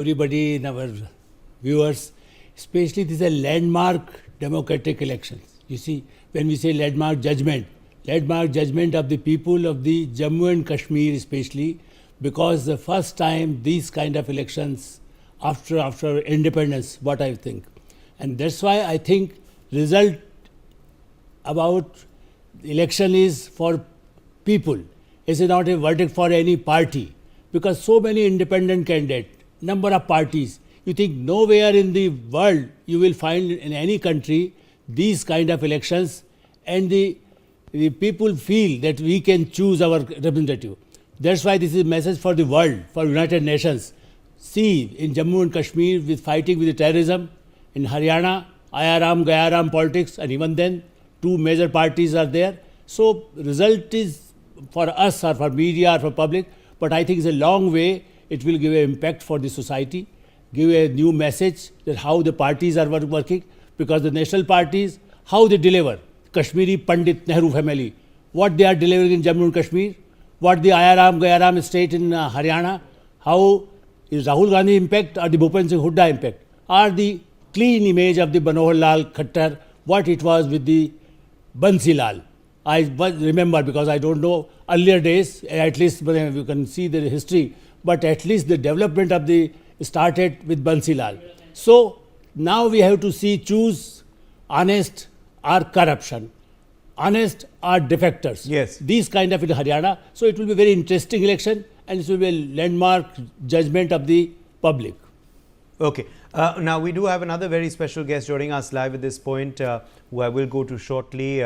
everybody and our viewers, especially these are landmark democratic elections. You see, when we say landmark judgment of the people of the Jammu and Kashmir especially, because the first time these kind of elections after independence, what I think. And that's why I think result about election is for people. It's not a verdict for any party, because so many independent candidates, number of parties. You think nowhere in the world you will find in any country these kind of elections, and the people feel that we can choose our representative. That's why this is a message for the world, for United Nations. See, in Jammu and Kashmir, with fighting with the terrorism, in Haryana, Ayaram, Gayaram politics, and even then, two major parties are there. So, result is for us or for media or for public, but I think it's a long way. It will give an impact for the society, give a new message that how the parties are working, because the national parties, how they deliver. Kashmiri Pandit Nehru family, what they are delivering in Jammu and Kashmir, what the Ayaram, Gayaram state in Haryana, how is Rahul Gandhi impact or the Bhupen Singh Hooda impact, or the clean image of the Manohar Lal Khattar, what it was with the Bansi Lal. I remember, because I don't know earlier days, at least you can see the history, but at least the development of the started with Bansi Lal. So now we have to choose honest or corruption, honest or defectors. Yes. These kind of in Haryana. So it will be a very interesting election, and it will be a landmark judgment of the public. Okay. Now we do have another very special guest joining us live at this point, who I will go to shortly.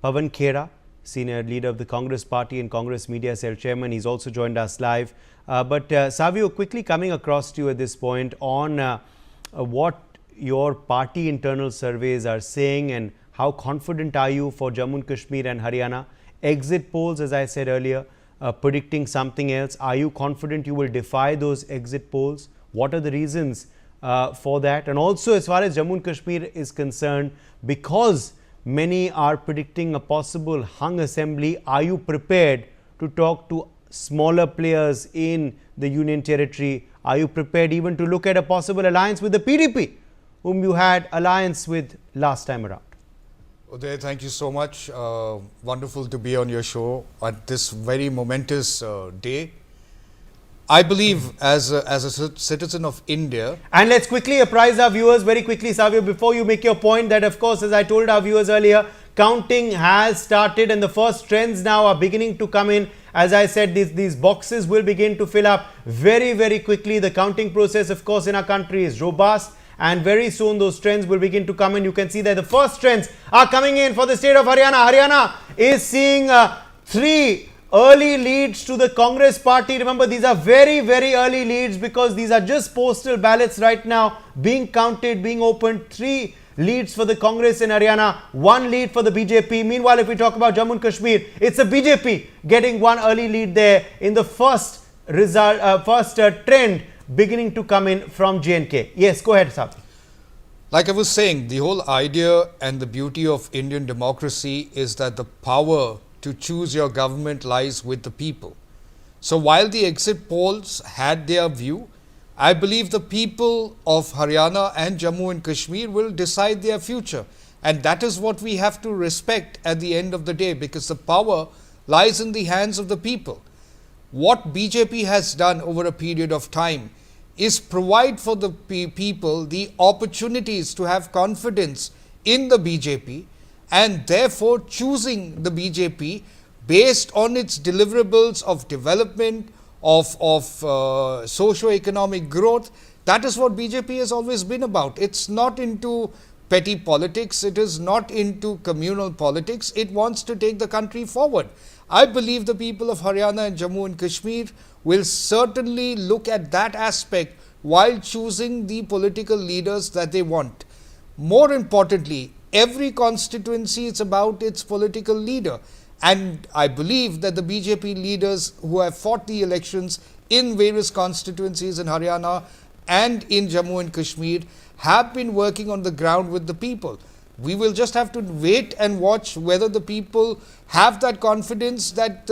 Pawan Khera, senior leader of the Congress Party and Congress Media Cell chairman. He's also joined us live. But Savio, quickly coming across to you at this point on what your party internal surveys are saying, and how confident are you for Jammu and Kashmir and Haryana? Exit polls, as I said earlier, predicting something else. Are you confident you will defy those exit polls? What are the reasons for that? And also, as far as Jammu and Kashmir is concerned, because many are predicting a possible hung assembly, are you prepared to talk to smaller players in the Union Territory? Are you prepared even to look at a possible alliance with the PDP, whom you had alliance with last time around? Uday, thank you so much. Wonderful to be on your show at this very momentous day. I believe as a citizen of India. And let's quickly apprise our viewers very quickly, Savio, before you make your point, that of course, as I told our viewers earlier, counting has started and the first trends now are beginning to come in. As I said, these boxes will begin to fill up very, very quickly. The counting process, of course, in our country is robust, and very soon those trends will begin to come in. You can see that the first trends are coming in for the state of Haryana. Haryana is seeing 3 early leads to the Congress Party. Remember, these are very, very early leads, because these are just postal ballots right now being counted, being opened. 3 leads for the Congress in Haryana, 1 lead for the BJP. Meanwhile, if we talk about Jammu and Kashmir, it's the BJP getting 1 early lead there in the first result, trend beginning to come in from J&K. Yes, go ahead, Sabi. Like I was saying, the whole idea and the beauty of Indian democracy is that the power to choose your government lies with the people. So while the exit polls had their view, I believe the people of Haryana and Jammu and Kashmir will decide their future. And that is what we have to respect at the end of the day, because the power lies in the hands of the people. What BJP has done over a period of time is provide for the people the opportunities to have confidence in the BJP, and therefore choosing the BJP based on its deliverables of development, of socio-economic growth. That is what BJP has always been about. It's not into petty politics. It is not into communal politics. It wants to take the country forward. I believe the people of Haryana and Jammu and Kashmir will certainly look at that aspect while choosing the political leaders that they want. More importantly, every constituency is about its political leader. And I believe that the BJP leaders who have fought the elections in various constituencies in Haryana and in Jammu and Kashmir have been working on the ground with the people. We will just have to wait and watch whether the people have that confidence that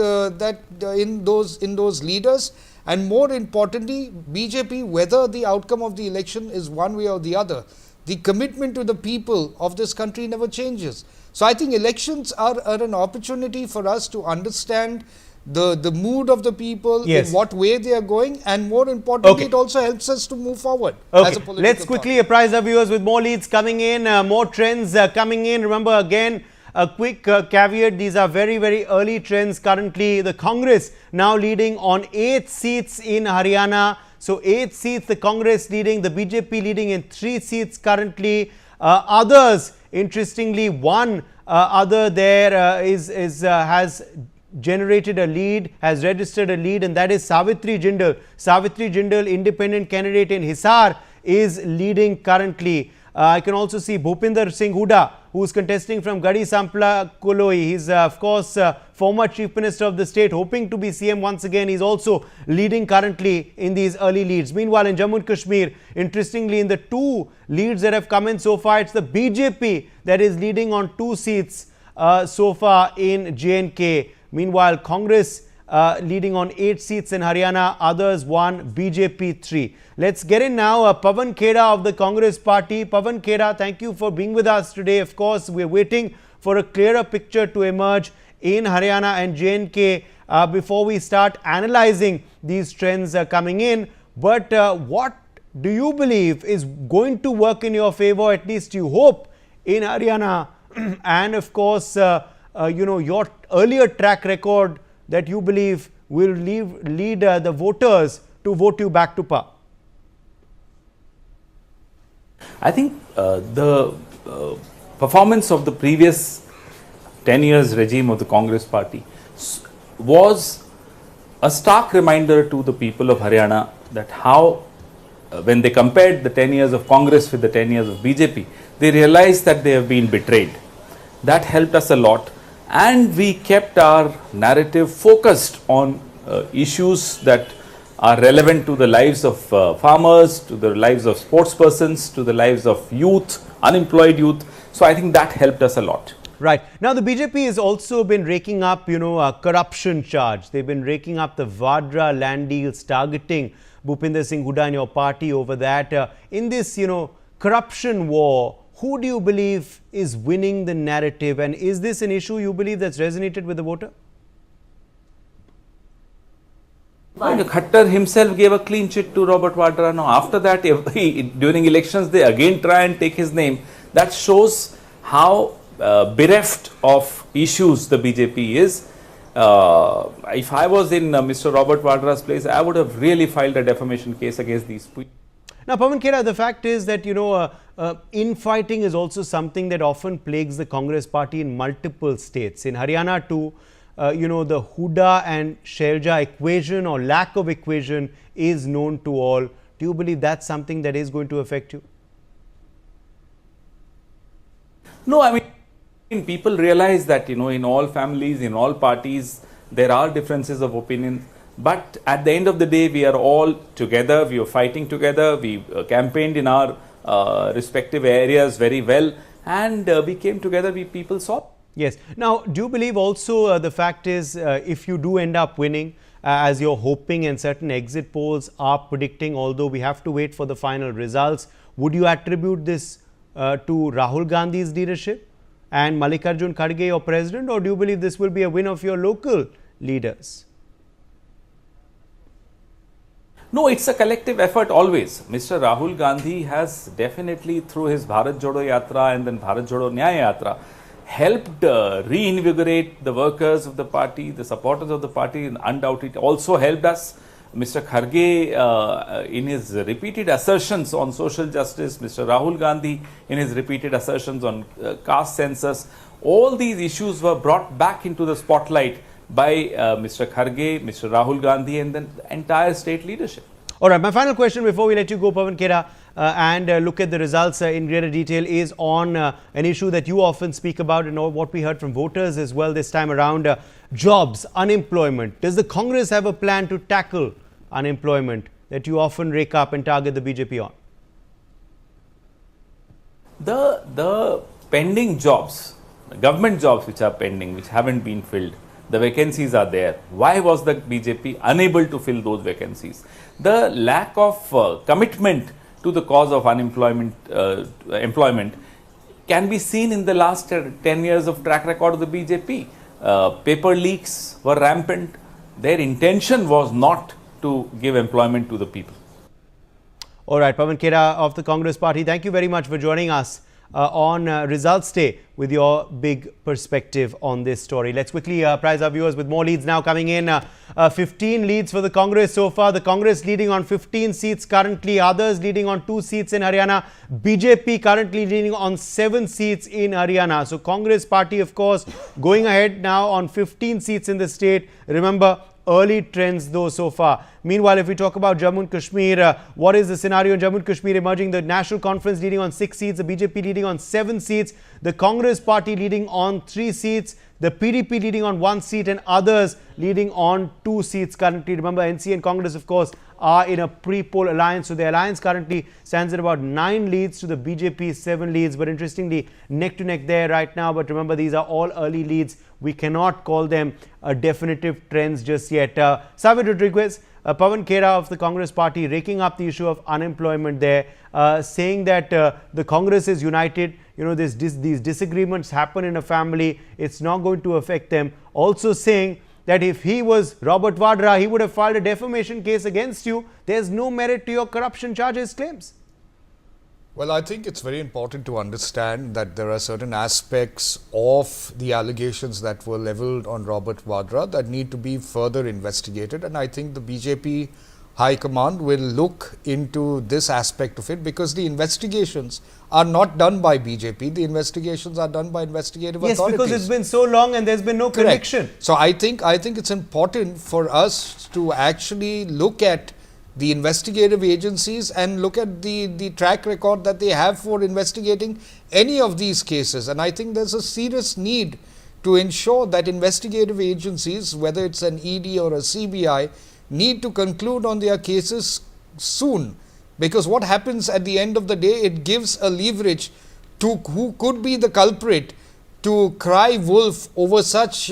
in those leaders, And more importantly, BJP, whether the outcome of the election is one way or the other, the commitment to the people of this country never changes. So I think elections are an opportunity for us to understand the mood of the people, Yes. in what way they are going, and more importantly, it also helps us to move forward as a political Let's quickly apprise our viewers with more leads coming in, more trends coming in. Remember, again, a quick caveat, these are very, very early trends currently. The Congress now leading on 8 seats in Haryana. So 8 seats, the Congress leading, the BJP leading in 3 seats currently. Others, interestingly, one other there has generated a lead, has registered a lead, and that is Savitri Jindal. Savitri Jindal, independent candidate in Hisar, is leading currently. I can also see Bhupinder Singh Hooda, who is contesting from Gadi Sampla Koloi. He's, of course, former Chief Minister of the state, hoping to be CM once again. He's also leading currently in these early leads. Meanwhile, in Jammu and Kashmir, interestingly, in the 2 leads that have come in so far, it's the BJP that is leading on 2 seats so far in J&K. Meanwhile, Congress leading on 8 seats in Haryana, others 1, BJP 3. Let's get in now. Pawan Kheda of the Congress Party. Pawan Kheda, thank you for being with us today. Of course, we're waiting for a clearer picture to emerge in Haryana and J&K before we start analyzing these trends coming in. But what do you believe is going to work in your favor, at least you hope, in Haryana? And of course, your earlier track record that you believe will lead the voters to vote you back to power? I think the performance of the previous 10 years regime of the Congress Party was a stark reminder to the people of Haryana that how when they compared the 10 years of Congress with the 10 years of BJP, they realized that they have been betrayed. That helped us a lot, and we kept our narrative focused on issues that are relevant to the lives of farmers, to the lives of sportspersons, to the lives of youth, unemployed youth. So I think that helped us a lot. Right. Now, the BJP has also been raking up, a corruption charge. They've been raking up the Vadra land deals, targeting Bhupinder Singh Hooda and your party over that. In this, corruption war, who do you believe is winning the narrative? And is this an issue you believe that's resonated with the voter? Khattar himself gave a clean chit to Robert Vadra. Now, after that, during elections, they again try and take his name. That shows how bereft of issues the BJP is. If I was in Mr. Robert Vadra's place, I would have really filed a defamation case against these people. Now, Pawan Kheda, the fact is that, infighting is also something that often plagues the Congress party in multiple states. In Haryana too, the Hooda and Shelja equation or lack of equation is known to all. Do you believe that's something that is going to affect you? No, I mean, people realize that, in all families, in all parties, there are differences of opinion. But at the end of the day, we are all together, we are fighting together, we campaigned in our respective areas very well, and we came together, people saw. Yes. Now, do you believe also the fact is if you do end up winning as you're hoping and certain exit polls are predicting, although we have to wait for the final results, would you attribute this to Rahul Gandhi's leadership and Mallikarjun Kharge, your president, or do you believe this will be a win of your local leaders? No, it's a collective effort always. Mr. Rahul Gandhi has definitely, through his Bharat Jodo Yatra and then Bharat Jodo Nyaya Yatra, helped reinvigorate the workers of the party, the supporters of the party, and undoubtedly also helped us. Mr. Kharge, in his repeated assertions on social justice, Mr. Rahul Gandhi, in his repeated assertions on caste census, all these issues were brought back into the spotlight by Mr. Kharge, Mr. Rahul Gandhi, and the entire state leadership. All right, my final question before we let you go, Pawan Kheda, and look at the results in greater detail is on an issue that you often speak about and what we heard from voters as well this time around, jobs, unemployment. Does the Congress have a plan to tackle unemployment that you often rake up and target the BJP on? The pending jobs, government jobs which are pending, which haven't been filled, The vacancies are there. Why was the BJP unable to fill those vacancies? The lack of commitment to the cause of employment can be seen in the last 10 years of track record of the BJP. Paper leaks were rampant. Their intention was not to give employment to the people. All right, Pawan Khera of the Congress Party, thank you very much for joining us on Results Day with your big perspective on this story. Let's quickly apprise our viewers with more leads now coming in. 15 leads for the Congress so far. The Congress leading on 15 seats currently, others leading on 2 seats in Haryana. BJP currently leading on 7 seats in Haryana. So Congress Party, of course, going ahead now on 15 seats in the state. Remember, early trends though so far. Meanwhile, if we talk about Jammu and Kashmir, what is the scenario in Jammu and Kashmir emerging? The National Conference leading on 6 seats, the BJP leading on 7 seats, the Congress Party leading on 3 seats, the PDP leading on 1 seat and others leading on 2 seats currently. Remember, NC and Congress, of course, are in a pre-poll alliance. So the alliance currently stands at about 9 leads to the BJP's 7 leads. But interestingly, neck to neck there right now. But remember, these are all early leads. We cannot call them definitive trends just yet. Savid Rodriguez, Pawan Khera of the Congress Party raking up the issue of unemployment there, saying that the Congress is united. You know, these disagreements happen in a family. It's not going to affect them. Also saying that if he was Robert Vadra, he would have filed a defamation case against you. There's no merit to your corruption charges claims. Well, I think it's very important to understand that there are certain aspects of the allegations that were leveled on Robert Vadra that need to be further investigated. And I think the BJP High Command will look into this aspect of it, because the investigations are not done by BJP. The investigations are done by investigative authorities. Yes, because it's been so long and there's been no conviction. So I think it's important for us to actually look at the investigative agencies and look at the track record that they have for investigating any of these cases. And I think there's a serious need to ensure that investigative agencies, whether it's an ED or a CBI, need to conclude on their cases soon. Because what happens at the end of the day, it gives a leverage to who could be the culprit to cry wolf over such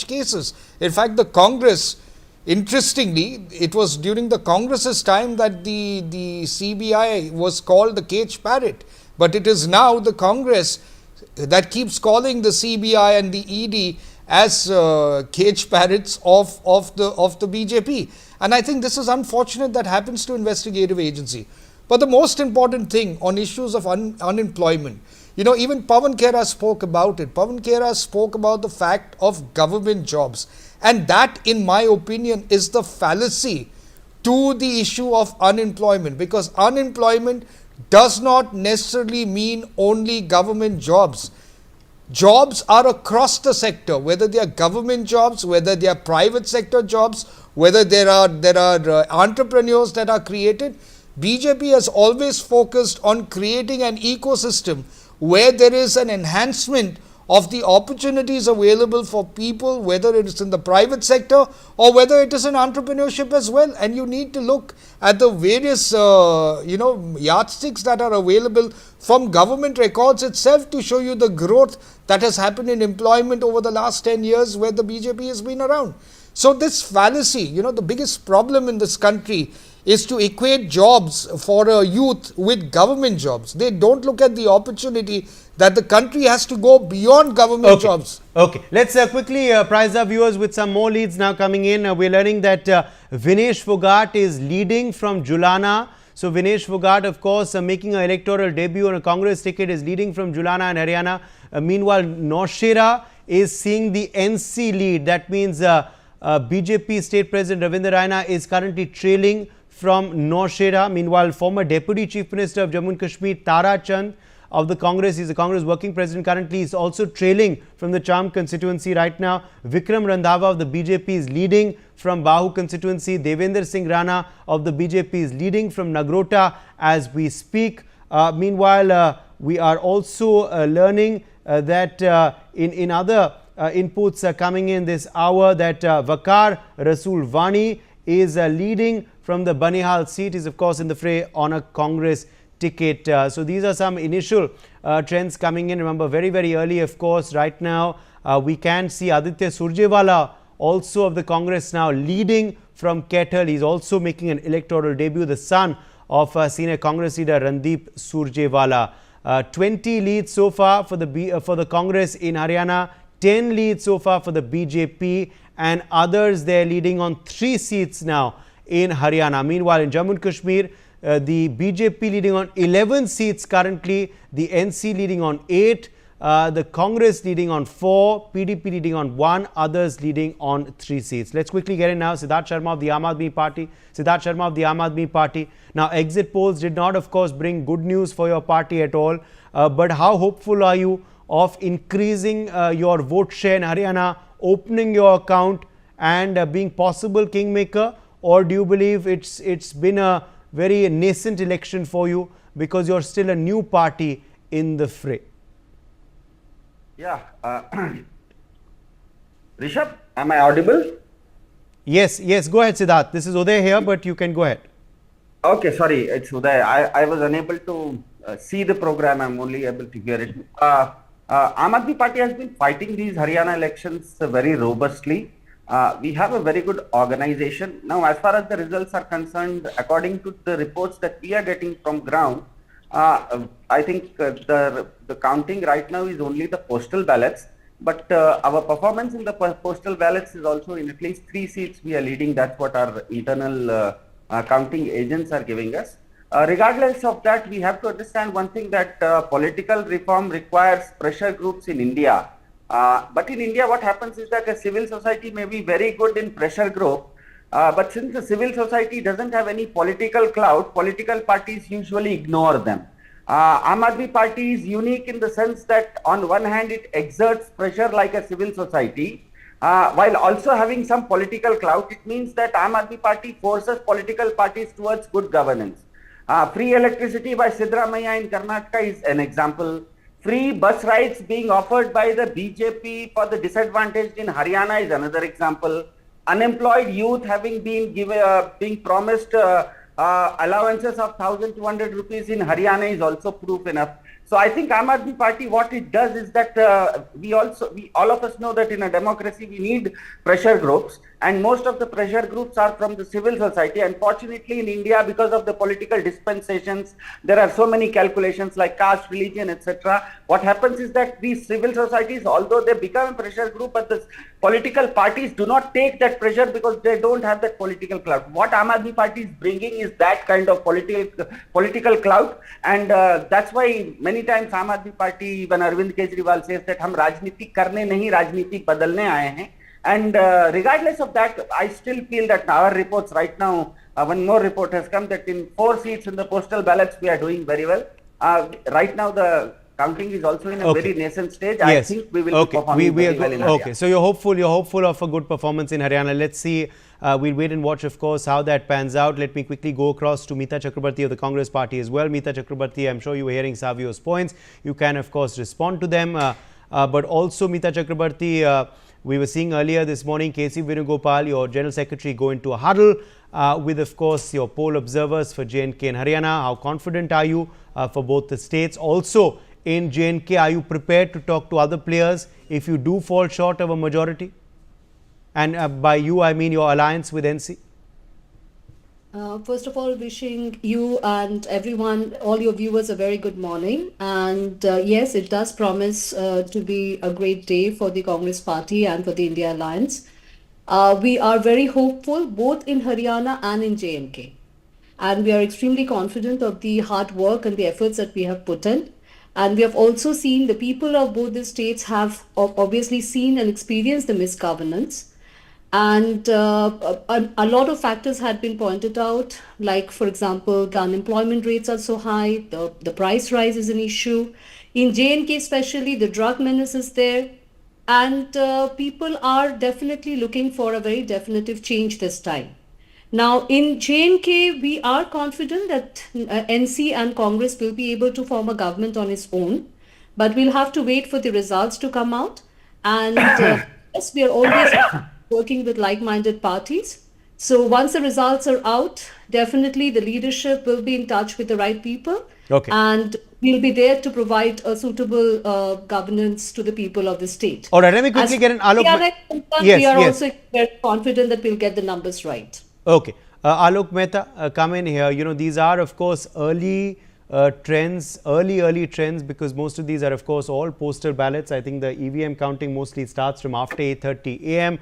cases. In fact, the Congress, interestingly, it was during the Congress's time that the CBI was called the cage parrot, but it is now the Congress that keeps calling the CBI and the ED as cage parrots of the BJP. And I think this is unfortunate that happens to investigative agency. But the most important thing on issues of unemployment, you know, even Pawan Khera spoke about it. Pawan Khera spoke about the fact of government jobs. And that, in my opinion, is the fallacy to the issue of unemployment, because unemployment does not necessarily mean only government jobs. Jobs are across the sector, whether they are government jobs, whether they are private sector jobs, whether there are entrepreneurs that are created. BJP has always focused on creating an ecosystem where there is an enhancement of the opportunities available for people, whether it is in the private sector or whether it is in entrepreneurship as well. And you need to look at the various yardsticks that are available from government records itself to show you the growth that has happened in employment over the last 10 years where the BJP has been around. So this fallacy, the biggest problem in this country is to equate jobs for a youth with government jobs. They don't look at the opportunity that the country has to go beyond government jobs. Okay, let's quickly prize our viewers with some more leads now coming in. We're learning that Vinesh Phogat is leading from Julana. So Vinesh Phogat, of course, making an electoral debut on a Congress ticket, is leading from Julana and Haryana. Meanwhile, Naushera is seeing the NC lead. That means BJP State President Ravindra Raina is currently trailing from Naushera. Meanwhile, former Deputy Chief Minister of Jammu and Kashmir, Tara Chand of the Congress, he's the Congress working president currently, is also trailing from the Charm constituency right now. Vikram Randhawa of the BJP is leading from Bahu constituency. Devendra Singh Rana of the BJP is leading from Nagrota as we speak. Meanwhile, we are also learning that in other inputs coming in this hour that Vakar Rasool Vani is leading from the Banihal seat. Is of course in the fray on a Congress ticket. So these are some initial trends coming in. Remember, very early, of course, right now We can see Aditya Surjewala also of the Congress now leading from Kettle. He's also making an electoral debut, the son of senior Congress leader Randeep Surjewala. 20 leads so far for the Congress in Haryana, 10 leads so far for the BJP, and others they're leading on 3 seats now in Haryana. Meanwhile, in Jammu and Kashmir, the BJP leading on 11 seats currently, the NC leading on 8, the Congress leading on 4, PDP leading on 1, others leading on 3 seats. Let's quickly get in now. Siddharth Sharma of the Aam Aadmi Party. Siddharth Sharma of the Aam Aadmi Party. Now, exit polls did not, of course, bring good news for your party at all. But how hopeful are you of increasing your vote share in Haryana, opening your account and being possible kingmaker? Or do you believe it's been a very nascent election for you because you're still a new party in the fray? Yeah. Rishabh, am I audible? Yes, go ahead, Siddharth. This is Uday here, but you can go ahead. Okay, sorry, it's Uday. I was unable to see the program. I'm only able to hear it. Aam Aadmi Party has been fighting these Haryana elections very robustly. We have a very good organization. Now, as far as the results are concerned, according to the reports that we are getting from ground, I think the counting right now is only the postal ballots, but our performance in the postal ballots is also in at least 3 seats we are leading. That's what our internal counting agents are giving us. Regardless of that, we have to understand one thing, that political reform requires pressure groups in India. But in India, what happens is that a civil society may be very good in pressure group, but since the civil society doesn't have any political clout, political parties usually ignore them. Aam Aadmi Party is unique in the sense that on one hand it exerts pressure like a civil society, while also having some political clout. It means that Aam Aadmi Party forces political parties towards good governance. Free electricity by Siddaramaiah in Karnataka is an example. Free bus rides being offered by the BJP for the disadvantaged in Haryana is another example. Unemployed youth having been being promised allowances of 1,200 rupees in Haryana is also proof enough. So I think Aam Aadmi Party, what it does is that we all of us know that in a democracy we need pressure groups, and most of the pressure groups are from the civil society. Unfortunately, in India, because of the political dispensations, there are so many calculations like caste, religion, etc. What happens is that these civil societies, although they become a pressure group, but the political parties do not take that pressure because they don't have that political clout. What Aam Aadmi Party is bringing is that kind of political clout, and that's why many times Aam Aadmi Party, even Arvind Kejriwal says that हम राजनीति करने नहीं, राजनीति बदलने आए हैं. And regardless of that, I still feel that our reports right now, one more report has come that in 4 seats in the postal ballots, we are doing very well. Right now, the counting is also in a very nascent stage. Yes. I think we will be performing very well in Haryana. Okay, so you're hopeful of a good performance in Haryana. Let's see. We'll wait and watch, of course, how that pans out. Let me quickly go across to Meeta Chakrabarti of the Congress Party as well. Meeta Chakrabarti, I'm sure you were hearing Savio's points. You can, of course, respond to them. But also, Meeta Chakrabarti, we were seeing earlier this morning, K.C. Venugopal, your General Secretary, go into a huddle with, of course, your poll observers for J&K and Haryana. How confident are you for both the states? Also, in J&K, are you prepared to talk to other players if you do fall short of a majority? And by you, I mean your alliance with NC. First of all, wishing you and everyone, all your viewers, a very good morning. And yes, it does promise to be a great day for the Congress Party and for the India Alliance. We are very hopeful both in Haryana and in J&K. And we are extremely confident of the hard work and the efforts that we have put in. And we have also seen the people of both the states have obviously seen and experienced the misgovernance. And a lot of factors had been pointed out, like, for example, the unemployment rates are so high, the price rise is an issue. In J&K especially, the drug menace is there. And people are definitely looking for a very definitive change this time. Now, in J&K, we are confident that NC and Congress will be able to form a government on its own. But we'll have to wait for the results to come out. And yes, we are always working with like-minded parties. So once the results are out, definitely the leadership will be in touch with the right people. Okay. And we'll be there to provide a suitable governance to the people of the state. All right, let me quickly get an Alok. We are, Yes, we are yes. also very confident that we'll get the numbers right. Okay. Alok Mehta, come in here. You know, these are, of course, early trends, early trends, because most of these are, of course, all postal ballots. I think the EVM counting mostly starts from after 8:30 a.m.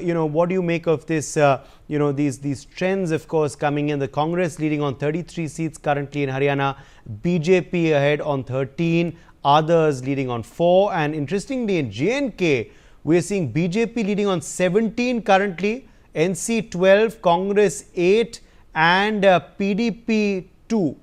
You know, what do you make of this, you know, these trends, of course, coming in? The Congress leading on 33 seats currently in Haryana, BJP ahead on 13, others leading on 4. And interestingly, in J&K, we are seeing BJP leading on 17 currently, NC 12, Congress 8, and PDP 2.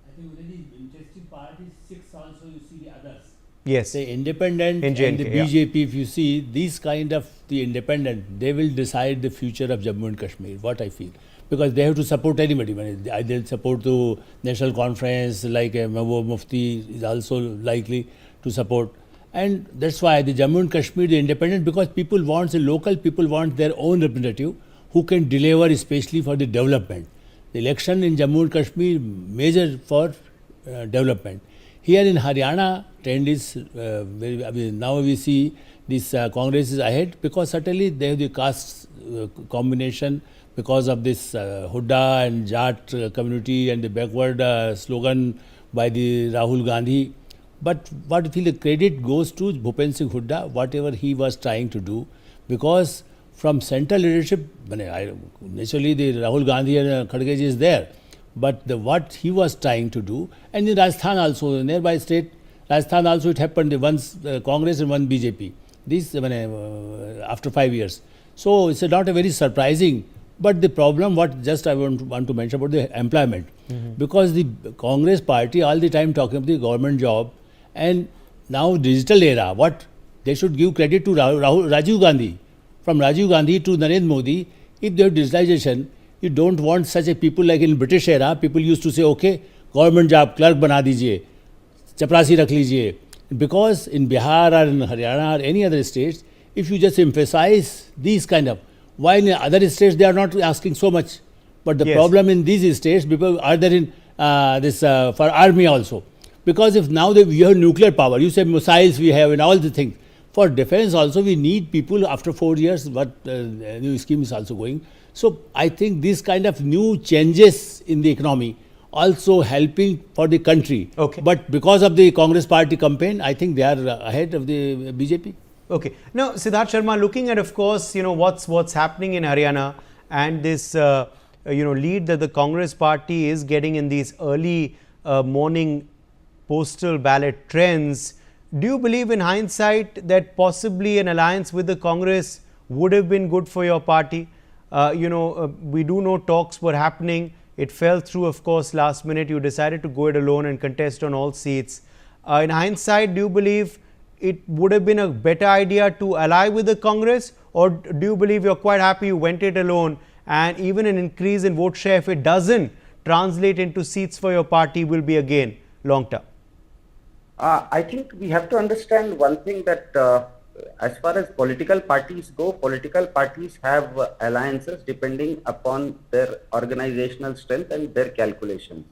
I think the interesting part is 6 also, you see the others. Yes. The independent In and J&K, the yeah. BJP, if you see, these kind of the independent, they will decide the future of Jammu and Kashmir, what I feel. Because they have to support anybody. They'll support the National Conference, like Mahbub Mufti is also likely to support. And that's why the Jammu and Kashmir, the independent, because people want, the local people want their own representative who can deliver especially for the development. The election in Jammu and Kashmir, major for development. Here in Haryana, trend is, now we see this Congress is ahead because certainly they have the caste combination because of this Hudda and Jat community and the backward slogan by the Rahul Gandhi. But what I feel the credit goes to Bhupen Singh Hudda, whatever he was trying to do, because from central leadership, naturally the Rahul Gandhi and Kharge ji is there, but what he was trying to do, and in Rajasthan also, nearby state, Rajasthan also it happened once Congress and one BJP, this after 5 years. So it's not a very surprising, but the problem what just I want to mention about the employment, because the Congress party all the time talking about the government job, and now digital era, what they should give credit to Rajiv Gandhi. From Rajiv Gandhi to Narendra Modi, if they have digitalization, you don't want such a people like in British era, people used to say, okay, government job, clerk bana dijiye, chaprasi rakh lijiye. Because in Bihar or in Haryana or any other states, if you just emphasize these kind of, while in other states they are not asking so much. But the Yes. problem in these states, people are there in for army also. Because if now we have nuclear power, you say missiles we have and all the things. For defense also we need people after 4 years, what new scheme is also going. So I think this kind of new changes in the economy also helping for the country. Okay. But because of the Congress party campaign, I think they are ahead of the BJP. Okay. Now, Siddharth Sharma, looking at, of course, you know, what's happening in Haryana and this, you know, lead that the Congress party is getting in these early morning postal ballot trends, do you believe in hindsight that possibly an alliance with the Congress would have been good for your party? You know, we do know talks were happening. It fell through, of course, last minute. You decided to go it alone and contest on all seats. In hindsight, do you believe it would have been a better idea to ally with the Congress, or do you believe you're quite happy you went it alone, and even an increase in vote share, if it doesn't translate into seats for your party, will be a gain long term? I think we have to understand one thing, that as far as political parties go, political parties have alliances depending upon their organizational strength and their calculations.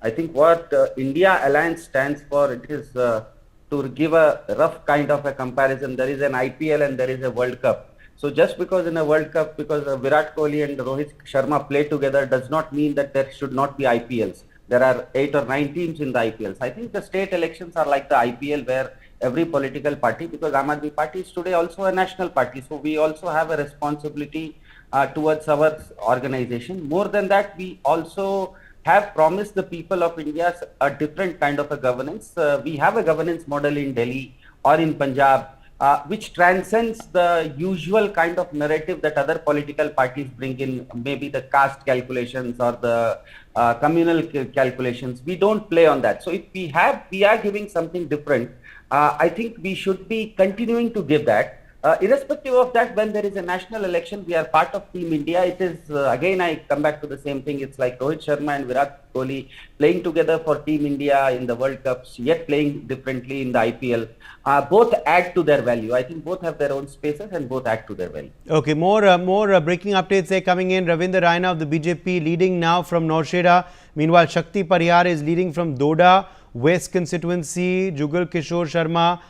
I think what India Alliance stands for, it is to give a rough kind of a comparison. There is an IPL and there is a World Cup. So just because in a World Cup, because Virat Kohli and Rohit Sharma play together, does not mean that there should not be IPLs. There are 8 or 9 teams in the IPLs. I think the state elections are like the IPL, where every political party, because Aam Aadmi Party is today also a national party, so we also have a responsibility towards our organization. More than that, we also have promised the people of India a different kind of a governance. We have a governance model in Delhi or in Punjab, which transcends the usual kind of narrative that other political parties bring in, maybe the caste calculations or the communal calculations. We don't play on that. So if we are giving something different, I think we should be continuing to give that. Irrespective of that, when there is a national election, we are part of Team India. It is, again, I come back to the same thing. It's like Rohit Sharma and Virat Kohli playing together for Team India in the World Cups, yet playing differently in the IPL. Both add to their value. I think both have their own spaces and both add to their value. Okay, more breaking updates are coming in. Ravindra Raina of the BJP leading now from Naushera. Meanwhile, Shakti Parihar is leading from Doda West constituency. Jugal Kishore Sharma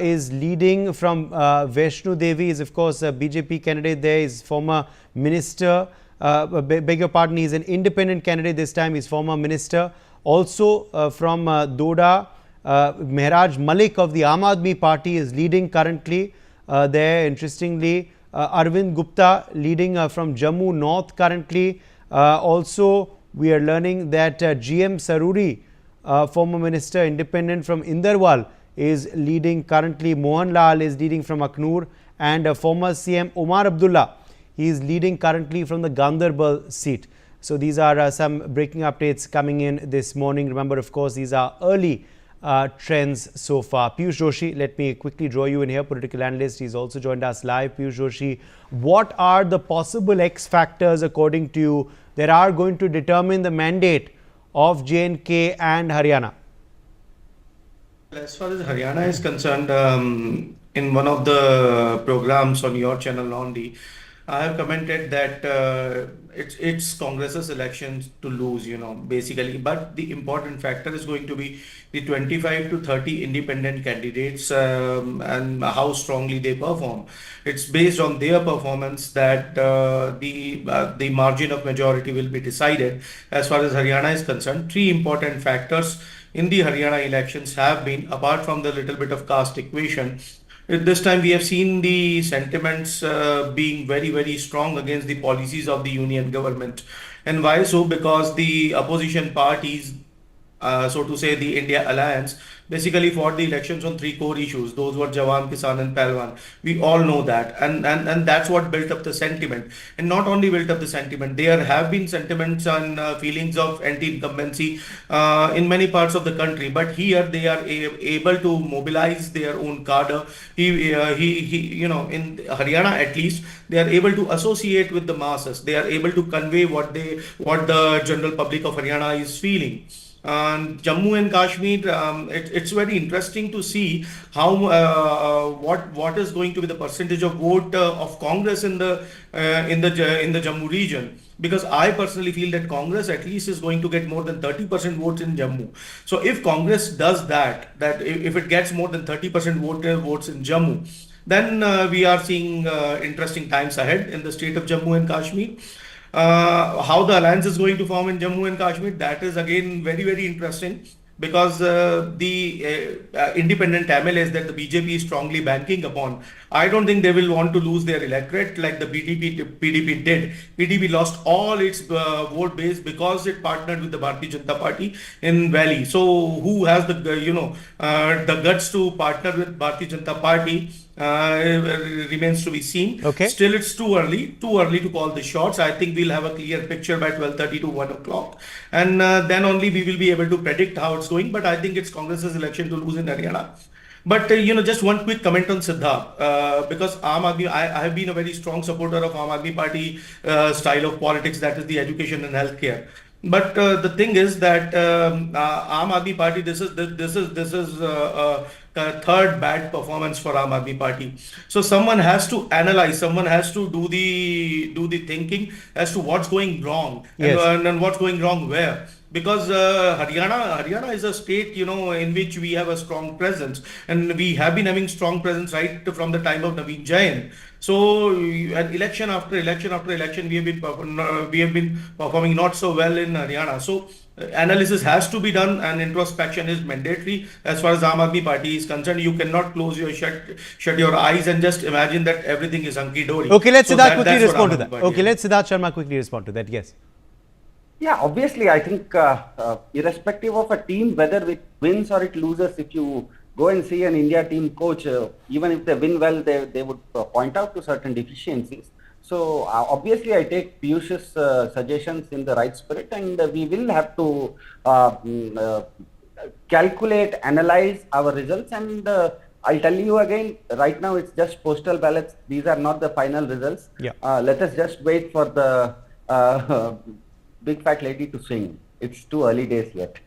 is leading from Vaishnu Devi, is of course a BJP candidate there, is former minister. Beg your pardon, he is an independent candidate this time, he's former minister. Also from Doda, Mehraj Malik of the Aam Aadmi Party is leading currently there. Interestingly, Arvind Gupta leading from Jammu North currently. Also, we are learning that GM Saruri, former minister, independent from Inderwal, is leading currently. Mohan Lal is leading from Aknoor, and former CM Omar Abdullah, he is leading currently from the Ganderbal seat. So these are some breaking updates coming in this morning. Remember, of course, these are early trends so far. Piyush Joshi, let me quickly draw you in here, political analyst. He's also joined us live. Piyush Joshi, what are the possible X factors according to you that are going to determine the mandate of J&K and Haryana? As far as Haryana is concerned, in one of the programs on your channel only, I have commented that it's Congress's elections to lose, basically. But the important factor is going to be the 25 to 30 independent candidates and how strongly they perform. It's based on their performance that the margin of majority will be decided. As far as Haryana is concerned, three important factors in the Haryana elections have been, apart from the little bit of caste equation, this time we have seen the sentiments being very, very strong against the policies of the union government. And why so? Because the opposition parties, so to say the India Alliance, basically fought the elections on three core issues. Those were Jawan, Kisan and Palwan. We all know that. And that's what built up the sentiment. And not only built up the sentiment, there have been sentiments and feelings of anti-incumbency in many parts of the country. But here they are able to mobilize their own cadre. In Haryana at least, they are able to associate with the masses. They are able to convey what the general public of Haryana is feeling. Jammu and Kashmir, it's very interesting to see how what is going to be the percentage of vote of Congress in the Jammu region, because I personally feel that Congress at least is going to get more than 30% votes in Jammu. So if Congress does that if it gets more than 30% votes in Jammu, then we are seeing interesting times ahead in the state of Jammu and Kashmir. How the alliance is going to form in Jammu and Kashmir, that is again very, very interesting, because the independent MLAs that the BJP is strongly banking upon, I don't think they will want to lose their electorate like the PDP did. PDP lost all its vote base because it partnered with the Bharatiya Janata Party in Valley. So who has the the guts to partner with Bharatiya Janata Party remains to be seen. Okay. Still, it's too early to call the shots. I think we'll have a clear picture by 12:30 to 1 o'clock, and then only we will be able to predict how it's going. But I think it's Congress's election to lose in Haryana. But just one quick comment on Siddha, because I have been a very strong supporter of Aam Aadmi Party style of politics, that is the education and healthcare. But the thing is that Aam Aadmi Party, this is third bad performance for Aam Aadmi Party. So someone has to analyze, someone has to do the thinking as to what's going wrong. Yes. And what's going wrong where. Because Haryana is a state, in which we have a strong presence, and we have been having strong presence right from the time of Naveen Jain. So, election after election after election, we have been performing not so well in Haryana. So, analysis has to be done, and introspection is mandatory as far as Aam Aadmi Party is concerned. You cannot shut your eyes and just imagine that everything is hunky dory. Okay, let's Siddharth quickly respond to that. Okay, let's Siddharth Sharma quickly respond to that. Yes. Yeah, obviously, I think irrespective of a team, whether it wins or it loses, if you go and see an India team coach, even if they win well, they would point out to certain deficiencies. So obviously, I take Piyush's suggestions in the right spirit, and we will have to calculate, analyze our results, and I'll tell you again, right now it's just postal ballots. These are not the final results. Yeah. Let us just wait for the big fat lady to sing. It's too early days yet.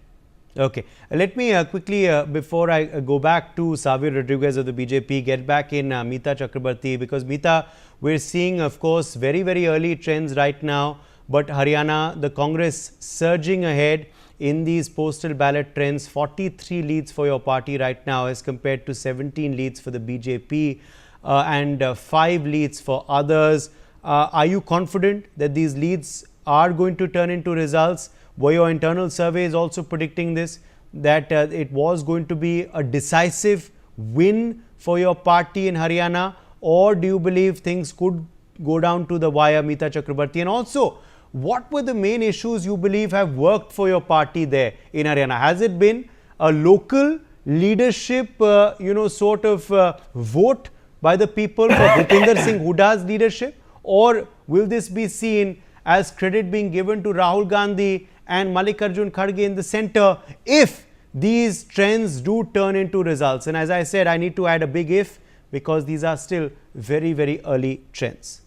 Okay, let me quickly, before I go back to Savio Rodriguez of the BJP, get back in Meeta Chakrabarti, because Meeta, we're seeing, of course, very, very early trends right now, but Haryana, the Congress surging ahead in these postal ballot trends, 43 leads for your party right now as compared to 17 leads for the BJP and 5 leads for others. Are you confident that these leads are going to turn into results? Were your internal surveys also predicting this, that it was going to be a decisive win for your party in Haryana, or do you believe things could go down to the wire, Meeta Chakrabarti? And also, what were the main issues you believe have worked for your party there in Haryana? Has it been a local leadership, sort of vote by the people for Bhupinder Singh Huda's leadership, or will this be seen as credit being given to Rahul Gandhi and Mallikarjun Kharge in the centre if these trends do turn into results? And as I said, I need to add a big if, because these are still very, very early trends.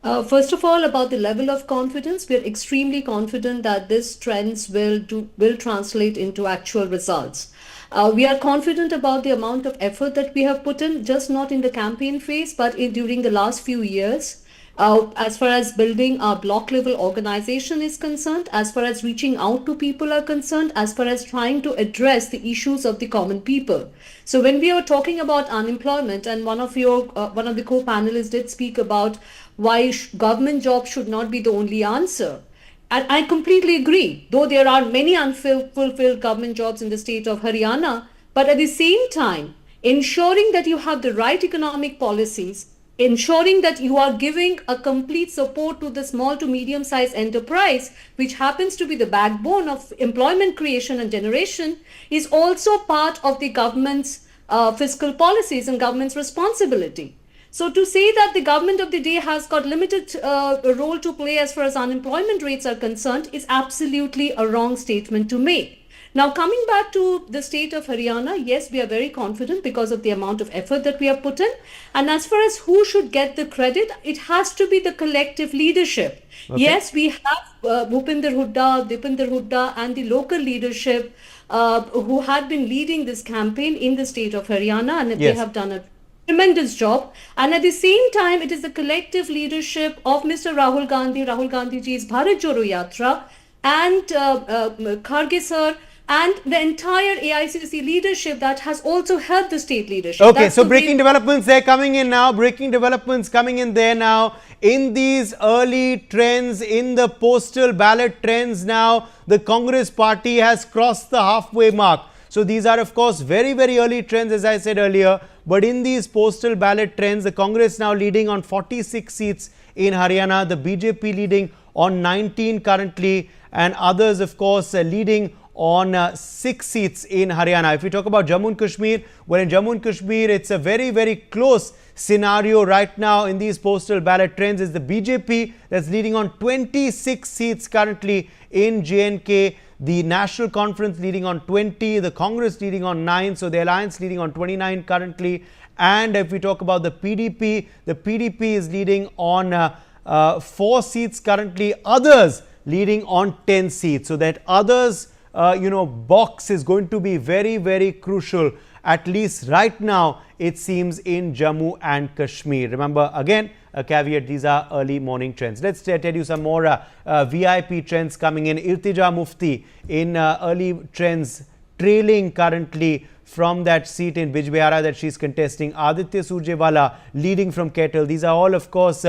First of all, about the level of confidence, we are extremely confident that these trends will translate into actual results. We are confident about the amount of effort that we have put in, just not in the campaign phase, but during the last few years. As far as building our block level organization is concerned, as far as reaching out to people are concerned, as far as trying to address the issues of the common people. So when we are talking about unemployment, and one of the co-panelists did speak about why government jobs should not be the only answer. And I completely agree, though there are many unfulfilled government jobs in the state of Haryana, but at the same time, ensuring that you have the right economic policies, ensuring that you are giving a complete support to the small to medium sized enterprise, which happens to be the backbone of employment creation and generation, is also part of the government's fiscal policies and government's responsibility. So to say that the government of the day has got limited role to play as far as unemployment rates are concerned is absolutely a wrong statement to make. Now, coming back to the state of Haryana, yes, we are very confident because of the amount of effort that we have put in. And as far as who should get the credit, it has to be the collective leadership. Okay. Yes, we have Bhupinder Hooda and the local leadership who had been leading this campaign in the state of Haryana, and they have done a tremendous job. And at the same time, it is the collective leadership of Mr. Rahul Gandhi ji's Bharat Jodo Yatra, and Kharge sir, and the entire AICC leadership that has also helped the state leadership. Okay, so breaking developments there coming in now, breaking developments coming in there now. In these early trends, in the postal ballot trends now, the Congress party has crossed the halfway mark. So these are of course very, very early trends, as I said earlier. But in these postal ballot trends, the Congress now leading on 46 seats in Haryana, the BJP leading on 19 currently, and others of course leading on 6 seats in Haryana. If we talk about Jammu and Kashmir, well, in Jammu and Kashmir, it's a very, very close scenario right now in these postal ballot trends. Is the BJP that's leading on 26 seats currently in J&K, the National Conference leading on 20, the Congress leading on 9, so the Alliance leading on 29 currently. And if we talk about the PDP is leading on 4 seats currently, others leading on 10 seats. So that others box is going to be very, very crucial, at least right now, it seems, in Jammu and Kashmir. Remember, again, a caveat, these are early morning trends. Let's tell you some more VIP trends coming in. Irtija Mufti in early trends, trailing currently from that seat in Bijbehara that she's contesting. Aditya Surjewala leading from Kettle. These are all, of course,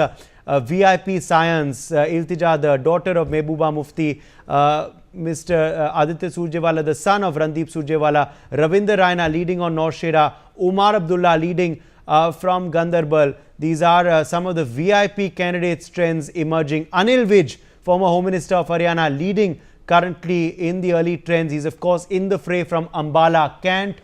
VIP scions. Iltija, the daughter of Mehbooba Mufti, Mr. Aditya Surjewala, the son of Randeep Surjewala, Ravinder Raina leading on Norshera, Umar Abdullah leading from Gandarbal. These are some of the VIP candidates trends emerging. Anil Vij, former Home Minister of Haryana, leading currently in the early trends. He's of course in the fray from Ambala, Kant.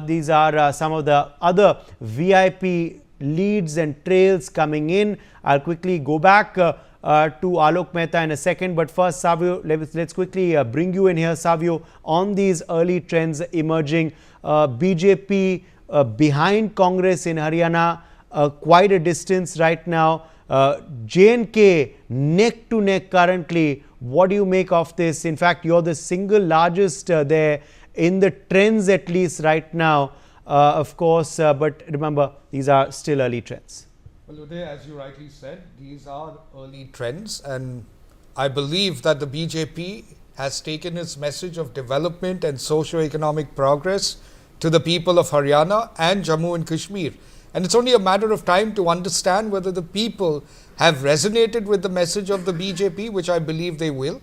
These are some of the other VIP leads and trails coming in. I'll quickly go back to Alok Mehta in a second, but first, Savio, let's quickly bring you in here, Savio, on these early trends emerging. BJP behind Congress in Haryana, quite a distance right now. J&K neck to neck currently. What do you make of this? In fact, you're the single largest there in the trends, at least right now, of course. But remember, these are still early trends. Well, Uday, as you rightly said, these are early trends, and I believe that the BJP has taken its message of development and socio-economic progress to the people of Haryana and Jammu and Kashmir. And it's only a matter of time to understand whether the people have resonated with the message of the BJP, which I believe they will,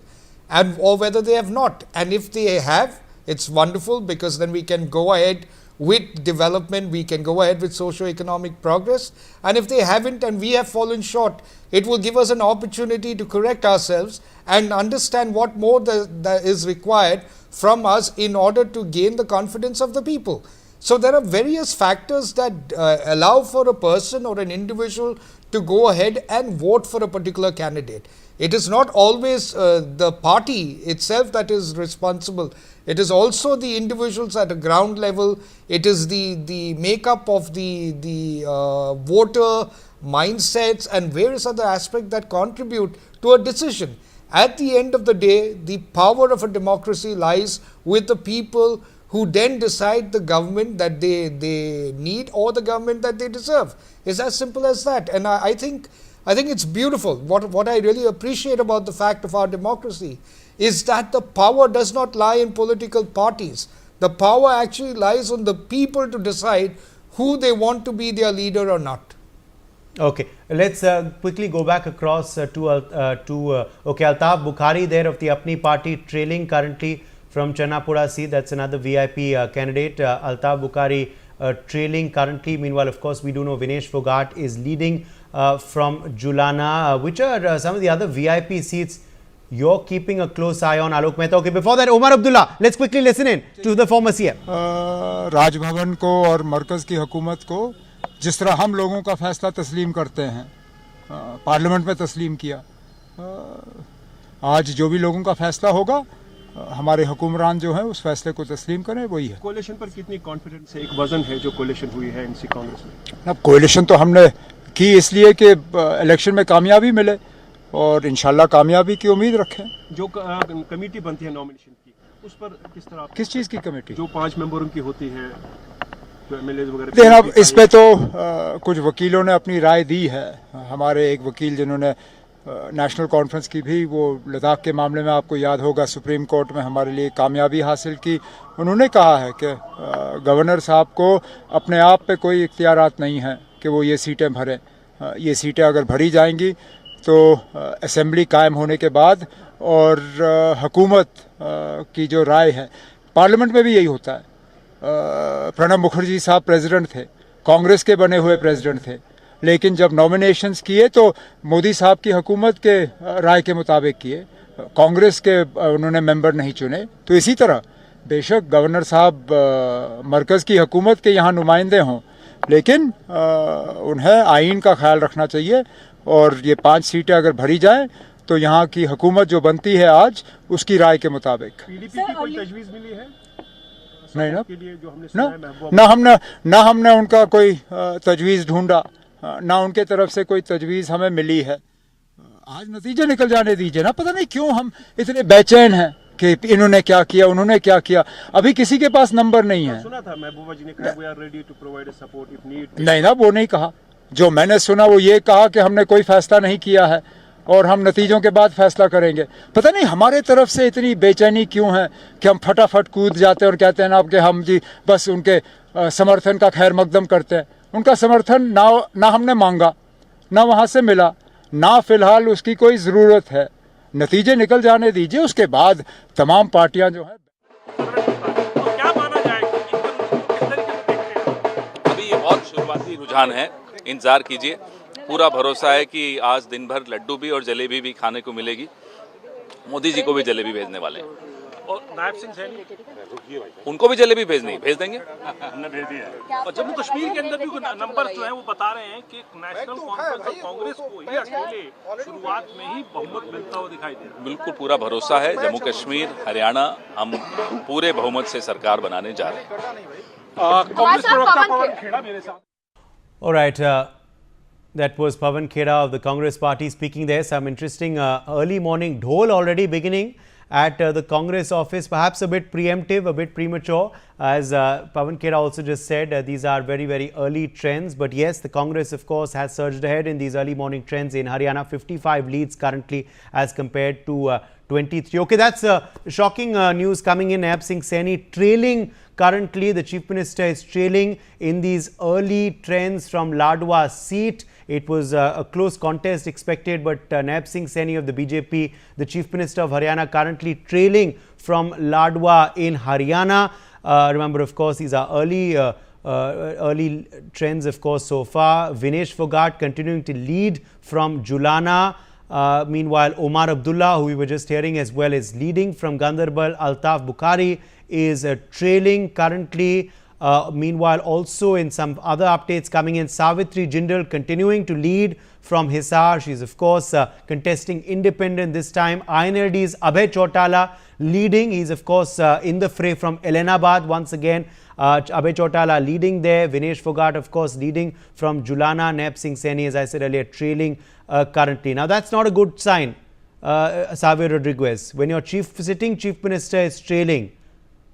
and or whether they have not. And if they have, it's wonderful, because then we can go ahead with development, we can go ahead with socio-economic progress. And if they haven't and we have fallen short, it will give us an opportunity to correct ourselves and understand what more that is required from us in order to gain the confidence of the people. So there are various factors that allow for a person or an individual to go ahead and vote for a particular candidate. It is not always the party itself that is responsible. It is also the individuals at a ground level. It is the makeup of the voter mindsets and various other aspects that contribute to a decision. At the end of the day, the power of a democracy lies with the people, who then decide the government that they need or the government that they deserve. It's as simple as that. And I think it's beautiful. What I really appreciate about the fact of our democracy is that the power does not lie in political parties. The power actually lies on the people to decide who they want to be their leader or not. Okay, let's quickly go back across to Altaf Bukhari there of the Apni Party, trailing currently from Chanapura seat. That's another VIP candidate. Altaf Bukhari trailing currently. Meanwhile, of course, we do know Vinesh Fogart is leading from Julana. Which are some of the other VIP seats you're keeping a close eye on, Alok Mehta? Okay, before that, Omar Abdullah, let's quickly listen in to the former CM. Raj Bhavan को और मरकज़ की हुकूमत को जिस तरह हम लोगों का फैसला तस्लीम करते हैं, पार्लियामेंट में तस्लीम किया, आज जो भी लोगों का फैसला होगा, हमारे हुक्मरान जो है उस फैसले को तस्लीम करें, वही है। कोalition पर कितनी कॉन्फिडेंस है? एक वजन है जो कोalition हुई है एनसी कांग्रेस में। अब कोalition तो हमने की इसलिए कि इलेक्शन में कामयाबी मिले और इंशाल्लाह कामयाबी की उम्मीद रखें। जो कमेटी बनती है नॉमिनेशन की, उस पर किस तरह? किस चीज़ की कमेटी? जो 5 मेंबरों की होती है, जो एमएलए वगैरह। देखना, इस पे तो कुछ वकीलों ने अपनी राय दी है। हमारे एक वकील जिन्होंने नेशनल कॉन्फ्रेंस की भी, वो लद्दाख के मामले में आपको याद होगा सुप्रीम कोर्ट में हमारे लिए कामयाबी हासिल की, उन्होंने कहा है कि गवर्नर साहब को अपने आप पे कोई इख्तियारात नहीं है कि वो ये सीटें भरें। ये सीटें अगर भरी जाएंगी तो असेंबली कायम होने के बाद और हुकूमत की जो राय है, पार्लियामेंट में भी यही होता है। प्रणब मुखर्जी साहब प्रेसिडेंट थे, कांग्रेस के बने हुए प्रेसिडेंट थे, लेकिन जब नॉमिनेशंस किए तो मोदी साहब की हुकूमत के राय के मुताबिक किए, कांग्रेस के उन्होंने मेंबर नहीं चुने। तो इसी तरह बेशक गवर्नर साहब मरकज़ की हुकूमत के यहाँ नुमाइंदे हों, लेकिन उन्हें आइन का ख्याल रखना चाहिए और ये 5 सीटें अगर भरी जाएं तो यहाँ की हुकूमत जो बनती है आज, उसकी राय के मुताबिक। पीडीपी की कोई तजवीज़ मिली है? नहीं ना, के लिए जो हमने ना हमने उनका कोई तजवीज़ ढूंढा, ना उनके तरफ से कोई तजवीज़ हमें मिली है। आज नतीजे निकल जाने दीजिए ना। पता नहीं क्यों हम इतने बेचैन हैं कि इन्होंने क्या किया, उन्होंने क्या किया। अभी किसी के पास नंबर नहीं है। सुना था महबूबा जी ने कहा we are ready to provide support if need. नहीं ना, वो नहीं कहा। जो मैंने सुना वो ये कहा कि हमने कोई फैसला नहीं किया है और हम नतीजों के बाद फैसला करेंगे। पता नहीं हमारे तरफ से इतनी बेचैनी क्यों है कि हम फटाफट कूद जाते हैं और कहते हैं ना कि हम जी बस उनके समर्थन का खैर मकदम करते हैं। उनका समर्थन ना हमने मांगा, ना वहाँ से मिला, ना फिलहाल उसकी कोई ज़रूरत है। नतीजे निकल जाने दीजिए, उसके बाद तमाम पार्टियां जो हैं। क्या माना जाएगा? अभी ये बहुत शुरुआती रुझान है, इंतज़ार कीजिए। पूरा भरोसा है कि आज दिन भर लड्डू भी और जलेबी भी खाने को मिलेगी। मोदी जी को भी जलेबी भेजने वाले हैं। और नायब सिंह सैनी उनको भी जलेबी भेजनी, भेज देंगे। हमने भेज दिया है। और जम्मू कश्मीर के अंदर भी नंबर जो है वो बता रहे हैं कि नेशनल कॉन्फ्रेंस और कांग्रेस को ही अकेले शुरुआत में ही बहुमत मिलता हुआ दिखाई दे रहा है। बिल्कुल पूरा भरोसा है, जम्मू कश्मीर हरियाणा हम पूरे बहुमत से सरकार बनाने जा रहे हैं। कांग्रेस प्रवक्ता पवन खेड़ा मेरे साथ। All right, that was Pawan Khera of the Congress Party speaking there. Some interesting early morning dhol already beginning at the Congress office, perhaps a bit preemptive, a bit premature. As Pawan Khera also just said, these are very, very early trends. But yes, the Congress, of course, has surged ahead in these early morning trends in Haryana. 55 leads currently as compared to 23. Okay, that's shocking news coming in. Aam Singh Saini trailing currently. The Chief Minister is trailing in these early trends from Ladwa seat. It was a close contest expected, but Naib Singh Saini of the BJP, the Chief Minister of Haryana, currently trailing from Ladwa in Haryana. Remember, of course, these are early trends, of course, so far. Vinesh Fogart continuing to lead from Julana. Meanwhile, Omar Abdullah, who we were just hearing as well, is leading from Gandarbal. Altaf Bukhari is trailing currently. Meanwhile, also in some other updates coming in, Savitri Jindal continuing to lead from Hisar. She is, of course, contesting independent this time. INLD's Abhay Chautala leading. He is, of course, in the fray from Ellenabad once again. Abhay Chautala leading there. Vinesh Fogart, of course, leading from Julana. Naib Singh Saini, as I said earlier, trailing currently. Now, that's not a good sign, Xavier Rodriguez, when your sitting Chief Minister is trailing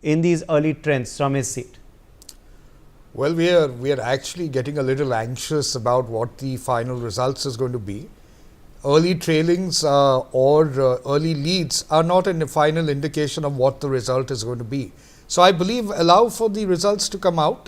in these early trends from his seat. Well, we are actually getting a little anxious about what the final results is going to be. Early trailings or early leads are not a final indication of what the result is going to be. So I believe allow for the results to come out.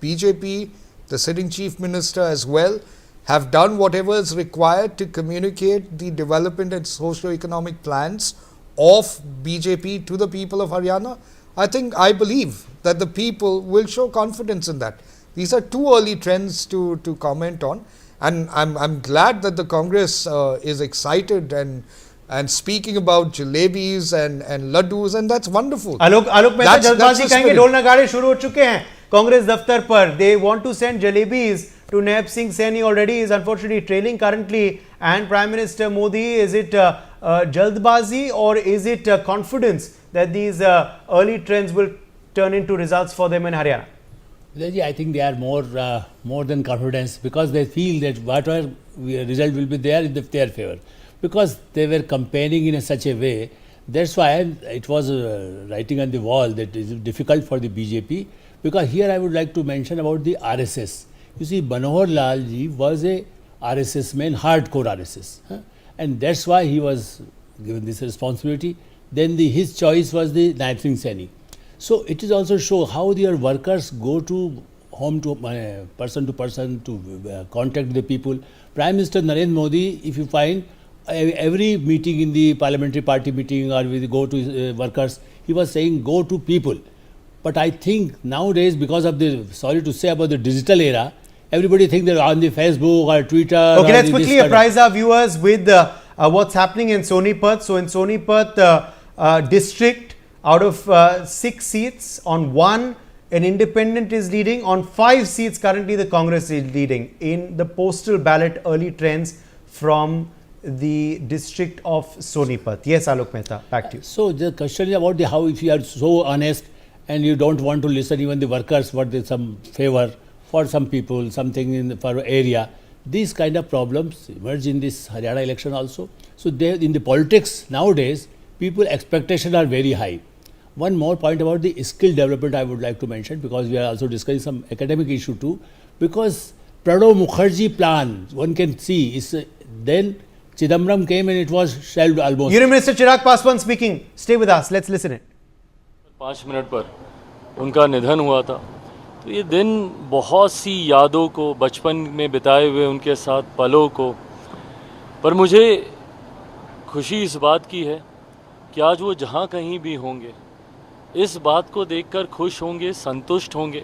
BJP, the sitting Chief Minister as well, have done whatever is required to communicate the development and socio-economic plans of BJP to the people of Haryana. I believe that the people will show confidence in that. These are too early trends to comment on, and I'm glad that the Congress is excited and speaking about jalebis and laddus, and that's wonderful. Alok Mehta जल्दबाजी कहेंगे, ढोल नगाड़े शुरू हो चुके हैं कांग्रेस दफ्तर पर. They want to send jalebis to Naib Singh Saini. Already is unfortunately trailing currently, and Prime Minister Modi, is it jaldbazi or is it confidence that these early trends will turn into results for them in Haryana? I think they are more than confidence, because they feel that whatever result will be there in their favor, because they were campaigning in such a way. That's why it was writing on the wall that it is difficult for the BJP, because here I would like to mention about the RSS. You see, Manohar Lal ji was a RSS man, hardcore RSS, and that's why he was given this responsibility. Then his choice was the Naib Singh Saini. So it is also show how their workers go to home to person to contact the people. Prime Minister Narendra Modi, if you find every meeting in the parliamentary party meeting or we go to workers, he was saying go to people. But I think nowadays, because of the, sorry to say about the digital era, everybody thinks they're on the Facebook or Twitter. Okay, let's quickly apprise our viewers with what's happening in Sonipat. So in Sonipat district, out of 6 seats, on 1 an independent is leading. On 5 seats currently the Congress is leading in the postal ballot early trends from the district of Sonipat. Yes, Alok Mehta, back to you. So the question is about how, if you are so honest and you don't want to listen even the workers, what they some favor for some people, something in for area, these kind of problems emerge in this Haryana election also. So in the politics nowadays, people expectations are very high. One more point about the skill development I would like to mention, because we are also discussing some academic issue too. Because Pranab Mukherjee plan, one can see, is then Chidambaram came and it was shelved almost. Union Minister Chirag Paswan speaking. Stay with us. Let's listen it. 5 minute पर उनका निधन हुआ था, तो ये दिन बहुत सी यादों को, बचपन में बिताए हुए उनके साथ पलों को, पर मुझे खुशी इस बात की है कि आज वो जहाँ कहीं भी होंगे, इस बात को देखकर खुश होंगे, संतुष्ट होंगे.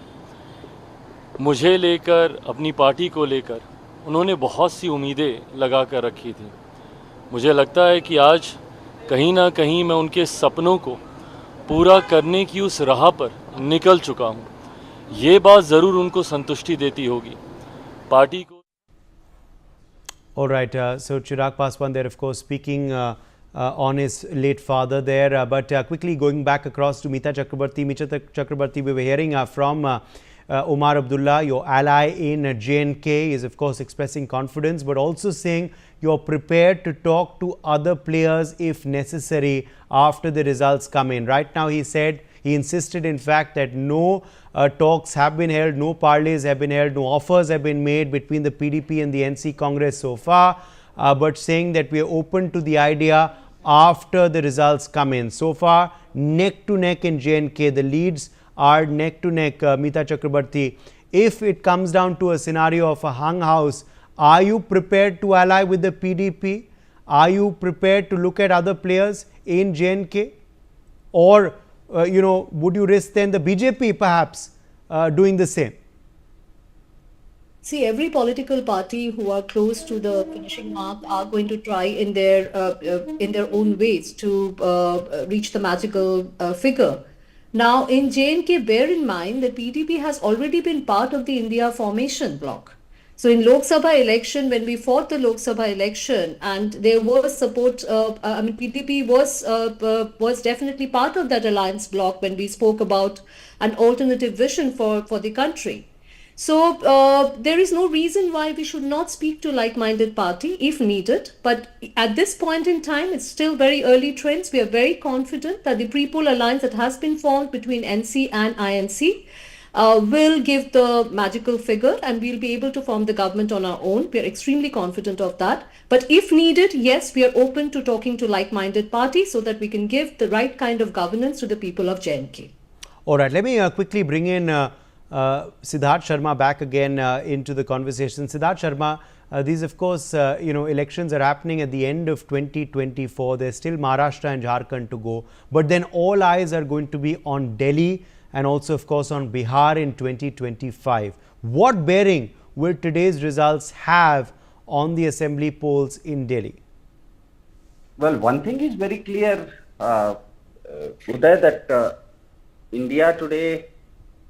मुझे लेकर, अपनी पार्टी को लेकर उन्होंने बहुत सी उम्मीदें लगा कर रखी थी. मुझे लगता है कि आज कहीं ना कहीं मैं उनके सपनों को पूरा करने की उस राह पर निकल चुका हूँ। ये बात ज़रूर उनको संतुष्टि देती होगी। पार्टी को All right, so Chirag Paswan there, of course, speaking on his late father there. But quickly going back across to Meeta Chakrabarti. Meeta Chakrabarti, we were hearing from Umar Abdullah, your ally in J&K, is of course expressing confidence, but also saying you're prepared to talk to other players if necessary after the results come in. Right now, he insisted, in fact, that no talks have been held, no parleys have been held, no offers have been made between the PDP and the NC Congress so far, but saying that we are open to the idea after the results come in. So far, neck to neck in J&K, the leads are neck to neck. Meeta Chakrabarti, if it comes down to a scenario of a hung house, are you prepared to ally with the PDP? Are you prepared to look at other players in J&K? Or would you risk then the BJP perhaps doing the same? See, every political party who are close to the finishing mark are going to try in their own ways to reach the magical figure. Now, in J&K, bear in mind that PDP has already been part of the India formation bloc. So in Lok Sabha election, when we fought the Lok Sabha election, and there was support, PDP was definitely part of that alliance bloc when we spoke about an alternative vision for the country. So there is no reason why we should not speak to like-minded party if needed. But at this point in time, it's still very early trends. We are very confident that the pre-poll alliance that has been formed between NC and INC will give the magical figure, and we'll be able to form the government on our own. We are extremely confident of that. But if needed, yes, we are open to talking to like-minded parties so that we can give the right kind of governance to the people of J&K. All right, let me quickly bring in Siddharth Sharma back again into the conversation. Siddharth Sharma, these of course, elections are happening at the end of 2024. There's still Maharashtra and Jharkhand to go. But then all eyes are going to be on Delhi and also, of course, on Bihar in 2025. What bearing will today's results have on the assembly polls in Delhi? Well, one thing is very clear, Uday, that India today,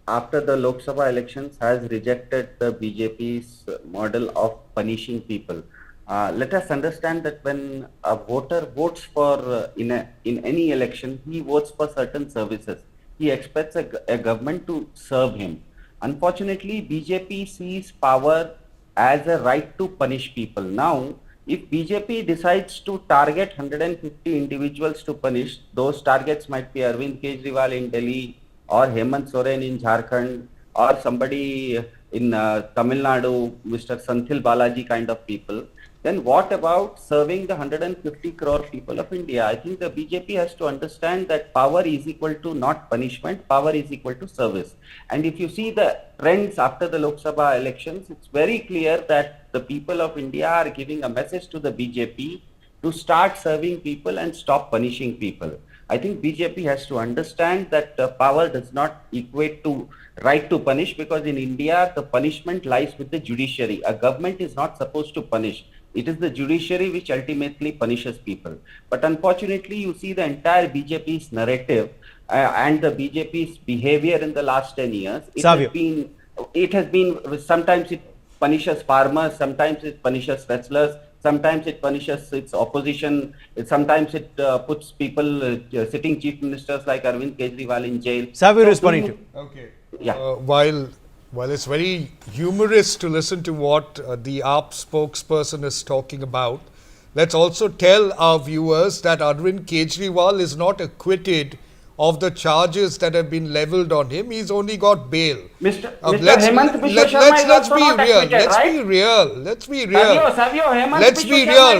after the Lok Sabha elections, has rejected the BJP's model of punishing people. Let us understand that when a voter votes for in any election, he votes for certain services. He expects a government to serve him. Unfortunately, BJP sees power as a right to punish people. Now, if BJP decides to target 150 individuals to punish, those targets might be Arvind Kejriwal in Delhi, or Hemant Soren in Jharkhand, or somebody in Tamil Nadu, Mr. Santhil Balaji kind of people, then what about serving the 150 crore people of India? I think the BJP has to understand that power is equal to not punishment, power is equal to service. And if you see the trends after the Lok Sabha elections, it's very clear that the people of India are giving a message to the BJP to start serving people and stop punishing people. I think BJP has to understand that power does not equate to right to punish, because in India, the punishment lies with the judiciary. A government is not supposed to punish. It is the judiciary which ultimately punishes people. But unfortunately, you see the entire BJP's narrative and the BJP's behavior in the last 10 years. It has been, sometimes it punishes farmers, sometimes it punishes wrestlers, sometimes it punishes its opposition, sometimes it puts people, sitting chief ministers like Arvind Kejriwal in jail. Savio responding to. Okay. Yeah. While it's very humorous to listen to what the AAP spokesperson is talking about, let's also tell our viewers that Arvind Kejriwal is not acquitted of the charges that have been leveled on him. He's only got bail. Let's be real. Let's be real.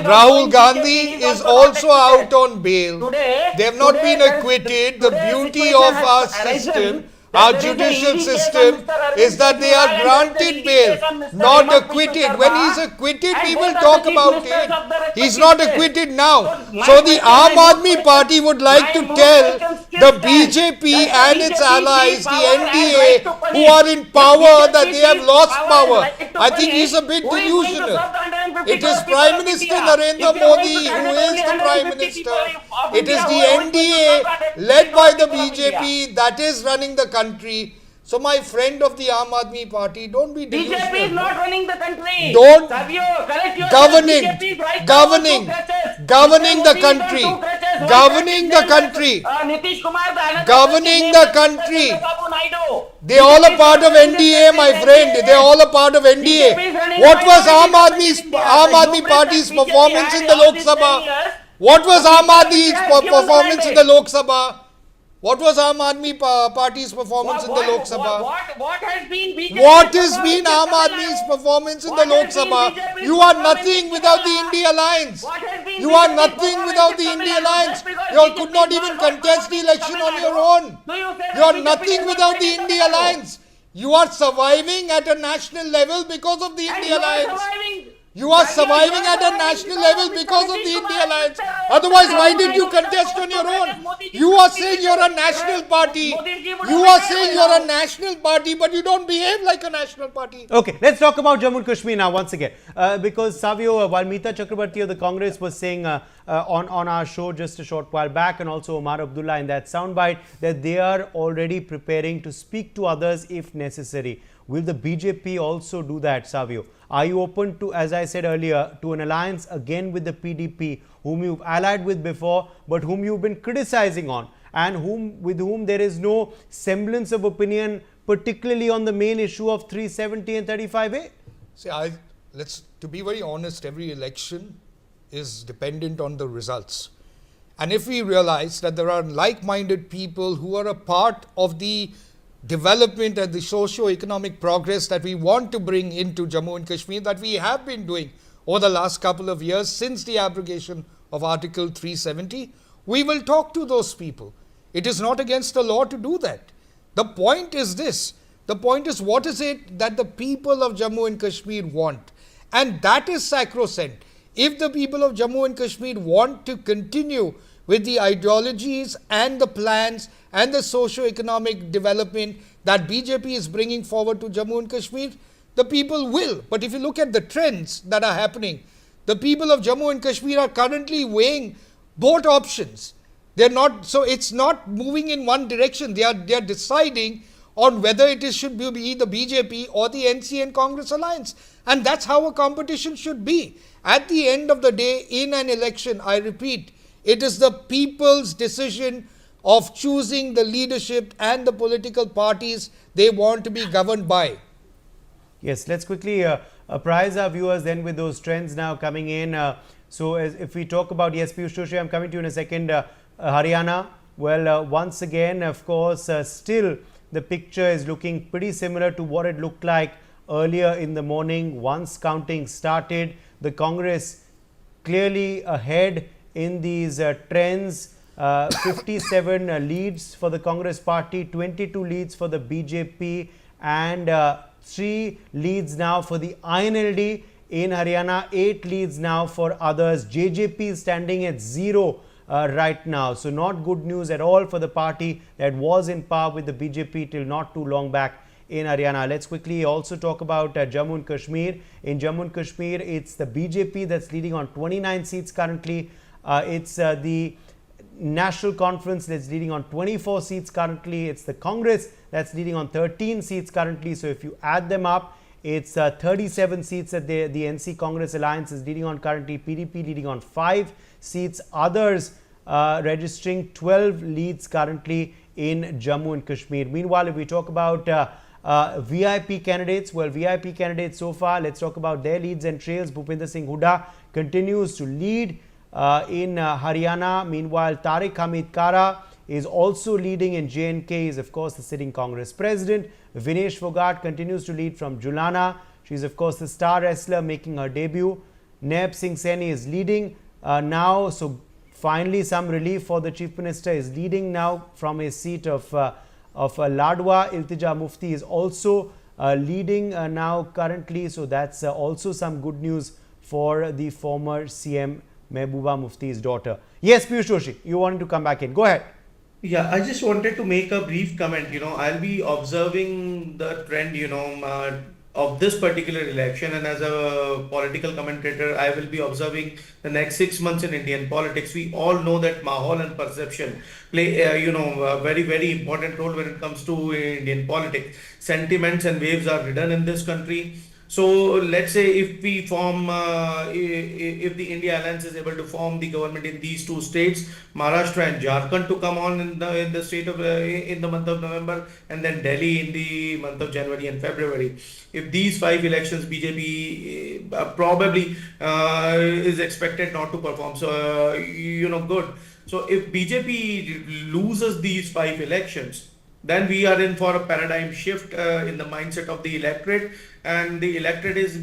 Rahul Gandhi is also out on bail. They have not been acquitted. The beauty of our system, our judicial system, is that they are granted bail, not acquitted. When he's acquitted, we will talk about it. He's not acquitted now. So the Aam Aadmi Party would like to tell the BJP and its allies, the NDA, who are in power, that they have lost power. I think he's a bit delusional. It is Prime Minister Narendra Modi who is the Prime Minister. It is the NDA led by the BJP that is running the country. So my friend of the Aam Aadmi Party, don't be delusional. BJP is not running the country. Don't Savio, correct yourself. governing, BJP is right now governing, on two crutches. governing Mr. the Modi is on country, two crutches. governing the One crutch is country, Nitish Kumar, the another governing crutch is the named country. Chandrababu Naidu. They all a BJP part is of running NDA, the my country. friend. They all a part of BJP is NDA. running What was minority Aam government in India. Aam The Aadmi hubris Party's that BJP performance had in the all Lok these 10 Sabha? years, What was Aam BJP Aadmi's has given the performance in mandate. the Lok Sabha? What was Aam Aadmi Party's performance in the Lok Sabha? What has been BJP? What has been Aam Aadmi's performance in the What Lok has been Sabha? BJP's You are performance nothing in without the Kerala? India Alliance. What has been You are BJP's nothing performance without in the Tamil India Nadu? Alliance. Just because You BJP could not is even not contest the performing in election Tamil on your Nadu. own. Do you say that You are BJP nothing is not without the fighting in India Tamil Nadu? Alliance. You are surviving at a national level because of the And India you are Alliance. surviving. You are Savio, surviving you are at a surviving national because level of because of Mr. the Nitish India Kumar, Alliance. Mr. Otherwise, why Modi did you ji contest on your own? You are saying you're a national party. You are saying you're a national party, but you don't behave like a national party. Okay, let's talk about Jammu and Kashmir now once again. Because Savio, while Meeta Chakrabarti of the Congress was saying on our show just a short while back, and also Omar Abdullah in that soundbite, that they are already preparing to speak to others if necessary. Will the BJP also do that, Savio? Are you open to, as I said earlier, to an alliance again with the PDP, whom you've allied with before, but whom you've been criticizing on, and with whom there is no semblance of opinion, particularly on the main issue of 370 and 35A? See, to be very honest, every election is dependent on the results. And if we realize that there are like-minded people who are a part of the development and the socio-economic progress that we want to bring into Jammu and Kashmir, that we have been doing over the last couple of years since the abrogation of Article 370, we will talk to those people. It is not against the law to do that. The point is this. The point is, what is it that the people of Jammu and Kashmir want? And that is sacrosanct. If the people of Jammu and Kashmir want to continue with the ideologies and the plans and the socio-economic development that BJP is bringing forward to Jammu and Kashmir, the people will. But if you look at the trends that are happening, the people of Jammu and Kashmir are currently weighing both options. They're not, so it's not moving in one direction. They are deciding on whether should be the BJP or the NC and Congress alliance. And that's how a competition should be. At the end of the day, in an election, I repeat, it is the people's decision of choosing the leadership and the political parties they want to be governed by. Yes, let's quickly apprise our viewers then with those trends now coming in. So if we talk about, yes, Piyush Joshi, I'm coming to you in a second, Haryana. Well, once again, of course, still the picture is looking pretty similar to what it looked like earlier in the morning. Once counting started, the Congress clearly ahead in these trends. 57 leads for the Congress party, 22 leads for the BJP, and 3 leads now for the INLD in Haryana, 8 leads now for others. JJP is standing at 0 right now. So not good news at all for the party that was in power with the BJP till not too long back in Haryana. Let's quickly also talk about Jammu and Kashmir. In Jammu and Kashmir, it's the BJP that's leading on 29 seats currently. It's the National Conference that's leading on 24 seats currently. It's the Congress that's leading on 13 seats currently. So if you add them up, it's 37 seats that the NC Congress Alliance is leading on currently. PDP leading on 5 seats. Others registering 12 leads currently in Jammu and Kashmir. Meanwhile, if we talk about VIP candidates, well, VIP candidates so far, let's talk about their leads and trails. Bhupinder Singh Hooda continues to lead in Haryana. Meanwhile, Tariq Hamid Kara is also leading in J&K. Is of course the sitting Congress president. Vinesh Fogart continues to lead from Julana. She's of course the star wrestler making her debut. Naib Singh Saini is leading now. So finally some relief for the Chief Minister. Is leading now from his seat of Ladwa. Iltija Mufti is also leading now currently. So that's also some good news for the former CM Mehbooba Mufti's daughter. Yes, Piyush Joshi, you wanted to come back in. Go ahead. Yeah, I just wanted to make a brief comment. I'll be observing the trend, of this particular election, and as a political commentator, I will be observing the next 6 months in Indian politics. We all know that mahal and perception play, a very, very important role when it comes to Indian politics. Sentiments and waves are ridden in this country. So let's say if we form, if the India Alliance is able to form the government in these two states, Maharashtra and Jharkhand to come on in the state of in the month of November, and then Delhi in the month of January and February. If these 5 elections, BJP probably is expected not to perform. So good. So if BJP loses these 5 elections, then we are in for a paradigm shift in the mindset of the electorate, and the electorate is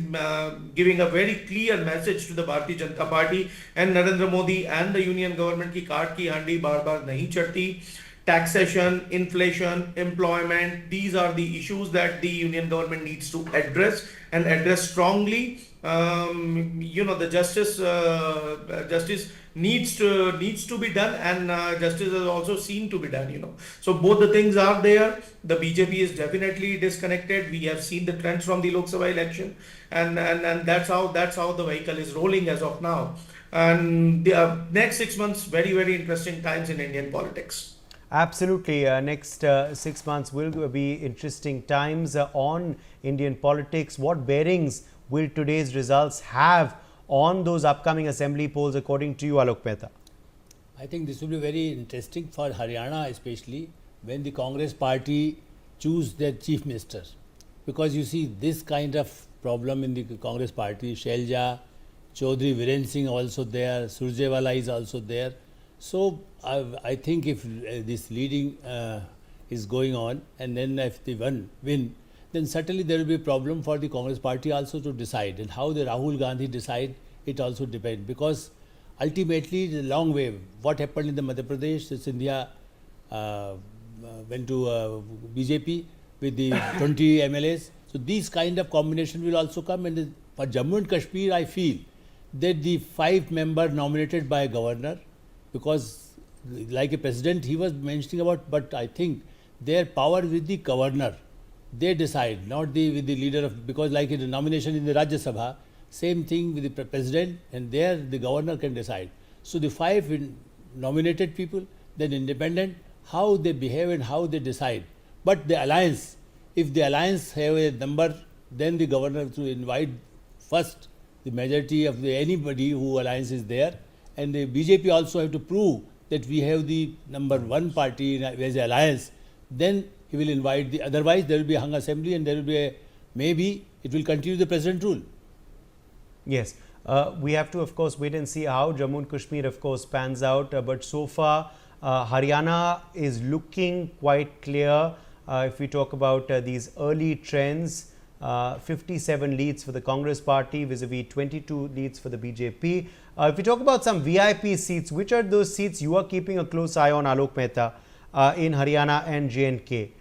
giving a very clear message to the Bharatiya Janata Party and Narendra Modi and the union government ki kaat ki handi baar baar nahi chadti. Taxation, inflation, employment, these are the issues that the union government needs to address, and address strongly. The justice needs to be done, and justice is also seen to be done. So both the things are there. The BJP is definitely disconnected. We have seen the trends from the Lok Sabha election, and that's how the vehicle is rolling as of now. And the next 6 months, very, very interesting times in Indian politics. Absolutely. Next 6 months will be interesting times on Indian politics. What bearings will today's results have on those upcoming assembly polls, according to you, Alok Mehta? I think this will be very interesting for Haryana, especially when the Congress party choose their chief minister. Because you see this kind of problem in the Congress party, Shailja, Chaudhry Viren Singh also there, Surjewala is also there. So I think if this leading is going on, and then if they win, then certainly there will be a problem for the Congress party also to decide. And how the Rahul Gandhi decide, it also depends. Because ultimately, the long way, what happened in the Madhya Pradesh, Sindhia went to BJP with the 20 MLAs. So these kind of combination will also come. And for Jammu and Kashmir, I feel that the 5 members nominated by a governor, because like a president he was mentioning about, but I think their power with the governor, they decide, not with the leader of, because like in the nomination in the Rajya Sabha, same thing with the president, and there the governor can decide. So the 5 nominated people, then independent, how they behave and how they decide. But the alliance, if the alliance have a number, then the governor to invite first the majority of anybody who alliance is there. And the BJP also have to prove that we have the number 1 party as an alliance. Then he will invite the, otherwise there will be a hung assembly, and there will be maybe it will continue the president rule. Yes, we have to of course wait and see how Jammu and Kashmir of course pans out. But so far Haryana is looking quite clear. If we talk about these early trends, 57 leads for the Congress party vis-a-vis 22 leads for the BJP. If we talk about some VIP seats, which are those seats you are keeping a close eye on, Alok Mehta, in Haryana and J&K?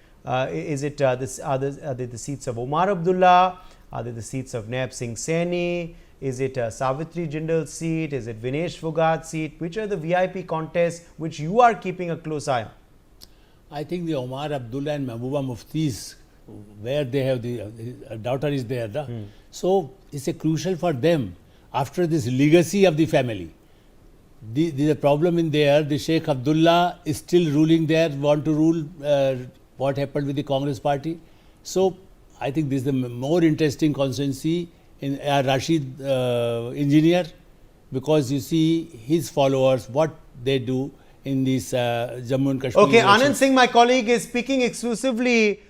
Is it are they the seats of Aam Abdullah? Are they the seats of Naib Singh Saini? Is it Savitri Jindal's seat? Is it Vinesh Phogat's seat? Which are the VIP contests which you are keeping a close eye on? I think the Omar Abdullah and Mahbooba Mufti's, where they have the daughter is there. So it's a crucial for them after this legacy of the family. The problem in there, the Sheikh Abdullah is still ruling there, want to rule what happened with the Congress party. So I think this is the more interesting constituency in Rashid engineer, because you see his followers, what they do in this Jammu and Kashmir. Okay, elections. Anand Singh, my colleague, is speaking exclusively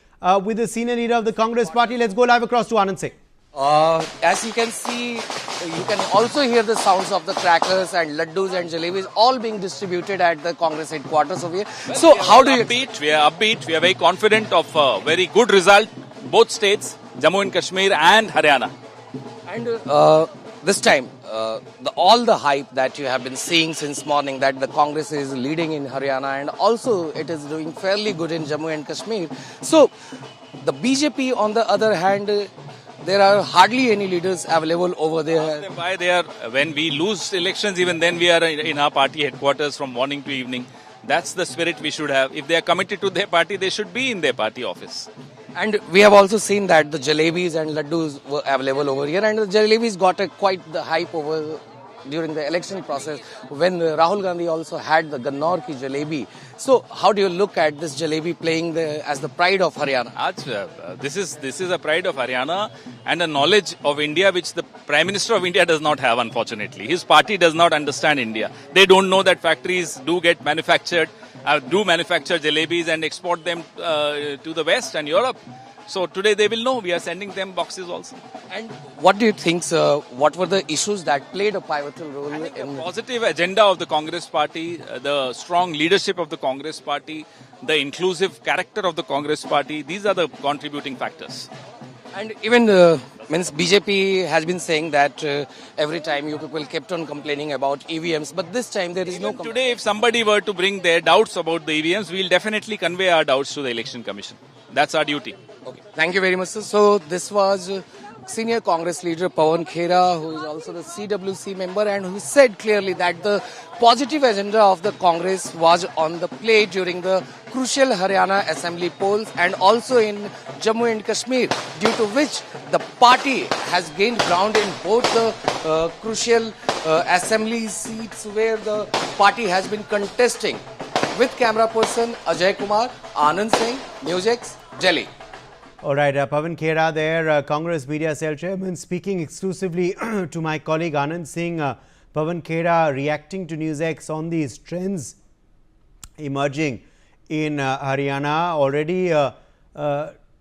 with the senior leader of the Congress party. Let's go live across to Anand Singh. As you can see, you can also hear the sounds of the crackers and laddus and jalebis all being distributed at the Congress headquarters over here. So how do you... We are upbeat. We are very confident of a very good result, both states, Jammu and Kashmir and Haryana. And this time, all the hype that you have been seeing since morning, that the Congress is leading in Haryana and also it is doing fairly good in Jammu and Kashmir. So the BJP, on the other hand, there are hardly any leaders available over there. Why they are, when we lose elections, even then we are in our party headquarters from morning to evening. That's the spirit we should have. If they are committed to their party, they should be in their party office. And we have also seen that the jalebis and laddus were available over here, and the jalebis got quite the hype over during the election process when Rahul Gandhi also had the Gannor ki jalebi. So how do you look at this jalebi playing as the pride of Haryana? This is a pride of Haryana and a knowledge of India which the Prime Minister of India does not have, unfortunately. His party does not understand India. They don't know that factories do manufacture jalebis and export them to the West and Europe. So today they will know. We are sending them boxes also. And what do you think, sir, what were the issues that played a pivotal role in the positive agenda of the Congress party, the strong leadership of the Congress party, the inclusive character of the Congress party, these are the contributing factors. And even BJP has been saying that every time you people kept on complaining about EVMs, but this time there is no... Today, if somebody were to bring their doubts about the EVMs, we will definitely convey our doubts to the Election Commission. That's our duty. Okay. Thank you very much, sir. So this was senior Congress leader Pawan Khera, who is also the CWC member, and who said clearly that the positive agenda of the Congress was on the play during the crucial Haryana assembly polls and also in Jammu and Kashmir, due to which the party has gained ground in both the crucial assembly seats where the party has been contesting. With camera person Ajay Kumar, Anand Singh, NewsX, Delhi. All right, Pawan Khera there, Congress Media Cell Chairman, speaking exclusively to my colleague Anand Singh. Pawan Khera reacting to NewsX on these trends emerging in Haryana. Already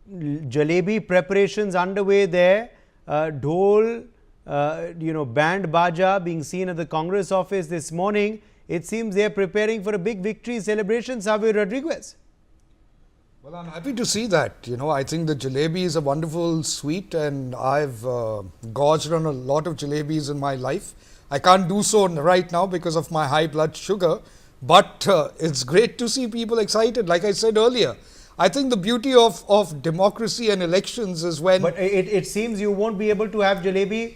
jalebi preparations underway there. Dhol, band baja being seen at the Congress office this morning. It seems they are preparing for a big victory celebration. Savio Rodriguez. Well, I'm happy to see that. I think the jalebi is a wonderful sweet, and I've gorged on a lot of jalebis in my life. I can't do so right now because of my high blood sugar, but it's great to see people excited. Like I said earlier, I think the beauty of democracy and elections is when... But it seems you won't be able to have jalebi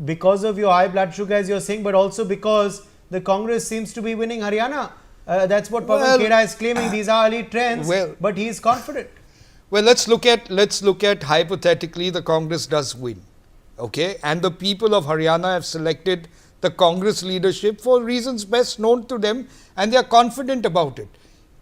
because of your high blood sugar, as you're saying, but also because the Congress seems to be winning Haryana. That's what Pawan Khera is claiming. These are early trends, but he is confident. Well, let's look at hypothetically the Congress does win, okay, and the people of Haryana have selected the Congress leadership for reasons best known to them, and they are confident about it.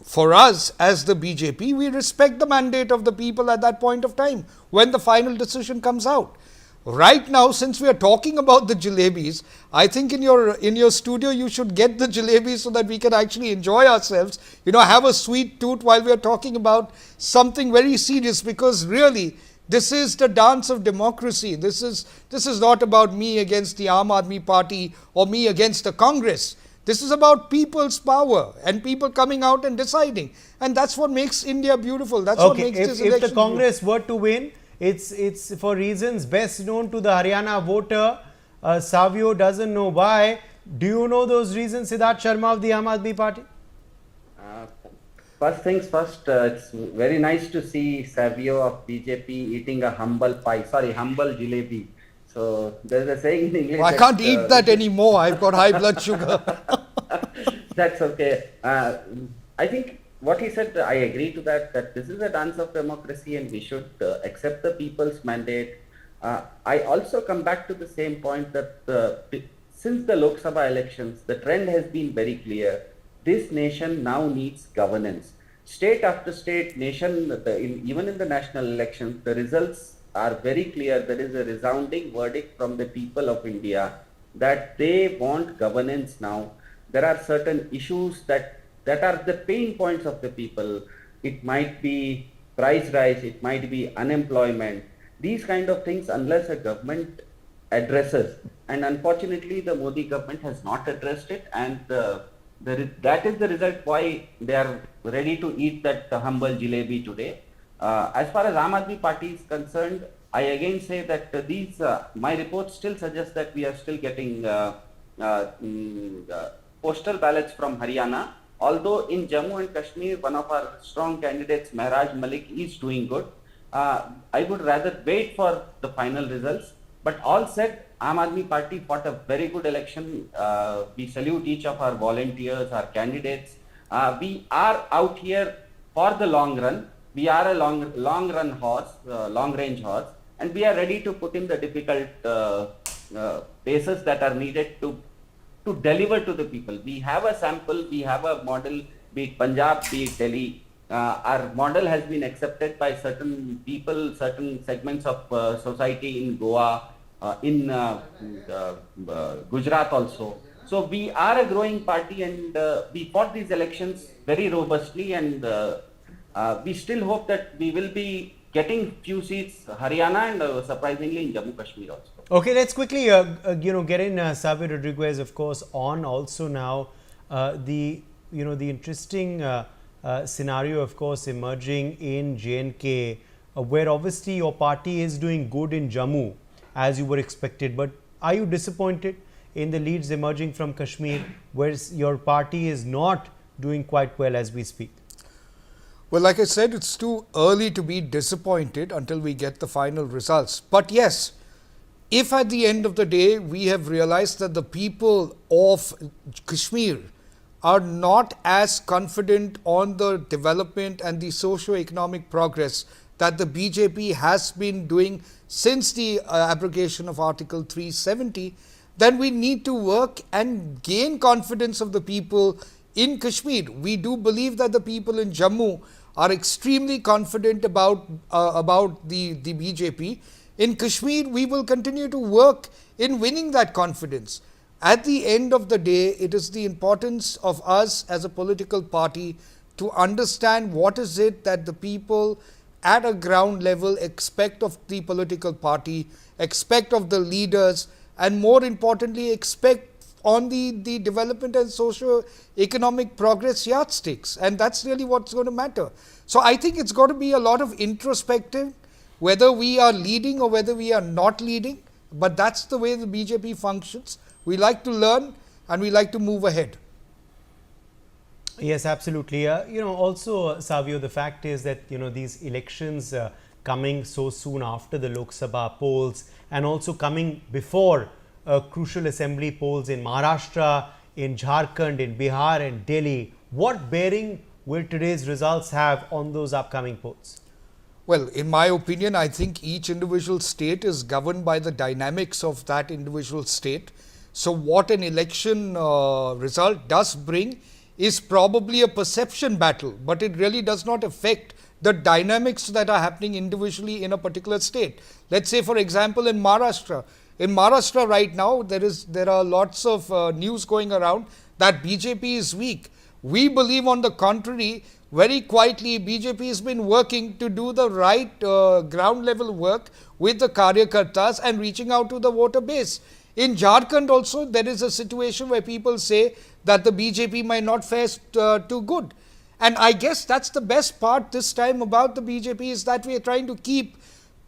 For us as the BJP, we respect the mandate of the people at that point of time when the final decision comes out. Right now, since we are talking about the jalebis, I think in your studio you should get the jalebis so that we can actually enjoy ourselves, have a sweet tooth while we are talking about something very serious, because really this is the dance of democracy. This is not about me against the Aam Aadmi Party or me against the Congress. This is about people's power and people coming out and deciding, and that's what makes India beautiful. That's what makes this election. If the Congress were to win, it's for reasons best known to the Haryana voter. Savio doesn't know why. Do you know those reasons, Siddharth Sharma of the Aam Aadmi Party? First things first, it's very nice to see Savio of BJP eating a humble jalebi. So there's a saying in English. Well, I can't eat that anymore. I've got high blood sugar. That's okay. I think what he said, I agree to that this is a dance of democracy and we should accept the people's mandate. I also come back to the same point that since the Lok Sabha elections, the trend has been very clear. This nation now needs governance. State after state, nation, even in the national elections, the results are very clear. There is a resounding verdict from the people of India that they want governance now. There are certain issues that are the pain points of the people. It might be price rise, it might be unemployment. These kind of things, unless a government addresses, and unfortunately the Modi government has not addressed it, and that is the result why they are ready to eat that humble jalebi today. As far as Aam Aadmi Party is concerned, I again say that my reports still suggest that we are still getting postal ballots from Haryana. Although in Jammu and Kashmir, one of our strong candidates, Mehraj Malik, is doing good. I would rather wait for the final results. But all said, Aam Aadmi Party fought a very good election. We salute each of our volunteers, our candidates. We are out here for the long run. We are a long run horse, long range horse, and we are ready to put in the difficult paces that are needed to deliver to the people. We have a sample, we have a model, be it Punjab, be it Delhi. Our model has been accepted by certain people, certain segments of society in Goa, in Gujarat also. So we are a growing party, and we fought these elections very robustly, and we still hope that we will be getting few seats Haryana and surprisingly in Jammu Kashmir also. Okay, let's quickly get in Savio Rodriguez, of course, on also now the interesting scenario, of course, emerging in J&K, where obviously your party is doing good in Jammu as you were expected, but are you disappointed in the leads emerging from Kashmir, where your party is not doing quite well as we speak? Well, like I said, it's too early to be disappointed until we get the final results. But yes, if at the end of the day we have realized that the people of Kashmir are not as confident on the development and the socio-economic progress that the BJP has been doing since the abrogation of Article 370, then we need to work and gain confidence of the people in Kashmir. We do believe that the people in Jammu are extremely confident about the BJP. In Kashmir, we will continue to work in winning that confidence. At the end of the day, it is the importance of us as a political party to understand what is it that the people at a ground level expect of the political party, expect of the leaders, and more importantly, expect on the development and socio-economic progress yardsticks. And that's really what's going to matter. So I think it's got to be a lot of introspective, whether we are leading or whether we are not leading. But that's the way the BJP functions. We like to learn and we like to move ahead. Yes, absolutely. Also, Savio, the fact is that, these elections coming so soon after the Lok Sabha polls and also coming before crucial assembly polls in Maharashtra, in Jharkhand, in Bihar and Delhi, what bearing will today's results have on those upcoming polls? Well, in my opinion, I think each individual state is governed by the dynamics of that individual state. So what an election result does bring is probably a perception battle, but it really does not affect the dynamics that are happening individually in a particular state. Let's say, for example, in Maharashtra. In Maharashtra right now, there are lots of news going around that BJP is weak. We believe, on the contrary, very quietly, BJP has been working to do the right ground level work with the Karyakartas and reaching out to the voter base. In Jharkhand also, there is a situation where people say that the BJP might not fare too good. And I guess that's the best part this time about the BJP, is that we are trying to keep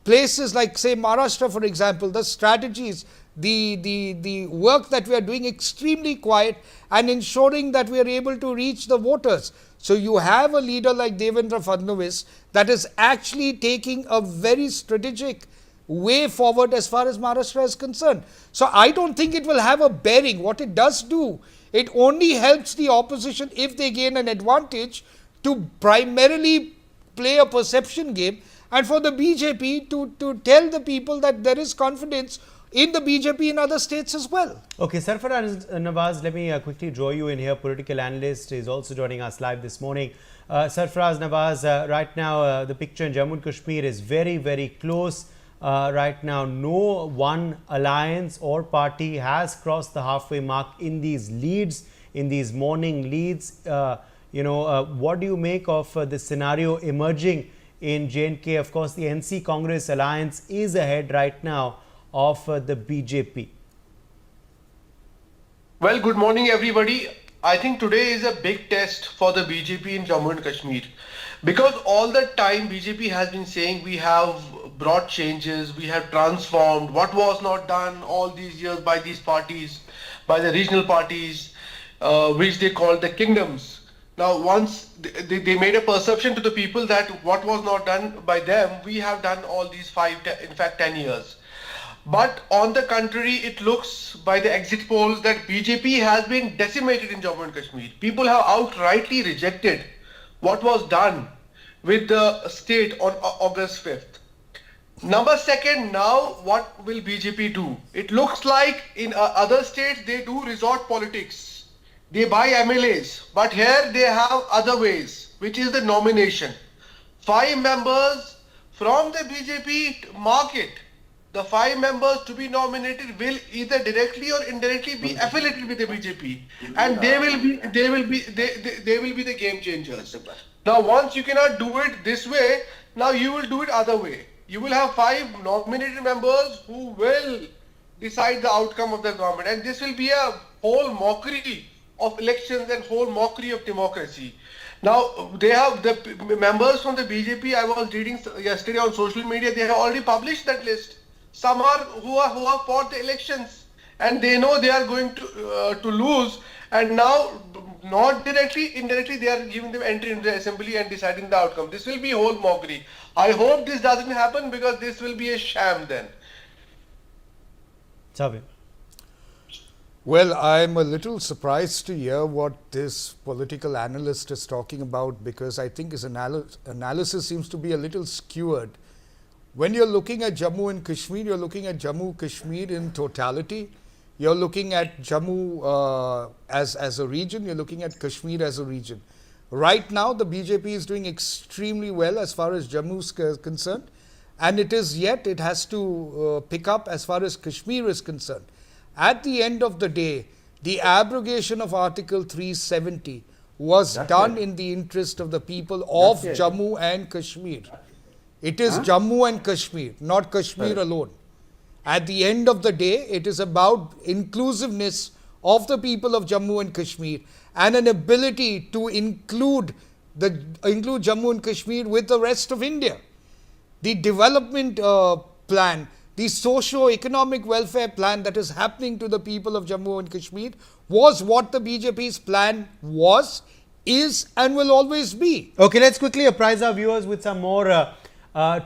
places like, say, Maharashtra, for example, the strategies, the work that we are doing extremely quiet and ensuring that we are able to reach the voters. So you have a leader like Devendra Fadnavis that is actually taking a very strategic way forward as far as Maharashtra is concerned. So I don't think it will have a bearing. What it does do, it only helps the opposition if they gain an advantage to primarily play a perception game, and for the BJP to tell the people that there is confidence in the BJP in other states as well. Okay, Sarfaraz Nawaz, let me quickly draw you in here. Political analyst is also joining us live this morning. Sarfaraz Nawaz, right now the picture in Jammu and Kashmir is very, very close. Right now, no one alliance or party has crossed the halfway mark in these leads, in these morning leads. What do you make of this scenario emerging in J&K? Of course, the NC Congress alliance is ahead right now of the BJP. Well, good morning, everybody. I think today is a big test for the BJP in Jammu and Kashmir, because all the time BJP has been saying we have brought changes, we have transformed what was not done all these years by these parties, by the regional parties, which they call the kingdoms. Now, once they made a perception to the people that what was not done by them, we have done all these 10 years. But on the contrary, it looks by the exit polls that BJP has been decimated in Jammu and Kashmir. People have outrightly rejected what was done with the state on August 5th. Number second, now what will BJP do? It looks like in other states they do resort politics. They buy MLAs, but here they have other ways, which is the nomination. 5 members from the BJP market, the 5 members to be nominated will either directly or indirectly be affiliated with the BJP, and they will be the game changers. Now, once you cannot do it this way, now you will do it other way. You will have 5 nominated members who will decide the outcome of the government, and this will be a whole mockery of elections and whole mockery of democracy. Now, they have the members from the BJP. I was reading yesterday on social media. They have already published that list. Some are who have fought the elections, and they know they are going to lose. And now, not directly, indirectly, they are giving them entry into the assembly and deciding the outcome. This will be whole mockery. I hope this doesn't happen, because this will be a sham then. Savir. Well, I'm a little surprised to hear what this political analyst is talking about, because I think his analysis seems to be a little skewed. When you're looking at Jammu and Kashmir, you're looking at Jammu Kashmir in totality. You're looking at Jammu as a region. You're looking at Kashmir as a region. Right now, the BJP is doing extremely well as far as Jammu is concerned, and it has to pick up as far as Kashmir is concerned. At the end of the day, the abrogation of Article 370 was done in the interest of the people of Jammu and Kashmir. It is Jammu and Kashmir, not Kashmir alone. At the end of the day, it is about inclusiveness of the people of Jammu and Kashmir and an ability to include Jammu and Kashmir with the rest of India. The development plan, the socio-economic welfare plan that is happening to the people of Jammu and Kashmir was what the BJP's plan was, is and will always be. Okay, let's quickly apprise our viewers with some more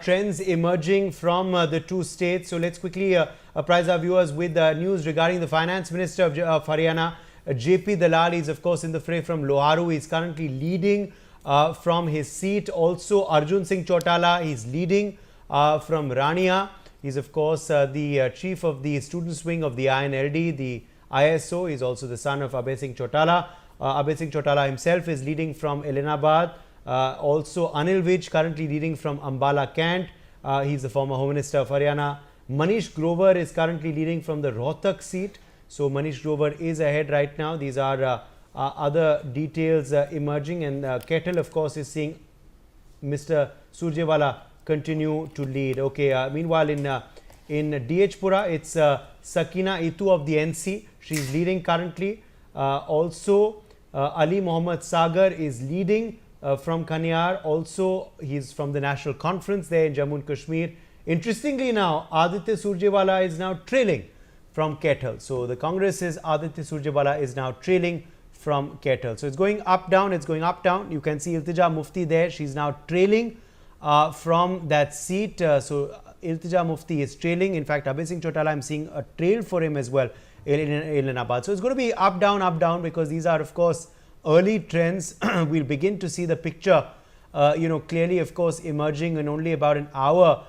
trends emerging from the two states. So let's quickly apprise our viewers with news regarding the Finance Minister of Haryana. JP Dalal is of course in the fray from Loharu. He is currently leading from his seat. Also Arjun Singh Chautala is leading from Rania. He is of course the chief of the students wing of the INLD, the ISO. He is also the son of Abhay Singh Chautala. Abhay Singh Chautala himself is leading from Ellenabad. Also Anil Vij currently leading from Ambala Cant. He is the former Home Minister of Haryana. Manish Grover is currently leading from the Rohtak seat. So Manish Grover is ahead right now. These are other details emerging, and Kettle of course is seeing Mr. Surjewala continue to lead. Okay, meanwhile in DH Pura, it's Sakina Itu of the NC. She is leading currently. Also Ali Mohammad Sagar is leading from Kanyar. Also he is from the National Conference there in Jammu and Kashmir. Interestingly now, Aditya Surjewala is now trailing from Kettle. So the Congress's Aditya Surjewala is now trailing from Kettle. So it's going up, down, it's going up, down. You can see Iltija Mufti there. She's now trailing from that seat. So Iltija Mufti is trailing. In fact, Abhay Singh Chautala, I'm seeing a trail for him as well in Ellenabad. So it's going to be up, down, because these are of course early trends. We'll begin to see the picture, clearly of course emerging in only about an hour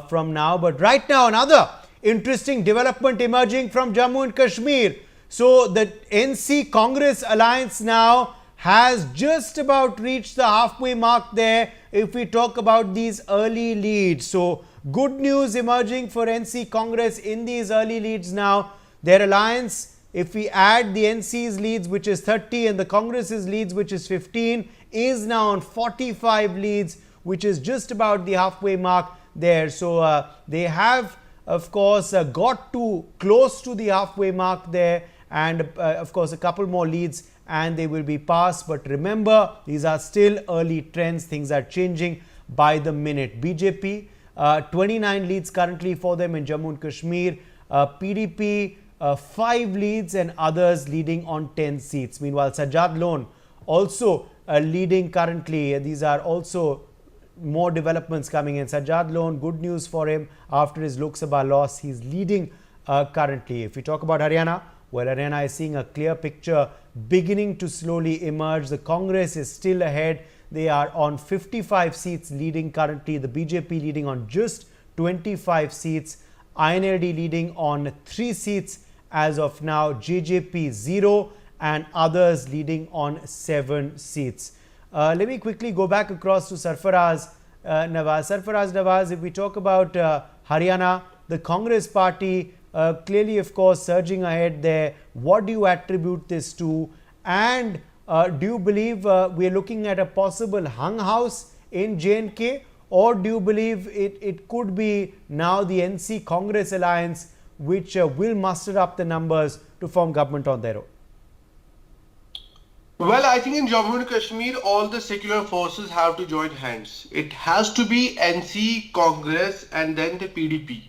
from now. But right now, another interesting development emerging from Jammu and Kashmir. So the NC Congress alliance now has just about reached the halfway mark there if we talk about these early leads. So good news emerging for NC Congress in these early leads now. Their alliance, if we add the NC's leads, which is 30, and the Congress's leads, which is 15, is now on 45 leads, which is just about the halfway mark there. So they have of course got to close to the halfway mark there, and of course a couple more leads and they will be passed. But remember, these are still early trends. Things are changing by the minute. BJP 29 leads currently for them in Jammu and Kashmir. PDP 5 leads, and others leading on 10 seats. Meanwhile, Sajjad Lone also leading currently. These are also more developments coming in. Sajjad Lone, good news for him after his Lok Sabha loss. He's leading currently. If we talk about Haryana, well, Haryana is seeing a clear picture beginning to slowly emerge. The Congress is still ahead. They are on 55 seats leading currently. The BJP leading on just 25 seats. INLD leading on 3 seats as of now. JJP 0 and others leading on 7 seats. Let me quickly go back across to Sarfaraz Nawaz. Sarfaraz Nawaz, if we talk about Haryana, the Congress party clearly, of course, surging ahead there. What do you attribute this to? And do you believe we are looking at a possible hung house in J&K? Or do you believe it could be now the NC Congress alliance which will muster up the numbers to form government on their own? Well, I think in Jammu and Kashmir, all the secular forces have to join hands. It has to be NC, Congress, and then the PDP.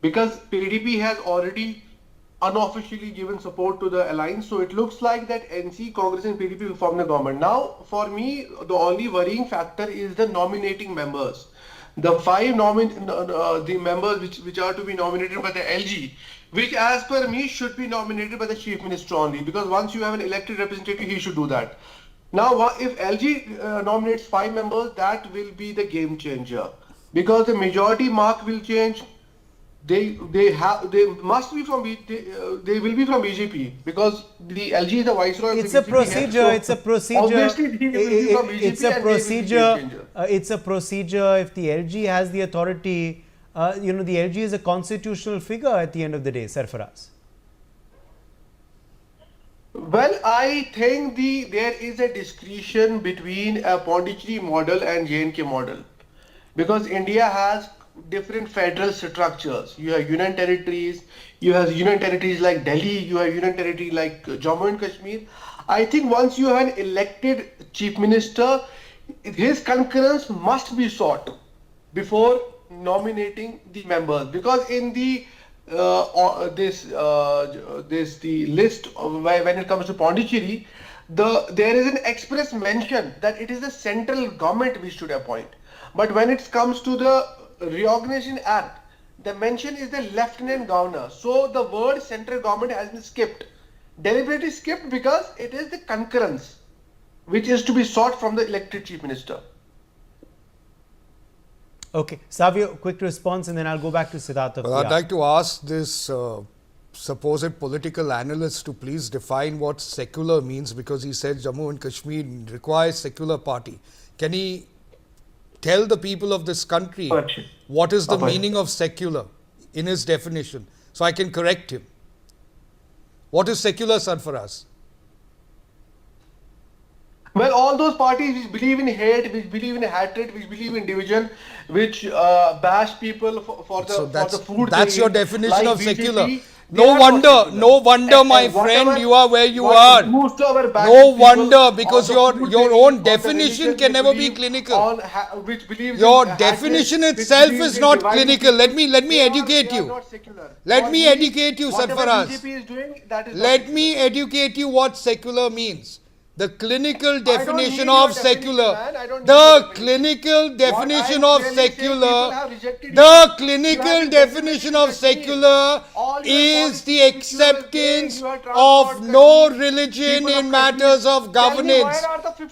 Because PDP has already unofficially given support to the alliance. So it looks like that NC, Congress, and PDP will form the government. Now, for me, the only worrying factor is the nominating members. The 5 the members which are to be nominated by the LG, which as per me should be nominated by the Chief Minister only, because once you have an elected representative, he should do that. Now, if LG nominates 5 members, that will be the game changer, because the majority mark will change. They will be from BJP, because the LG is the viceroy. It's a procedure. It's a procedure. Obviously, he will be from BJP. It's a procedure. It's a procedure. If the LG has the authority, the LG is a constitutional figure at the end of the day. Sarfaraz. Well, I think there is a discretion between a Pondicherry model and J&K model, because India has different federal structures. You have union territories, you have union territories like Delhi, you have union territory like Jammu and Kashmir. I think once you have an elected chief minister, his concurrence must be sought before nominating the members, because in the the list when it comes to Pondicherry, there is an express mention that it is the central government which should appoint. But when it comes to the Reorganization Act, the mention is the Lieutenant Governor. So the word central government has been skipped, deliberately skipped, because it is the concurrence which is to be sought from the elected chief minister. Okay, Savio, quick response, and then I'll go back to Siddhartha. Well, I'd like to ask this supposed political analyst to please define what secular means, because he said Jammu and Kashmir requires secular party. Can he tell the people of this country what is the meaning of secular in his definition, so I can correct him? What is secular, Sarfaraz? Well, all those parties which believe in hate, which believe in hatred, which believe in division, which bash people for the food. That's your definition like of BJP, secular. No wonder, my friend, you are where you are. No wonder, because your own definition can never be clinical. Your definition itself is not clinical. Let me educate you. Let me educate you, Sarfaraz. Let me educate you what secular means. The clinical definition of secular. The clinical definition of secular. The clinical definition of secular is the acceptance of no religion in matters of governance.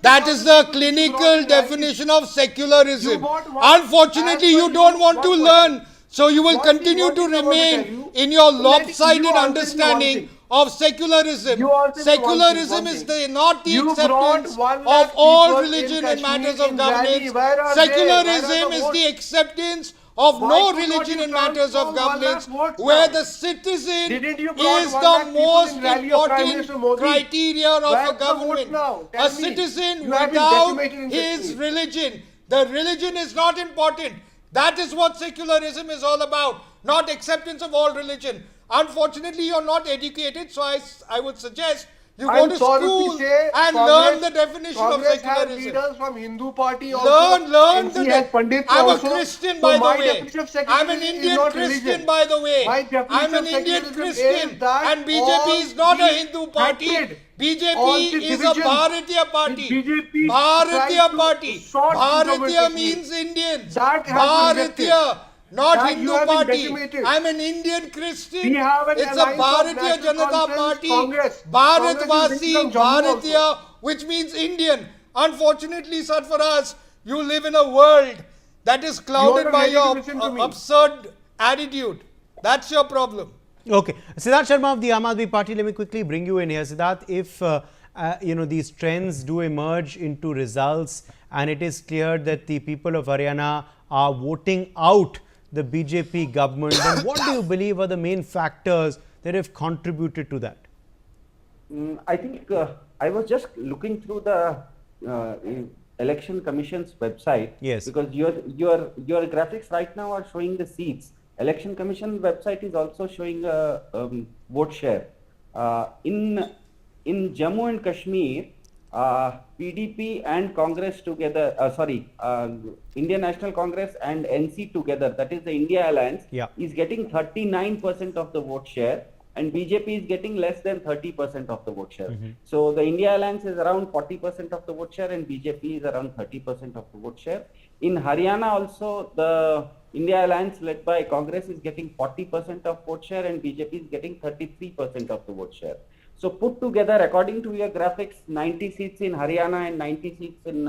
That is the clinical definition of secularism. Unfortunately, you don't want to learn, so you will continue to remain in your lopsided understanding of secularism. Secularism is not the acceptance of all religion in matters of governance. Secularism is the acceptance of no religion in matters of governance, where the citizen is the most important criteria of a government. A citizen without his religion, the religion is not important. That is what secularism is all about, not acceptance of all religion. Unfortunately, you are not educated, so I would suggest You go to school and learn the definition of Congress has secularism. leaders from Hindu party also. Learn NC has Pandits I'm also. a Christian, So by the my way. definition of I'm an secularism is Indian not Christian, religion. by the way. My definition I'm an of Indian secularism Christian. is that And BJP is not a Hindu party. hatred, all BJP the is a divisions Bharatiya party. BJP Bharatiya tries to party. sort Bharatiya Jammu and means Indians. That has been rejected. Bharatiya, not That Hindu you have been party. decimated. I'm an Indian Christian. We have an It's a alliance of Bharatiya National Janata Conference, Party. Congress. Bharatvasi, Congress is linked from Jammu also. Bharatiya, which means Indian. Unfortunately, sir, for us, you live in a world that is clouded You are by not your ready to listen to me. absurd attitude. That's your problem. Okay, Siddharth Sharma of the Aam Aadmi Party, let me quickly bring you in here. Siddharth, if these trends do emerge into results and it is clear that the people of Haryana are voting out the BJP government, then what do you believe are the main factors that have contributed to that? I think I was just looking through the Election Commission's website. Yes. Because your graphics right now are showing the seats. Election Commission website is also showing a vote share. In Jammu and Kashmir, PDP and Congress together, Indian National Congress and NC together, that is the India Alliance, is getting 39% of the vote share, and BJP is getting less than 30% of the vote share. So the India Alliance is around 40% of the vote share and BJP is around 30% of the vote share. In Haryana also, the India Alliance led by Congress is getting 40% of vote share and BJP is getting 33% of the vote share. So put together, according to your graphics, 90 seats in Haryana and 90 seats in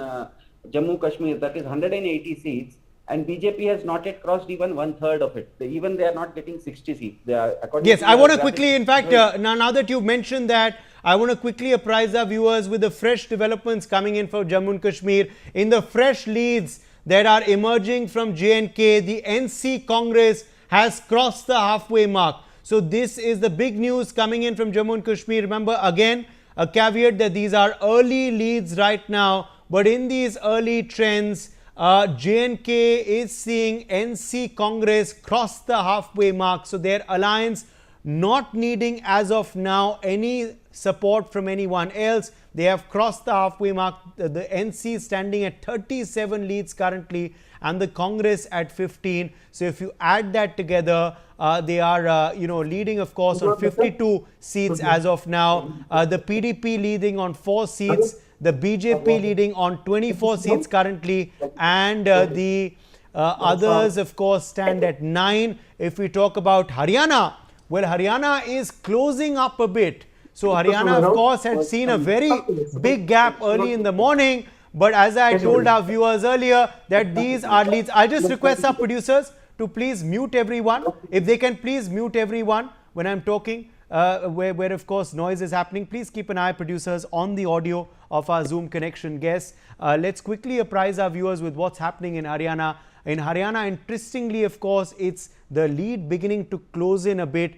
Jammu Kashmir, that is 180 seats, and BJP has not yet crossed even 1/3 of it. Even they are not getting 60 seats. They are, Yes, I want to quickly, in fact, now that you've mentioned that, I want to quickly apprise our viewers with the fresh developments coming in for Jammu and Kashmir. In the fresh leads that are emerging from J&K, the NC Congress has crossed the halfway mark. So this is the big news coming in from Jammu and Kashmir. Remember, again, a caveat that these are early leads right now, but in these early trends, J&K is seeing NC Congress cross the halfway mark. So their alliance not needing as of now any support from anyone else. They have crossed the halfway mark. The NC is standing at 37 leads currently and the Congress at 15. So if you add that together, they are leading, of course, on 52 seats as of now. The PDP leading on 4 seats. The BJP leading on 24 seats currently, and the others, of course, stand at 9. If we talk about Haryana, well, Haryana is closing up a bit. So Haryana, of course, had seen a very big gap early in the morning. But as I told our viewers earlier, that these are leads. I just request our producers to please mute everyone. If they can please mute everyone when I'm talking, where of course noise is happening. Please keep an eye, producers, on the audio of our Zoom connection guests. Let's quickly apprise our viewers with what's happening in Haryana. In Haryana, interestingly, of course, it's the lead beginning to close in a bit.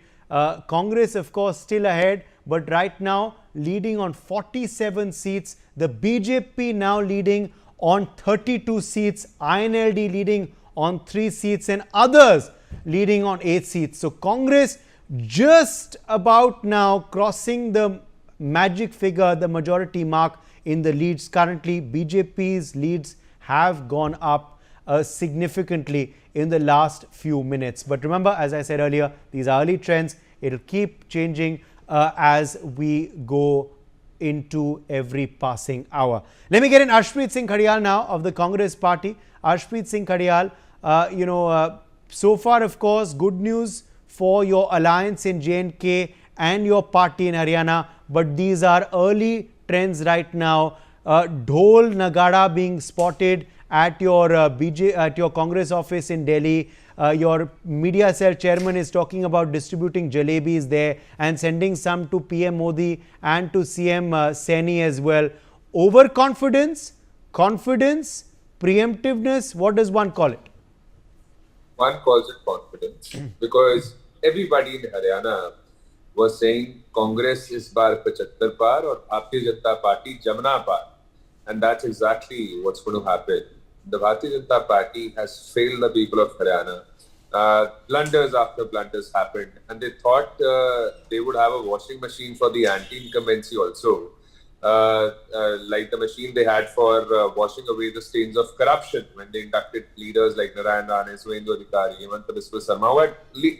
Congress, of course, still ahead, but right now leading on 47 seats. The BJP now leading on 32 seats. INLD leading on 3 seats and others leading on 8 seats. So Congress just about now crossing the magic figure, the majority mark in the leads. Currently, BJP's leads have gone up significantly in the last few minutes. But remember, as I said earlier, these are early trends. It'll keep changing as we go into every passing hour. Let me get in Arshpreet Singh Khadial now of the Congress Party. Arshpreet Singh Khadial, so far, of course, good news for your alliance in J&K and your party in Haryana, but these are early trends right now. Dhol Nagada being spotted at your at your Congress office in Delhi. Your media cell chairman is talking about distributing jalebis there and sending some to PM Modi and to CM Saini as well. Overconfidence, confidence, preemptiveness, what does one call it? One calls it confidence because everybody in Haryana was saying Congress is bar 75 par or Bharatiya Janata Party Jamna par, and that's exactly what's going to happen. The Bharatiya Janata Party has failed the people of Haryana. Blunders after blunders happened, and they thought they would have a washing machine for the anti-incumbency also, like the machine they had for washing away the stains of corruption when they inducted leaders like Narayan Rane, Suvendu Adhikari, Hemanta Biswa Sarma, who had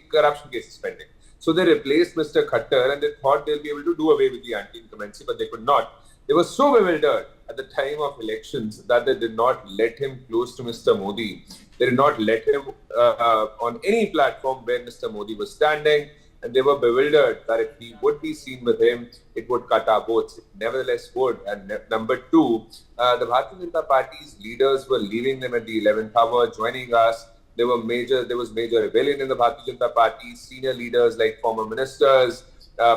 corruption cases pending. So they replaced Mr. Khattar, and they thought they'll be able to do away with the anti-incumbency, but they could not. They were so bewildered at the time of elections that they did not let him close to Mr. Modi. They did not let him on any platform where Mr. Modi was standing, and they were bewildered that if he would be seen with him, it would cut our votes. It nevertheless would. And number two, the Bharatiya Janata Party's leaders were leaving them at the 11th hour, joining us. There was major rebellion in the Bharatiya Janata Party. Senior leaders like former ministers,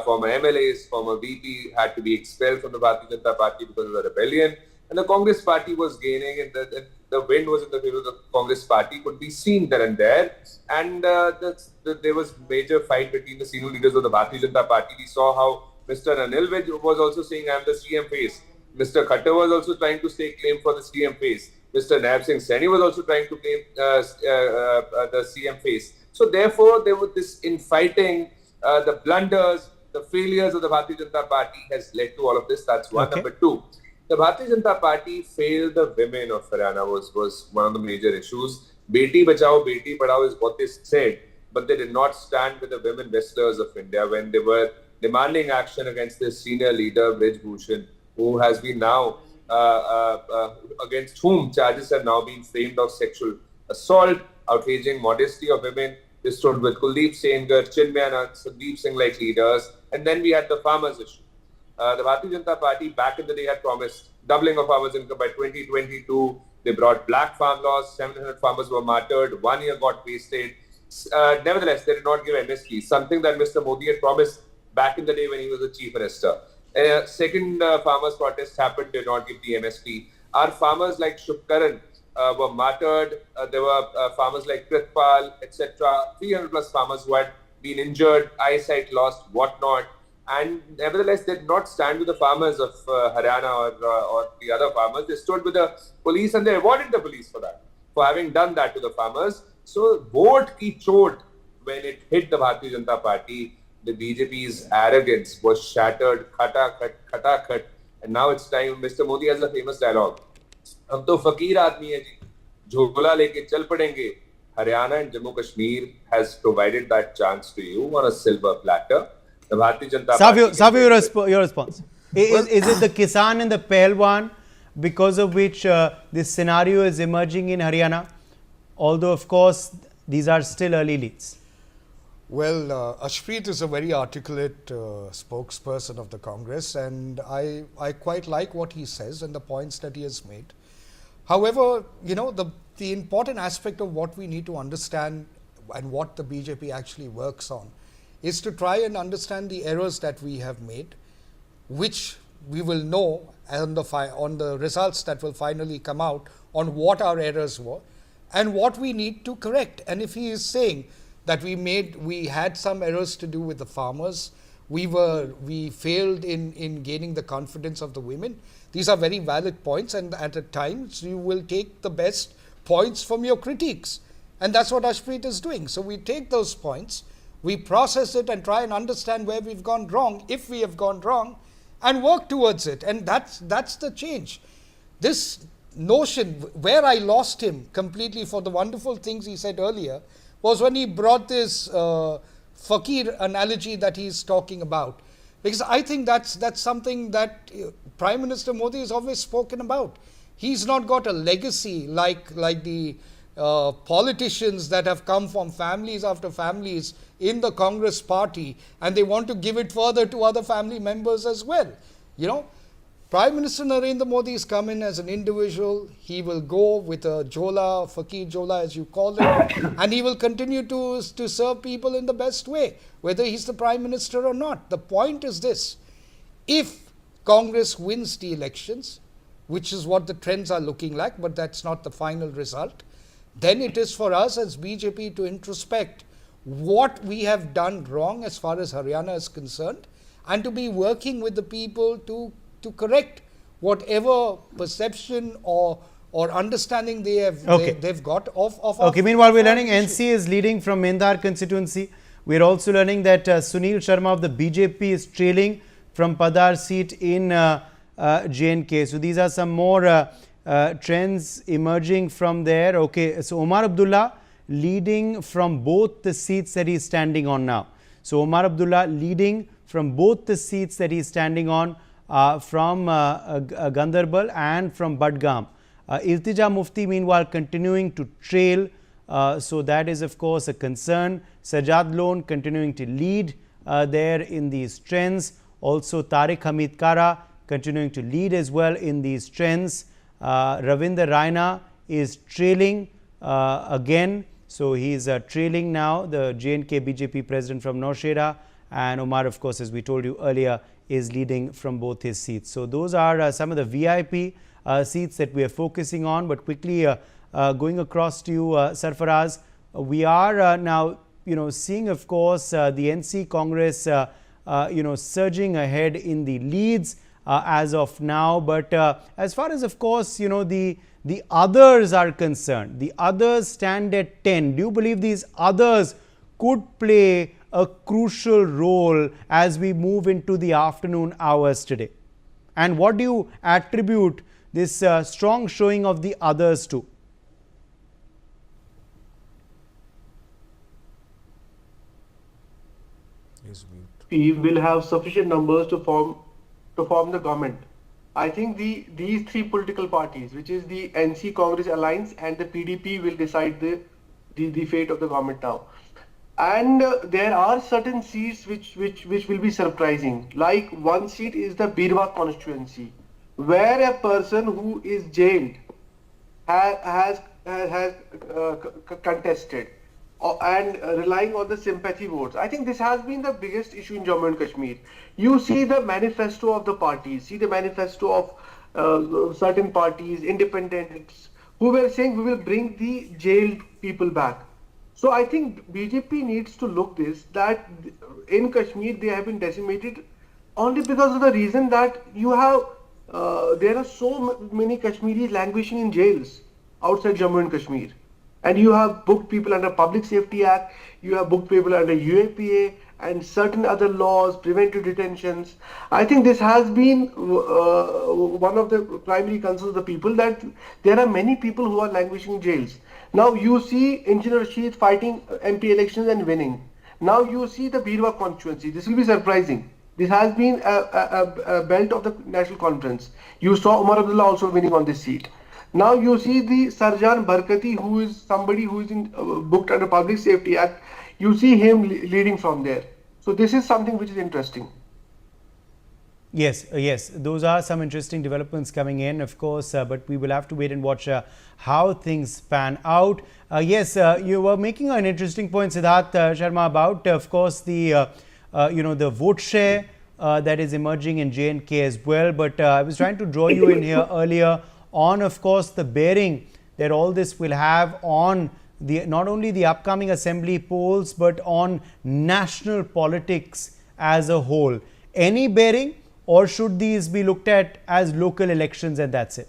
former MLAs, former VP had to be expelled from the Bharatiya Janata Party because of the rebellion. And the Congress Party was gaining, and the wind was in the favor of the Congress Party, could be seen there and there. And there was major fight between the senior leaders of the Bharatiya Janata Party. We saw how Mr. Anil Vij was also saying, I am the CM face. Mr. Khattar was also trying to stake claim for the CM face. Mr. Naib Singh Saini was also trying to claim the CM face. So therefore, there was this infighting, the blunders, the failures of the Bharatiya Janata Party has led to all of this. That's one. Okay. Number two, the Bharatiya Janata Party failed the women of Haryana was one of the major issues. Beti Bachao, Beti Padhao is what they said, but they did not stand with the women wrestlers of India when they were demanding action against their senior leader, Brij Bhushan, who has been now, against whom charges have now been framed of sexual assault, outraging modesty of women. They stood with Kuldeep Sengar, Chinmay Anand, Sandeep Singh like leaders. And then we had the farmers issue. The Bharatiya Janata Party back in the day had promised doubling of farmers' income by 2022. They brought black farm laws. 700 farmers were martyred. 1 year got wasted. Nevertheless, they did not give MSP, something that Mr. Modi had promised back in the day when he was the chief minister. Second farmers' protest happened, did not give the MSP. Our farmers like Shubkaran were martyred. There were farmers like Kritpal, etc. 300 plus farmers who had been injured, eyesight lost, whatnot. And nevertheless, they did not stand with the farmers of Haryana or the other farmers. They stood with the police, and they rewarded the police for that, for having done that to the farmers. So, vote ki chot, when it hit the Bharatiya Janata Party, the BJP's arrogance was shattered, khata khat. And now it's time. Mr. Modi has a famous dialogue. हम तो फकीर आदमी है जी, झोला लेके चल पड़ेंगे. Haryana and Jammu Kashmir has provided that chance to you on a silver platter. The Bharatiya Janata Party. Savio, your response. Is it the Kisan and the Pehlwan because of which this scenario is emerging in Haryana? Although, of course, these are still early leads. Well, Ashpreet is a very articulate spokesperson of the Congress, and I quite like what he says and the points that he has made. However, you know, the important aspect of what we need to understand and what the BJP actually works on is to try and understand the errors that we have made, which we will know on the results that will finally come out on what our errors were and what we need to correct. And if he is saying that we had some errors to do with the farmers, we failed in gaining the confidence of the women, these are very valid points, and at times you will take the best points from your critiques, and that's what Ashpreet is doing. So we take those points, we process it and try and understand where we've gone wrong, if we have gone wrong, and work towards it. And that's the change. This notion, where I lost him completely for the wonderful things he said earlier, was when he brought this fakir analogy that he's talking about. Because I think that's something that Prime Minister Modi has always spoken about. He's not got a legacy like the politicians that have come from families after families in the Congress party, and they want to give it further to other family members as well. You know, Prime Minister Narendra Modi has come in as an individual. He will go with a Jola, Fakir Jola as you call it, and he will continue to serve people in the best way, whether he's the Prime Minister or not. The point is this: if Congress wins the elections, which is what the trends are looking like, but that's not the final result, then it is for us as BJP to introspect what we have done wrong as far as Haryana is concerned, and to be working with the people to correct whatever perception or or understanding they've got of Okay, meanwhile, we're of learning issue. NC is leading from Mendhar constituency. We're also learning that Sunil Sharma of the BJP is trailing from Padar seat in J&K. So these are some more trends emerging from there. Okay, so Omar Abdullah leading from both the seats that he's standing on now. So Omar Abdullah leading from both the seats that he's standing on from Gandarbal and from Badgam. Iltija Mufti meanwhile continuing to trail, so that is of course a concern. Sajad Lone continuing to lead there in these trends. Also Tariq Hamid Kara continuing to lead as well in these trends. Ravinder Raina is trailing again, so he is trailing now, the J&K BJP president from Naushera, and Omar, of course, as we told you earlier, is leading from both his seats. So those are some of the VIP seats that we are focusing on. But quickly going across to you, Sarfaraz, we are now seeing, of course, the NC Congress surging ahead in the leads as of now. But as far as, of course, the others are concerned, the others stand at 10. Do you believe these others could play a crucial role as we move into the afternoon hours today? And what do you attribute this strong showing of the others to? We will have sufficient numbers to form the government. I think these three political parties, which is the NC Congress Alliance and the PDP, will decide the fate of the government now. And there are certain seats which will be surprising. Like one seat is the Birwa constituency, where a person who is jailed has contested and relying on the sympathy votes. I think this has been the biggest issue in Jammu and Kashmir. You see the manifesto of the parties, see the manifesto of certain parties, independents, who were saying we will bring the jailed people back. So I think BJP needs to look this, that in Kashmir they have been decimated only because of the reason that you have there are so many Kashmiris languishing in jails outside Jammu and Kashmir. And you have booked people under Public Safety Act, you have booked people under UAPA and certain other laws, preventive detentions. I think this has been one of the primary concerns of the people, that there are many people who are languishing in jails. Now you see Engineer Rashid fighting MP elections and winning. Now you see the Birwa constituency. This will be surprising. This has been a belt of the National Conference. You saw Omar Abdullah also winning on this seat. Now you see the Sarjan Barkati, who is somebody who is booked under Public Safety Act. You see him leading from there. So this is something which is interesting. Yes, yes, those are some interesting developments coming in, of course, but we will have to wait and watch how things pan out. Yes, you were making an interesting point, Siddharth Sharma, about, of course, the the vote share that is emerging in J&K as well. But I was trying to draw you in here earlier on, of course, the bearing that all this will have on not only the upcoming assembly polls, but on national politics as a whole. Any bearing, or should these be looked at as local elections and that's it?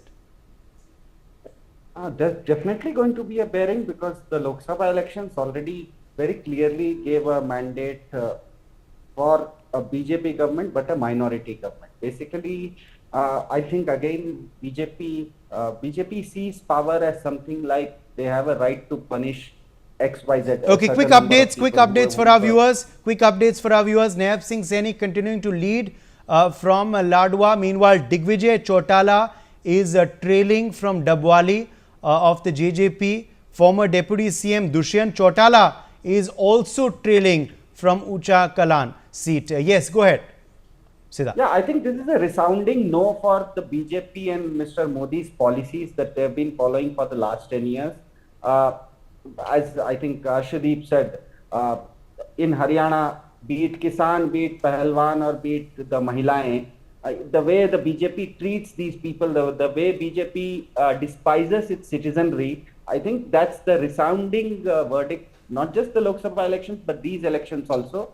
There's definitely going to be a bearing, because the Lok Sabha elections already very clearly gave a mandate for a BJP government, but a minority government. Basically, I think again BJP sees power as something like they have a right to punish XYZ. Okay, quick updates for our viewers. Quick updates for our viewers. Nayaab Singh Saini continuing to lead from Ladwa. Meanwhile, Digvijay Chautala is trailing from Dabwali of the JJP. Former Deputy CM Dushyant Chautala is also trailing from Ucha Kalan seat. Yes, go ahead, Siddha. Yeah, I think this is a resounding no for the BJP and Mr. Modi's policies that they have been following for the last 10 years. As I think Arshdeep said, in Haryana, be it Kisan, be it Pahalwan, or be it the Mahilaen, the way the BJP treats these people, the way BJP despises its citizenry, I think that's the resounding verdict, not just the Lok Sabha elections, but these elections also.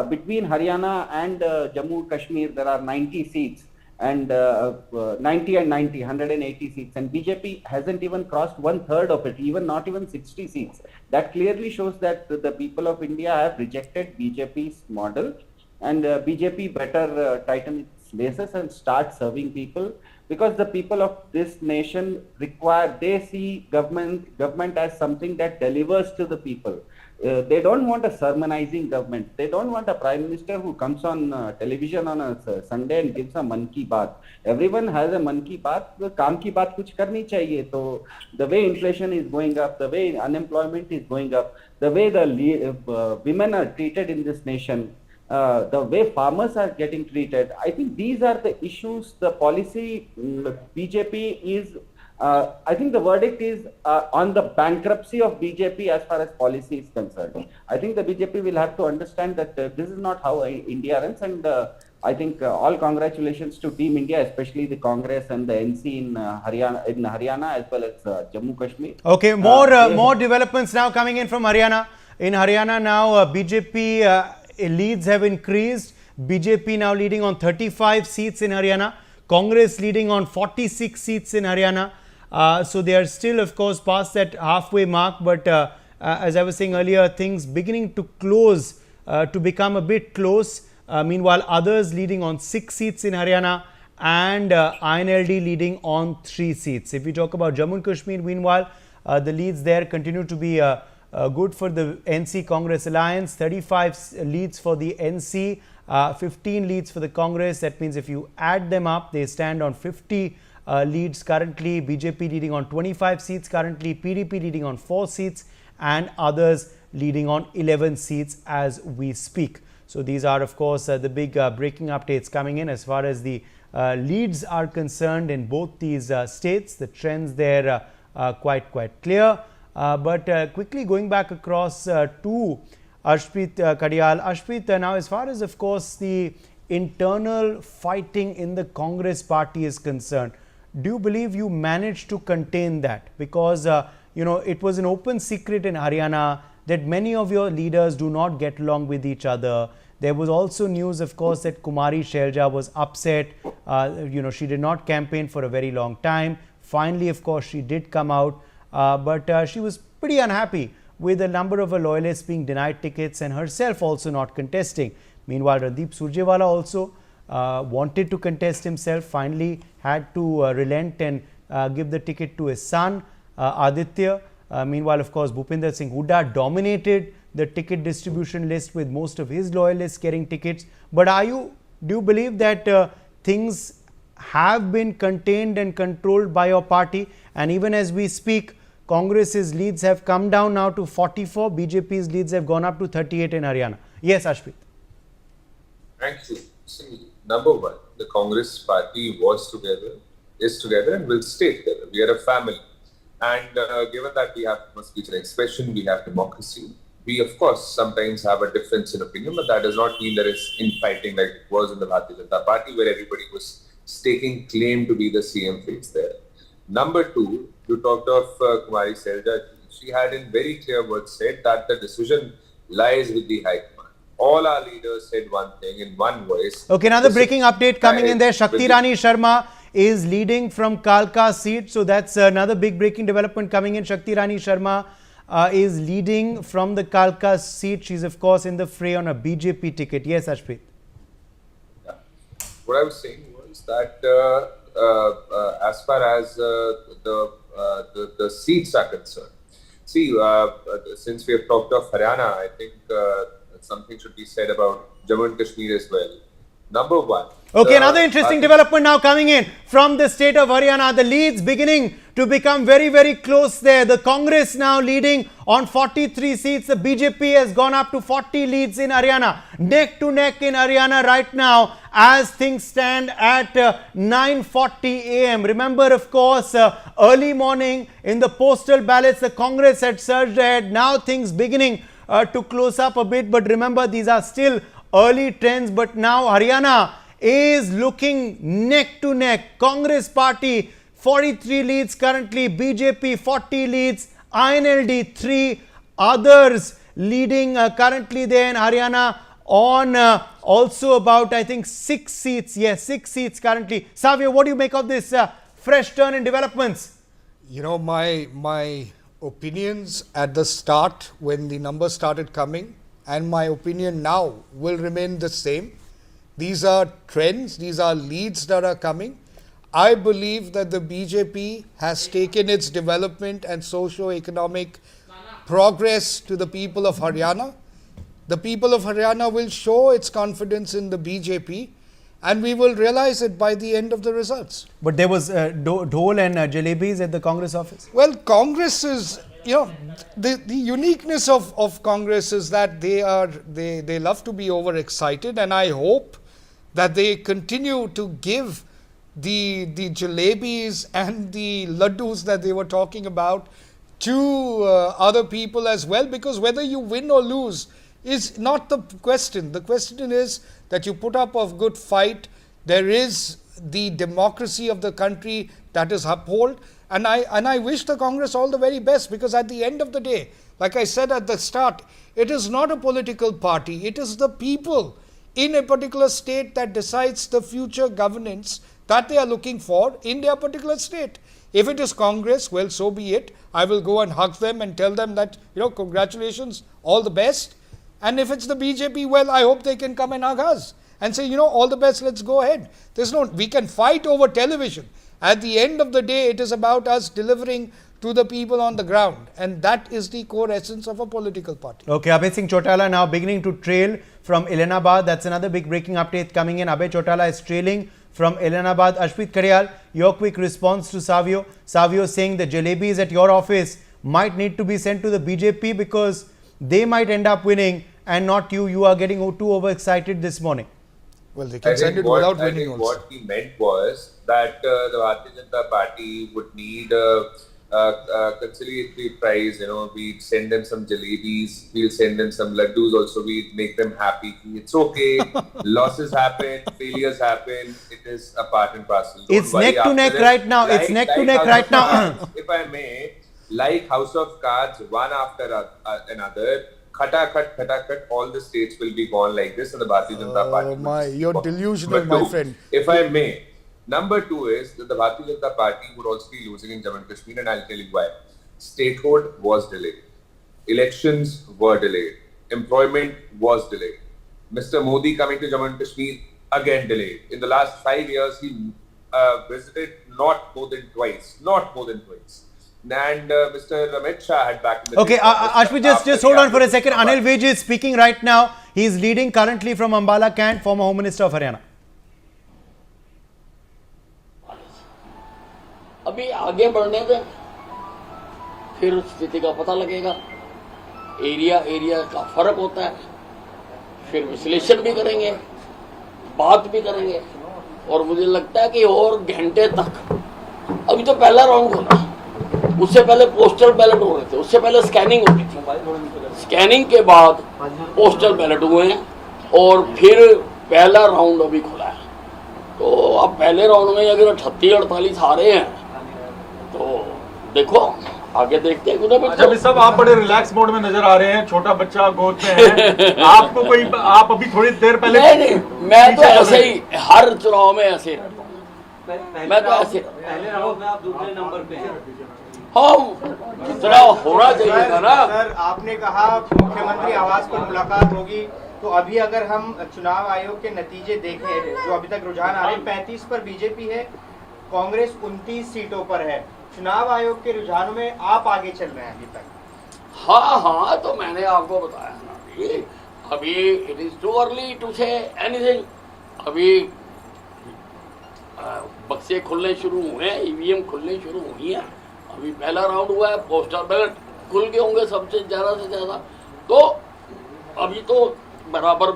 Between Haryana and Jammu Kashmir, there are 90 seats. and 90 and 90, 180 seats, and BJP hasn't even crossed 1/3 of it, even not even 60 seats. That clearly shows that the people of India have rejected BJP's model, and BJP better tighten its laces and start serving people, because the people of this nation they see government as something that delivers to the people. They don't want a sermonizing government. They don't want a prime minister who comes on television on a Sunday and gives a man ki baat. Everyone has a man ki baat. Kaam ki baat kuch karni chahiye. So the way inflation is going up, the way unemployment is going up, the way the women are treated in this nation, the way farmers are getting treated, I think these are the issues. The policy, BJP is, I think the verdict is on the bankruptcy of BJP as far as policy is concerned. I think the BJP will have to understand that this is not how India runs, and I think all congratulations to Team India, especially the Congress and the NC in Haryana as well as Jammu Kashmir. Okay, more developments now coming in from Haryana. In Haryana now, BJP leads have increased. BJP now leading on 35 seats in Haryana. Congress leading on 46 seats in Haryana. So they are still, of course, past that halfway mark. But as I was saying earlier, things beginning to close, to become a bit close. Meanwhile, others leading on 6 seats in Haryana, and INLD leading on 3 seats. If we talk about Jammu and Kashmir, meanwhile, the leads there continue to be good for the NC Congress Alliance. 35 leads for the NC, 15 leads for the Congress. That means if you add them up, they stand on 50 leads currently. BJP leading on 25 seats currently, PDP leading on 4 seats, and others leading on 11 seats as we speak. So these are, of course, the big breaking updates coming in as far as the leads are concerned in both these states. The trends there are quite clear. But quickly going back across to Arshpreet Kadiyal. Arshpreet, now as far as, of course, the internal fighting in the Congress party is concerned, do you believe you managed to contain that? Because, it was an open secret in Haryana that many of your leaders do not get along with each other. There was also news, of course, that Kumari Shelja was upset. She did not campaign for a very long time. Finally, of course, she did come out. But she was pretty unhappy with a number of her loyalists being denied tickets and herself also not contesting. Meanwhile, Randeep Surjewala also wanted to contest himself, finally had to relent and give the ticket to his son, Aditya. Meanwhile, of course, Bhupinder Singh Hooda dominated the ticket distribution list with most of his loyalists getting tickets. But do you believe that things have been contained and controlled by your party? And even as we speak, Congress's leads have come down now to 44. BJP's leads have gone up to 38 in Haryana. Yes, Arshpreet. Thank you. See, number one, the Congress party was together, is together, and will stay together. We are a family. And given that we have speech and expression, we have democracy, we of course sometimes have a difference in opinion, but that does not mean there is infighting like it was in the Bharatiya Janata Party, where everybody was staking claim to be the CM face there. Number two, you talked of Kumari Shelja. She had in very clear words said that the decision lies with the High Command. All our leaders said one thing in one voice. Okay, another breaking update coming in there. Shakti Rani Sharma is leading from Kalka seat. So that's another big breaking development coming in. Shakti Rani Sharma is leading from the Kalka seat. She's, of course, in the fray on a BJP ticket. Yes, Arshpreet. Yeah. What I was saying was that as far as the seats are concerned, see, since we have talked of Haryana, I think something should be said about Jammu and Kashmir as well. Number one. Okay, another interesting development now coming in from the state of Haryana. The leads beginning to become very close there. The Congress now leading on 43 seats. The BJP has gone up to 40 leads in Haryana. Neck to neck in Haryana right now as things stand at 9:40 a.m. Remember, of course, early morning in the postal ballots, the Congress had surged ahead. Now things beginning to close up a bit. But remember, these are still early trends. But now Haryana is looking neck to neck. Congress party 43 leads currently, BJP 40 leads, INLD 3, others leading currently there in Haryana on also about, I think, 6 seats. Yes, 6 seats currently. Savio, what do you make of this fresh turn in developments? You know, my opinions at the start when the numbers started coming and my opinion now will remain the same. These are trends, these are leads that are coming. I believe that the BJP has taken its development and socio-economic progress to the people of Haryana. The people of Haryana will show its confidence in the BJP and we will realize it by the end of the results. But there was dhol and jalebis at the Congress office. Well, Congress is, you know, the uniqueness of Congress is that they love to be overexcited, and I hope that they continue to give the jalebis and the laddus that they were talking about to other people as well, because whether you win or lose is not the question. The question is that you put up a good fight. There is the democracy of the country that is upheld, and I wish the Congress all the very best, because at the end of the day, like I said at the start, it is not a political party. It is the people in a particular state that decides the future governance that they are looking for in their particular state. If it is Congress, well, so be it. I will go and hug them and tell them that, you know, congratulations, all the best. And if it's the BJP, well, I hope they can come and hug us and say, you know, all the best, let's go ahead. We can fight over television. At the end of the day, it is about us delivering to the people on the ground. And that is the core essence of a political party. Okay, Abhay Singh Chautala now beginning to trail from Ilhanabad. That's another big breaking update coming in. Abhay Chautala is trailing from Ilhanabad. Ashpreet Karyal, your quick response to Savio. Savio saying the jalebis at your office might need to be sent to the BJP because they might end up winning and not you. You are getting too overexcited this morning. Well, they can send it without winning also. What he meant was that the Bharatiya Janata Party would need a conciliatory prize. You know, we'd send them some jalebis, we'll send them some laddus also, we'd make them happy. It's okay, losses happen, failures happen, it is a part and parcel. It's neck to neck right now. It's neck to neck right now. If I may, like House of Cards, one after another, khata-khat, all the states will be gone like this and the Bharatiya Janata Party. Oh my, you're delusional, my friend. If I may, number two is that the Bharatiya Janata Party would also be losing in Jammu and Kashmir, and I'll tell you why. Statehood was delayed. Elections were delayed. Employment was delayed. Mr. Modi coming to Jammu and Kashmir, again delayed. In the last 5 years, he visited not more than twice. And Mr. Amit Shah had back in the Okay, Ashmi, just hold on for a second. Anil Vij is speaking right now. He is leading currently from Ambala Cant, former Home Minister of Haryana. अभी आगे बढ़ने दें, फिर स्थिति का पता लगेगा. Area का फर्क होता है. फिर विश्लेषण भी करेंगे, बात भी करेंगे, और मुझे लगता है कि और घंटे तक. अभी तो पहला राउंड खोला, उससे पहले पोस्टल बैलेट हो रहे थे, उससे पहले स्कैनिंग होती थी. स्कैनिंग के बाद पोस्टल बैलेट हुए हैं और फिर पहला राउंड अभी खुला है. तो अब पहले राउंड में अगर 38-48 हारे हैं तो देखो आगे देखते हैं. अच्छा भी सब आप बड़े रिलैक्स मोड में नजर आ रहे हैं, छोटा बच्चा गोद में है. आपको कोई आप अभी थोड़ी देर पहले नहीं, मैं तो ऐसे ही हर चुनाव में ऐसे ही रहता हूं. मैं तो ऐसे पहले राउंड में आप दूसरे नंबर पे हैं. कितना होना चाहिए था ना. सर, आपने कहा मुख्यमंत्री आवास पर मुलाकात होगी, तो अभी अगर हम चुनाव आयोग के नतीजे देखें, जो अभी तक रुझान आ रहे हैं, 35 पर बीजेपी है, कांग्रेस 29 सीटों पर है. चुनाव आयोग के रुझानों में आप आगे चल रहे हैं अभी तक. हाँ, तो मैंने आपको बताया ना, अभी it is too early to say anything. अभी बक्से खुलने शुरू हुए हैं, ईवीएम खुलने शुरू हुई हैं. अभी पहला राउंड हुआ है, पोस्टल बैलेट खुल गए होंगे सबसे ज़्यादा से ज़्यादा. तो अभी तो बराबर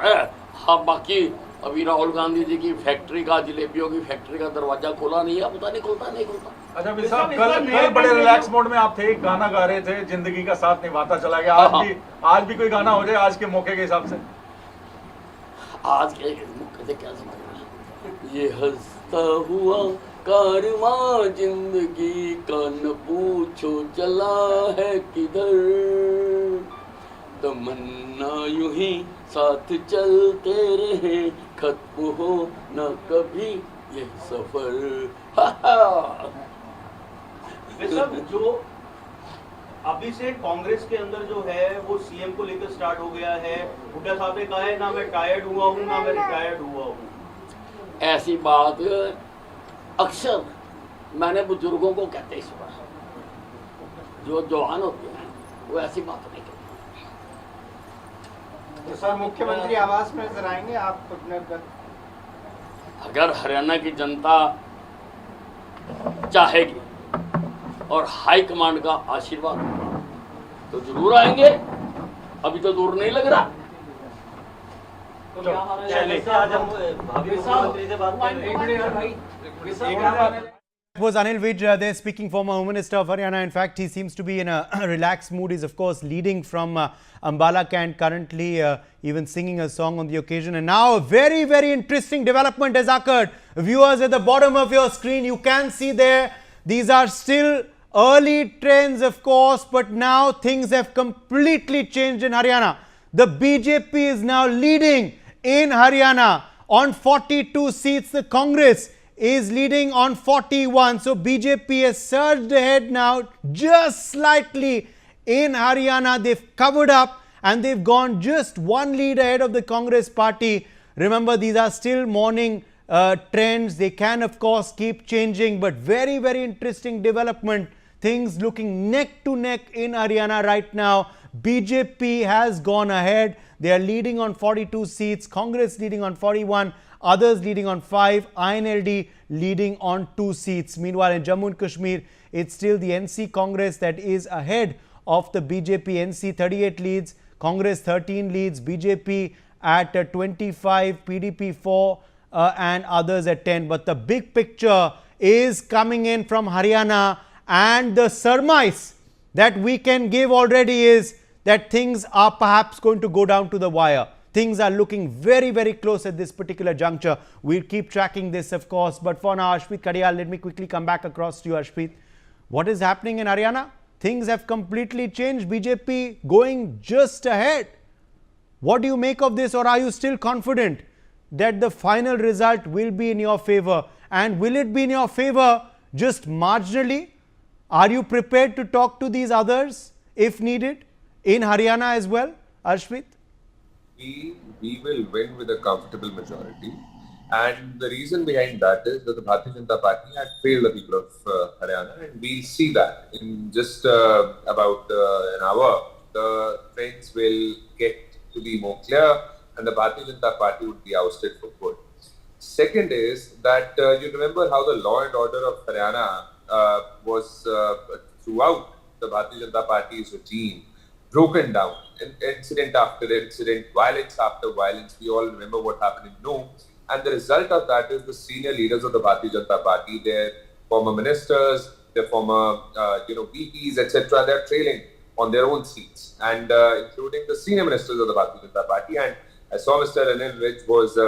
है. हाँ, बाकी अभी राहुल गांधी जी की फैक्ट्री का, जलेबियों की फैक्ट्री का दरवाजा खोला नहीं है, पता नहीं खुलता. अच्छा भी साहब, कल बड़े रिलैक्स मोड में आप थे, गाना गा रहे थे, जिंदगी का साथ निभाता चला गया. आज भी कोई गाना हो जाए आज के मौके के हिसाब से. आज के मौके से क्या समझ, ये हंसता हुआ कारवां जिंदगी का न पूछो चला है किधर. तमन्ना यूं ही साथ चलते रहे खत्म हो न कभी ये सफर सब जो अभी से कांग्रेस के अंदर जो है वो सीएम को लेकर स्टार्ट हो गया है। हुड्डा साहब ने कहा है ना मैं टायर्ड हुआ हूँ ना मैं रिटायर्ड हुआ हूँ। ऐसी बात अक्सर मैंने बुजुर्गों को कहते सुना, जो जवान होते हैं वो ऐसी बात नहीं करते। तो सर मुख्यमंत्री आवास में नजर आएंगे आप अपने? अगर हरियाणा की जनता चाहेगी और हाई कमांड का आशीर्वाद होगा तो जरूर आएंगे, अभी तो दूर नहीं लग रहा। It was Anil Vij, there speaking, former Home Minister of Haryana. In fact, he seems to be in a relaxed mood. He's of course leading from Ambala Cant currently, even singing a song on the occasion. And now a very, very interesting development has occurred. Viewers, at the bottom of your screen, you can see there, these are still early trends, of course, but now things have completely changed in Haryana. The BJP is now leading in Haryana on 42 seats. The Congress is leading on 41. So BJP has surged ahead now just slightly in Haryana. They've covered up and they've gone just one lead ahead of the Congress party. Remember, these are still morning trends. They can of course keep changing, but very, very interesting development. Things looking neck to neck in Haryana right now. BJP has gone ahead. They are leading on 42 seats. Congress leading on 41. Others leading on 5. INLD leading on 2 seats. Meanwhile, in Jammu and Kashmir, it's still the NC Congress that is ahead of the BJP. NC 38 leads, Congress 13 leads, BJP at 25, PDP 4 and others at 10. But the big picture is coming in from Haryana, and the surmise that we can give already is that things are perhaps going to go down to the wire. Things are looking very, very close at this particular juncture. We'll keep tracking this, of course. But for now, Ashpreet Kadiyal, let me quickly come back across to you, Ashpreet. What is happening in Haryana? Things have completely changed. BJP going just ahead. What do you make of this, or are you still confident that the final result will be in your favor? And will it be in your favor just marginally? Are you prepared to talk to these others if needed in Haryana as well, Ashpreet? We will win with a comfortable majority, and the reason behind that is that the Bharatiya Janata Party had failed the people of Haryana, and we'll see that in just about an hour. The trends will get to be more clear, and the Bharatiya Janata Party would be ousted for good. Second is that you remember how the law and order of Haryana was throughout the Bharatiya Janata Party's regime broken down, incident after incident, violence after violence. We all remember what happened in Noor, and the result of that is the senior leaders of the Bharatiya Janata Party, their former ministers, their former VPs, etc. They're trailing on their own seats, and including the senior ministers of the Bharatiya Janata Party. And I saw Mr. Anil Vij was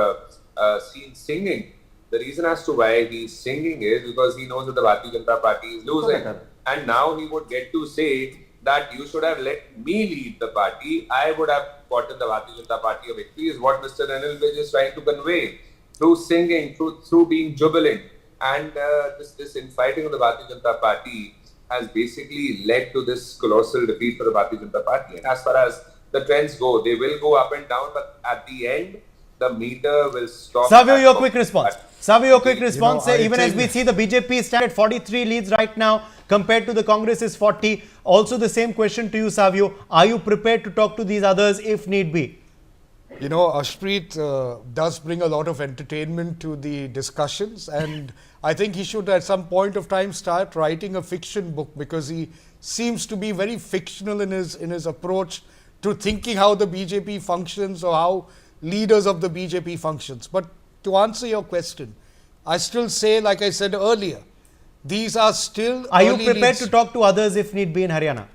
seen singing. The reason as to why he's singing is because he knows that the Bharatiya Janata Party is losing, and now he would get to say that you should have let me lead the party. I would have gotten the Bharatiya Janata Party a victory, is what Mr. Anil Vij is trying to convey through singing, through being jubilant. And this infighting of the Bharatiya Janata Party has basically led to this colossal defeat for the Bharatiya Janata Party. And as far as the trends go, they will go up and down, but at the end, the meter will stop. Savio, your quick response. Savio, your quick response. Even as we see the BJP stand at 43 leads right now compared to the Congress's 40. Also the same question to you, Savio. Are you prepared to talk to these others if need be? You know, Ashpreet does bring a lot of entertainment to the discussions, and I think he should at some point of time start writing a fiction book, because he seems to be very fictional in his approach to thinking how the BJP functions or how leaders of the BJP functions. But to answer your question, I still say, like I said earlier, these are still Are you early prepared leads. to talk to others if need be in Haryana?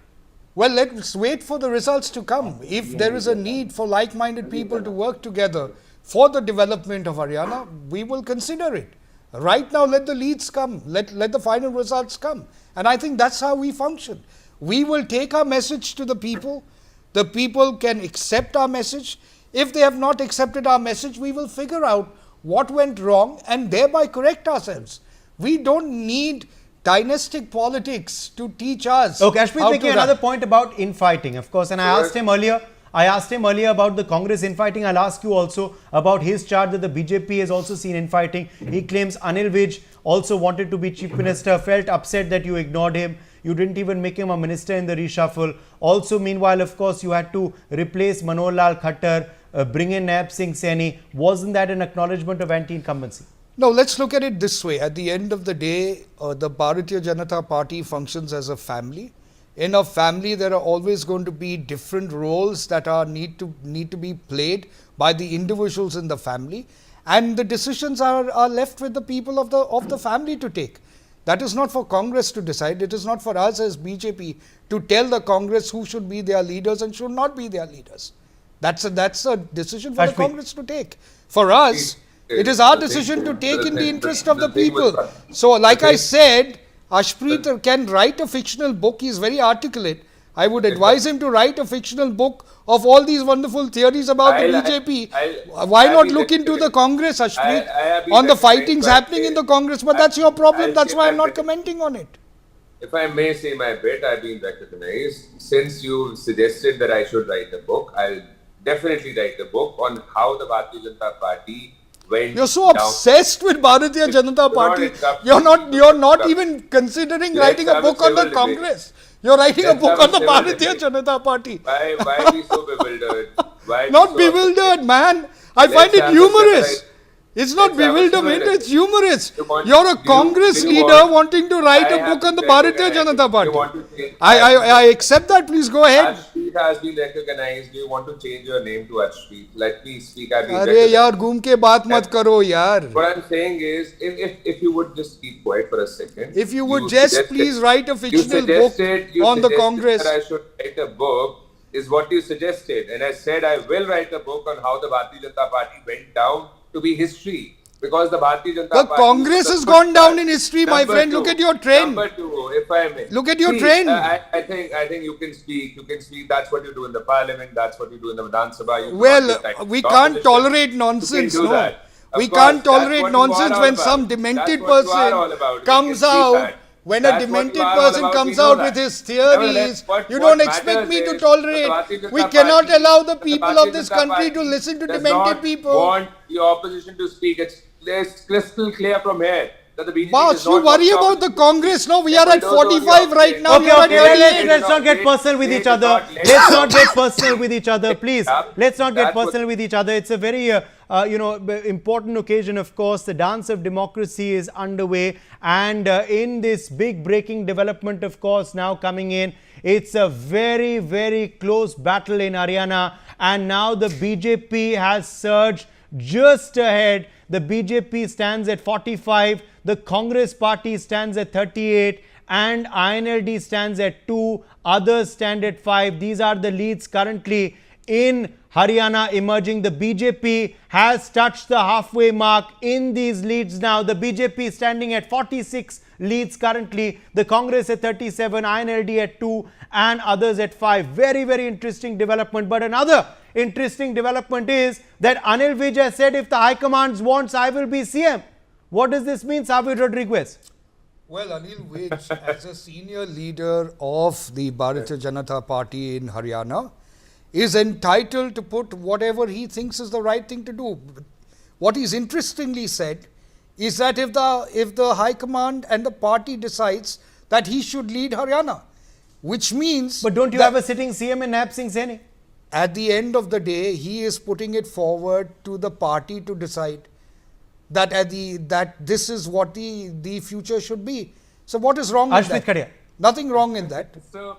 Well, let's wait for the results to come. If there is a need for like-minded people to work together for the development of Haryana, we will consider it. Right now, let the leads come. Let the final results come. And I think that's how we function. We will take our message to the people, the people can accept our message. If they have not accepted our message, we will figure out what went wrong and thereby correct ourselves. We don't need dynastic politics to teach us. Okay, Ashpreet how making to another run. point about infighting, of course, and I asked him earlier about the Congress infighting. I'll ask you also about his charge that the BJP has also seen infighting. He claims Anil Vij also wanted to be chief minister, felt upset that you ignored him. You didn't even make him a minister in the reshuffle. Also, meanwhile, of course, you had to replace Manohar Lal Khattar, bring in Naib Singh Saini. Wasn't that an acknowledgement of anti-incumbency? No, let's look at it this way. At the end of the day, the Bharatiya Janata Party functions as a family. In a family, there are always going to be different roles that need to be played by the individuals in the family, and the decisions are left with the people of the family to take. That is not for Congress to decide. It is not for us as BJP to tell the Congress who should be their leaders and should not be their leaders. That's a decision for the Congress to take. For us, it is our decision to take in the interest of the people. So, like I said, Ashpreet can write a fictional book. He is very articulate. I would advise him to write a fictional book of all these wonderful theories about the BJP. Why not look into the Congress, Ashpreet, on the fightings happening in the Congress? But that's your problem. That's why I'm not commenting on it. If I may say my bit, I've been recognized. Since you suggested that I should write a book, I'll definitely write a book on how the Bharatiya Janata Party went. You're so obsessed with Bharatiya Janata Party. You're not even considering writing a book on the Congress. You're writing a book on the Bharatiya Janata Party. Why are we so bewildered? Not bewildered, man. I find it humorous. It's not bewilderment, it's humorous. You're a Congress leader wanting to write a book on the Bharatiya Janata Party. I accept that, please go ahead. Ashpreet has been recognized. Do you want to change your name to Ashpreet? Let me speak. I've been Arey yaar, ghoom ke baat mat karo yaar. What I'm saying is, if you would just keep quiet for a second. If you would just please write a fictional book on the Congress. That I should write a book is what you suggested. And I said I will write a book on how the Bharatiya Janata Party went down to be history, because the Bharatiya Janata Party. The Congress has gone down in history, my friend. Look at your train. Number two, if I may. Look at your train. I think you can speak. You can speak. That's what you do in the parliament. That's what you do in the Vidhan Sabha. Well, we can't tolerate nonsense, no. We can't tolerate nonsense when some demented person comes out. When a demented person comes out with his theories, you don't expect me to tolerate. We cannot allow the people of this country to listen to demented people. Want the opposition to speak. It's crystal clear from here that the BJP Boss, you worry about the Congress. No, we are at 45 right now. Okay, let's not get personal with each other. Let's not get personal with each other, please. Let's not get personal with each other. It's a very important occasion, of course. The dance of democracy is underway, and in this big breaking development, of course, now coming in, it's a very, very close battle in Haryana, and now the BJP has surged just ahead. The BJP stands at 45, the Congress party stands at 38, and INLD stands at 2, others stand at 5. These are the leads currently in Haryana emerging. The BJP has touched the halfway mark in these leads now. The BJP standing at 46 leads currently, the Congress at 37, INLD at 2, and others at 5. Very, very interesting development. But another interesting development is that Anil Vij has said, if the High Command wants, I will be CM. What does this mean, Sabir Rodriguez? Well, Anil Vij, as a senior leader of the Bharatiya Janata Party in Haryana, is entitled to put whatever he thinks is the right thing to do. What he's interestingly said is that if the High Command and the party decides that he should lead Haryana, which means... But don't you have a sitting CM in Naib Singh Saini? At the end of the day, he is putting it forward to the party to decide that that this is what the future should be. So what is wrong with that? Khadia. Nothing wrong in that. So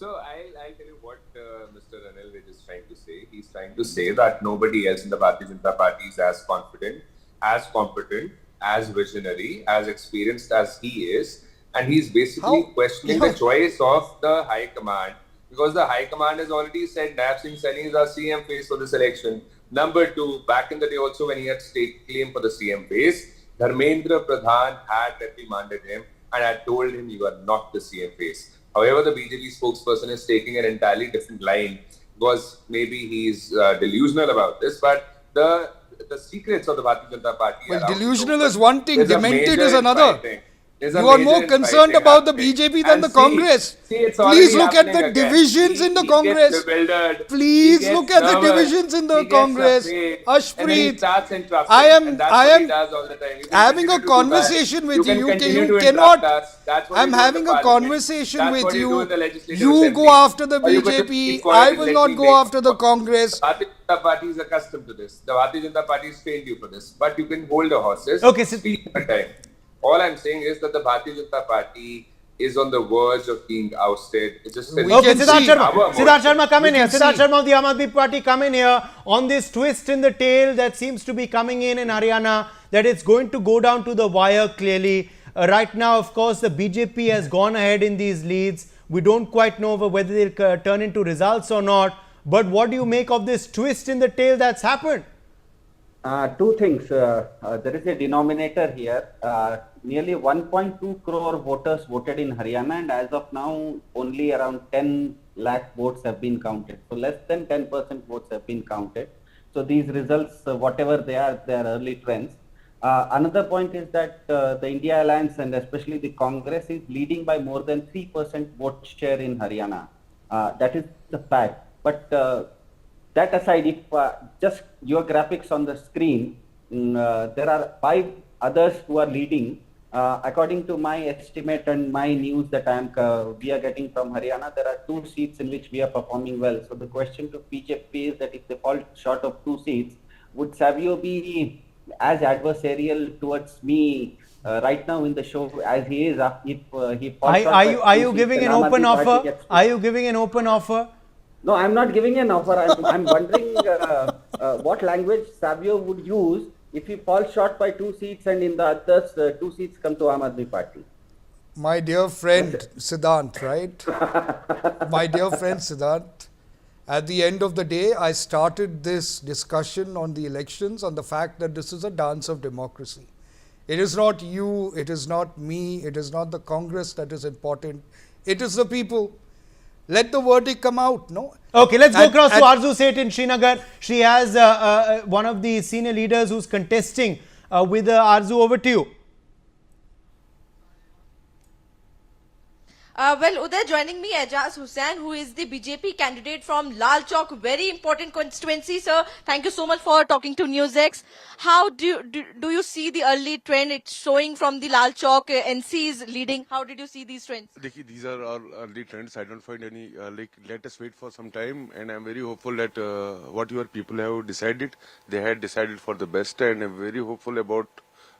I'll tell you what Mr. Anil Vij is trying to say. He's trying to say that nobody else in the Bharatiya Janata Party is as confident, as competent, as visionary, as experienced as he is. And he's basically questioning the choice of the High Command, because the High Command has already said Naib Singh Saini is our CM face for this election. Number two, back in the day also when he had state claim for the CM face, Dharmendra Pradhan had reprimanded him and had told him you are not the CM face. However, the BJP spokesperson is taking an entirely different line. was maybe he's delusional about this, but the secrets of the Bharatiya Janata Party Well, are out in the delusional open. is one thing, There's a demented major is another. infighting. There's a You are major more concerned infighting about the happening. BJP than And the Congress. See, it's Please already look at the happening again. divisions in the He Congress. gets bewildered. Please He gets look at the nervous, divisions in the he gets Congress. afraid, and then he Ashpreet, starts interrupting. I am and that's what he having does all the time. You can a continue to do that. conversation with you. You can continue You to cannot. interrupt us. That's what I'm you do in having the a parliament. conversation That's with what you do you. in the legislative You assembly. go after the Or you could just BJP. keep quiet I and will let not me go make- after the Congress. The Bharatiya Janata Party is accustomed to this. The Bharatiya Janata Party has trained you for this. But you can hold your horses. Okay, so- Speak at a time. All I'm saying is that the Bharatiya Janata Party is on the verge of being ousted. It's just We Okay, can Siddharth see. Sharma. Siddharth Sharma, come in We here. can Siddharth see. Sharma of the Aam Aadmi Party, come in here on this twist in the tail that seems to be coming in Haryana, that it's going to go down to the wire clearly. Right now, of course, the BJP has gone ahead in these leads. We don't quite know whether they'll turn into results or not. But what do you make of this twist in the tail that's happened? Two things. There is a denominator here. Nearly 1.2 crore voters voted in Haryana, and as of now, only around 10 lakh votes have been counted. So less than 10% votes have been counted. So these results, whatever they are early trends. Another point is that the India Alliance and especially the Congress is leading by more than 3% vote share in Haryana. That is the fact. But that aside, if just your graphics on the screen, there are 5 others who are leading. According to my estimate and my news that we are getting from Haryana, there are 2 seats in which we are performing well. So the question to BJP is that if they fall short of 2 seats, would Savio be as adversarial towards me right now in the show as he is if he falls short by Are 2 you seats giving and an Aam open Aadmi Party offer? gets 2? Are you giving an open offer? No, I'm not giving an offer. I'm wondering what language Savio would use if he falls short by 2 seats and in the others 2 seats come to Aam Aadmi Party. My dear friend Siddhant, right? My dear friend Siddhant, at the end of the day, I started this discussion on the elections on the fact that this is a dance of democracy. It is not you, it is not me, it is not the Congress that is important. It is the people. Let the verdict come out, no? Okay, let's go across to Arzu Seth in Srinagar. She has one of the senior leaders who's contesting with Arzu. Over to you. Well, Uday, joining me, Ajaz Hussain, who is the BJP candidate from Lal Chowk, very important constituency, sir. Thank you so much for talking to NewsX. How do you see the early trend? It's showing from the Lal Chowk, NC is leading. How did you see these trends? These are all early trends. I don't find any, let us wait for some time, and I'm very hopeful that what your people have decided, they had decided for the best, and I'm very hopeful about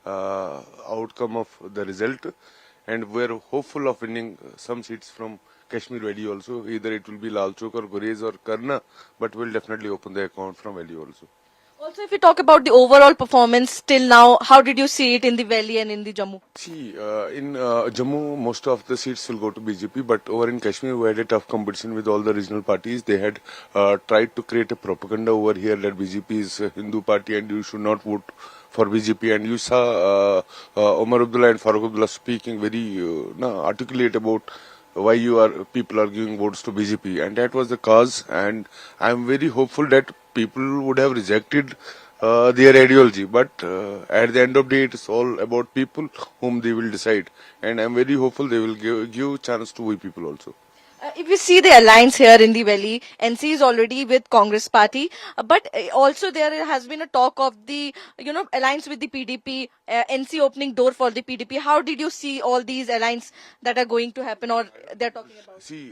outcome of the result. And we're hopeful of winning some seats from Kashmir Valley also. Either it will be Lal Chowk or Gurez or Karna, but we'll definitely open the account from Valley also. Also, if you talk about the overall performance till now, how did you see it in the Valley and in the Jammu? See, in Jammu, most of the seats will go to BJP, but over in Kashmir, we had a tough competition with all the regional parties. They had tried to create a propaganda over here that BJP is a Hindu party and you should not vote for BJP. And you saw Aam Abdullah and Farooq Abdullah speaking very articulate about why people are giving votes to BJP, and that was the cause. And I am very hopeful that people would have rejected their ideology, but at the end of the day, it's all about people whom they will decide, and I'm very hopeful they will give chance to we people also. If you see the alliance here in the Valley, NC is already with Congress party, but also there has been a talk of the, alliance with the PDP, NC opening door for the PDP. How did you see all these alliance that are going to happen or they're talking about? See,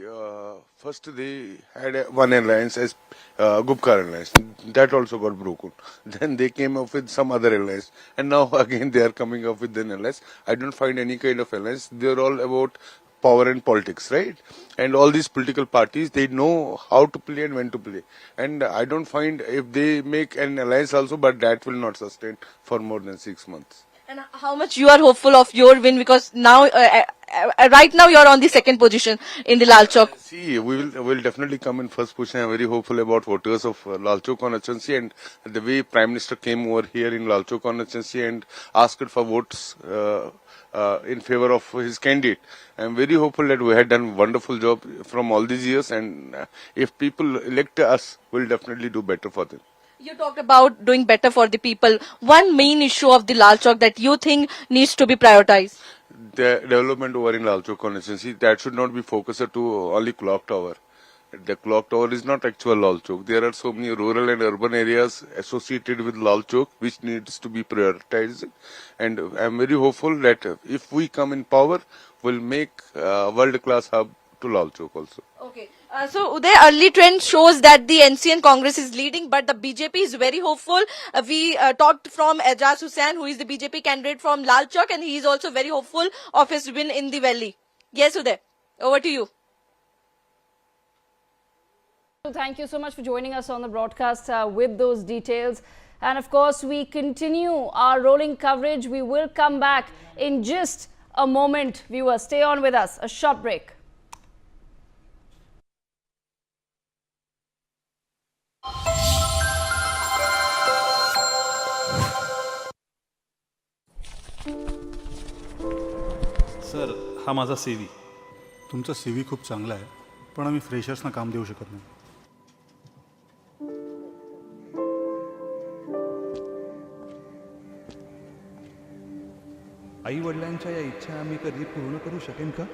first they had one alliance as Gupkar alliance. That also got broken. Then they came up with some other alliance. And now again they are coming up with an alliance. I don't find any kind of alliance. They're all about power and politics, right? And all these political parties, they know how to play and when to play. And I don't find if they make an alliance also, but that will not sustain for more than 6 months. And how much you are hopeful of your win, because now, right now you're on the second position in the Lal Chowk. See, we'll definitely come in first position. I'm very hopeful about voters of Lal Chowk constituency, and the way Prime Minister came over here in Lal Chowk constituency and asked for votes in favor of his candidate. I am very hopeful that we had done wonderful job from all these years, and if people elect us, we'll definitely do better for them. You talked about doing better for the people. One main issue of the Lal Chowk that you think needs to be prioritized? The development over in Lal Chowk constituency, that should not be focused to only clock tower. The clock tower is not actual Lal Chowk. There are so many rural and urban areas associated with Lal Chowk which needs to be prioritized. And I am very hopeful that if we come in power, we'll make world-class hub to Lal Chowk also. Okay. So Uday, early trend shows that the NC and Congress is leading, but the BJP is very hopeful. We talked from Ajaz Hussain, who is the BJP candidate from Lal Chowk, and he is also very hopeful of his win in the valley. Yes, Uday, over to you. Thank you so much for joining us on the broadcast with those details. And of course, we continue our rolling coverage. We will come back in just a moment. Viewers, stay on with us. A short break. Sir, हा माझा CV. तुमचा CV खूप चांगला आहे, पण आम्ही फ्रेशर्सना काम देऊ शकत नाही. आई वडिलांच्या या इच्छा आम्ही कधी पूर्ण करू शकेन का?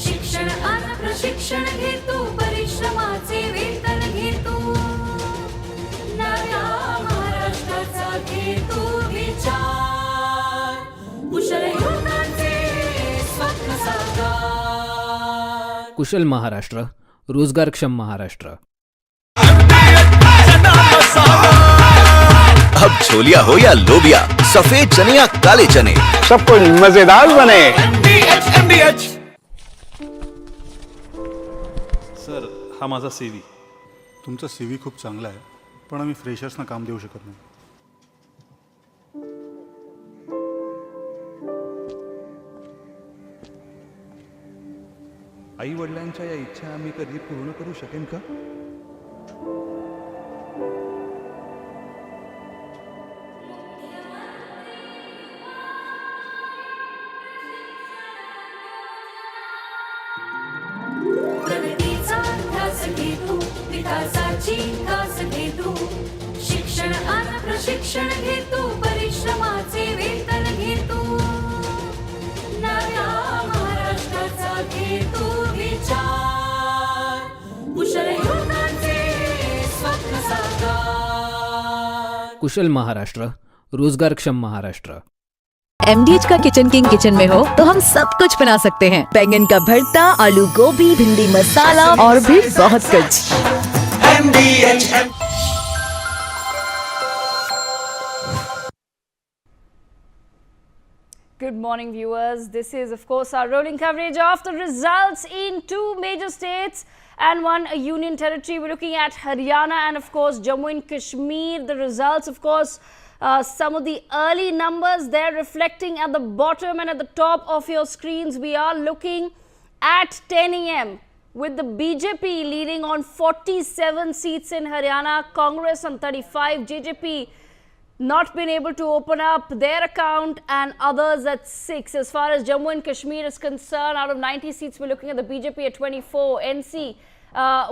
शिक्षण आणि प्रशिक्षण घेतो परिश्रमाचे वेतन घेतो नव्या महाराष्ट्राचा घेतो विचार कुशल युवकांचे स्वप्न साकार कुशल महाराष्ट्र रोजगारक्षम महाराष्ट्र अब छोलिया हो या लोबिया सफेद चने या काले चने सब कुछ मजेदार बने सर, हा माझा CV. तुमचा CV खूप चांगला आहे, पण आम्ही फ्रेशर्सना काम देऊ शकत नाही. आई वडिलांच्या या इच्छा आम्ही कधी पूर्ण करू शकेन का? शिक्षण आणि प्रशिक्षण घेतो परिश्रमाचे वेतन घेतो नव्या महाराष्ट्राचा घेतो विचार कुशल युवकांचे स्वप्न साकार कुशल महाराष्ट्र रोजगारक्षम महाराष्ट्र MDH का किचन किंग किचन में हो तो हम सब कुछ बना सकते हैं. बैंगन का भरता, आलू गोभी, भिंडी मसाला और भी बहुत कुछ. Good morning, viewers. This is, of course, our rolling coverage of the results in two major states and one union territory. We're looking at Haryana and, of course, Jammu and Kashmir. The results, of course, some of the early numbers there reflecting at the bottom and at the top of your screens. We are looking at 10 a.m. with the BJP leading on 47 seats in Haryana, Congress on 35, JJP not been able to open up their account and others at 6. As far as Jammu and Kashmir is concerned, out of 90 seats, we're looking at the BJP at 24, NC,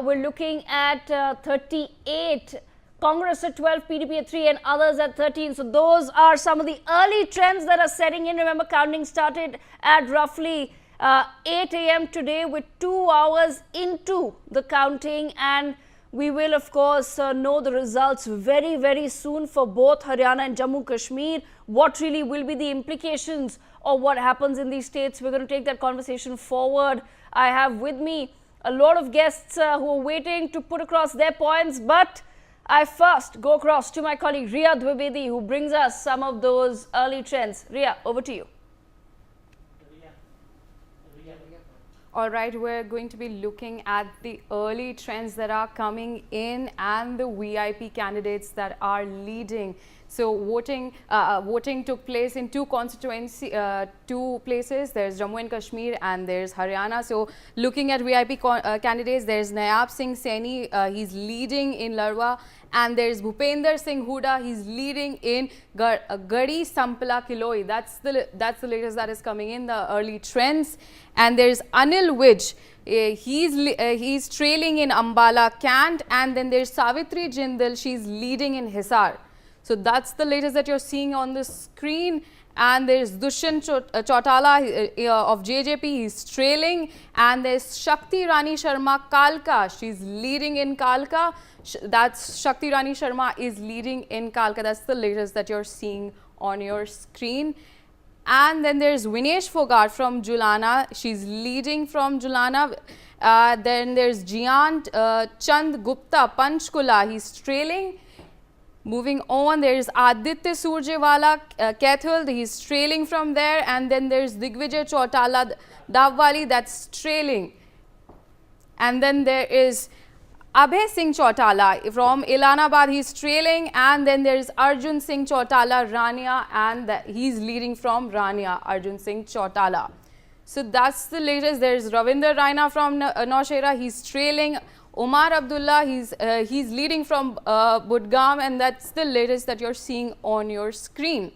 we're looking at 38, Congress at 12, PDP at 3 and others at 13. So those are some of the early trends that are setting in. Remember, counting started at roughly 8 a.m. today with 2 hours into the counting, and we will of course know the results very, very soon for both Haryana and Jammu Kashmir. What really will be the implications of what happens in these states? We're going to take that conversation forward. I have with me a lot of guests who are waiting to put across their points, but I first go across to my colleague Riya Dwivedi, who brings us some of those early trends. Riya, over to you. All right, we're going to be looking at the early trends that are coming in and the VIP candidates that are leading. So voting took place in two places. There's Jammu and Kashmir and there's Haryana. So looking at VIP candidates, there's Nayab Singh Saini, he's leading in Larwa, and there's Bhupender Singh Huda, he's leading in Gadi Sampla Kiloi. That's the latest that is coming in, the early trends. And there's Anil Vij. He's trailing in Ambala Cant, and then there's Savitri Jindal, she's leading in Hisar. So that's the latest that you're seeing on the screen. And there's Dushyant Chautala of JJP, he's trailing. And there's Shakti Rani Sharma Kalka, she's leading in Kalka. That's Shakti Rani Sharma is leading in Kalka. That's the latest that you're seeing on your screen. And then there's Vinesh Fogart from Julana, she's leading from Julana. Then there's Jiant Chand Gupta Panchkula, he's trailing. Moving on, there is Aditya Surjewala Kathul, he's trailing from there. And then there's Digvijay Chautala Davwali, that's trailing. And then there is Abhay Singh Chautala from Ilanabad, he's trailing. And then there is Arjun Singh Chautala Rania, and he's leading from Rania, Arjun Singh Chautala. So that's the latest. There's Ravinder Raina from Naushera, he's trailing. Umar Abdullah, he's leading from Budgam, and that's the latest that you're seeing on your screen.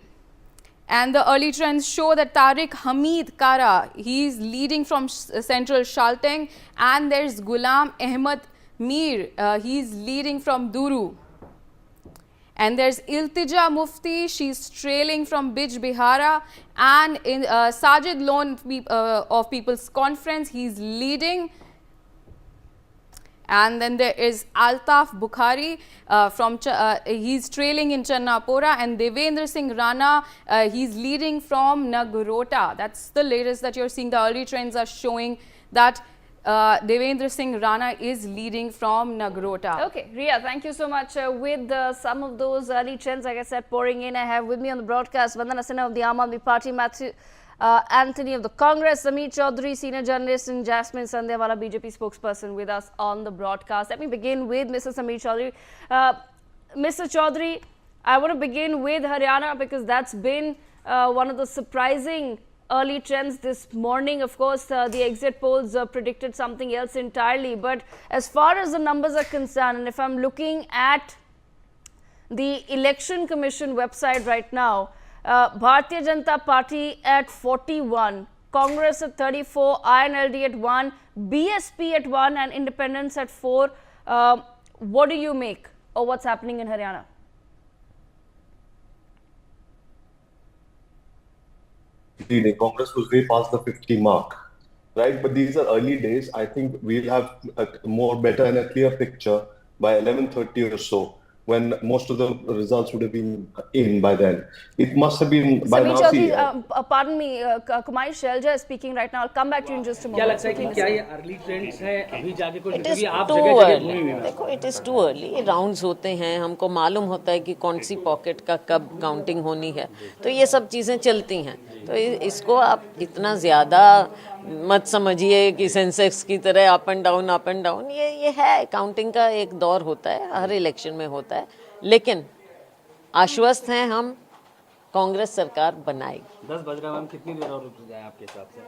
And the early trends show that Tariq Hamid Kara, he's leading from Central Shalteng, and there's Ghulam Ahmed Mir, he's leading from Duru. And there's Iltija Mufti, she's trailing from Bij Bihara, and in Sajid Lone of People's Conference, he's leading. And then there is Altaf Bukhari he's trailing in Channapura, and Devendra Singh Rana, he's leading from Nagrota. That's the latest that you're seeing. The early trends are showing that Devendra Singh Rana is leading from Nagrota. Okay, Ria, thank you so much. With some of those early trends, like I said, pouring in, I have with me on the broadcast Vandana Sinha of the Aam Aadmi Party, Matthew Anthony of the Congress, Sameer Chaudhary, senior journalist, and Jasmine Sandhyawala, BJP spokesperson, with us on the broadcast. Let me begin with Mr. Sameer Chaudhary. Mr. Chaudhary, I want to begin with Haryana because that's been one of the surprising early trends this morning. Of course, the exit polls predicted something else entirely. But as far as the numbers are concerned, and if I'm looking at the Election Commission website right now, Bharatiya Janata Party at 41, Congress at 34, INLD at 1, BSP at 1, and Independents at 4. What do you make of what's happening in Haryana? Congress was way past the 50 mark, right? But these are early days. I think we'll have a more better and a clear picture by 11:30 or so, when most of the results would have been in by then. It must have been by now. Pardon me, Kumari Shelja is speaking right now. I'll come back to you in just a moment. क्या लगता है कि क्या ये early trends है अभी जाके कुछ It is आप too जगह-जगह early. घूमी हुई हैं। देखो, it is too early. Rounds होते हैं, हमको मालूम होता है कि कौन सी पॉकेट का कब काउंटिंग होनी है, तो ये सब चीज़ें चलती हैं। तो इसको आप इतना ज़्यादा मत समझिए कि सेंसेक्स की तरह अप एंड डाउन। ये है, काउंटिंग का एक दौर होता है, हर इलेक्शन में होता है। लेकिन आश्वस्त हैं हम, कांग्रेस सरकार बनाएगी। 10 बज रहा है, कितनी देर और रुक जाए आपके हिसाब से?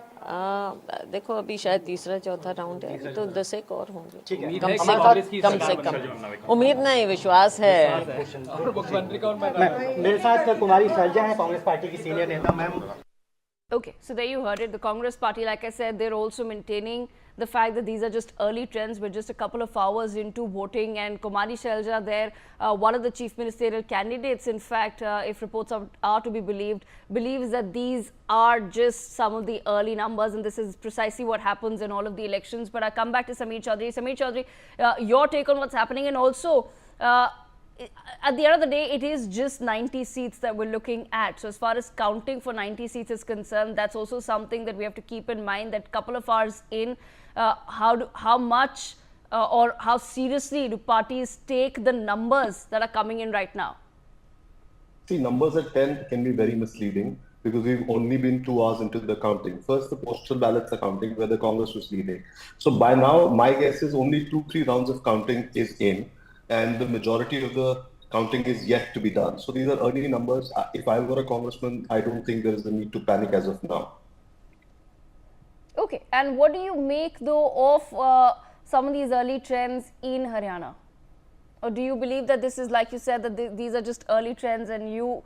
देखो, अभी शायद तीसरा चौथा राउंड है, तो 10 एक और होंगे कम से कम। उम्मीद नहीं, विश्वास है। मेरे साथ कुमारी शैलजा है, कांग्रेस पार्टी की सीनियर नेता। Ma'am, Okay, so there you heard it. The Congress party, like I said, they're also maintaining the fact that these are just early trends. We're just a couple of hours into voting, and Kumari Shelja there, one of the chief ministerial candidates, in fact, if reports are to be believed, believes that these are just some of the early numbers, and this is precisely what happens in all of the elections. But I come back to Sameer Chaudhary. Sameer Chaudhary, your take on what's happening, and also at the end of the day, it is just 90 seats that we're looking at. So as far as counting for 90 seats is concerned, that's also something that we have to keep in mind, that couple of hours in, how much or how seriously do parties take the numbers that are coming in right now? See, numbers at 10 can be very misleading because we've only been 2 hours into the counting. First, the postal ballots are counting where the Congress was leading. So by now, my guess is only 2-3 rounds of counting is in, and the majority of the Counting is yet to be done. So these are early numbers. If I were a congressman, I don't think there is a need to panic as of now. Okay, and what do you make though of some of these early trends in Haryana? Or do you believe that this is, like you said, that these are just early trends and you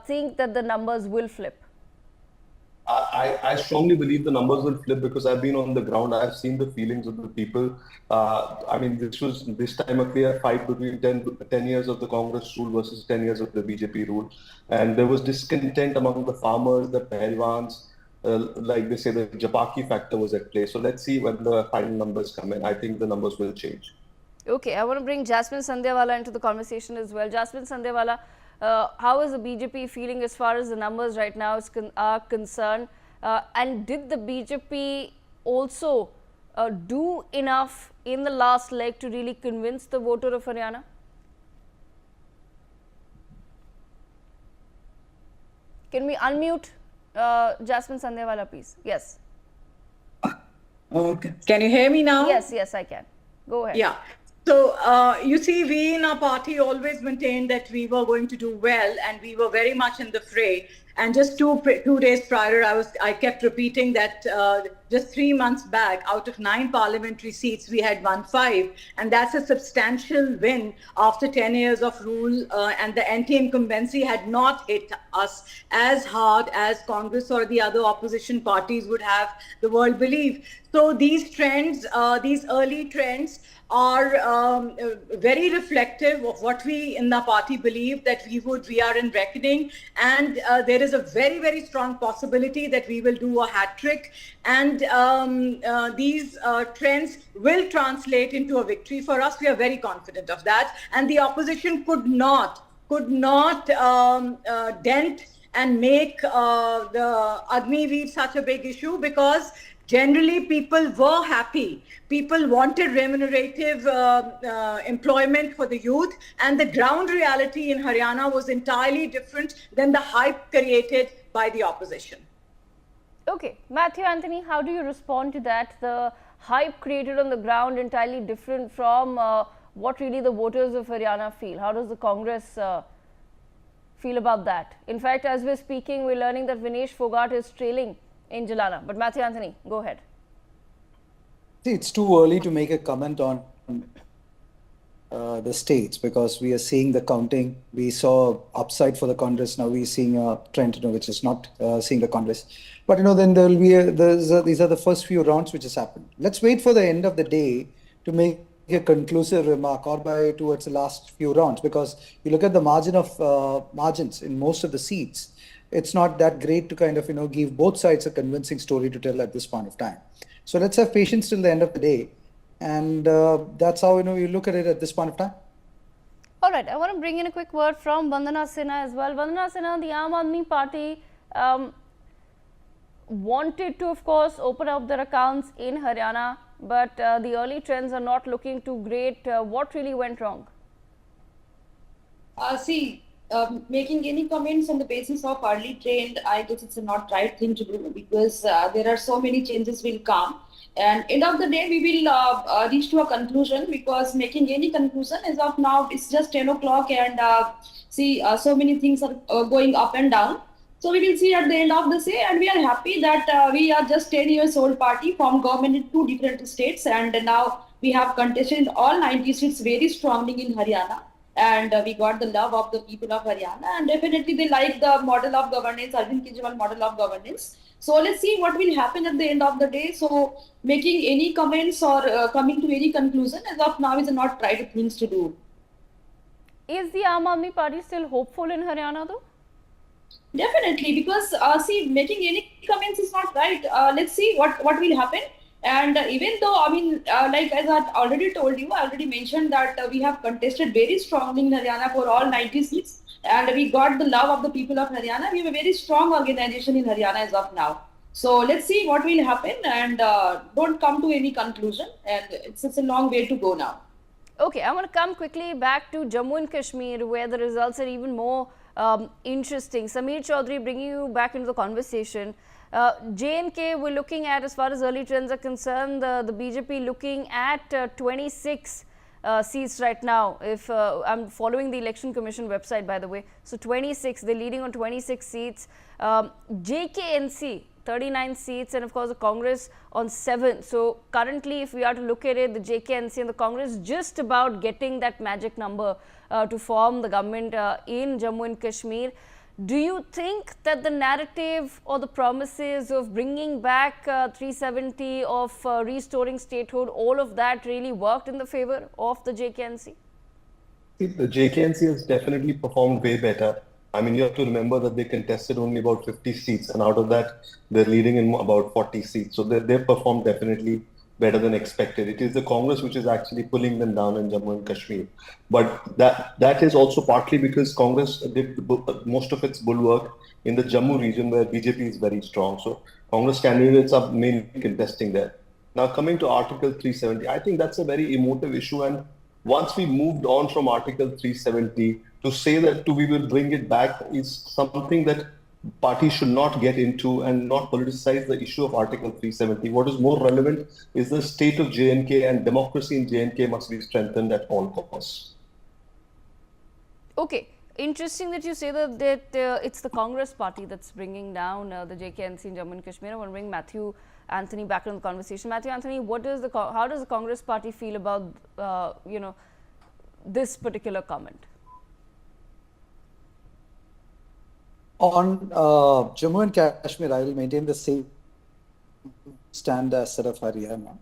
think that the numbers will flip? I strongly believe the numbers will flip because I've been on the ground. I've seen the feelings of the people. I mean, this time a clear fight between 10 years of the Congress rule versus 10 years of the BJP rule. And there was discontent among the farmers, the Pehlwans, like they say, the Japaki factor was at play. So let's see when the final numbers come in. I think the numbers will change. Okay, I want to bring Jasmine Sandhewala into the conversation as well. Jasmine Sandhewala, how is the BJP feeling as far as the numbers right now are concerned? And did the BJP also do enough in the last leg to really convince the voter of Haryana? Can we unmute Jasmine Sandhewala, please? Yes. Okay. Can you hear me now? Yes, yes, I can. Go ahead. Yeah. So, you see, we in our party always maintained that we were going to do well and we were very much in the fray. And just two days prior, I kept repeating that just 3 months back, out of 9 parliamentary seats, we had won 5. And that's a substantial win after 10 years of rule. And the anti-incumbency had not hit us as hard as Congress or the other opposition parties would have the world believe. So these trends, these early trends, are very reflective of what we in the party believe that we are in reckoning, and there is a very, very strong possibility that we will do a hat trick, and these trends will translate into a victory for us. We are very confident of that, and the opposition could not dent and make the Aadmi Vij such a big issue, because generally, people were happy. People wanted remunerative employment for the youth, and the ground reality in Haryana was entirely different than the hype created by the opposition. Okay, Matthew Anthony, how do you respond to that? The hype created on the ground entirely different from what really the voters of Haryana feel. How does the Congress feel about that? In fact, as we're speaking, we're learning that Vinesh Fogart is trailing in Jalana. But Matthew Anthony, go ahead. See, it's too early to make a comment on the states, because we are seeing the counting. We saw upside for the Congress. Now we're seeing a trend, which is not seeing the Congress. But then there will be these are the first few rounds which has happened. Let's wait for the end of the day to make a conclusive remark, or by towards the last few rounds, because you look at the margins in most of the seats. It's not that great to kind of, give both sides a convincing story to tell at this point of time. So let's have patience till the end of the day. And that's how, you look at it at this point of time. All right. I want to bring in a quick word from Vandana Sinha as well. Vandana Sinha, the Aam Aadmi Party wanted to, of course, open up their accounts in Haryana, but the early trends are not looking too great. What really went wrong? Making any comments on the basis of early trend, I guess it's a not right thing to do, because there are so many changes will come, and end of the day we will reach to a conclusion, because making any conclusion as of now, it's just 10 o'clock, and so many things are going up and down. So we will see at the end of the day, and we are happy that we are just 10 years old party, formed government in 2 different states, and now we have contested all 90 seats very strongly in Haryana. And we got the love of the people of Haryana, and definitely they like the model of governance, Arvind Kejriwal model of governance. So let's see what will happen at the end of the day. So making any comments or coming to any conclusion as of now is not right things to do. Is the Aam Aadmi Party still hopeful in Haryana though? Definitely, because making any comments is not right. Let's see what will happen. And even though, like as I already told you, I already mentioned that we have contested very strongly in Haryana for all 90 seats, and we got the love of the people of Haryana. We have a very strong organization in Haryana as of now. So let's see what will happen, and don't come to any conclusion. And it's a long way to go now. Okay, I want to come quickly back to Jammu and Kashmir, where the results are even more interesting. Sameer Chaudhary, bringing you back into the conversation. J&K, we're looking at, as far as early trends are concerned, the BJP looking at 26 seats right now. If I'm following the Election Commission website, by the way, so 26, they're leading on 26 seats. JKNC 39 seats, and of course the Congress on 7. So currently, if we are to look at it, the JKNC and the Congress just about getting that magic number to form the government in Jammu and Kashmir. Do you think that the narrative or the promises of bringing back 370, of restoring statehood, all of that really worked in the favor of the JKNC? The JKNC has definitely performed way better. I mean, you have to remember that they contested only about 50 seats, and out of that, they're leading in about 40 seats. So they've performed definitely better than expected. It is the Congress which is actually pulling them down in Jammu and Kashmir. But that is also partly because Congress did most of its bulwark in the Jammu region where BJP is very strong. So Congress candidates are mainly contesting there. Now coming to Article 370, I think that's a very emotive issue. And once we moved on from Article 370, to say that we will bring it back is something that parties should not get into and not politicize the issue of Article 370. What is more relevant is the state of J&K, and democracy in J&K must be strengthened at all costs. Okay. Interesting that you say that it's the Congress party that's bringing down the JKNC in Jammu and Kashmir. I want to bring Matthew Anthony back in the conversation. Matthew Anthony, how does the Congress party feel about this particular comment? On Jammu and Kashmir, I will maintain the same stand as that of Haryana.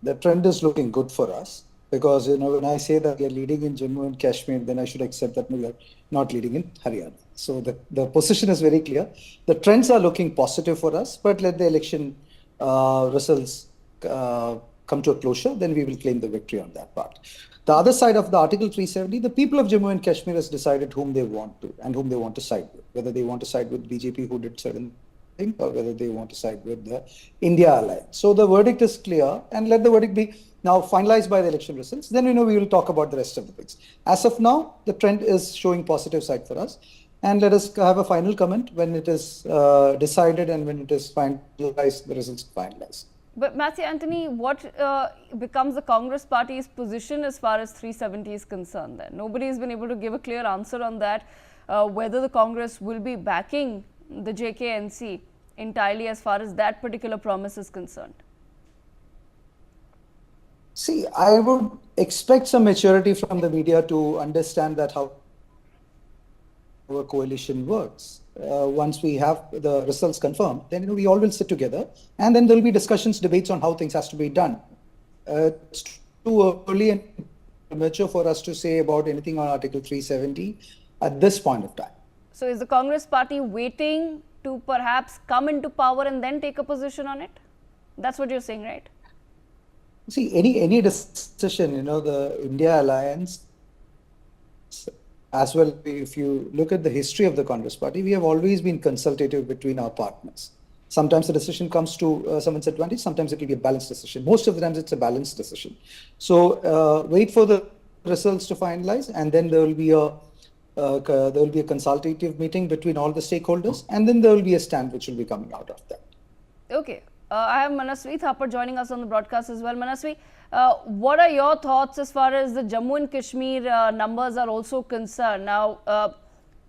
The trend is looking good for us because, when I say that we are leading in Jammu and Kashmir, then I should accept that we are not leading in Haryana. So the position is very clear. The trends are looking positive for us, but let the election results come to a closure, then we will claim the victory on that part. The other side of the Article 370, the people of Jammu and Kashmir has decided whom they want to and whom they want to side with, whether they want to side with BJP who did certain things or whether they want to side with the India alliance. So the verdict is clear, and let the verdict be now finalized by the election results. Then we will talk about the rest of the things. As of now, the trend is showing positive side for us. And let us have a final comment when it is decided and when it is finalized, the results finalized. But Matthew Anthony, what becomes the Congress party's position as far as 370 is concerned then? Nobody has been able to give a clear answer on that, whether the Congress will be backing the JKNC entirely as far as that particular promise is concerned. See, I would expect some maturity from the media to understand that how our coalition works. Once we have the results confirmed, then we all will sit together, and then there will be discussions, debates on how things has to be done. It's too early and premature for us to say about anything on Article 370 at this point of time. So is the Congress party waiting to perhaps come into power and then take a position on it? That's what you're saying, right? See, any decision, the India alliance, as well, if you look at the history of the Congress party, we have always been consultative between our partners. Sometimes the decision comes to someone's advantage, sometimes it will be a balanced decision. Most of the times it's a balanced decision. So wait for the results to finalize, and then there will be a consultative meeting between all the stakeholders, and then there will be a stand which will be coming out of that. Okay. I have Manasvi Thapar joining us on the broadcast as well. Manasvi, what are your thoughts as far as the Jammu and Kashmir numbers are also concerned? Now,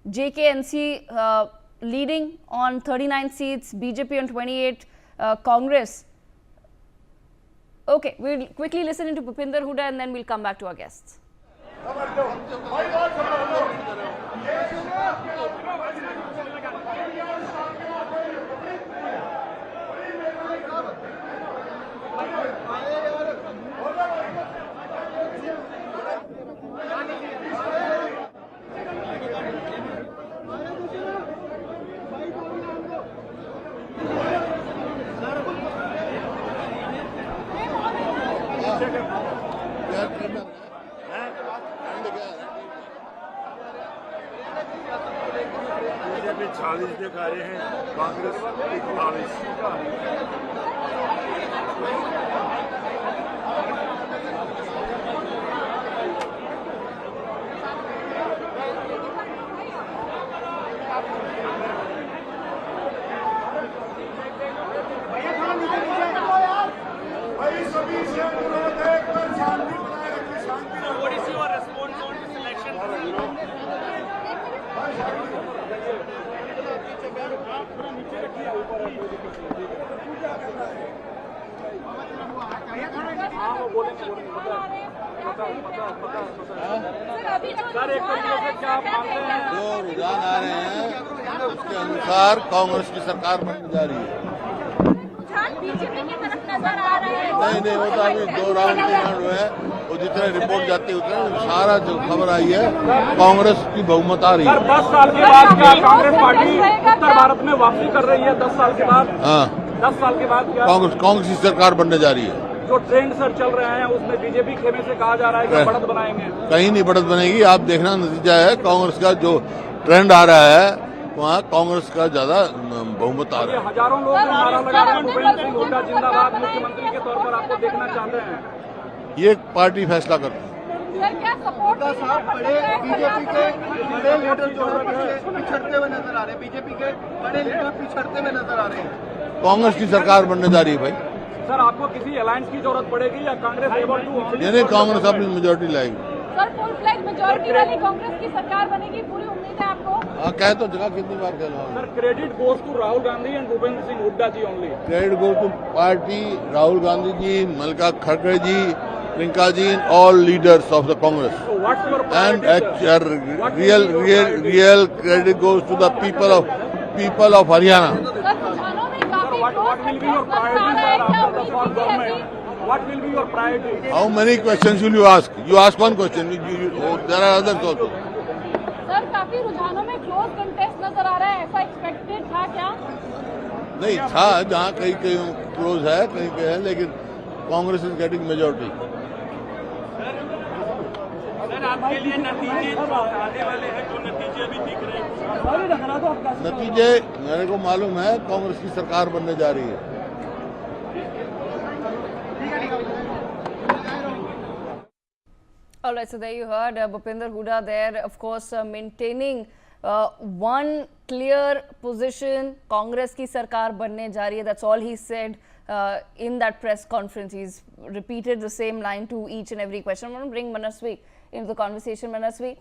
JKNC leading on 39 seats, BJP on 28, Congress. Okay, we'll quickly listen into Bhupinder Hooda and then we'll come back to our guests. BJP 40 दिखा रहे हैं, कांग्रेस 41। जो रुझान आ रहे हैं उसके अनुसार कांग्रेस की सरकार बनने जा रही है। नहीं वो तो अभी 2 राउंड 3 राउंड हुए हैं, वो जितने रिपोर्ट जाती है उतने सारा जो खबर आई है कांग्रेस की बहुमत आ रही है। 10 साल के बाद क्या कांग्रेस पार्टी उत्तर भारत में वापसी कर रही है? 10 साल के बाद? हाँ, 10 साल के बाद क्या कांग्रेस की सरकार बनने जा रही है। जो ट्रेंड सर चल रहे हैं उसमें बीजेपी खेमे से कहा जा रहा है कि बढ़त बनाएंगे। कहीं नहीं बढ़त बनेगी, आप देखना नतीजा है कांग्रेस का जो ट्रेंड आ रहा है वहाँ कांग्रेस का ज्यादा बहुमत आ रहा है। हजारों लोग नारा लगा रहे हैं भूपेंद्र सिंह हुड्डा जिंदाबाद मुख्यमंत्री के तौर पर आपको देखना चाहते हैं। ये पार्टी फैसला करती है। बीजेपी के बड़े लीडर जो पिछड़ते हुए नजर आ रहे हैं, बीजेपी के बड़े लीडर पिछड़ते हुए नजर आ रहे हैं। कांग्रेस की सरकार बनने जा रही है भाई। सर आपको किसी अलायंस की जरूरत पड़ेगी या कांग्रेस एबल टू? यानी कांग्रेस अपनी मेजोरिटी लाएगी। सर फुल फ्लैग मेजोरिटी वाली कांग्रेस की सरकार बनेगी, पूरी उम्मीद है आपको? हाँ, कह तो जगह कितनी बार कह रहा हूँ। Sir credit goes to Rahul Gandhi and Bhupendra Singh Hooda ji only. Credit goes to party, Rahul Gandhi ji, Mallika खड़गे ji, Priyanka ji, all leaders of the Congress. So what's your and priority, real credit goes to the people of Haryana. What will be your priority, sir, after the form government? What will be your priority? How many questions will you ask? You ask one question. There are others also. Sir काफी रुझानों में close contest नजर आ रहा है, ऐसा expected था क्या? नहीं था, जहाँ कहीं क्लोज है कहीं पे है, लेकिन कांग्रेस इज गेटिंग मेजोरिटी। आपके लिए नतीजे आने वाले हैं, जो नतीजे अभी दिख रहे हैं? नतीजे मेरे को मालूम है कांग्रेस की सरकार बनने जा रही है। All right, so there you heard Bhupinder Hooda there, of course, maintaining one clear position. Congress ki sarkar banne ja rahi hai. That's all he said in that press conference. He's repeated the same line to each and every question. I'm going to bring Manasvi into the conversation. Manasvi,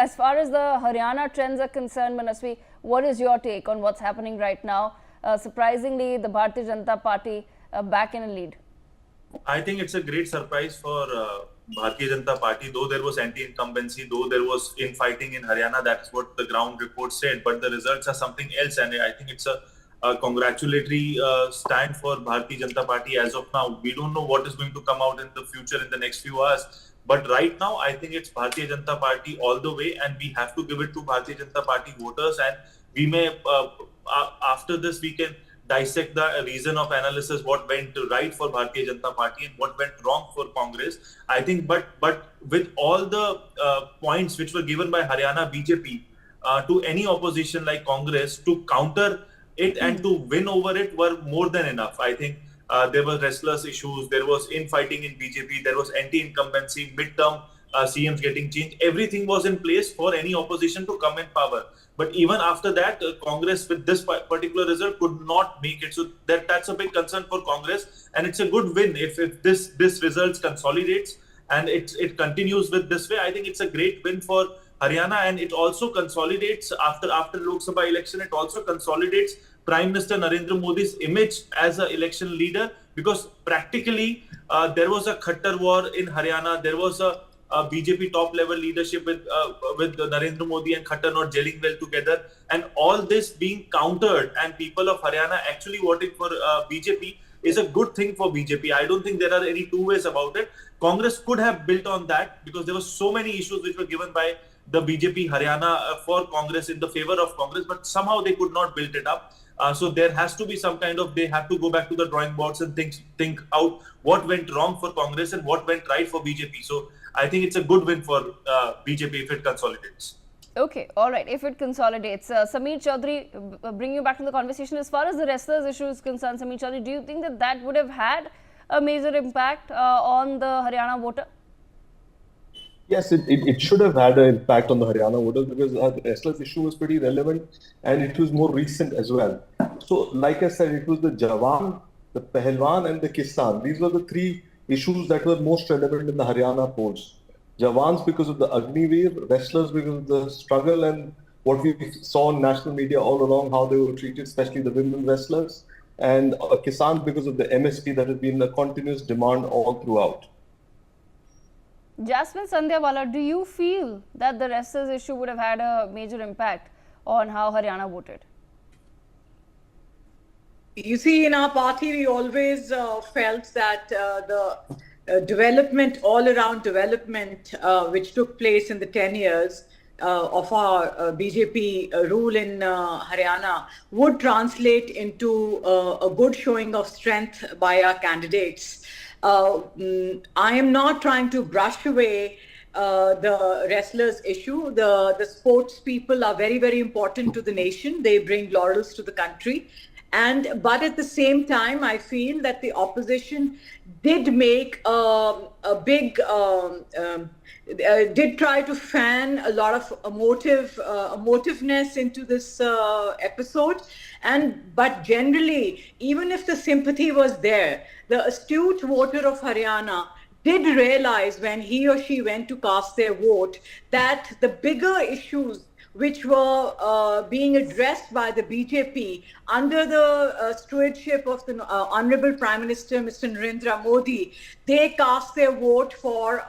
as far as the Haryana trends are concerned, Manasvi, what is your take on what's happening right now? Surprisingly, the Bharatiya Janata Party back in a lead. I think it's a great surprise for Bharatiya Janata Party, though there was anti-incumbency, though there was infighting in Haryana. That's what the ground report said, but the results are something else, and I think it's a congratulatory stand for Bharatiya Janata Party as of now. We don't know what is going to come out in the future in the next few hours, but right now I think it's Bharatiya Janata Party all the way, and we have to give it to Bharatiya Janata Party voters, and we may after this we can dissect the reason of analysis, what went right for Bharatiya Janata Party and what went wrong for Congress. I think, but with all the points which were given by Haryana BJP to any opposition like Congress to counter it and to win over it were more than enough. I think there were restless issues, there was infighting in BJP, there was anti-incumbency, midterm CMs getting changed. Everything was in place for any opposition to come in power. But even after that, Congress with this particular result could not make it. So that's a big concern for Congress, and it's a good win if this results consolidates and it continues with this way. I think it's a great win for Haryana, and it also consolidates after Lok Sabha election. It also consolidates Prime Minister Narendra Modi's image as an election leader, because practically there was a Khattar war in Haryana. There was a BJP top level leadership with Narendra Modi and Khattar not gelling well together, and all this being countered and people of Haryana actually voting for BJP is a good thing for BJP. I don't think there are any two ways about it. Congress could have built on that because there were so many issues which were given by the BJP Haryana for Congress in the favor of Congress, but somehow they could not build it up. So there has to be some kind of, they have to go back to the drawing boards and think out what went wrong for Congress and what went right for BJP. So I think it's a good win for BJP if it consolidates. Okay, all right. If it consolidates, Sameer Chaudhary, bring you back to the conversation. As far as the wrestlers issue is concerned, Sameer Chaudhary, do you think that would have had a major impact on the Haryana voter? Yes, it should have had an impact on the Haryana voters because the wrestlers issue was pretty relevant and it was more recent as well. So, like I said, it was the Jawan, the Pehelwan and the Kisan. These were the three issues that were most relevant in the Haryana polls. Jawans because of the Agniveer, wrestlers because of the struggle and what we saw in national media all along, how they were treated, especially the women wrestlers. and Kisan because of the MSP that has been a continuous demand all throughout. Jasmine Sandhyawala, do you feel that the wrestlers issue would have had a major impact on how Haryana voted? You see, in our party, we always felt that the development, all around development, which took place in the 10 years of our BJP rule in Haryana, would translate into a good showing of strength by our candidates. I am not trying to brush away the wrestlers issue. The sports people are very, very important to the nation. They bring laurels to the country. But at the same time, I feel that the opposition did make a big, did try to fan a lot of emotiveness into this episode. But generally, even if the sympathy was there, the astute voter of Haryana did realize when he or she went to cast their vote that the bigger issues which were being addressed by the BJP under the stewardship of the Honorable Prime Minister, Mr. Narendra Modi, they cast their vote for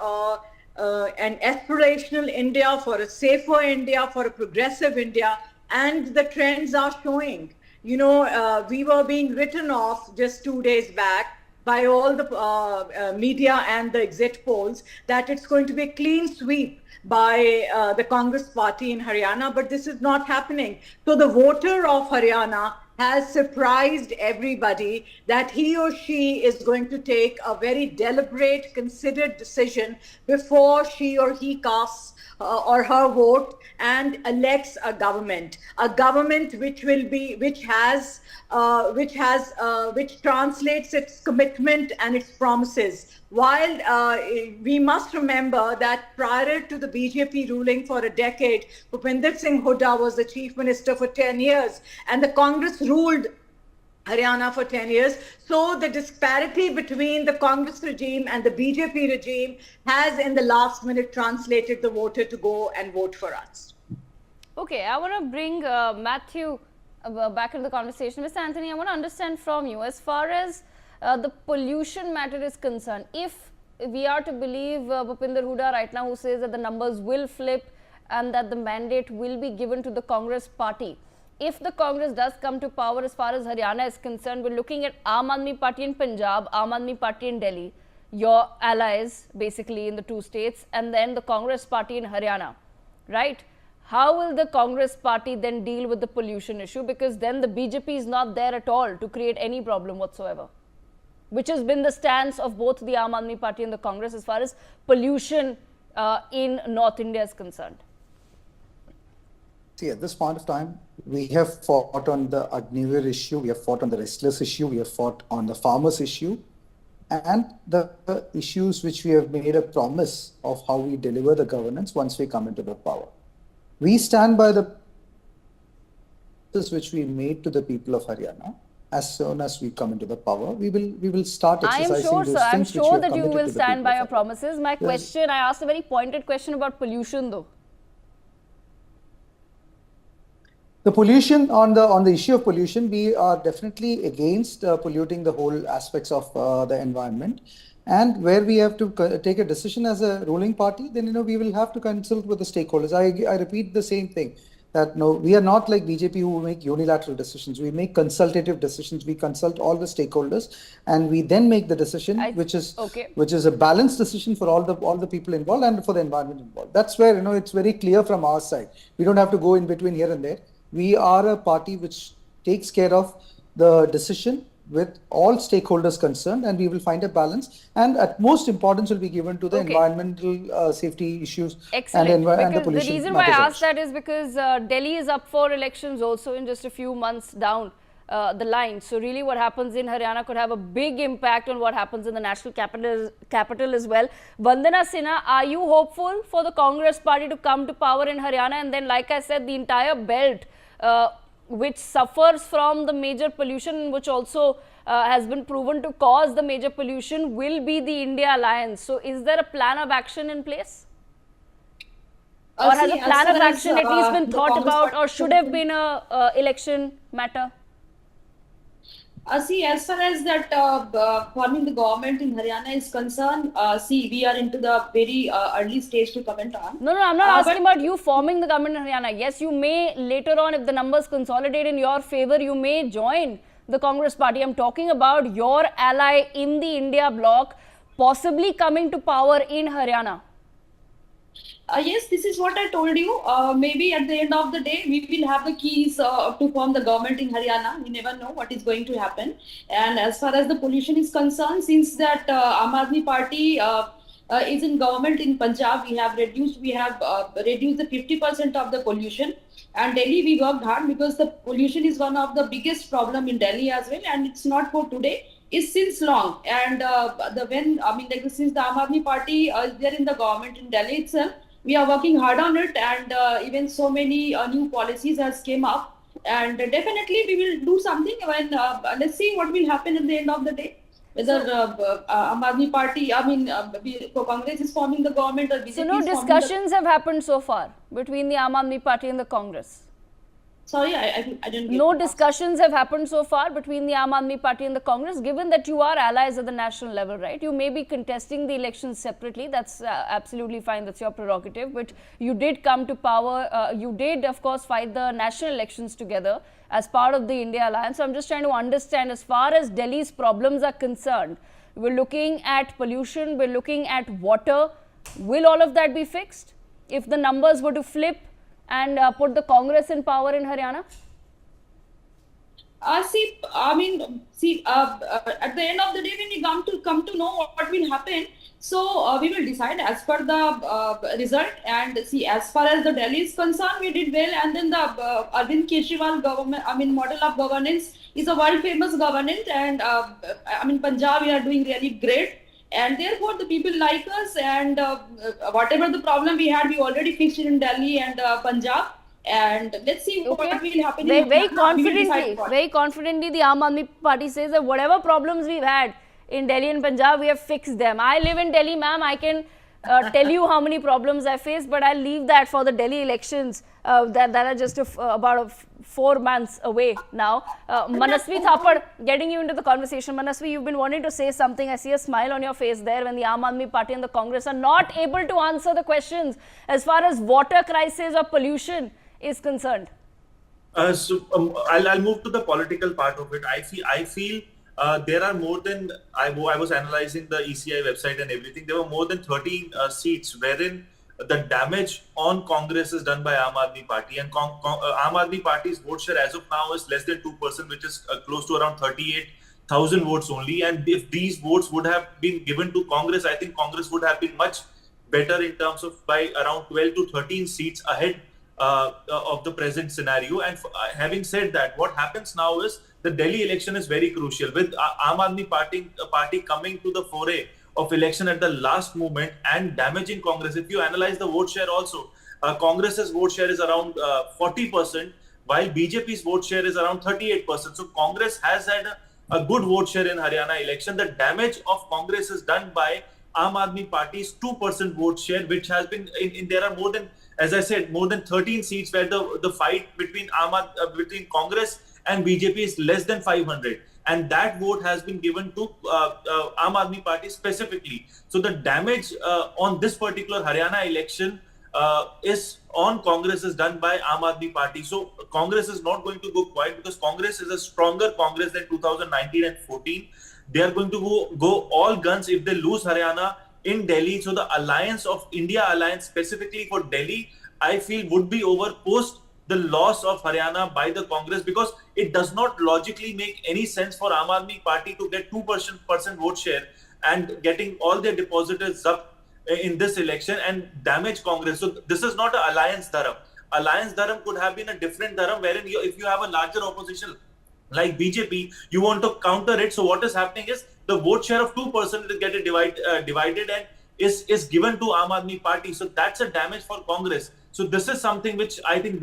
an aspirational India, for a safer India, for a progressive India, and the trends are showing. You know, we were being written off just 2 days back by all the media and the exit polls that it's going to be a clean sweep by the Congress party in Haryana, but this is not happening. So the voter of Haryana has surprised everybody that he or she is going to take a very deliberate, considered decision before she or he casts or her vote and elects a government which will be, which translates its commitment and its promises. While we must remember that prior to the BJP ruling for a decade, Bhupinder Singh Hooda was the chief minister for 10 years and the Congress ruled Haryana for 10 years. So the disparity between the Congress regime and the BJP regime has in the last minute translated the voter to go and vote for us. Okay, I want to bring Matthew back into the conversation. Mr. Anthony, I want to understand from you, as far as the pollution matter is concerned, if we are to believe Bhupinder Hooda right now, who says that the numbers will flip and that the mandate will be given to the Congress party, if the Congress does come to power, as far as Haryana is concerned, we're looking at Aam Aadmi Party in Punjab, Aam Aadmi Party in Delhi, your allies basically in the two states, and then the Congress party in Haryana, right? How will the Congress party then deal with the pollution issue? Because then the BJP is not there at all to create any problem whatsoever, which has been the stance of both the Aam Aadmi Party and the Congress as far as pollution in North India is concerned. See, at this point of time, we have fought on the Agniveer issue, we have fought on the restless issue, we have fought on the farmers issue, and the issues which we have made a promise of how we deliver the governance once we come into the power. We stand by the promises which we made to the people of Haryana. As soon as we come into the power, we will start exercising those things. I am sure, sir. I'm sure that you will stand by your promises. My question, I asked a very pointed question about pollution, though. The pollution, on the issue of pollution, we are definitely against polluting the whole aspects of the environment. And where we have to take a decision as a ruling party, then we will have to consult with the stakeholders. I repeat the same thing, that no, we are not like BJP who make unilateral decisions. We make consultative decisions. We consult all the stakeholders, and we then make the decision, which is a balanced decision for all the people involved and for the environment involved. That's where it's very clear from our side. We don't have to go in between here and there. We are a party which takes care of the decision with all stakeholders concerned, and we will find a balance. And at most importance will be given to the environmental safety issues. Excellent. And the pollution. The reason why I asked that is because Delhi is up for elections also in just a few months down the line. So really what happens in Haryana could have a big impact on what happens in the national capital as well. Vandana Sinha, are you hopeful for the Congress party to come to power in Haryana? And then, like I said, the entire belt which suffers from the major pollution, which also has been proven to cause the major pollution, will be the India Alliance. So is there a plan of action in place? Or has a plan of action at least been thought about, or should have been a election matter? See, as far as that forming the government in Haryana is concerned, see, we are into the very early stage to comment on. No, I'm not asking about you forming the government in Haryana. Yes, you may later on, if the numbers consolidate in your favor, you may join the Congress party. I'm talking about your ally in the India bloc possibly coming to power in Haryana. Yes, this is what I told you. Maybe at the end of the day, we will have the keys to form the government in Haryana. We never know what is going to happen. And as far as the pollution is concerned, since that Aam Aadmi Party is in government in Punjab, we have reduced the 50% of the pollution. And Delhi, we worked hard because the pollution is one of the biggest problem in Delhi as well. And it's not for today. It's since long. And since the Aam Aadmi Party is there in the government in Delhi itself, we are working hard on it, and even so many new policies has came up, and definitely we will do something when let's see what will happen at the end of the day, whether Aam Aadmi Party, Congress is forming the government or BJP. So no discussions have happened so far between the Aam Aadmi Party and the Congress? Sorry, I didn't get No discussions have happened so far between the Aam Aadmi Party and the Congress, given that you are allies at the national level, right? You may be contesting the elections separately. That's absolutely fine. That's your prerogative. But you did come to power. You did, of course, fight the national elections together as part of the India Alliance. So I'm just trying to understand, as far as Delhi's problems are concerned, we're looking at pollution, we're looking at water. Will all of that be fixed if the numbers were to flip and put the Congress in power in Haryana? At the end of the day, when we come to know what will happen, so we will decide as per the result. And see, as far as the Delhi is concerned, we did well. And then the Arvind Kejriwal government, model of governance is a world famous governance. And Punjab, we are doing really great. And therefore, the people like us, and whatever the problem we had, we already fixed it in Delhi and Punjab. And let's see what will happen. Very confidently, the Aam Aadmi Party says that whatever problems we've had in Delhi and Punjab, we have fixed them. I live in Delhi, ma'am. I can tell you how many problems I faced, but I'll leave that for the Delhi elections that are just about 4 months away now. Manasvi Thapar, getting you into the conversation. Manasvi, you've been wanting to say something. I see a smile on your face there when the Aam Aadmi Party and the Congress are not able to answer the questions as far as water crisis or pollution is concerned. I'll move to the political part of it. I feel there are more than, I was analyzing the ECI website and everything, there were more than 13 seats wherein the damage on Congress is done by Aam Aadmi Party, and Aam Aadmi Party's vote share as of now is less than 2%, which is close to around 38,000 votes only. And if these votes would have been given to Congress, I think Congress would have been much better in terms of by around 12 to 13 seats ahead of the present scenario. And having said that, what happens now is the Delhi election is very crucial, with Aam Aadmi Party coming to the foray of election at the last moment and damaging Congress. If you analyze the vote share also, Congress's vote share is around 40%, while BJP's vote share is around 38%. So Congress has had a good vote share in Haryana election. The damage of Congress is done by Aam Aadmi Party's 2% vote share, which has been there are more than, as I said, more than 13 seats where the fight between between Congress and BJP is less than 500, and that vote has been given to Aam Aadmi Party specifically. So the damage on this particular Haryana election is on Congress is done by Aam Aadmi Party. So Congress is not going to go quiet, because Congress is a stronger Congress than 2019 and 14. They are going to go all guns if they lose Haryana in Delhi. So the alliance of India Alliance specifically for Delhi, I feel, would be over post the loss of Haryana by the Congress, because it does not logically make any sense for Aam Aadmi Party to get 2% vote share and getting all their depositors up in this election and damage Congress. So this is not an alliance dharam. Alliance dharam could have been a different dharam, wherein if you have a larger opposition like BJP, you want to counter it. So what is happening is the vote share of 2% will get divided and is given to Aam Aadmi Party. So that's a damage for Congress. So this is something which I think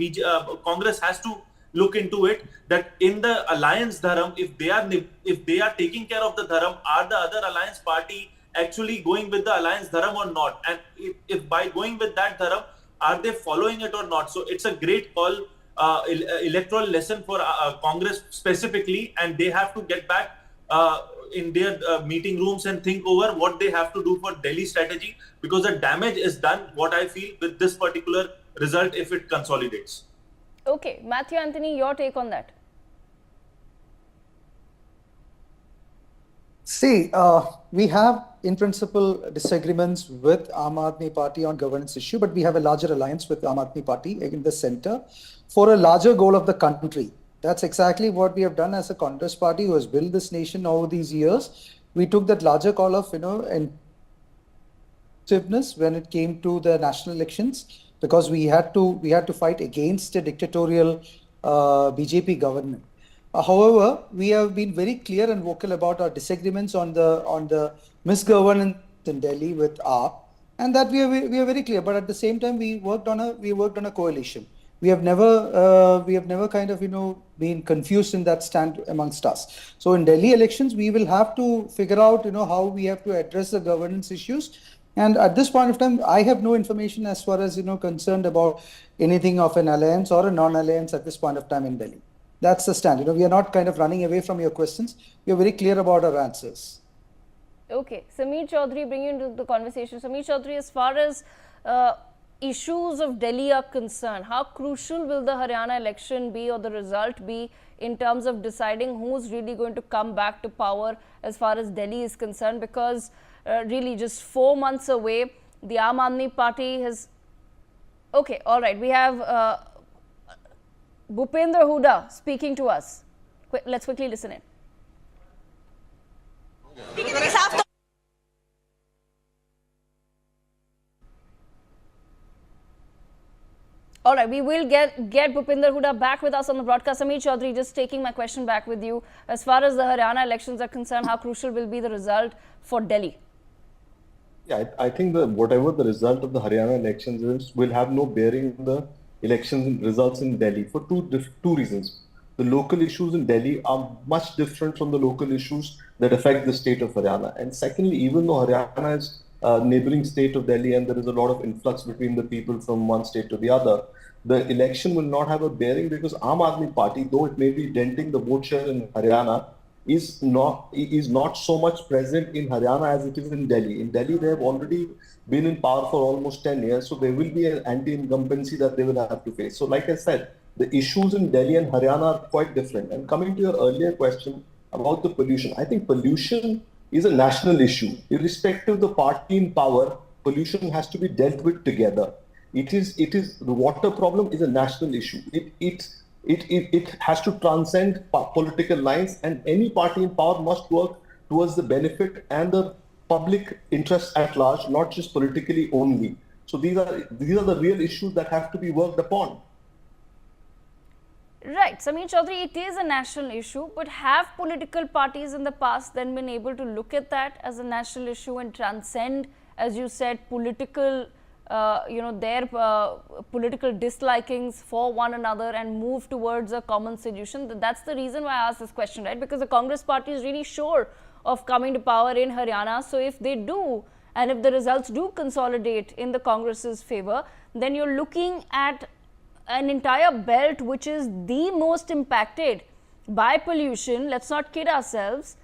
Congress has to look into it, that in the alliance dharam, if they are taking care of the dharam, are the other alliance party actually going with the alliance dharam or not? And if by going with that dharam, are they following it or not? So it's a great call electoral lesson for Congress specifically, and they have to get back in their meeting rooms and think over what they have to do for Delhi strategy, because the damage is done, what I feel, with this particular result if it consolidates. Okay, Matthew Anthony, your take on that? See, we have in principle disagreements with Aam Aadmi Party on governance issue, but we have a larger alliance with Aam Aadmi Party in the center for a larger goal of the country. That's exactly what we have done as a Congress party who has built this nation over these years. We took that larger call of, inclusiveness when it came to the national elections, because we had to fight against a dictatorial BJP government. However, we have been very clear and vocal about our disagreements on the misgovernance in Delhi with AAP, and that we are very clear. But at the same time, we worked on a coalition. We have never kind of been confused in that stand amongst us. So in Delhi elections, we will have to figure out how we have to address the governance issues. And at this point of time, I have no information as far as concerned about anything of an alliance or a non-alliance at this point of time in Delhi. That's the stand. We are not kind of running away from your questions. We are very clear about our answers. Okay, Sameer Chaudhary, bring you into the conversation. Sameer Chaudhary, as far as issues of Delhi are concerned, how crucial will the Haryana election be, or the result be, in terms of deciding who's really going to come back to power as far as Delhi is concerned? Because really just 4 months away, the Aam Aadmi Party has... Okay, all right, we have Bhupender Hooda speaking to us. Let's quickly listen in. All right, we will get Bhupender Hooda back with us on the broadcast. Sameer Chaudhary, just taking my question back with you. As far as the Haryana elections are concerned, how crucial will be the result for Delhi? Yeah, I think that whatever the result of the Haryana elections is will have no bearing on the election results in Delhi for two reasons. The local issues in Delhi are much different from the local issues that affect the state of Haryana. And secondly, even though Haryana is a neighboring state of Delhi and there is a lot of influx between the people from one state to the other, the election will not have a bearing because Aam Aadmi Party, though it may be denting the vote share in Haryana, is not so much present in Haryana as it is in Delhi. In Delhi, they have already been in power for almost 10 years, so there will be an anti-incumbency that they will have to face. So like I said, the issues in Delhi and Haryana are quite different. And coming to your earlier question about the pollution, I think pollution is a national issue. Irrespective of the party in power, pollution has to be dealt with together. The water problem is a national issue. It has to transcend political lines, and any party in power must work towards the benefit and the public interest at large, not just politically only. So these are the real issues that have to be worked upon. Right, Sameer Chaudhary, it is a national issue, but have political parties in the past then been able to look at that as a national issue and transcend, as you said, political their political dislikings for one another and move towards a common solution? That's the reason why I asked this question, right? Because the Congress party is really sure of coming to power in Haryana. So if they do, and if the results do consolidate in the Congress's favor, then you're looking at an entire belt which is the most impacted by pollution, let's not kid ourselves,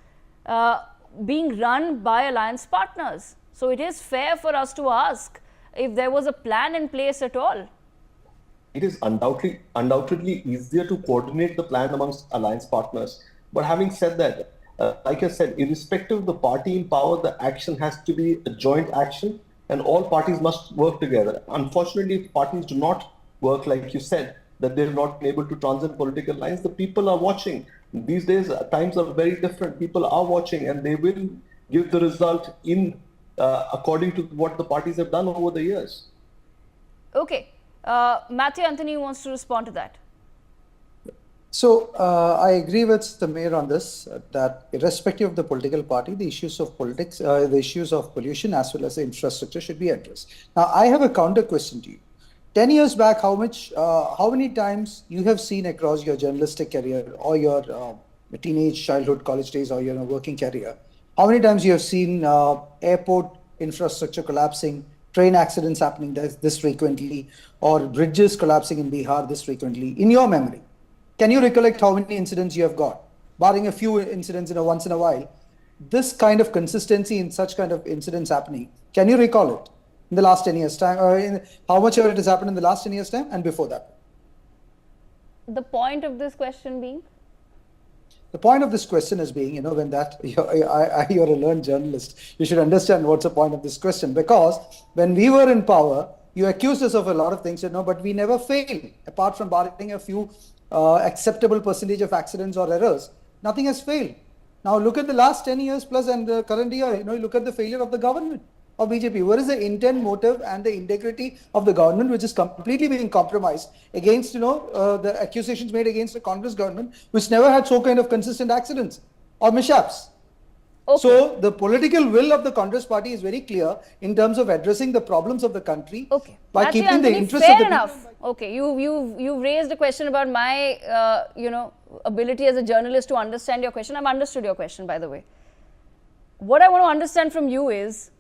being run by alliance partners. So it is fair for us to ask if there was a plan in place at all. It is undoubtedly easier to coordinate the plan amongst alliance partners. But having said that, like I said, irrespective of the party in power, the action has to be a joint action and all parties must work together. Unfortunately, if parties do not work, like you said, that they're not able to transcend political lines, the people are watching. These days, times are very different. People are watching and they will give the result in according to what the parties have done over the years. Okay. Matthew Anthony wants to respond to that. So I agree with the mayor on this, that irrespective of the political party, the issues of politics, the issues of pollution as well as the infrastructure should be addressed. Now, I have a counter question to you. 10 years back, how many times you have seen across your journalistic career or your teenage, childhood, college days or working career, how many times you have seen airport infrastructure collapsing train accidents happening this frequently, or bridges collapsing in Bihar this frequently, in your memory, can you recollect how many incidents you have got? Barring a few incidents once in a while, this kind of consistency in such kind of incidents happening, can you recall it in the last 10 years time, or how much of it has happened in the last 10 years time and before that? The point of this question being? The point of this question is being, when you're a learned journalist, you should understand what's the point of this question. Because when we were in power, you accused us of a lot of things, but we never failed. Apart from barring a few acceptable percentage of accidents or errors, nothing has failed. Now look at the last 10 years plus and the current year, look at the failure of the government of BJP. Where is the intent, motive and the integrity of the government, which is completely being compromised against, the accusations made against the Congress government, which never had so kind of consistent accidents or mishaps. Okay. So the political will of the Congress party is very clear in terms of addressing the problems of the country by keeping the interests of the enough. Okay, you've raised a question about my, ability as a journalist to understand your question. I've understood your question, by the way. What I want to understand from you is,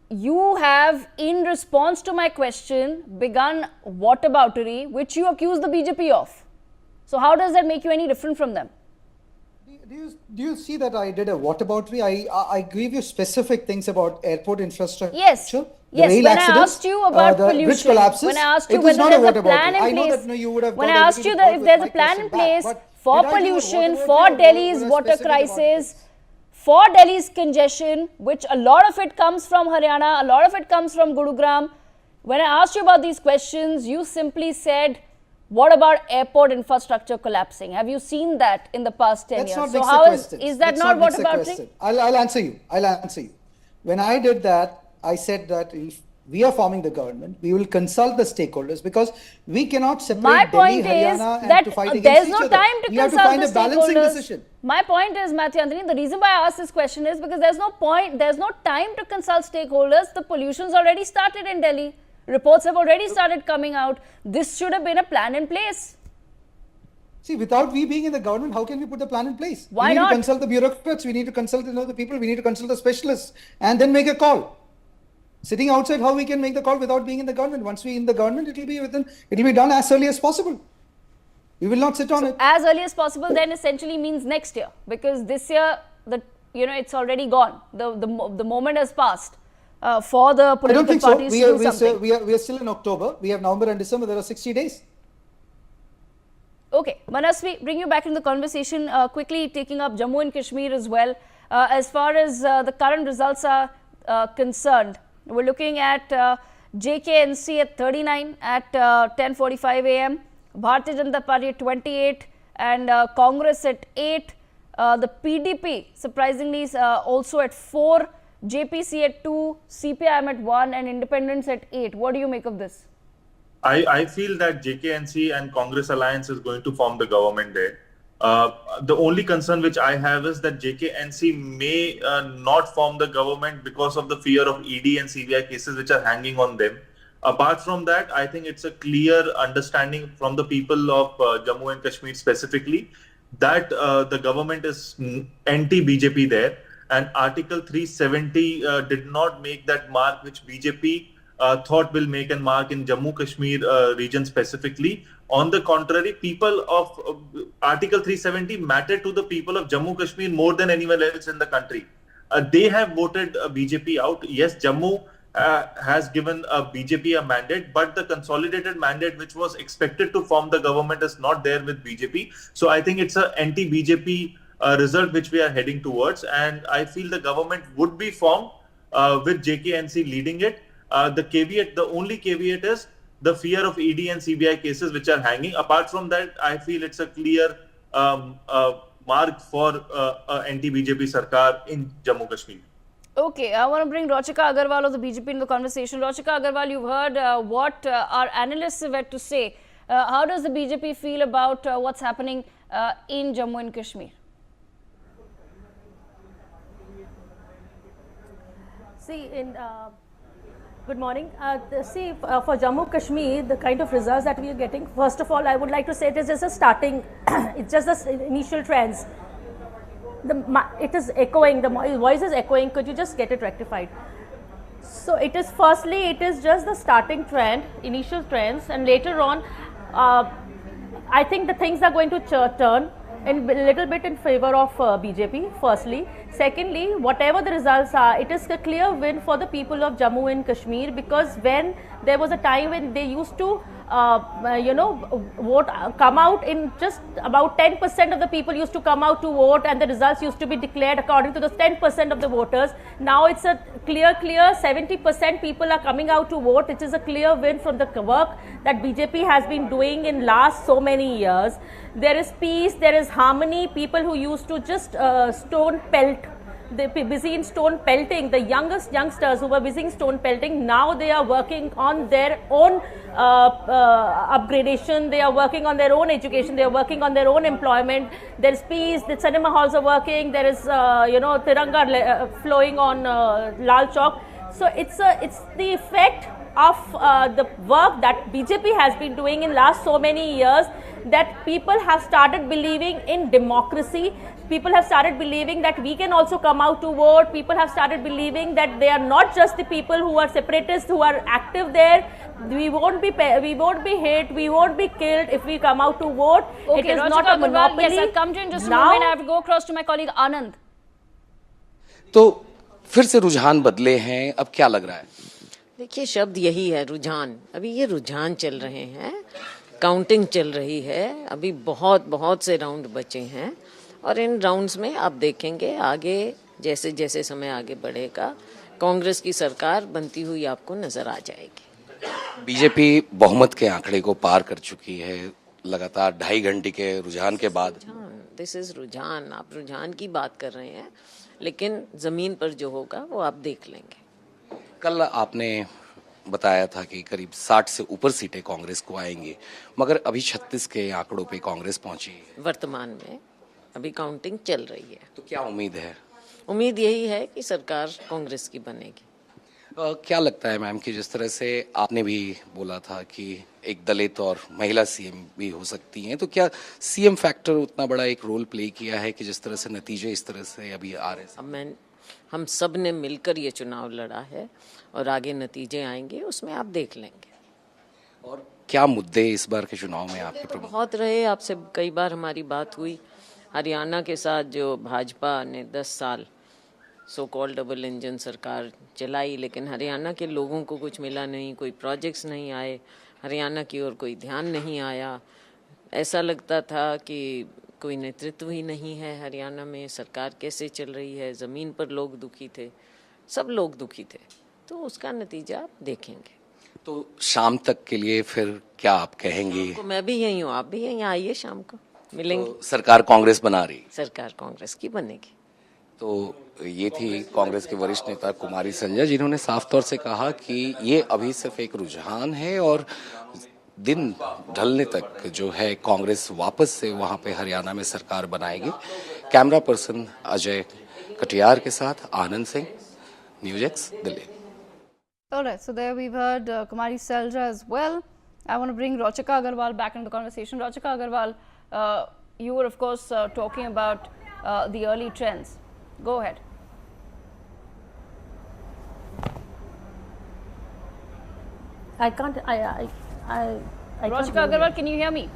you have, in response to my question, begun whataboutery, which you accuse the BJP of. So how does that make you any different from them? Do you see that I did a whataboutery? I gave you specific things about airport infrastructure. Yes. The when accidents, I asked you about the pollution, bridge collapses, when I asked you it was whether not there's a a plan in whataboutery. I know place, that you would have when I got asked you that if there's a plan in place for pollution, for Delhi's water crisis, for Delhi's congestion, which a lot of it comes from Haryana, a lot of it comes from Gurugram. When I asked you about these questions, you simply said, what about airport infrastructure collapsing? Have you seen that in the past 10 years? So how is that not whataboutery? I'll answer you. When I did that, I said that if we are forming the government, we will consult the stakeholders, because we cannot separate Delhi, Haryana and to fight against there's each no other. time to we have to consult find the a balancing stakeholders. decision. My point is, Mathyanthini, the reason why I asked this question is because there's no time to consult stakeholders. The pollution's already started in Delhi. Reports have already started coming out. This should have been a plan in place. See, without we being in the government, how can we put the plan in place? Why we need not? to consult the bureaucrats, we need to consult the people, we need to consult the specialists, and then make a call. Sitting outside, how we can make the call without being in the government? Once we in the government, it will be done as early as possible. We will not sit on it. As early as possible then essentially means next year, because this year it's already gone. The moment has passed for the political parties to do something. We are still in October. We have November and December. There are 60 days. Okay, Manasvi, bring you back in the conversation, quickly taking up Jammu and Kashmir as well. As far as the current results are concerned, we're looking at JKNC at 39 at 10:45 a.m., Bharatiya Janata Party at 28 and Congress at 8. The PDP surprisingly is also at 4, JPC at 2, CPIM at 1 and Independents at 8. What do you make of this? I feel that JKNC and Congress alliance is going to form the government there. The only concern which I have is that JKNC may not form the government because of the fear of ED and CBI cases which are hanging on them. Apart from that, I think it's a clear understanding from the people of Jammu and Kashmir specifically that the government is anti-BJP there, and Article 370 did not make that mark which BJP thought will make a mark in Jammu Kashmir region specifically. On the contrary, people of Article 370 matter to the people of Jammu Kashmir more than anywhere else in the country. They have voted BJP out. Yes, Jammu has given BJP a mandate, but the consolidated mandate which was expected to form the government is not there with BJP. So I think it's an anti-BJP result which we are heading towards, and I feel the government would be formed with JKNC leading it. The only caveat is the fear of ED and CBI cases which are hanging. Apart from that, I feel it's a clear mark for anti-BJP Sarkar in Jammu Kashmir. Okay, I want to bring Rochika Agarwal of the BJP in the conversation. Rochika Agarwal, you've heard what our analysts have had to say. How does the BJP feel about what's happening in Jammu and Kashmir? See, good morning. For Jammu Kashmir, the kind of results that we are getting, first of all, I would like to say it is just a starting, it's just the initial trends. It is echoing, the voice is echoing. Could you just get it rectified? So it is, firstly, it is just the starting trend, initial trends, and later on, I think the things are going to turn in a little bit in favor of BJP, firstly. Secondly, whatever the results are, it is a clear win for the people of Jammu and Kashmir, because when there was a time when they used to vote, come out in just about 10% of the people used to come out to vote, and the results used to be declared according to the 10% of the voters. Now it's a clear 70% people are coming out to vote. It is a clear win from the work that BJP has been doing in last so many years. There is peace, there is harmony. People who used to just stone pelt, they were busy in stone pelting, the youngsters who were busy in stone pelting, now they are working on their own upgradation, they are working on their own education, they are working on their own employment. There is peace, the cinema halls are working, there is Tiranga flowing on Lal Chowk. So it's the effect of the work that BJP has been doing in last so many years, that people have started believing in democracy. People have started believing that we can also come out to vote. People have started believing that they are not just the people who are separatists who are active there. We won't be hit, we won't be killed if we come out to vote. Okay, it is Rajika not a monopoly. Yes, I'll come to you in just a moment. I have to go across to my colleague Anand. तो फिर से रुझान बदले हैं, अब क्या लग रहा है? देखिए, शब्द यही है, रुझान. अभी ये रुझान चल रहे हैं, काउंटिंग चल रही है, अभी बहुत से राउंड बचे हैं, और इन राउंड्स में आप देखेंगे आगे जैसे जैसे समय आगे बढ़ेगा, कांग्रेस की सरकार बनती हुई आपको नजर आ जाएगी. बीजेपी बहुमत के आंकड़े को पार कर चुकी है लगातार 2.5 घंटे के रुझान के बाद. दिस इज रुझान. आप रुझान की बात कर रहे हैं, लेकिन जमीन पर जो होगा वो आप देख लेंगे. कल आपने बताया था कि करीब 60 से ऊपर सीटें कांग्रेस को आएंगी, मगर अभी 36 के आंकड़ों पे कांग्रेस पहुंची है. वर्तमान में अभी काउंटिंग चल रही है. तो क्या उम्मीद है? उम्मीद यही है कि सरकार कांग्रेस की बनेगी. क्या लगता है मैम कि जिस तरह से आपने भी बोला था कि एक दलित और महिला सीएम भी हो सकती हैं, तो क्या सीएम फैक्टर उतना बड़ा एक रोल प्ले किया है कि जिस तरह से नतीजे इस तरह से अभी आ रहे हैं? अब हम सब ने मिलकर ये चुनाव लड़ा है, और आगे नतीजे आएंगे, उसमें आप देख लेंगे. और क्या मुद्दे इस बार के चुनाव में आपके प्रमुख? बहुत रहे. आपसे कई बार हमारी बात हुई. हरियाणा के साथ जो भाजपा ने 10 साल सो कॉल्ड डबल इंजन सरकार चलाई, लेकिन हरियाणा के लोगों को कुछ मिला नहीं, कोई प्रोजेक्ट्स नहीं आए, हरियाणा की ओर कोई ध्यान नहीं आया. ऐसा लगता था कि कोई नेतृत्व ही नहीं है हरियाणा में, सरकार कैसे चल रही है. ज़मीन पर लोग दुखी थे, सब लोग दुखी थे. तो उसका नतीजा आप देखेंगे. तो शाम तक के लिए फिर क्या आप कहेंगे? तो मैं भी यहीं हूँ, आप भी यहीं आइए, शाम को मिलेंगे. तो सरकार कांग्रेस बना रही? सरकार कांग्रेस की बनेगी. तो ये थी कांग्रेस के वरिष्ठ नेता कुमारी संजय, जिन्होंने साफ तौर से कहा कि ये अभी सिर्फ एक रुझान है, और दिन ढलने तक जो है कांग्रेस वापस से वहां पे हरियाणा में सरकार बनाएगी. कैमरा पर्सन अजय कटियार के साथ Anand Singh, NewsX, Delhi. All right, so there we've heard Kumari Selja as well. I want to bring Rachika Agarwal back into the conversation. Rachika Agarwal, you were of course talking about the early trends. Go ahead. I can't. I Rachika Agarwal, can you hear me?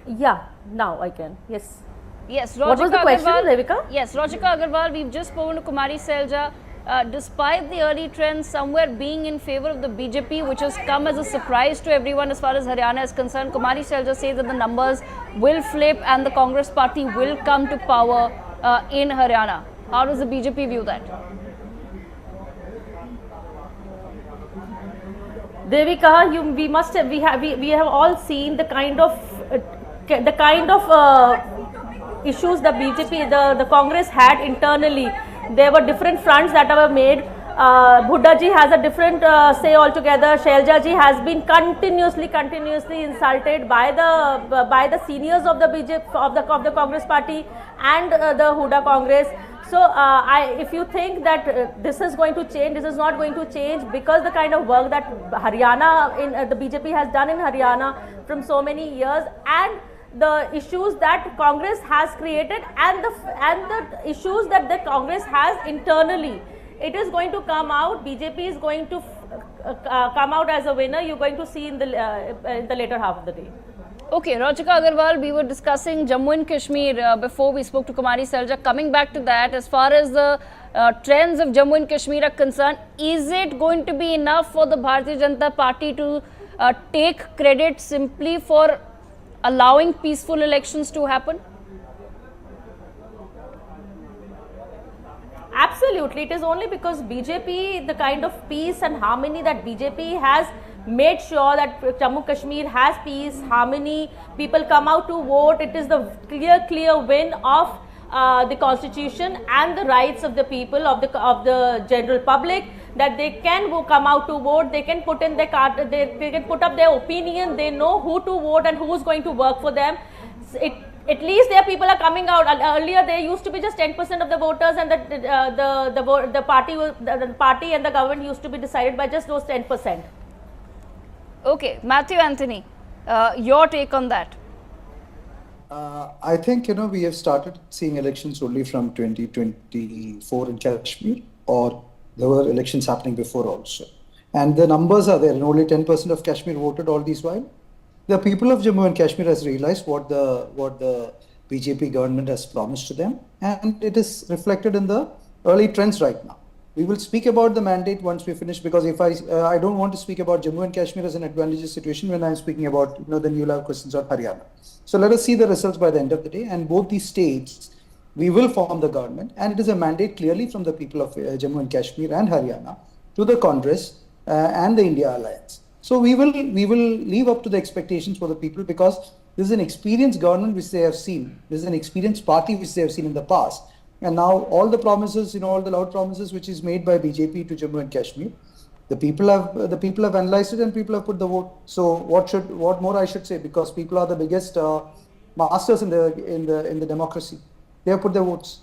Yeah, now I can. Yes. Yes, What was the question, Devika? Yes, Rachika Agarwal, we've just spoken to Kumari Selja. Despite the early trends somewhere being in favor of the BJP, which has come as a surprise to everyone as far as Haryana is concerned, Kumari Selja says that the numbers will flip and the Congress party will come to power in Haryana. How does the BJP view that? Devika, we have all seen the kind of issues the BJP, the Congress had internally. There were different fronts that were made. Bhuda ji has a different say altogether. Shailja ji has been continuously insulted by the seniors of the BJP of the Congress party and the Huda Congress. So if you think that this is going to change, this is not going to change, because the kind of work that Haryana the BJP has done in Haryana from so many years, and the issues that Congress has created and the issues that the Congress has internally. It is going to come out. BJP is going to come out as a winner. You're going to see in the later half of the day. Okay, Rachika Agarwal, we were discussing Jammu and Kashmir before we spoke to Kumari Selja. Coming back to that, as far as the trends of Jammu and Kashmir are concerned, is it going to be enough for the Bharatiya Janata Party to take credit simply for allowing peaceful elections to happen? Absolutely. It is only because BJP, the kind of peace and harmony that BJP has made sure that Jammu Kashmir has peace, harmony, people come out to vote. It is the clear win of the constitution and the rights of the people, of the general public, that they can come out to vote, they can put in their card, they can put up their opinion, they know who to vote and who is going to work for them. At least their people are coming out. Earlier there used to be just 10% of the voters, and the party and the government used to be decided by just those 10%. Okay, Matthew Anthony, your take on that? I think, we have started seeing elections only from 2024 in Kashmir, or there were elections happening before also. And the numbers are there, and only 10% of Kashmir voted all this while. The people of Jammu and Kashmir has realized what the BJP government has promised to them, and it is reflected in the early trends right now. We will speak about the mandate once we finish, because if I don't want to speak about Jammu and Kashmir as an advantageous situation when I'm speaking about, then you'll have questions on Haryana. So let us see the results by the end of the day, and both these states, we will form the government, and it is a mandate clearly from the people of Jammu and Kashmir and Haryana to the Congress and the India Alliance. So we will live up to the expectations for the people, because this is an experienced government which they have seen. This is an experienced party which they have seen in the past. And now all the promises, all the loud promises which is made by BJP to Jammu and Kashmir, the people have analyzed it and people have put the vote. So what more I should say? Because people are the biggest masters in the democracy. They have put their votes.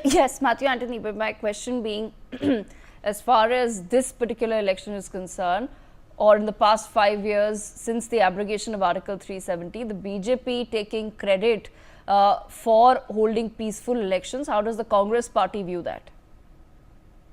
Yes, Matthew Anthony, but my question being, as far as this particular election is concerned, or in the past 5 years since the abrogation of Article 370, the BJP taking credit for holding peaceful elections, how does the Congress party view that?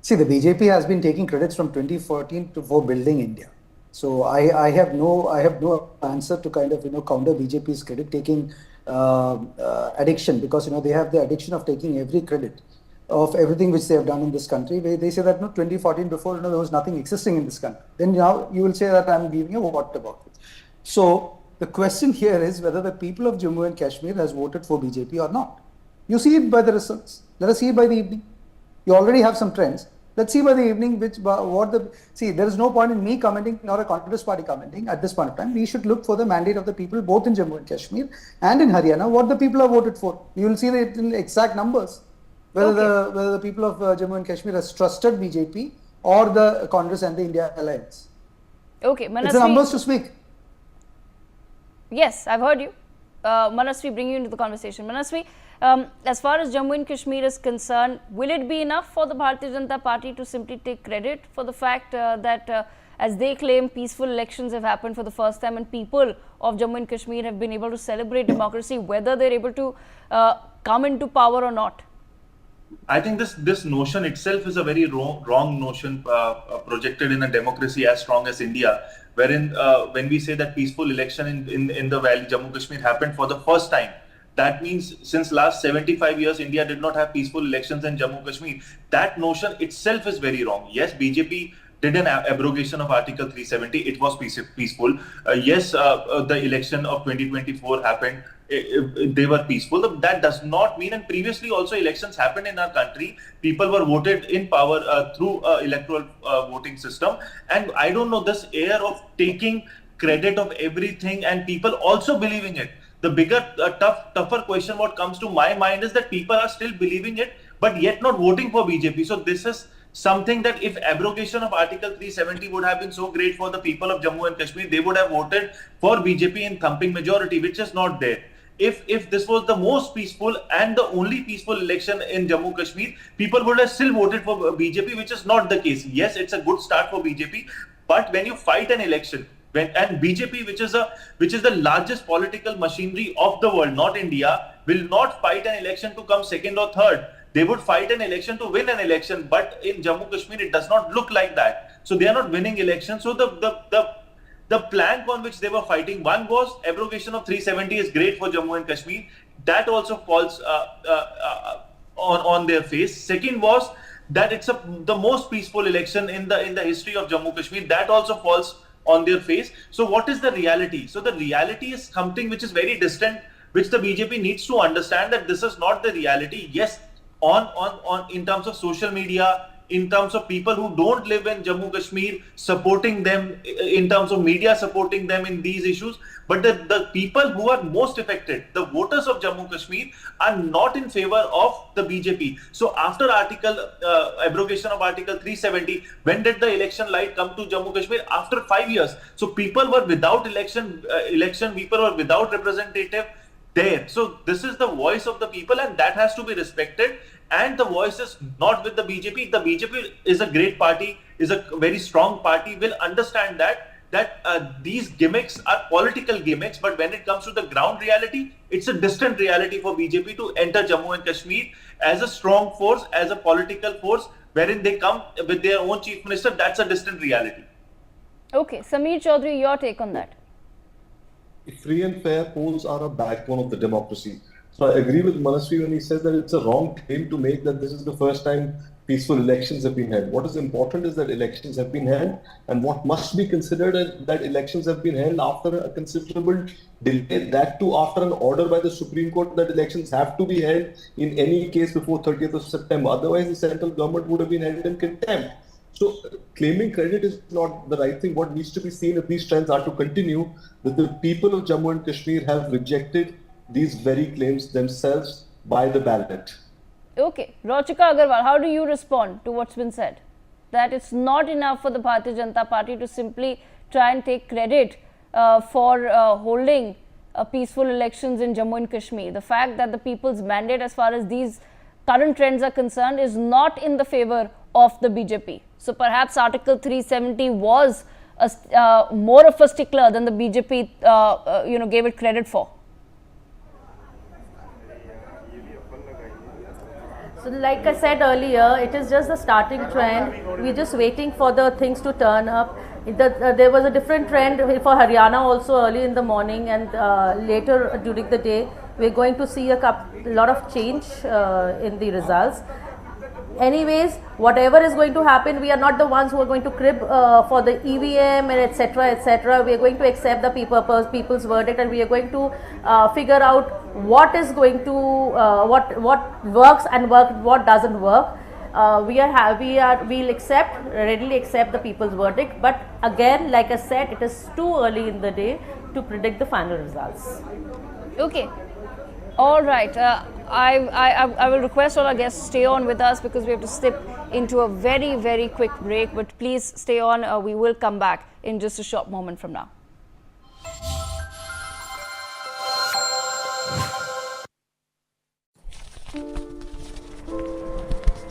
See, the BJP has been taking credits from 2014 for building India. So I have no answer to kind of counter BJP's credit taking addiction, because they have the addiction of taking every credit of everything which they have done in this country. They say that 2014 before there was nothing existing in this country. Then now you will say that I'm giving a what about it. So the question here is whether the people of Jammu and Kashmir has voted for BJP or not. You see it by the results. Let us see it by the evening. You already have some trends. Let's see by the evening there is no point in me commenting nor a Congress party commenting at this point of time. We should look for the mandate of the people both in Jammu and Kashmir and in Haryana, what the people have voted for. You will see it in exact numbers. Whether the people of Jammu and Kashmir has trusted BJP or the Congress and the India Alliance. Okay, Manasvi, it's the numbers to speak. Yes, I've heard you. Manasvi, bring you into the conversation. Manasvi, as far as Jammu and Kashmir is concerned, will it be enough for the Bharatiya Janata Party to simply take credit for the fact that, as they claim, peaceful elections have happened for the first time and people of Jammu and Kashmir have been able to celebrate democracy, whether they're able to come into power or not? I think this notion itself is a very wrong notion projected in a democracy as strong as India, wherein when we say that peaceful election in the valley Jammu Kashmir happened for the first time, that means since last 75 years India did not have peaceful elections in Jammu Kashmir. That notion itself is very wrong. Yes, BJP did an abrogation of Article 370. It was peaceful. Yes, the election of 2024 happened. They were peaceful. That does not mean, and previously also elections happened in our country. People were voted in power through electoral voting system. And I don't know, this air of taking credit of everything and people also believing it. The bigger, tougher question what comes to my mind is that people are still believing it, but yet not voting for BJP. So this is something that if abrogation of Article 370 would have been so great for the people of Jammu and Kashmir, they would have voted for BJP in thumping majority, which is not there. If this was the most peaceful and the only peaceful election in Jammu Kashmir, people would have still voted for BJP, which is not the case. Yes, it's a good start for BJP, but when you fight an election, And BJP, which is the largest political machinery of the world, not India, will not fight an election to come second or third. They would fight an election to win an election, but in Jammu Kashmir it does not look like that. So they are not winning elections. So the plank on which they were fighting, one was abrogation of 370 is great for Jammu and Kashmir. That also falls on their face. Second was that it's the most peaceful election in the history of Jammu Kashmir. That also falls on their face. So what is the reality? So the reality is something which is very distant, which the BJP needs to understand that this is not the reality. Yes, on in terms of social media, in terms of people who don't live in Jammu Kashmir supporting them, in terms of media supporting them in these issues, but the people who are most affected, the voters of Jammu Kashmir, are not in favor of the BJP. So after abrogation of Article 370, when did the election light come to Jammu Kashmir? After 5 years. So people were without election, people were without representative there. So this is the voice of the people, and that has to be respected. And the voice is not with the BJP. The BJP is a great party, is a very strong party, will understand that these gimmicks are political gimmicks, but when it comes to the ground reality, it's a distant reality for BJP to enter Jammu and Kashmir as a strong force, as a political force, wherein they come with their own chief minister. That's a distant reality. Okay, Sameer Chaudhary, your take on that. Free and fair polls are a backbone of the democracy. So I agree with Manasvi when he says that it's a wrong claim to make that this is the first time peaceful elections have been held. What is important is that elections have been held, and what must be considered is that elections have been held after a considerable delay, that too after an order by the Supreme Court that elections have to be held in any case before 30th of September. Otherwise, the central government would have been held in contempt. So claiming credit is not the right thing. What needs to be seen if these trends are to continue, that the people of Jammu and Kashmir have rejected these very claims themselves by the ballot. Okay, Rochika Agarwal, how do you respond to what's been said? That it's not enough for the Bharatiya Janata Party to simply try and take credit for holding peaceful elections in Jammu and Kashmir. The fact that the people's mandate as far as these current trends are concerned is not in the favor of the BJP. So perhaps Article 370 was more of a stickler than the BJP gave it credit for. So like I said earlier, it is just the starting trend. We're just waiting for the things to turn up. There was a different trend for Haryana also early in the morning, and later during the day, we're going to see a lot of change in the results. Anyways, whatever is going to happen, we are not the ones who are going to crib for the EVM and etc. etc. We are going to accept the people's verdict, and we are going to figure out what is going to what works and what doesn't work. We'll readily accept the people's verdict. But again, like I said, it is too early in the day to predict the final results. Okay. All right, I will request all our guests to stay on with us because we have to slip into a very, very quick break. But please stay on. We will come back in just a short moment from now.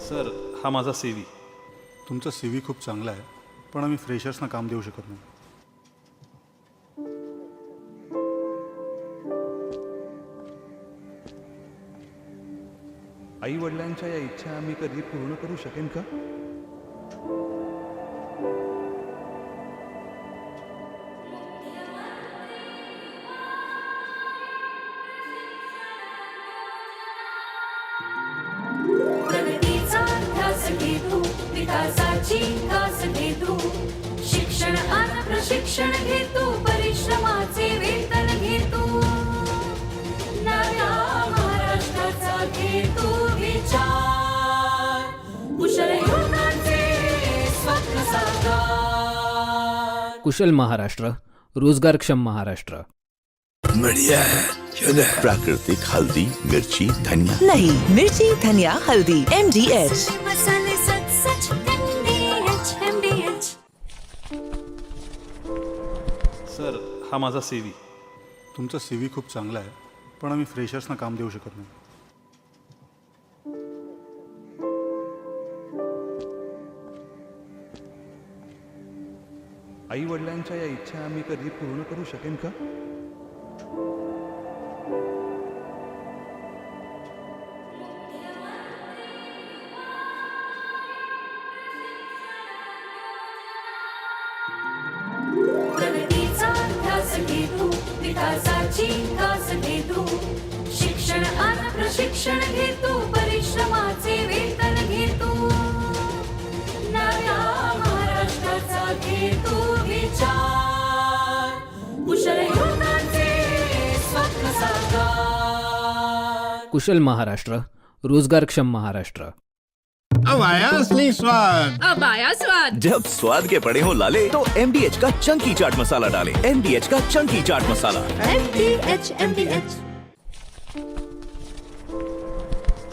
Sir, हा माझा CV. तुमचा CV खूप चांगला आहे, पण आम्ही फ्रेशर्सना काम देऊ शकत नाही. आई वडिलांच्या या इच्छा आम्ही कधी पूर्ण करू शकेन का? प्रगतीचा ध्यास घे तू, विकासाची कास घे तू, शिक्षण आणि प्रशिक्षण घे तू, परिश्रमाचे वेतन घे तू, नव्या महाराष्ट्राचा घे तू विचार, कुशल युवकांचे स्वप्न साकार. कुशल महाराष्ट्र, रोजगारक्षम महाराष्ट्र. बढ़िया है, क्यों है? प्राकृतिक हल्दी, मिर्ची, धनिया. नहीं, मिर्ची, धनिया, हल्दी, MDH. मसाले सच MDH. सर, हा माझा CV. तुमचा CV खूप चांगला आहे, पण आम्ही फ्रेशर्सना काम देऊ शकत नाही. आई वडिलांच्या या इच्छा आम्ही कधी पूर्ण करू शकेन का? प्रगतीचा ध्यास घे तू, विकासाची कास घे तू, शिक्षण आणि प्रशिक्षण घे तू, परिश्रमाचे वेतन घे तू, नव्या महाराष्ट्राचा घे तू विचार, कुशल युवकांचे स्वप्न साकार. कुशल महाराष्ट्र, रोजगारक्षम महाराष्ट्र. अब आया असली स्वाद. अब आया स्वाद. जब स्वाद के पड़े हो लाले तो MDH का चंकी चाट मसाला डालें. MDH का चंकी चाट मसाला. MDH.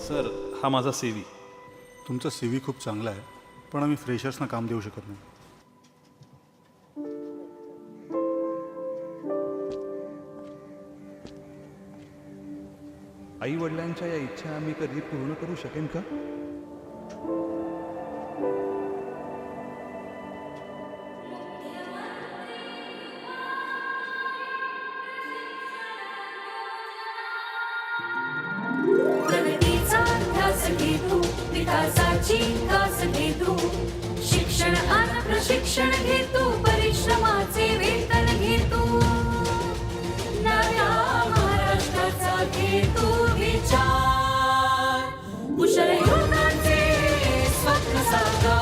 सर, हा माझा CV. तुमचा CV खूप चांगला आहे, पण आम्ही फ्रेशर्सना काम देऊ शकत नाही. आई वडिलांच्या या इच्छा आम्ही कधी पूर्ण करू शकेन का? प्रगतीचा ध्यास घे तू, विकासाची कास घे तू, शिक्षण आणि प्रशिक्षण घे तू, परिश्रमाचे वेतन घे तू, नव्या महाराष्ट्राचा घे तू विचार, कुशल युवकांचे स्वप्न साकार.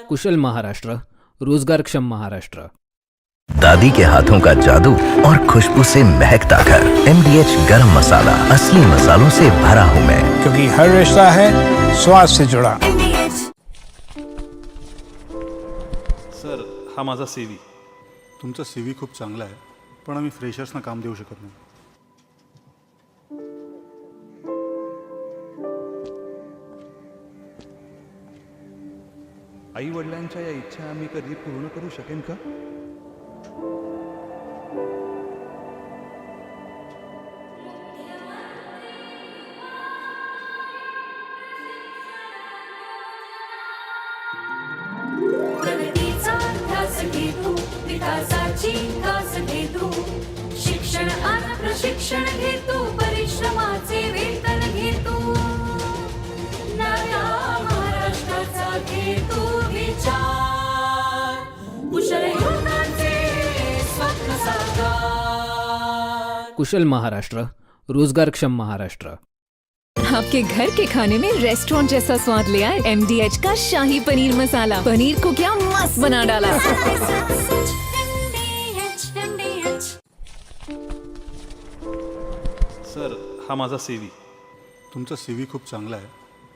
कुशल महाराष्ट्र, रोजगारक्षम महाराष्ट्र. दादी के हाथों का जादू और खुशबू से महकता घर. MDH गरम मसाला, असली मसालों से भरा हूँ मैं, क्योंकि हर रिश्ता है स्वाद से जुड़ा. सर, हा माझा CV. तुमचा CV खूप चांगला आहे, पण आम्ही फ्रेशर्सना काम देऊ शकत नाही. आई वडिलांच्या या इच्छा आम्ही कधी पूर्ण करू शकेन का? प्रगतीचा ध्यास घे तू, विकासाची कास घे तू, शिक्षण आणि प्रशिक्षण घे तू, परिश्रमाचे वेतन घे तू, नव्या महाराष्ट्राचा घे तू विचार, कुशल युवकांचे स्वप्न साकार. कुशल महाराष्ट्र, रोजगारक्षम महाराष्ट्र. आपके घर के खाने में रेस्टोरेंट जैसा स्वाद ले आए MDH का शाही पनीर मसाला. पनीर को क्या मस्त बना डाला. सर, हा माझा CV. तुमचा CV खूप चांगला आहे,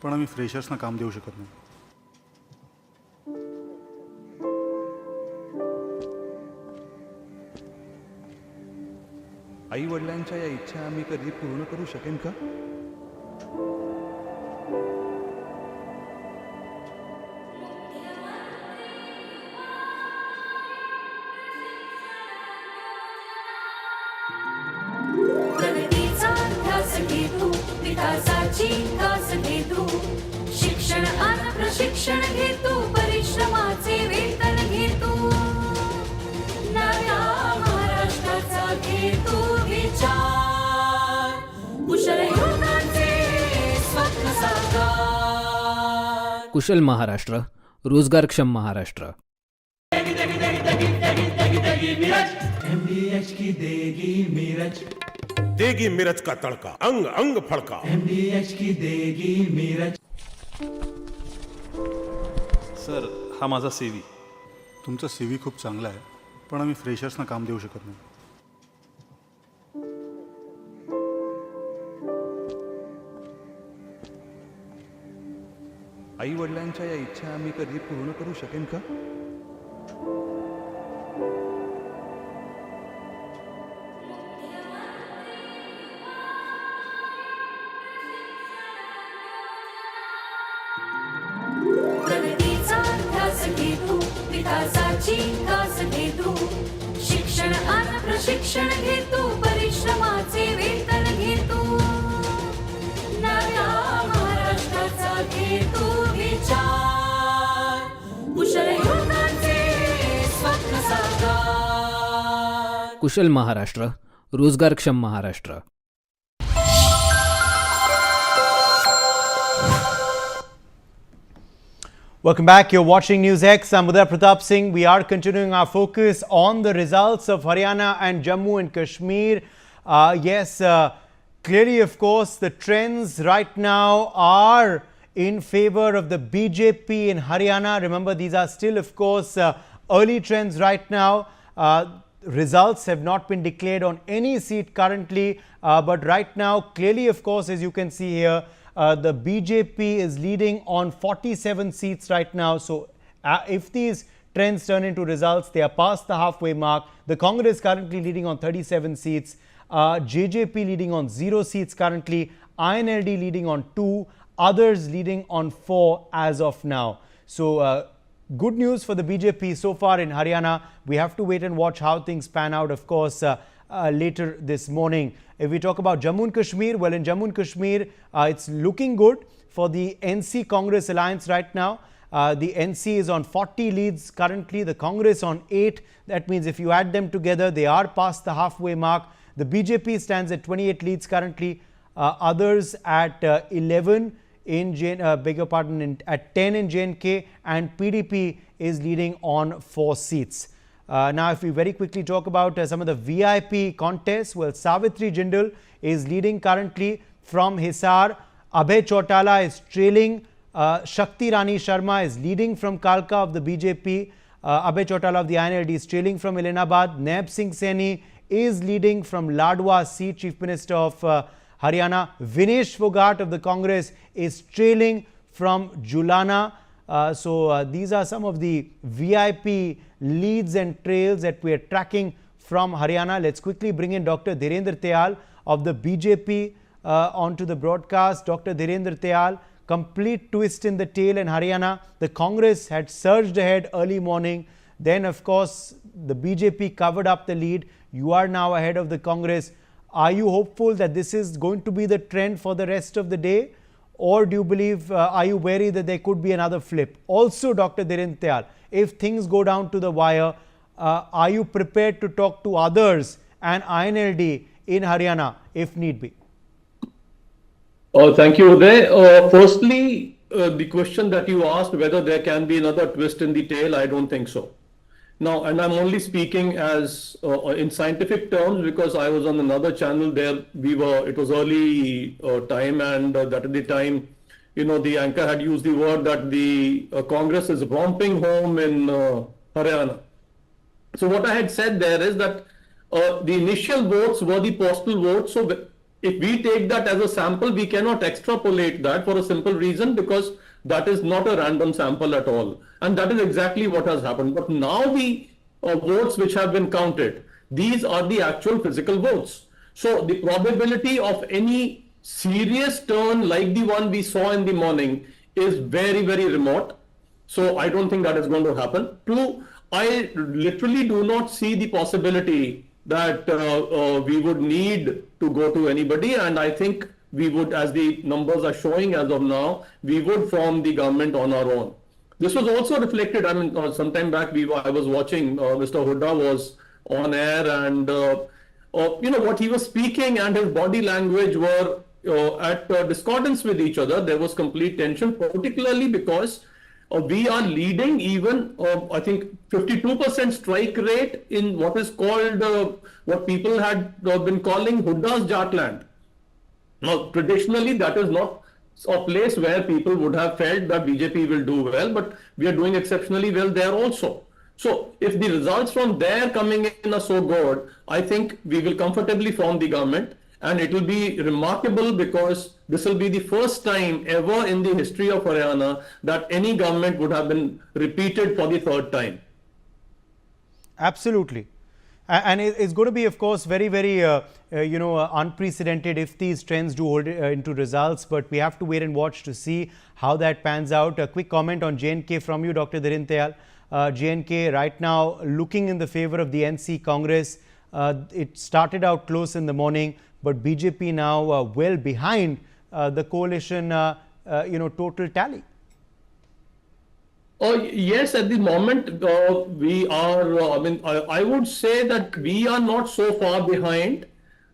पण आम्ही फ्रेशर्सना काम देऊ शकत नाही. आई वडिलांच्या या इच्छा आम्ही कधी पूर्ण करू शकेन का? प्रगतीचा ध्यास घे तू, विकासाची कास घे तू, शिक्षण आणि प्रशिक्षण घे तू, परिश्रमाचे वेतन घे तू, नव्या महाराष्ट्राचा घे तू विचार, कुशल युवकांचे स्वप्न साकार. कुशल महाराष्ट्र, रोजगारक्षम महाराष्ट्र. MDH की देगी मिर्च, देगी मिर्च का तड़का, अंग अंग फड़का. MDH की देगी मिर्च. सर, हा माझा CV. तुमचा CV खूप चांगला आहे, पण आम्ही फ्रेशर्सना काम देऊ शकत नाही. आई वडिलांच्या या इच्छा आम्ही कधी पूर्ण करू शकेन का? प्रगतीचा ध्यास घे तू, विकासाची कास घे तू, शिक्षण आणि प्रशिक्षण घे तू, परिश्रमाचे वेतन घे तू, नव्या महाराष्ट्राचा घे तू विचार, कुशल युवकांचे कुशल Maharashtra, रोजगारक्षम Maharashtra. Welcome back. You're watching NewsX. I'm Uday Pratap Singh. We are continuing our focus on the results of Haryana and Jammu and Kashmir. Clearly, of course, the trends right now are in favor of the BJP in Haryana. Remember, these are still, of course, early trends right now. Results have not been declared on any seat currently. But right now, clearly, of course, as you can see here, the BJP is leading on 47 seats right now. So if these trends turn into results, they are past the halfway mark. The Congress currently leading on 37 seats. JJP leading on 0 seats currently. INLD leading on 2. Others leading on 4 as of now. So good news for the BJP so far in Haryana. We have to wait and watch how things pan out, of course, later this morning. If we talk about Jammu and Kashmir, well, in Jammu and Kashmir, it's looking good for the NC Congress alliance right now. The NC is on 40 leads currently, the Congress on 8. That means if you add them together, they are past the halfway mark. The BJP stands at 28 leads currently, others at 11 in at 10 in J&K, and PDP is leading on 4 seats. Now, if we very quickly talk about some of the VIP contests, well, Savitri Jindal is leading currently from Hisar. Abhay Chautala is trailing. Shakti Rani Sharma is leading from Kalka of the BJP. Abhay Chautala of the INLD is trailing from Elenabad. Naib Singh Saini is leading from Ladwa seat, Chief Minister of Haryana. Vinesh Fogart of the Congress is trailing from Julana. These are some of the VIP leads and trails that we are tracking from Haryana. Let's quickly bring in Dr. Dhirendra Tyal of the BJP onto the broadcast. Dr. Dhirendra Tyal, complete twist in the tail in Haryana. The Congress had surged ahead early morning. Then, of course, the BJP covered up the lead. You are now ahead of the Congress. Are you hopeful that this is going to be the trend for the rest of the day? Or do you believe, are you wary that there could be another flip? Also, Dr. Dhirendra Tyal, if things go down to the wire, are you prepared to talk to others and INLD in Haryana if need be? Thank you, Uday. Firstly, the question that you asked, whether there can be another twist in the tail, I don't think so. Now, and I'm only speaking as in scientific terms because I was on another channel there. It was early time, and that at the time, the anchor had used the word that the Congress is romping home in Haryana. So what I had said there is that the initial votes were the postal votes. So if we take that as a sample, we cannot extrapolate that for a simple reason, because that is not a random sample at all. And that is exactly what has happened. But now the votes which have been counted, these are the actual physical votes. So the probability of any serious turn like the one we saw in the morning is very, very remote. So I don't think that is going to happen. Two, I literally do not see the possibility that we would need to go to anybody. And I think we would, as the numbers are showing as of now, we would form the government on our own. This was also reflected, some time back I was watching, Mr. Hooda was on air, and what he was speaking and his body language were at discordance with each other. There was complete tension, particularly because we are leading even, I think, 52% strike rate in what is called, what people had been calling Hooda's Jatland. Now, traditionally, that is not a place where people would have felt that BJP will do well, but we are doing exceptionally well there also. So, if the results from there coming in are so good, I think we will comfortably form the government, and it will be remarkable because this will be the first time ever in the history of Haryana that any government would have been repeated for the third time. Absolutely. And it's going to be, of course, very, very, unprecedented if these trends do hold into results. But we have to wait and watch to see how that pans out. A quick comment on J&K from you, Dr. Dhirendra Tyal. J&K right now looking in the favor of the NC Congress. It started out close in the morning, but BJP now well behind the coalition, total tally. Yes, at the moment we are, I would say that we are not so far behind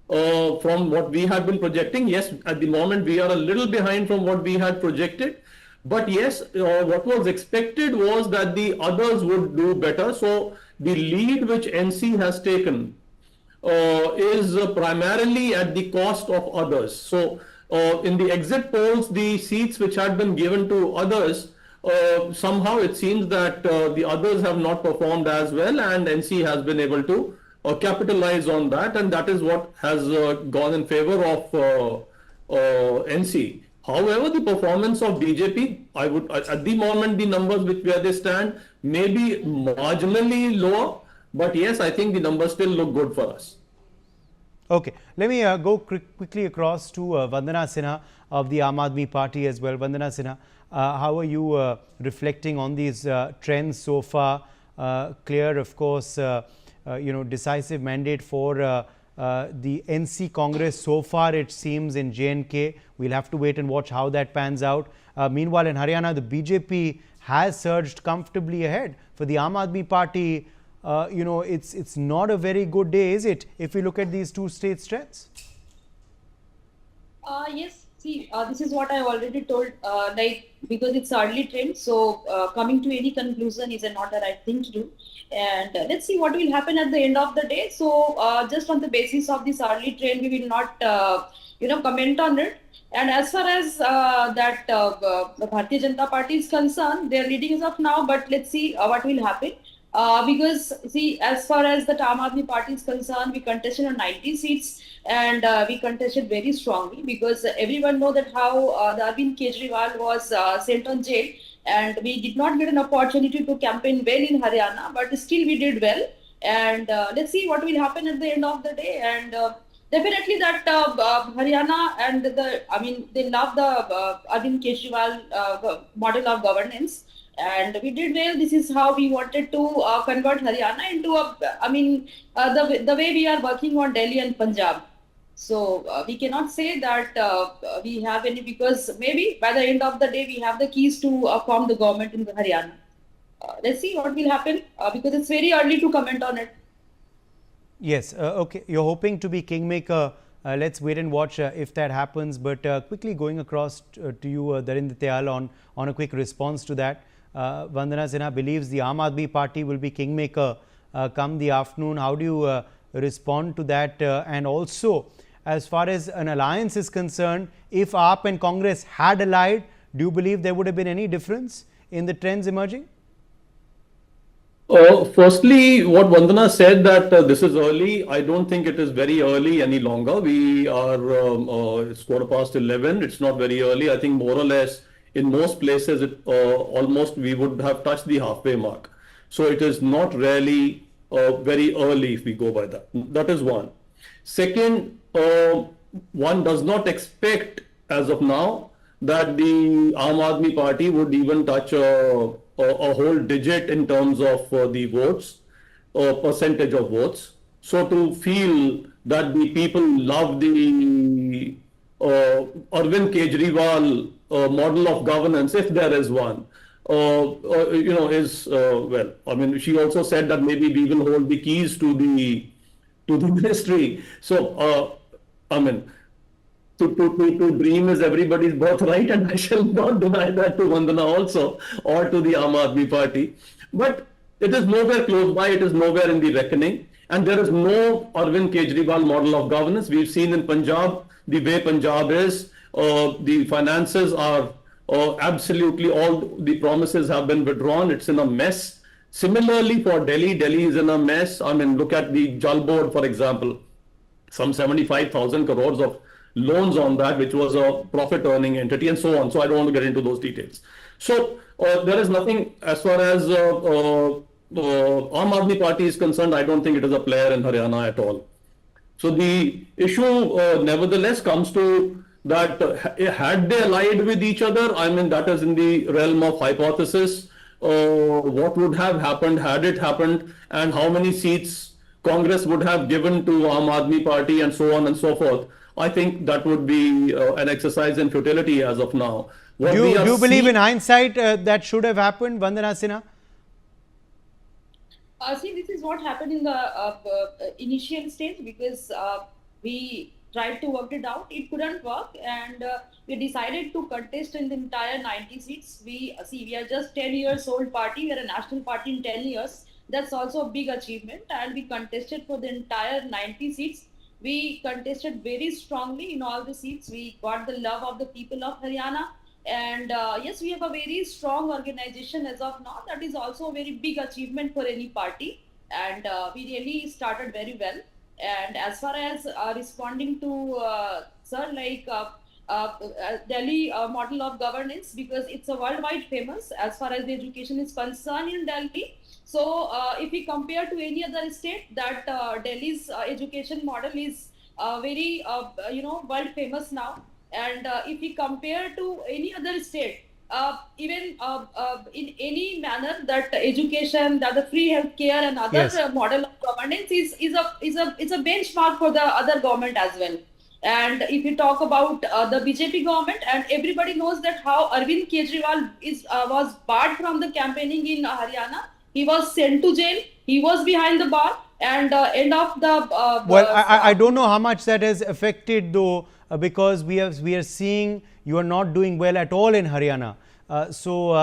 from what we had been projecting. Yes, at the moment we are a little behind from what we had projected. But yes, what was expected was that the others would do better. So the lead which NC has taken is primarily at the cost of others. So in the exit polls, the seats which had been given to others, somehow it seems that the others have not performed as well, and NC has been able to capitalize on that, and that is what has gone in favor of NC. However, the performance of BJP, I would at the moment the numbers where they stand may be marginally lower, but yes, I think the numbers still look good for us. Okay, let me go quickly across to Vandana Sinha of the Aam Aadmi Party as well. Vandana Sinha, how are you reflecting on these trends so far? Clear, of course, decisive mandate for the NC Congress so far, it seems, in J&K. We'll have to wait and watch how that pans out. Meanwhile, in Haryana, the BJP has surged comfortably ahead. For the Aam Aadmi Party, it's not a very good day, is it, if we look at these two state trends? Yes, see, this is what I already told, because it's early trend, so coming to any conclusion is not the right thing to do. And let's see what will happen at the end of the day. So just on the basis of this early trend, we will not, comment on it. And as far as the Bharatiya Janata Party is concerned, they are leading as of now, but let's see what will happen. Because see, as far as the Aam Aadmi Party is concerned, we contested on 90 seats, and we contested very strongly, because everyone know that how the Arvind Kejriwal was sent on jail, and we did not get an opportunity to campaign well in Haryana, but still we did well. And let's see what will happen at the end of the day. And definitely that Haryana and they love the Arvind Kejriwal model of governance. And we did well. This is how we wanted to convert Haryana into the way we are working on Delhi and Punjab. So we cannot say that we have any, because maybe by the end of the day we have the keys to form the government in Haryana. Let's see what will happen, because it's very early to comment on it. Yes, okay. You're hoping to be kingmaker. Let's wait and watch if that happens. But quickly going across to you, Darinder Tyal, on a quick response to that. Vandana Sinha believes the Aam Aadmi Party will be kingmaker come the afternoon. How do you respond to that? And also, as far as an alliance is concerned, if AAP and Congress had allied, do you believe there would have been any difference in the trends emerging? Firstly, what Vandana said, that this is early, I don't think it is very early any longer. We are, it's 11:15. It's not very early. I think more or less in most places, almost we would have touched the halfway mark. So it is not really very early if we go by that. That is one. Second, one does not expect as of now that the Aam Aadmi Party would even touch a whole digit in terms of the votes, percentage of votes. So to feel that the people love the Arvind Kejriwal model of governance, if there is one, is well. I mean, she also said that maybe we will hold the keys to the ministry. So to dream is everybody's birthright, and I shall not deny that to Vandana also, or to the Aam Aadmi Party. But it is nowhere close by, it is nowhere in the reckoning, and there is no Arvind Kejriwal model of governance. We've seen in Punjab, the way Punjab is, the finances are absolutely, all the promises have been withdrawn. It's in a mess. Similarly for Delhi, Delhi is in a mess. I mean, look at the Jal Board, for example, some 75,000 crores of loans on that, which was a profit earning entity, and so on. So I don't want to get into those details. So there is nothing as far as Aam Aadmi Party is concerned. I don't think it is a player in Haryana at all. So the issue nevertheless comes to that had they allied with each other, I mean, that is in the realm of hypothesis. What would have happened had it happened, and how many seats Congress would have given to Aam Aadmi Party, and so on and so forth. I think that would be an exercise in futility as of now. Do you believe in hindsight that should have happened, Vandana Sinha? See, this is what happened in the initial stage, because we tried to work it out. It couldn't work, and we decided to contest in the entire 90 seats. We are just 10 years old party. We are a national party in 10 years. That's also a big achievement, and we contested for the entire 90 seats. We contested very strongly in all the seats. We got the love of the people of Haryana. And yes, we have a very strong organization as of now. That is also a very big achievement for any party. And we really started very well. And as far as responding to sir, like Delhi model of governance, because it's a worldwide famous as far as the education is concerned in Delhi. So if we compare to any other state, that Delhi's education model is very world famous now. And if we compare to any other state, even in any manner, that education, that the free healthcare and other model of governance is a benchmark for the other government as well. And if you talk about the BJP government, and everybody knows that how Arvind Kejriwal was barred from the campaigning in Haryana. He was sent to jail. He was behind the bar, and end of the. I don't know how much that has affected though. Because we are seeing you are not doing well at all in Haryana. So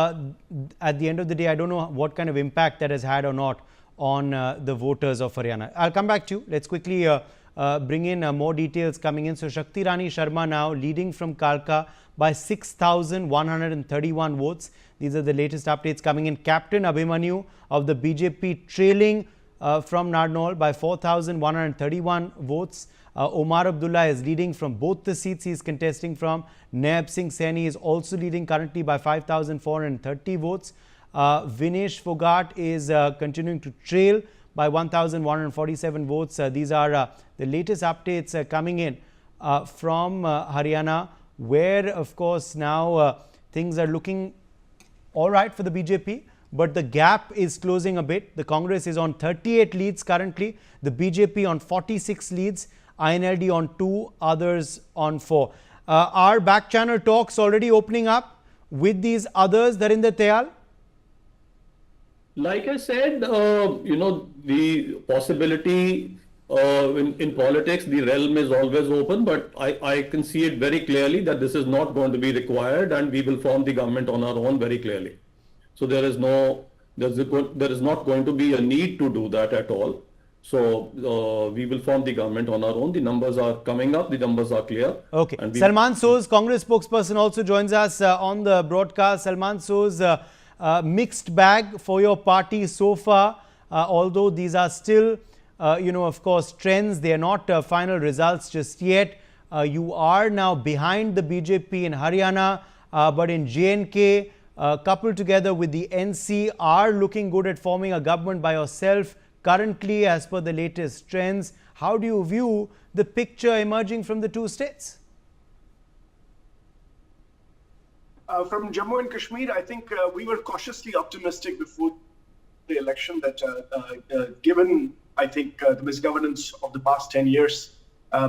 at the end of the day, I don't know what kind of impact that has had or not on the voters of Haryana. I'll come back to you. Let's quickly bring in more details coming in. So Shakti Rani Sharma now leading from Kalka by 6,131 votes. These are the latest updates coming in. Captain Abhimanyu of the BJP trailing from Narnaul by 4,131 votes. Omar Abdullah is leading from both the seats he is contesting from. Naib Singh Saini is also leading currently by 5,430 votes. Vinesh Fogart is continuing to trail by 1,147 votes. These are the latest updates coming in from Haryana, where of course now things are looking all right for the BJP. But the gap is closing a bit. The Congress is on 38 leads currently. The BJP on 46 leads. INLD on 2, others on 4. Are back channel talks already opening up with these others, Dharinder Tayal? Like I said, the possibility in politics, the realm is always open, but I can see it very clearly that this is not going to be required, and we will form the government on our own very clearly. So there is not going to be a need to do that at all. So we will form the government on our own. The numbers are coming up. The numbers are clear. Okay. Salman Soz, Congress spokesperson, also joins us on the broadcast. Salman Soz, mixed bag for your party so far, although these are still, of course, trends. They are not final results just yet. You are now behind the BJP in Haryana, but in J&K, coupled together with the NC, are looking good at forming a government by yourself. Currently, as per the latest trends, how do you view the picture emerging from the two states? From Jammu and Kashmir, I think we were cautiously optimistic before the election that given, I think, the misgovernance of the past 10 years,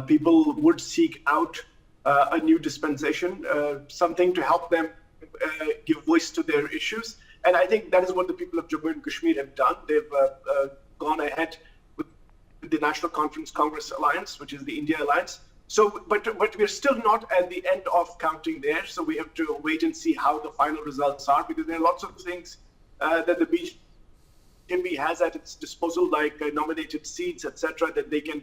people would seek out a new dispensation, something to help them give voice to their issues. And I think that is what the people of Jammu and Kashmir have done. They've gone ahead with the National Conference Congress Alliance, which is the India Alliance. So, but we're still not at the end of counting there. So we have to wait and see how the final results are, because there are lots of things that the BJP has at its disposal, like nominated seats, etc., that they can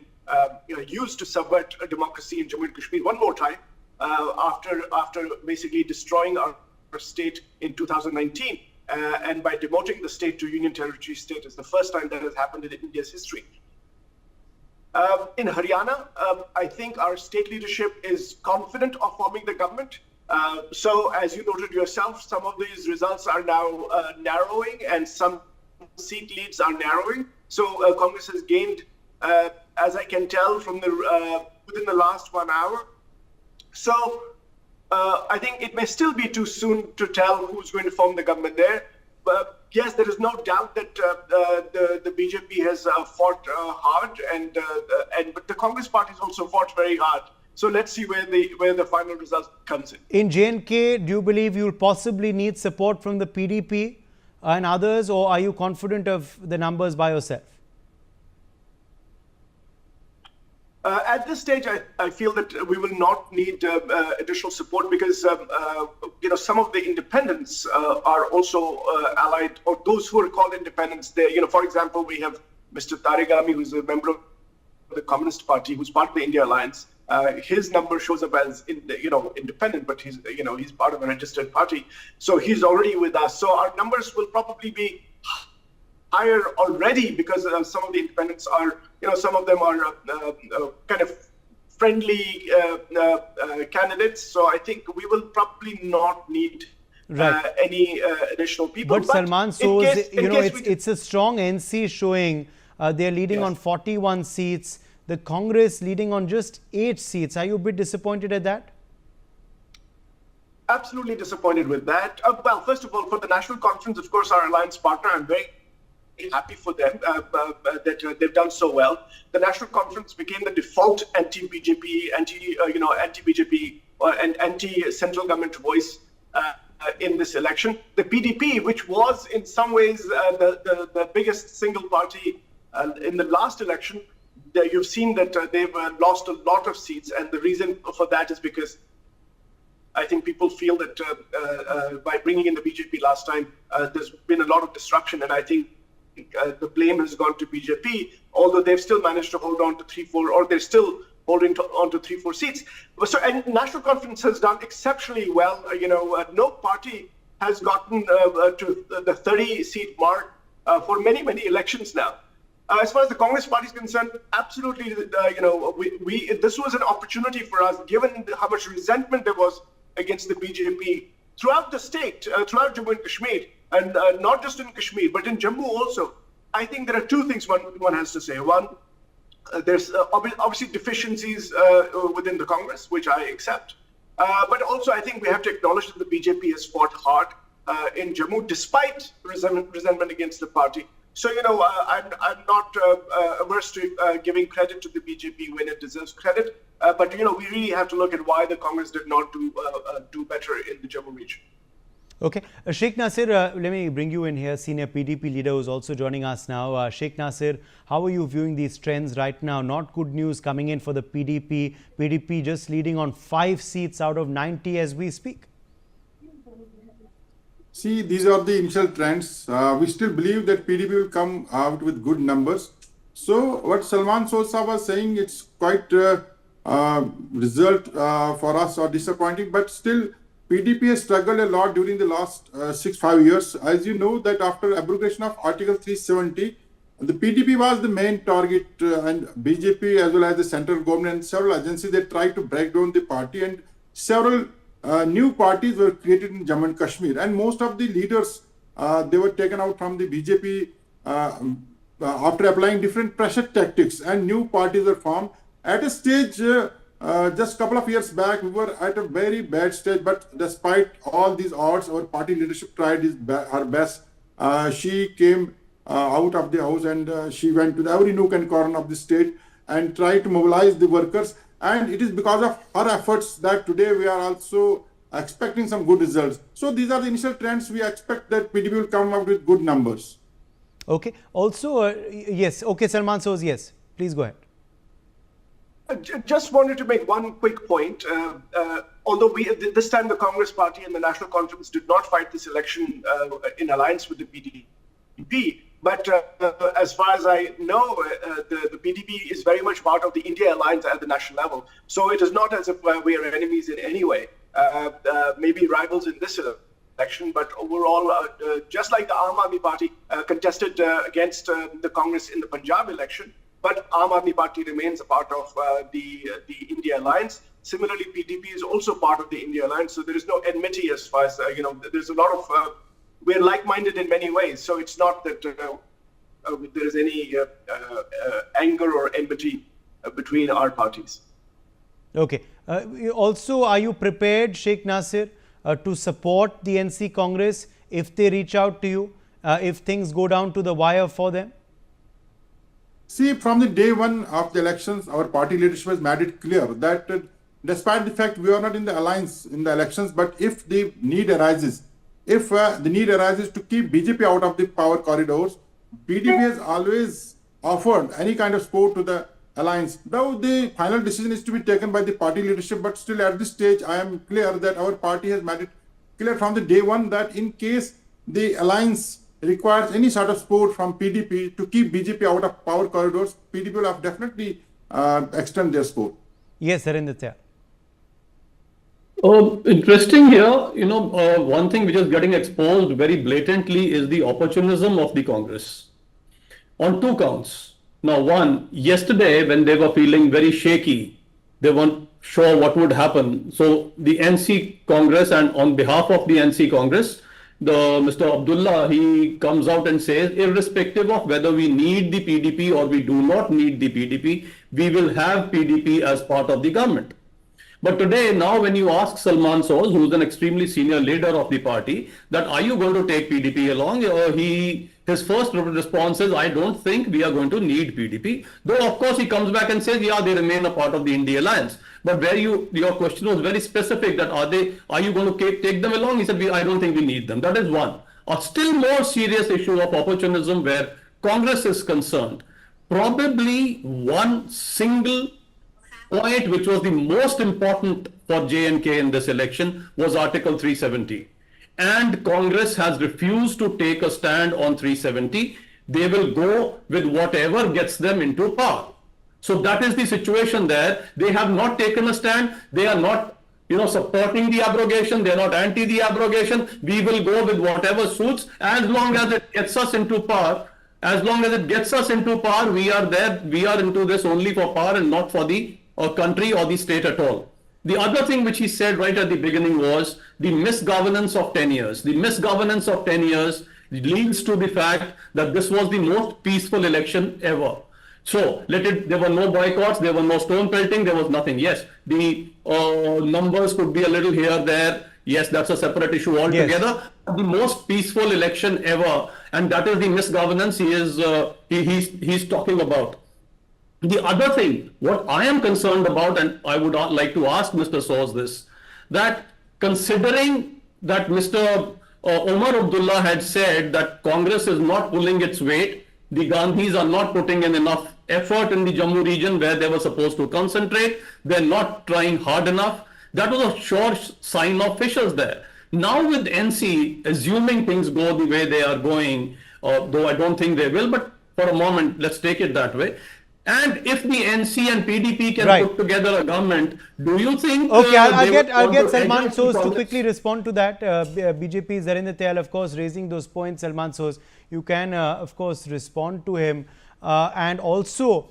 use to subvert a democracy in Jammu and Kashmir one more time after basically destroying our state in 2019. And by demoting the state to union territory status, the first time that has happened in India's history. In Haryana, I think our state leadership is confident of forming the government. So as you noted yourself, some of these results are now narrowing, and some seat leads are narrowing. So Congress has gained, as I can tell from within the last 1 hour. So I think it may still be too soon to tell who's going to form the government there. But yes, there is no doubt that the BJP has fought hard, but the Congress party has also fought very hard So let's see where the final result comes in. In J&K, do you believe you'll possibly need support from the PDP and others, or are you confident of the numbers by yourself? At this stage, I feel that we will not need additional support because some of the independents are also allied, or those who are called independents. For example, we have Mr. Taregami, who's a member of the Communist Party, who's part of the India Alliance. His number shows up as independent, but he's part of a registered party, so he's already with us. So our numbers will probably be higher already because some of the independents are, some of them are kind of friendly candidates. So I think we will probably not need any additional people. But Salman, so it's a strong NC showing. They're leading on 41 seats. The Congress leading on just 8 seats. Are you a bit disappointed at that? Absolutely disappointed with that. Well, first of all, for the National Conference, of course, our alliance partner, I'm very happy for them that they've done so well. The National Conference became the default anti-BJP, anti-BJP and anti-central government voice in this election. The PDP, which was in some ways the biggest single party in the last election, you've seen that they've lost a lot of seats, and the reason for that is because I think people feel that by bringing in the BJP last time, there's been a lot of disruption, and I think the blame has gone to BJP, although they've still managed to hold on to 3-4, or they're still holding on to 3-4 seats. So, and National Conference has done exceptionally well. No party has gotten to the 30-seat mark for many elections now. As far as the Congress Party is concerned, absolutely, this was an opportunity for us, given how much resentment there was against the BJP throughout the state, throughout Jammu and Kashmir, and not just in Kashmir, but in Jammu also. I think there are two things one has to say. One, there's obviously deficiencies within the Congress, which I accept. But also, I think we have to acknowledge that the BJP has fought hard in Jammu, despite resentment against the party. So, I'm not averse to giving credit to the BJP when it deserves credit. But, we really have to look at why the Congress did not do better in the Jammu region. Okay. Sheikh Nasir, let me bring you in here. Senior PDP leader who's also joining us now. Sheikh Nasir, how are you viewing these trends right now? Not good news coming in for the PDP. PDP just leading on 5 seats out of 90 as we speak. See, these are the initial trends. We still believe that PDP will come out with good numbers. So what Salman Sosa was saying, it's quite result for us are disappointing, but still PDP has struggled a lot during the last 6-5 years. As you know, that after abrogation of Article 370, the PDP was the main target, and BJP as well as the central government and several agencies, they tried to break down the party, and several new parties were created in Jammu and Kashmir, and most of the leaders they were taken out from the BJP after applying different pressure tactics, and new parties were formed. At a stage, just a couple of years back, we were at a very bad stage, but despite all these odds, our party leadership tried her best. She came out of the house and she went to every nook and corner of the state and tried to mobilize the workers. And it is because of her efforts that today we are also expecting some good results. So these are the initial trends. We expect that PDP will come up with good numbers. Okay. Also, yes. Okay, Salman Soz, yes. Please go ahead. Just wanted to make one quick point. Although this time the Congress Party and the National Conference did not fight this election in alliance with the PDP, but as far as I know, the PDP is very much part of the India Alliance at the national level. So it is not as if we are enemies in any way. Maybe rivals in this election, but overall, just like the Aam Aadmi Party contested against the Congress in the Punjab election, but Aam Aadmi Party remains a part of the India Alliance. Similarly, PDP is also part of the India Alliance, so there is no enmity as far as, there's a lot of, we're like-minded in many ways, so it's not that there is any anger or enmity between our parties. Okay. Also, are you prepared, Sheikh Nasir, to support the NC Congress if they reach out to you, if things go down to the wire for them? See, from the day one of the elections, our party leadership has made it clear that despite the fact we are not in the alliance in the elections, but if the need arises, to keep BJP out of the power corridors, PDP has always offered any kind of support to the alliance. Though the final decision is to be taken by the party leadership, but still at this stage, I am clear that our party has made it clear from the day one that in case the alliance requires any sort of support from PDP to keep BJP out of power corridors, PDP will have definitely extend their support. Yes, Harinder. Interesting here, one thing which is getting exposed very blatantly is the opportunism of the Congress on two counts. Now, one, yesterday when they were feeling very shaky, they weren't sure what would happen. So the NC Congress, and on behalf of the NC Congress, Mr. Abdullah, he comes out and says, irrespective of whether we need the PDP or we do not need the PDP, we will have PDP as part of the government. But today, now when you ask Salman Soz, who's an extremely senior leader of the party, that are you going to take PDP along? His first response is, I don't think we are going to need PDP. Though, of course, he comes back and says, yeah, they remain a part of the India alliance. But where your question was very specific, that are you going to take them along? He said, I don't think we need them. That is one. A still more serious issue of opportunism where Congress is concerned. Probably one single point which was the most important for J&K in this election was Article 370. And Congress has refused to take a stand on 370. They will go with whatever gets them into power. So that is the situation there. They have not taken a stand. They are not, supporting the abrogation. They are not anti the abrogation. We will go with whatever suits as long as it gets us into power. As long as it gets us into power, we are there. We are into this only for power and not for the country or the state at all. The other thing which he said right at the beginning was the misgovernance of 10 years. The misgovernance of 10 years leads to the fact that this was the most peaceful election ever. So there were no boycotts, there were no stone pelting, there was nothing. Yes, the numbers could be a little here, there. Yes, that's a separate issue altogether. Yes. The most peaceful election ever, and that is the misgovernance he's talking about. The other thing, what I am concerned about, and I would like to ask Mr. Soz this, that considering that Mr. Omar Abdullah had said that Congress is not pulling its weight, the Gandhis are not putting in enough effort in the Jammu region where they were supposed to concentrate, they're not trying hard enough. That was a sure sign of fissures there. Now with NC, assuming things go the way they are going, though I don't think they will, but for a moment, let's take it that way. And if the NC and PDP can put together a government, do you think? Okay, I'll get Salman Soz to quickly respond to that. BJP Harinder Tyal, of course, raising those points. Salman Soz, you can, of course, respond to him. And also,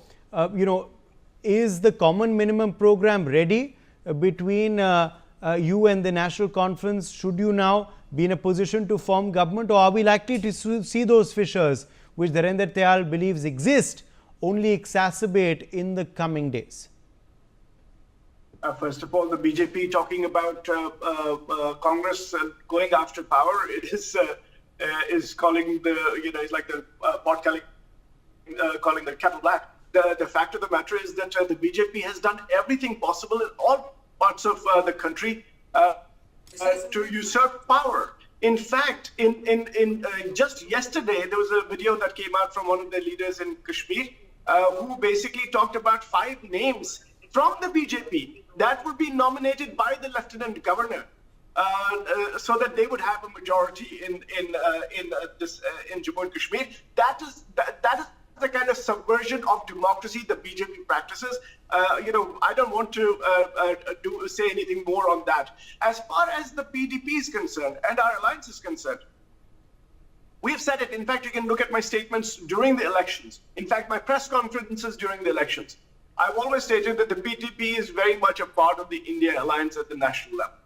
is the common minimum program ready between you and the National Conference? Should you now be in a position to form government, or are we likely to see those fissures which Harinder Tyal believes exist only exacerbate in the coming days? First of all, the BJP talking about Congress going after power, it is calling it's like the pot calling the kettle black. The fact of the matter is that the BJP has done everything possible in all parts of the country to usurp power. In fact, in just yesterday, there was a video that came out from one of the leaders in Kashmir who basically talked about 5 names from the BJP that would be nominated by the Lieutenant Governor so that they would have a majority in Jammu and Kashmir. That is the kind of subversion of democracy the BJP practices. I don't want to say anything more on that. As far as the PDP is concerned and our alliance is concerned, we've said it. In fact, you can look at my statements during the elections. In fact, my press conferences during the elections. I've always stated that the PDP is very much a part of the India alliance at the national level.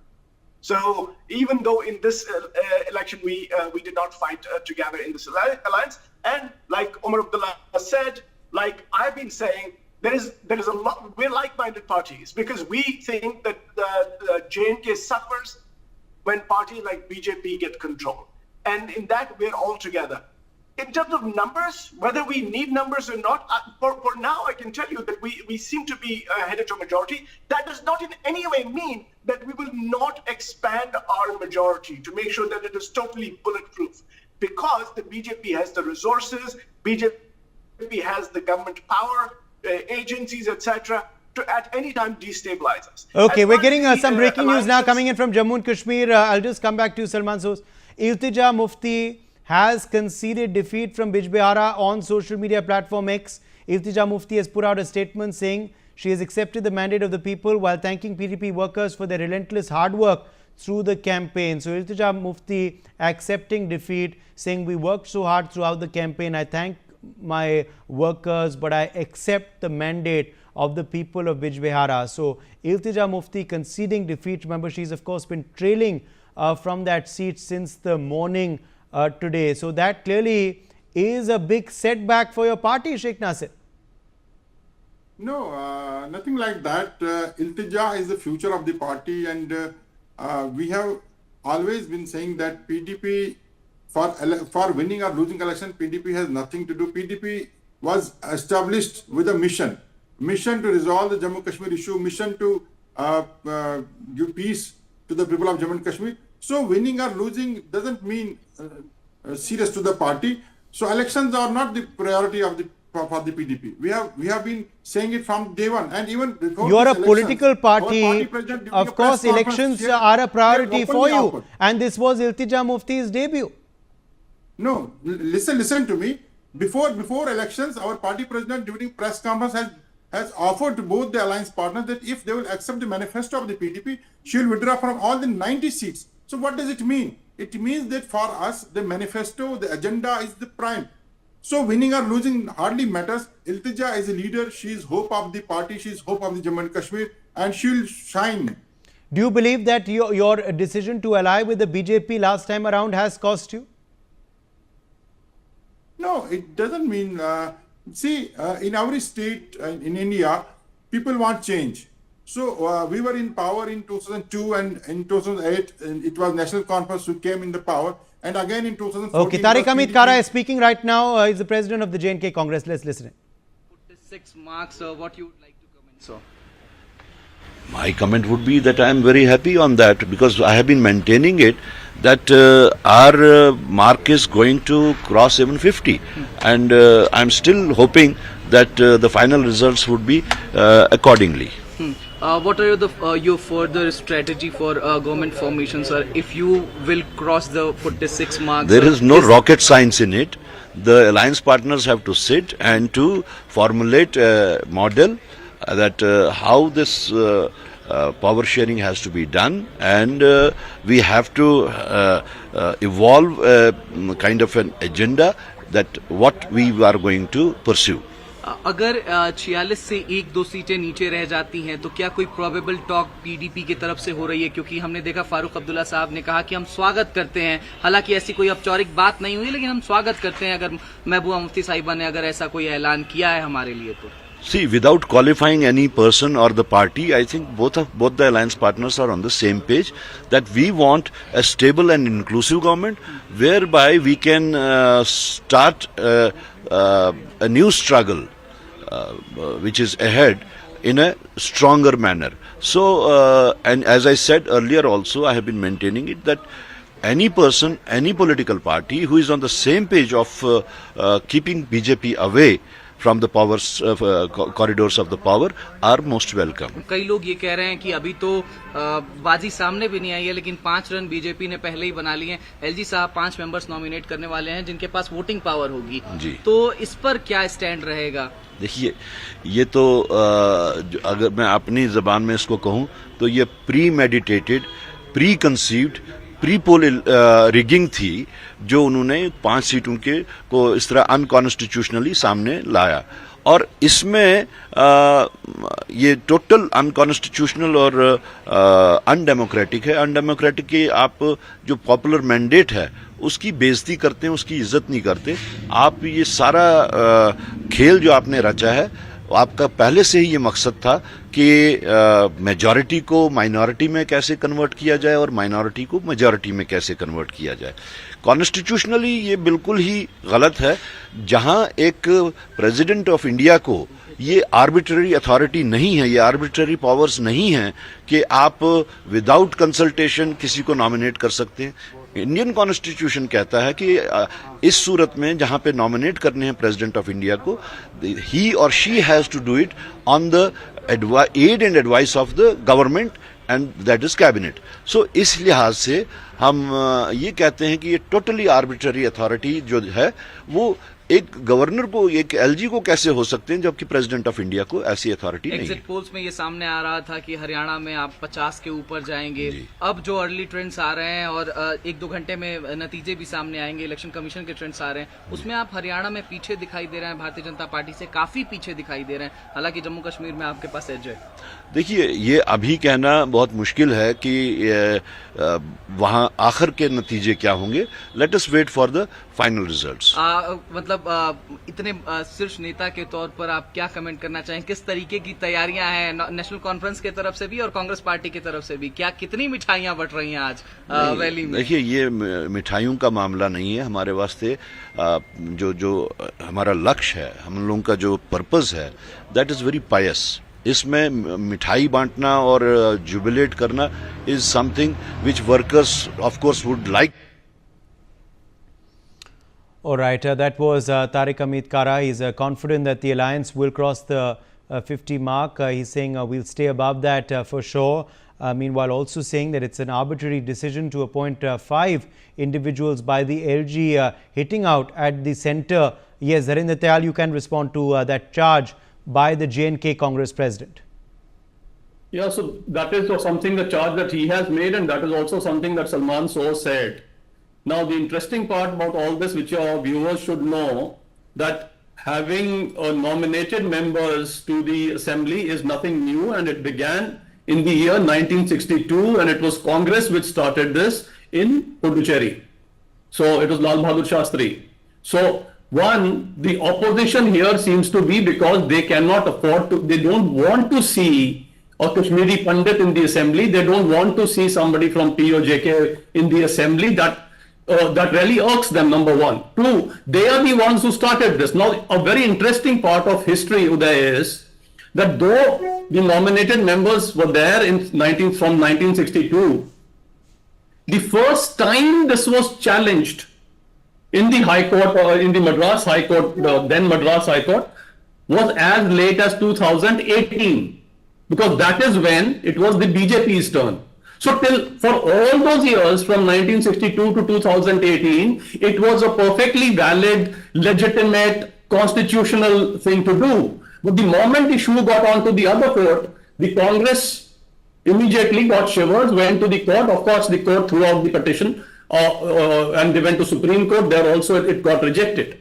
So even though in this election we did not fight together in this alliance, and like Omar Abdullah said, like I've been saying, there is a lot. We're like-minded parties because we think that the J&K suffers when parties like BJP get control, and in that we're all together. in terms of numbers, whether we need numbers or not, for now, I can tell you that we seem to be headed to a majority. That does not in any way mean that we will not expand our majority to make sure that it is totally bulletproof, because the BJP has the resources, BJP has the government power, agencies, etc., to at any time destabilize us. Okay, we're getting some breaking news now coming in from Jammu and Kashmir. I'll just come back to you, Salman Soos. Iltija Mufti has conceded defeat from Bijbehara on social media platform X. Iltija Mufti has put out a statement saying she has accepted the mandate of the people while thanking PDP workers for their relentless hard work through the campaign. So Iltija Mufti accepting defeat, saying we worked so hard throughout the campaign. I thank my workers, but I accept the mandate of the people of Bijbehara. So Iltija Mufti conceding defeat. Remember, she's of course been trailing from that seat since the morning today. So that clearly is a big setback for your party, Sheikh Nasir. No, nothing like that. Iltija is the future of the party, and we have always been saying that PDP, for winning or losing election, PDP has nothing to do. PDP was established with a mission to resolve the Jammu Kashmir issue, mission to give peace to the people of Jammu and Kashmir. So winning or losing doesn't mean serious to the party. So elections are not the priority of for the PDP. We have been saying it from day one, and even before. You are a political party. Of course, elections are a priority for you, and this was Iltija Mufti's debut. No, listen to me. Before elections, our party president during press conference has offered to both the alliance partners that if they will accept the manifesto of the PDP, she will withdraw from all the 90 seats. So what does it mean? It means that for us, the manifesto, the agenda is the prime. So winning or losing hardly matters. Iltija is a leader. She is hope of the party. She is hope of the Jammu and Kashmir, and she will shine. Do you believe that your decision to ally with the BJP last time around has cost you? No, it doesn't mean. See, in our state, in India, people want change. So we were in power in 2002, and in 2008, it was National Conference who came in the power, and again in 2014. Okay, Tariq Amit Kara is speaking right now. He's the president of the J&K Congress. Let's listen. 6 marks. What you would like to comment? So, my comment would be that I am very happy on that, because I have been maintaining it that our mark is going to cross even 50, and I am still hoping that the final results would be accordingly. What are your further strategy for government formation, sir? If you will cross the 46 marks, there is no rocket science in it. The alliance partners have to sit and to formulate a model that how this power sharing has to be done, and we have to evolve a kind of an agenda that what we are going to pursue. अगर 46 से 1-2 सीटें नीचे रह जाती हैं तो क्या कोई प्रोबेबल टॉक पीडीपी की तरफ से हो रही है? क्योंकि हमने देखा फारूक अब्दुल्ला साहब ने कहा कि हम स्वागत करते हैं, हालांकि ऐसी कोई औपचारिक बात नहीं हुई, लेकिन हम स्वागत करते हैं अगर महबूबा मुफ्ती साहिबा ने अगर ऐसा कोई ऐलान किया है हमारे लिए तो. See, without qualifying any person or the party, I think both the alliance partners are on the same page that we want a stable and inclusive government whereby we can start a new struggle which is ahead in a stronger manner. So, and as I said earlier also, I have been maintaining it that any person, any political party who is on the same page of keeping BJP away from the powers corridors of the power are most welcome. कई लोग ये कह रहे हैं कि अभी तो बाजी सामने भी नहीं आई है, लेकिन 5 रन बीजेपी ने पहले ही बना लिए हैं. एलजी साहब 5 मेंबर्स नॉमिनेट करने वाले हैं जिनके पास वोटिंग पावर होगी जी. तो इस पर क्या स्टैंड रहेगा? देखिए, ये तो अगर मैं अपनी जबान में इसको कहूँ तो ये pre meditated, pre conceived, pre poll rigging थी जो उन्होंने 5 सीटों के को इस तरह अनकॉन्स्टिट्यूशनली सामने लाया, और इसमें ये टोटल अनकॉन्स्टिट्यूशनल और अनडेमोक्रेटिक है. अनडेमोक्रेटिक की आप जो पॉपुलर मैंडेट है उसकी बेइज्जती करते हैं, उसकी इज्जत नहीं करते. आप ये सारा खेल जो आपने रचा है, आपका पहले से ही ये मकसद था कि मेजॉरिटी को माइनॉरिटी में कैसे कन्वर्ट किया जाए और माइनॉरिटी को मेजॉरिटी में कैसे कन्वर्ट किया जाए. कॉन्स्टिट्यूशनली ये बिल्कुल ही गलत है। जहां एक प्रेसिडेंट ऑफ इंडिया को ये आर्बिट्ररी अथॉरिटी नहीं है, ये आर्बिट्ररी पावर्स नहीं है कि आप विदाउट कंसल्टेशन किसी को नॉमिनेट कर सकते हैं। इंडियन कॉन्स्टिट्यूशन कहता है कि इस सूरत में जहां पे नॉमिनेट करने हैं प्रेसिडेंट ऑफ इंडिया को, ही और she has to do it on the aid and advice of the government and that is cabinet. So इस लिहाज से हम ये कहते हैं कि ये टोटली आर्बिट्ररी अथॉरिटी जो है वो एक गवर्नर को, एक एलजी को कैसे हो सकते हैं, जबकि प्रेसिडेंट ऑफ इंडिया को ऐसी अथॉरिटी नहीं है। एग्जिट पोल्स में ये सामने आ रहा था कि हरियाणा में आप 50 के ऊपर जाएंगे। अब जो अर्ली ट्रेंड्स आ रहे हैं और 1-2 घंटे में नतीजे भी सामने आएंगे, इलेक्शन कमीशन के ट्रेंड्स आ रहे हैं, उसमें आप हरियाणा में पीछे दिखाई दे रहे हैं, भारतीय जनता पार्टी से काफी पीछे दिखाई दे रहे हैं। हालांकि जम्मू कश्मीर में आपके पास एज है। देखिए, ये अभी कहना बहुत मुश्किल है कि वहां आखिर के नतीजे क्या होंगे। Let us wait for the final results. मतलब इतने शीर्ष नेता के तौर पर आप क्या कमेंट करना चाहें, किस तरीके की तैयारियां हैं नेशनल कॉन्फ्रेंस की तरफ से भी और कांग्रेस पार्टी की तरफ से भी? क्या कितनी मिठाइयां बट रही हैं आज रैली में? देखिए, ये मिठाइयों का मामला नहीं है हमारे वास्ते। जो हमारा लक्ष्य है, हम लोगों का जो पर्पस है, दैट इज वेरी पायस। इसमें मिठाई बांटना और जुबिलेट करना is something which workers of course would like. All right, that was Tariq Amit Kara. He's confident that the alliance will cross the 50 mark. He's saying we'll stay above that for sure. Meanwhile, also saying that it's an arbitrary decision to appoint 5 individuals by the LG hitting out at the centre. Yes, Harinder Tyal, you can respond to that charge by the J&K Congress president. Yeah, so that is something, the charge that he has made, and that is also something that Salman Soor said. Now, the interesting part about all this, which your viewers should know, that having nominated members to the assembly is nothing new, and it began in the year 1962, and it was Congress which started this in Puducherry. So it was Lal Bahadur Shastri. So the opposition here seems to be because they cannot afford to, they don't want to see a Kashmiri Pandit in the assembly. They don't want to see somebody from POJK in the assembly. That really irks them, number one. 2, they are the ones who started this. Now, a very interesting part of history, Uday, is that though the nominated members were there from 1962, the first time this was challenged in the High Court, in the Madras High Court, then Madras High Court, was as late as 2018, because that is when it was the BJP's turn. So for all those years from 1962 to 2018, it was a perfectly valid, legitimate, constitutional thing to do. But the moment the issue got onto the other court, the Congress immediately got shivers, went to the court. Of course, the court threw out the petition and they went to Supreme Court. There also it got rejected.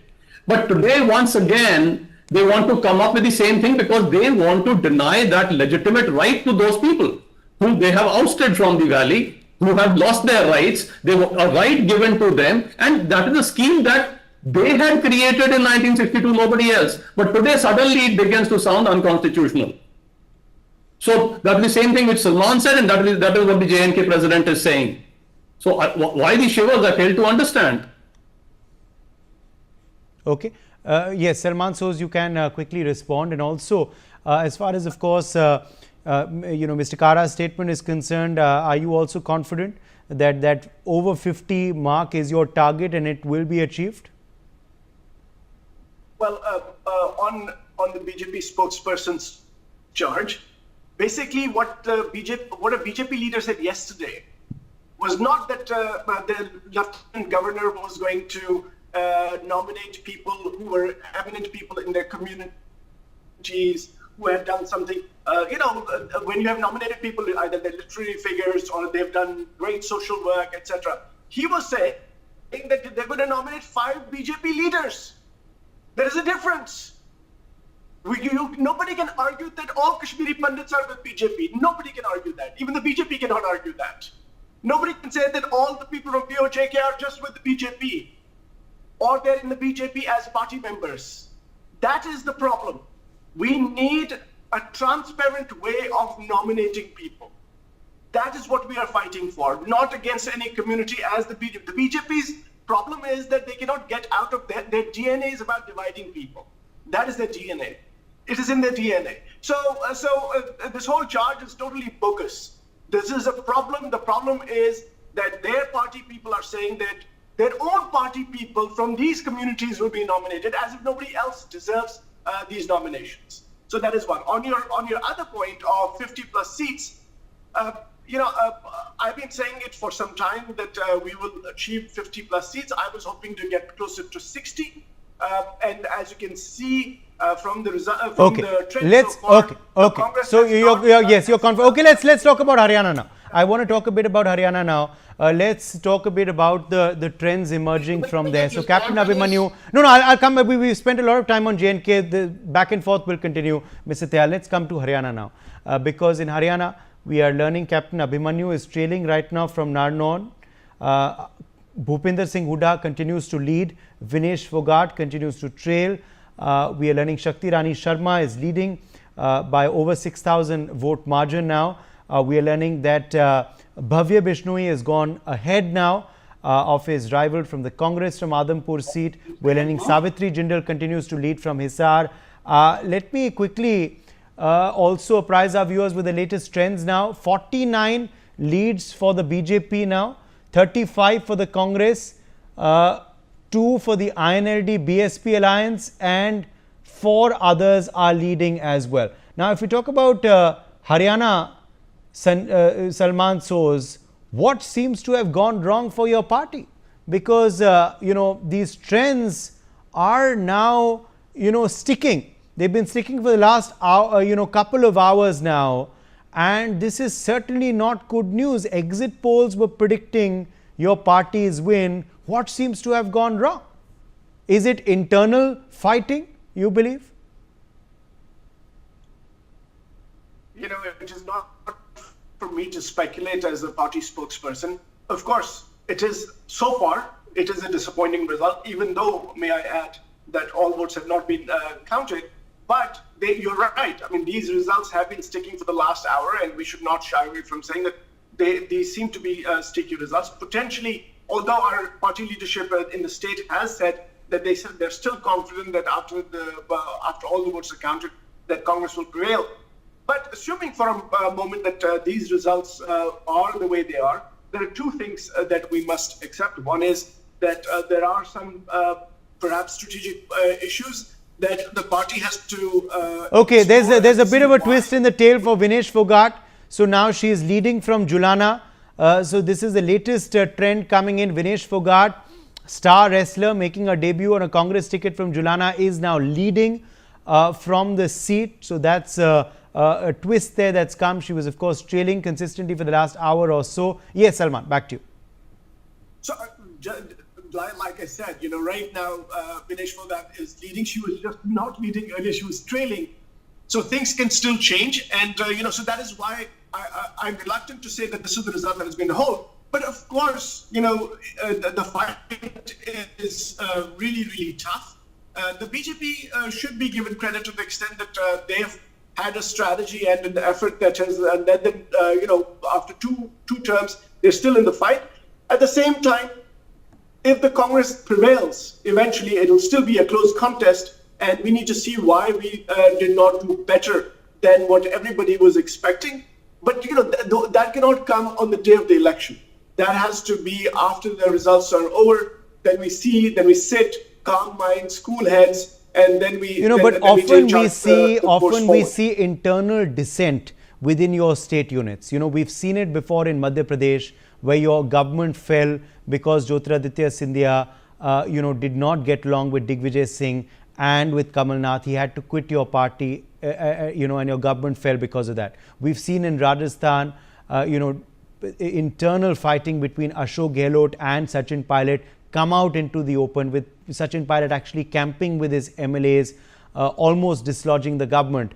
But today, once again, they want to come up with the same thing because they want to deny that legitimate right to those people whom they have ousted from the valley, who have lost their rights. They were a right given to them, and that is a scheme that they had created in 1962, nobody else. But today, suddenly, it begins to sound unconstitutional. So that's the same thing which Salman said, and that is what the J&K president is saying. So why the shivers? I fail to understand. Okay. Yes, Salman Soor, you can quickly respond. And also, as far as, of course, Mr. Kara's statement is concerned, are you also confident that over 50 mark is your target and it will be achieved? Well, on the BJP spokesperson's charge, basically what a BJP leader said yesterday was not that the Lieutenant Governor was going to nominate people who were eminent people in their communities who had done something. When you have nominated people, either they're literary figures or they've done great social work, etc. He was saying that they're going to nominate 5 BJP leaders. There is a difference. Nobody can argue that all Kashmiri Pandits are with BJP. Nobody can argue that. Even the BJP cannot argue that. Nobody can say that all the people from POJK are just with the BJP or they're in the BJP as party members. That is the problem. We need a transparent way of nominating people. That is what we are fighting for, not against any community as the BJP. The BJP's problem is that they cannot get out of their DNA is about dividing people. That is their DNA. It is in their DNA. So this whole charge is totally bogus. This is a problem. The problem is that their party people are saying that their own party people from these communities will be nominated, as if nobody else deserves these nominations. So that is one. On your other point of 50 plus seats, I've been saying it for some time that we will achieve 50 plus seats. I was hoping to get closer to 60, and as you can see from the result, the trend so far, So you're confident. Okay, let's talk about Haryana now. I want to talk a bit about Haryana now. Let's talk a bit about the trends emerging from there. So Captain Abhimanyu, I'll come. We spent a lot of time on J&K. The back and forth will continue, Mr. Tyal. Let's come to Haryana now, because in Haryana we are learning Captain Abhimanyu is trailing right now from Narnaul. Bhupinder Singh Hooda continues to lead. Vinesh Fogart continues to trail. We are learning Shakti Rani Sharma is leading by over 6,000 vote margin now. We are learning that Bhavya Bishnoi has gone ahead now of his rival from the Congress from Adhampur seat. We are learning Savitri Jindal continues to lead from Hisar. Let me quickly also apprise our viewers with the latest trends now. 49 leads for the BJP now, 35 for the Congress, 2 for the INLD BSP alliance, and 4 others are leading as well. Now, if we talk about Haryana, Salman Soz, what seems to have gone wrong for your party? Because, these trends are now, sticking. They've been sticking for the last hour, couple of hours now. And this is certainly not good news. Exit polls were predicting your party's win. What seems to have gone wrong? Is it internal fighting, you believe? It is not for me to speculate as a party spokesperson. Of course, it is so far, it is a disappointing result, even though, may I add, that all votes have not been counted. But you're right. I mean, these results have been sticking for the last hour, and we should not shy away from saying that these seem to be sticky results. Potentially, although our party leadership in the state has said that they're still confident that after all the votes are counted, that Congress will prevail. But assuming for a moment that these results are the way they are, there are two things that we must accept. One is that there are some perhaps strategic issues that the party has to... okay, there's a bit of a twist in the tail for Vinesh Fogart. So now she is leading from Julana. So this is the latest trend coming in. Vinesh Fogart, star wrestler making a debut on a Congress ticket from Julana, is now leading from the seat. So that's a twist there that's come. She was, of course, trailing consistently for the last hour or so. Yes, Salman, back to you. So, like I said, right now, Vinesh Fogart is leading. She was just not leading earlier. She was trailing. So things can still change. And, so that is why I'm reluctant to say that this is the result that is going to hold. But of course, the fight is really, really tough. The BJP should be given credit to the extent that they have had a strategy and an effort that has led them, after two terms, they're still in the fight. At the same time, if the Congress prevails, eventually it will still be a close contest, and we need to see why we did not do better than what everybody was expecting. But that cannot come on the day of the election. That has to be after the results are over. Then we sit, calm minds, cool heads, and then we. But often we see internal dissent within your state units. We've seen it before in Madhya Pradesh, where your government fell because Jyotiraditya Scindia, did not get along with Digvijay Singh and with Kamal Nath. He had to quit your party, and your government fell because of that. We've seen in Rajasthan, internal fighting between Ashok Gehlot and Sachin Pilot come out into the open, with Sachin Pilot actually camping with his MLAs, almost dislodging the government.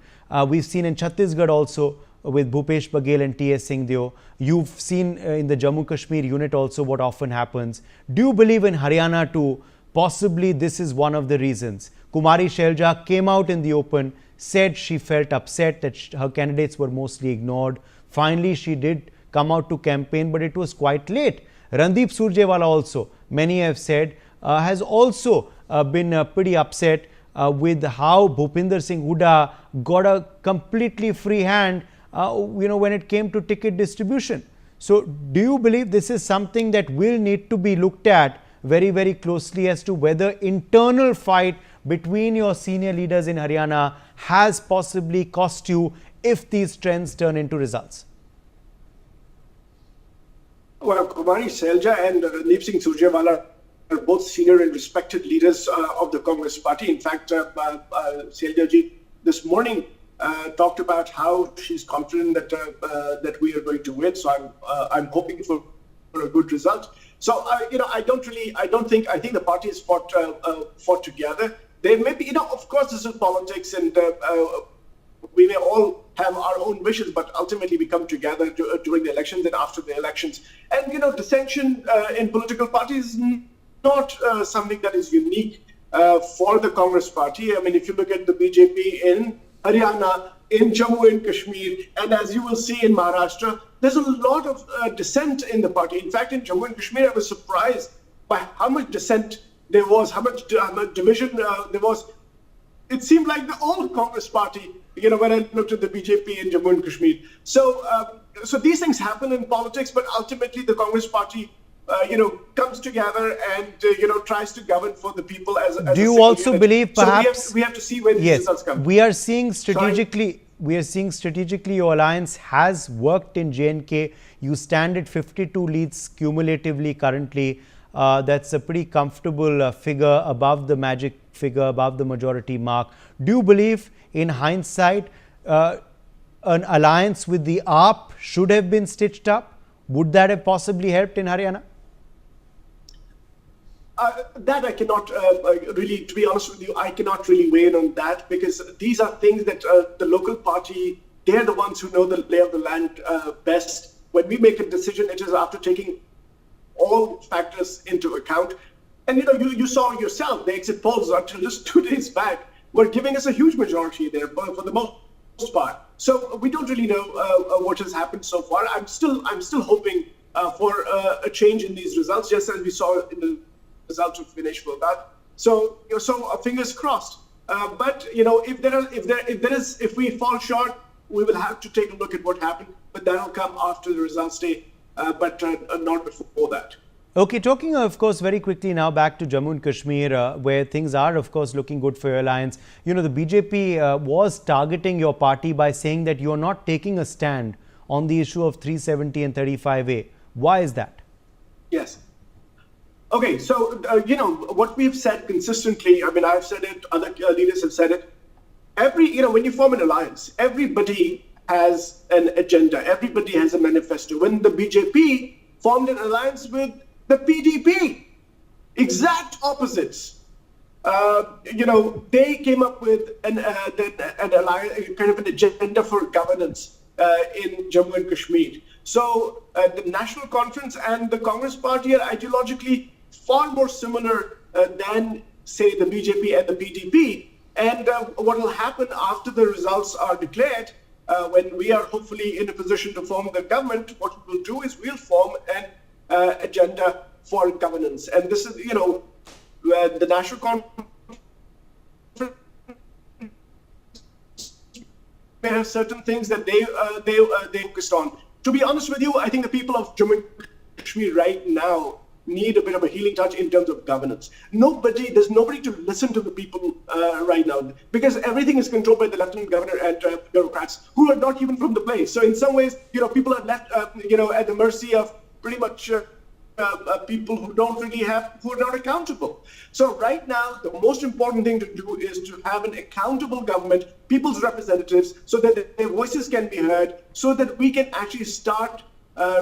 We've seen in Chhattisgarh also with Bhupesh Baghel and T.S. Singhdeo. You've seen in the Jammu Kashmir unit also what often happens. Do you believe in Haryana too? Possibly this is one of the reasons. Kumari Shelja came out in the open, said she felt upset that her candidates were mostly ignored. Finally, she did come out to campaign, but it was quite late. Randeep Surjewala also, many have said, has also been pretty upset with how Bhupinder Singh Hooda got a completely free hand, when it came to ticket distribution. So, do you believe this is something that will need to be looked at very, very closely as to whether internal fight between your senior leaders in Haryana has possibly cost you if these trends turn into results? Well, Kumari Selja and Randeep Singh Surjewala are both senior and respected leaders of the Congress party. In fact, Selja ji this morning talked about how she's confident that we are going to win. So I'm hoping for a good result. So I think the party has fought together. There may be, of course, this is politics, and we may all have our own wishes, but ultimately we come together during the elections and after the elections. And dissension in political parties is not something that is unique for the Congress party. I mean, if you look at the BJP in Haryana, in Jammu and Kashmir, and as you will see in Maharashtra, there's a lot of dissent in the party. In fact, in Jammu and Kashmir, I was surprised by how much dissent there was, how much division there was. It seemed like the all Congress party, when I looked at the BJP in Jammu and Kashmir. So these things happen in politics, but ultimately the Congress party, comes together and, tries to govern for the people as do you also believe perhaps... So we have to see where these results come. We are seeing strategically... your alliance has worked in J&K. You stand at 52 leads cumulatively currently. That's a pretty comfortable figure, above the magic figure, above the majority mark. Do you believe, in hindsight, an alliance with the AAP should have been stitched up? Would that have possibly helped in Haryana? That I cannot really, to be honest with you, I cannot really weigh in on that, because these are things that the local party, they're the ones who know the lay of the land best. When we make a decision, it is after taking all factors into account. And you saw yourself, the exit polls until just 2 days back were giving us a huge majority there for the most part. So we don't really know what has happened so far. I'm still hoping for a change in these results, just as we saw in the results of Finalizing Haryana. So fingers crossed. But if we fall short, we will have to take a look at what happened. But that'll come after the results day, but not before that. Okay, talking of course very quickly now back to Jammu and Kashmir, where things are of course looking good for your alliance. The BJP was targeting your party by saying that you are not taking a stand on the issue of 370 and 35A. Why is that? Yes. Okay, so, what we've said consistently, I mean, I've said it, other leaders have said it. When you form an alliance, everybody has an agenda. Everybody has a manifesto. When the BJP formed an alliance with the PDP, exact opposites. They came up with an alliance, kind of an agenda for governance in Jammu and Kashmir. So the National Conference and the Congress Party are ideologically far more similar than, say, the BJP and the PDP. And what will happen after the results are declared, when we are hopefully in a position to form the government, what we will do is we'll form an agenda for governance. And this is, the National Conference may have certain things that they focused on. To be honest with you, I think the people of Jammu and Kashmir right now need a bit of a healing touch in terms of governance. There's nobody to listen to the people right now, because everything is controlled by the lieutenant governor and bureaucrats who are not even from the place. So in some ways, people are left, at the mercy of pretty much people who are not accountable. So right now, the most important thing to do is to have an accountable government, people's representatives, so that their voices can be heard, so that we can actually start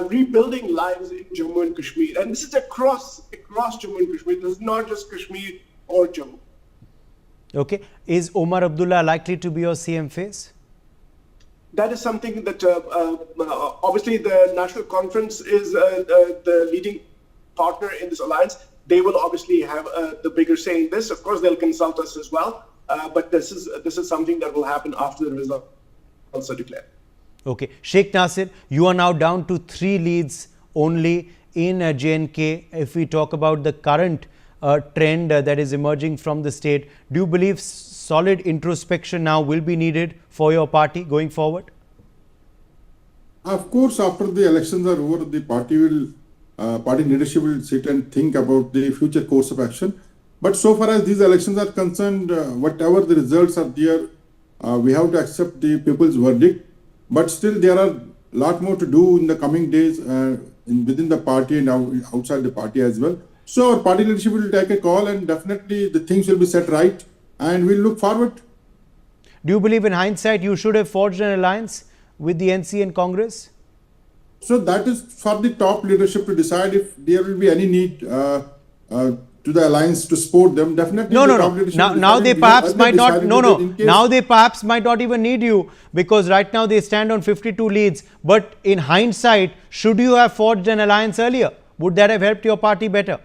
rebuilding lives in Jammu and Kashmir. And this is across Jammu and Kashmir. This is not just Kashmir or Jammu. Okay. Is Omar Abdullah likely to be your CM face? That is something that obviously the National Conference is the leading partner in this alliance. They will obviously have the bigger say in this. Of course, they'll consult us as well. But this is something that will happen after the results are declared. Okay. Sheikh Nasir, you are now down to 3 leads only in J&K, if we talk about the current trend that is emerging from the state, do you believe solid introspection now will be needed for your party going forward? Of course, after the elections are over, the party leadership will sit and think about the future course of action. But so far as these elections are concerned, whatever the results are there, we have to accept the people's verdict. But still, there are a lot more to do in the coming days within the party and outside the party as well. So our party leadership will take a call, and definitely the things will be set right, and we'll look forward. Do you believe in hindsight you should have forged an alliance with the NC and Congress? So that is for the top leadership to decide if there will be any need to the alliance to support them. Definitely. No. Now they perhaps might not. Now they perhaps might not even need you, because right now they stand on 52 leads. But in hindsight, should you have forged an alliance earlier? Would that have helped your party better?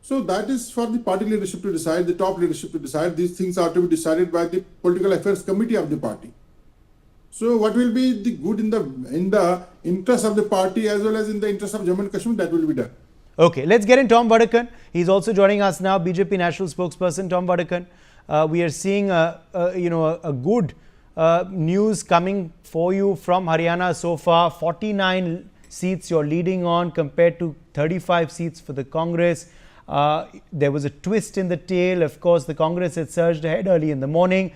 So that is for the party leadership to decide, the top leadership to decide. These things are to be decided by the Political Affairs Committee of the party. So what will be the good in the interest of the party as well as in the interest of Jammu and Kashmir, that will be done. Okay, let's get in Tom Vadakan. He's also joining us now, BJP national spokesperson. Tom Vadakan, we are seeing a good news coming for you from Haryana so far. 49 seats you're leading on compared to 35 seats for the Congress. There was a twist in the tail. Of course, the Congress had surged ahead early in the morning.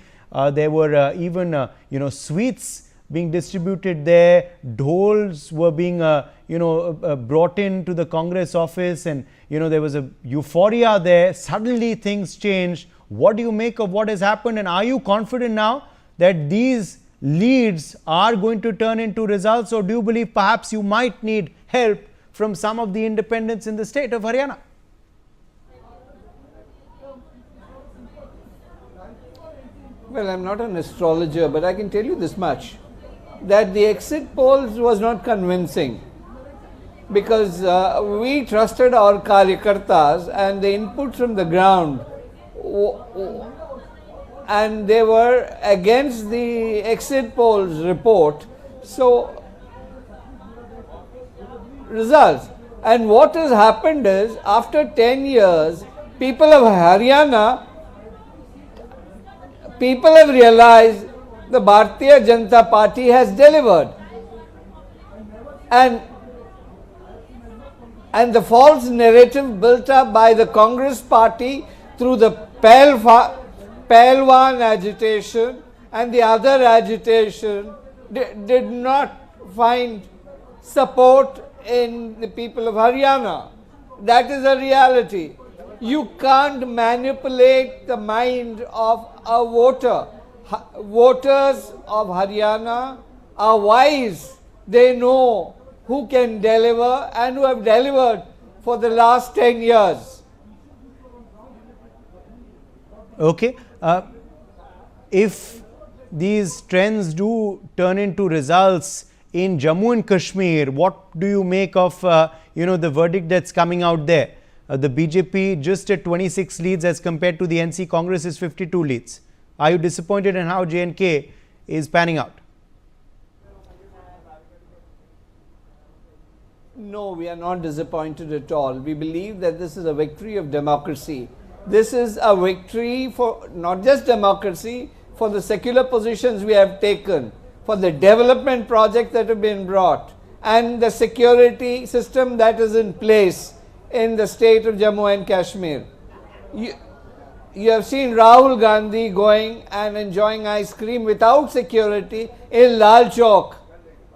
There were even sweets being distributed there. Dhols were being brought into the Congress office, and there was a euphoria there. Suddenly things changed. What do you make of what has happened, and are you confident now that these leads are going to turn into results, or do you believe perhaps you might need help from some of the independents in the state of Haryana? Well, I'm not an astrologer, but I can tell you this much, that the exit polls was not convincing, because we trusted our karyakartas and the input from the ground, and they were against the exit polls report. So, results. And what has happened is, after 10 years, people of Haryana, people have realized the Bharatiya Janata Party has delivered. And the false narrative built up by the Congress party through the Pahalwan agitation and the other agitation did not find support in the people of Haryana. That is a reality. You can't manipulate the mind of a voter. Voters of Haryana are wise. They know who can deliver and who have delivered for the last 10 years. Okay. If these trends do turn into results in Jammu and Kashmir, what do you make of the verdict that's coming out there? The BJP just at 26 leads as compared to the NC Congress is 52 leads. Are you disappointed in how J&K is panning out? No, we are not disappointed at all. We believe that this is a victory of democracy. This is a victory for not just democracy, for the secular positions we have taken, for the development projects that have been brought, and the security system that is in place in the state of Jammu and Kashmir. You have seen Rahul Gandhi going and enjoying ice cream without security in Lal Chowk,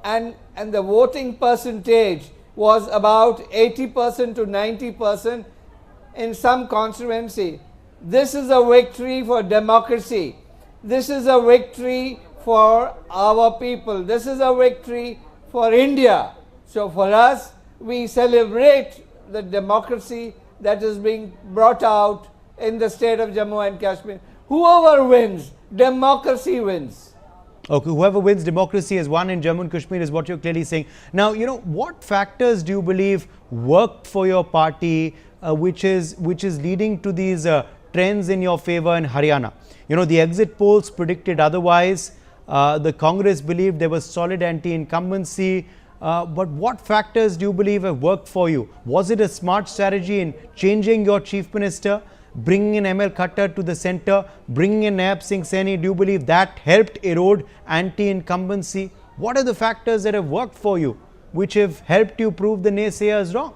and the voting percentage was about 80% to 90% in some constituency. This is a victory for democracy. This is a victory for our people. This is a victory for India. So for us, we celebrate the democracy that is being brought out in the state of Jammu and Kashmir. Whoever wins, democracy wins. Okay, whoever wins, democracy has won in Jammu and Kashmir is what you're clearly saying. Now, what factors do you believe worked for your party, which is leading to these trends in your favor in Haryana? The exit polls predicted otherwise. The Congress believed there was solid anti-incumbency. But what factors do you believe have worked for you? Was it a smart strategy in changing your chief minister, bringing in ML Khattar to the centre, bringing in Naib Singh Saini? Do you believe that helped erode anti-incumbency? What are the factors that have worked for you, which have helped you prove the naysayers wrong?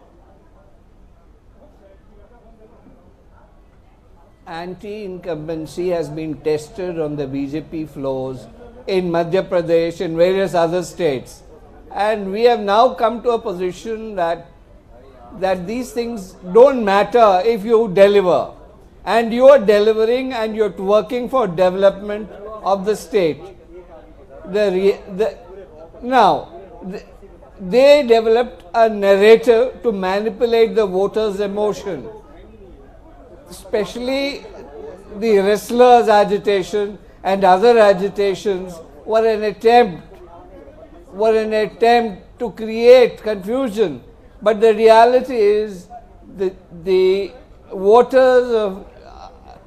Anti-incumbency has been tested on the BJP floors in Madhya Pradesh, in various other states. And we have now come to a position that these things don't matter if you deliver. And you are delivering and you're working for development of the state. They developed a narrative to manipulate the voters' emotion. Especially the wrestlers' agitation and other agitations were an attempt to create confusion. But the reality is the voters of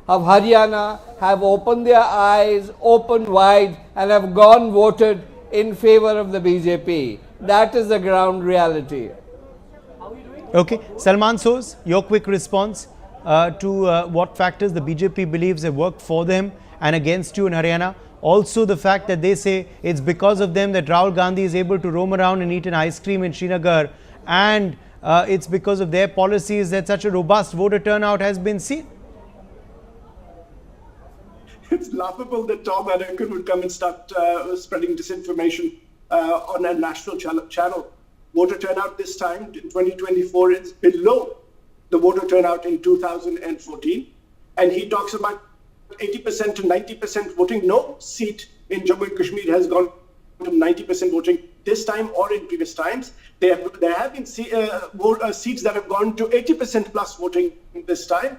Haryana have opened their eyes, opened wide, and have voted in favor of the BJP. That is the ground reality. Okay, Salman Soz, your quick response to what factors the BJP believes have worked for them and against you in Haryana. Also the fact that they say it's because of them that Rahul Gandhi is able to roam around and eat an ice cream in Srinagar, and it's because of their policies that such a robust voter turnout has been seen. It's laughable that Tom Anakin would come and start spreading disinformation on a national channel. Voter turnout this time in 2024 is below the voter turnout in 2014. And he talks about 80% to 90% voting. No seat in Jammu and Kashmir has gone to 90% voting this time or in previous times. There have been seats that have gone to 80% plus voting this time.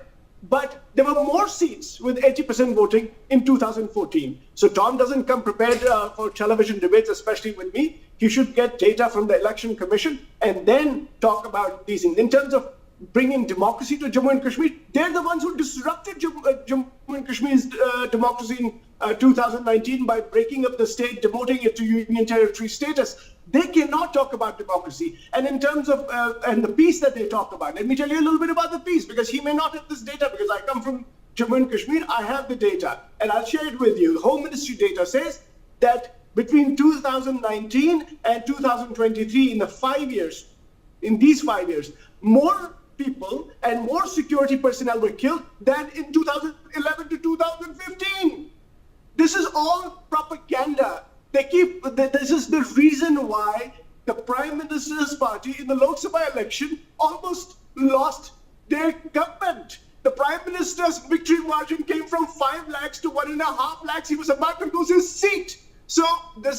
But there were more seats with 80% voting in 2014. So Tom doesn't come prepared for television debates, especially with me. He should get data from the Election Commission and then talk about these things. In terms of bringing democracy to Jammu and Kashmir, they're the ones who disrupted Jammu and Kashmir's democracy in 2019 by breaking up the state, demoting it to union territory status. They cannot talk about democracy. And in terms of and the peace that they talk about, let me tell you a little bit about the peace, because he may not have this data, because I come from Jammu and Kashmir, I have the data, and I'll share it with you. The Home Ministry data says that between 2019 and 2023, in these 5 years, more people and more security personnel were killed than in 2011 to 2015. This is all propaganda. This is the reason why the Prime Minister's party in the Lok Sabha election almost lost their government. The Prime Minister's victory margin came from 5 lakhs to 1.5 lakhs. He was about to lose his seat. So I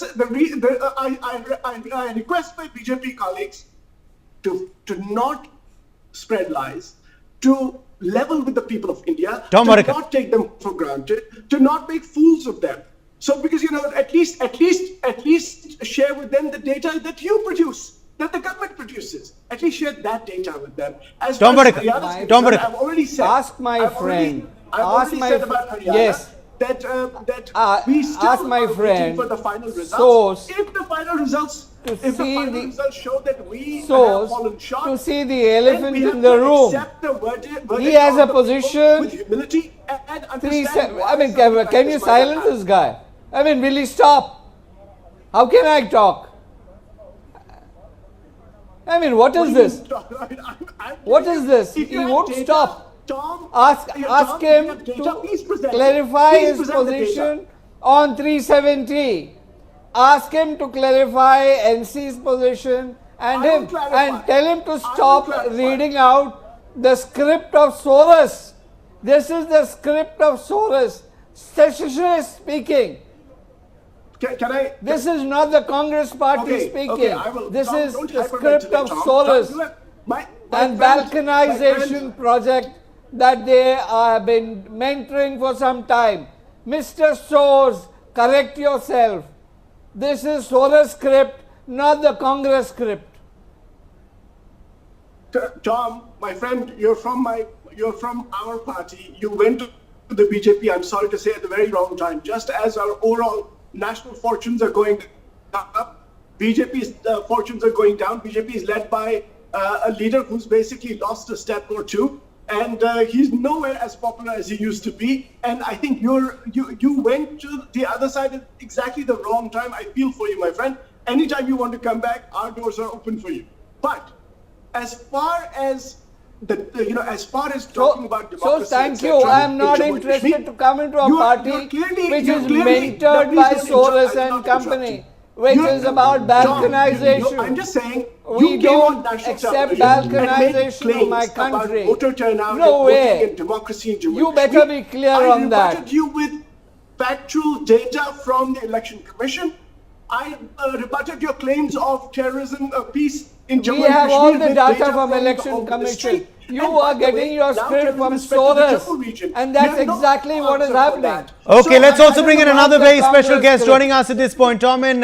request my BJP colleagues to not spread lies, to level with the people of India, to not take them for granted, to not make fools of them. So, because at least share with them the data that you produce, that the government produces. At least share that data with them. As Tom I've already said. Ask my friend. I've already said about Haryana. Yes. That we still ask my friend for the final results. Soz, if the final results show that we have fallen short, to see the elephant in the room, he has a position with humility and understand. I mean, can you silence this guy? I mean, will he stop? How can I talk? I mean, what is this? What is this? He won't stop. Ask him to clarify his position on 370. Ask him to clarify NC's position and tell him to stop reading out the script of Soros. This is the script of Soros. Secessionist speaking. This is not the Congress party speaking. This is the script of Soros and balkanization project that they have been mentoring for some time. Mr. Soros, correct yourself. This is Soros script, not the Congress script. Tom, my friend, you're from our party. You went to the BJP, I'm sorry to say, at the very wrong time. Just as our overall national fortunes are going up, BJP's fortunes are going down. BJP is led by a leader who's basically lost a step or two, and he's nowhere as popular as he used to be. And I think you went to the other side at exactly the wrong time. I feel for you, my friend. Anytime you want to come back, our doors are open for you. But as far as as far as talking about democracy, so thank you. I am not interested to come into a party which is mentored by Soros and company, which is about balkanization. I'm just saying, we don't accept balkanization of my country. Voter turnout, no way. And democracy in Jammu you better be clear on that. I rebutted you with factual data from the Election Commission. I rebutted your claims of terrorism, peace in Jammu and Kashmir. We have all the data from Election Commission. You are getting your script from Soros, and that's exactly what is happening. Okay, let's also bring in another very special guest joining us at this point. Tomin,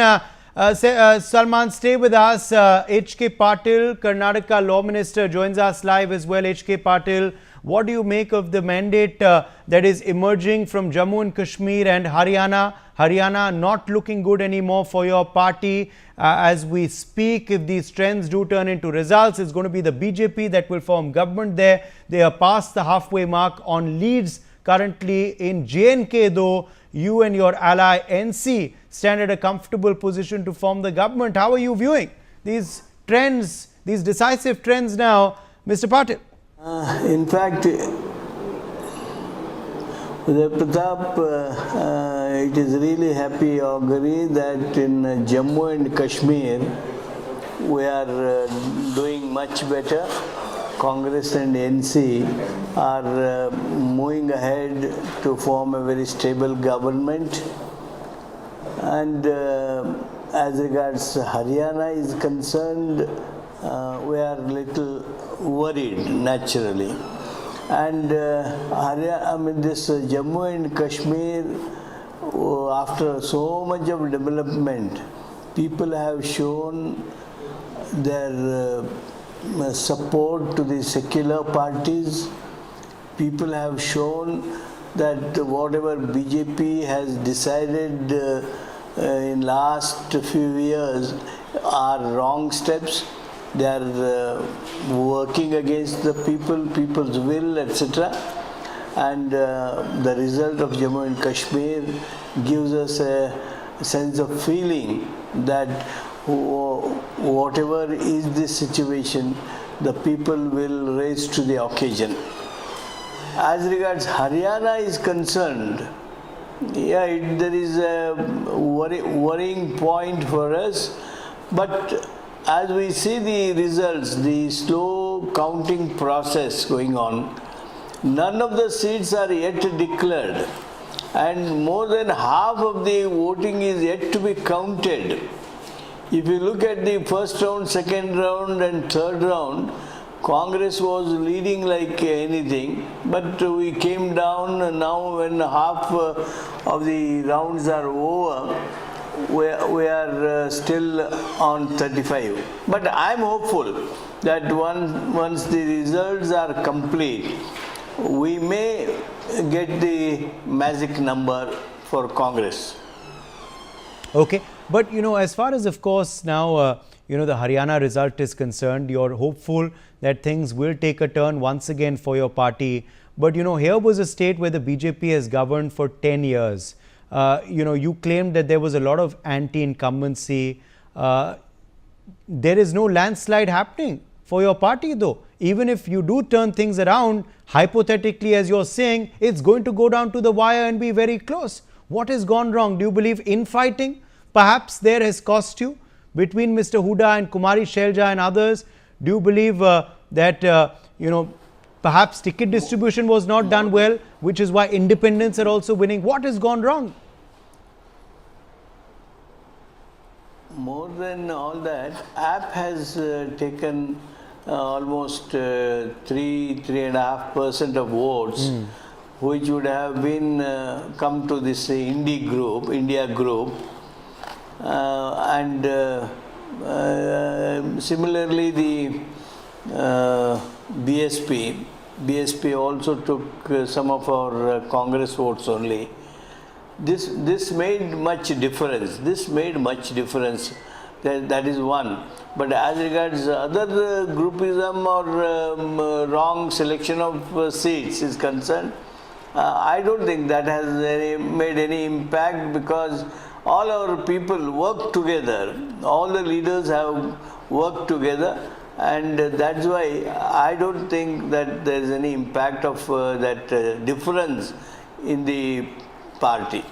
Salman, stay with us. H.K. Patil, Karnataka Law Minister, joins us live as well. H.K. Patil, what do you make of the mandate that is emerging from Jammu and Kashmir and Haryana? Haryana not looking good anymore for your party as we speak. If these trends do turn into results, it's going to be the BJP that will form government there. They are past the halfway mark on leads currently in J&K, though you and your ally NC stand at a comfortable position to form the government. How are you viewing these trends, these decisive trends now, Mr. Patil? In fact, Pratap, it is really happy augury that in Jammu and Kashmir we are doing much better. Congress and NC are moving ahead to form a very stable government. And as regards Haryana is concerned, we are a little worried naturally. And this Jammu and Kashmir, after so much of development, people have shown their support to the secular parties. People have shown that whatever BJP has decided in last few years are wrong steps. They are working against the people, people's will, etc. And the result of Jammu and Kashmir gives us a sense of feeling that whatever is the situation, the people will rise to the occasion. As regards Haryana is concerned, there is a worrying point for us, but as we see the results, the slow counting process going on, none of the seats are yet declared, and more than half of the voting is yet to be counted. If you look at the first round, second round and third round, Congress was leading like anything, but we came down now when half of the rounds are over. We are still on 35. But I am hopeful that once the results are complete, we may get the magic number for Congress. Okay, but as far as of course now the Haryana result is concerned, you're hopeful that things will take a turn once again for your party. But here was a state where the BJP has governed for 10 years. You claimed that there was a lot of anti-incumbency. There is no landslide happening for your party though. Even if you do turn things around, hypothetically as you're saying, it's going to go down to the wire and be very close. What has gone wrong? Do you believe infighting perhaps there has cost you between Mr. Huda and Kumari Shelja and others? Do you believe that, perhaps ticket distribution was not done well, which is why independents are also winning? What has gone wrong? More than all that, AP has taken almost 3.5% of votes, which would have been come to this India group, and similarly the BSP also took some of our Congress votes only. This made much difference. The That is one. But as regards other groupism or wrong selection of seats is concerned, I don't think that has made any impact, because all our people work together. All the leaders have worked together, and that's why I don't think that there is any impact of that difference in the party.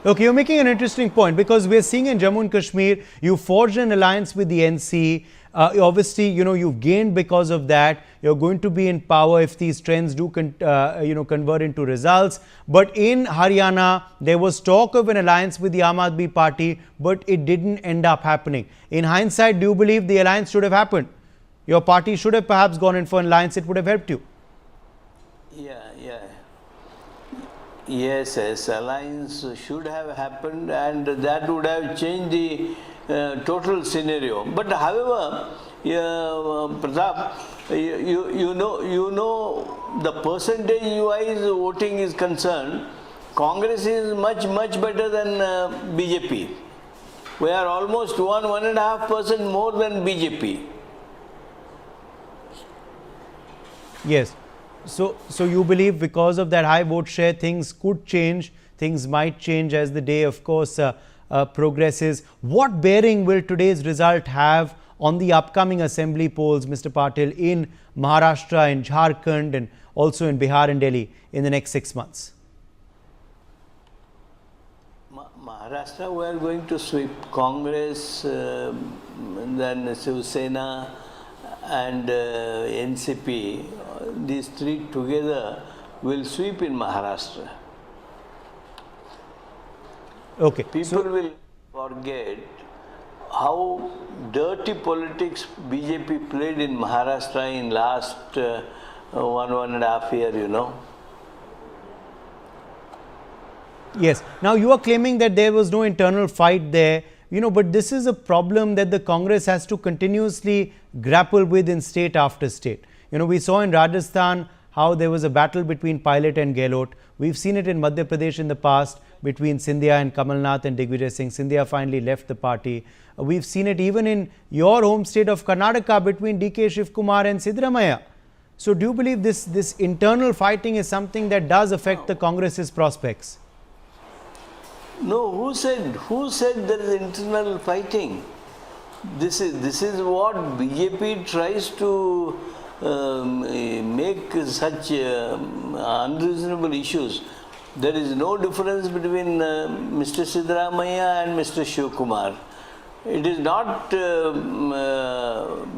Okay, you're making an interesting point, because we're seeing in Jammu and Kashmir, you forged an alliance with the NC. Obviously, you've gained because of that. You're going to be in power if these trends do convert into results. But in Haryana, there was talk of an alliance with the Aam Aadmi Party, but it didn't end up happening. In hindsight, do you believe the alliance should have happened? Your party should have perhaps gone in for an alliance. It would have helped you. Yes, alliance should have happened, and that would have changed the total scenario. But however, Pratap, you know the percentage-wise voting is concerned, Congress is much better than BJP. We are almost 1.5% more than BJP. Yes. So you believe because of that high vote share, things could change, things might change as the day, of course, progresses. What bearing will today's result have on the upcoming assembly polls, Mr. Patil, in Maharashtra, in Jharkhand, and also in Bihar and Delhi in the next 6 months? Maharashtra, we are going to sweep Congress, then Shiv Sena and NCP. These three together will sweep in Maharashtra. Okay. People will forget how dirty politics BJP played in Maharashtra in last 1.5 years, Yes. Now you are claiming that there was no internal fight there, but this is a problem that the Congress has to continuously grapple with in state after state. We saw in Rajasthan how there was a battle between Pilot and Gehlot. We've seen it in Madhya Pradesh in the past between Scindia and Kamal Nath and Digvijay Singh. Scindia finally left the party. We've seen it even in your home state of Karnataka between DK Shivkumar and Siddaramaiah. So do you believe this internal fighting is something that does affect the Congress's prospects? No, who said there is internal fighting? This is what BJP tries to make such unreasonable issues. There is no difference between Mr. Siddaramaiah and Mr. Shivkumar. It is not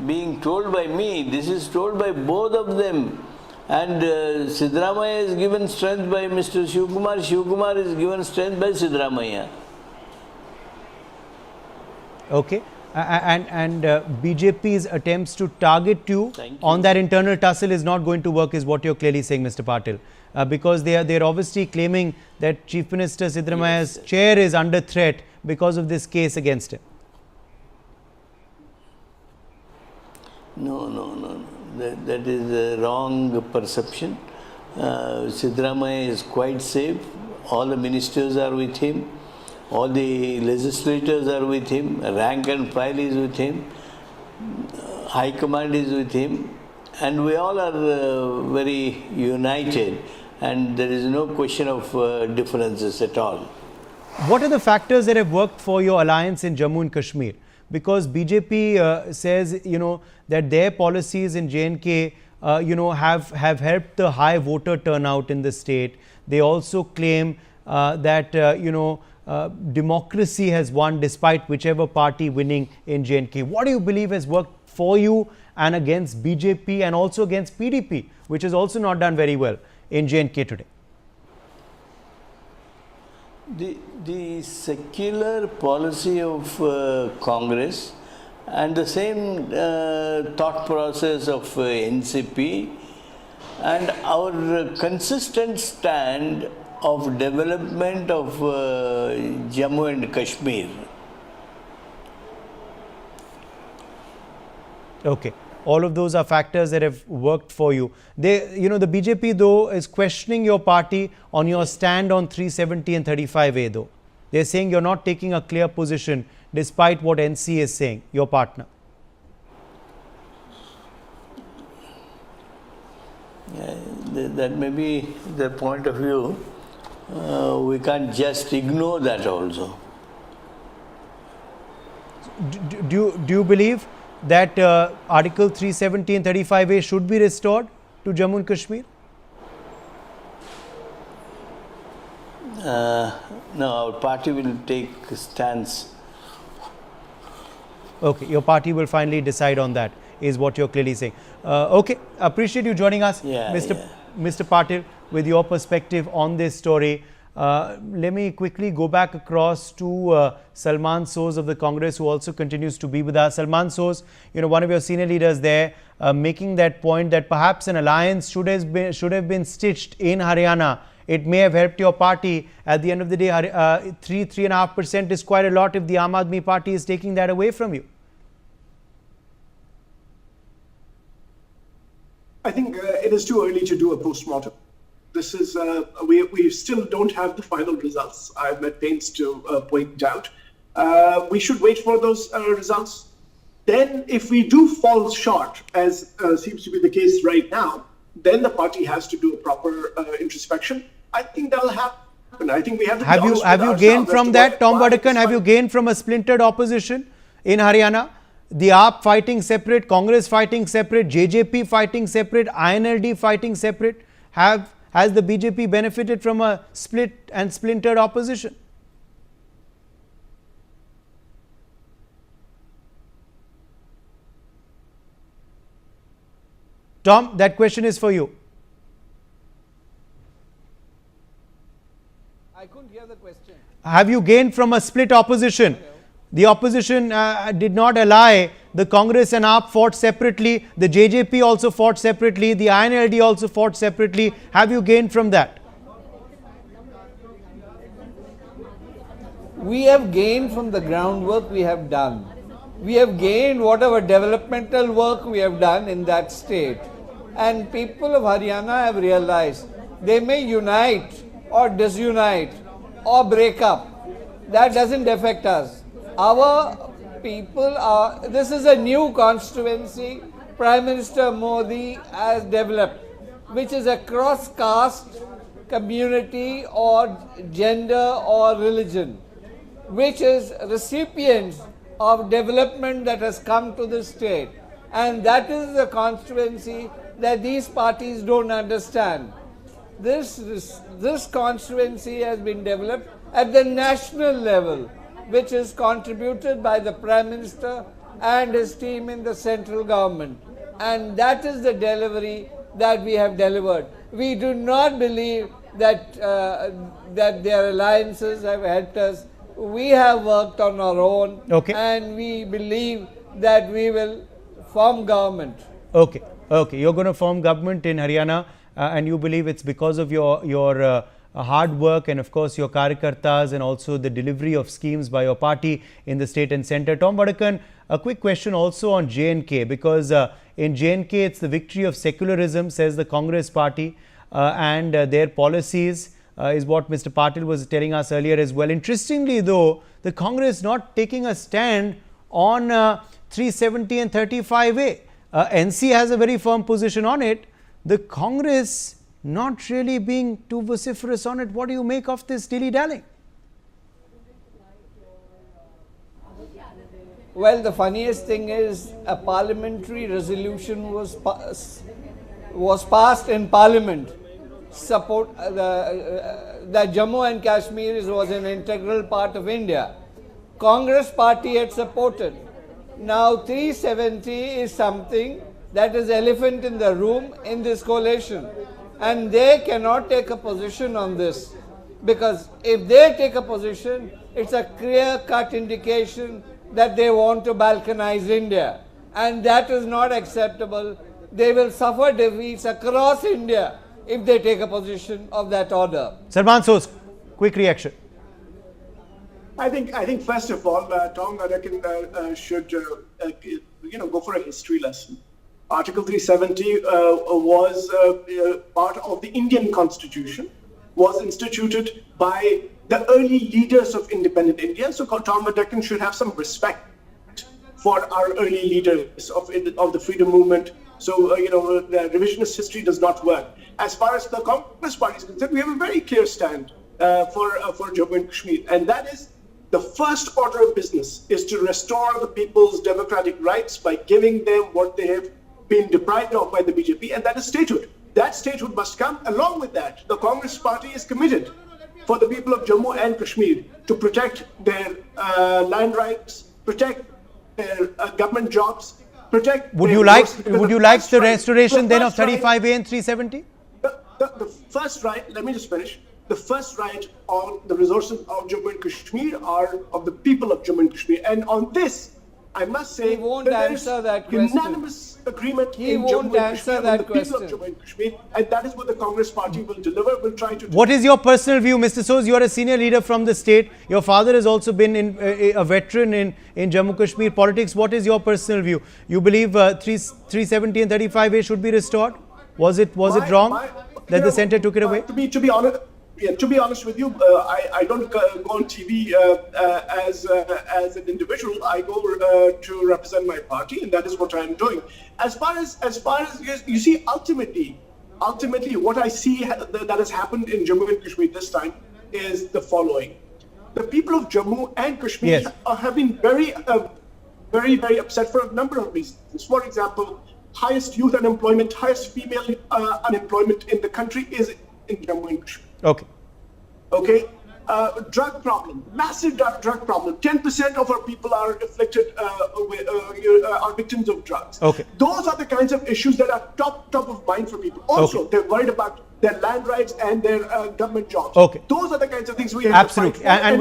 being told by me, this is told by both of them. And Siddaramaiah is given strength by Mr. Shivkumar, Shivkumar is given strength by Siddaramaiah. Okay. And BJP's attempts to target you on that internal tussle is not going to work, is what you're clearly saying, Mr. Patil. Because they're obviously claiming that Chief Minister Siddaramaiah's chair is under threat because of this case against him. No. That is a wrong perception. Siddaramaiah is quite safe. All the ministers are with him. All the legislators are with him. Rank and file is with him. High command is with him. And we all are very united. And there is no question of differences at all. What are the factors that have worked for your alliance in Jammu and Kashmir? Because BJP says, that their policies in J&K, have helped the high voter turnout in the state. They also claim that, democracy has won despite whichever party winning in J&K. What do you believe has worked for you and against BJP and also against PDP, which has also not done very well in J&K today? The secular policy of Congress and the same thought process of NCP and our consistent stand of development of Jammu and Kashmir. Okay. All of those are factors that have worked for you. The BJP though is questioning your party on your stand on 370 and 35A though. They're saying you're not taking a clear position. despite what NC is saying, your partner? That may be their point of view. We can't just ignore that also. Do you believe that Article 370 and 35A should be restored to Jammu and Kashmir? No, our party will take a stance. Okay, your party will finally decide on that, is what you're clearly saying. Okay, appreciate you joining us, Mr. Patil, with your perspective on this story. Let me quickly go back across to Salman Soz of the Congress, who also continues to be with us. Salman Soz, one of your senior leaders there, making that point that perhaps an alliance should have been stitched in Haryana. It may have helped your party. At the end of the day, 3.5% is quite a lot if the Aam Aadmi Party is taking that away from you. I think it is too early to do a post-mortem. This is, we still don't have the final results. I've made pains to point out. We should wait for those results. Then if we do fall short, as seems to be the case right now, then the party has to do a proper introspection. I think that'll happen. I think we have to Have you gained from that, Tom Badakan? Have you gained from a splintered opposition in Haryana? The AAP fighting separate, Congress fighting separate, JJP fighting separate, INLD fighting separate. Has the BJP benefited from a split and splintered opposition? Tom, that question is for you. I couldn't hear the question. Have you gained from a split opposition? The opposition did not ally. The Congress and AAP fought separately. The JJP also fought separately. The INLD also fought separately. Have you gained from that? We have gained from the groundwork we have done. We have gained whatever developmental work we have done in that state. And people of Haryana have realized they may unite or disunite or break up. That doesn't affect us. Our people are, this is a new constituency Prime Minister Modi has developed, which is a cross-caste community or gender or religion, which is recipients of development that has come to the state. And that is the constituency that these parties don't understand. This constituency has been developed at the national level, which is contributed by the Prime Minister and his team in the central government. And that is the delivery that we have delivered. We do not believe that, that their alliances have helped us. We have worked on our own, and we believe that we will form government. Okay, you're going to form government in Haryana, and you believe it's because of your hard work and of course your karyakartas and also the delivery of schemes by your party in the state and centre. Tom Badakan, a quick question also on J&K, because in J&K it's the victory of secularism, says the Congress party, and their policies is what Mr. Patil was telling us earlier as well. Interestingly though, the Congress not taking a stand on 370 and 35A. NC has a very firm position on it. The Congress not really being too vociferous on it. What do you make of this dilly-dallying? Well, the funniest thing is a parliamentary resolution was passed in Parliament. Support that Jammu and Kashmir was an integral part of India. Congress party had supported. Now 370 is something that is elephant in the room in this coalition. And they cannot take a position on this, because if they take a position, it's a clear-cut indication that they want to balkanize India, and that is not acceptable. They will suffer defeats across India if they take a position of that order. Salman Soz, quick reaction. I think first of all, Tom Badakan should go for a history lesson. Article 370 was part of the Indian Constitution, was instituted by the early leaders of independent India. So Tom Deccan should have some respect for our early leaders of the freedom movement. So, the revisionist history does not work. As far as the Congress Party is concerned, we have a very clear stand for Jammu and Kashmir. And that is, the first order of business is to restore the people's democratic rights by giving them what they have been deprived of by the BJP, and that is statehood. That statehood must come. Along with that, the Congress Party is committed for the people of Jammu and Kashmir to protect their land rights, protect their government jobs, protect. Would you like the restoration then of 35A and 370? The first right. Let me just finish. The first right on the resources of Jammu and Kashmir are of the people of Jammu and Kashmir, and on this, I must say, there is unanimous agreement in Jammu and Kashmir on the people of Jammu and Kashmir, and that is what the Congress Party will deliver. Will try to. What is your personal view, Mr. Soos? You are a senior leader from the state. Your father has also been a veteran in Jammu Kashmir politics. What is your personal view? You believe 370 and 35A should be restored? Was it wrong that the centre took it away? To be honest. Yeah, to be honest with you, I don't go on TV as an individual. I go to represent my party, and that is what I am doing. As far as you see, ultimately, what I see that has happened in Jammu and Kashmir this time is the following: the people of Jammu and Kashmir have been very, very upset for a number of reasons. For example, highest youth unemployment, highest female unemployment in the country is in Jammu and Kashmir. Okay. Drug problem, massive drug problem. 10% of our people are afflicted, are victims of drugs. Okay. Those are the kinds of issues that are top of mind for people. Also, they're worried about their land rights and their government jobs. Okay. Those are the kinds of things we have absolutely, to fight for, and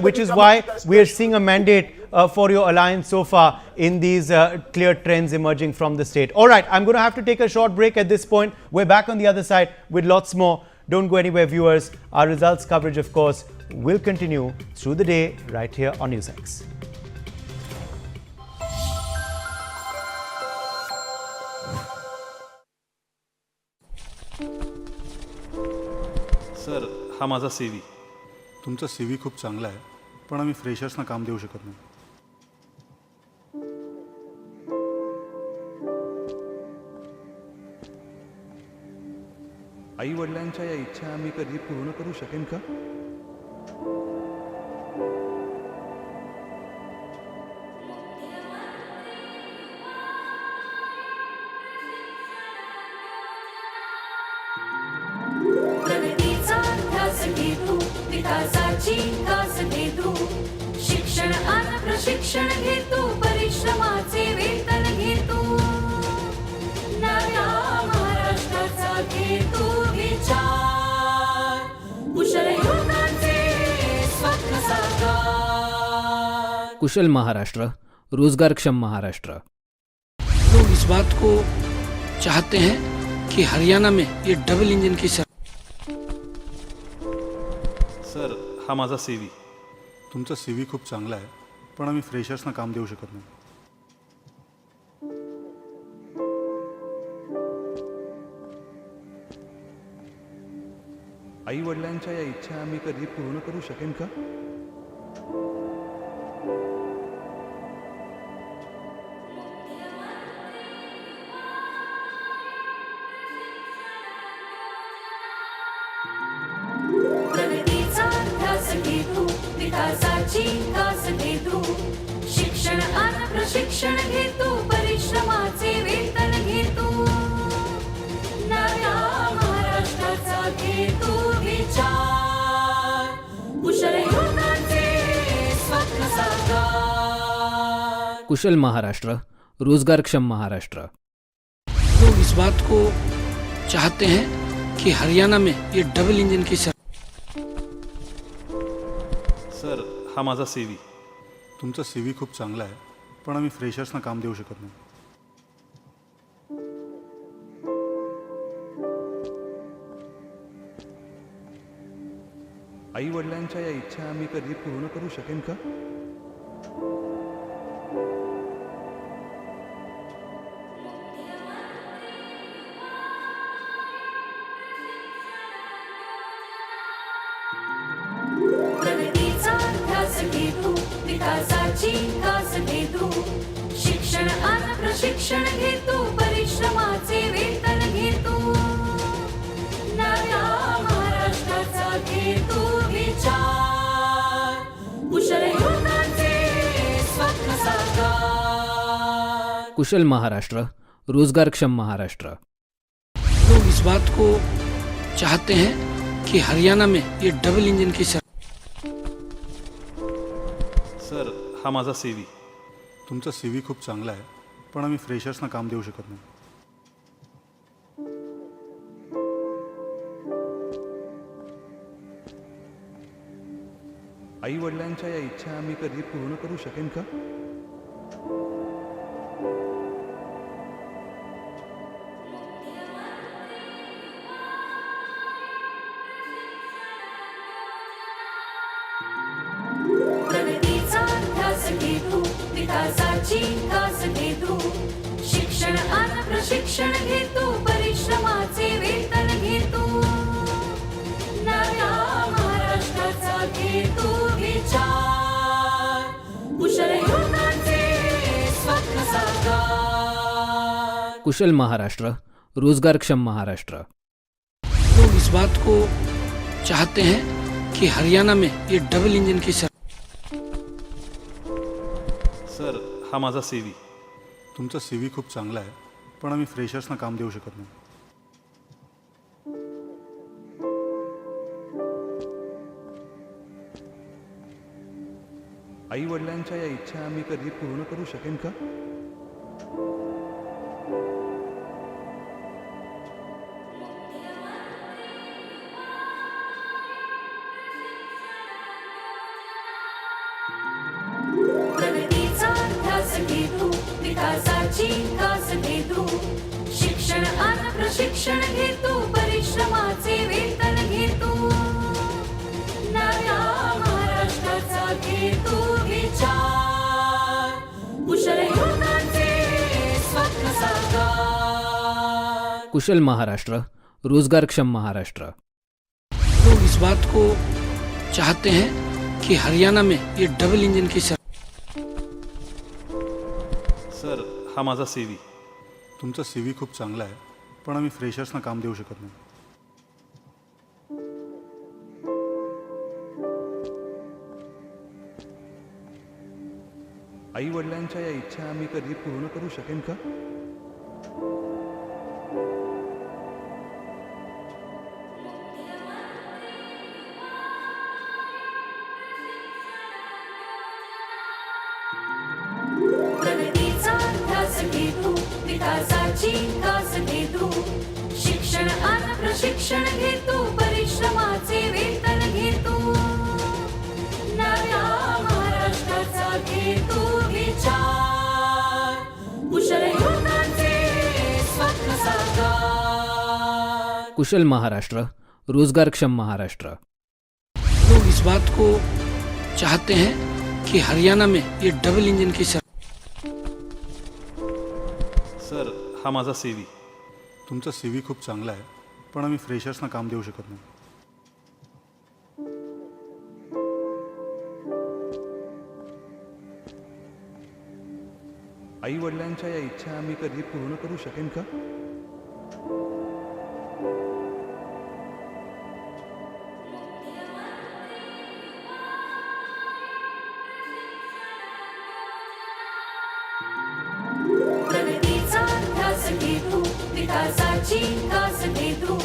which is why we are seeing a mandate for your alliance so far in these clear trends emerging from the state. All right, I'm going to have to take a short break at this point. We're back on the other side with lots more. Don't go anywhere, viewers. Our results coverage, of course, will continue through the day right here on NewsX. Sir, हा माझा CV. तुमचा CV खूप चांगला आहे, पण आम्ही फ्रेशर्सना काम देऊ शकत नाही. आई वडिलांच्या या इच्छा आम्ही कधी पूर्ण करू शकेन का? प्रगतीचा ध्यास घे तू, विकासाची कास घे तू, शिक्षण आणि प्रशिक्षण घे तू, परिश्रमाचे वेतन घे तू, नव्या महाराष्ट्राचा घे तू विचार, कुशल युवकांचे स्वप्न साकार. कुशल महाराष्ट्र, रोजगारक्षम महाराष्ट्र. लोग इस बात को चाहते हैं कि हरियाणा में ये डबल इंजन की सर, हा माझा CV. तुमचा CV खूप चांगला आहे, पण आम्ही फ्रेशर्सना काम देऊ शकत नाही. आई वडिलांच्या या इच्छा आम्ही कधी पूर्ण करू शकेन का? प्रगतीचा ध्यास घे तू, विकासाची कास घे तू, शिक्षण आणि प्रशिक्षण घे तू, परिश्रमाचे वेतन घे तू, नव्या महाराष्ट्राचा घे तू विचार, कुशल युवकांचे स्वप्न साकार. कुशल महाराष्ट्र, रोजगारक्षम महाराष्ट्र. लोग इस बात को चाहते हैं कि हरियाणा में ये डबल इंजन की सर, हा माझा CV. तुमचा CV खूप चांगला आहे, पण आम्ही फ्रेशर्सना काम देऊ शकत नाही. आई वडिलांच्या या इच्छा आम्ही कधी पूर्ण करू शकेन का? विकासाची कास घे तू शिक्षण आणि प्रशिक्षण घे तू परिश्रमाचे वेतन घे तू नव्या महाराष्ट्राचा घे तू विचार कुशल युवकांचे स्वप्न साकार कुशल महाराष्ट्र, रोजगारक्षम महाराष्ट्र। लोग इस बात को चाहते हैं कि हरियाणा में ये डबल इंजन की सर हा माझा CV, तुमचा CV खूप चांगला आहे, पण आम्ही फ्रेशर्सना काम देऊ शकत नाही। आई वडिलांच्या या इच्छा आम्ही कधी पूर्ण करू शकेन का? प्रगतीचा ध्यास घे तू विकासाची कास घे तू शिक्षण आणि प्रशिक्षण घे तू परिश्रमाचे वेतन घे तू नव्या महाराष्ट्राचा घे तू विचार कुशल युवकांचे स्वप्न साकार कुशल महाराष्ट्र, रोजगारक्षम महाराष्ट्र। लोग इस बात को चाहते हैं कि हरियाणा में ये डबल इंजन की सर हा माझा CV, तुमचा CV खूप चांगला आहे, पण आम्ही फ्रेशर्सना काम देऊ शकत नाही। आई वडिलांच्या या इच्छा आम्ही कधी पूर्ण करू शकेन का? प्रगतीचा ध्यास घे तू विकासाची कास घे तू शिक्षण आणि प्रशिक्षण घे तू परिश्रमाचे वेतन घे तू नव्या महाराष्ट्राचा घे तू विचार कुशल युवकांचे स्वप्न साकार कुशल महाराष्ट्र, रोजगारक्षम महाराष्ट्र। लोग इस बात को चाहते हैं कि हरियाणा में ये डबल इंजन की सर हा माझा CV, तुमचा CV खूप चांगला आहे, पण आम्ही फ्रेशर्सना काम देऊ शकत नाही। आई वडिलांच्या या इच्छा आम्ही कधी पूर्ण करू शकेन का? प्रगतीचा ध्यास घे तू विकासाची कास घे तू शिक्षण आणि प्रशिक्षण घे तू परिश्रमाचे वेतन घे तू नव्या महाराष्ट्राचा घे तू विचार कुशल युवकांचे स्वप्न साकार कुशल महाराष्ट्र, रोजगारक्षम महाराष्ट्र। लोग इस बात को चाहते हैं कि हरियाणा में ये डबल इंजन की सर हा माझा CV, तुमचा CV खूप चांगला आहे, पण आम्ही फ्रेशर्सना काम देऊ शकत नाही। आई वडिलांच्या या इच्छा आम्ही कधी पूर्ण करू शकेन का? प्रगतीचा ध्यास घे तू विकासाची कास घे तू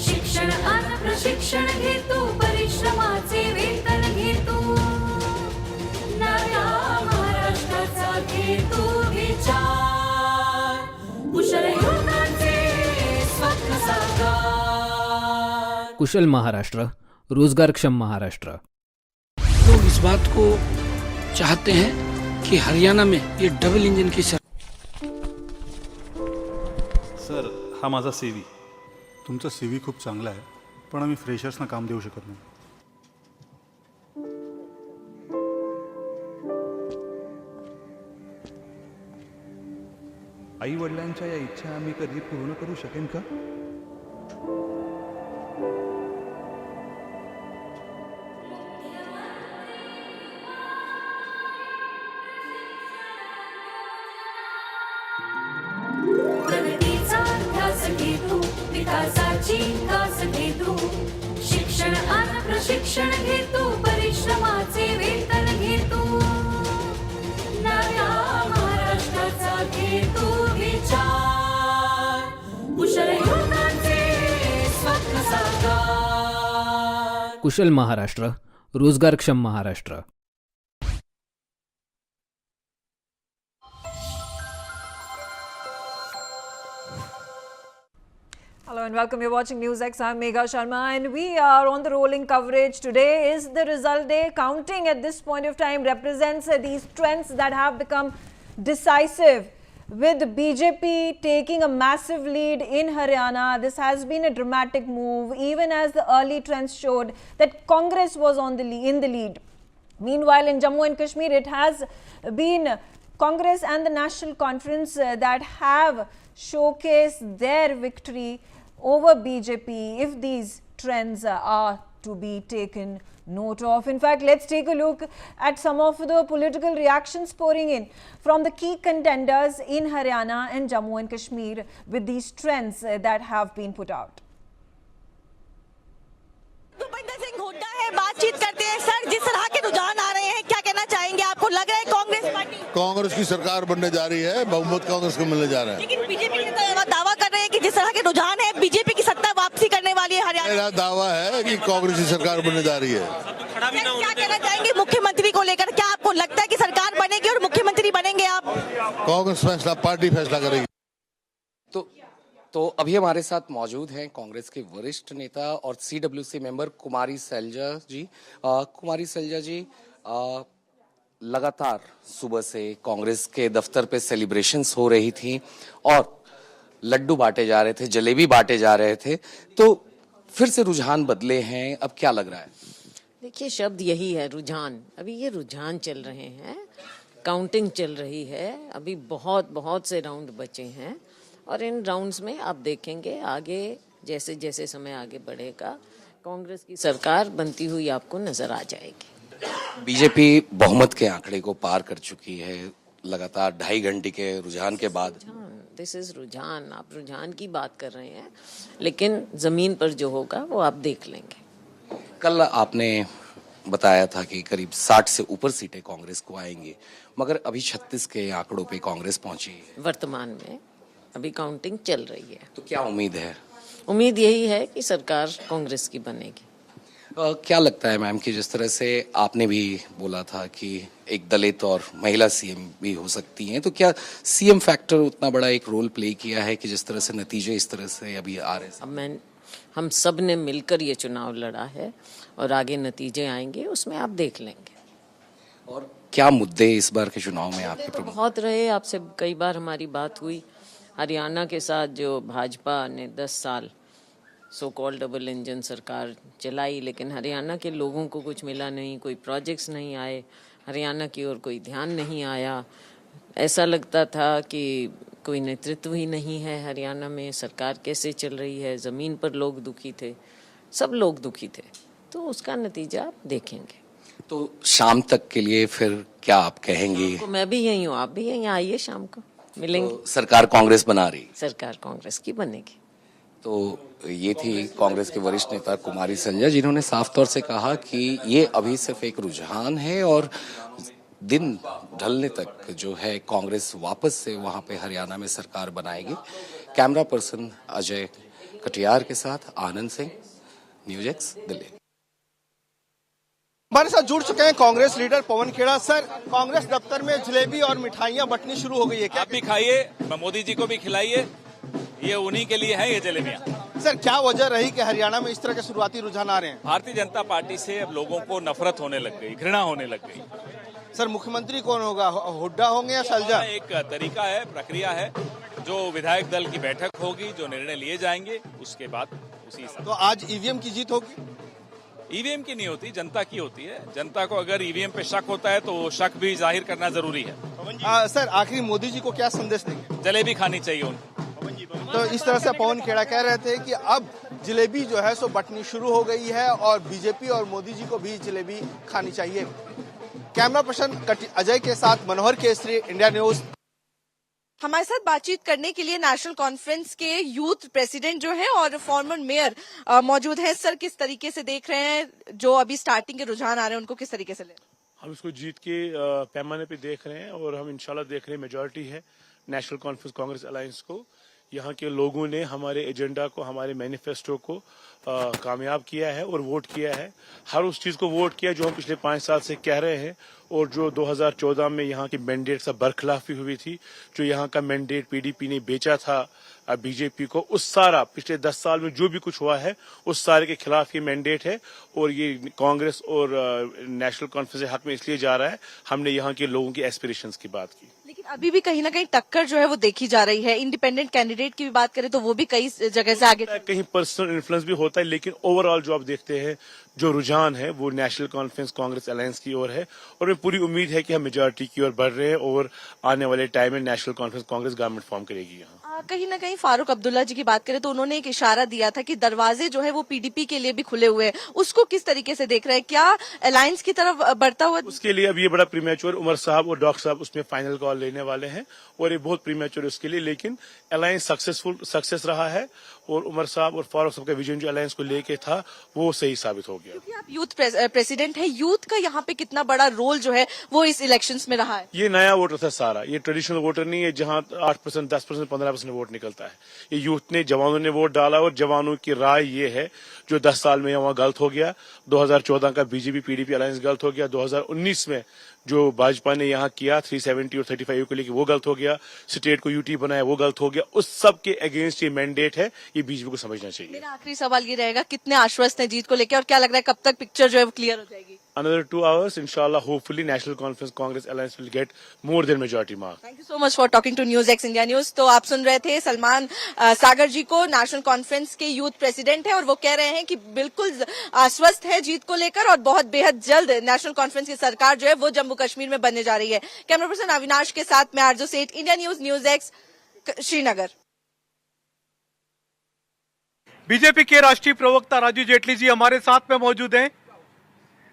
शिक्षण आणि प्रशिक्षण घे तू परिश्रमाचे वेतन घे तू नव्या महाराष्ट्राचा घे तू विचार कुशल युवकांचे स्वप्न साकार कुशल महाराष्ट्र, रोजगारक्षम महाराष्ट्र। लोग इस बात को चाहते हैं कि हरियाणा में ये डबल इंजन की सर हा माझा CV, तुमचा CV खूप चांगला आहे, पण आम्ही फ्रेशर्सना काम देऊ शकत नाही। आई वडिलांच्या या इच्छा आम्ही कधी पूर्ण करू शकेन का? कुशल Maharashtra, रोजगारक्षम Maharashtra. Hello and welcome. You're watching NewsX. I'm Megha Sharma and we are on the rolling coverage. Today is the result day. Counting at this point of time represents these trends that have become decisive, with BJP taking a massive lead in Haryana. This has been a dramatic move, even as the early trends showed that Congress was in the lead. Meanwhile, in Jammu and Kashmir, it has been Congress and the National Conference that have showcased their victory over BJP, if these trends are to be taken note of. In fact, let's take a look at some of the political reactions pouring in from the key contenders in Haryana and Jammu and Kashmir with these trends that have been put out. बातचीत करते हैं sir, जिस तरह के रुझान आ रहे हैं, क्या कहना चाहेंगे? आपको लग रहा है कांग्रेस पार्टी कांग्रेस की सरकार बनने जा रही है, बहुमत कांग्रेस को मिलने जा रहा है। लेकिन बीजेपी के दावा कर रहे हैं कि जिस तरह के रुझान है, बीजेपी की सत्ता वापसी करने वाली है हरियाणा। मेरा दावा है कि कांग्रेस की सरकार बनने जा रही है। क्या कहना चाहेंगे मुख्यमंत्री को लेकर? क्या आपको लगता है कि सरकार बनेगी और मुख्यमंत्री बनेंगे आप? कांग्रेस फैसला, पार्टी फैसला करेगी। तो अभी हमारे साथ मौजूद हैं कांग्रेस के वरिष्ठ नेता और CWC मेंबर कुमारी सैलजा जी। कुमारी सैलजा जी, लगातार सुबह से कांग्रेस के दफ्तर पे सेलिब्रेशंस हो रही थी और लड्डू बांटे जा रहे थे, जलेबी बांटे जा रहे थे, तो फिर से रुझान बदले हैं, अब क्या लग रहा है? देखिए, शब्द यही है, रुझान। अभी ये रुझान चल रहे हैं, काउंटिंग चल रही है, अभी बहुत से राउंड बचे हैं और इन राउंड्स में आप देखेंगे आगे जैसे जैसे समय आगे बढ़ेगा, कांग्रेस की सरकार बनती हुई आपको नजर आ जाएगी। बीजेपी बहुमत के आंकड़े को पार कर चुकी है लगातार 2.5 घंटे के रुझान के बाद। दिस इज रुझान, आप रुझान की बात कर रहे हैं, लेकिन जमीन पर जो होगा वो आप देख लेंगे। कल आपने बताया था कि करीब 60 से ऊपर सीटें कांग्रेस को आएंगी, मगर अभी 36 के आंकड़ों पे कांग्रेस पहुंची है वर्तमान में। अभी काउंटिंग चल रही है। तो क्या उम्मीद है? उम्मीद यही है कि सरकार कांग्रेस की बनेगी। क्या लगता है मैम कि जिस तरह से आपने भी बोला था कि एक दलित और महिला सीएम भी हो सकती हैं, तो क्या सीएम फैक्टर उतना बड़ा एक रोल प्ले किया है कि जिस तरह से नतीजे इस तरह से अभी आ रहे हैं? हम सब ने मिलकर ये चुनाव लड़ा है और आगे नतीजे आएंगे, उसमें आप देख लेंगे। और क्या मुद्दे इस बार के चुनाव में आपके प्रमुख? बहुत रहे, आपसे कई बार हमारी बात हुई। हरियाणा के साथ जो भाजपा ने 10 साल सो कॉल्ड डबल इंजन सरकार चलाई, लेकिन हरियाणा के लोगों को कुछ मिला नहीं, कोई प्रोजेक्ट्स नहीं आए, हरियाणा की ओर कोई ध्यान नहीं आया। ऐसा लगता था कि कोई नेतृत्व ही नहीं है हरियाणा में, सरकार कैसे चल रही है। ज़मीन पर लोग दुखी थे, सब लोग दुखी थे, तो उसका नतीजा आप देखेंगे। तो शाम तक के लिए फिर क्या आप कहेंगे? तो मैं भी यहीं हूँ, आप भी यहीं आइए, शाम को मिलेंगे। तो सरकार कांग्रेस बना रही? सरकार कांग्रेस की बनेगी। तो ये थी कांग्रेस के वरिष्ठ नेता कुमारी सैलजा, जिन्होंने साफ तौर से कहा कि ये अभी सिर्फ एक रुझान है और दिन ढलने तक जो है कांग्रेस वापस से वहां पे हरियाणा में सरकार बनाएगी। कैमरा पर्सन अजय कटियार के साथ आनंद सिंह, न्यूज़ दिल्ली। हमारे साथ जुड़ चुके हैं कांग्रेस लीडर पवन खेड़ा। सर, कांग्रेस दफ्तर में जलेबी और मिठाइयां बंटनी शुरू हो गई है, क्या? आप भी खाइए, मोदी जी को भी खिलाइए, ये उन्हीं के लिए है ये जलेबियां। सर, क्या वजह रही कि हरियाणा में इस तरह के शुरुआती रुझान आ रहे हैं? भारतीय जनता पार्टी से अब लोगों को नफरत होने लग गई, घृणा होने लग गई। सर, मुख्यमंत्री कौन होगा, हुड्डा होंगे या सैलजा? एक तरीका है, प्रक्रिया है, जो विधायक दल की बैठक होगी, जो निर्णय लिए जाएंगे, उसके बाद उसी। तो आज ईवीएम की जीत होगी? ईवीएम की नहीं होती, जनता की होती है। जनता को अगर ईवीएम पे शक होता है तो वो शक भी जाहिर करना जरूरी है। सर, आखिरी मोदी जी को क्या संदेश देंगे? जलेबी खानी चाहिए उनको। तो इस तरह से पवन खेड़ा कह रहे थे कि अब जलेबी जो है सो बंटनी शुरू हो गई है और बीजेपी और मोदी जी को भी जलेबी खानी चाहिए। कैमरा पर्सन अजय के साथ मनोहर केसरी, इंडिया न्यूज। हमारे साथ बातचीत करने के लिए नेशनल कॉन्फ्रेंस के यूथ प्रेसिडेंट जो है और फॉर्मर मेयर मौजूद हैं। सर, किस तरीके से देख रहे हैं जो अभी स्टार्टिंग के रुझान आ रहे हैं, उनको किस तरीके से ले? हम इसको जीत के पैमाने पे देख रहे हैं और हम इंशाल्लाह देख रहे हैं मेजॉरिटी है नेशनल कॉन्फ्रेंस कांग्रेस अलायंस को, यहाँ के लोगों ने हमारे एजेंडा को, हमारे मैनिफेस्टो को कामयाब किया है और वोट किया है। हर उस चीज़ को वोट किया जो हम पिछले 5 साल से कह रहे हैं, और जो 2014 में यहाँ की मैंडेट से बरखिलाफी हुई थी, जो यहाँ का मैंडेट पीडीपी ने बेचा था बीजेपी को, उस सारा पिछले 10 साल में जो भी कुछ हुआ है उस सारे के खिलाफ ये मैंडेट है। और ये कांग्रेस और नेशनल कॉन्फ्रेंस के हक में इसलिए जा रहा है, हमने यहाँ के लोगों की एस्पिरेशंस की बात की। लेकिन अभी भी कहीं ना कहीं टक्कर जो है वो देखी जा रही है। इंडिपेंडेंट कैंडिडेट की भी बात करें तो वो भी कई जगह से आगे, कहीं पर्सनल इन्फ्लुएंस भी होता है, लेकिन ओवरऑल जो आप देखते हैं जो रुझान है वो नेशनल कॉन्फ्रेंस कांग्रेस अलायंस की ओर है। और हमें पूरी उम्मीद है कि हम मेजॉरिटी की ओर बढ़ रहे हैं और आने वाले टाइम में national conference Congress government form करेगी। यहाँ कहीं ना कहीं फारूक अब्दुल्ला जी की बात करें तो उन्होंने एक इशारा दिया था कि दरवाजे जो है वो पीडीपी के लिए भी खुले हुए हैं। उसको किस तरीके से देख रहे हैं, क्या अलायंस की तरफ बढ़ता हुआ? उसके लिए अब ये बड़ा प्रीमेच्योर, उमर साहब और डॉक्टर साहब उसमें फाइनल कॉल लेने वाले हैं और ये बहुत प्रीमेच्योर उसके लिए, लेकिन अलायंस सक्सेस रहा है और उमर साहब और फारूक साहब का विजन जो अलायंस को लेके था वो सही साबित हो गया। क्योंकि आप यूथ प्रेसिडेंट है, यूथ का यहाँ पे कितना बड़ा रोल जो है वो इस इलेक्शंस में रहा है? ये नया वोटर था सारा, ये ट्रेडिशनल वोटर नहीं है जहाँ 8%, 10%, 15% वोट निकलता है। ये यूथ ने, जवानों ने वोट डाला और जवानों की राय ये है जो 10 साल में वहाँ गलत हो गया। 2014 का बीजेपी पीडीपी अलायंस गलत हो गया। 2019 में जो भाजपा ने यहाँ किया 370 और 35 को लेकर वो गलत हो गया। स्टेट को यूटी बनाया वो गलत हो गया। उस सब के अगेंस्ट ये मैंडेट है, ये बीजेपी को समझना चाहिए। मेरा आखिरी सवाल ये रहेगा, कितने आश्वस्त हैं जीत को लेकर और क्या लग रहा है कब तक पिक्चर जो है वो क्लियर हो जाएगी? Another 2 hours, inshallah, hopefully National Conference Congress Alliance will get more than majority mark. Thank you so much for talking to NewsX India News. तो आप सुन रहे थे सलमान सागर जी को, नेशनल कॉन्फ्रेंस के यूथ प्रेसिडेंट है और वो कह रहे हैं कि बिल्कुल आश्वस्त है जीत को लेकर और बहुत बेहद जल्द नेशनल कॉन्फ्रेंस की सरकार जो है वो जम्मू कश्मीर में बनने जा रही है। कैमरा पर्सन अविनाश के साथ मैं आरजू सेठ, India news, NewsX, Srinagar. BJP के राष्ट्रीय प्रवक्ता राजीव जेटली जी हमारे साथ में मौजूद हैं।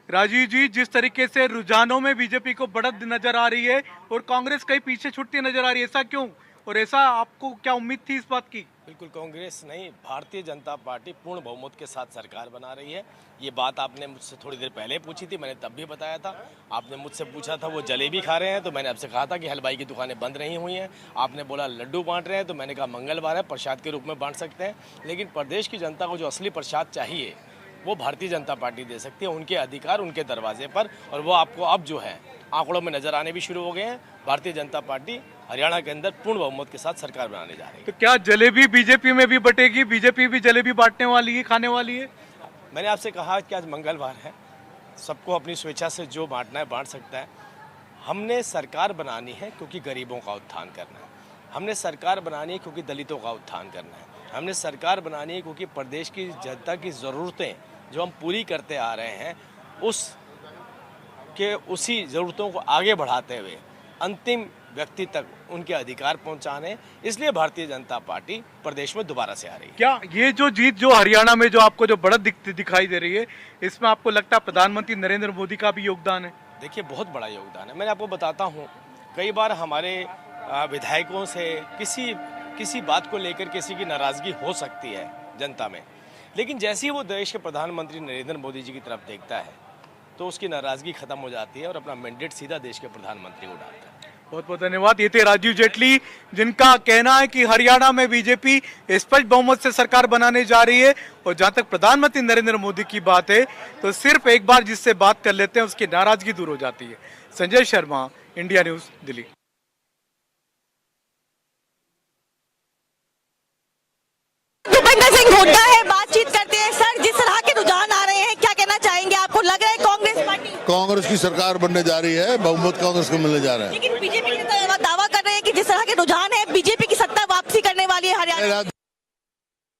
राजीव जी, जिस तरीके से रुझानों में बीजेपी को बढ़त नजर आ रही है और कांग्रेस कहीं पीछे छूटती नजर आ रही है, ऐसा क्यों और ऐसा आपको क्या उम्मीद थी इस बात की? बिल्कुल, कांग्रेस नहीं, भारतीय जनता पार्टी पूर्ण बहुमत के साथ सरकार बना रही है। ये बात आपने मुझसे थोड़ी देर पहले पूछी थी, मैंने तब भी बताया था। आपने मुझसे पूछा था वो जलेबी खा रहे हैं, तो मैंने आपसे कहा था कि हलवाई की दुकानें बंद नहीं हुई हैं। आपने बोला लड्डू बांट रहे हैं, तो मैंने कहा मंगलवार है, प्रसाद के रूप में बांट सकते हैं। लेकिन प्रदेश की जनता को जो असली प्रसाद चाहिए वो भारतीय जनता पार्टी दे सकती है, उनके अधिकार उनके दरवाजे पर, और वो आपको अब जो है आंकड़ों में नजर आने भी शुरू हो गए हैं। भारतीय जनता पार्टी हरियाणा के अंदर पूर्ण बहुमत के साथ सरकार बनाने जा रही है। तो क्या जलेबी बीजेपी में भी बटेगी? बीजेपी भी जलेबी बांटने वाली है, खाने वाली है? मैंने आपसे कहा कि आज मंगलवार है, सबको अपनी स्वेच्छा से जो बांटना है बांट सकता है। हमने सरकार बनानी है क्योंकि गरीबों का उत्थान करना है, हमने सरकार बनानी है क्योंकि दलितों का उत्थान करना है, हमने सरकार बनानी है क्योंकि प्रदेश की जनता की ज़रूरतें जो हम पूरी करते आ रहे हैं उसी ज़रूरतों को आगे बढ़ाते हुए अंतिम व्यक्ति तक उनके अधिकार पहुंचाने, इसलिए भारतीय जनता पार्टी प्रदेश में दोबारा से आ रही है। क्या ये जो जीत जो हरियाणा में जो आपको जो बढ़त दिखाई दे रही है, इसमें आपको लगता है प्रधानमंत्री नरेंद्र मोदी का भी योगदान है? देखिए, बहुत बड़ा योगदान है। मैंने आपको बताता हूँ, कई बार हमारे विधायकों से किसी बात को लेकर किसी की नाराजगी हो सकती है जनता में, लेकिन जैसे ही वो देश के प्रधानमंत्री नरेंद्र मोदी जी की तरफ देखता है तो उसकी नाराजगी खत्म हो जाती है और अपना मैंडेट सीधा देश के प्रधानमंत्री को डालता है। बहुत बहुत धन्यवाद। ये थे राजीव जेटली, जिनका कहना है कि हरियाणा में बीजेपी स्पष्ट बहुमत से सरकार बनाने जा रही है। और जहां तक प्रधानमंत्री नरेंद्र मोदी की बात है तो सिर्फ एक बार जिससे बात कर लेते हैं उसकी नाराजगी दूर हो जाती है। Sanjay Sharma, India News, Delhi. सिंह हुड्डा है, बातचीत करते हैं। सर, जिस तरह के रुझान आ रहे हैं, क्या कहना चाहेंगे? आपको लग रहा है कांग्रेस की सरकार बनने जा रही है, बहुमत कांग्रेस को मिलने जा रहा है। लेकिन बीजेपी के दावा कर रहे हैं कि जिस तरह के रुझान है बीजेपी की सत्ता वापसी करने वाली है Haryana.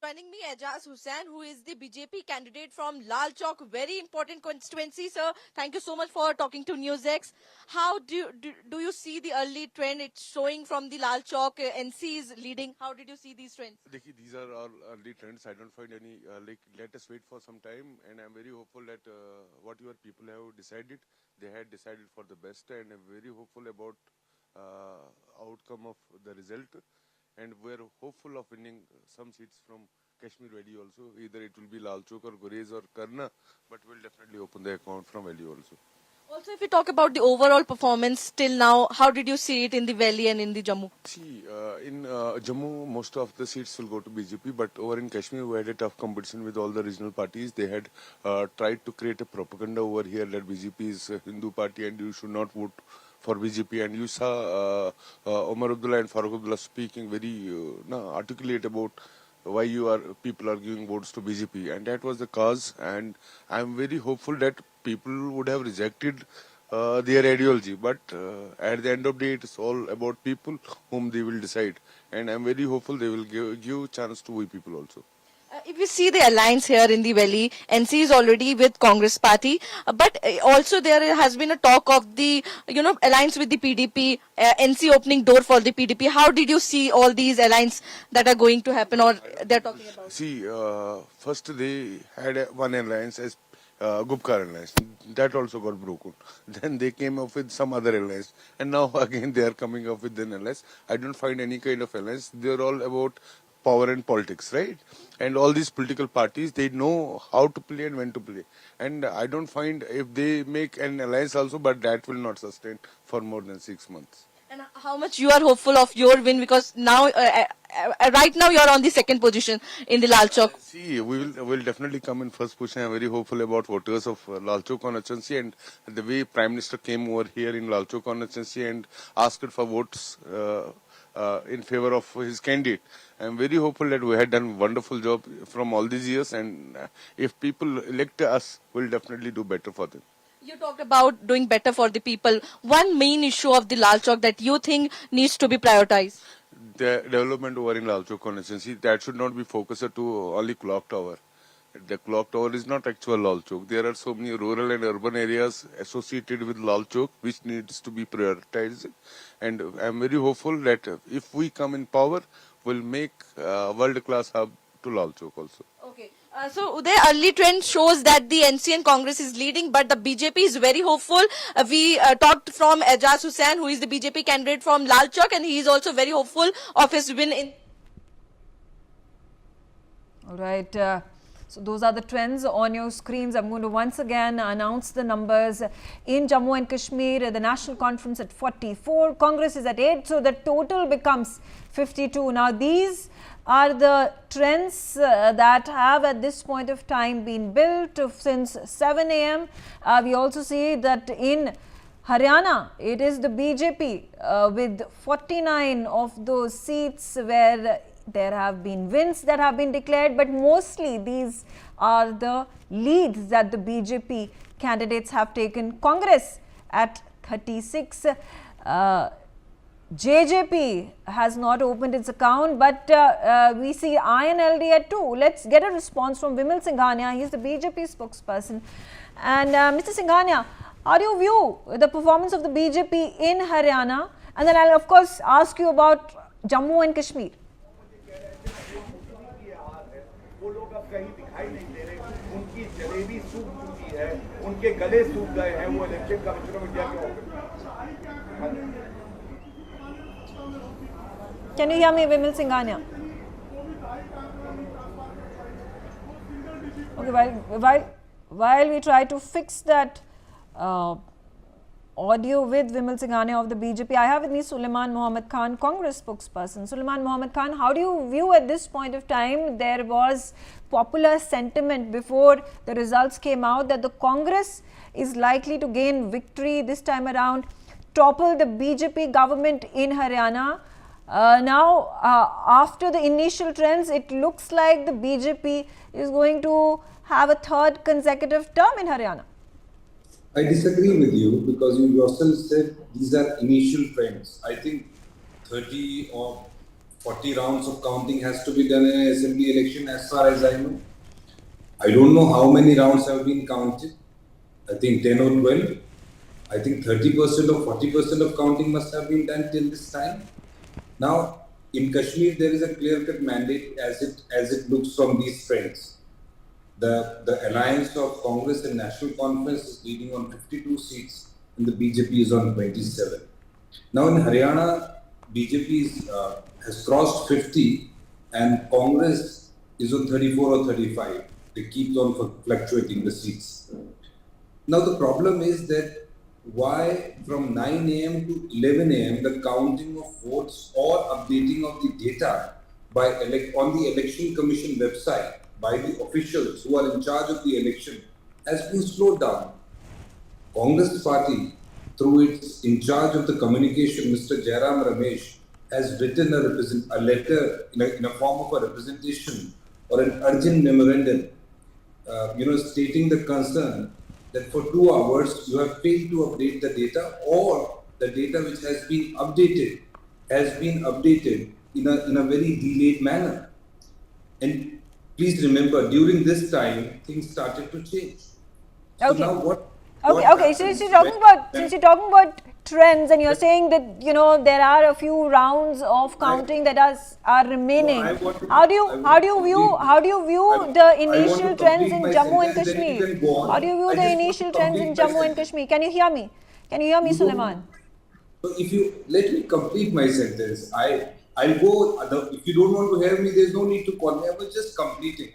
Joining me, Ajaz Hussain, who is the BJP candidate from Lal Chowk, very important constituency. Sir, thank you so much for talking to NewsX. How do you see the early trend? It's showing from the Lal Chowk, NC is leading. How did you see these trends? These are all early trends. I don't find any, let us wait for some time. And I'm very hopeful that what your people have decided, they had decided for the best. And I'm very hopeful about outcome of the result. And we're hopeful of winning some seats from Kashmir Valley also. Either it will be Lal Chowk or Gurez or Karna, but we'll definitely open the account from Valley also. Also, if we talk about the overall performance till now, how did you see it in the Valley and in the Jammu? See, in Jammu, most of the seats will go to BJP, but over in Kashmir, we had a tough competition with all the regional parties. They had tried to create a propaganda over here that BJP is a Hindu party and you should not vote for BJP. And you saw Aam Abdullah and Farooq Abdullah speaking very articulate about why people are giving votes to BJP, and that was the cause. And I'm very hopeful that people would have rejected their ideology, but at the end of the day, it's all about people whom they will decide, and I'm very hopeful they will give chance to we people also. If you see the alliance here in the Valley, NC is already with Congress party, but also there has been a talk of the, alliance with the PDP, NC opening door for the PDP. How did you see all these alliance that are going to happen or they're talking about? See, first they had one alliance as Gupkar alliance. That also got broken. Then they came up with some other alliance. And now again they are coming up with an alliance. I don't find any kind of alliance. They're all about power and politics, right? And all these political parties, they know how to play and when to play. And I don't find if they make an alliance also, but that will not sustain for more than 6 months. And how much you are hopeful of your win, because now, right now you are on the second position in the Lal Chowk. See, we'll definitely come in first position. I'm very hopeful about voters of Lal Chowk constituency, and the way Prime Minister came over here in Lal Chowk constituency and asked for votes in favor of his candidate. I'm very hopeful that we had done a wonderful job from all these years, and if people elect us, we'll definitely do better for them. You talked about doing better for the people. One main issue of the Lal Chowk that you think needs to be prioritized? The development over in Lal Chowk constituency, that should not be focused to only clock tower. The clock tower is not actual Lal Chowk. There are so many rural and urban areas associated with Lal Chowk which needs to be prioritized. And I'm very hopeful that if we come in power, we'll make a world-class hub to Lal Chowk also. Okay. So the early trend shows that the NC and Congress is leading, but the BJP is very hopeful. We talked from Ejaz Hussain, who is the BJP candidate from Lal Chowk, and he is also very hopeful of his win in. All right. So those are the trends on your screens. I'm going to once again announce the numbers. In Jammu and Kashmir, the National Conference at 44, Congress is at 8, so the total becomes 52. Now these are the trends that have at this point of time been built since 7 a.m. We also see that in Haryana, it is the BJP with 49 of those seats where there have been wins that have been declared, but mostly these are the leads that the BJP candidates have taken. Congress at 36. JJP has not opened its account, but we see INLD at 2. Let's get a response from Vimal Singhania. He is the BJP spokesperson. And Mr. Singhania, how do you view the performance of the BJP in Haryana? And then I'll of course ask you about Jammu and Kashmir. कहीं दिखाई नहीं दे रहे, उनकी जलेबी सूख चुकी है, उनके गले सूख गए हैं, वो इलेक्शन कमिश्नर में क्या क्यों? Can you hear me, Vimal Singhania? Okay, while we try to fix that audio with Vimal Singhania of the BJP, I have with me Sulaiman Mohammed Khan, Congress spokesperson. Sulaiman Mohammed Khan, how do you view at this point of time? There was popular sentiment before the results came out that the Congress is likely to gain victory this time around, topple the BJP government in Haryana. Now, after the initial trends, it looks like the BJP is going to have a third consecutive term in Haryana. I disagree with you because you yourself said these are initial trends. I think 30 or 40 rounds of counting has to be done in an assembly election as far as I know. I don't know how many rounds have been counted. I think 10 or 12. I think 30% or 40% of counting must have been done till this time. Now, in Kashmir, there is a clear-cut mandate as it looks from these trends. The alliance of Congress and National Conference is leading on 52 seats and the BJP is on 27. Now in Haryana, BJP has crossed 50 and Congress is on 34 or 35. They keep on fluctuating the seats. Now the problem is that why from 9 a.m. to 11 a.m. the counting of votes or updating of the data on the Election Commission website by the officials who are in charge of the election has been slowed down. Congress party, through its in charge of the communication, Mr. Jairam Ramesh, has written a letter in a form of a representation or an urgent memorandum, stating the concern that for 2 hours you have failed to update the data, or the data which has been updated in a very delayed manner. And please remember, during this time, things started to change. So Okay. now what? Okay. Since you're talking about trends, and you're saying that there are a few rounds of counting that are remaining. How do you view the initial trends in Jammu and Kashmir? How do you view the initial trends in Jammu and Kashmir? Can you hear me? Can you hear me, Suleiman? So if you let me complete my sentence, I'll go. If you don't want to hear me, there's no need to call me. I was just completing.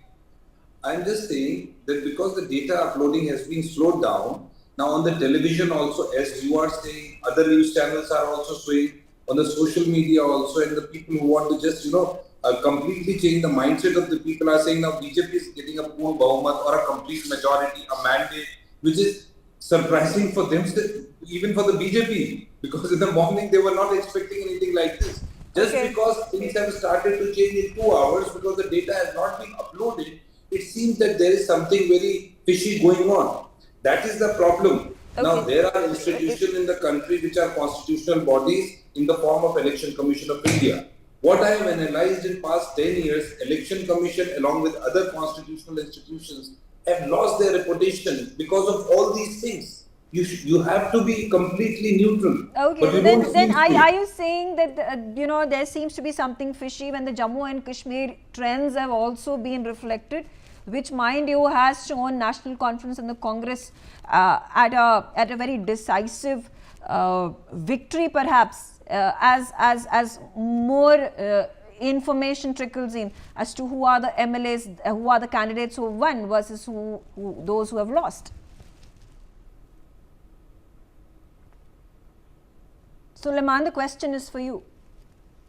I'm just saying that because the data uploading has been slowed down, now on the television also, as you are saying, other news channels are also showing, on the social media also, and the people who want to just, completely change the mindset of the people are saying now BJP is getting a Poorn Bahumat or a complete majority, a mandate, which is surprising for them, even for the BJP, because in the morning they were not expecting anything like this. Just because things have started to change in 2 hours because the data has not been uploaded, it seems that there is something very fishy going on. That is the problem. Now, there are institutions in the country which are constitutional bodies in the form of Election Commission of India. What I have analyzed in past 10 years, Election Commission along with other constitutional institutions have lost their reputation because of all these things. You have to be completely neutral. Okay, so then are you saying that there seems to be something fishy when the Jammu and Kashmir trends have also been reflected, which mind you has shown National Conference and the Congress at a very decisive victory, perhaps as more information trickles in as to who are the MLAs, who are the candidates who won versus those who have lost. Suleiman, the question is for you.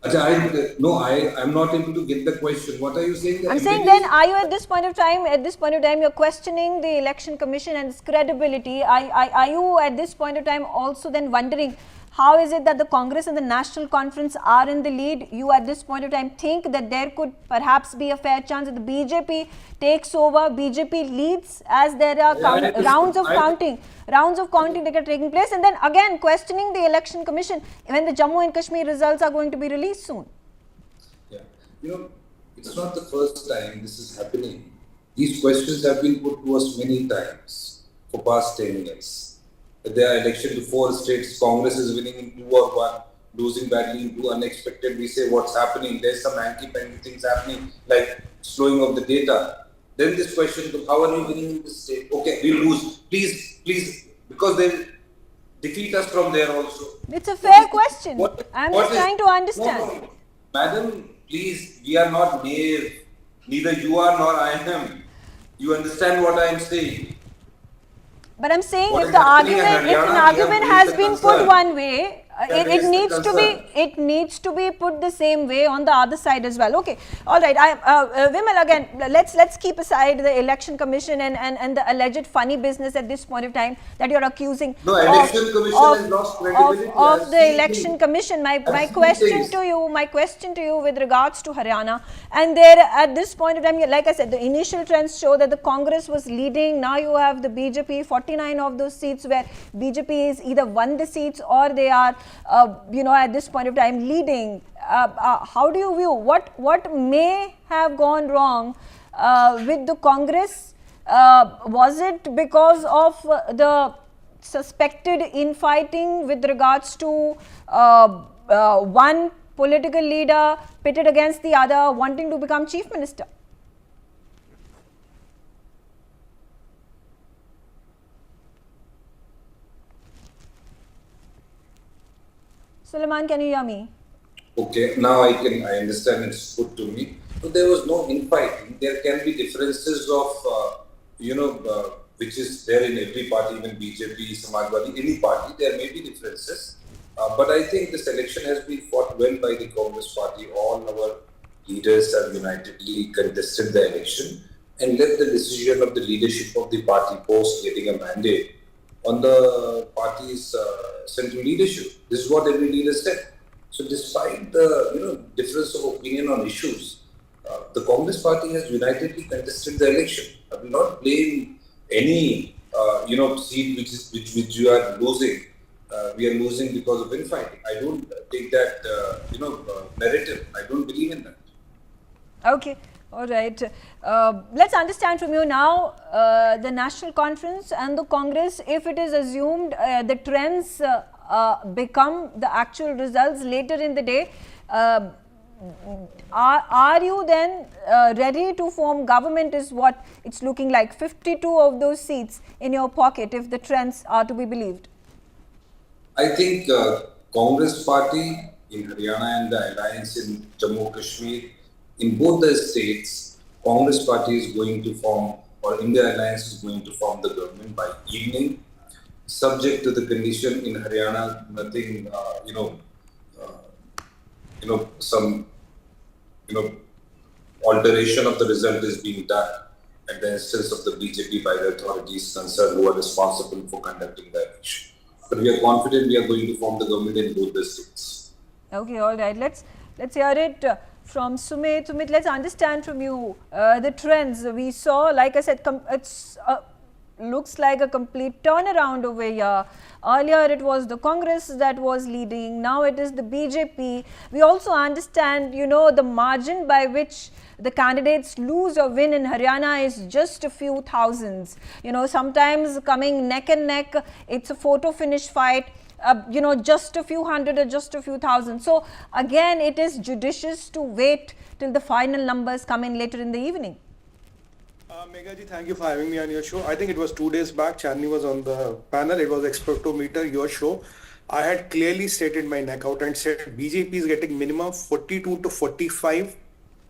I'm not able to get the question. What are you saying? I'm saying then, are you at this point of time, you're questioning the Election Commission and its credibility. Are you at this point of time also then wondering how is it that the Congress and the National Conference are in the lead? You at this point of time think that there could perhaps be a fair chance that the BJP takes over, BJP leads, as there are rounds of counting that are taking place, and then again questioning the Election Commission when the Jammu and Kashmir results are going to be released soon? Yeah, it's not the first time this is happening. These questions have been put to us many times for past 10 years. There are elections to 4 states, Congress is winning in 2 or 1, losing badly in 2, unexpected. We say what's happening, there's some hanky-panky things happening, like slowing of the data. Then this question, how are we winning in this state? Okay, we lose. Please, because they'll defeat us from there also. It's a fair question. I'm just trying to understand. No. Madam, please, we are not naive. Neither you are nor I am. You understand what I am saying? But I'm saying if an argument has been put one way, it needs to be put the same way on the other side as well. Okay, all right. Vimal, again, let's keep aside the Election Commission and the alleged funny business at this point of time that you're accusing of the Election Commission. My question to you with regards to Haryana, and there at this point of time, like I said, the initial trends show that the Congress was leading. Now you have the BJP, 49 of those seats where BJP is either won the seats or they are at this point of time leading. How do you view what may have gone wrong with the Congress? Was it because of the suspected infighting with regards to one political leader pitted against the other wanting to become chief minister? Suleiman, can you hear me? Okay, now I understand, it's put to me. So there was no infighting. There can be differences of, which is there in every party, even BJP, Samajwadi, any party. There may be differences, but I think this election has been fought well by the Congress party. All our leaders have unitedly contested the election and left the decision of the leadership of the party post getting a mandate on the party's central leadership. This is what every leader said. So despite the difference of opinion on issues, the Congress party has unitedly contested the election. I will not blame any seat which you are losing. We are losing because of infighting. I don't take that narrative. I don't believe in that. Okay. All right. Let's understand from you now the National Conference and the Congress. If it is assumed the trends become the actual results later in the day, are you then ready to form government? Is what it's looking like. 52 of those seats in your pocket if the trends are to be believed. I think Congress party in Haryana and the alliance in Jammu Kashmir, in both the states, Congress party is going to form, or India alliance is going to form the government by evening, subject to the condition in Haryana, nothing, some alteration of the result is being done at the instance of the BJP by the authorities concerned who are responsible for conducting the election. But we are confident we are going to form the government in both the states. Okay, all right. Let's hear it from Sumit. Sumit, let's understand from you the trends we saw. Like I said, it's looks like a complete turnaround over here. Earlier it was the Congress that was leading, now it is the BJP. We also understand, the margin by which the candidates lose or win in Haryana is just a few thousands. Sometimes coming neck and neck, it's a photo finish fight. Just a few hundred or just a few thousand. So again, it is judicious to wait till the final numbers come in later in the evening. Megha ji, thank you for having me on your show. I think it was 2 days back, Chandni was on the panel. It was Expectometer, your show. I had clearly stated my neck out and said BJP is getting minimum 42 to 45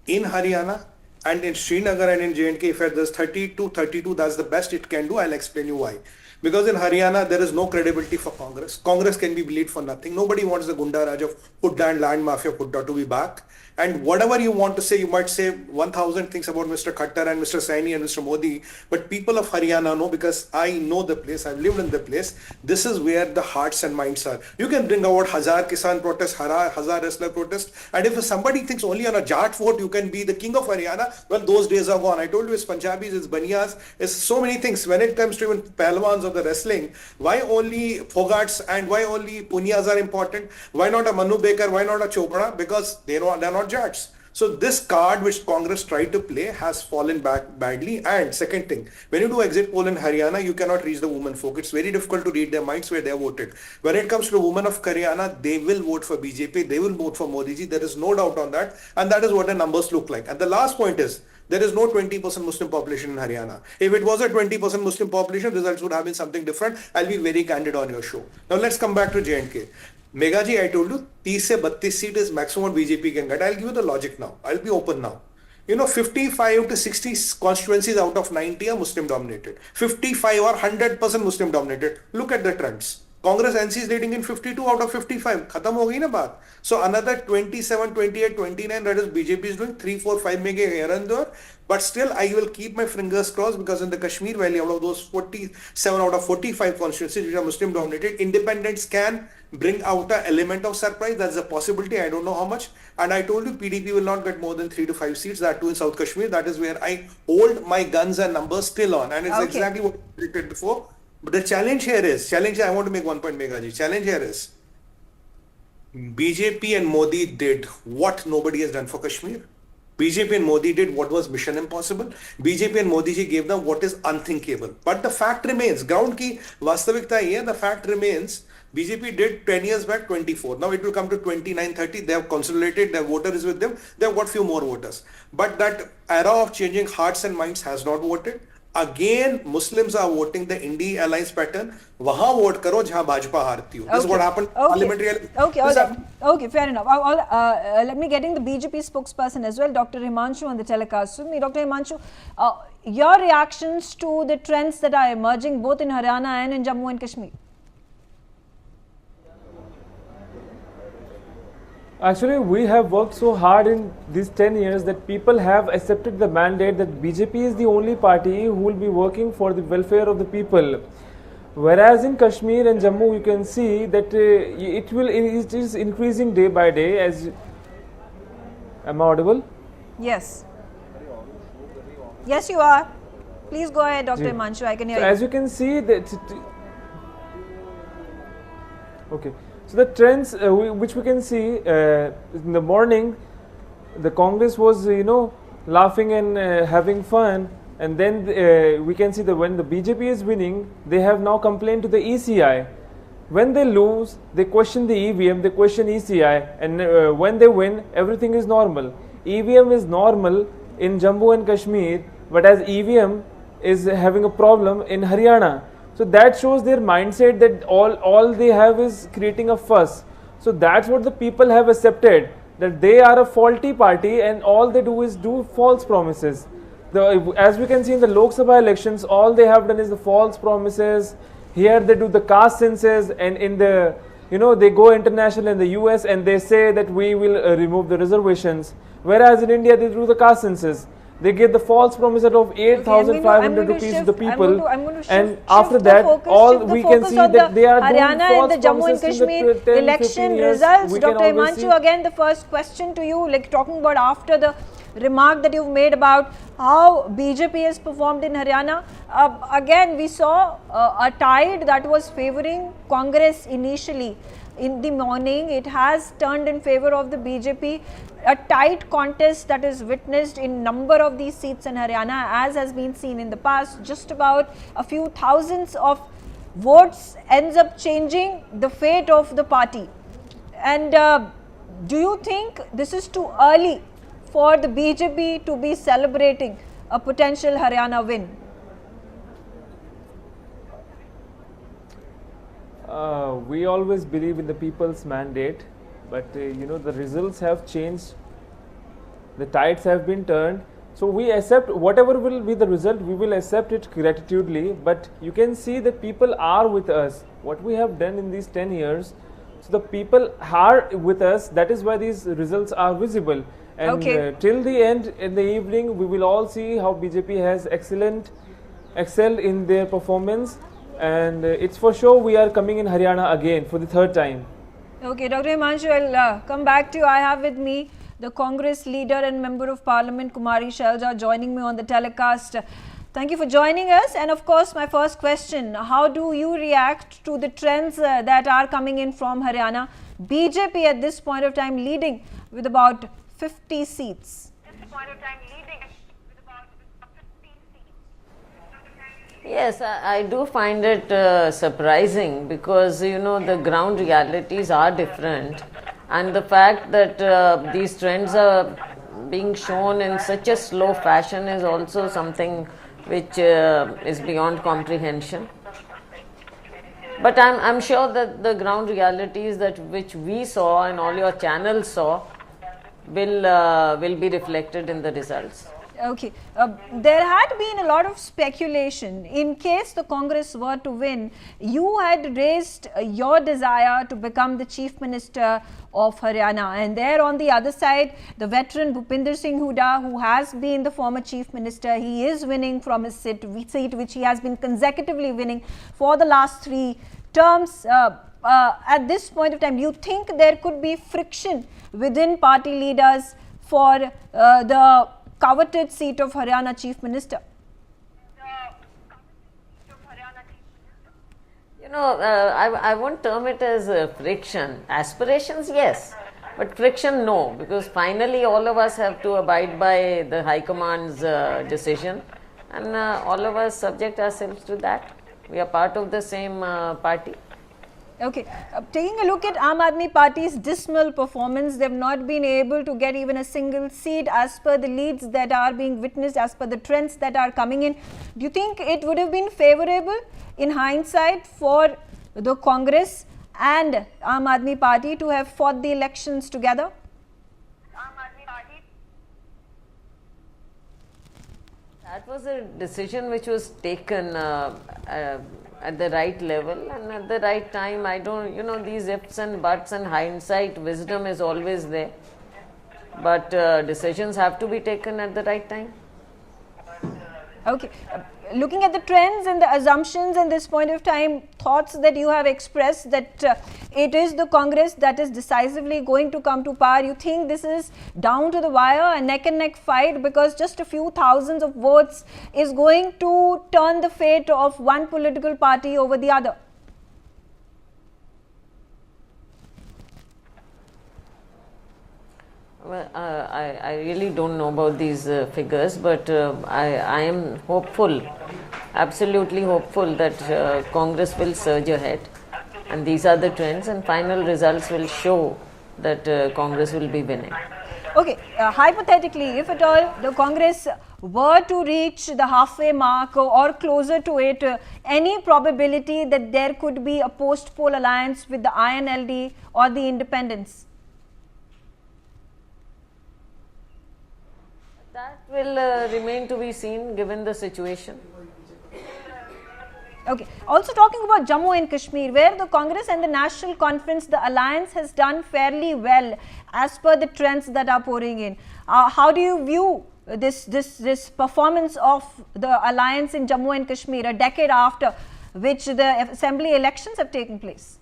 in Haryana, and in Srinagar and in J&K, if there's 30 to 32, that's the best it can do. I'll explain you why. Because in Haryana, there is no credibility for Congress. Congress can be believed for nothing. Nobody wants the Gunda Raj of Hudda and land mafia Hudda to be back. And whatever you want to say, you might say 1,000 things about Mr. Khattar and Mr. Saini and Mr. Modi. But people of Haryana know, because I know the place, I've lived in the place. This is where the hearts and minds are. You can bring about Hazar Kisan protest, Hazar wrestler protest. And if somebody thinks only on a Jat vote, you can be the king of Haryana, well, those days are gone. I told you it's Punjabis, it's Baniyas, it's so many things. When it comes to even Pahlwans of the wrestling, why only Fogats and why only Punyas are important? Why not a Manu Baker? Why not a Chopra? Because they're not Jats. So this card which Congress tried to play has fallen back badly. And second thing, when you do exit poll in Haryana, you cannot reach the women folk. It's very difficult to read their minds where they have voted. When it comes to the women of Haryana, they will vote for BJP. They will vote for Modi ji. There is no doubt on that. And that is what the numbers look like. And the last point is, there is no 20% Muslim population in Haryana. If it was a 20% Muslim population, results would have been something different. I'll be very candid on your show. Now let's come back to J&K. Megha ji, I told you, 30 se 32 seat is maximum what BJP can get. I'll give you the logic now. I'll be open now. 55 to 60 constituencies out of 90 are Muslim dominated. 55 are 100% Muslim dominated. Look at the trends. Congress NC is leading in 52 out of 55. Khatam ho gayi na baat. So another 27, 28, 29, that is BJP is doing 3, 4, 5 mega here and there. But still, I will keep my fingers crossed, because in the Kashmir Valley, out of those 47 out of 45 constituencies which are Muslim dominated, independents can bring out an element of surprise. That's a possibility. I don't know how much. And I told you PDP will not get more than 3 to 5 seats. That too in South Kashmir. That is where I hold my guns and numbers still on. And it's exactly what I predicted before. But the challenge here is, I want to make one point, Megha ji. Challenge here is, BJP and Modi did what nobody has done for Kashmir. BJP and Modi did what was mission impossible. BJP and Modi ji gave them what is unthinkable. But the fact remains, ground ki vastavikta hai, the fact remains, BJP did 10 years back 24. Now it will come to 29, 30. They have consolidated, their voter is with them. They have got few more voters. But that era of changing hearts and minds has not voted. Again, Muslims are voting the India alliance pattern. Wahan vote karo jahan Bhajpa haarti ho. This is what happened. Parliamentary. Okay, all right. Okay, fair enough. Let me get in the BJP spokesperson as well, Dr. Himanshu, on the telecast with me. Dr. Himanshu, your reactions to the trends that are emerging both in Haryana and in Jammu and Kashmir? Actually, we have worked so hard in these 10 years that people have accepted the mandate that BJP is the only party who will be working for the welfare of the people. Whereas in Kashmir and Jammu, you can see that it is increasing day by day. As am I audible? Yes. Yes, you are. Please go ahead, Dr. Himanshu. I can hear you. As you can see that. Okay. So the trends which we can see in the morning, the Congress was laughing and having fun, and then we can see that when the BJP is winning, they have now complained to the ECI. When they lose, they question the EVM, they question ECI, and when they win, everything is normal. EVM is normal in Jammu and Kashmir, but as EVM is having a problem in Haryana. So that shows their mindset that all they have is creating a fuss. So that's what the people have accepted, that they are a faulty party and all they do is do false promises. As we can see in the Lok Sabha elections, all they have done is the false promises. Here they do the caste census, and in the they go international in the US and they say that we will remove the reservations. Whereas in India they do the caste census. They give the false promise of 8,500 rupees to the people, and after that, all we can see that they are doing false and the Jammu and Kashmir election results. Dr. Himanshu, again the first question to you, like talking about after the remark that you've made about how BJP has performed in Haryana. Again, we saw a tide that was favouring Congress initially. In the morning, it has turned in favour of the BJP. A tight contest that is witnessed in number of these seats in Haryana, as has been seen in the past. Just about a few thousands of votes ends up changing the fate of the party. And do you think this is too early for the BJP to be celebrating a potential Haryana win? We always believe in the people's mandate, but the results have changed, the tides have been turned. So we accept whatever will be the result, we will accept it gratitudely, but you can see that people are with us. What we have done in these 10 years, so the people are with us, that is why these results are visible. And till the end, in the evening, we will all see how BJP has excelled in their performance. And it's for sure we are coming in Haryana again for the third time. Okay, Dr. Himanshu, I'll come back to you. I have with me the Congress leader and Member of Parliament, Kumari Shelja, joining me on the telecast. Thank you for joining us. And of course, my first question, how do you react to the trends that are coming in from Haryana? BJP at this point of time leading with about 50 seats. Yes, I do find it surprising because, the ground realities are different, and the fact that these trends are being shown in such a slow fashion is also something which is beyond comprehension. But I'm sure that the ground realities which we saw and all your channels saw will be reflected in the results. Okay, there had been a lot of speculation. In case the Congress were to win, you had raised your desire to become the Chief Minister of Haryana, and there on the other side, the veteran Bhupinder Singh Hooda, who has been the former Chief Minister, he is winning from his seat which he has been consecutively winning for the last 3 terms. At this point of time, you think there could be friction within party leaders for the coveted seat of Haryana Chief Minister? I won't term it as friction. Aspirations, yes, but friction, no, because finally all of us have to abide by the High Command's decision, and all of us subject ourselves to that. We are part of the same party. Okay, taking a look at Aam Aadmi Party's dismal performance, they have not been able to get even a single seat as per the leads that are being witnessed, as per the trends that are coming in. Do you think it would have been favourable in hindsight for the Congress and Aam Aadmi Party to have fought the elections together? That was a decision which was taken at the right level and at the right time. I don't, these ifs and buts and hindsight, wisdom is always there. But decisions have to be taken at the right time. Okay. Looking at the trends and the assumptions in this point of time, thoughts that you have expressed that it is the Congress that is decisively going to come to power. You think this is down to the wire, a neck and neck fight, because just a few thousands of votes is going to turn the fate of one political party over the other? Well, I really don't know about these figures, but I am hopeful, absolutely hopeful that Congress will surge ahead, and these are the trends, and final results will show that Congress will be winning. Okay, hypothetically, if at all the Congress were to reach the halfway mark or closer to it, any probability that there could be a post-poll alliance with the INLD or the independents? That will remain to be seen given the situation. Okay. Also talking about Jammu and Kashmir, where the Congress and the National Conference, the alliance has done fairly well as per the trends that are pouring in. How do you view this performance of the alliance in Jammu and Kashmir a decade after which the assembly elections have taken place?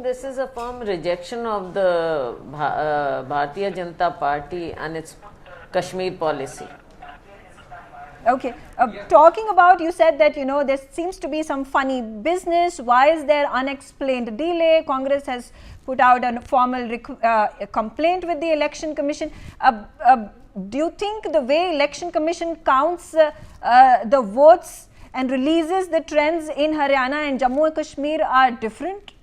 This is a firm rejection of the Bharatiya Janata Party and its Kashmir policy. Okay, talking about, you said that there seems to be some funny business. Why is there unexplained delay? Congress has put out a formal complaint with the Election Commission. Do you think the way Election Commission counts the votes and releases the trends in Haryana and Jammu and Kashmir are different?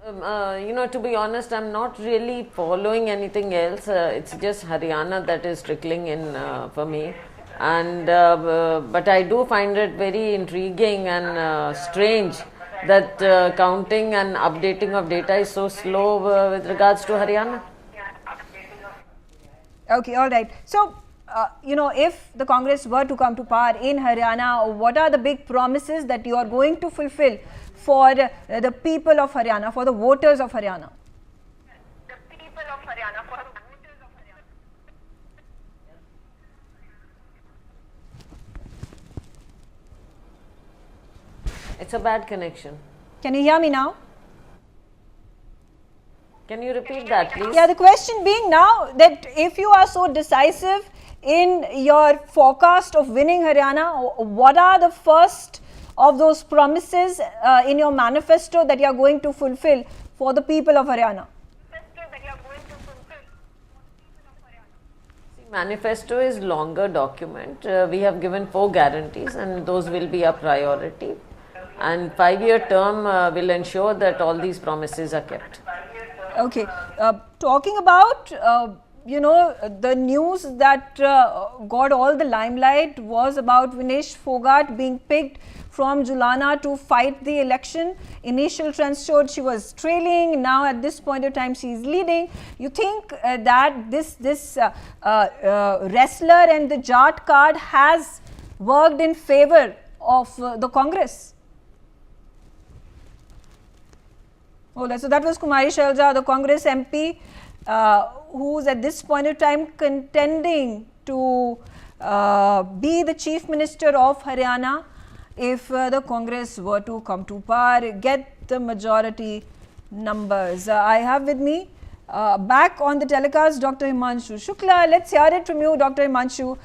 To be honest, I'm not really following anything else. It's just Haryana that is trickling in for me. And but I do find it very intriguing and strange that counting and updating of data is so slow with regards to Haryana. Okay, all right. So, if the Congress were to come to power in Haryana, what are the big promises that you are going to fulfill for the people of Haryana, for the voters of Haryana? It's a bad connection. Can you hear me now? Can you repeat that, please? Yeah, the question being now that if you are so decisive in your forecast of winning Haryana, what are the first of those promises in your manifesto that you are going to fulfill for the people of Haryana? Manifesto is longer document. We have given 4 guarantees and those will be a priority. And 5-year term will ensure that all these promises are kept. Okay. Talking about, the news that got all the limelight was about Vinesh Fogart being picked from Julana to fight the election. Initial trends showed she was trailing. Now at this point of time she is leading. You think that this wrestler and the Jat card has worked in favor of the Congress? Oh, so that was Kumari Shelja, the Congress MP, who's at this point of time contending to be the Chief Minister of Haryana if the Congress were to come to power, get the majority numbers. I have with me back on the telecast Dr. Himanshu Shukla. Let's hear it from you, Dr. Himanshu.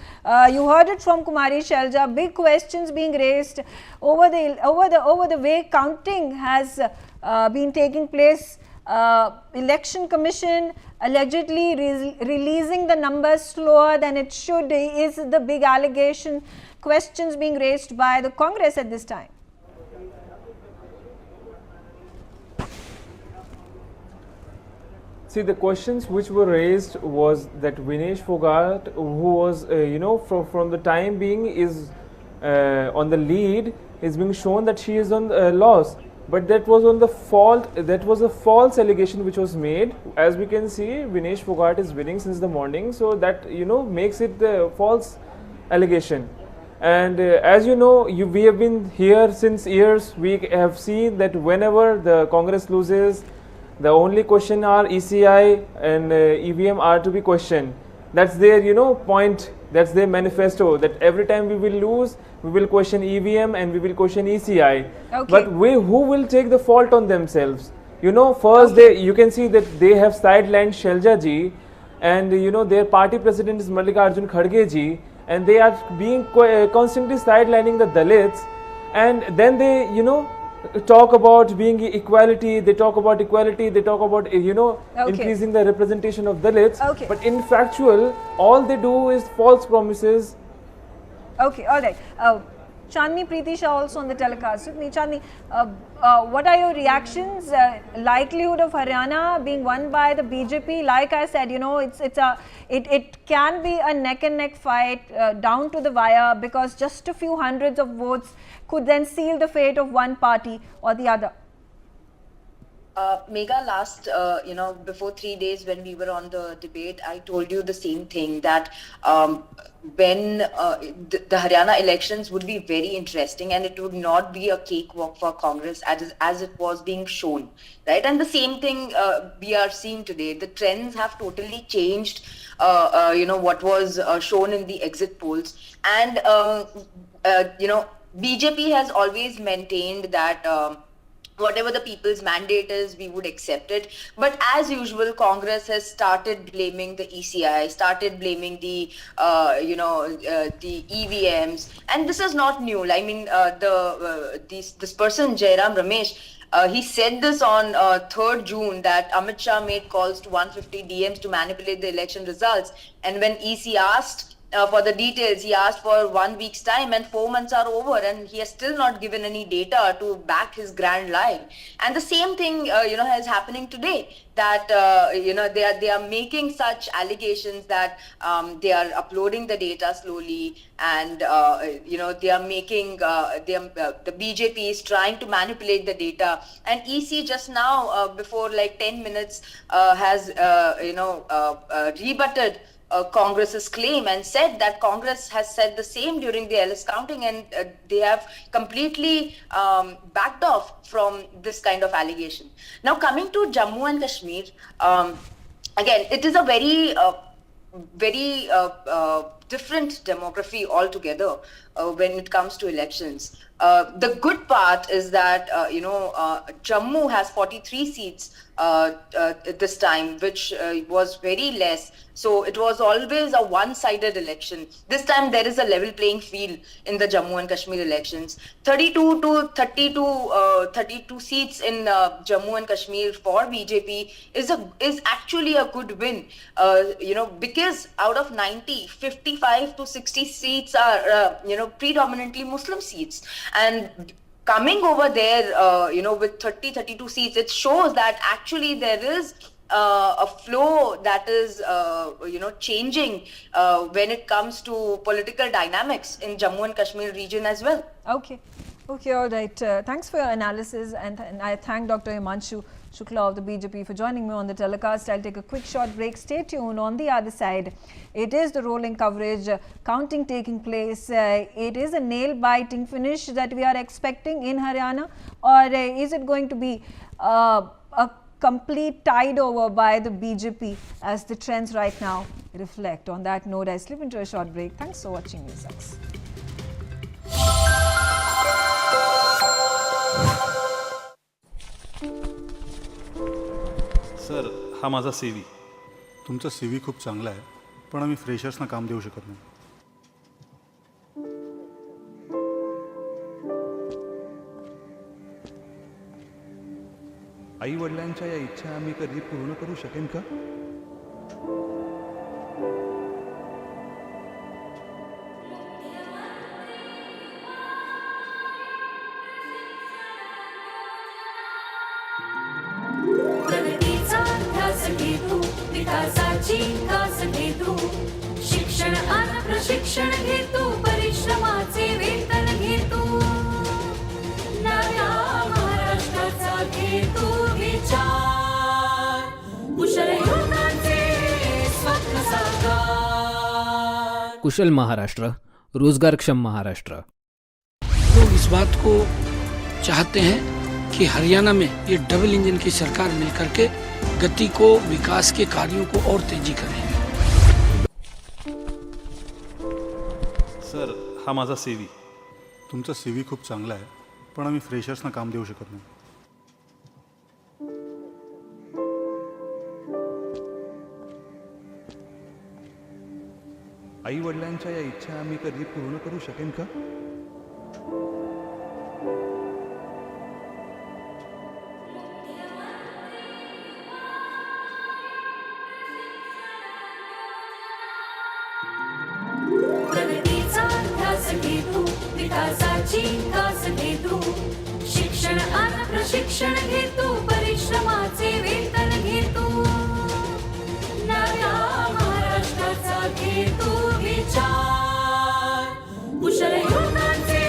You heard it from Kumari Shelja. Big questions being raised over the way counting has been taking place. Election Commission allegedly releasing the numbers slower than it should is the big allegation. Questions being raised by the Congress at this time. See, the questions which were raised was that Vinesh Fogart, who was, from the time being is on the lead, is being shown that she is on loss. but that was on the fault. That was a false allegation which was made. As we can see, Vinesh Fogart is winning since the morning, so that makes it the false allegation. And as you know, we have been here since years. We have seen that whenever the Congress loses, the only question are ECI and EVM are to be questioned. That's their point. That's their manifesto. That every time we will lose, we will question EVM and we will question ECI. Okay. But who will take the fault on themselves? First you can see that they have sidelined Shelja ji, and their party president is Mallikarjun Kharge ji, and they are being constantly sidelining the Dalits, and then they talk about being equality. They talk about equality. They talk about increasing the representation of Dalits. Okay. But in factual, all they do is false promises. Okay, all right. Chandni Preeti Shah also on the telecast with me. Chandni, what are your reactions? Likelihood of Haryana being won by the BJP? Like I said, it can be a neck and neck fight down to the wire, because just a few hundreds of votes could then seal the fate of one party or the other. Megha, last, before 3 days when we were on the debate, I told you the same thing, that when the Haryana elections would be very interesting, and it would not be a cakewalk for Congress as it was being shown, right? And the same thing we are seeing today. The trends have totally changed, what was shown in the exit polls. And, BJP has always maintained that whatever the people's mandate is, we would accept it. But as usual, Congress has started blaming the ECI, started blaming the EVMs, and this is not new. I mean, this person Jairam Ramesh, he said this on 3rd June that Amit Shah made calls to 150 DMs to manipulate the election results, and when EC asked for the details, he asked for 1 week's time, and 4 months are over, and he has still not given any data to back his grand lie. And the same thing, is happening today. That they are making such allegations that they are uploading the data slowly, and they are making the BJP is trying to manipulate the data. And EC just now, before like 10 minutes, has rebutted Congress's claim and said that Congress has said the same during the LS counting, and they have completely backed off from this kind of allegation. Now, coming to Jammu and Kashmir, again, it is a very different demography altogether when it comes to elections. The good part is that Jammu has 43 seats this time, which was very less. So it was always a one-sided election. This time there is a level playing field in the Jammu and Kashmir elections. 32 to 32 seats in Jammu and Kashmir for BJP is actually a good win. Because out of 90, 55 to 60 seats are predominantly Muslim seats. And coming over there, with 32 seats, it shows that actually there is a flow that is, changing when it comes to political dynamics in Jammu and Kashmir region as well. Okay, all right. Thanks for your analysis, and I thank Dr. Himanshu Shukla of the BJP for joining me on the telecast. I'll take a quick short break. Stay tuned. On the other side, it is the rolling coverage, counting taking place. It is a nail-biting finish that we are expecting in Haryana, or is it going to be a complete tide over by the BJP as the trends right now reflect? On that note, I slip into a short break. Thanks for watching NewsX. Sir, हा माझा CV. तुमचा CV खूप चांगला आहे, पण आम्ही फ्रेशर्सना काम देऊ शकत नाही. आई वडिलांच्या या इच्छा आम्ही कधी पूर्ण करू शकेन का? विकासाची कास घेतो, शिक्षण आणि प्रशिक्षण घेतो, परिश्रमाचे वेतन घेतो, नव्या महाराष्ट्र कुशल महाराष्ट्र, रोजगारक्षम महाराष्ट्र। लोग इस बात को चाहते हैं कि हरियाणा में ये डबल इंजन की सरकार मिलकर के गति को, विकास के कार्यों को और तेजी करें। सर, हा माझा CV. तुमचा CV खूप चांगला आहे, पण आम्ही फ्रेशर्सना काम देऊ शकत नाही. आई वडिलांच्या या इच्छा आम्ही कधी पूर्ण करू शकेन का? प्रगतीचा ध्यास घे तू, विकासाची कास घे तू, शिक्षण आणि प्रशिक्षण घे तू, परिश्रमाचे वेतन घे तू, नव्या महाराष्ट्राचा घे तू विचार, कुशल युवकांचे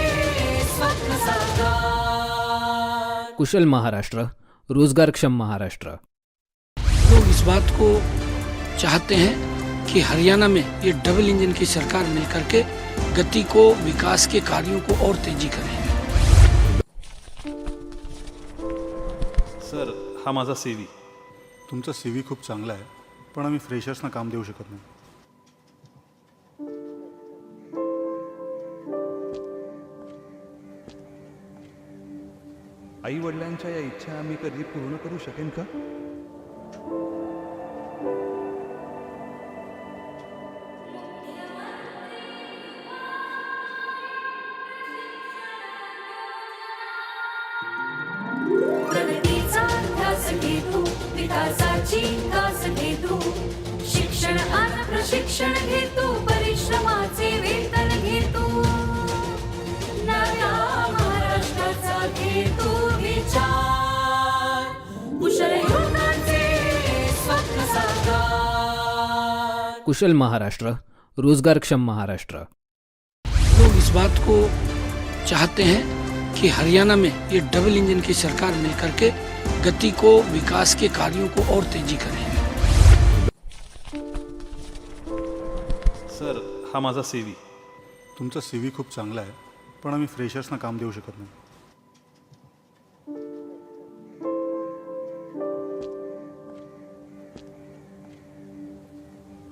स्वप्न साकार। कुशल महाराष्ट्र, रोजगारक्षम महाराष्ट्र। लोग इस बात को चाहते हैं कि हरियाणा में ये डबल इंजन की सरकार मिलकर के गति को, विकास के कार्यों को और तेजी करें। सर, हा माझा CV. तुमचा CV खूप चांगला आहे, पण आम्ही फ्रेशर्सना काम देऊ शकत नाही. आई वडिलांच्या या इच्छा आम्ही कधी पूर्ण करू शकेन का? प्रगतीचा ध्यास घे तू, विकासाची कास घे तू, शिक्षण आणि प्रशिक्षण घे तू, परिश्रमाचे वेतन घे तू, नव्या महाराष्ट्राचा घे तू विचार, कुशल युवकांचे स्वप्न साकार। कुशल महाराष्ट्र, रोजगारक्षम महाराष्ट्र। लोग इस बात को चाहते हैं कि हरियाणा में ये डबल इंजन की सरकार मिलकर के गति को, विकास के कार्यों को और तेजी करें। सर, हा माझा CV. तुमचा CV खूप चांगला आहे, पण आम्ही फ्रेशर्सना काम देऊ शकत नाही.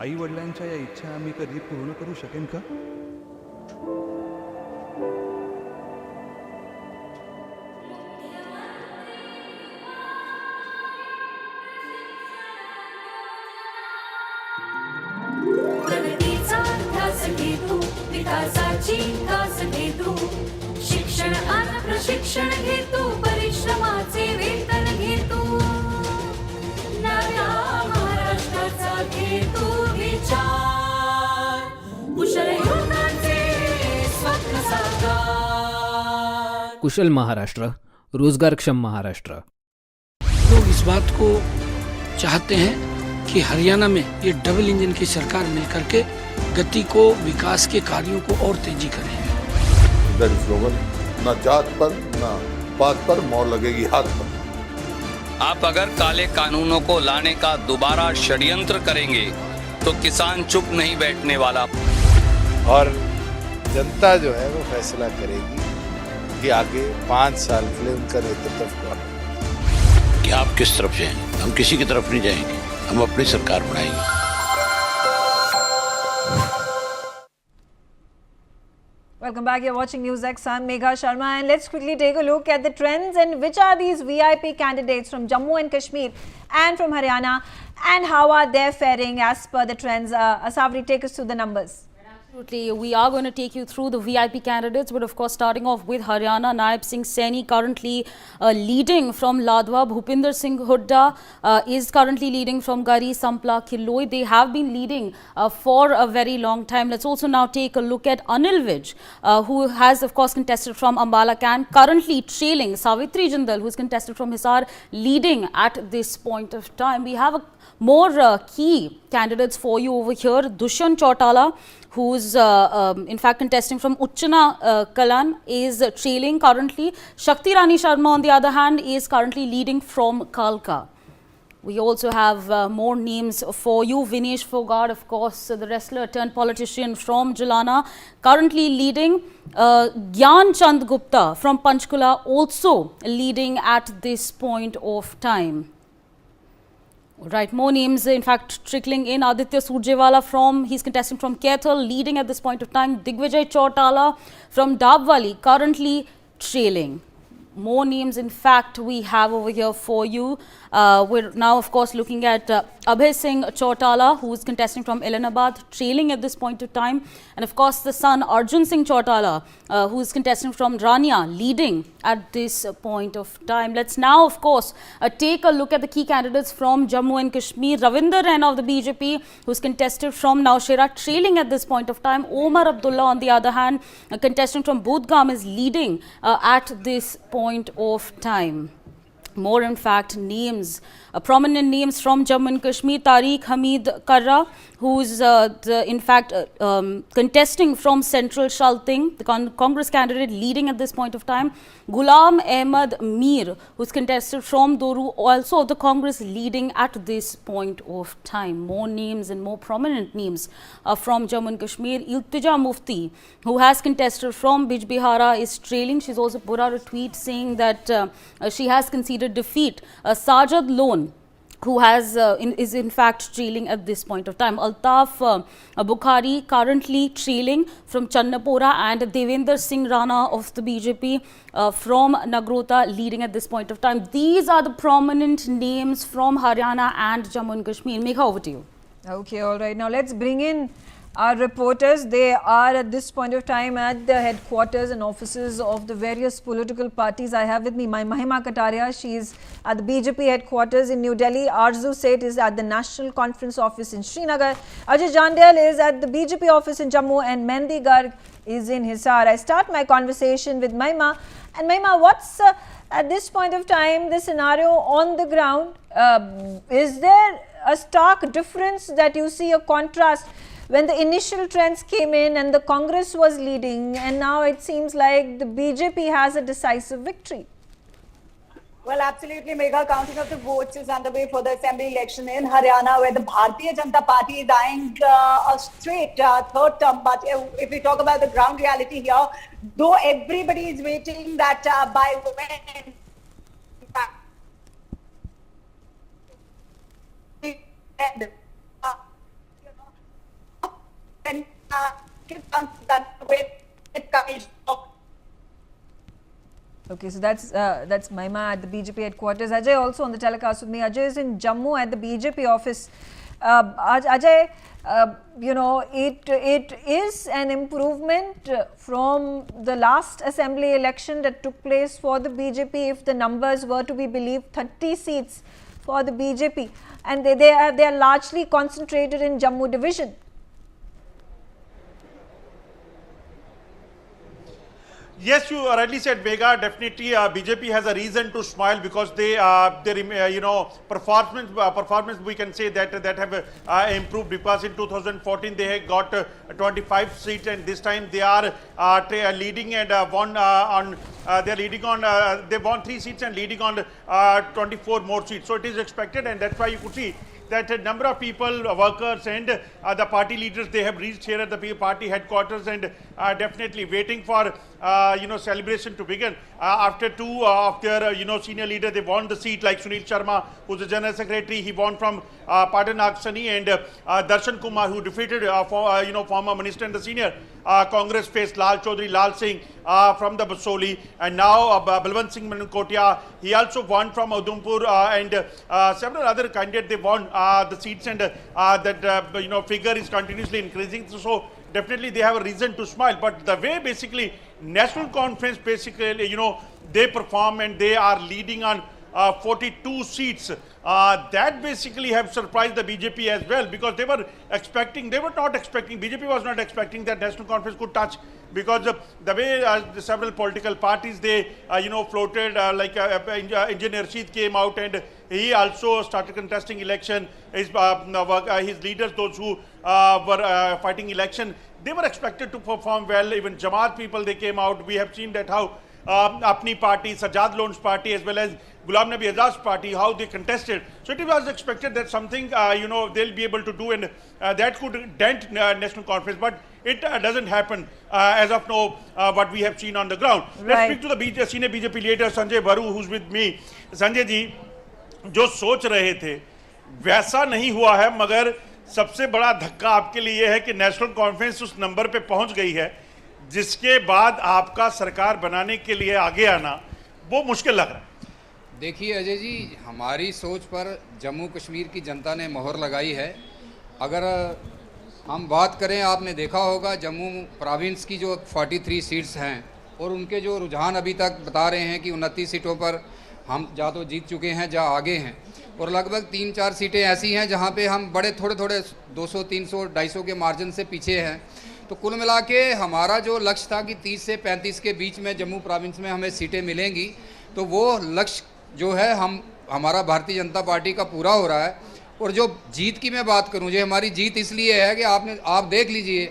आई वडिलांच्या या इच्छा आम्ही कधी पूर्ण करू शकेन का? प्रगतीचा ध्यास घे तू, विकासाची कास घे तू, शिक्षण आणि प्रशिक्षण घे तू, परिश्रमाचे वेतन घे तू, नव्या महाराष्ट्राचा घे तू विचार, कुशल युवकांचे स्वप्न साकार। कुशल महाराष्ट्र, रोजगारक्षम महाराष्ट्र। लोग इस बात को चाहते हैं कि हरियाणा में ये डबल इंजन की सरकार मिलकर के गति को, विकास के कार्यों को और तेजी करें। स्लोगन, ना जात पर ना पात पर मोहर लगेगी हाथ पर। आप अगर काले कानूनों को लाने का दोबारा षड्यंत्र करेंगे तो किसान चुप नहीं बैठने वाला। और जनता जो है वो फैसला करेगी कि आगे 5 साल के लिए उनका नेतृत्व कौन है। कि आप किस तरफ जाएंगे? हम किसी की तरफ नहीं जाएंगे, हम अपनी सरकार बनाएंगे। Welcome back. You're watching NewsX. I'm Megha Sharma, and let's quickly take a look at the trends and which are these VIP candidates from Jammu and Kashmir and from Haryana, and how are they faring as per the trends. Asavri, take us through the numbers. Absolutely. We are going to take you through the VIP candidates, but of course starting off with Haryana, Naib Singh Saini currently leading from Ladwa. Bhupinder Singh Hooda is currently leading from Gari, Sampla, Khilloi. They have been leading for a very long time. Let's also now take a look at Anil Vij, who has of course contested from Ambala Can, currently trailing Savitri Jindal, who is contested from Hisar, leading at this point of time. We have more key candidates for you over here. Dushyant Chautala, who's in fact contesting from Uchchana Kalan, is trailing currently. Shakti Rani Sharma, on the other hand, is currently leading from Kalka. We also have more names for you. Vinesh Fogart, of course, the wrestler turned politician from Jalana, currently leading. Gyan Chand Gupta from Panchkula also leading at this point of time. Right, more names in fact trickling in. Aditya Surjewala he's contesting from Kaithal, leading at this point of time. Digvijay Chautala from Dabwali currently trailing. More names in fact we have over here for you. We're now of course looking at Abhay Singh Chautala, who is contesting from Ellenabad, trailing at this point of time, and of course the son Arjun Singh Chautala, who is contesting from Rania, leading at this point of time. Let's now of course take a look at the key candidates from Jammu and Kashmir. Ravinder Raina of the BJP, who's contested from Naushera, trailing at this point of time. Omar Abdullah on the other hand, contesting from Budgam, is leading at this point of time. More in fact names, prominent names from Jammu and Kashmir. Tariq Hamid Karra, who is in fact contesting from Central Shalting, the Congress candidate, leading at this point of time. Ghulam Ahmad Mir, who is contested from Doru, also of the Congress, leading at this point of time. More names and more prominent names from Jammu and Kashmir. Iltija Mufti, who has contested from Bijbihara, is trailing. She's also put out a tweet saying that she has conceded defeat. Sajad Lone, who has is in fact trailing at this point of time. Altaf Bukhari currently trailing from Channapora, and Devendra Singh Rana of the BJP from Nagrota leading at this point of time. These are the prominent names from Haryana and Jammu and Kashmir. Megha, over to you. Okay, all right. Now let's bring in our reporters. They are at this point of time at the headquarters and offices of the various political parties. I have with me my Mahima Kataria. She is at the BJP headquarters in New Delhi. Arzu Seth is at the National Conference office in Srinagar. Ajay Jandal is at the BJP office in Jammu, and Mehndi Garg is in Hisar. I start my conversation with Mahima. And Mahima, what's at this point of time the scenario on the ground? Is there a stark difference that you see, a contrast, when the initial trends came in and the Congress was leading, and now it seems like the BJP has a decisive victory? Well, absolutely, Megha. Counting of the votes is underway for the assembly election in Haryana, where the Bharatiya Janata Party is eyeing a straight third term. But if we talk about the ground reality here, though everybody is waiting that by when Okay, so that's Mahima at the BJP headquarters. Ajay also on the telecast with me. Ajay is in Jammu at the BJP office. Ajay, you know, it is an improvement from the last assembly election that took place for the BJP, if the numbers were to be believed, 30 seats for the BJP, and they are largely concentrated in Jammu division. Yes, you rightly said, Megha. Definitely, BJP has a reason to smile because their performance we can say that have improved, because in 2014 they had got 25 seats, and this time they are leading and they won 3 seats and leading on 24 more seats. So it is expected, and that's why you could see that a number of people, workers and the party leaders, they have reached here at the party headquarters and definitely waiting for celebration to begin. After 2 of their senior leaders, they won the seat, like Sunil Sharma, who's the general secretary. He won from Patan Aksani, and Darshan Kumar, who defeated former minister and the senior Congress face Lal Chaudhary Lal Singh from the Basoli, and now Balwant Singh Mankotia, he also won from Udhampur, and several other candidates, they won the seats, and that figure is continuously increasing. So definitely they have a reason to smile. But the way basically National Conference basically they perform, and they are leading on 42 seats, that basically have surprised the BJP as well, because they were not expecting, BJP was not expecting that National Conference could touch, because the way several political parties, they floated, like Engineer Rashid came out and he also started contesting election. His leaders, those who were fighting election, they were expected to perform well. Even Jamaat people, they came out. We have seen that how Apni party, Sajad Loans party, as well as Ghulam Nabi Azad's party, how they contested. So it was expected that something, they'll be able to do, and that could dent national conference, but it doesn't happen as of now, what we have seen on the ground. Let's speak to the senior BJP leader, Sanjay Baru, who's with me. Sanjay ji, जो सोच रहे थे वैसा नहीं हुआ है, मगर सबसे बड़ा धक्का आपके लिए है कि नेशनल कॉन्फ्रेंस उस नंबर पे पहुंच गई है जिसके बाद आपका सरकार बनाने के लिए आगे आना वो मुश्किल लग रहा है। देखिए अजय जी, हमारी सोच पर जम्मू कश्मीर की जनता ने मोहर लगाई है। अगर हम बात करें, आपने देखा होगा जम्मू प्रोविंस की जो 43 सीट्स हैं और उनके जो रुझान अभी तक बता रहे हैं कि 29 सीटों पर हम जा तो जीत चुके हैं, जा आगे हैं, और लगभग 3-4 सीटें ऐसी हैं जहां पे हम बड़े थोड़े 200, 300, 250 के मार्जिन से पीछे हैं। तो कुल मिला के हमारा जो लक्ष्य था कि 30 से 35 के बीच में जम्मू प्रोविंस में हमें सीटें मिलेंगी, तो वो लक्ष्य जो है हमारा भारतीय जनता पार्टी का पूरा हो रहा है। और जो जीत की मैं बात करूं, जो हमारी जीत इसलिए है कि आप देख लीजिए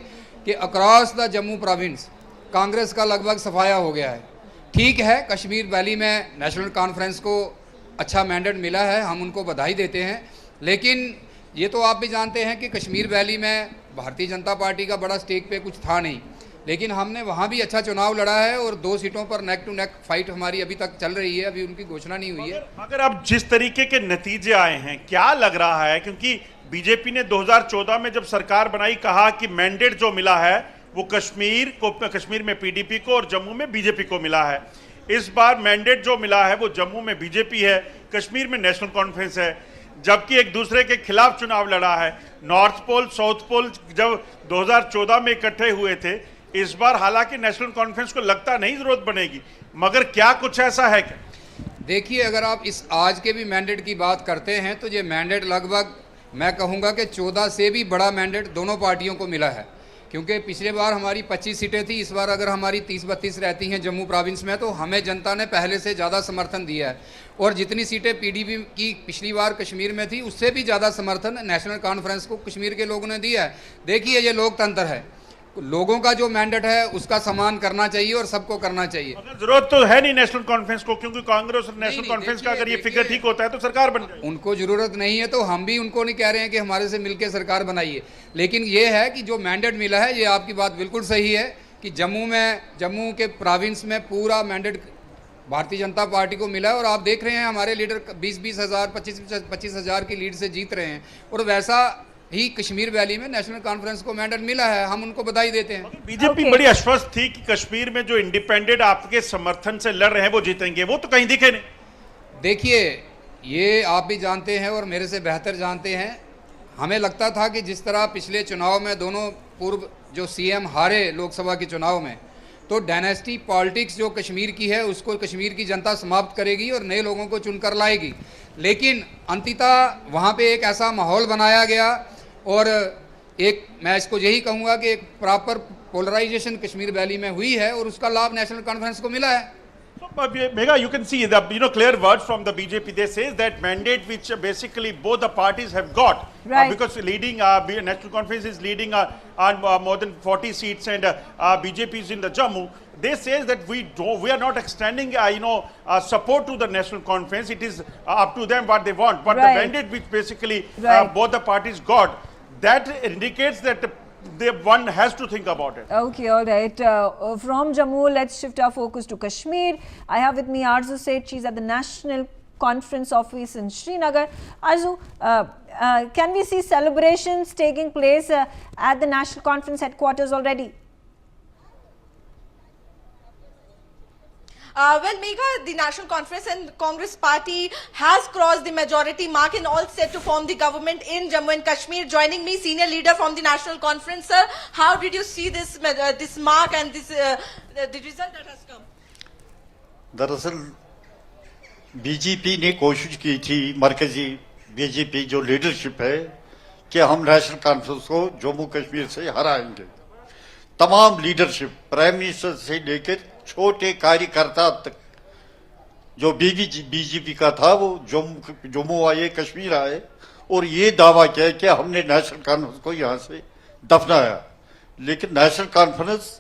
कि across the Jammu province Congress का लगभग सफाया हो गया है। ठीक है, कश्मीर वैली में नेशनल कॉन्फ्रेंस को अच्छा मैंडेट मिला है, हम उनको बधाई देते हैं, लेकिन ये तो आप भी जानते हैं कि कश्मीर वैली में भारतीय जनता पार्टी का बड़ा स्टेक पे कुछ था नहीं, लेकिन हमने वहाँ भी अच्छा चुनाव लड़ा है और 2 सीटों पर नेक टू नेक फाइट हमारी अभी तक चल रही है, अभी उनकी घोषणा नहीं हुई है। मगर अब जिस तरीके के नतीजे आए हैं, क्या लग रहा है, क्योंकि बीजेपी ने 2014 में जब सरकार बनाई कहा कि मैंडेट जो मिला है वो कश्मीर में पीडीपी को और जम्मू में बीजेपी को मिला है। इस बार मैंडेट जो मिला है वो जम्मू में बीजेपी है, कश्मीर में नेशनल कॉन्फ्रेंस है, जबकि एक दूसरे के खिलाफ चुनाव लड़ा है। नॉर्थ पोल साउथ पोल जब 2014 में इकट्ठे हुए थे, इस बार हालांकि नेशनल कॉन्फ्रेंस को लगता नहीं जरूरत बनेगी, मगर क्या कुछ ऐसा है क्या? देखिए, अगर आप इस आज के भी मैंडेट की बात करते हैं तो ये मैंडेट लगभग मैं कहूँगा कि 14 से भी बड़ा मैंडेट दोनों पार्टियों को मिला है, क्योंकि पिछले बार हमारी 25 सीटें थी, इस बार अगर हमारी 30-32 रहती हैं जम्मू प्रोविंस में तो हमें जनता ने पहले से ज़्यादा समर्थन दिया है, और जितनी सीटें पीडीपी की पिछली बार कश्मीर में थी उससे भी ज़्यादा समर्थन नेशनल कॉन्फ्रेंस को कश्मीर के लोगों ने दिया है। देखिए, ये लोकतंत्र है, लोगों का जो मैंडेट है उसका सम्मान करना चाहिए और सबको करना चाहिए। जरूरत तो है नहीं नेशनल कॉन्फ्रेंस को, क्योंकि कांग्रेस और नेशनल कॉन्फ्रेंस का अगर ये फिगर ठीक होता है तो सरकार बन जाएगी। उनको जरूरत नहीं है, तो हम भी उनको नहीं कह रहे हैं कि हमारे से मिलकर सरकार बनाइए, लेकिन ये है कि जो मैंडेट मिला है, ये आपकी बात बिल्कुल सही है कि जम्मू के प्रोविंस में पूरा मैंडेट भारतीय जनता पार्टी को मिला है, और आप देख रहे हैं हमारे लीडर 20-20 हज़ार 25-25 हज़ार की लीड से जीत रहे हैं, और वैसा ही कश्मीर वैली में नेशनल कॉन्फ्रेंस को मैंडेट मिला है, हम उनको बधाई देते हैं। बीजेपी बड़ी आश्वस्त थी कि कश्मीर में जो इंडिपेंडेंट आपके समर्थन से लड़ रहे हैं वो जीतेंगे, वो तो कहीं दिखे नहीं। देखिए, ये आप भी जानते हैं और मेरे से बेहतर जानते हैं, हमें लगता था कि जिस तरह पिछले चुनाव में दोनों पूर्व जो सीएम हारे लोकसभा के चुनाव में, तो डायनेस्टी पॉलिटिक्स जो कश्मीर की है उसको कश्मीर की जनता समाप्त करेगी और नए लोगों को चुनकर लाएगी, लेकिन अंततः वहाँ पे एक ऐसा माहौल बनाया गया, और एक मैं इसको यही कहूँगा कि एक प्रॉपर पोलराइजेशन कश्मीर वैली में हुई है और उसका लाभ नेशनल कॉन्फ्रेंस को मिला है। Megha, you can see the clear words from the BJP. They say that mandate which basically both the parties have got, because leading national conference is leading on more than 40 seats, and BJP is in the Jammu. They say that we are not extending support to the national conference. It is up to them what they want. But the mandate which basically both the parties got, that indicates that one has to think about it. Okay, all right. From Jammu, let's shift our focus to Kashmir. I have with me Arzu Seth. She's at the National Conference Office in Srinagar. Arzu, can we see celebrations taking place at the National Conference headquarters already? Well, Megha, the National Conference and Congress Party has crossed the majority mark and all set to form the government in Jammu and Kashmir. Joining me, senior leader from the National Conference, sir. How did you see this mark and this the result that has come? दरअसल BJP ने कोशिश की थी, मरकजी BJP जो leadership है, कि हम नेशनल कॉन्फ्रेंस को जम्मू कश्मीर से हराएंगे। तमाम लीडरशिप प्राइम मिनिस्टर से लेकर छोटे कार्यकर्ता तक जो बीजेपी का था वो जम्मू आए, कश्मीर आए और ये दावा किया कि हमने नेशनल कॉन्फ्रेंस को यहाँ से दफनाया। लेकिन नेशनल कॉन्फ्रेंस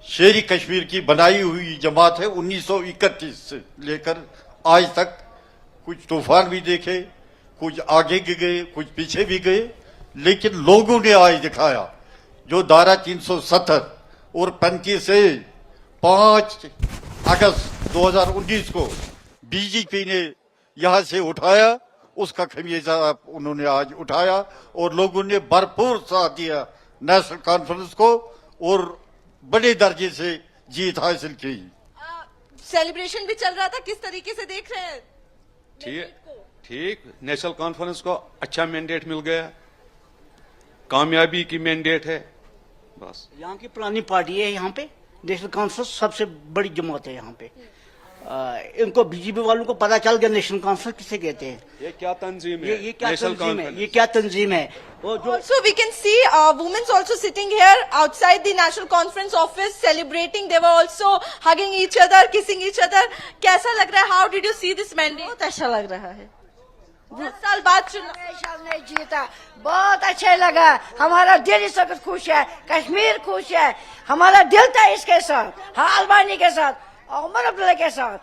शेरी कश्मीर की बनाई हुई जमात है 1931 से लेकर आज तक। कुछ तूफान भी देखे, कुछ आगे गए, कुछ पीछे भी गए, लेकिन लोगों ने आज दिखाया जो धारा 370 और 35 से 5 अगस्त 2019 को बीजेपी ने यहां से उठाया, उसका खमियाजा उन्होंने आज उठाया और लोगों ने भरपूर साथ दिया नेशनल कॉन्फ्रेंस को और बड़े दर्जे से जीत हासिल की। सेलिब्रेशन भी चल रहा था, किस तरीके से देख रहे हैं? ठीक, नेशनल कॉन्फ्रेंस को अच्छा मैंडेट मिल गया, कामयाबी की मैंडेट है बस। यहाँ की पुरानी पार्टी है, यहाँ पे नेशनल कॉन्फ्रेंस सबसे बड़ी जमात है यहाँ पे। इनको बीजेपी वालों को पता चल गया नेशनल कॉन्फ्रेंस किसे कहते हैं। ये क्या तंजीम है? ये क्या तंजीम है? ये क्या तंजीम है? Also, we can see women also sitting here outside the national conference office celebrating. They were also hugging each other, kissing each other. कैसा लग रहा है? How did you see this mandate? बहुत अच्छा लग रहा है। 10 साल बाद चुनाव नहीं जीता, बहुत अच्छा लगा। हमारा दिल इस वक्त खुश है, कश्मीर खुश है। हमारा दिल था इसके साथ, आलबानी के साथ, उमर अब्दुल्ला के साथ,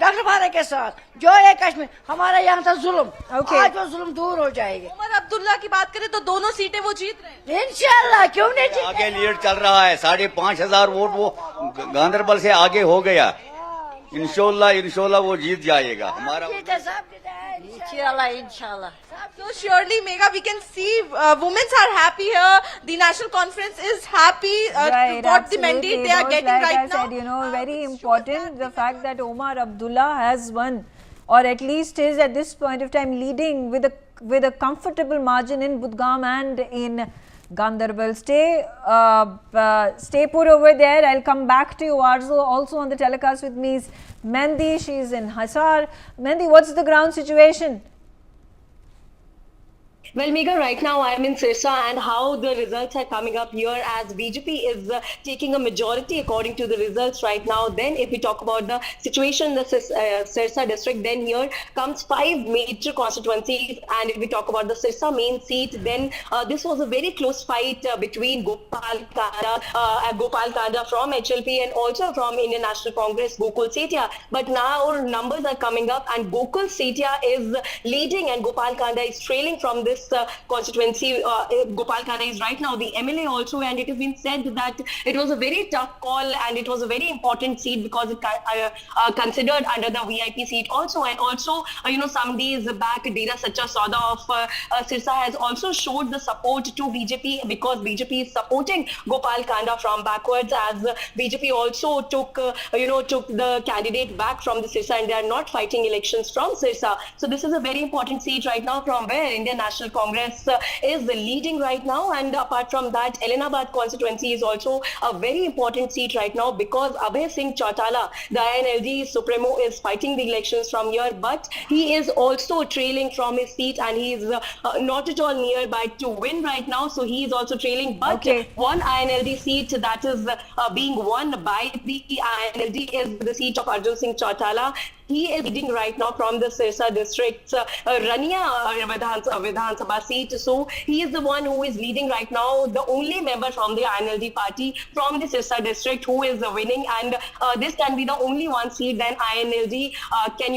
डॉक्टर भारत के साथ, जो है कश्मीर। हमारा यहाँ था जुल्म, आज वो जुल्म दूर हो जाएगा। उमर अब्दुल्ला की बात करें तो दोनों सीटें वो जीत रहे हैं। इंशाल्लाह, क्यों नहीं जीते? आगे लीड चल रहा है, 5,500 वोट वो गांधरबल से आगे हो गया। इंशाल्लाह वो जीत जाएगा हमारा। इंशाल्लाह। So surely, Megha, we can see women are happy here. The national conference is happy. What the mandate they are getting like right I said, now. Very important the fact that Omar Abdullah has won, or at least is at this point of time leading with a comfortable margin in Budgam and in Gandarbal. Stay put over there. I'll come back to you. Also on the telecast with me is Mehndi. She's in Hisar. Mehndi, what's the ground situation? Well, Megha, right now I'm in Sirsa, and how the results are coming up here as BJP is taking a majority according to the results right now. Then if we talk about the situation in the Sirsa district, then here comes 5 major constituencies, and if we talk about the Sirsa main seat, then this was a very close fight between Gopal Kanda from HLP and also from Indian National Congress, Gokul Setia. But now numbers are coming up and Gokul Setia is leading and Gopal Kanda is trailing from this constituency. Gopal Kanda is right now the MLA also, and it has been said that it was a very tough call and it was a very important seat because it considered under the VIP seat also. And also, some days back, Dera Sacha Sauda of Sirsa has also showed the support to BJP because BJP is supporting Gopal Kanda from backwards, as BJP also took the candidate back from the Sirsa and they are not fighting elections from Sirsa. So this is a very important seat right now from where Indian National Congress is leading right now. And apart from that, Elenabad constituency is also a very important seat right now because Abhay Singh Chautala, the INLD Supremo, is fighting the elections from here, but he is also trailing from his seat and he is not at all nearby to win right now. So he is also trailing, but one INLD seat that is being won by the INLD is the seat of Arjun Singh Chautala. He is leading right now from the Sirsa district's Rania Vidhan Sabha seat. So he is the one who is leading right now, the only member from the INLD party from the Sirsa district who is winning. And this can be the only one seat then INLD can,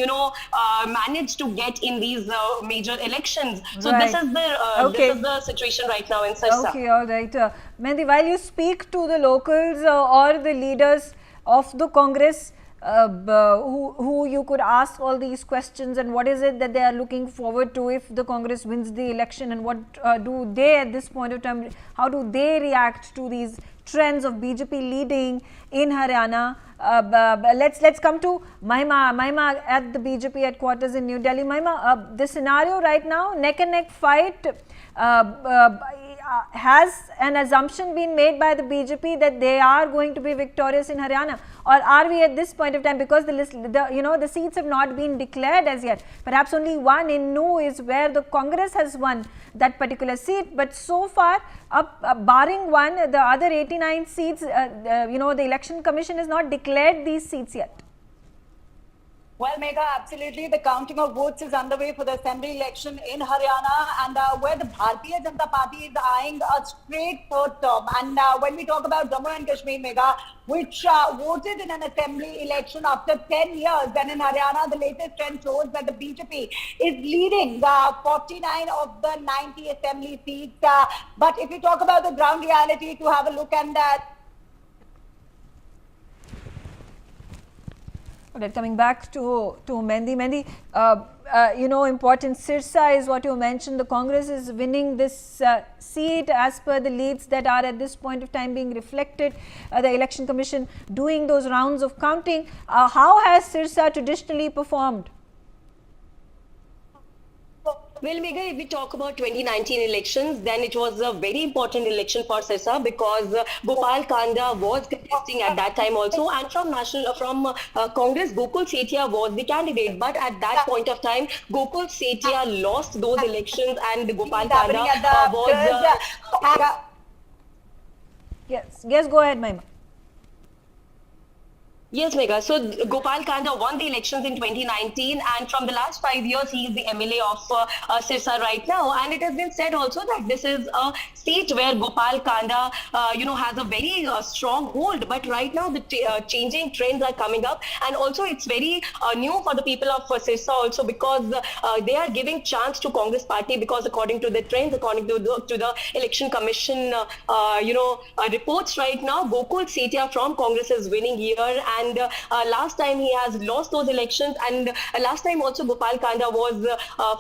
manage to get in these major elections. So this is the situation right now in Sirsa. Okay, all right. Mehndi, while you speak to the locals or the leaders of the Congress, who you could ask all these questions, and what is it that they are looking forward to if the Congress wins the election, and what do they at this point of time, how do they react to these trends of BJP leading in Haryana? Let's come to Mahima at the BJP headquarters in New Delhi. Mahima, the scenario right now, neck and neck fight, has an assumption been made by the BJP that they are going to be victorious in Haryana, or are we at this point of time, because the seats have not been declared as yet, perhaps only one in Nu is where the Congress has won that particular seat, but so far barring one, the other 89 seats, the Election Commission has not declared these seats yet. Well, Megha, absolutely. The counting of votes is underway for the assembly election in Haryana, and where the Bharatiya Janata Party is eyeing a straight third term. And when we talk about Jammu and Kashmir, Megha, which voted in an assembly election after 10 years, and in Haryana, the latest trend shows that the BJP is leading 49 of the 90 assembly seats. But if you talk about the ground reality, to have a look at that. Right, coming back to Mehndi, important Sirsa is what you mentioned. The Congress is winning this seat as per the leads that are at this point of time being reflected. The Election Commission doing those rounds of counting. How has Sirsa traditionally performed? Well, Megha, if we talk about 2019 elections, then it was a very important election for Sirsa because Gopal Kanda was contesting at that time also, and from Congress, Gokul Sethia was the candidate. But at that point of time, Gokul Sethia lost those elections, and Gopal Kanda was. Yes, go ahead, Maima. Yes, Megha. So Gopal Kanda won the elections in 2019, and from the last 5 years, he is the MLA of Sirsa right now. And it has been said also that this is a seat where Gopal Kanda, has a very strong hold. But right now, the changing trends are coming up, and also it's very new for the people of Sirsa also because they are giving chance to Congress party because according to the trends, according to the Election Commission, reports right now, Gokul Sethia from Congress is winning here. And last time he has lost those elections, and last time also Gopal Kanda was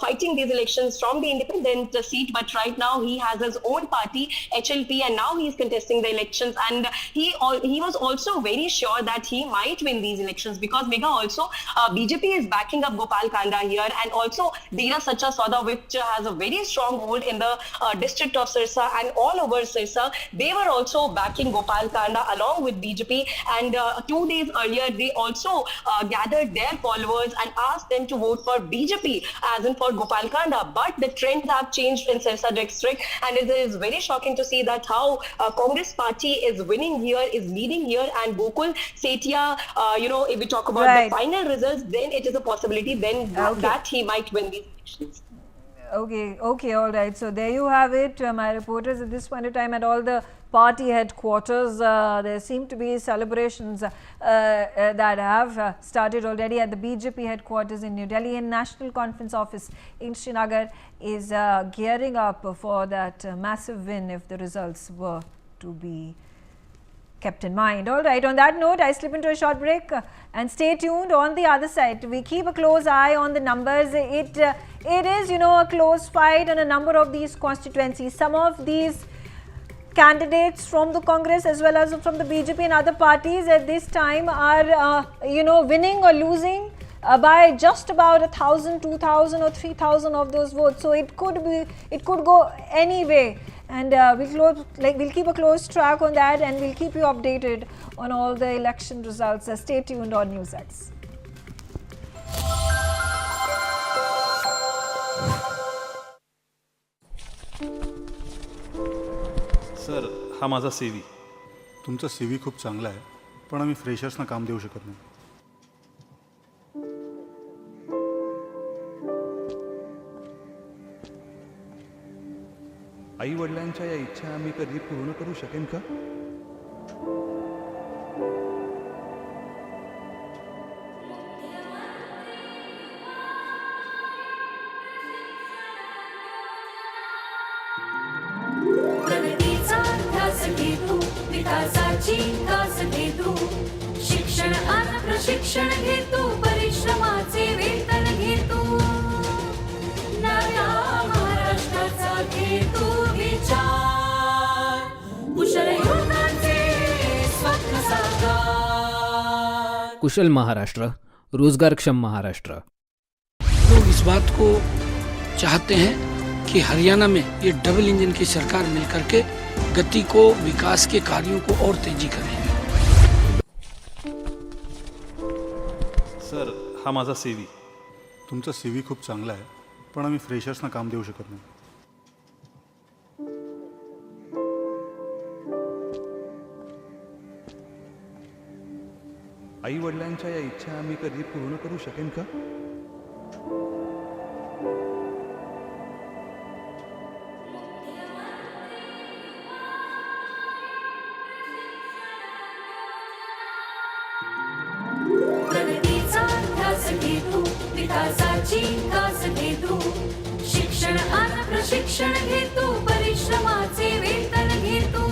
fighting these elections from the independent seat, but right now he has his own party, HLP, and now he is contesting the elections, and he was also very sure that he might win these elections because Megha also BJP is backing up Gopal Kanda here, and also Dera Sacha Sauda, which has a very strong hold in the district of Sirsa and all over Sirsa, they were also backing Gopal Kanda along with BJP, and 2 days earlier, they also gathered their followers and asked them to vote for BJP, as in for Gopal Kanda. But the trends have changed in Sirsa district, and it is very shocking to see that how Congress party is winning here, is leading here, and Gokul Sethia, if we talk about the final results, then it is a possibility then that he might win these elections. Okay, all right. So there you have it. My reporters at this point of time at all the party headquarters. There seem to be celebrations that have started already at the BJP headquarters in New Delhi, and National Conference Office in Srinagar is gearing up for that massive win if the results were to be kept in mind. All right, on that note, I slip into a short break and stay tuned. On the other side, we keep a close eye on the numbers. It is, a close fight in a number of these constituencies. Some of these candidates from the Congress as well as from the BJP and other parties at this time are, winning or losing by just about 1,000, 2,000 or 3,000 of those votes. So it could go any way. And we'll keep a close track on that, and we'll keep you updated on all the election results. Stay tuned on NewsX. Sir, हा माझा CV. तुमचा CV खूप चांगला आहे, पण आम्ही फ्रेशर्सना काम देऊ शकत नाही. आई वडिलांच्या या इच्छा आम्ही कधी पूर्ण करू शकेन का? प्रगतीचा ध्यास घे तू, विकासाची कास घे तू, शिक्षण आणि प्रशिक्षण घे तू, परिश्रमाचे वेतन घे तू, नव्या महाराष्ट्राचा घे तू विचार, कुशल युवकांचे स्वप्न साकार. कुशल महाराष्ट्र, रोजगारक्षम महाराष्ट्र. लोग इस बात को चाहते हैं कि हरियाणा में ये डबल इंजन की सरकार मिलकर के गति को, विकास के कार्यों को और तेजी करें. सर, हा माझा CV. तुमचा CV खूप चांगला आहे, पण आम्ही फ्रेशर्सना काम देऊ शकत नाही. आई वडिलांच्या या इच्छा मी कधी पूर्ण करू शकेन का? प्रगतीचा ध्यास घे तू, विकासाची कास घे तू, शिक्षण आणि प्रशिक्षण घे तू, परिश्रमाचे वेतन घे तू,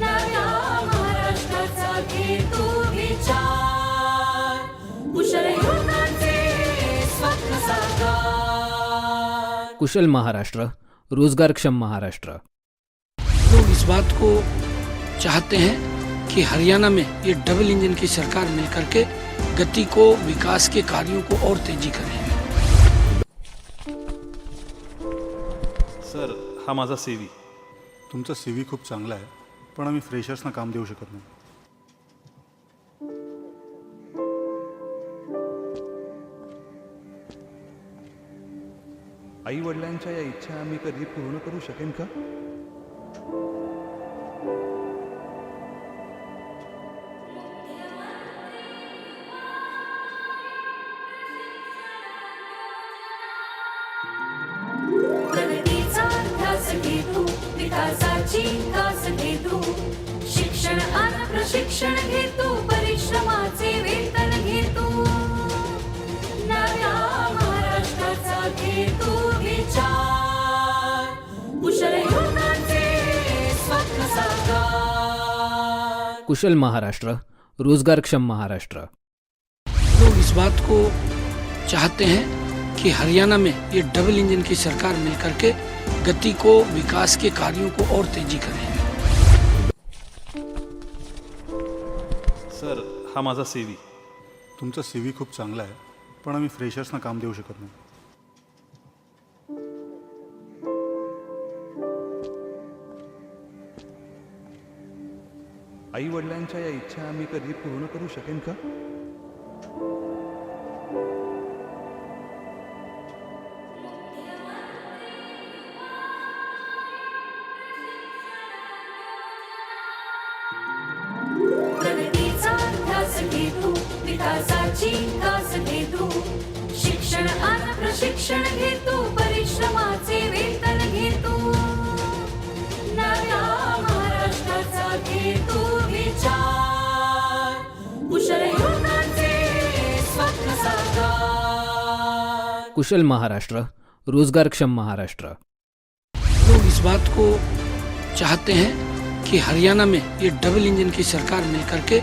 नव्या महाराष्ट्राचा घे तू विचार, कुशल युवकांचे स्वप्न साकार. कुशल महाराष्ट्र, रोजगारक्षम महाराष्ट्र. लोग इस बात को चाहते हैं कि हरियाणा में ये डबल इंजन की सरकार मिलकर के गति को, विकास के कार्यों को और तेजी करे. सर, हा माझा CV. तुमचा CV खूप चांगला आहे, पण आम्ही फ्रेशर्सना काम देऊ शकत नाही. आई वडिलांच्या या इच्छा मी कधी पूर्ण करू शकेन का? प्रगतीचा ध्यास घे तू, विकासाची कास घे तू, शिक्षण आणि प्रशिक्षण घे तू, परिश्रमाचे वेतन घे तू, नव्या महाराष्ट्राचा घे तू विचार, कुशल युवकांचे स्वप्न साकार. कुशल महाराष्ट्र, रोजगारक्षम महाराष्ट्र. लोग इस बात को चाहते हैं कि हरियाणा में ये डबल इंजन की सरकार मिलकर के गति को, विकास के कार्यों को और तेजी करे. सर, हा माझा CV. तुमचा CV खूप चांगला आहे, पण आम्ही फ्रेशर्सना काम देऊ शकत नाही. आई वडिलांच्या या इच्छा मी कधी पूर्ण करू शकेन का? प्रगतीचा ध्यास घे तू, विकासाची कास घे तू, शिक्षण आणि प्रशिक्षण घे तू, परिश्रमाचे वेतन घे तू, नव्या महाराष्ट्राचा घे तू विचार, कुशल युवकांचे स्वप्न साकार. कुशल महाराष्ट्र, रोजगारक्षम महाराष्ट्र. लोग इस बात को चाहते हैं कि हरियाणा में ये डबल इंजन की सरकार मिलकर के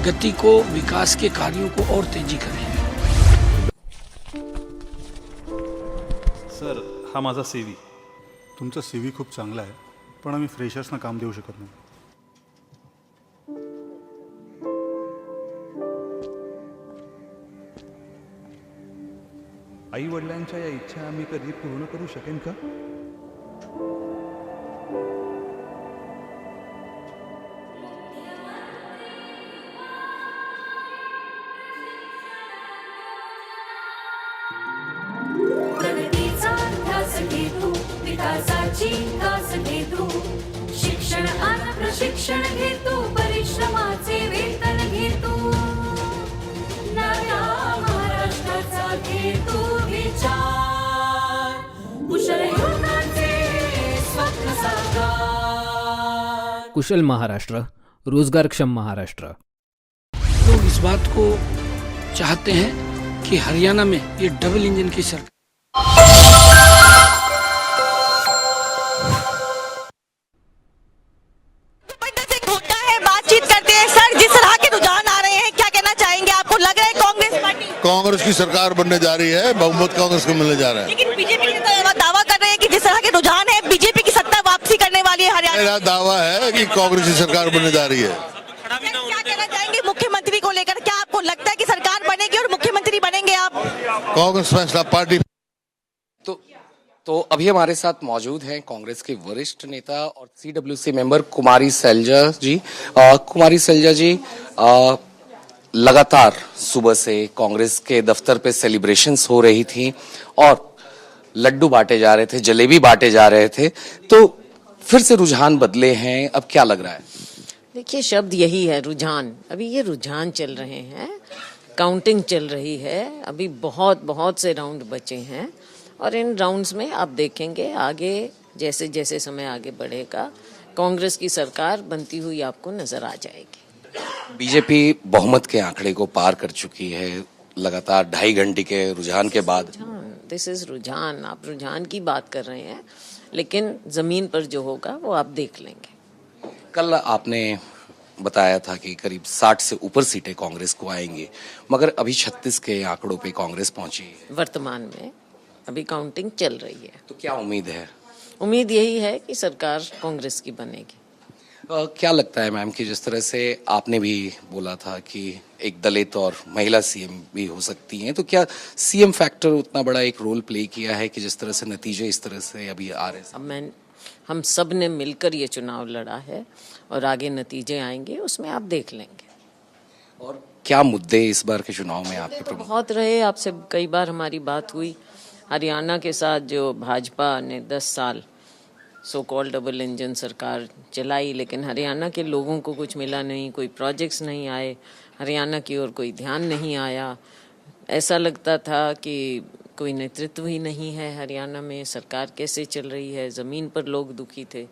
गति को, विकास के कार्यों को और तेजी करे. सर, हा माझा CV. तुमचा CV खूप चांगला आहे, पण आम्ही फ्रेशर्सना काम देऊ शकत नाही. आई वडिलांच्या या इच्छा मी कधी पूर्ण करू शकेन का? प्रगतीचा ध्यास घे तू, विकासाची कास घे तू, शिक्षण आणि प्रशिक्षण घे तू, परिश्रमाचे वेतन घे तू, नव्या महाराष्ट्राचा घे तू विचार, कुशल युवकांचे स्वप्न साकार. कुशल महाराष्ट्र, रोजगारक्षम महाराष्ट्र. लोग इस बात को चाहते हैं कि हरियाणा में ये डबल इंजन की सरकार. बातचीत करते हैं सर, जिस तरह के रुझान आ रहे हैं, क्या कहना चाहेंगे? आपको लग रहा है कांग्रेस पार्टी कांग्रेस की सरकार बनने जा रही है, बहुमत कांग्रेस को मिलने जा रहा है. लेकिन बीजेपी के दावा कर रहे हैं कि जिस तरह के रुझान है, बीजेपी की सत्ता वापसी करने वाली है हरियाणा. मेरा दावा है कि कांग्रेस की सरकार बनने जा रही है. क्या कहना चाहेंगे मुख्यमंत्री को लेकर? क्या आपको लगता है कि सरकार बनेगी और मुख्यमंत्री बनेंगे आप? कांग्रेस फैसला पार्टी. तो अभी हमारे साथ मौजूद हैं कांग्रेस के वरिष्ठ नेता और CWC मेंबर कुमारी सैलजा जी. कुमारी सैलजा जी, लगातार सुबह से कांग्रेस के दफ्तर पे सेलिब्रेशंस हो रही थी और लड्डू बांटे जा रहे थे, जलेबी बांटे जा रहे थे, तो फिर से रुझान बदले हैं, अब क्या लग रहा है? देखिए, शब्द यही है, रुझान। अभी ये रुझान चल रहे हैं, काउंटिंग चल रही है, अभी बहुत बहुत से राउंड बचे हैं और इन राउंड्स में आप देखेंगे आगे जैसे जैसे समय आगे बढ़ेगा कांग्रेस की सरकार बनती हुई आपको नजर आ जाएगी। बीजेपी बहुमत के आंकड़े को पार कर चुकी है लगातार 2.5 घंटे के रुझान के बाद। दिस इज रुझान, आप रुझान की बात कर रहे हैं, लेकिन जमीन पर जो होगा वो आप देख लेंगे। कल आपने बताया था कि करीब 60 से ऊपर सीटें कांग्रेस को आएंगी, मगर अभी 36 के आंकड़ों पे कांग्रेस पहुंची है वर्तमान में। अभी काउंटिंग चल रही है। तो क्या उम्मीद है? उम्मीद यही है कि सरकार कांग्रेस की बनेगी। क्या लगता है मैम कि जिस तरह से आपने भी बोला था कि एक दलित और महिला सीएम भी हो सकती हैं, तो क्या सीएम फैक्टर उतना बड़ा एक रोल प्ले किया है कि जिस तरह से नतीजे इस तरह से अभी आ रहे हैं? हम सब ने मिलकर ये चुनाव लड़ा है और आगे नतीजे आएंगे, उसमें आप देख लेंगे। और क्या मुद्दे इस बार के चुनाव में आपके प्रमुख? बहुत रहे, आपसे कई बार हमारी बात हुई। हरियाणा के साथ जो भाजपा ने 10 साल सो कॉल डबल इंजन सरकार चलाई, लेकिन हरियाणा के लोगों को कुछ मिला नहीं, कोई प्रोजेक्ट्स नहीं आए, हरियाणा की ओर कोई ध्यान नहीं आया। ऐसा लगता था कि कोई नेतृत्व ही नहीं है हरियाणा में, सरकार कैसे चल रही है। ज़मीन पर लोग दुखी थे,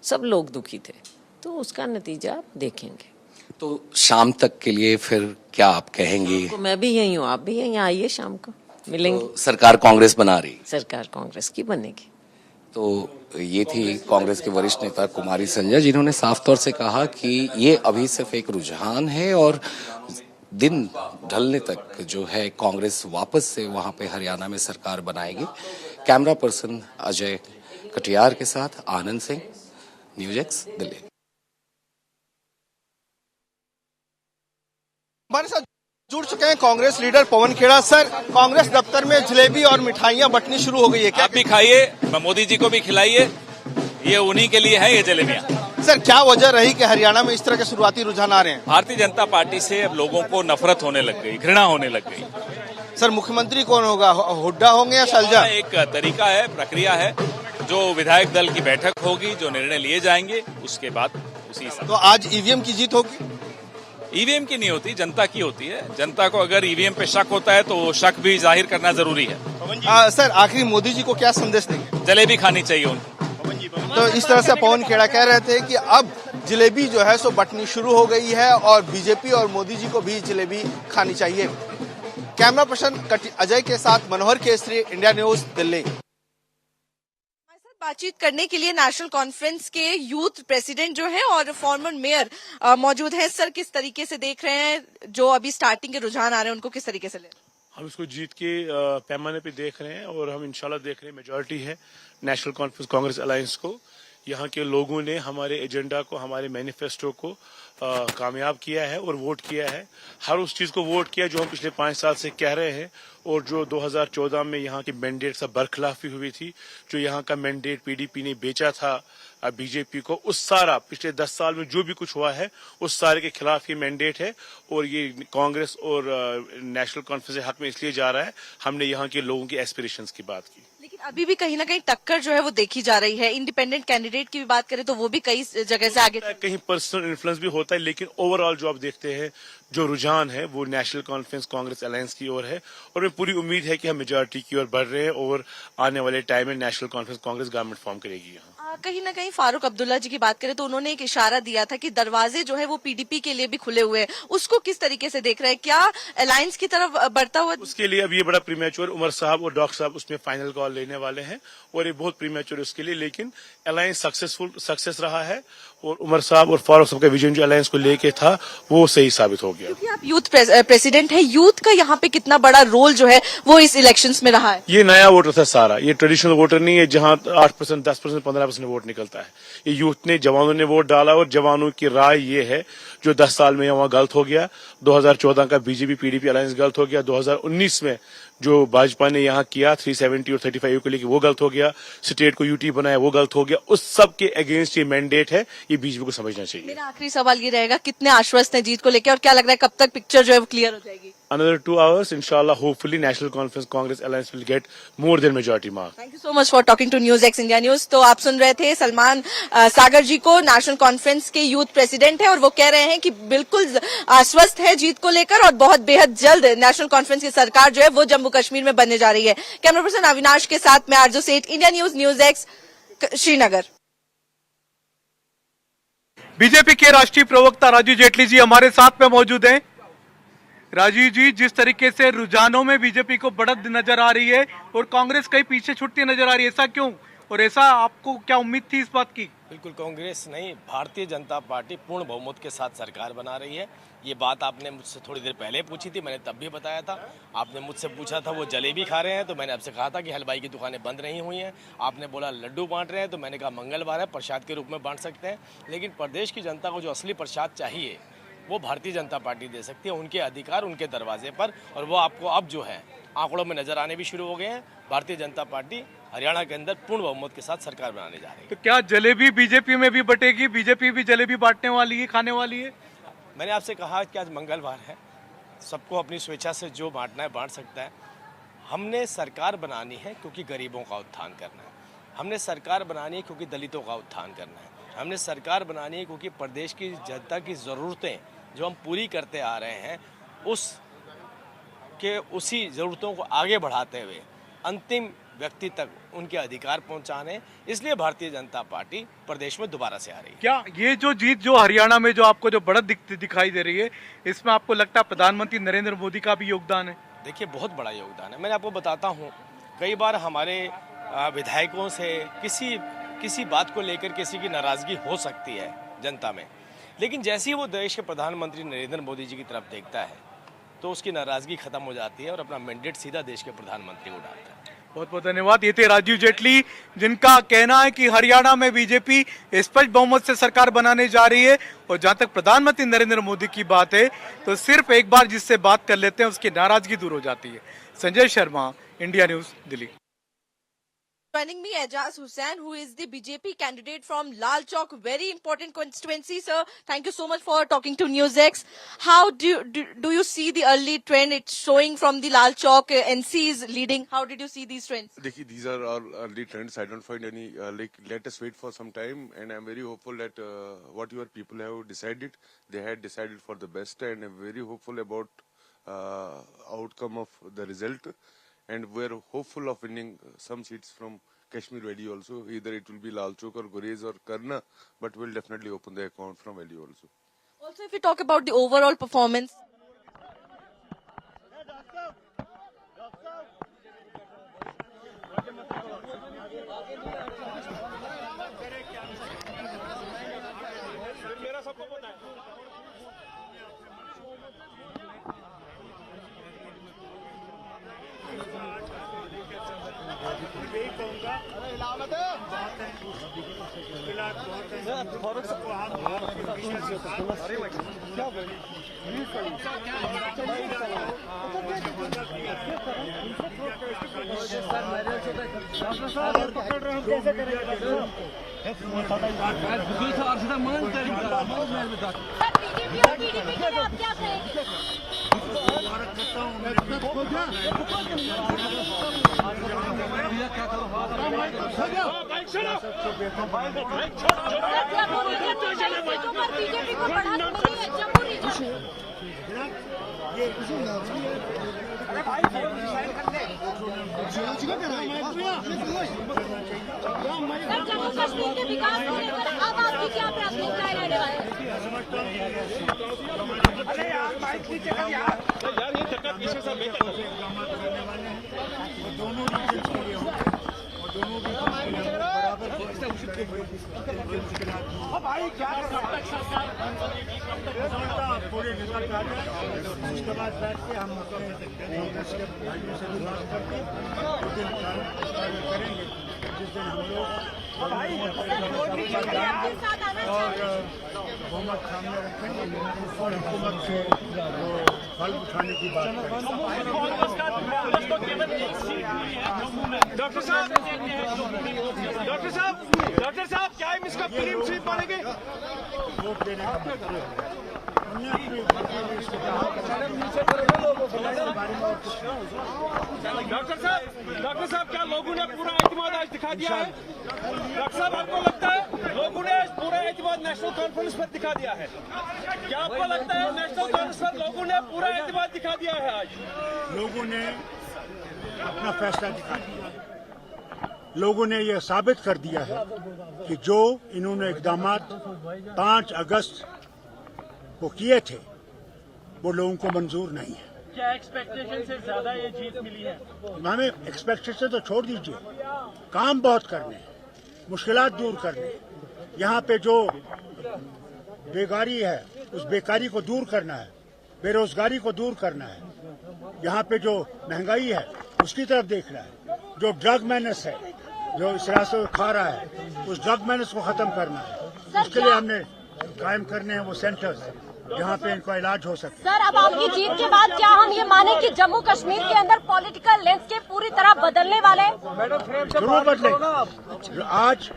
सब लोग दुखी थे, तो उसका नतीजा आप देखेंगे। तो शाम तक के लिए फिर क्या आप कहेंगे? तो मैं भी यहीं हूँ, आप भी यहीं आइए, शाम को मिलेंगे। तो सरकार कांग्रेस बना रही? सरकार कांग्रेस की बनेगी। तो ये थी कांग्रेस के वरिष्ठ नेता कुमारी संजय, जिन्होंने साफ तौर से कहा कि ये अभी सिर्फ एक रुझान है और दिन ढलने तक जो है कांग्रेस वापस से वहां पे हरियाणा में सरकार बनाएगी। कैमरा पर्सन अजय कटियार के साथ आनंद सिंह, न्यूज़ दिल्ली। हमारे साथ जुड़ चुके हैं कांग्रेस लीडर पवन खेड़ा। सर, कांग्रेस दफ्तर में जलेबी और मिठाइयां बंटनी शुरू हो गई है, क्या आप भी खाइए, मोदी जी को भी खिलाइए, ये उन्हीं के लिए है ये जलेबियां। सर, क्या वजह रही कि हरियाणा में इस तरह के शुरुआती रुझान आ रहे हैं? भारतीय जनता पार्टी से अब लोगों को नफरत होने लग गई, घृणा होने लग गई। सर, मुख्यमंत्री कौन होगा, हुड्डा होंगे या सैलजा? एक तरीका है, प्रक्रिया है, जो विधायक दल की बैठक होगी, जो निर्णय लिए जाएंगे, उसके बाद उसी हिसाब। तो आज ईवीएम की जीत होगी? ईवीएम की नहीं होती, जनता की होती है। जनता को अगर ईवीएम पे शक होता है तो वो शक भी जाहिर करना जरूरी है। सर, आखिरी मोदी जी को क्या संदेश देंगे? जलेबी खानी चाहिए उनको। तो इस तरह से पवन खेड़ा कह रहे थे कि अब जलेबी जो है सो बंटनी शुरू हो गई है और बीजेपी और मोदी जी को भी जलेबी खानी चाहिए। कैमरा पर्सन अजय के साथ मनोहर केसरी, इंडिया न्यूज, दिल्ली। बातचीत करने के लिए नेशनल कॉन्फ्रेंस के यूथ प्रेसिडेंट जो है और फॉर्मर मेयर मौजूद हैं। सर, किस तरीके से देख रहे हैं जो अभी स्टार्टिंग के रुझान आ रहे हैं, उनको किस तरीके से ले? हम इसको जीत के पैमाने पे देख रहे हैं और हम इंशाल्लाह देख रहे हैं मेजॉरिटी है नेशनल कॉन्फ्रेंस कांग्रेस अलायंस को। यहाँ के लोगों ने हमारे एजेंडा को, हमारे मैनिफेस्टो को कामयाब किया है और वोट किया है। हर उस चीज को वोट किया जो हम पिछले 5 साल से कह रहे हैं और जो 2014 में यहाँ की मैंडेट से बरखिलाफी हुई थी, जो यहाँ का मैंडेट पीडीपी ने बेचा था बीजेपी को, उस सारा पिछले 10 साल में जो भी कुछ हुआ है उस सारे के खिलाफ ये मैंडेट है और ये कांग्रेस और नेशनल कॉन्फ्रेंस हक में इसलिए जा रहा है। हमने यहाँ के लोगों की एस्पिरेशंस की बात की, लेकिन अभी भी कहीं ना कहीं टक्कर जो है वो देखी जा रही है। इंडिपेंडेंट कैंडिडेट की भी बात करें तो वो भी कई जगह से आगे, कहीं पर्सनल इन्फ्लुएंस भी होता है, लेकिन ओवरऑल जो आप देखते हैं जो रुझान है वो नेशनल कॉन्फ्रेंस कांग्रेस अलायंस की ओर है और हमें पूरी उम्मीद है कि हम मेजॉरिटी की ओर बढ़ रहे हैं और आने वाले टाइम में national conference Congress government form करेगी। यहाँ कहीं ना कहीं फारूक अब्दुल्ला जी की बात करें तो उन्होंने एक इशारा दिया था कि दरवाजे जो है वो पीडीपी के लिए भी खुले हुए हैं, उसको किस तरीके से देख रहे हैं? क्या अलायंस की तरफ बढ़ता हुआ? उसके लिए अब ये बड़ा प्रीमेच्योर, उमर साहब और डॉक्टर साहब उसमें फाइनल कॉल लेने वाले हैं और ये बहुत प्रीमेच्योर उसके लिए, लेकिन अलायंस सक्सेस रहा है और उमर साहब और फारूक साहब का विजन जो अलायंस को लेके था वो सही साबित हो गया। क्योंकि आप यूथ प्रेसिडेंट है, यूथ का यहाँ पे कितना बड़ा रोल जो है वो इस इलेक्शंस में रहा है? ये नया वोटर था सारा, ये ट्रेडिशनल वोटर नहीं है जहाँ 8%, 10%, 15% वोट निकलता है। ये यूथ ने, जवानों ने वोट डाला और जवानों की राय ये है जो 10 साल में वहाँ गलत हो गया। 2014 का बीजेपी पीडीपी अलायंस गलत हो गया। 2019 में जो भाजपा ने यहाँ किया 370 और 35 को लेकर वो गलत हो गया। स्टेट को यूटी बनाया वो गलत हो गया। उस सब के अगेंस्ट ये मैंडेट है, ये बीजेपी को समझना चाहिए। मेरा आखिरी सवाल ये रहेगा, कितने आश्वस्त हैं जीत को लेकर और क्या लग रहा है कब तक पिक्चर जो है वो क्लियर हो जाएगी? another 2 hours, inshallah, hopefully National Conference Congress Alliance will get more than majority mark. Thank you so much for talking to NewsX India News. तो आप सुन रहे थे सलमान सागर जी को, नेशनल कॉन्फ्रेंस के यूथ प्रेसिडेंट है और वो कह रहे हैं कि बिल्कुल आश्वस्त है जीत को लेकर और बहुत बेहद जल्द नेशनल कॉन्फ्रेंस की सरकार जो है वो जम्मू कश्मीर में बनने जा रही है। कैमरा पर्सन अविनाश के साथ मैं आरजू सेठ, India news, NewsX, Srinagar. BJP के राष्ट्रीय प्रवक्ता राजीव जेटली जी हमारे साथ में मौजूद हैं। राजीव जी, जिस तरीके से रुझानों में बीजेपी को बढ़त नजर आ रही है और कांग्रेस कहीं पीछे छूटती नजर आ रही है, ऐसा क्यों और ऐसा आपको क्या उम्मीद थी इस बात की? बिल्कुल, कांग्रेस नहीं, भारतीय जनता पार्टी पूर्ण बहुमत के साथ सरकार बना रही है। ये बात आपने मुझसे थोड़ी देर पहले पूछी थी, मैंने तब भी बताया था। आपने मुझसे पूछा था वो जलेबी खा रहे हैं, तो मैंने आपसे कहा था कि हलवाई की दुकानें बंद नहीं हुई हैं। आपने बोला लड्डू बांट रहे हैं, तो मैंने कहा मंगलवार है, प्रसाद के रूप में बांट सकते हैं। लेकिन प्रदेश की जनता को जो असली प्रसाद चाहिए वो भारतीय जनता पार्टी दे सकती है, उनके अधिकार उनके दरवाजे पर, और वो आपको अब जो है आंकड़ों में नजर आने भी शुरू हो गए हैं। भारतीय जनता पार्टी हरियाणा के अंदर पूर्ण बहुमत के साथ सरकार बनाने जा रही है। तो क्या जलेबी बीजेपी में भी बटेगी? बीजेपी भी जलेबी बांटने वाली है, खाने वाली है? मैंने आपसे कहा कि आज मंगलवार है, सबको अपनी स्वेच्छा से जो बांटना है बांट सकता है। हमने सरकार बनानी है क्योंकि गरीबों का उत्थान करना है, हमने सरकार बनानी है क्योंकि दलितों का उत्थान करना है, हमने सरकार बनानी है क्योंकि प्रदेश की जनता की ज़रूरतें जो हम पूरी करते आ रहे हैं उसी ज़रूरतों को आगे बढ़ाते हुए अंतिम व्यक्ति तक उनके अधिकार पहुंचाने, इसलिए भारतीय जनता पार्टी प्रदेश में दोबारा से आ रही है। क्या ये जो जीत जो हरियाणा में जो आपको जो बढ़त दिखाई दे रही है, इसमें आपको लगता है प्रधानमंत्री नरेंद्र मोदी का भी योगदान है? देखिए, बहुत बड़ा योगदान है। मैंने आपको बताता हूँ, कई बार हमारे विधायकों से किसी बात को लेकर किसी की नाराजगी हो सकती है जनता में, लेकिन जैसे ही वो देश के प्रधानमंत्री नरेंद्र मोदी जी की तरफ देखता है तो उसकी नाराजगी खत्म हो जाती है और अपना मैंडेट सीधा देश के प्रधानमंत्री को डालता है। बहुत बहुत धन्यवाद। ये थे राजीव जेटली, जिनका कहना है कि हरियाणा में बीजेपी स्पष्ट बहुमत से सरकार बनाने जा रही है, और जहां तक प्रधानमंत्री नरेंद्र मोदी की बात है तो सिर्फ एक बार जिससे बात कर लेते हैं उसकी नाराजगी दूर हो जाती है। Sanjay Sharma, India News, Delhi. Joining me, Ajaz Hussain, who is the BJP candidate from Lal Chowk, very important constituency, sir. Thank you so much for talking to NewsX. How do you see the early trend? It's showing from the Lal Chowk, NC is leading. How did you see these trends? These are all early trends. I don't find any, let us wait for some time, and I'm very hopeful that what your people have decided, they had decided for the best, and I'm very hopeful about outcome of the result. And we're hopeful of winning some seats from Kashmir Valley also. Either it will be Lal Chowk or Gurez or Karna, but we'll definitely open the account from Valley also. Also, if we talk about the overall performance, उसके बाद बैठ के हम अपने भाइयों से भी बात करके उस दिन करेंगे जिस दिन हम लोग और बहुमत सामने रखेंगे और हुकूमत से फल उठाने की बात डॉक्टर साहब क्या हम इसका प्रीलिम स्वीप मानेंगे? वोट देने का मतलब डॉक्टर साहब क्या लोगों ने पूरा एतमाद आज दिखा दिया है? डॉक्टर साहब आपको लगता है लोगों ने पूरा एतमाद नेशनल कॉन्फ्रेंस पर दिखा दिया है? क्या आपको लगता है नेशनल कॉन्फ्रेंस पर लोगों ने पूरा एतमाद दिखा दिया है? आज लोगों ने अपना फैसला दिखा दिया। लोगों ने यह साबित कर दिया है कि जो इन्होंने इकदाम 5 अगस्त को किए थे वो लोगों को मंजूर नहीं है। क्या एक्सपेक्टेशन से ज्यादा ये जीत मिली है? हमें एक्सपेक्टेशन तो छोड़ दीजिए, काम बहुत करने, मुश्किलात दूर करने, यहाँ पे जो बेकारी है उस बेकारी को दूर करना है, बेरोजगारी को दूर करना है, यहाँ पे जो महंगाई है उसकी तरफ देखना है, जो ड्रग मैनेस है जो इस रास्ते को खा रहा है उस ड्रग मैनेस को खत्म करना है। उसके लिए हमने कायम करने हैं वो सेंटर्स जहाँ पे इनका इलाज हो सके। सर, अब आपकी जीत के बाद क्या हम ये माने कि जम्मू कश्मीर के अंदर पॉलिटिकल लैंडस्केप पूरी तरह बदलने वाले हैं? जरूर बदले। आज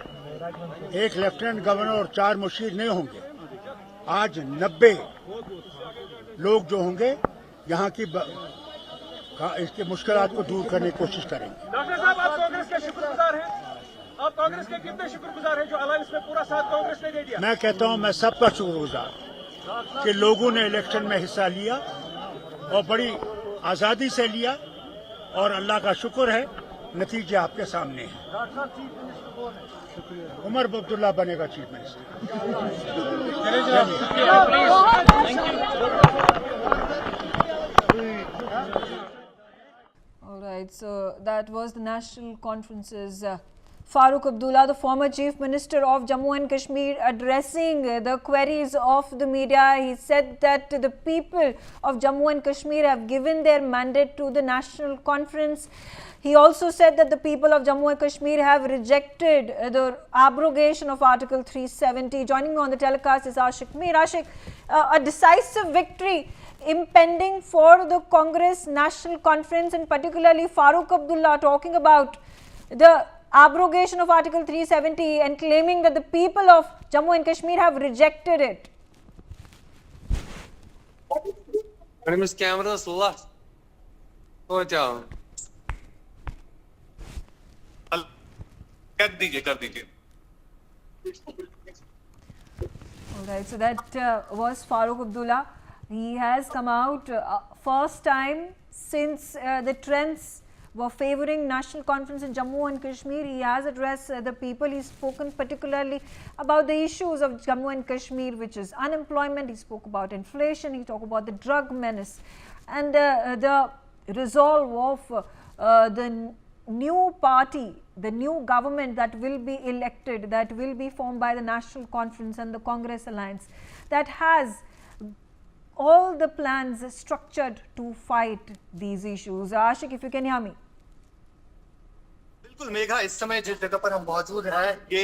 एक लेफ्टिनेंट गवर्नर और 4 मुशीर नहीं होंगे, आज 90 लोग जो होंगे यहाँ की इसके मुश्किलात को दूर करने की कोशिश करेंगे। डॉक्टर साहब आप कांग्रेस के शुक्रगुजार हैं? आप कांग्रेस के कितने शुक्रगुजार हैं जो अलायंस में पूरा साथ कांग्रेस ने दे दिया? मैं कहता हूँ मैं सबका शुक्रगुजार कि लोगों ने इलेक्शन में हिस्सा लिया और बड़ी आज़ादी से लिया और अल्लाह का शुक्र है नतीजे आपके सामने हैं। उमर अब्दुल्ला बनेगा chief minister. All right, so that was the National Conference's Farooq Abdullah, the former Chief Minister of Jammu and Kashmir, addressing the queries of the media. He said that the people of Jammu and Kashmir have given their mandate to the National Conference. He also said that the people of Jammu and Kashmir have rejected the abrogation of Article 370. Joining me on the telecast is Ashik Mir. Ashik, a decisive victory impending for the Congress National Conference, and particularly Farooq Abdullah talking about the abrogation of Article 370 and claiming that the people of Jammu and Kashmir have rejected it. My name is Camera Sallah. Oh, down. All right, so that was Farooq Abdullah. He has come out first time since the trends were favouring National Conference in Jammu and Kashmir. He has addressed the people. He's spoken particularly about the issues of Jammu and Kashmir, which is unemployment. He spoke about inflation. He talked about the drug menace and the resolve of the new party, the new government that will be elected, that will be formed by the National Conference and the Congress Alliance, that has all the plans structured to fight these issues. Ashik, if you can hear me. बिल्कुल मेघा, इस समय जिस जगह पर हम मौजूद हैं ये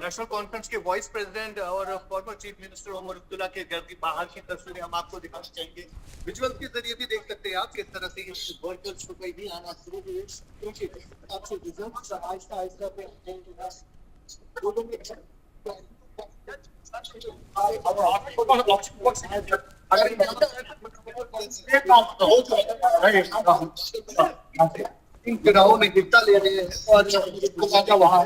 नेशनल कॉन्फ्रेंस के वाइस प्रेसिडेंट और former chief minister Omar Abdullah के घर की बाहर की तस्वीरें हम आपको दिखाना चाहेंगे। विजुअल के जरिए भी देख सकते हैं आप किस तरह से वर्कर्स को भी आना शुरू हुए, क्योंकि आपसे रिजल्ट आहिस्ता आहिस्ता चुनावों में हिस्सा ले रहे हैं और वहाँ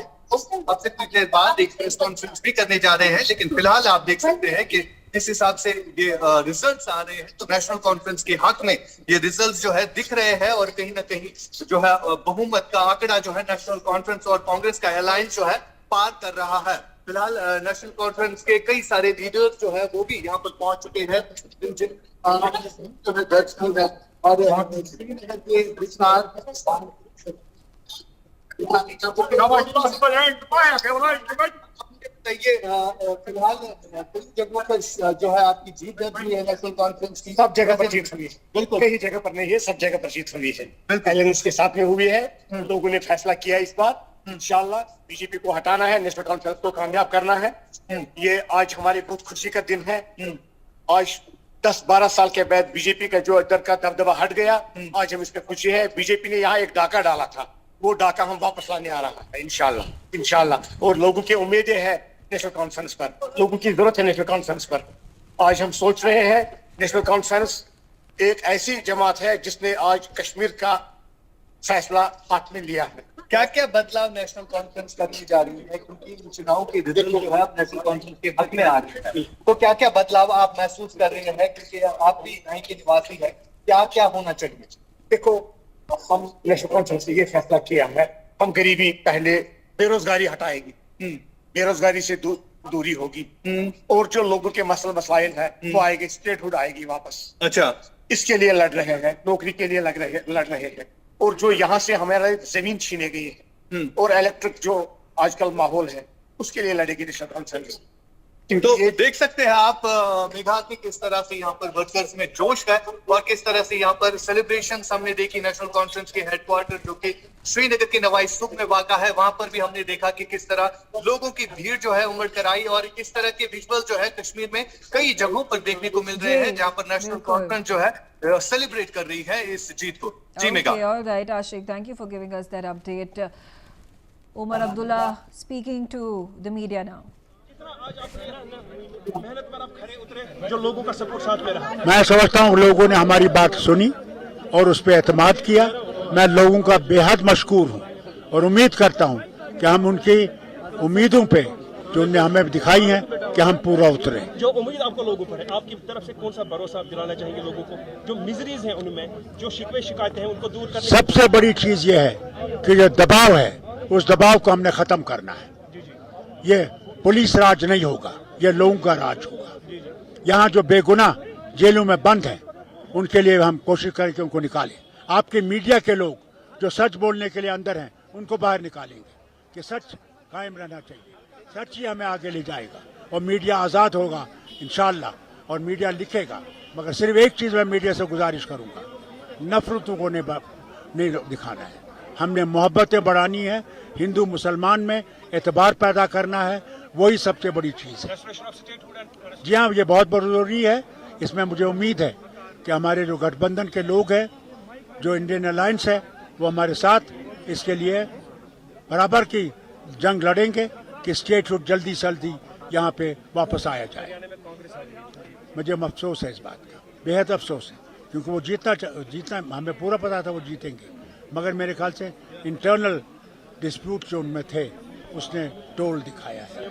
अब से कुछ देर बाद एक प्रेस कॉन्फ्रेंस भी करने जा रहे हैं। लेकिन फिलहाल आप देख सकते हैं कि जिस हिसाब से ये रिजल्ट्स आ रहे हैं तो नेशनल कॉन्फ्रेंस के हक में ये रिजल्ट्स जो है दिख रहे हैं और कहीं ना कहीं जो है बहुमत का आंकड़ा जो है नेशनल कॉन्फ्रेंस और कांग्रेस का अलायंस जो है पार कर रहा है। फिलहाल नेशनल कॉन्फ्रेंस के कई सारे लीडर्स जो है वो भी यहाँ पर पहुंच चुके हैं और फिलहाल जगहों पर जो है आपकी जीत दर्ज हुई है नेशनल कॉन्फ्रेंस की, सब जगह पर जीत हुई है। बिल्कुल कई जगह पर नहीं है, सब जगह पर जीत हुई है। अलायंस के साथ में हुई है, लोगों ने फैसला किया इस बार इंशाल्लाह बीजेपी को हटाना है, नेशनल कॉन्फ्रेंस को कामयाब करना है। ये आज हमारे बहुत खुशी का दिन है। आज 10-12 साल के बाद बीजेपी का जो इधर का दबदबा हट गया, आज हम इसमें खुशी है। बीजेपी ने यहाँ एक डाका डाला था, वो डाका हम वापस लाने आ रहा है इंशाल्लाह। और लोगों की उम्मीदें हैं नेशनल कॉन्फ्रेंस पर, लोगों की जरूरत है नेशनल कॉन्फ्रेंस पर। आज हम सोच रहे हैं नेशनल कॉन्फ्रेंस एक ऐसी जमात है जिसने आज कश्मीर का फैसला हाथ में लिया है। क्या क्या बदलाव नेशनल कॉन्फ्रेंस करनी जा रही है, क्योंकि इन चुनाव के रिजल्ट जो है नेशनल कॉन्फ्रेंस के हक में आ रहे हैं, तो क्या क्या बदलाव आप महसूस कर रहे हैं, क्योंकि आप भी यहीं के निवासी हैं, क्या क्या होना चाहिए? देखो, हम नेशनल कॉन्फ्रेंस ने ये फैसला किया है, हम गरीबी पहले, बेरोजगारी हटाएगी, बेरोजगारी से दूरी होगी, और जो लोगों के मसलाइल है वो आएगी, स्टेटहुड आएगी वापस। अच्छा, इसके लिए लड़ रहे हैं, नौकरी के लिए लड़ रहे हैं, और जो यहाँ से हमारा जमीन छीने गई है और इलेक्ट्रिक जो आजकल माहौल है उसके लिए लड़ेगी नेशनल कॉन्फ्रेंस। तो देख सकते हैं आप मेघा की किस तरह से यहाँ पर वर्कर्स में जोश है और किस तरह से यहाँ पर सेलिब्रेशन हमने देखी। नेशनल कॉन्फ्रेंस के हेडक्वार्टर जो कि श्रीनगर के नवाई सुख में वाक़ा है, वहां पर भी हमने देखा कि किस तरह लोगों की भीड़ जो है उमड़ कर आई और किस तरह के विजुअल जो है कश्मीर में कई जगहों पर देखने को मिल रहे हैं जहाँ पर नेशनल कॉन्फ्रेंस जो है सेलिब्रेट कर रही है इस जीत को। जी Megha. All right, Ashik, thank you for giving us that update. Omar Abdullah speaking to the media now. मेहनत पर आप खरे उतरे, जो लोगों का सपोर्ट साथ में रहा। मैं समझता हूँ लोगों ने हमारी बात सुनी और उस पर एतमाद किया। मैं लोगों का बेहद मशकूर हूँ और उम्मीद करता हूँ कि हम उनकी उम्मीदों पे जो उन्हें हमें दिखाई हैं कि हम पूरा उतरे। जो उम्मीद आपको लोगों पर है, आपकी तरफ से कौन सा भरोसा आप दिलाना चाहेंगे लोगों को, जो मिजरीज हैं उनमें, जो शिकवे शिकायतें हैं उनको दूर करने? सबसे बड़ी चीज ये है कि जो दबाव है उस दबाव को हमने खत्म करना है। ये पुलिस राज नहीं होगा, ये लोगों का राज होगा। यहाँ जो बेगुनाह जेलों में बंद हैं उनके लिए हम कोशिश करें कि उनको निकालें। आपके मीडिया के लोग जो सच बोलने के लिए अंदर हैं उनको बाहर निकालेंगे कि सच कायम रहना चाहिए, सच ही हमें आगे ले जाएगा और मीडिया आज़ाद होगा इंशाअल्लाह, और मीडिया लिखेगा। मगर सिर्फ एक चीज़ मैं मीडिया से गुजारिश करूँगा, नफरतों को नहीं दिखाना है, हमने मोहब्बतें बढ़ानी है, हिंदू मुसलमान में एतबार पैदा करना है, वही सबसे बड़ी चीज़ है। जी हाँ, ये बहुत ज़रूरी है। इसमें मुझे उम्मीद है कि हमारे जो गठबंधन के लोग हैं, जो इंडियन अलायंस है, वो हमारे साथ इसके लिए बराबर की जंग लड़ेंगे कि स्टेटहुड जल्दी से जल्दी यहाँ पे वापस आया जाए। मुझे अफसोस है इस बात का, बेहद अफसोस है, क्योंकि वो जीतना हमें पूरा पता था वो जीतेंगे, मगर मेरे ख्याल से इंटरनल डिस्प्यूट जो उनमें थे उसने टोल दिखाया है।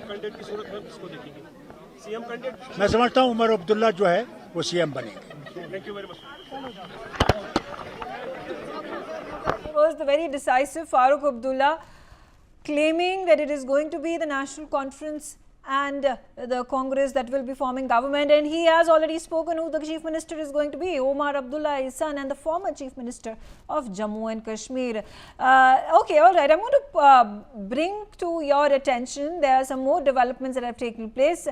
मैं समझता हूँ उमर अब्दुल्ला जो है वो सीएम बनेंगे। Thank you very much. Was the very decisive Farooq Abdullah claiming that it is going to be the National Conference and the Congress that will be forming government, and he has already spoken who the Chief Minister is going to be. Omar Abdullah, his son, and the former Chief Minister of Jammu and Kashmir. Okay, all right, I'm going to bring to your attention, there are some more developments that have taken place.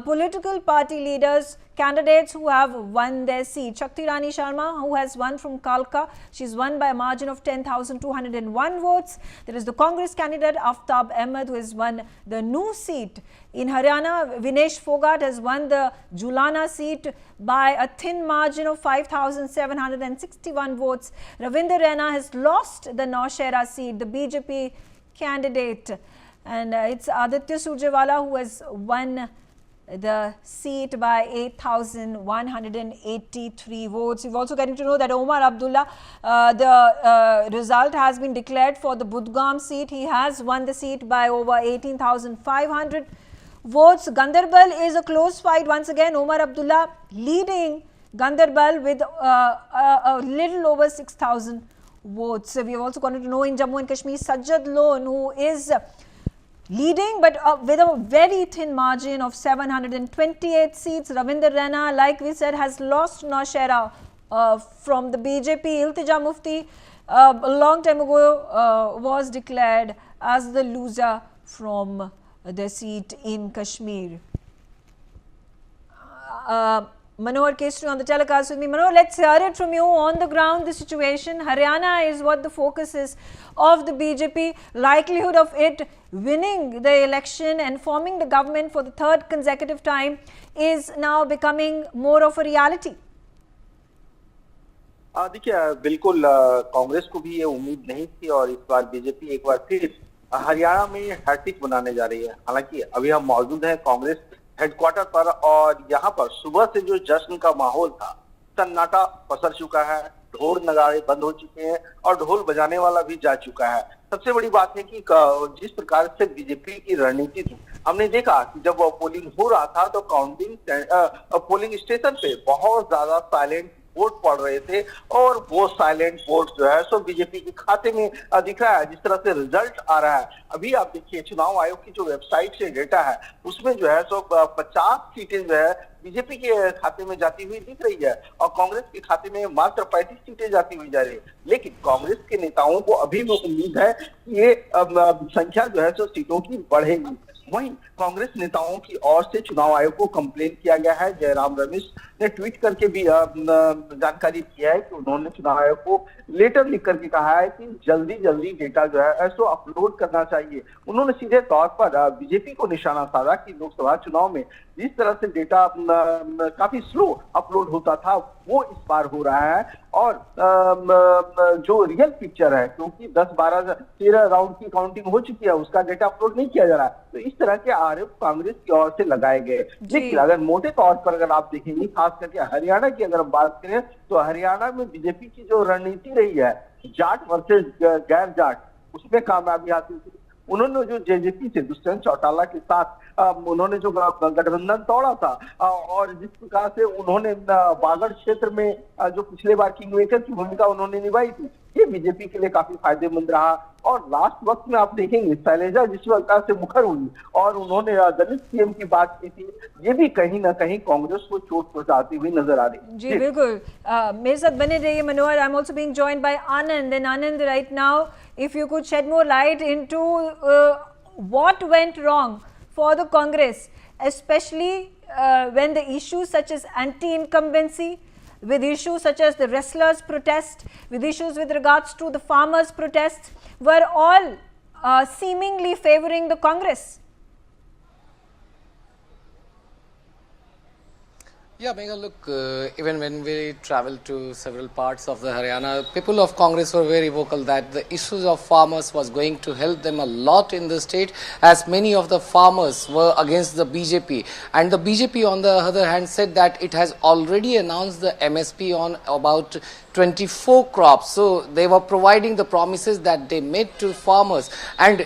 Political party leaders, candidates who have won their seat. Shakti Rani Sharma, who has won from Kalka, she's won by a margin of 10,201 votes. There is the Congress candidate Aftab Ahmed, who has won the new seat. In Haryana, Vinesh Fogart has won the Julana seat by a thin margin of 5,761 votes. Ravinder Raina has lost the Naushera seat, the BJP candidate. And it's Aditya Surjewala who has won the seat by 8,183 votes. We've also getting to know that Omar Abdullah, the result has been declared for the Budgam seat. He has won the seat by over 18,500 votes. Gandarbal is a close fight once again. Omar Abdullah leading Gandarbal with a little over 6,000 votes. We have also gotten to know in Jammu and Kashmir, Sajjad Lone, who is leading but with a very thin margin of 728 seats. Ravinder Raina, like we said, has lost Naushera from the BJP. Iltija Mufti a long time ago was declared as the loser from the seat in Kashmir. Manohar Kesri on the telecast with me. Manohar, let's hear it from you on the ground, the situation. Haryana is what the focus is of the BJP. Likelihood of it winning the election and forming the government for the third consecutive time is now becoming more of a reality. देखिए, बिल्कुल कांग्रेस को भी ये उम्मीद नहीं थी और इस बार बीजेपी एक बार फिर हरियाणा में हैट्रिक बनाने जा रही है। हालांकि अभी हम मौजूद हैं कांग्रेस हेडक्वार्टर पर, और यहाँ पर सुबह से जो जश्न का माहौल था, सन्नाटा पसर चुका है, ढोल नगाड़े बंद हो चुके हैं और ढोल बजाने वाला भी जा चुका है। सबसे बड़ी बात है कि जिस प्रकार से बीजेपी की रणनीति थी, हमने देखा कि जब पोलिंग हो रहा था तो पोलिंग स्टेशन पे बहुत ज्यादा साइलेंट वोट पड़ रहे थे, और वो साइलेंट वोट जो है सो बीजेपी के खाते में दिख रहा है। जिस तरह से रिजल्ट आ रहा है, अभी आप देखिए चुनाव आयोग की जो वेबसाइट से डेटा है, उसमें जो है सो 50 सीटें जो है बीजेपी के खाते में जाती हुई दिख रही है, और कांग्रेस के खाते में मात्र 35 सीटें जाती हुई जा रही है। लेकिन कांग्रेस के नेताओं को अभी भी उम्मीद है कि ये संख्या जो है सो सीटों की बढ़ेगी। वहीं कांग्रेस नेताओं की ओर से चुनाव आयोग को कंप्लेन किया गया है। जयराम रमेश ने ट्वीट करके भी जानकारी दी है कि उन्होंने चुनाव आयोग को लेटर लिख करके कहा है कि जल्दी डेटा जो है सो अपलोड करना चाहिए। उन्होंने सीधे तौर पर बीजेपी को निशाना साधा कि लोकसभा चुनाव में जिस तरह से डेटा काफी स्लो अपलोड होता था, वो इस बार हो रहा है, और जो रियल पिक्चर है, क्योंकि 10, 12, 13 राउंड की काउंटिंग हो चुकी है, उसका डेटा अपलोड नहीं किया जा रहा है। तो इस तरह के आरोप कांग्रेस की ओर से लगाए गए। लेकिन अगर मोटे तौर पर अगर आप देखेंगे, खास करके हरियाणा की अगर हम बात करें, तो हरियाणा में बीजेपी की जो रणनीति रही है, जाट वर्सेस गैर जाट, उसमें कामयाबी हासिल की। उन्होंने जो जेजेपी से दुष्यंत चौटाला के साथ उन्होंने जो गठबंधन तोड़ा था, और जिस प्रकार से उन्होंने बागड़ क्षेत्र में जो पिछले बार किंग मेकर की भूमिका उन्होंने निभाई थी, ये बीजेपी के लिए काफी फायदेमंद रहा। और लास्ट वक्त में आप देखेंगे शैलेजा जिस प्रकार से मुखर हुई और उन्होंने दलित सीएम की बात की थी, ये भी कहीं ना कहीं कांग्रेस को चोट पहुंचाती हुई नजर आ रही। जी बिल्कुल, मेरे साथ बने रहिए Manohar. I am also being joined by Anand, and Anand, right now if you could shed more light into what went wrong for the Congress, especially when the issues such as anti-incumbency, with issues such as the wrestlers' protest, with issues with regards to the farmers' protests, were all seemingly favoring the Congress. Yeah, Megha, look, even when we traveled to several parts of the Haryana, people of Congress were very vocal that the issues of farmers was going to help them a lot in the state, as many of the farmers were against the BJP. And the BJP, on the other hand, said that it has already announced the MSP on about 24 crops. So they were providing the promises that they made to farmers, and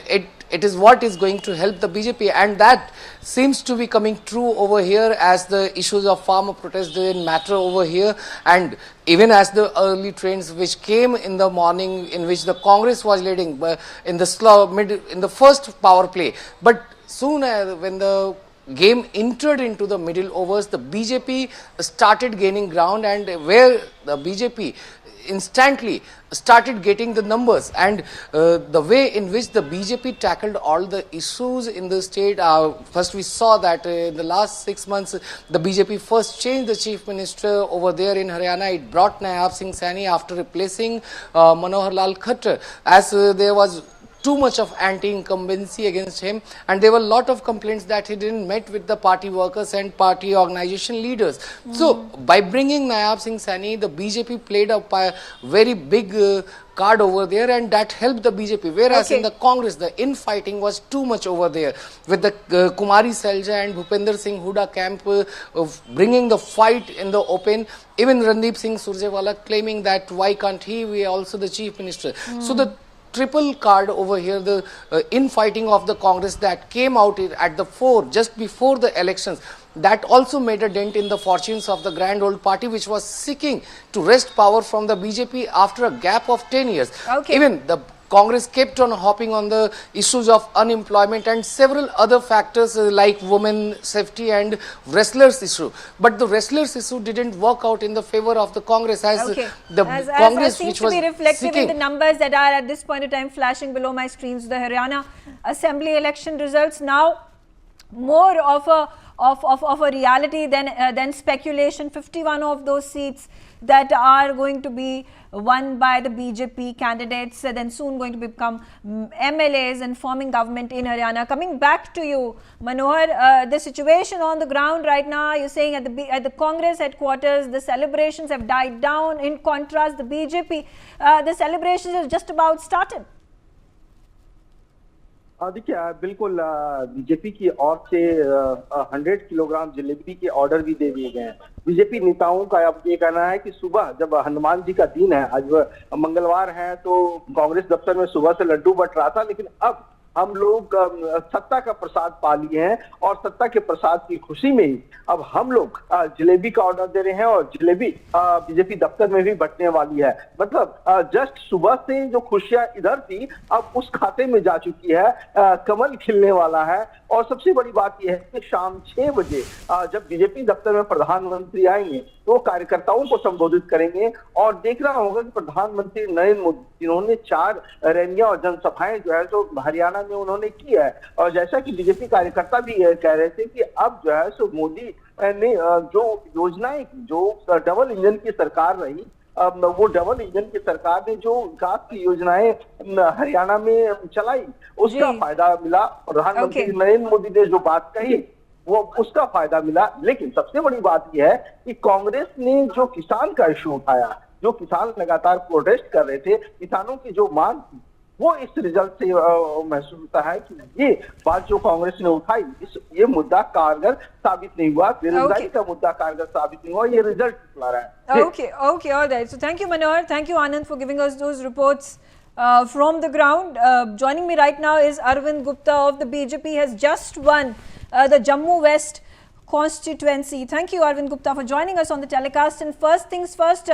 it is what is going to help the BJP, and that seems to be coming true over here, as the issues of farmer protests didn't matter over here. And even as the early trends which came in the morning, in which the Congress was leading in the first power play, but soon when the game entered into the middle overs, the BJP started gaining ground, and where the BJP instantly started getting the numbers, and the way in which the BJP tackled all the issues in the state. First we saw that in the last 6 months, the BJP first changed the chief minister over there in Haryana. It brought Aam Aadmi Party after replacing Manohar Lal Khattar, as there was too much of anti-incumbency against him, and there were a lot of complaints that he didn't meet with the party workers and party organization leaders. So by bringing Aam Aadmi Party, the BJP played a very big card over there, and that helped the BJP, whereas in the Congress the infighting was too much over there, with the Kumari Selja and Bhupender Singh Hooda camp bringing the fight in the open. Even Randeep Singh Surjewala claiming that why can't he be also the chief minister. So the triple card over here, the infighting of the Congress that came out at the fore just before the elections, that also made a dent in the fortunes of the grand old party, which was seeking to wrest power from the BJP after a gap of 10 years. Even the Congress kept on hopping on the issues of unemployment and several other factors like women safety and wrestlers issue. But the wrestlers issue didn't work out in the favor of the Congress, as the Congress, seems which to was be reflective seeking in the numbers that are at this point in time flashing below my screens. The Haryana Assembly election results now more of a reality than speculation. 51 of those seats that are going to be won by the BJP candidates, then soon going to become MLAs and forming government in Haryana. Coming back to you, Manohar, the situation on the ground right now, you're saying at the Congress headquarters, the celebrations have died down. In contrast, the BJP, the celebrations have just about started. देखिए बिल्कुल BJP की ओर से 100 kilogram jalebi के order भी दे दिए गए हैं। BJP नेताओं का अब ये कहना है कि सुबह जब हनुमान जी का दिन है, आज मंगलवार है, तो कांग्रेस दफ्तर में सुबह से लड्डू बंट रहा था, लेकिन अब हम लोग सत्ता का प्रसाद पा लिए हैं और सत्ता के प्रसाद की खुशी में ही अब हम लोग जलेबी का ऑर्डर दे रहे हैं और जलेबी बीजेपी दफ्तर में भी बंटने वाली है। मतलब जस्ट सुबह से जो खुशियां इधर थी अब उस खाते में जा चुकी है, कमल खिलने वाला है। और सबसे बड़ी बात यह है कि शाम 6 बजे जब बीजेपी दफ्तर में प्रधानमंत्री आएंगे तो वो कार्यकर्ताओं को संबोधित करेंगे और देखना होगा कि प्रधानमंत्री नरेंद्र मोदी जिन्होंने 4 रैलियां और जनसभाएं जो है सो हरियाणा में उन्होंने की है, और जैसा कि बीजेपी कार्यकर्ता भी कह रहे थे कि अब जो है सो मोदी ने जो योजनाएं की, जो डबल इंजन की सरकार रही, वो डबल इंजन की सरकार ने जो विकास की योजनाएं हरियाणा में चलाई उसका फायदा मिला। प्रधानमंत्री नरेंद्र मोदी ने जो बात कही वो उसका फायदा मिला। लेकिन सबसे बड़ी बात यह है कि कांग्रेस ने जो किसान का इश्यू उठाया, जो किसान लगातार प्रोटेस्ट कर रहे थे, किसानों की जो मांग थी, वो इस रिजल्ट से महसूस होता है कि ये बात जो कांग्रेस ने उठाई ये मुद्दा कारगर साबित नहीं हुआ, बेरोजगारी का मुद्दा कारगर साबित नहीं हुआ, ये रिजल्ट दिखला रहा है। Okay, all right. So thank you, Manohar. Thank you, Anand, for giving us those reports from the ground. Joining me right now is Arvind Gupta of the BJP, has just won the Jammu West constituency. Thank you, Arvind Gupta, for joining us on the telecast. And first things first,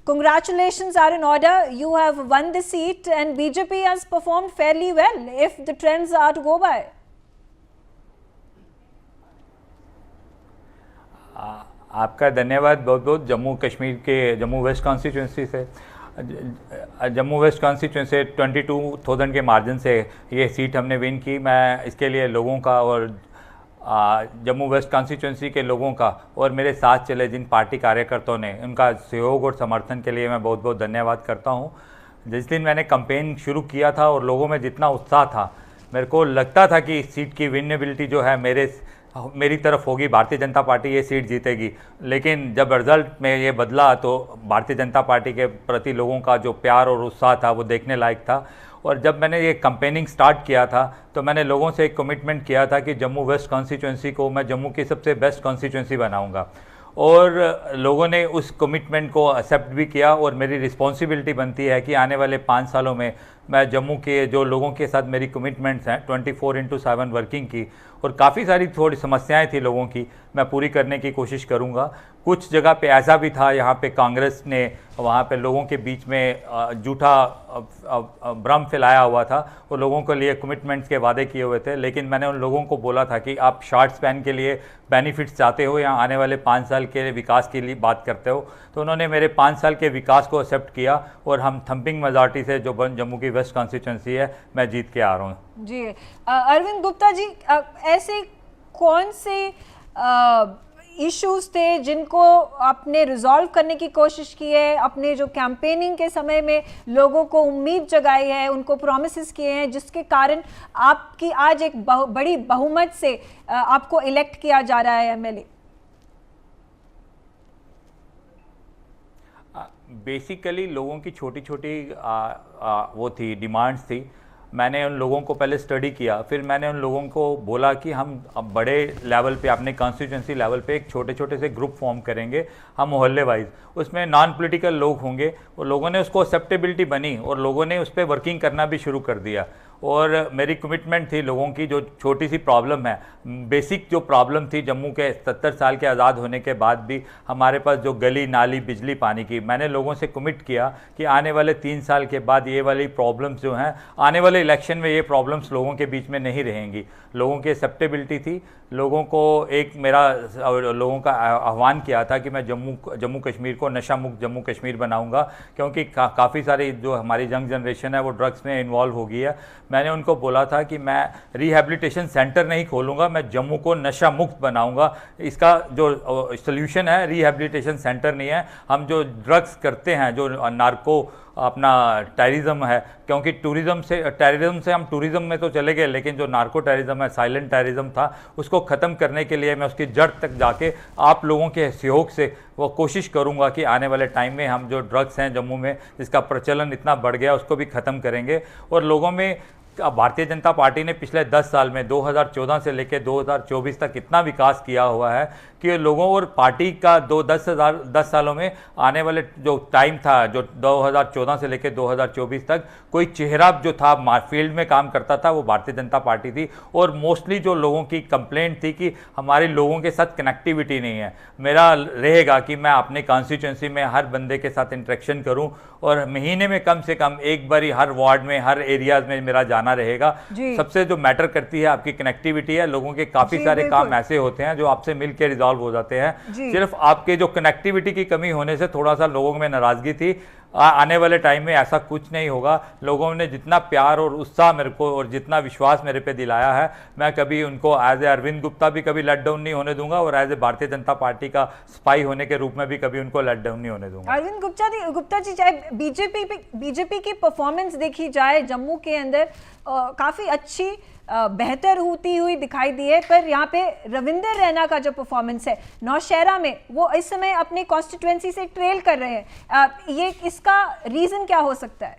congratulations are in order. You have won the seat and BJP has performed fairly well if the trends are to go by. आपका धन्यवाद बहुत बहुत। जम्मू कश्मीर के Jammu waste constituency से, Jammu waste constituency 22,000 के margin से ये seat हमने विन की। मैं इसके लिए लोगों का और जम्मू वेस्ट कॉन्स्टिट्यूंसी के लोगों का और मेरे साथ चले जिन पार्टी कार्यकर्ताओं ने उनका सहयोग और समर्थन के लिए मैं बहुत बहुत धन्यवाद करता हूं। जिस दिन मैंने कैंपेन शुरू किया था और लोगों में जितना उत्साह था, मेरे को लगता था कि इस सीट की विनेबिलिटी जो है मेरी तरफ होगी, भारतीय जनता पार्टी ये सीट जीतेगी। लेकिन जब रिजल्ट में ये बदला तो भारतीय जनता पार्टी के प्रति लोगों का जो प्यार और उत्साह था वो देखने लायक था। और जब मैंने ये कैंपेनिंग स्टार्ट किया था तो मैंने लोगों से एक कमिटमेंट किया था कि जम्मू वेस्ट कॉन्स्टिट्यूंसी को मैं जम्मू की सबसे बेस्ट कॉन्स्टिट्यूंसी बनाऊंगा, और लोगों ने उस कमिटमेंट को एक्सेप्ट भी किया। और मेरी रिस्पॉन्सिबिलिटी बनती है कि आने वाले 5 सालों में मैं जम्मू के जो लोगों के साथ मेरी कमिटमेंट्स हैं 24/7 वर्किंग की, और काफ़ी सारी थोड़ी समस्याएं थी लोगों की, मैं पूरी करने की कोशिश करूंगा। कुछ जगह पे ऐसा भी था, यहाँ पे कांग्रेस ने वहाँ पे लोगों के बीच में झूठा भ्रम फैलाया हुआ था, वो लोगों के लिए कमिटमेंट्स के वादे किए हुए थे। लेकिन मैंने उन लोगों को बोला था कि आप शॉर्ट स्पैन के लिए बेनिफिट्स चाहते हो या आने वाले 5 साल के विकास के लिए बात करते हो, तो उन्होंने मेरे 5 साल के विकास को एक्सेप्ट किया और हम थंपिंग मेजॉरिटी से जो जम्मू की वेस्ट कॉन्स्टिट्यूंसी है मैं जीत के आ रहा हूँ। जी अरविंद गुप्ता जी, ऐसे कौन से इश्यूज थे जिनको आपने रिजॉल्व करने की कोशिश की है, अपने जो कैंपेनिंग के समय में लोगों को उम्मीद जगाई है, उनको प्रॉमिसेस किए हैं, जिसके कारण आपकी आज एक बड़ी बहुमत से आपको इलेक्ट किया जा रहा है एमएलए? बेसिकली लोगों की छोटी छोटी वो थी डिमांड्स थी। मैंने उन लोगों को पहले स्टडी किया, फिर मैंने उन लोगों को बोला कि हम अब बड़े लेवल पे अपने कॉन्स्टिट्यूंसी लेवल पे एक छोटे छोटे से ग्रुप फॉर्म करेंगे, हम मोहल्ले वाइज, उसमें नॉन पॉलिटिकल लोग होंगे। और लोगों ने उसको एक्सेप्टेबिलिटी बनी और लोगों ने उस पर वर्किंग करना भी शुरू कर दिया। और मेरी कमिटमेंट थी लोगों की, जो छोटी सी प्रॉब्लम है, बेसिक जो प्रॉब्लम थी जम्मू के 70 साल के आज़ाद होने के बाद भी हमारे पास जो गली नाली बिजली पानी की, मैंने लोगों से कमिट किया कि आने वाले 3 साल के बाद ये वाली प्रॉब्लम्स जो हैं, आने वाले इलेक्शन में ये प्रॉब्लम्स लोगों के बीच में नहीं रहेंगी। लोगों की एक्सेप्टेबिलिटी थी। लोगों को लोगों का आह्वान किया था कि मैं जम्मू कश्मीर को नशा मुक्त जम्मू कश्मीर बनाऊंगा, क्योंकि काफ़ी सारी जो हमारी यंग जनरेशन है वो ड्रग्स में इन्वॉल्व हो गई है। मैंने उनको बोला था कि मैं रिहैबिलिटेशन सेंटर नहीं खोलूंगा, मैं जम्मू को नशा मुक्त बनाऊंगा। इसका जो सोल्यूशन है रिहैबिलिटेशन सेंटर नहीं है। हम जो ड्रग्स करते हैं, जो नार्को अपना टेररिज्म है, क्योंकि टेररिज्म से हम टूरिज्म में तो चले गए, लेकिन जो नार्को टेररिज्म है, साइलेंट टेररिज्म था, उसको ख़त्म करने के लिए मैं उसकी जड़ तक जाके आप लोगों के सहयोग से वो कोशिश करूंगा कि आने वाले टाइम में हम जो ड्रग्स हैं जम्मू में, जिसका प्रचलन इतना बढ़ गया, उसको भी ख़त्म करेंगे। और लोगों में भारतीय जनता पार्टी ने पिछले 10 साल में 2014 से लेकर 2024 तक इतना विकास किया हुआ है कि लोगों और पार्टी का 10 सालों में आने वाले जो टाइम था, जो 2014 से लेकर 2024 तक कोई चेहरा जो था फील्ड में काम करता था वो भारतीय जनता पार्टी थी। और मोस्टली जो लोगों की कंप्लेंट थी कि हमारे लोगों के साथ कनेक्टिविटी नहीं है। मेरा रहेगा कि मैं अपने कॉन्स्टिट्यूंसी में हर बंदे के साथ इंटरेक्शन करूं और महीने में कम से कम एक बार हर वार्ड में, हर एरियाज में मेरा जाना रहेगा। सबसे जो मैटर करती है आपकी कनेक्टिविटी है। लोगों के काफ़ी सारे काम ऐसे होते हैं जो आपसे मिल के रिजॉल्व हो जाते हैं। सिर्फ आपके जो कनेक्टिविटी की कमी होने से थोड़ा सा लोगों में नाराज़गी थी। आने वाले टाइम में ऐसा कुछ नहीं होगा। लोगों ने जितना प्यार और उत्साह मेरे को और जितना विश्वास मेरे पे दिलाया है, मैं कभी उनको एज ए अरविंद गुप्ता भी कभी लेट डाउन नहीं होने दूंगा और as a Bharatiya Janata party का स्पाई होने के रूप में भी कभी उनको लेट डाउन नहीं होने दूंगा। अरविंद गुप्ता जी, चाहे बीजेपी की परफॉर्मेंस देखी जाए जम्मू के अंदर काफ़ी अच्छी बेहतर होती हुई दिखाई दी है, पर यहाँ पे रविंदर रैना का जो परफॉर्मेंस है नौशहरा में, वो इस समय अपने कॉन्स्टिट्यूएंसी से ट्रेल कर रहे हैं। ये इसका रीजन क्या हो सकता है?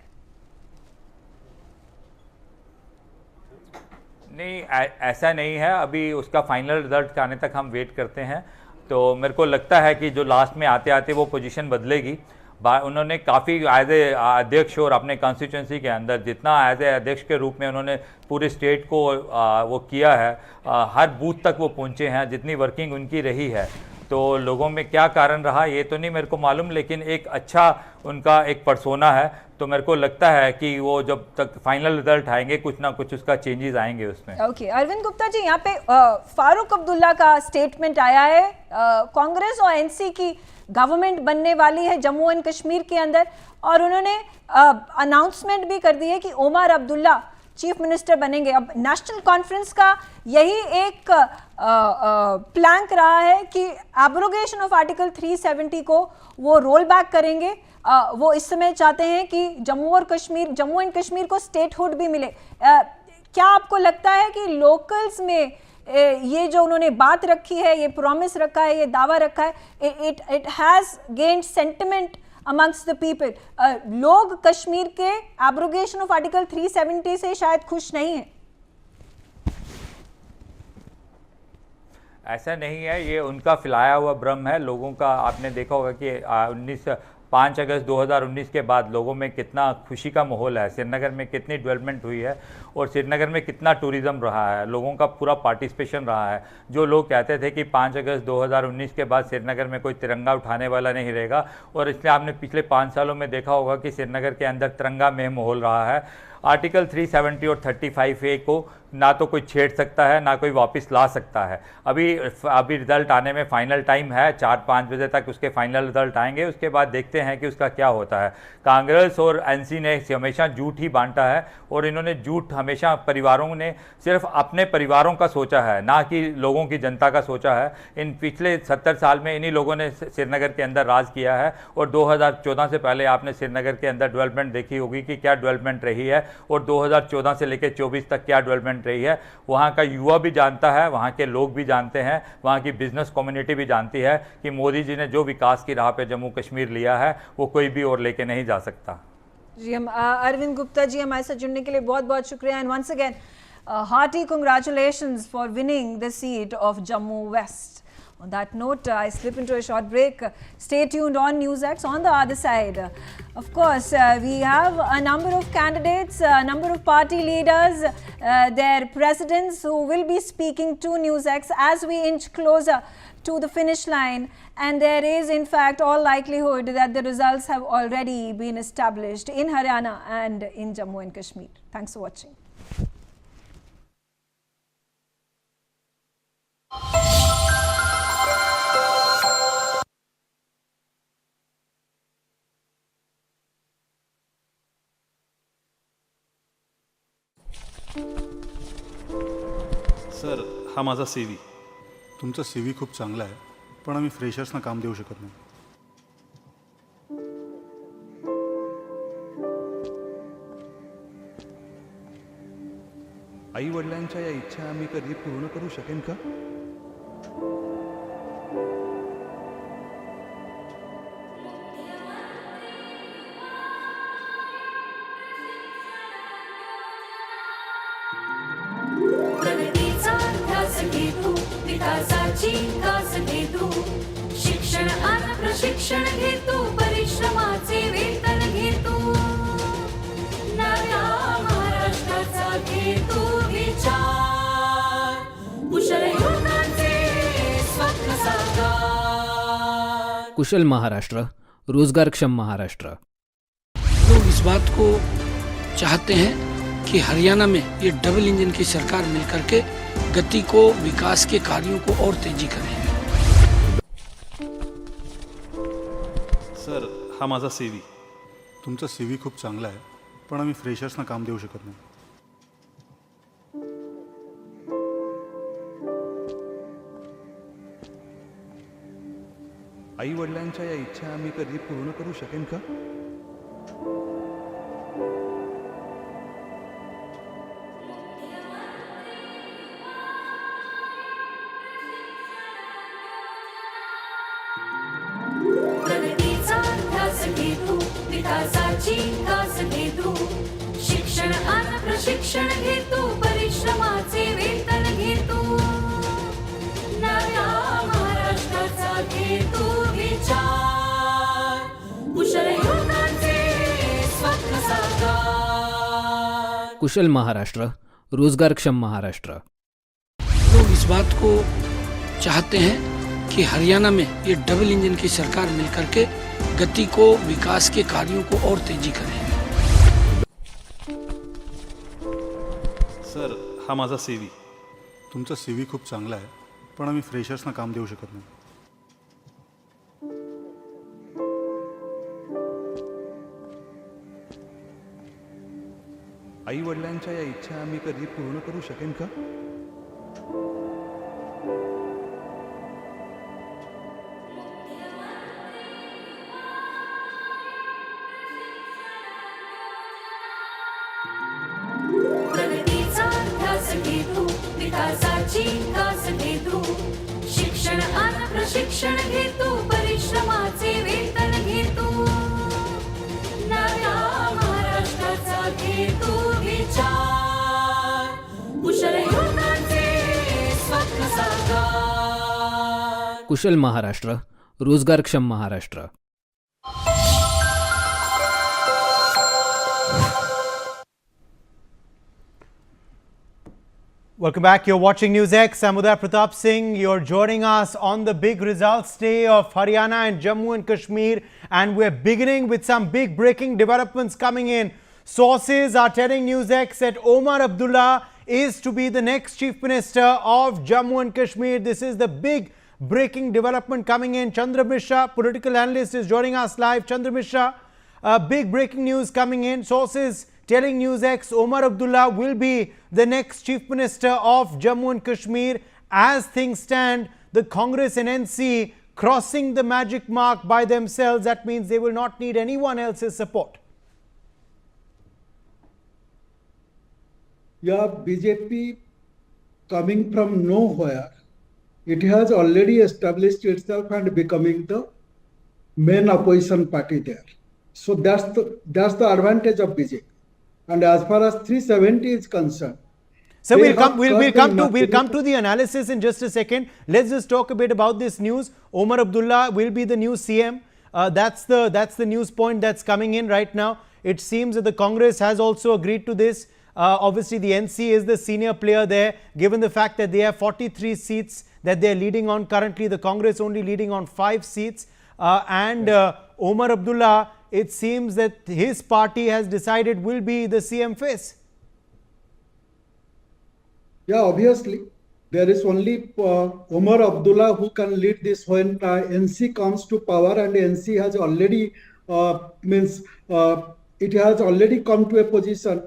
नहीं, ऐसा नहीं है। अभी उसका फाइनल रिजल्ट आने तक हम वेट करते हैं। तो मेरे को लगता है कि जो लास्ट में आते आते वो पोजीशन बदलेगी। उन्होंने काफ़ी एज ए अध्यक्ष और अपने कॉन्स्टिट्यूंसी के अंदर जितना एज ए अध्यक्ष के रूप में उन्होंने पूरे स्टेट को वो किया है, हर बूथ तक वो पहुंचे हैं, जितनी वर्किंग उनकी रही है। तो लोगों में क्या कारण रहा ये तो नहीं मेरे को मालूम, लेकिन एक अच्छा उनका एक पर्सोना है। तो मेरे को लगता है कि वो जब तक फाइनल रिजल्ट आएंगे कुछ ना कुछ उसका चेंजेस आएंगे उसमें। ओके, अरविंद गुप्ता जी, यहाँ पे फारूक अब्दुल्ला का स्टेटमेंट आया है। कांग्रेस और एनसी की गवर्नमेंट बनने वाली है जम्मू एंड कश्मीर के अंदर, और उन्होंने अनाउंसमेंट भी कर दी है कि ओमर अब्दुल्ला चीफ मिनिस्टर बनेंगे। अब नेशनल कॉन्फ्रेंस का यही एक प्लैंक रहा है कि एब्रोगेशन ऑफ आर्टिकल 370 को वो रोल बैक करेंगे। वो इस समय चाहते हैं कि जम्मू एंड कश्मीर को स्टेटहुड भी मिले। क्या आपको लगता है कि लोकल्स में ये जो उन्होंने बात रखी है, ये प्रॉमिस रखा है, ये दावा रखा है, it has gained sentiment amongst the people? लोग कश्मीर के एब्रोगेशन ऑफ आर्टिकल 370 से शायद खुश नहीं है। ऐसा नहीं है, ये उनका फैलाया हुआ भ्रम है लोगों का। आपने देखा होगा कि 5 अगस्त 2019 के बाद लोगों में कितना खुशी का माहौल है, श्रीनगर में कितनी डेवलपमेंट हुई है और श्रीनगर में कितना टूरिज्म रहा है, लोगों का पूरा पार्टिसिपेशन रहा है। जो लोग कहते थे कि 5 अगस्त 2019 के बाद श्रीनगर में कोई तिरंगा उठाने वाला नहीं रहेगा, और इसलिए आपने पिछले 5 सालों में देखा होगा कि श्रीनगर के अंदर तिरंगा में माहौल रहा है। आर्टिकल 370 और 35A को ना तो कोई छेड़ सकता है ना कोई वापस ला सकता है। अभी रिजल्ट आने में फाइनल टाइम है, 4-5 बजे तक उसके फाइनल रिजल्ट आएंगे। उसके बाद देखते हैं कि उसका क्या होता है। कांग्रेस और एनसी ने हमेशा झूठ ही बांटा है और इन्होंने झूठ हमेशा परिवारों ने सिर्फ अपने परिवारों का सोचा है, ना कि लोगों की जनता का सोचा है। इन पिछले 70 साल में इन्हीं लोगों ने श्रीनगर के अंदर राज किया है और 2014 से पहले आपने श्रीनगर के अंदर डेवलपमेंट देखी होगी कि क्या डेवलपमेंट रही है और 2014 से लेकर 24 तक क्या डेवलपमेंट रही है। वहाँ का युवा भी जानता है, वहाँ के लोग भी जानते हैं, वहाँ की बिजनेस कम्युनिटी भी जानती है कि मोदी जी ने जो विकास की राह पे जम्मू कश्मीर लिया है वो कोई भी और लेके नहीं जा सकता। जी, हम अरविंद गुप्ता जी हमारे साथ जुड़ने के लिए बहुत बहुत शुक्रिया। And once again hearty congratulations for winning the seat of Jammu West. On that note, I slip into a short break. Stay tuned on NewsX. On the other side, of course, we have a number of candidates, a number of party leaders, their presidents who will be speaking to NewsX as we inch closer to the finish line. And there is, in fact, all likelihood that the results have already been established in Haryana and in Jammu and Kashmir. Thanks for watching. Sir, हा माझा CV. तुमचा CV खूप चांगला आहे, पण आम्ही फ्रेशर्सना काम देऊ शकत नाही. आई वडिलांच्या या इच्छा आम्ही कधी पूर्ण करू शकेन का? विकासाची कास घे तू शिक्षण आणि प्रशिक्षण घे तू परिश्रमाचे वेतन घे तू नव्या महाराष्ट्राचा घे तू विचार कुशल युवकांचे स्वप्न साकार कुशल महाराष्ट्र रोजगारक्षम महाराष्ट्र। लोग इस बात को चाहते हैं कि हरियाणा में ये डबल इंजन की सरकार मिलकर के गति को, विकास के कार्यों को और तेजी करें। सर हा माझा CV। तुमचा CV खूप चांगला आहे, पण आम्ही फ्रेशर्सना काम देऊ शकत नाही। आई वडिलांच्या या इच्छा आम्ही कधी पूर्ण करू शकेन का? प्रगतीचा ध्यास घे तू विकासाची कास घे तू शिक्षण आणि प्रशिक्षण घे तू परिश्रमाचे वेतन घे तू नव्या महाराष्ट्राचा घे तू विचार कुशल युवकांचे स्वप्न साकार कुशल महाराष्ट्र रोजगारक्षम महाराष्ट्र। लोग इस बात को चाहते हैं कि हरियाणा में ये डबल इंजन की सरकार मिलकर के गति को, विकास के कार्यों को और तेजी करें। सर हा माझा CV। तुमचा CV खूप चांगला आहे, पण आम्ही फ्रेशर्सना काम देऊ शकत नाही। आई वडिलांच्या या इच्छा आम्ही कधी पूर्ण करू शकेन का? प्रगतीचा ध्यास घे तू विकासाची कास घे तू शिक्षण आणि प्रशिक्षण घे तू परिश्रमाचे वेतन घे तू नव्या महाराष्ट्राचा घे तू विचार कुशल युवकांचे स्वप्न साकार कुशल Maharashtra रोजगारक्षम Maharashtra. Welcome back. You're watching NewsX. I'm Uday Pratap Singh. You're joining us on the big results day of Haryana and Jammu and Kashmir. And we're beginning with some big breaking developments coming in. Sources are telling NewsX that Aam Abdullah is to be the next Chief Minister of Jammu and Kashmir. This is the big breaking development coming in. Chandra Mishra, political analyst, is joining us live. Chandra Mishra, big breaking news coming in. Sources telling NewsX Aam Abdullah will be the next Chief Minister of Jammu and Kashmir. As things stand, the Congress and NC crossing the magic mark by themselves. That means they will not need anyone else's support. Yeah, BJP coming from nowhere, it has already established itself and becoming the main opposition party there. So that's the advantage of BJP. And as far as 370 is concerned, so we'll come to the analysis in just a second. Let's just talk a bit about this news. Aam Abdullah will be the new CM. That's the news point that's coming in right now. It seems that the Congress has also agreed to this. Obviously, the NC is the senior player there. Given the fact that they have 43 seats that they're leading on currently, the Congress only leading on 5 seats. Aam Abdullah, it seems that his party has decided will be the CM face. Yeah, obviously, there is only Aam Abdullah who can lead this when NC comes to power, and NC has already it has already come to a position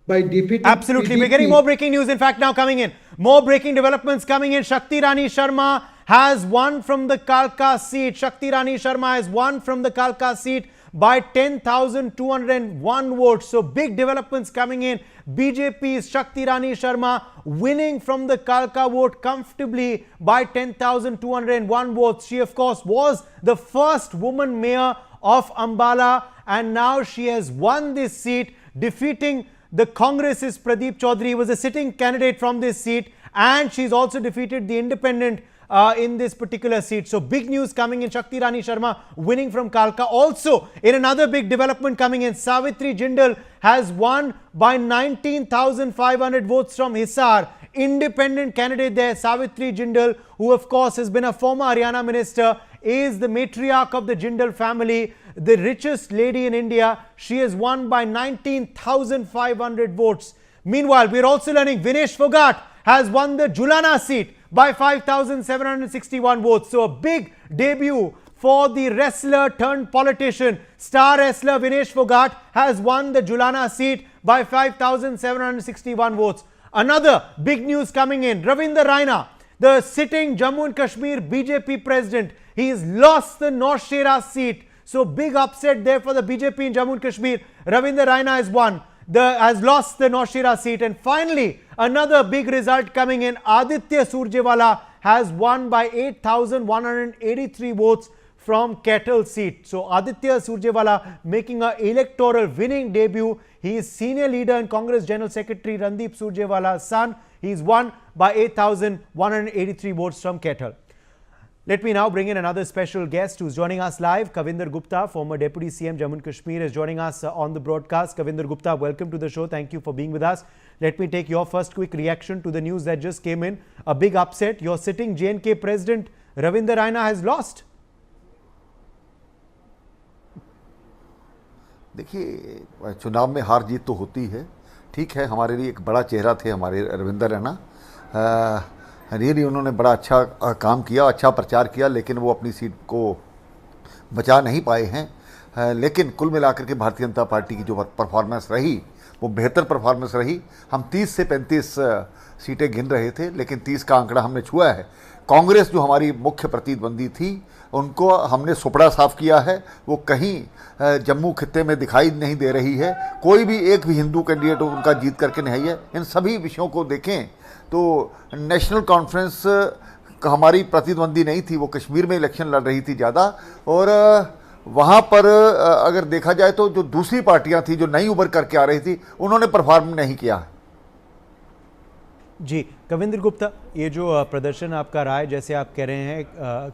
by defeating. Absolutely, PDP. we're getting more breaking news. In fact, now coming in, more breaking developments coming in. Shakti Rani Sharma has won from the Kalka seat. Shakti Rani Sharma has won from the Kalka seat by 10,201 votes. So big developments coming in. BJP's Shakti Rani Sharma winning from the Kalka vote comfortably by 10,201 votes. She of course was the first woman mayor of Ambala, and now she has won this seat, defeating the Congress's Pradeep Chaudhary. Was a sitting candidate from this seat, and she's also defeated the independent in this particular seat. So big news coming in. Shakti Rani Sharma winning from Kalka. Also, in another big development coming in, Savitri Jindal has won by 19,500 votes from Hisar. Independent candidate there, Savitri Jindal, who of course has been a former Haryana minister, is the matriarch of the Jindal family, the richest lady in India. She has won by 19,500 votes. Meanwhile, we're also learning Vinesh Phogat has won the Julana seat by 5,761 votes. So a big debut for the wrestler turned politician. Star wrestler Vinesh Phogat has won the Julana seat by 5,761 votes. Another big news coming in. Ravinder Raina, the sitting Jammu and Kashmir BJP president, he's lost the Naushera seat. So big upset there for the BJP in Jammu and Kashmir. Ravinder Raina has lost the Naushera seat. And finally, another big result coming in. Aditya Surjewala has won by 8,183 votes from Kettle seat. So Aditya Surjewala making an electoral winning debut. He is senior leader and Congress General Secretary Randeep Surjewala's son. He's won by 8,183 votes from Kettle. Let me now bring in another special guest who's joining us live. Kavinder Gupta, former Deputy CM Jammu and Kashmir, is joining us on the broadcast. Kavinder Gupta, welcome to the show. Thank you for being with us. Let me take your first quick reaction to the news that just came in. A big upset. Your sitting J&K president Ravinder Raina has lost. देखिए, चुनाव में हार जीत तो होती है, ठीक है। हमारे लिए एक बड़ा चेहरा थे हमारे रविंदर रैना। रियली उन्होंने बड़ा अच्छा काम किया, अच्छा प्रचार किया, लेकिन वो अपनी सीट को बचा नहीं पाए हैं। लेकिन कुल मिलाकर के भारतीय जनता पार्टी की जो परफॉर्मेंस रही वो बेहतर परफॉर्मेंस रही। हम 30 से 35 सीटें गिन रहे थे, लेकिन 30 का आंकड़ा हमने छुआ है। कांग्रेस जो हमारी मुख्य प्रतिद्वंदी थी उनको हमने सुपड़ा साफ किया है। वो कहीं जम्मू खित्ते में दिखाई नहीं दे रही है। कोई भी एक भी हिंदू कैंडिडेट उनका जीत करके नहीं है। इन सभी विषयों को देखें तो नेशनल कॉन्फ्रेंस हमारी प्रतिद्वंदी नहीं थी, वो कश्मीर में इलेक्शन लड़ रही थी ज़्यादा। और वहाँ पर अगर देखा जाए तो जो दूसरी पार्टियाँ थी जो नई उभर करके आ रही थी उन्होंने परफॉर्म नहीं किया। जी कविंद्र गुप्ता, ये जो प्रदर्शन आपका रहा है, जैसे आप कह रहे हैं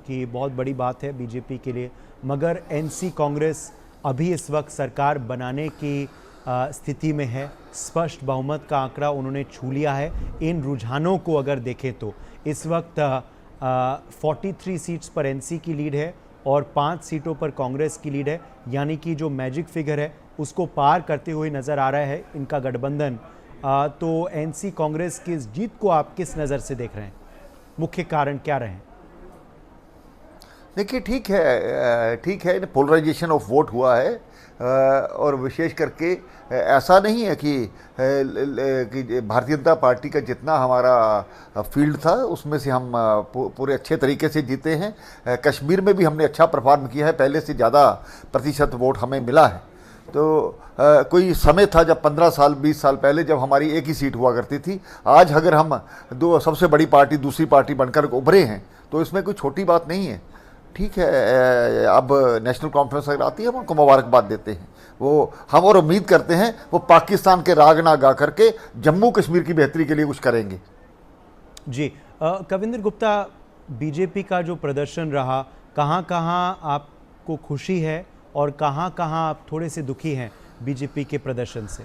कि बहुत बड़ी बात है बीजेपी के लिए, मगर एनसी कांग्रेस अभी इस वक्त सरकार बनाने की स्थिति में है। स्पष्ट बहुमत का आंकड़ा उन्होंने छू लिया है। इन रुझानों को अगर देखें तो इस वक्त 43 सीट्स पर एनसी की लीड है और 5 सीटों पर कांग्रेस की लीड है, यानी कि जो मैजिक फिगर है उसको पार करते हुए नज़र आ रहा है इनका गठबंधन। तो एनसी कांग्रेस की इस जीत को आप किस नज़र से देख रहे हैं? मुख्य कारण क्या रहे? देखिए, ठीक है, पोलराइजेशन ऑफ वोट हुआ है। और विशेष करके ऐसा नहीं है कि भारतीय जनता पार्टी का जितना हमारा फील्ड था उसमें से हम पूरे अच्छे तरीके से जीते हैं। कश्मीर में भी हमने अच्छा परफॉर्म किया है, पहले से ज़्यादा प्रतिशत वोट हमें मिला है। तो कोई समय था जब 15 साल 20 साल पहले जब हमारी एक ही सीट हुआ करती थी। आज अगर हम दो सबसे बड़ी पार्टी दूसरी पार्टी बनकर उभरे हैं तो इसमें कोई छोटी बात नहीं है। ठीक है, अब नेशनल कॉन्फ्रेंस अगर आती है हम उनको मुबारकबाद देते हैं। वो हम और उम्मीद करते हैं वो पाकिस्तान के राग ना गा करके जम्मू कश्मीर की बेहतरी के लिए कुछ करेंगे। जी कविंद्र गुप्ता, बीजेपी का जो प्रदर्शन रहा, कहाँ कहाँ आपको खुशी है और कहाँ कहाँ आप थोड़े से दुखी हैं बीजेपी के प्रदर्शन से?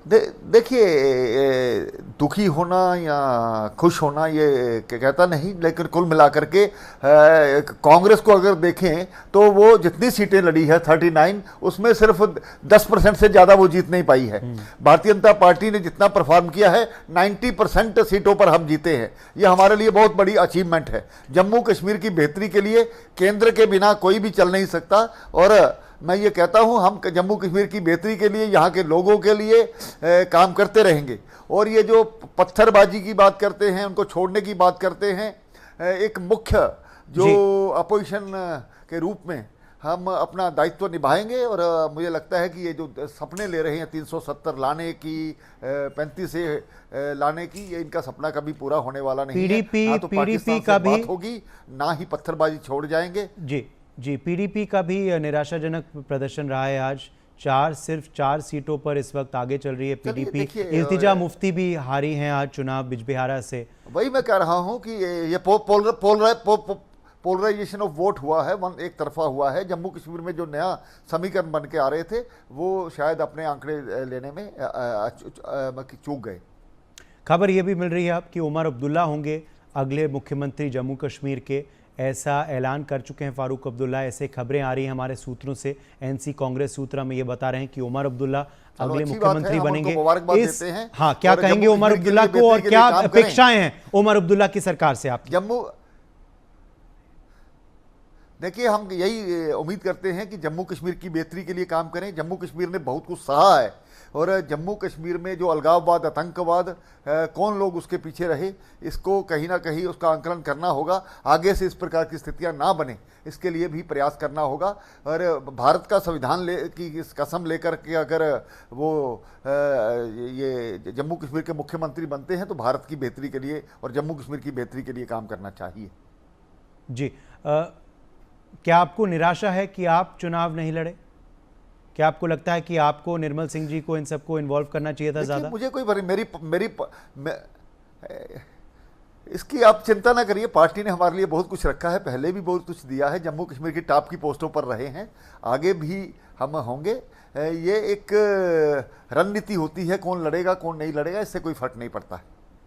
देखिए, दुखी होना या खुश होना ये कहता नहीं, लेकिन कुल मिलाकर के कांग्रेस को अगर देखें तो वो जितनी सीटें लड़ी है 39, उसमें सिर्फ 10% से ज़्यादा वो जीत नहीं पाई है। भारतीय जनता पार्टी ने जितना परफॉर्म किया है 90% सीटों पर हम जीते हैं। ये हमारे लिए बहुत बड़ी अचीवमेंट है। जम्मू कश्मीर की बेहतरी के लिए केंद्र के बिना कोई भी चल नहीं सकता। और मैं ये कहता हूँ हम जम्मू कश्मीर की बेहतरी के लिए, यहाँ के लोगों के लिए काम करते रहेंगे। और ये जो पत्थरबाजी की बात करते हैं, उनको छोड़ने की बात करते हैं, एक मुख्य जो अपोजिशन के रूप में हम अपना दायित्व निभाएंगे। और मुझे लगता है कि ये जो सपने ले रहे हैं 370 लाने की, 35 से लाने की, ये इनका सपना कभी पूरा होने वाला नहीं है। ना तो पाकिस्तान से बात होगी, ना ही पत्थरबाजी छोड़ जाएंगे। जी, पीडीपी का भी निराशाजनक प्रदर्शन रहा है आज। सिर्फ 4 सीटों पर इस वक्त आगे चल रही है पीडीपी। इल्तिजा मुफ्ती भी हारी हैं आज चुनाव बिजबिहारा से। वही मैं कह रहा हूं कि ये पोलराइजेशन ऑफ वोट हुआ है, एक तरफा हुआ है। जम्मू कश्मीर में जो नया समीकरण बन के आ रहे थे वो शायद अपने आंकड़े लेने में चूक गए। खबर ये भी मिल रही है अब कि उमर अब्दुल्ला होंगे अगले मुख्यमंत्री जम्मू कश्मीर के, ऐसा ऐलान कर चुके हैं फारूक अब्दुल्ला। ऐसे खबरें आ रही हैं हमारे सूत्रों से। एनसी कांग्रेस सूत्र हमें ये बता रहे हैं कि उमर अब्दुल्ला अगले मुख्यमंत्री बनेंगे। हाँ, क्या कहेंगे उमर अब्दुल्ला को और क्या अपेक्षाएं हैं उमर अब्दुल्ला की सरकार से आपकी? देखिए, हम यही उम्मीद करते हैं कि जम्मू कश्मीर की बेहतरी के लिए काम करें। जम्मू कश्मीर ने बहुत कुछ सहा है और जम्मू कश्मीर में जो अलगाववाद, आतंकवाद, कौन लोग उसके पीछे रहे, इसको कहीं ना कहीं उसका आंकलन करना होगा। आगे से इस प्रकार की स्थितियां ना बने, इसके लिए भी प्रयास करना होगा। और भारत का संविधान की कसम लेकर के अगर वो ये जम्मू कश्मीर के मुख्यमंत्री बनते हैं तो भारत की बेहतरी के लिए और जम्मू कश्मीर की बेहतरी के लिए काम करना चाहिए। जी, क्या आपको निराशा है कि आप चुनाव नहीं लड़े? क्या आपको लगता है कि आपको, निर्मल सिंह जी को, इन सबको इन्वॉल्व करना चाहिए था ज़्यादा? मुझे कोई इसकी आप चिंता ना करिए। पार्टी ने हमारे लिए बहुत कुछ रखा है, पहले भी बहुत कुछ दिया है। जम्मू कश्मीर की टॉप की पोस्टों पर रहे हैं, आगे भी हम होंगे। ये एक रणनीति होती है, कौन लड़ेगा कौन नहीं लड़ेगा, इससे कोई फर्क नहीं पड़ता है।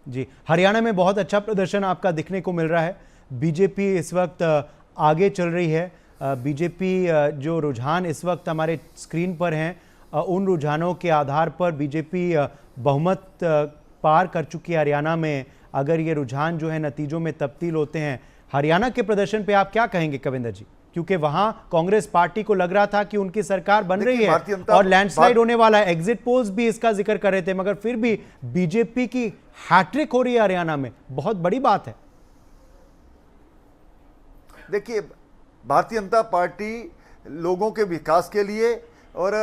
जी, हरियाणा में बहुत अच्छा प्रदर्शन आपका दिखने को मिल रहा है। बीजेपी इस वक्त आगे चल रही है। बीजेपी जो रुझान इस वक्त हमारे स्क्रीन पर हैं, उन रुझानों के आधार पर बीजेपी बहुमत पार कर चुकी है हरियाणा में। अगर ये रुझान जो है नतीजों में तब्दील होते हैं, हरियाणा के प्रदर्शन पे आप क्या कहेंगे कविंदर जी? क्योंकि वहां कांग्रेस पार्टी को लग रहा था कि उनकी सरकार बन रही है और लैंडस्लाइड होने वाला है। एग्जिट पोल्स भी इसका जिक्र कर रहे थे, मगर फिर भी बीजेपी की हैट्रिक हो रही है हरियाणा में, बहुत बड़ी बात है। देखिए, भारतीय जनता पार्टी लोगों के विकास के लिए और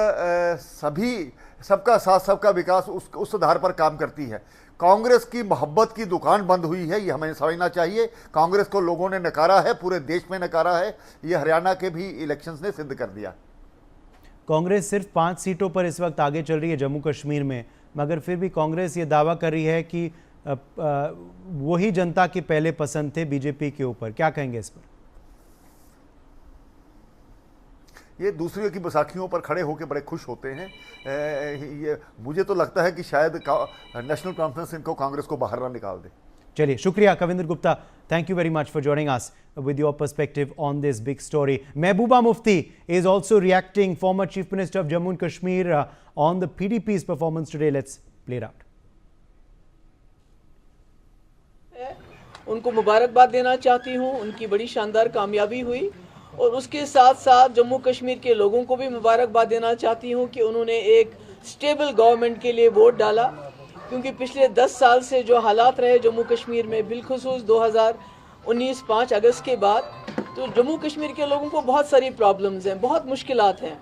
सबका साथ सबका विकास उस आधार पर काम करती है। कांग्रेस की मोहब्बत की दुकान बंद हुई है, ये हमें समझना चाहिए। कांग्रेस को लोगों ने नकारा है, पूरे देश में नकारा है। ये हरियाणा के भी इलेक्शंस ने सिद्ध कर दिया। कांग्रेस सिर्फ 5 सीटों पर इस वक्त आगे चल रही है जम्मू कश्मीर में, मगर फिर भी कांग्रेस ये दावा कर रही है कि वही जनता की पहले पसंद थे बीजेपी के ऊपर। क्या कहेंगे इस पर? ये दूसरियों की बैसाखियों पर खड़े होकर बड़े खुश होते हैं। ये मुझे तो लगता है कि शायद नेशनल कॉन्फ्रेंस इनको, कांग्रेस को बाहर ना निकाल दे। चलिए, शुक्रिया Kavinder Gupta, thank you very much for joining us with your perspective on this big story. Mehbooba Mufti is also reacting, farmer chief minister of Jammu and Kashmir, on the PDP's performance today. Let's play it out. उनको मुबारकबाद देना चाहती हूँ, उनकी बड़ी शानदार कामयाबी हुई, और उसके साथ साथ जम्मू कश्मीर के लोगों को भी मुबारकबाद देना चाहती हूँ कि उन्होंने एक स्टेबल गवर्नमेंट के लिए वोट डाला। क्योंकि पिछले 10 साल से जो हालात रहे जम्मू कश्मीर में, बिलखुसूस 2019 5 अगस्त के बाद, तो जम्मू कश्मीर के लोगों को बहुत सारी प्रॉब्लम्स हैं, बहुत मुश्किलात हैं,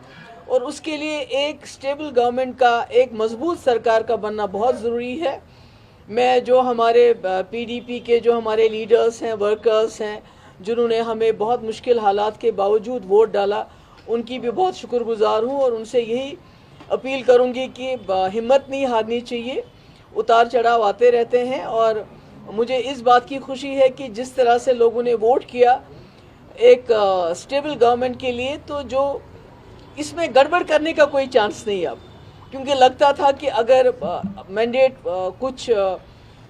और उसके लिए एक स्टेबल गवर्नमेंट का, एक मजबूत सरकार का बनना बहुत ज़रूरी है। मैं जो हमारे PDP के जो हमारे लीडर्स हैं, वर्कर्स हैं, जिन्होंने हमें बहुत मुश्किल हालात के बावजूद वोट डाला, उनकी भी बहुत शुक्रगुजार हूँ, और उनसे यही अपील करूँगी कि हिम्मत नहीं हारनी चाहिए। उतार चढ़ाव आते रहते हैं, और मुझे इस बात की खुशी है कि जिस तरह से लोगों ने वोट किया एक स्टेबल गवर्नमेंट के लिए, तो जो इसमें गड़बड़ करने का कोई चांस नहीं अब, क्योंकि लगता था कि अगर मैंडेट कुछ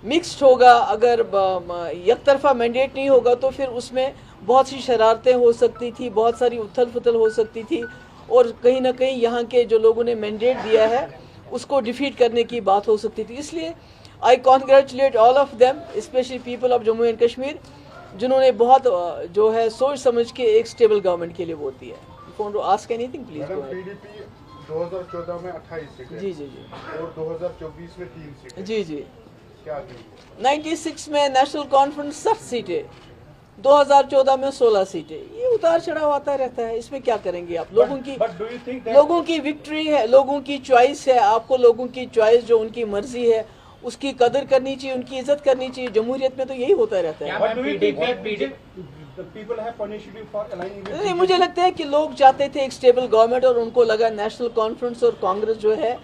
मिक्स्ड होगा, अगर एक तरफा मैंडेट नहीं होगा, तो फिर उसमें बहुत सी शरारतें हो सकती थी, बहुत सारी उथल पुथल हो सकती थी, और कहीं ना कहीं यहाँ के जो लोगों ने मैंडेट दिया है उसको डिफीट करने की बात हो सकती थी। इसलिए I congratulate all of them, specially people of Jammu and Kashmir, जिन्होंने बहुत जो है सोच समझ के एक स्टेबल गवर्नमेंट के लिए वोट दिया है। You want to ask anything please? 2014 में 28 सीटें, जी जी जी, और 2024 में 3 सीटें, जी जी, क्या 96 में नेशनल कॉन्फ्रेंस 60 सीटें, 2014 में 16 सीटें। ये उतार चढ़ाव आता रहता है, इसमें क्या करेंगे आप? लोगों की विक्ट्री है, लोगों की चॉइस है। आपको लोगों की चॉइस, जो उनकी मर्जी है, उसकी कदर करनी चाहिए, उनकी इज्जत करनी चाहिए। जमहूरियत में तो यही होता रहता है। the people have initiative for aligning with नहीं, मुझे लगता है कि लोग चाहते थे एक स्टेबल गवर्नमेंट और उनको लगा नेशनल कॉन्फ्रेंस और कांग्रेस जो है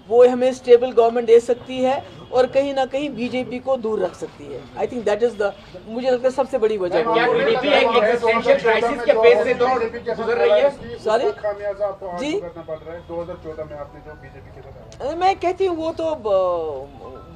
वो हमें स्टेबल गवर्नमेंट दे सकती है और कहीं ना कहीं बीजेपी को दूर रख सकती है। I think that is the, मुझे लगता है सबसे बड़ी वजह। सॉरी जी, 2014 में आपने जो बीजेपी के साथ, मैं कहती हूँ वो तो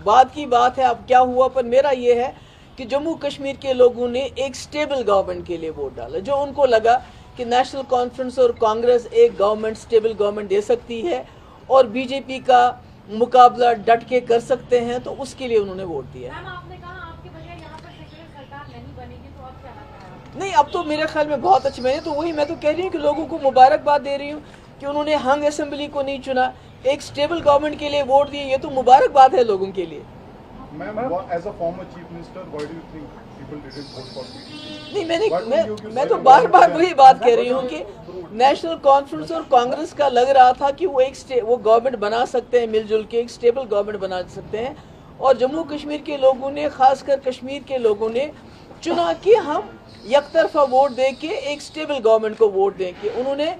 बाद की बात है, अब क्या हुआ, पर मेरा ये है कि जम्मू कश्मीर के लोगों ने एक स्टेबल गवर्नमेंट के लिए वोट डाला, जो उनको लगा कि नेशनल कॉन्फ्रेंस और कांग्रेस एक गवर्नमेंट स्टेबल गवर्नमेंट दे सकती है और बीजेपी का मुकाबला डट के कर सकते हैं, तो उसके लिए उन्होंने वोट दिया। आपने कहा आपके बगैर यहाँ पर सेक्युलर सरकार नहीं बनेगी, तो अब क्या लगता है? नहीं, अब तो मेरे ख्याल में बहुत अच्छी बनी, तो वही मैं तो कह रही हूँ कि लोगों को मुबारकबाद दे रही हूँ कि उन्होंने हंग असेंबली को नहीं चुना, एक स्टेबल गवर्नमेंट के लिए वोट दिए, ये तो मुबारकबाद है लोगों के लिए। Ma'am, as a former chief minister, why do you think people didn't vote for BJP? नहीं, मैं तो बार बार वही बात कह रही हूँ कि नेशनल कॉन्फ्रेंस और कांग्रेस का लग रहा था कि वो गवर्नमेंट बना सकते हैं, मिलजुल के एक स्टेबल गवर्नमेंट बना सकते हैं, और जम्मू कश्मीर के लोगों ने, खासकर कश्मीर के लोगों ने चुना कि हम यकतरफा वोट दे के एक स्टेबल गवर्नमेंट को वोट दें, कि उन्होंने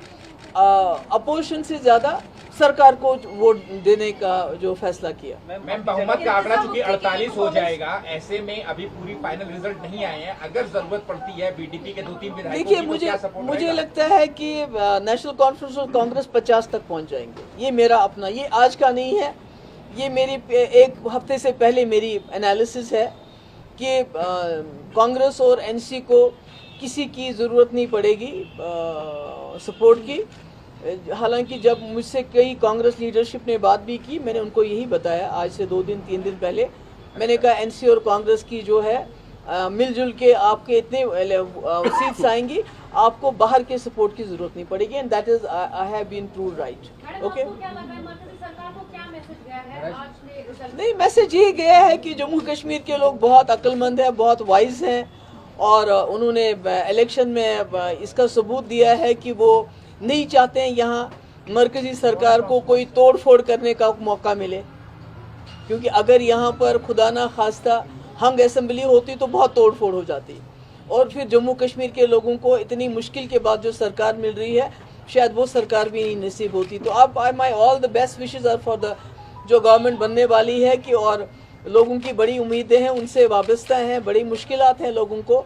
अपोजिशन से ज़्यादा सरकार को वोट देने का जो फैसला किया। मैम, बहुमत का आंकड़ा चूंकि 48 हो जाएगा, ऐसे में अभी पूरी फाइनल रिजल्ट नहीं आए हैं, अगर जरूरत पड़ती है बीडीपी के 2-3 विधायकों देखिए, की, तो क्या सपोर्ट मुझे लगता है कि नेशनल कॉन्फ्रेंस और कांग्रेस 50 तक पहुंच जाएंगे। ये मेरा अपना, ये आज का नहीं है, ये मेरी एक हफ्ते से पहले मेरी एनालिसिस है कि कांग्रेस और एनसी को किसी की ज़रूरत नहीं पड़ेगी सपोर्ट की। हालांकि जब मुझसे कई कांग्रेस लीडरशिप ने बात भी की, मैंने उनको यही बताया, आज से 2-3 दिन पहले मैंने कहा एनसी और कांग्रेस की जो है मिलजुल के आपके इतने सीट्स आएंगी, आपको बाहर के सपोर्ट की जरूरत नहीं पड़ेगी, and that is I have been proved right. Okay, नहीं, मैसेज ये गया है कि जम्मू कश्मीर के लोग बहुत अक्लमंद हैं, बहुत वाइज हैं, और उन्होंने इलेक्शन में इसका सबूत दिया है कि वो नहीं चाहते हैं यहाँ मरकजी सरकार को कोई तोड़ फोड़ करने का मौका मिले, क्योंकि अगर यहाँ पर खुदा ना खास्ता हंग असेंबली होती तो बहुत तोड़ फोड़ हो जाती, और फिर जम्मू कश्मीर के लोगों को इतनी मुश्किल के बाद जो सरकार मिल रही है, शायद वो सरकार भी नहीं नसीब होती। तो अब my all the best wishes are for the जो गवर्नमेंट बनने वाली है, कि और लोगों की बड़ी उम्मीदें हैं, उनसे वाबस्ता हैं, बड़ी मुश्किलात हैं लोगों को,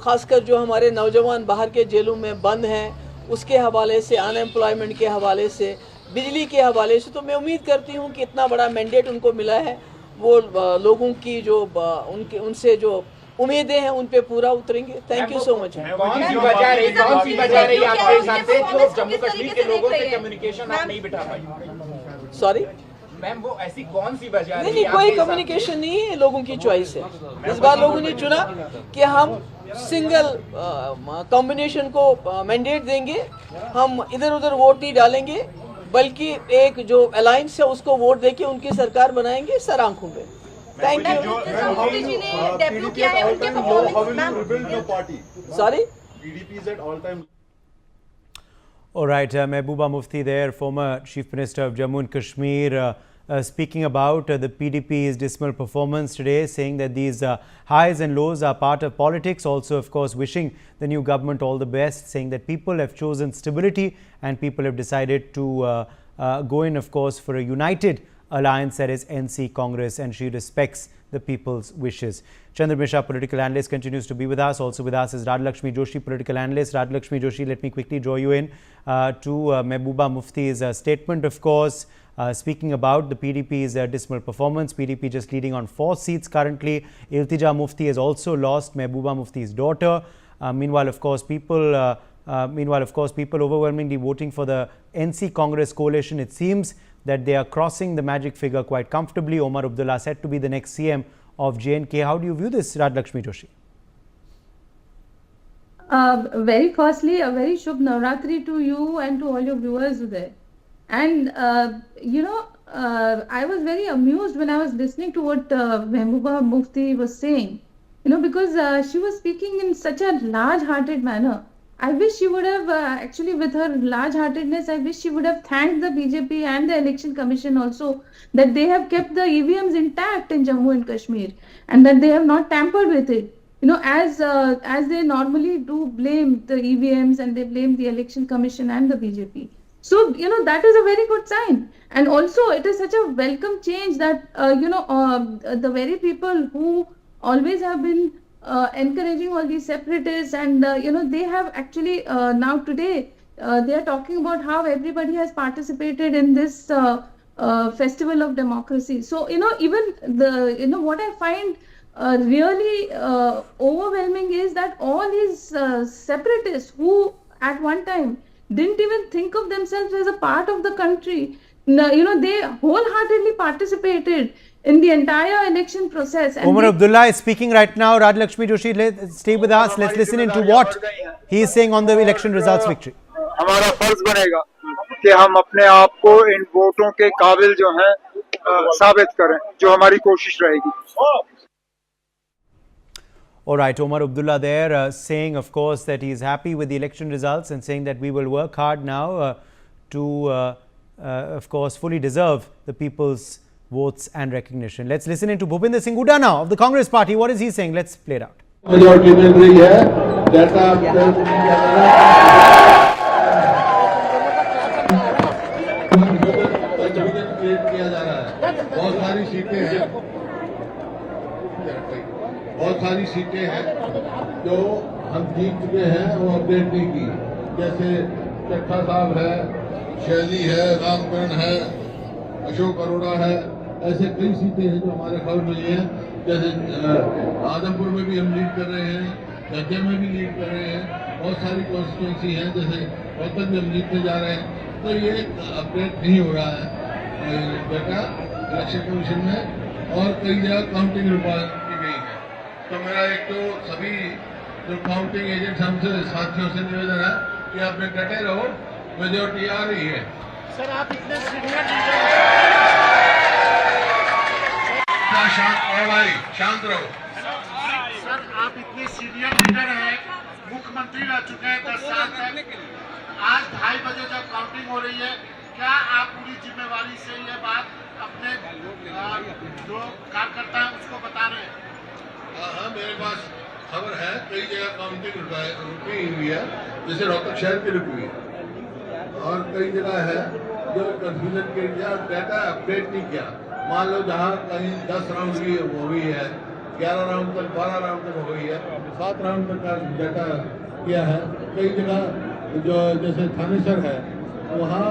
खासकर जो हमारे नौजवान बाहर के जेलों में बंद हैं, उसके हवाले से, अनएम्प्लॉयमेंट के हवाले से, बिजली के हवाले से। तो मैं उम्मीद करती हूँ कि इतना बड़ा मैंडेट उनको मिला है, वो लोगों की जो उनसे जो उम्मीदें हैं उन पे पूरा उतरेंगे। Thank you so much. कौन सी वजह रही आपके हिसाब से जो जम्मू कश्मीर के लोगों से कम्युनिकेशन आप नहीं बिठा पाई? सॉरी मैम, वो ऐसी कौन सी वजह? नहीं, कोई कम्युनिकेशन नहीं है, लोगों की चॉइस है। इस बार लोगों ने चुना कि हम सिंगल कॉम्बिनेशन को मैंडेट देंगे, हम इधर उधर वोट नहीं डालेंगे, बल्कि एक जो अलायंस है उसको वोट देके उनकी सरकार बनाएंगे सर आंखों में। Thank you. Sorry, All right, Mehbooba Mufti there, former Chief Minister of Jammu and Kashmir, speaking about the PDP's dismal performance today, saying that these highs and lows are part of politics. Also, of course, wishing the new government all the best, saying that people have chosen stability and people have decided to go in, of course, for a united alliance, that is NC Congress, and she respects the people's wishes. Chandra Mishra, political analyst, continues to be with us. Also with us is Radhalakshmi Joshi, political analyst. Radhalakshmi Joshi, let me quickly draw you in to Mehbooba Mufti's statement, of course, speaking about the PDP's dismal performance. PDP just leading on 4 seats currently. Iltija Mufti has also lost, Mehbooba Mufti's daughter. Meanwhile, of course, people overwhelmingly voting for the NC Congress coalition. It seems that they are crossing the magic figure quite comfortably. Omar Abdullah said to be the next CM of J&K. How do you view this, Radhalakshmi Joshi? Very firstly, a very Shubh Navratri to you and to all your viewers there. And, I was very amused when I was listening to what Mehbooba Mufti was saying, because she was speaking in such a large-hearted manner. I wish she would have, actually with her large-heartedness, I wish she would have thanked the BJP and the Election Commission also that they have kept the EVMs intact in Jammu and Kashmir and that they have not tampered with it. as they normally do blame the EVMs and they blame the Election Commission and the BJP. So, that is a very good sign. And also, it is such a welcome change that, the very people who always have been encouraging all these separatists and, they have actually now today, they are talking about how everybody has participated in this festival of democracy. So, even what I find really overwhelming is that all these separatists who at one time didn't even think of themselves as a part of the country, they wholeheartedly participated in the entire election process. And Omar Abdullah is speaking right now. Rajlakshmi Joshi, stay with us. Let's listen into what he is saying on the election results victory. हमारा फर्ज बनेगा कि हम अपने आप को इन वोटों के काबिल जो हैं साबित करें, जो हमारी कोशिश रहेगी. All right, Omar Abdullah there saying, of course, that he is happy with the election results and saying that we will work hard now to, of course, fully deserve the people's votes and recognition. Let's listen into Bhupinder Singh Hooda now of the Congress Party. What is he saying? Let's play it out. Majority मिल रही है, data create किया जा रहा है. बहुत सारी सीटें हैं जो हम जीत चुके हैं वो अपडेट नहीं की. जैसे चट्टा साहब है, शैली है, रामकरण है, अशोक अरोड़ा है. ऐसे कई सीटें हैं जो हमारे खबर मिली हैं. जैसे आदमपुर में भी हम लीड कर रहे हैं, गज्जे में भी लीड कर रहे हैं. बहुत सारी कॉन्स्टिट्यूंसी हैं, जैसे रोहतक में हम जीतने जा रहे हैं. तो ये अपडेट नहीं हो रहा है डाटा इलेक्शन कमीशन में, और कई जगह काउंटिंग की गई है. तो मेरा एक तो सभी जो काउंटिंग एजेंट हमसे साथियों से निवेदन है कि आप डटे रहो, मेजोरिटी आ रही है. सर आप इतने सीनियर शांत रहो. सर आप इतने सीनियर लीडर हैं, मुख्यमंत्री रह चुके हैं 10 साल तक. आज 2:30 बजे जब काउंटिंग हो रही है, क्या आप पूरी जिम्मेवारी से ये बात अपने जो कार्यकर्ता है उसको बता रहे हैं? हाँ, मेरे पास खबर है. कई जगह काउंटिंग रुकी हुई है, जैसे रोहतक शहर की रुकी हुई है, और कई जगह है जो कंफ्यूजन के लिए डाटा अपडेट नहीं किया. मान लो जहाँ कहीं 10 राउंड की हुई है, 11 राउंड तक, 12 राउंड तक हुई है, 7 राउंड तक का डाटा किया है. कई जगह जो जैसे थानेसर है, वहाँ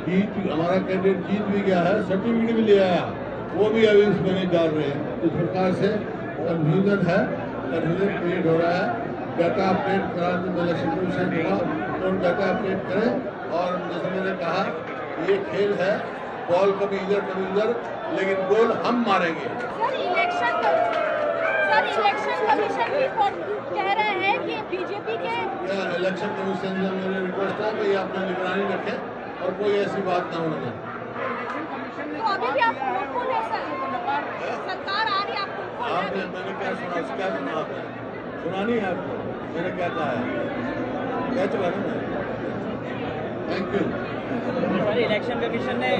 जीत हमारा कैंडिडेट जीत भी गया है, सर्टिफिकेट भी ले आया, वो भी अभी उसमें नहीं डाल रहे हैं. इस प्रकार से कन्फ्यूजन है, कन्फ्यूजन क्रिएट हो रहा है. डाटा अपडेट करा तो इलेक्शन कमीशन हुआ तो डाटा अपडेट करें. और जैसे मैंने कहा, ये खेल है, बॉल कभी इधर कभी उधर, लेकिन गोल हम मारेंगे. सर इलेक्शन कमीशन भी कह रहे हैं कि बीजेपी के इलेक्शन कमीशन से मेरी रिक्वेस्ट है कि अपना निगरानी रखें और कोई ऐसी बात ना होने. तो अभी भी आप होपफुल है सर, सरकार आ रही है आपको? आपने मैंने क्या सुना, क्या सुना आपने? सुना नहीं है आपको मैंने क्या कहा है? क्या चुका है? Thank you. इलेक्शन कमीशन ने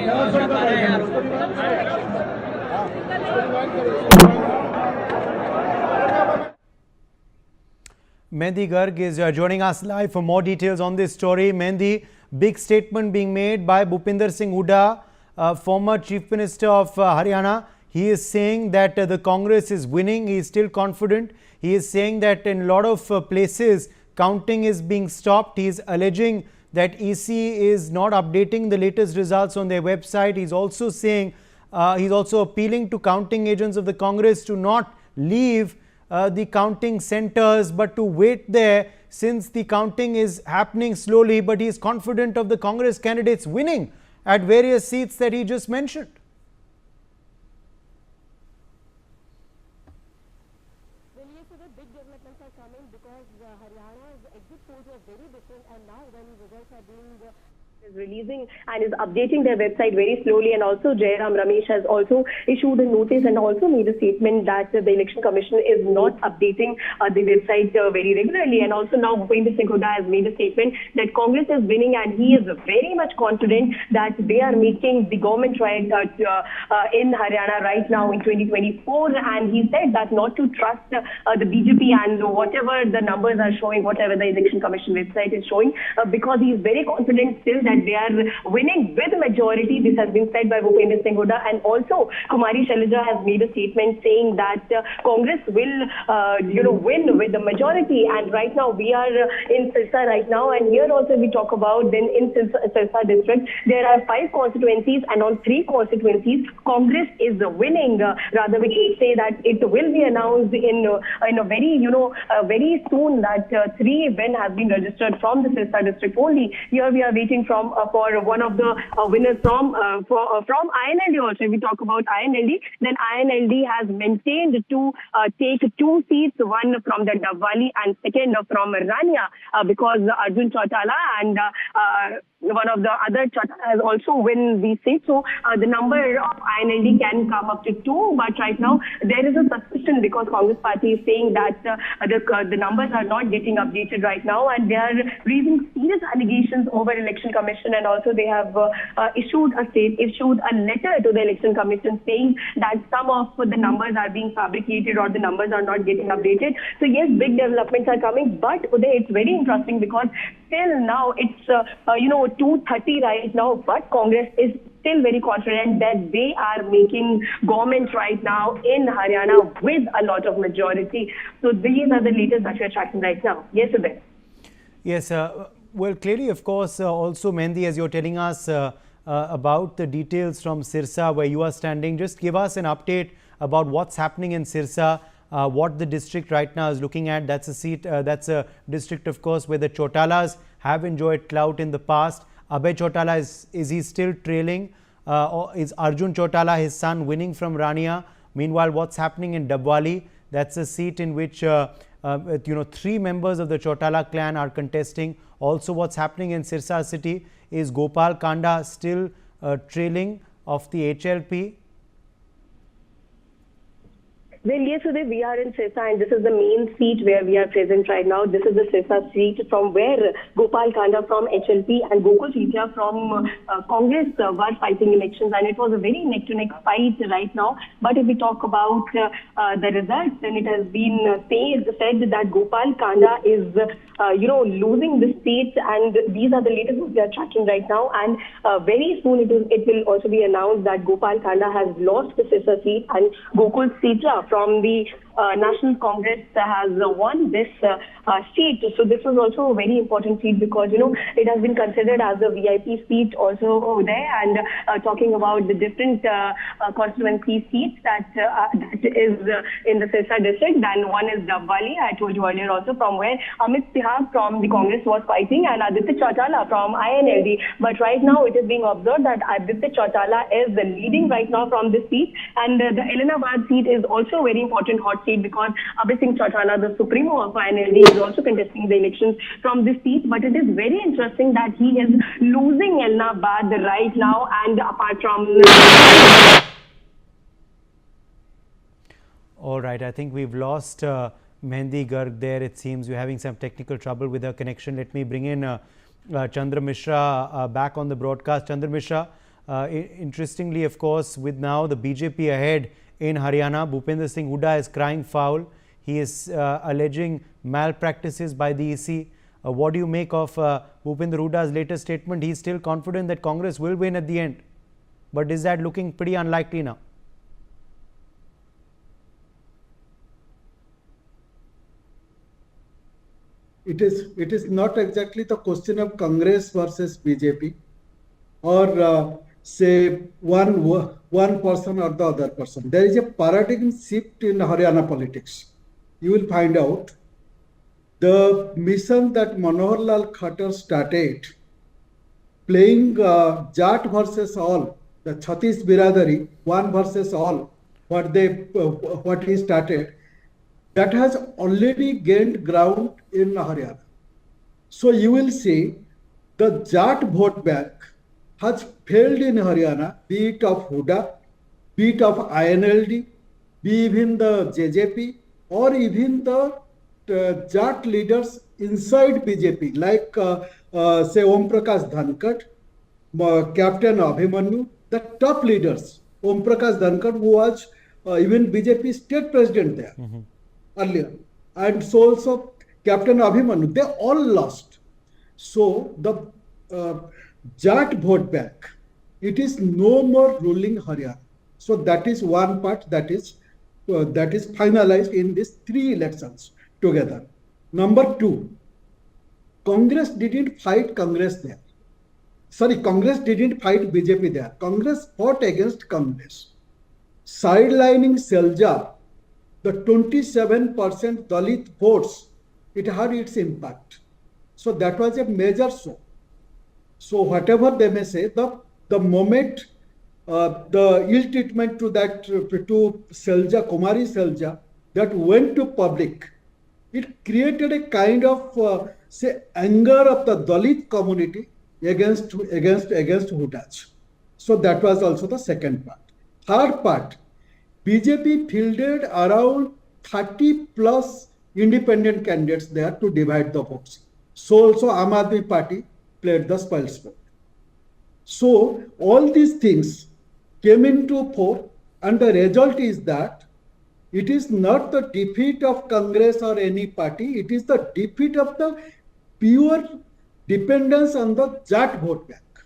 Mehndi Garg is joining us live for more details on this story. Mehndi, big statement being made by Bhupinder Singh Hooda, former Chief Minister of Haryana. He is saying that the Congress is winning. He is still confident. He is saying that in a lot of places counting is being stopped. He is alleging that EC is not updating the latest results on their website. He is also saying, he is also appealing to counting agents of the Congress to not leave the counting centers but to wait there since the counting is happening slowly. But he is confident of the Congress candidates winning at various seats that he just mentioned. Well, yes, so the big developments are coming because Haryana's exit polls were very different, and now when results are being is releasing and is updating their website very slowly, and also Jairam Ramesh has also issued a notice and also made a statement that the Election Commission is not updating the website very regularly. And also now Bhupendra Singh Hooda has made a statement that Congress is winning, and he is very much confident that they are making the government right in Haryana right now in 2024. And he said that not to trust the BJP and whatever the numbers are showing, whatever the Election Commission website is showing, because he is very confident still that they are winning with majority. This has been said by Bhupendra Singh Hooda, and also Kumari Shailaja has made a statement saying that Congress will, win with the majority. And right now we are in Sirsa right now, and here also we talk about then in Sirsa district there are 5 constituencies, and on 3 constituencies Congress is winning. Rather, we can say that it will be announced in a very very soon that 3 win has been registered from the Sirsa district only. Here we are waiting for one of the winners from INLD also. If we talk about INLD, then INLD has maintained to take 2 seats, one from the Dabwali and second from Rania, because Arjun Chautala and one of the other Chautala has also win these seats. So the number of INLD can come up to 2, but right now there is a suspicion because Congress party is saying that the numbers are not getting updated right now, and they are raising serious allegations over Election Commission, and also they have issued a letter to the Election Commission saying that some of the numbers are being fabricated or the numbers are not getting updated. So yes, big developments are coming, but Uday, it's very interesting because still now it's 2:30 right now, but Congress is still very confident that they are making government right now in Haryana with a lot of majority. So these are the latest that we are tracking right now. Yes, Uday. Yes, well, clearly, of course, also Mehndi, as you're telling us about the details from Sirsa where you are standing, just give us an update about what's happening in Sirsa, what the district right now is looking at. That's a seat, that's a district, of course, where the Chautalas have enjoyed clout in the past. Abhay Chautala, is he still trailing? Or is Arjun Chautala, his son, winning from Rania? Meanwhile, what's happening in Dabwali? That's a seat in which 3 members of the Chautala clan are contesting. Also, what's happening in Sirsa city is Gopal Kanda still trailing of the HLP. Well, yes, Uday, we are in Sirsa, and this is the main seat where we are present right now. This is the Sirsa seat from where Gopal Kanda from HLP and Gokul Chetia from Congress were fighting elections, and it was a very neck-to-neck fight right now. But if we talk about the results, then it has been said that Gopal Kanda is losing the seat, and these are the latest we are tracking right now. And very soon it will also be announced that Gopal Kanda has lost the Sirsa seat, and Gokul Chetia from the National Congress has won this seat. So this was also a very important seat because it has been considered as a VIP seat also over there. And talking about the different constituency seats that is in the Sirsa district, then one is Dabwali, I told you earlier also, from where Amit Sihag from the Congress was fighting, and Aditya Chautala from INLD. But right now it is being observed that Aditya Chautala is leading right now from this seat, and the Elanabad seat is also a very important hot seat because Abhay Singh Chautala, the Supremo of INLD, is also contesting the elections from this seat. But it is very interesting that he is losing Elanabad right now, and apart from... All right, I think we've lost Mehndi Garg there. It seems we're having some technical trouble with her connection. Let me bring in Chandra Mishra back on the broadcast. Chandra Mishra, interestingly, of course, with now the BJP ahead in Haryana, Bhupendra Singh Hooda is crying foul. He is alleging malpractices by the EC. What do you make of Bhupendra Hooda's latest statement? He's still confident that Congress will win at the end. But is that looking pretty unlikely now? It is not exactly the question of Congress versus BJP or say one person or the other person. There is a paradigm shift in Haryana politics. You will find out the mission that Manohar Lal Khattar started, playing Jat versus all, the Chhattis Biradari, one versus all, what he started, that has already gained ground in Haryana. So you will see the Jat vote bank has failed in Haryana, be it of Huda, be it of INLD, be even the JJP, or even the Jat leaders inside BJP, like say Om Prakash Dhankar, Captain Abhimanyu, the top leaders. Om Prakash Dhankar, who was even BJP state president there earlier, and so also Captain Abhimanyu, they all lost. So the Jat vote bank, it is no more ruling Haryana. So that is one part that is finalized in these 3 elections together. Number 2, Congress didn't fight Congress there. Sorry, Congress didn't fight BJP there. Congress fought against Congress. Sidelining Selja, the 27% Dalit votes, it had its impact. So that was a major show. So whatever they may say, the moment the ill treatment to Selja, Kumari Selja, that went to public, it created a kind of say anger of the Dalit community against Hudaj. So that was also the second part. Third part, BJP fielded around 30 plus independent candidates there to divide the votes. So also Aam Aadmi Party played the spoilsport. So all these things came into fore, and the result is that it is not the defeat of Congress or any party, it is the defeat of the pure dependence on the Jat vote bank.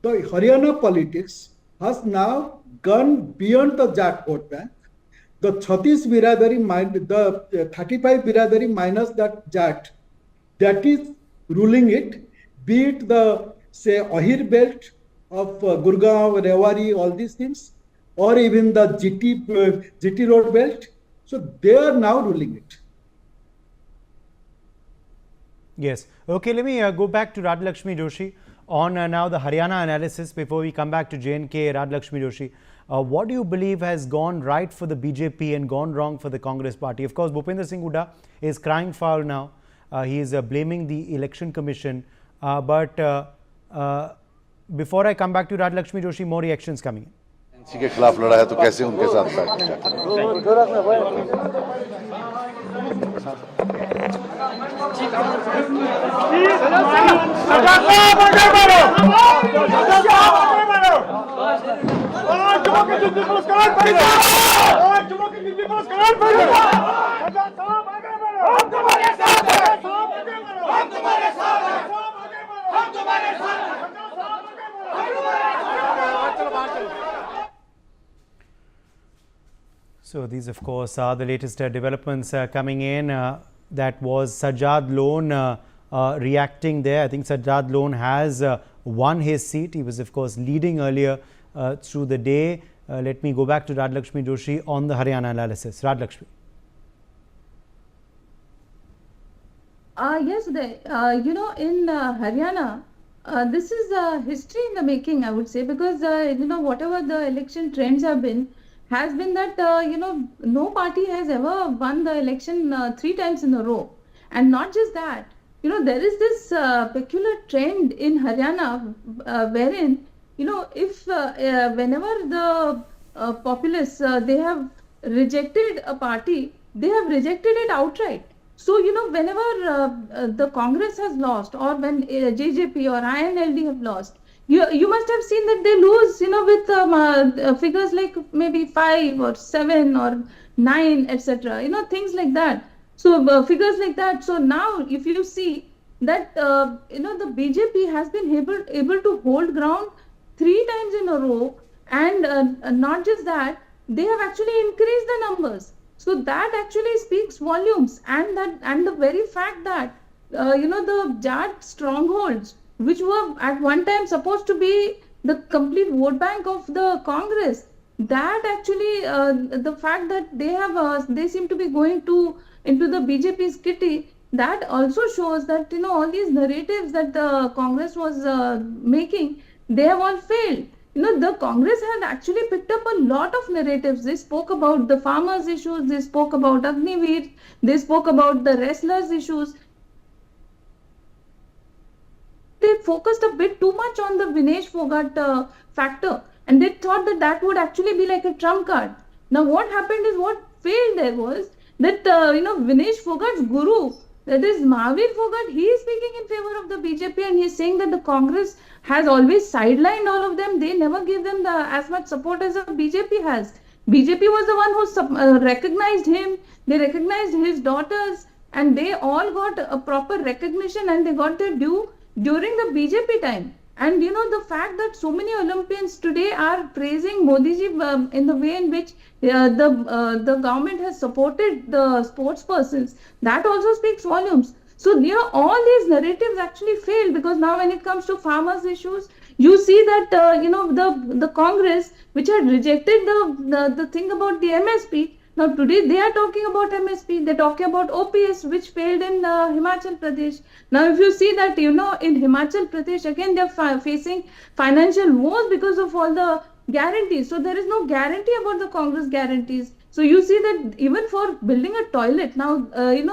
The Haryana politics has now gone beyond the Jat vote bank. The 36 biradari, the 35 biradari minus that Jat, that is ruling it, be it the say Ahir belt of Gurgaon, Rewari, all these things, or even the GT road belt. So they are now ruling it. Yes. Okay, let me go back to Radhalakshmi Joshi on now the Haryana analysis before we come back to J&K. Radhalakshmi Joshi, what do you believe has gone right for the BJP and gone wrong for the Congress party? Of course, Bhupender Singh Hooda is crying foul now. He is blaming the Election Commission. But before I come back to Radhalakshmi Joshi, more reactions coming in. के खिलाफ लड़ा है तो कैसे उनके साथ So these, of course, are the latest developments coming in. That was Sajjad Lone reacting there. I think Sajjad Lone has won his seat. He was, of course, leading earlier through the day. Let me go back to Radhalakshmi Joshi on the Haryana analysis. Radhalakshmi. Yes, you know, in Haryana, this is history in the making, I would say, because, you know, whatever the election trends have been, has been that, you know, no party has ever won the election 3 times in a row. And not just that, you know, there is this peculiar trend in Haryana wherein, you know, if whenever the populace, they have rejected a party, they have rejected it outright. So, you know, whenever the Congress has lost, or when JJP or INLD have lost, you must have seen that they lose, you know, with figures like maybe 5 or 7 or 9, etc. You know, things like that. So figures like that. So now, if you see that you know, the BJP has been able to hold ground 3 times in a row, and not just that, they have actually increased the numbers. So that actually speaks volumes, and the very fact that you know, the Jat strongholds, which were at one time supposed to be the complete vote bank of the Congress, that actually the fact that they seem to be going into the BJP's kitty, that also shows that, you know, all these narratives that the Congress was making, they have all failed. You know, the Congress had actually picked up a lot of narratives. They spoke about the farmers' issues, they spoke about Agniveer, they spoke about the wrestlers' issues. focused a bit too much on the Vinesh Fogart factor, and they thought that that would actually be like a trump card. Now what happened is, what failed there was that Vinesh Fogart's guru, that is Mahavir Fogart, he is speaking in favor of the BJP, and he is saying that the Congress has always sidelined all of them. They never give them as much support as the BJP has. BJP was the one who recognized him, they recognized his daughters, and they all got a proper recognition, and they got their due during the BJP time. And the fact that so many Olympians today are praising Modi ji in the way in which the government has supported the sports persons, that also speaks volumes. So all these narratives actually failed, because now when it comes to farmers' issues, you see that the Congress, which had rejected the thing about the MSP, now today they are talking about MSP, they're talking about OPS, which failed in Himachal Pradesh. Now if you see that, in Himachal Pradesh, again they're facing financial woes because of all the guarantees. So there is no guarantee about the Congress guarantees. So you see that even for building a toilet, now,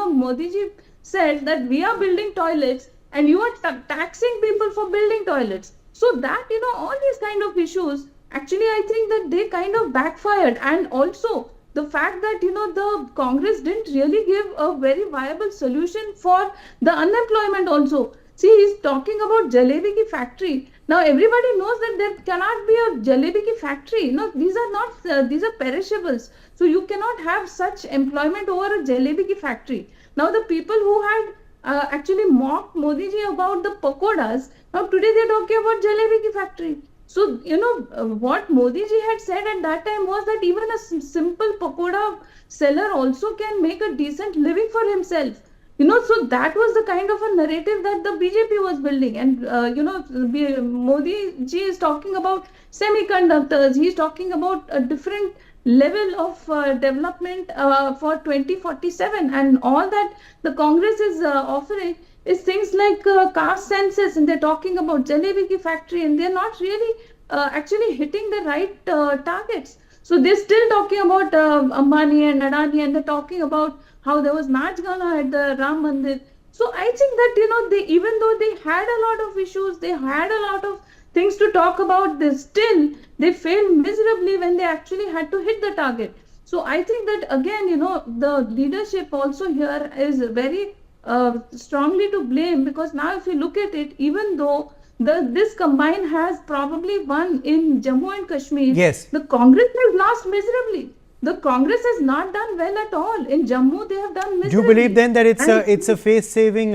Modi ji said that we are building toilets and you are taxing people for building toilets. So that, all these kind of issues, actually I think that they kind of backfired. And also, the fact that the Congress didn't really give a very viable solution for the unemployment also. See, he's talking about jalebi ki factory. Now everybody knows that there cannot be a jalebi ki factory. No, these are not these are perishables. So you cannot have such employment over a jalebi ki factory. Now the people who had actually mocked Modi ji about the pakodas, now today they're talking about jalebi ki factory. So, what Modi ji had said at that time was that even a simple pakoda seller also can make a decent living for himself. So that was the kind of a narrative that the BJP was building. And, Modi ji is talking about semiconductors, he's talking about a different level of development for 2047, and all that the Congress is offering is things like caste census, and they're talking about jalebi ki factory, and they're not really actually hitting the right targets. So they're still talking about Ambani and Adani, and they're talking about how there was Nach Gana at the Ram Mandir. So I think that, they, even though they had a lot of issues, they had a lot of things to talk about, they failed miserably when they actually had to hit the target. So I think that, again, the leadership also here is very strongly to blame, because now if you look at it, even though this combine has probably won in Jammu and Kashmir, yes, the Congress has lost miserably. The Congress has not done well at all. In Jammu, they have done miserably. Do you believe then that it's a face-saving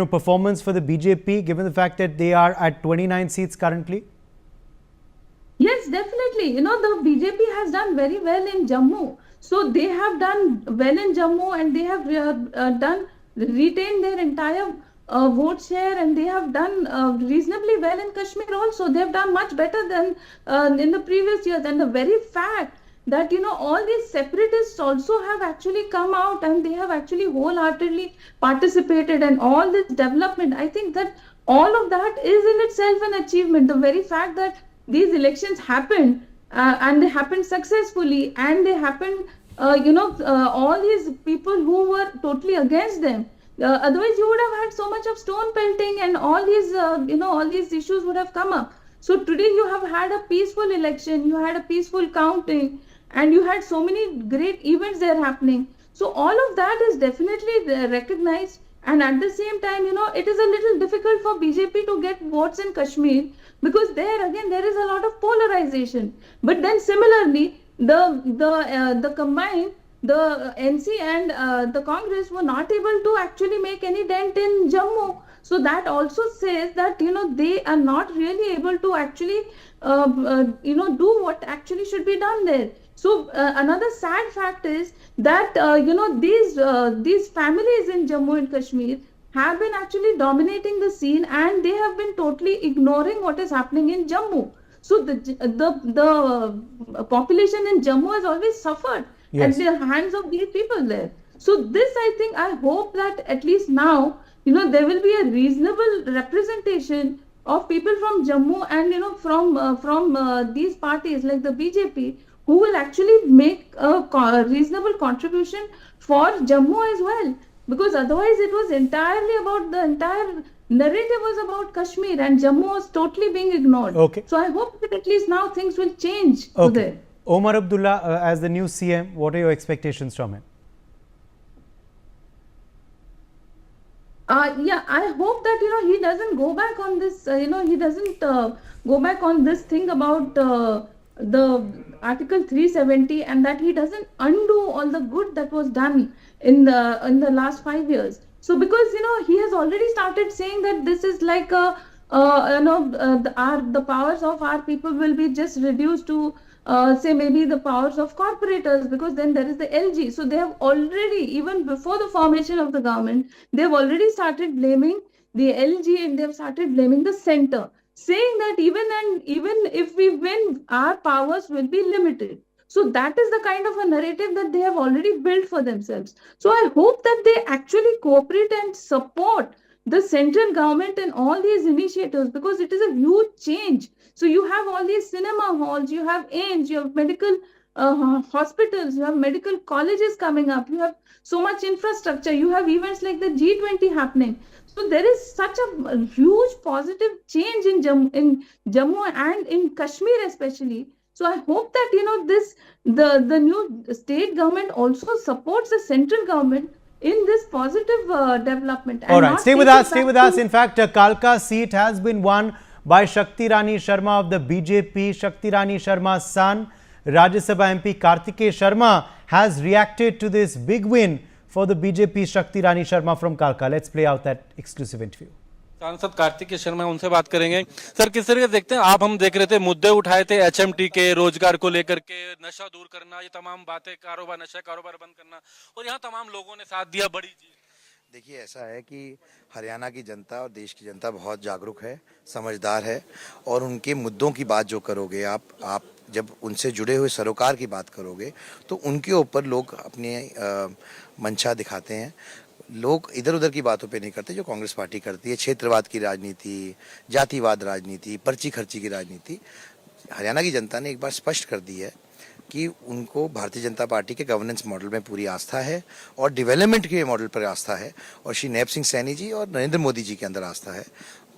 performance for the BJP, given the fact that they are at 29 seats currently? Yes, definitely. The BJP has done very well in Jammu. So they have done well in Jammu, and they have retained their entire vote share, and they have done reasonably well in Kashmir also. They have done much better than in the previous years. And the very fact that all these separatists also have actually come out, and they have actually wholeheartedly participated, and all this development, I think that all of that is in itself an achievement. The very fact that these elections happened and they happened successfully, and they happened all these people who were totally against them, otherwise you would have had so much of stone pelting, and all these all these issues would have come up. So today you have had a peaceful election, you had a peaceful counting, and you had so many great events there happening. So all of that is definitely recognized, and at the same time, it is a little difficult for BJP to get votes in Kashmir, because there again there is a lot of polarization. But then similarly, the combined, the NC and the Congress were not able to actually make any dent in Jammu. So that also says that they are not really able to actually do what actually should be done there. So another sad fact is that these families in Jammu and Kashmir have been actually dominating the scene, and they have been totally ignoring what is happening in Jammu. So the population in Jammu has always suffered at the hands of these people there. So this, I hope that at least now, there will be a reasonable representation of people from Jammu and from these parties like the BJP, who will actually make a reasonable contribution for Jammu as well. Because otherwise it was entirely about the entire narrative was about Kashmir and Jammu was totally being ignored. Okay. So I hope that at least now things will change. Okay. Omar Abdullah, as the new CM, what are your expectations from him? Yeah, I hope that he doesn't go back on this. He doesn't go back on this thing about the Article 370, and that he doesn't undo all the good that was done in the last 5 years. So because he has already started saying that this is like the powers of our people will be just reduced to say maybe the powers of corporators, because then there is the LG. So they have already, even before the formation of the government, they have already started blaming the LG and they have started blaming the center, saying that even if we win, our powers will be limited. So that is the kind of a narrative that they have already built for themselves. So I hope that they actually cooperate and support the central government and all these initiatives, because it is a huge change. So you have all these cinema halls, you have AIIMS, you have medical hospitals, you have medical colleges coming up, you have so much infrastructure, you have events like the G20 happening. So there is such a huge positive change in Jammu and in Kashmir especially. So I hope that the new state government also supports the central government in this positive development. All right, stay with us. Stay with us. In fact, Kalka seat has been won by Shakti Rani Sharma of the BJP. Shakti Rani Sharma's son, Rajya Sabha MP Kartikeya Sharma, has reacted to this big win for the BJP Shakti Rani Sharma from Kalka. Let's play out that exclusive interview. सांसद कार्तिकेय शर्मा, उनसे बात करेंगे। Sir, किस तरह देखते हैं आप? हम देख रहे थे मुद्दे उठाए थे HMT के, रोजगार को लेकर के, नशा दूर करना, ये तमाम बातें, कारोबार, नशा कारोबार बंद करना, और यहाँ तमाम लोगों ने साथ दिया। बड़ी चीज देखिए, ऐसा है कि हरियाणा की जनता और देश की जनता बहुत जागरूक है, समझदार है, और उनके मुद्दों की बात जो करोगे आप जब उनसे जुड़े हुए सरोकार की बात करोगे तो उनके ऊपर लोग अपनी मंशा दिखाते हैं। लोग इधर उधर की बातों पे नहीं करते जो कांग्रेस पार्टी करती है, क्षेत्रवाद की राजनीति, जातिवाद राजनीति, पर्ची खर्ची की राजनीति। हरियाणा की जनता ने एक बार स्पष्ट कर दी है कि उनको भारतीय जनता पार्टी के गवर्नेंस मॉडल में पूरी आस्था है और डेवलपमेंट के मॉडल पर आस्था है, और श्री नैब सिंह सैनी जी और नरेंद्र मोदी जी के अंदर आस्था है।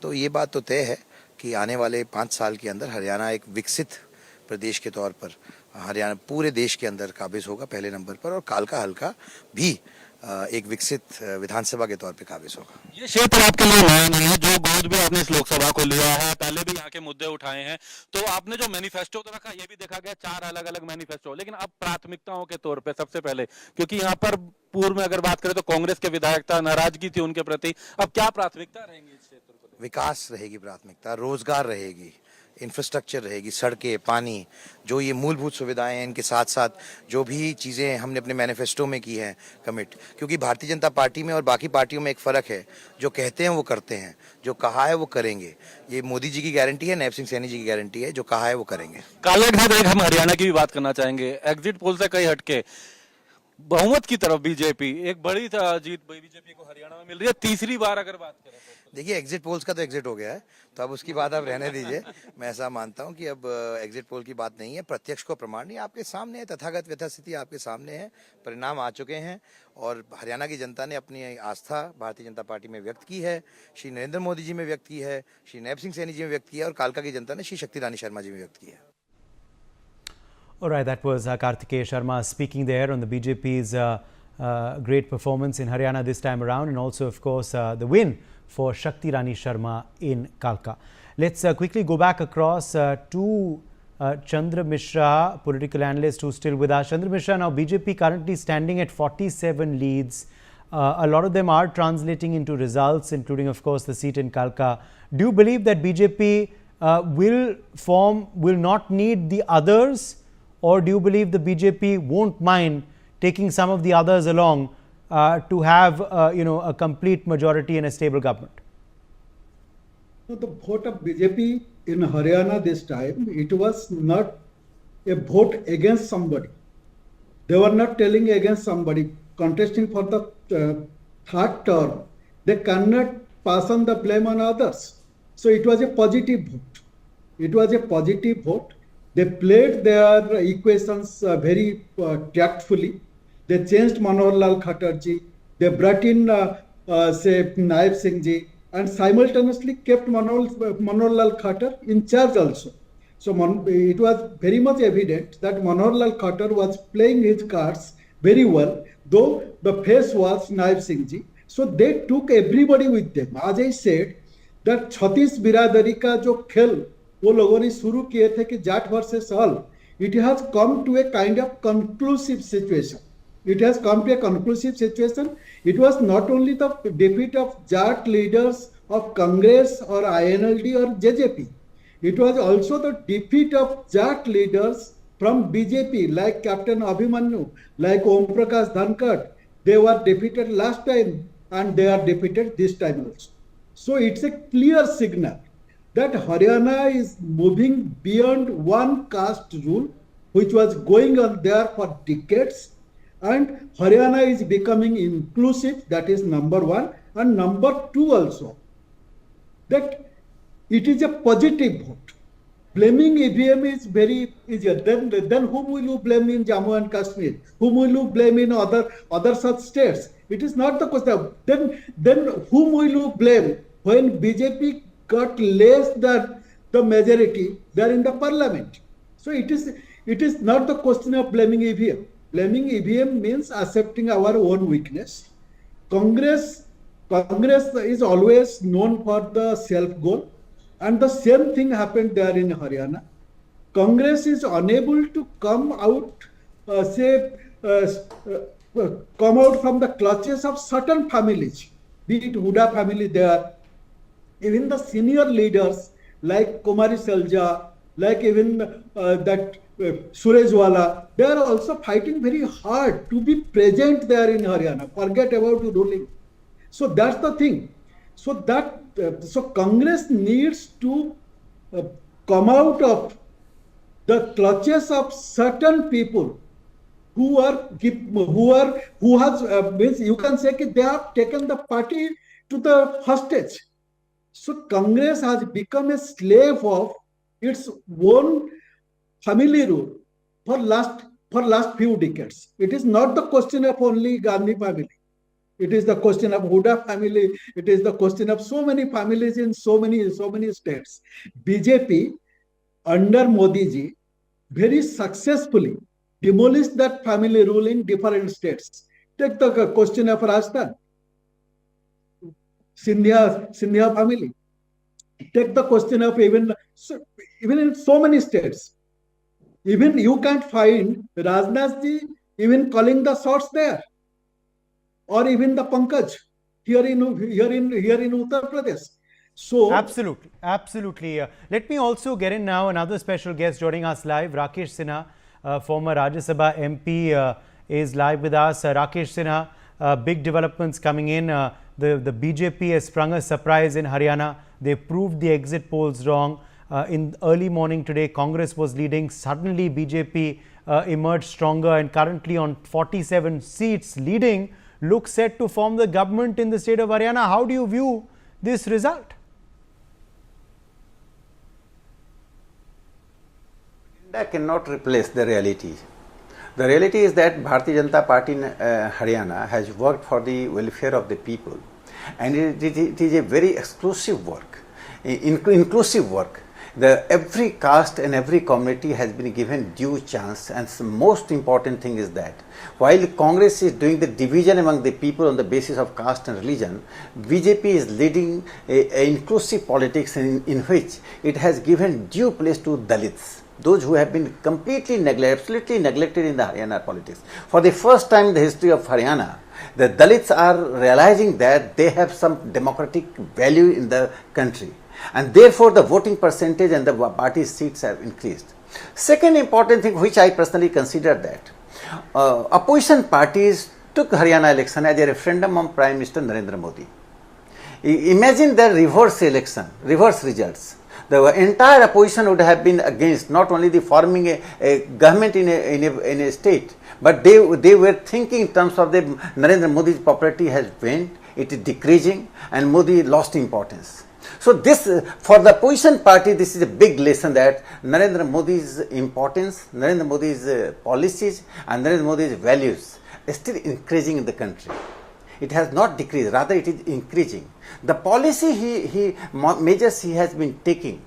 तो ये बात तो तय है कि आने वाले 5 साल के अंदर हरियाणा एक विकसित प्रदेश के तौर पर हरियाणा पूरे देश के अंदर काबिज होगा पहले नंबर पर, और कालका हल्का भी एक विकसित विधानसभा के तौर पे काबिज होगा। ये क्षेत्र आपके लिए नया नहीं है, जो गोद भी आपने इस लोकसभा को लिया है, पहले भी यहाँ के मुद्दे उठाए हैं। तो आपने जो मैनिफेस्टो तो रखा, ये भी देखा गया 4 अलग अलग मैनिफेस्टो, लेकिन अब प्राथमिकताओं के तौर पे सबसे पहले, क्योंकि यहाँ पर पूर्व में अगर बात करें तो कांग्रेस के विधायक था, नाराजगी थी उनके प्रति, अब क्या प्राथमिकता रहेंगी इस क्षेत्र को? विकास रहेगी प्राथमिकता, रोजगार रहेगी, इंफ्रास्ट्रक्चर रहेगी, सड़कें, पानी, जो ये मूलभूत सुविधाएं हैं, इनके साथ साथ जो भी चीज़ें हमने अपने मैनिफेस्टो में की हैं कमिट, क्योंकि भारतीय जनता पार्टी में और बाकी पार्टियों में एक फ़र्क है, जो कहते हैं वो करते हैं, जो कहा है वो करेंगे। ये मोदी जी की गारंटी है, नैब सिंह सैनी जी की गारंटी है, जो कहा है वो करेंगे। काले धन हम हरियाणा की भी बात करना चाहेंगे। एग्जिट पोल से कई हटके बहुमत की तरफ बीजेपी, एक बड़ी जीत बीजेपी को हरियाणा में मिल रही है, तीसरी बार अगर बात करें। देखिए, एग्जिट पोल्स का तो एग्जिट हो गया है, तो अब उसकी बात आप रहने दीजिए। मैं ऐसा मानता हूं कि अब एग्जिट पोल की बात नहीं है, प्रत्यक्ष को प्रमाण नहीं, आपके सामने है, तथागत यथास्थिति आपके सामने है, परिणाम आ चुके हैं, और हरियाणा की जनता ने अपनी आस्था भारतीय जनता पार्टी में व्यक्त की है, श्री नरेंद्र मोदी जी में व्यक्त की है, श्री नैब सिंह सैनी जी में व्यक्त की है, और कालका की जनता ने श्री शक्ति रानी शर्मा जी में व्यक्त की है। All right, that was Kartikeya Sharma speaking there on the BJP's great performance in Haryana this time around, and also, of course, the win for Shakti Rani Sharma in Kalka. Let's quickly go back across to Chandra Mishra, political analyst who's still with us. Chandra Mishra, now BJP currently standing at 47 leads. A lot of them are translating into results, including, of course, the seat in Kalka. Do you believe that BJP will not need the others, or do you believe the BJP won't mind taking some of the others along to have a complete majority in a stable government? So the vote of BJP in Haryana this time, it was not a vote against somebody. They were not telling against somebody contesting for the third term. They cannot pass on the blame on others. So it was a positive vote. It was a positive vote. They played their equations very tactfully. They changed Manohar Lal Khattarji. They brought in, say, Naib Singh ji. and simultaneously kept Manohar Lal Khattar in charge also. So it was very much evident that Manohar Lal Khattar was playing his cards very well, though the face was Naib Singh ji. So they took everybody with them. As I said, that Chhattis बिरादरी का जो खेल वो लोगों ने शुरू किए थे कि Jat versus all, it has come to a kind of conclusive situation. It has come to a conclusive situation. It was not only the defeat of Jat leaders of Congress or INLD or JJP. It was also the defeat of Jat leaders from BJP like Captain Abhimanyu, like Om Prakash Dhankad. They were defeated last time and they are defeated this time also. So it's a clear signal that Haryana is moving beyond one caste rule, which was going on there for decades, and Haryana is becoming inclusive. That is number one. And number two also, that it is a positive vote. Blaming EVM is very easier. Then whom will you blame in Jammu and Kashmir? Whom will you blame in other such states? It is not the question. Then whom will you blame when BJP got less than the majority there in the parliament? So it is not the question of blaming EVM. Blaming EVM means accepting our own weakness. Congress is always known for the self-goal, and the same thing happened there in Haryana. Congress is unable to come out from the clutches of certain families, be it Huda family there, even the senior leaders like Kumari Selja, like even that Surejwala, they are also fighting very hard to be present there in Haryana. Forget about the ruling. So that's the thing. So Congress needs to come out of the clutches of certain people who means you can say that they have taken the party to the hostage. So Congress has become a slave of its own family rule for last few decades. It is not the question of only Gandhi family. It is the question of Huda family. It is the question of so many families in so many states. BJP under Modi ji very successfully demolished that family rule in different states. Take the question of Rajasthan, Sindhya family. Take the question of even in so many states. Even you can't find Rajnath ji even calling the shots there, or even the Pankaj here in Uttar Pradesh. So absolutely. Let me also get in now another special guest joining us live. Rakesh Sinha, former Rajya Sabha MP, is live with us. Rakesh Sinha, big developments coming in. The BJP has sprung a surprise in Haryana. They proved the exit polls wrong. In early morning today, Congress was leading. Suddenly, BJP emerged stronger and currently on 47 seats leading, looks set to form the government in the state of Haryana. How do you view this result? India cannot replace the reality. The reality is that Bharatiya Janata Party in Haryana has worked for the welfare of the people, and it is a very exclusive work, inclusive work. Every caste and every community has been given due chance, and the most important thing is that while Congress is doing the division among the people on the basis of caste and religion, BJP is leading a inclusive politics in which it has given due place to Dalits, those who have been absolutely neglected in the Haryana politics. For the first time in the history of Haryana, the Dalits are realizing that they have some democratic value in the country, and therefore the voting percentage and the party seats have increased. Second important thing which I personally consider that opposition parties took Haryana election as a referendum on Prime Minister Narendra Modi. Imagine the reverse election, reverse results. The entire opposition would have been against not only the forming a government in a state, but they were thinking in terms of the Narendra Modi's popularity has waned, it is decreasing, and Modi lost importance. So this, for the opposition party, this is a big lesson that Narendra Modi's importance, Narendra Modi's policies and Narendra Modi's values are still increasing in the country. It has not decreased, rather it is increasing. The policy measures he has been taking,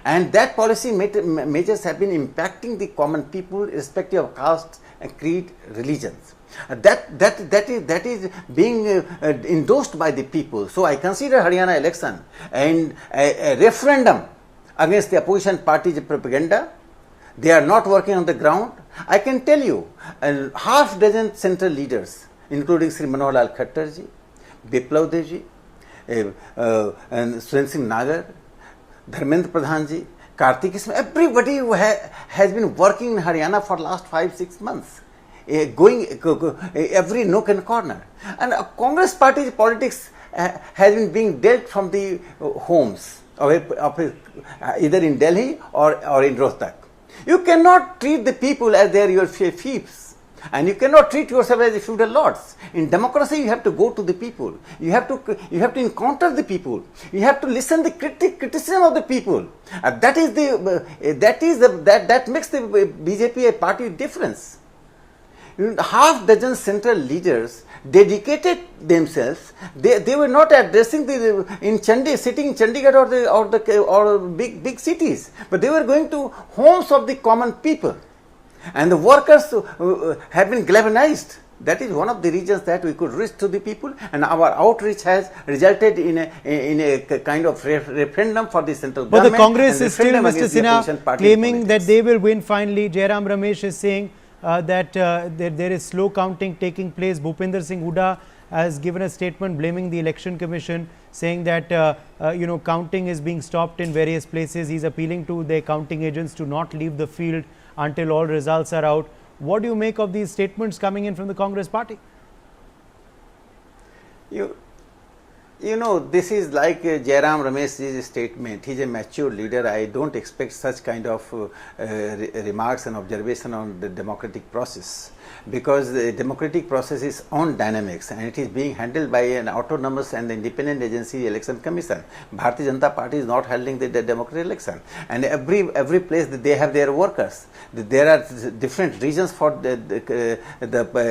and that policy measures have been impacting the common people irrespective of caste and creed, religions. That is being endorsed by the people. So I consider Haryana election and a referendum against the opposition party's propaganda. They are not working on the ground. I can tell you, half dozen central leaders, including Sri Manohar Lal Khattar ji, Biplav Dev ji, and Surendra Singh Nagar, Dharmendra Pradhan ji, Kartik Ismail, everybody who has been working in Haryana for last 5-6 months. Going every nook and corner, and Congress party's politics has been being dealt from the homes of either in Delhi or in Rohtak. You cannot treat the people as they are your fiefs, and you cannot treat yourself as feudal lords. In democracy, you have to go to the people. You have to encounter the people. You have to listen the criticism of the people. That makes the BJP a party difference. Half dozen central leaders dedicated themselves. They were not addressing sitting in Chandigarh or big cities, but they were going to homes of the common people, and the workers have been galvanized. That is one of the reasons that we could reach to the people, and our outreach has resulted in a kind of referendum for the central government. But the Congress is still, Mr. Sinha, claiming that they will win finally. Jairam Ramesh is saying that there is slow counting taking place. Bhupinder Singh Hooda has given a statement blaming the Election Commission, saying that counting is being stopped in various places. He's appealing to the counting agents to not leave the field until all results are out. What do you make of these statements coming in from the Congress party? You know, this is like Jairam Ramesh's statement. He's a mature leader. I don't expect such kind of remarks and observation on the democratic process, because the democratic process is on dynamics and it is being handled by an autonomous and independent agency, Election Commission. Bharatiya Janata Party is not handling the democratic election, and every place they have their workers. There are different reasons for the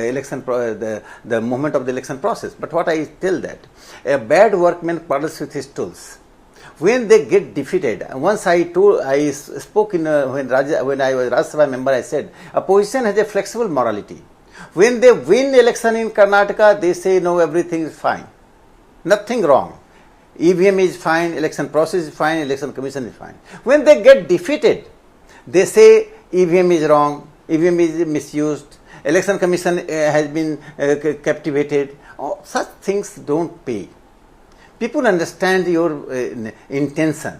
election, the movement of the election process. But what I tell that a bad workman quarrels with his tools. When they get defeated, once I spoke when I was Rajya Sabha member, I said opposition has a flexible morality. When they win election in Karnataka, they say no, everything is fine, nothing wrong. EVM is fine, election process is fine, election commission is fine. When they get defeated, they say EVM is wrong, EVM is misused, election commission has been captivated. Such things don't pay. People understand your intention.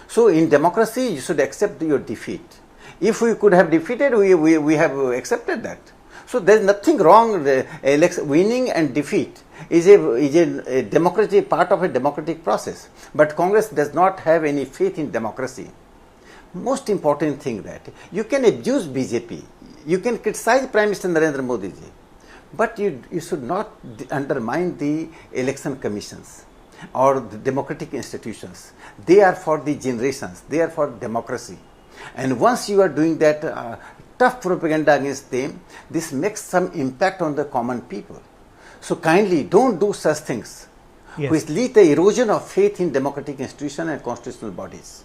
So in democracy, you should accept your defeat. If we could have defeated, we have accepted that. So there is nothing wrong. Winning and defeat is a democratic part of a democratic process. But Congress does not have any faith in democracy. Most important thing that you can abuse BJP, you can criticize Prime Minister Narendra Modi ji, but you should not undermine the election commissions or the democratic institutions. They are for the generations, they are for democracy. And once you are doing that tough propaganda against them, this makes some impact on the common people. So kindly don't do such things which lead to erosion of faith in democratic institutions and constitutional bodies.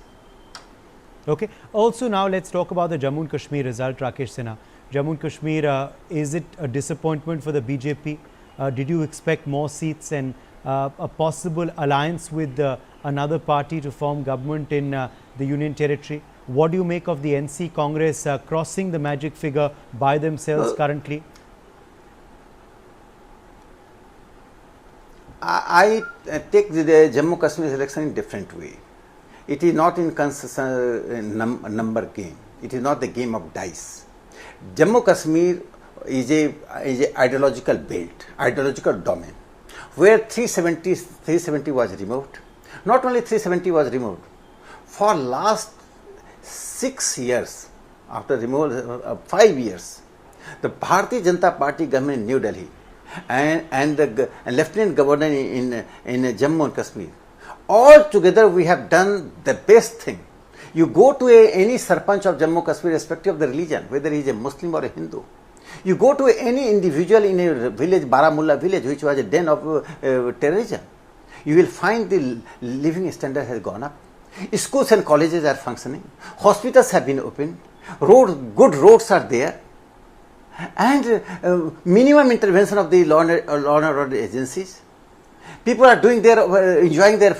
Okay. Also now let's talk about the Jammu and Kashmir result, Rakesh Sinha. Jammu and Kashmir, is it a disappointment for the BJP? Did you expect more seats and a possible alliance with another party to form government in the Union Territory? What do you make of the NC Congress crossing the magic figure by themselves currently? I take the Jammu Kashmir election in different way. It is not in number game. It is not the game of dice. Jammu Kashmir is a ideological belt, ideological domain, where 370 was removed. Not only 370 was removed, for last 6 years, after removal 5 years, the Bharatiya Janata Party government in New Delhi and the Lieutenant Governor in Jammu and Kashmir, all together we have done the best thing. You go to any Sarpanch of Jammu Kashmir, irrespective of the religion, whether he is a Muslim or a Hindu, You go to any individual in a village, Baramulla village, which was a den of terrorism, you will find the living standard has gone up. Schools and colleges are functioning. Hospitals have been opened. Good roads are there. And minimum intervention of the law and order agencies. People are enjoying their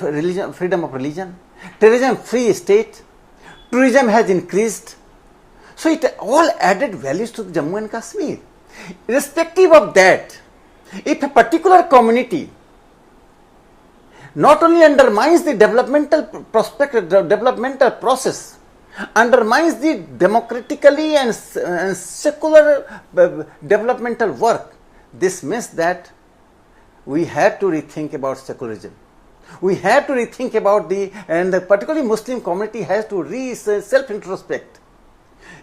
freedom of religion. Terrorism-free state. Tourism has increased. So it all added values to Jammu and Kashmir. Irrespective of that, if a particular community not only undermines the developmental process, undermines the democratically and secular developmental work, this means that we have to rethink about secularism. We have to rethink about and particularly Muslim community has to self-introspect.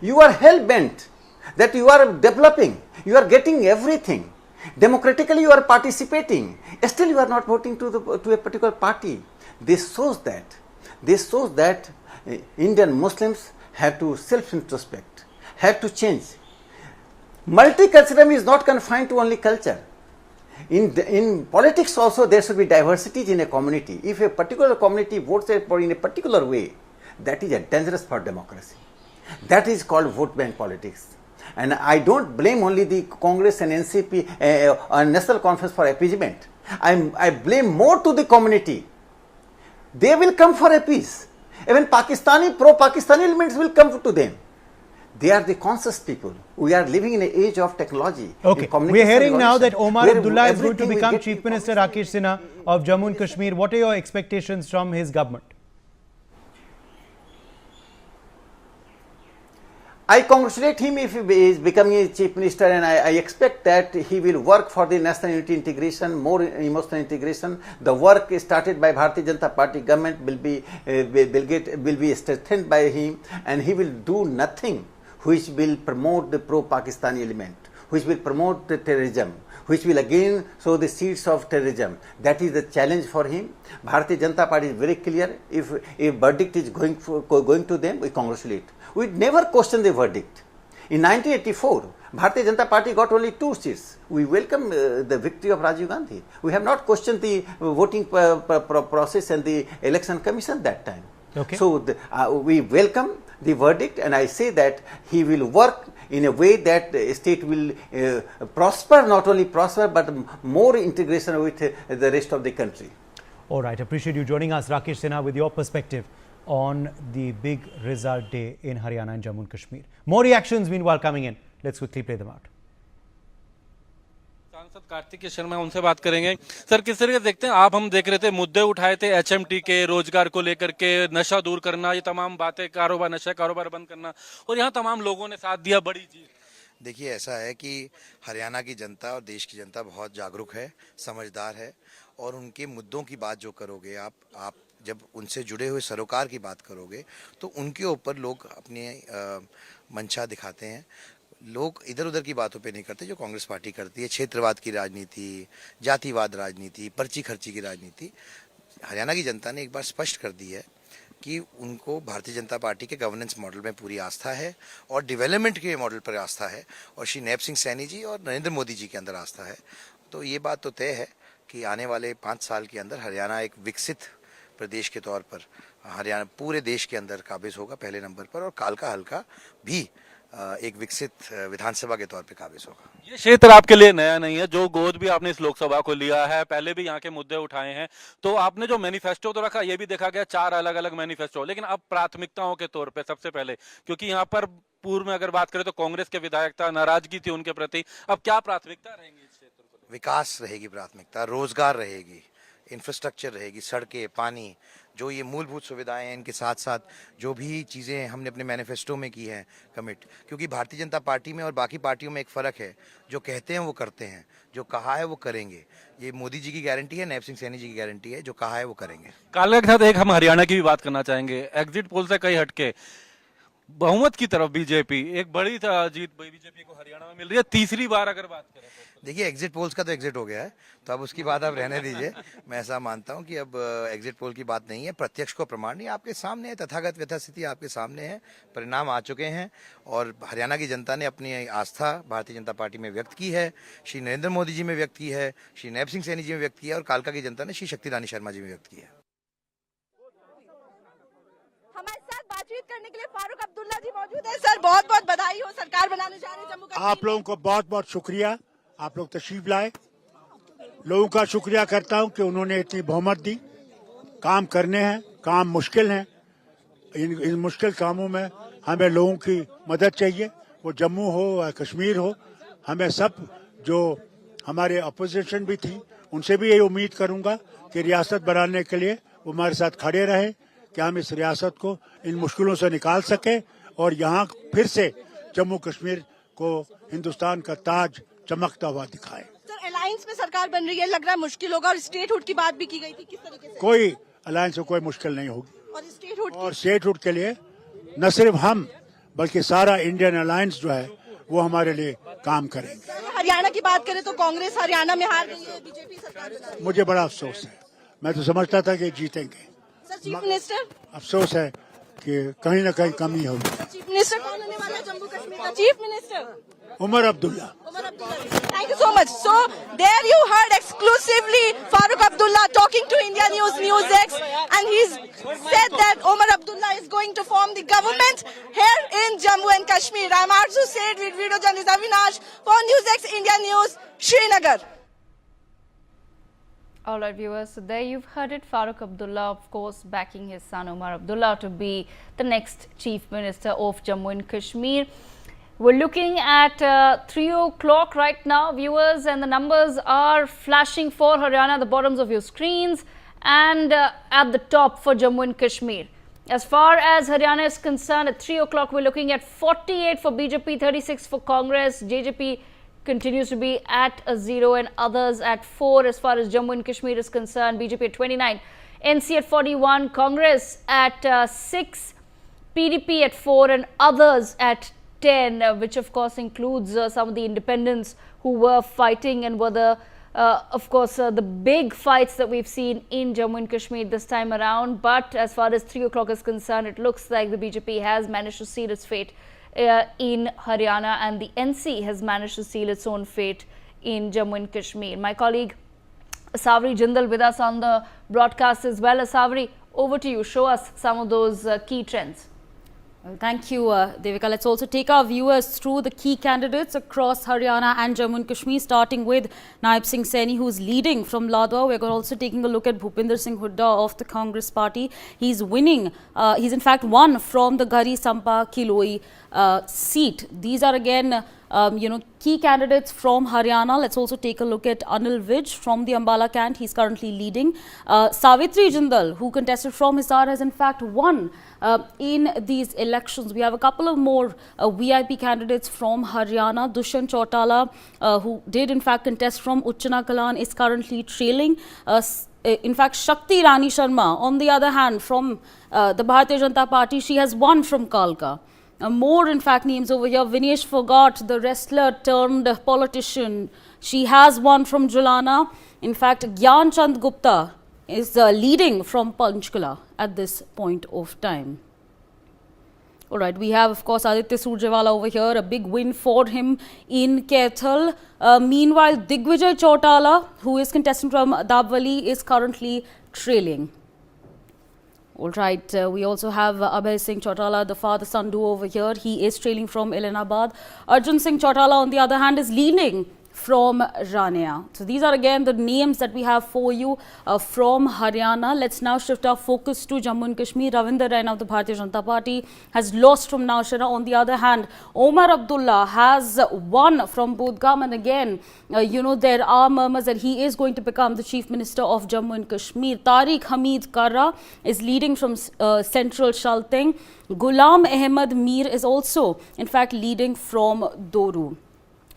You are hell-bent that you are developing, you are getting everything. Democratically you are participating, still you are not voting to a particular party. This shows that Indian Muslims have to self-introspect, have to change. Multiculturalism is not confined to only culture. In politics also there should be diversities in a community. If a particular community votes in a particular way, that is dangerous for democracy. That is called vote bank politics. And I don't blame only the Congress and NCP and National Conference for appeasement. I blame more to the community. They will come for a peace. Even pro-Pakistani elements will come to them. They are the conscious people. We are living in an age of technology. Okay, we are hearing now that Omar Abdullah is going to become Chief Minister Rakesh Sinha of Jammu and Kashmir. What are your expectations from his government? I congratulate him if he is becoming a chief minister, and I expect that he will work for the national unity integration, more emotional integration. The work started by Bharatiya Janata Party government will be strengthened by him, and he will do nothing which will promote the pro-Pakistani element, which will promote the terrorism, which will again sow the seeds of terrorism. That is the challenge for him. Bharatiya Janata Party is very clear. If a verdict is going to them, we congratulate. We never question the verdict. In 1984, Bharatiya Janata Party got only 2 seats. We welcome the victory of Rajiv Gandhi. We have not questioned the voting process and the election commission that time. Okay. So we welcome the verdict, and I say that he will work in a way that the state will prosper, not only prosper, but more integration with the rest of the country. All right, appreciate you joining us, Rakesh Sinha, with your perspective on the big result day in Haryana and Jammu and Kashmir. More reactions meanwhile coming in. Let's quickly play them out. सांसद कार्तिकेय शर्मा, उनसे बात करेंगे। Sir, किस तरीके से देखते हैं आप? हम देख रहे थे मुद्दे उठाए थे एचएमटी के, रोजगार को लेकर के, नशा दूर करना, ये तमाम बातें, कारोबार, नशा कारोबार बंद करना, और यहाँ तमाम लोगों ने साथ दिया। बड़ी चीज देखिए, ऐसा है कि हरियाणा की जनता और देश की जनता बहुत जागरूक है, समझदार है, और उनके मुद्दों की बात जो करोगे आप जब उनसे जुड़े हुए सरोकार की बात करोगे तो उनके ऊपर लोग अपनी मंशा दिखाते हैं। लोग इधर उधर की बातों पे नहीं करते जो कांग्रेस पार्टी करती है, क्षेत्रवाद की राजनीति, जातिवाद राजनीति, पर्ची खर्ची की राजनीति। हरियाणा की जनता ने एक बार स्पष्ट कर दी है कि उनको भारतीय जनता पार्टी के गवर्नेंस मॉडल में पूरी आस्था है और डेवलपमेंट के मॉडल पर आस्था है, और श्री नैब सिंह सैनी जी और नरेंद्र मोदी जी के अंदर आस्था है। तो ये बात तो तय है कि आने वाले 5 साल के अंदर हरियाणा एक विकसित प्रदेश के तौर पर हरियाणा पूरे देश के अंदर काबिज होगा पहले नंबर पर, और कालका हल्का भी एक विकसित विधानसभा के तौर पे काबिज होगा। ये क्षेत्र आपके लिए नया नहीं है, जो गोद भी आपने इस लोकसभा को लिया है, पहले भी यहाँ के मुद्दे उठाए हैं। तो आपने जो मैनिफेस्टो तो रखा, ये भी देखा गया 4 अलग अलग मैनिफेस्टो, लेकिन अब प्राथमिकताओं के तौर पे सबसे पहले, क्योंकि यहाँ पर पूर्व में अगर बात करें तो कांग्रेस के विधायक था, नाराजगी थी उनके प्रति, अब क्या प्राथमिकता रहेंगी इस क्षेत्र को? विकास रहेगी प्राथमिकता, रोजगार रहेगी, इंफ्रास्ट्रक्चर रहेगी, सड़कें, पानी, जो ये मूलभूत सुविधाएं हैं, इनके साथ साथ जो भी चीज़ें हमने अपने मैनिफेस्टो में की हैं कमिट, क्योंकि भारतीय जनता पार्टी में और बाकी पार्टियों में एक फ़र्क है, जो कहते हैं वो करते हैं, जो कहा है वो करेंगे। ये मोदी जी की गारंटी है, नैब सिंह सैनी जी की गारंटी है, जो कहा है वो करेंगे। कालका के साथ एक हम हरियाणा की भी बात करना चाहेंगे। एग्जिट पोल से कई हटके बहुमत की तरफ बीजेपी, एक बड़ी जीत बीजेपी को हरियाणा में मिल रही है, तीसरी बार अगर बात करें तो। देखिए एग्जिट पोल्स का तो एग्जिट हो गया है, तो अब उसकी बात आप रहने दीजिए। मैं ऐसा मानता हूं कि अब एग्जिट पोल की बात नहीं है, प्रत्यक्ष को प्रमाण नहीं, आपके सामने है, तथागत यथास्थिति आपके सामने है, परिणाम आ चुके हैं और हरियाणा की जनता ने अपनी आस्था भारतीय जनता पार्टी में व्यक्त की है, श्री नरेंद्र मोदी जी में व्यक्त की है, श्री नैब सिंह सैनी जी में व्यक्त की है और कालका की जनता ने श्री शक्ति रानी शर्मा जी में व्यक्त की है। हमारे साथ बातचीत करने के लिए फारूक अब्दुल्ला जी मौजूद है। सर बहुत बहुत बधाई हो, सरकार बनाने जा रहे हैं जम्मू कश्मीर। आप लोगों को बहुत बहुत शुक्रिया, आप लोग तशरीफ लाए। लोगों का शुक्रिया करता हूं कि उन्होंने इतनी बहुमत दी। काम करने हैं, काम मुश्किल हैं, इन मुश्किल कामों में हमें लोगों की मदद चाहिए, वो जम्मू हो या कश्मीर हो। हमें सब जो हमारे अपोजिशन भी थी उनसे भी यही उम्मीद करूंगा कि रियासत बनाने के लिए वो हमारे साथ खड़े रहे, कि हम इस रियासत को इन मुश्किलों से निकाल सके और यहाँ फिर से जम्मू कश्मीर को हिंदुस्तान का ताज चमकता हुआ दिखाए। सर अलायंस में सरकार बन रही है, लग रहा है मुश्किल होगा और स्टेटहुड की बात भी की गई थी, किस तरीके से? कोई अलायंस में कोई मुश्किल नहीं होगी और स्टेटहुड के लिए न सिर्फ हम बल्कि सारा इंडियन अलायंस जो है वो हमारे लिए काम करेंगे। हरियाणा की बात करें तो कांग्रेस हरियाणा में हार गई है, बीजेपी सरकार बना रही है। मुझे बड़ा अफसोस है, मैं तो समझता था कि जीतेंगे। सर चीफ मिनिस्टर, अफसोस है कि कहीं न कहीं कमी होगी। चीफ मिनिस्टर कौन होने वाला है जम्मू कश्मीर का chief minister? Omar Abdullah. Thank you so much. So there you heard exclusively Farooq Abdullah talking to India News, NewsX, and he's said that Omar Abdullah is going to form the government here in Jammu and Kashmir. I'm Arzu Said with video journalist Avinash for NewsX India News, Srinagar. All right, viewers, so there you've heard it. Farooq Abdullah, of course, backing his son Omar Abdullah to be the next Chief Minister of Jammu and Kashmir. We're looking at 3 o'clock right now, viewers, and the numbers are flashing for Haryana, the bottoms of your screens, and at the top for Jammu and Kashmir. As far as Haryana is concerned, at 3 o'clock, we're looking at 48 for BJP, 36 for Congress, JJP continues to be at a 0 and others at 4. As far as Jammu and Kashmir is concerned, BJP at 29, NC at 41, Congress at 6, PDP at 4 and others at 10, which of course includes some of the independents who were fighting and were the the big fights that we've seen in Jammu and Kashmir this time around. But as far as 3 o'clock is concerned, it looks like the BJP has managed to seal its fate in Haryana, and the NC has managed to seal its own fate in Jammu and Kashmir. My colleague Savri Jindal with us on the broadcast as well. Savri, over to you. Show us some of those key trends. Well, thank you, Devika. Let's also take our viewers through the key candidates across Haryana and Jammu and Kashmir, starting with Naib Singh Saini, who's leading from Ladwa. We're also taking a look at Bhupinder Singh Hooda of the Congress party. He's winning. He's in fact won from the Gari Sampa Kiloi seat. These are again key candidates from Haryana. Let's also take a look at Anil Vij from the Ambala Cant. He's currently leading. Savitri Jindal, who contested from Hisar, has in fact won in these elections. We have a couple of more VIP candidates from Haryana. Dushyant Chautala, who did in fact contest from Uchchana Kalan, is currently trailing. In fact, Shakti Rani Sharma, on the other hand, from the Bharatiya Janata Party, she has won from Kalka. More, in fact, names over here. Vinesh Phogat, the wrestler turned politician. She has won from Julana. In fact, Gyan Chand Gupta is leading from Panchkula at this point of time. All right, we have, of course, Aditya Surjewala over here. A big win for him in Kaithal. Meanwhile, Digvijay Chautala, who is contesting from Dabwali, is currently trailing. All right, we also have Abhay Singh Chautala, the father-son duo over here. He is trailing from Elanabad. Arjun Singh Chautala, on the other hand, is leading from Rania. So these are again the names that we have for you from Haryana. Let's now shift our focus to Jammu and Kashmir. Ravinder Raina of the Bharatiya Janata Party has lost from Naushera. On the other hand, Omar Abdullah has won from Bodgam, and again, there are murmurs that he is going to become the Chief Minister of Jammu and Kashmir. Tariq Hamid Karra is leading from Central Shalteng. Ghulam Ahmed Mir is also, in fact, leading from Doru.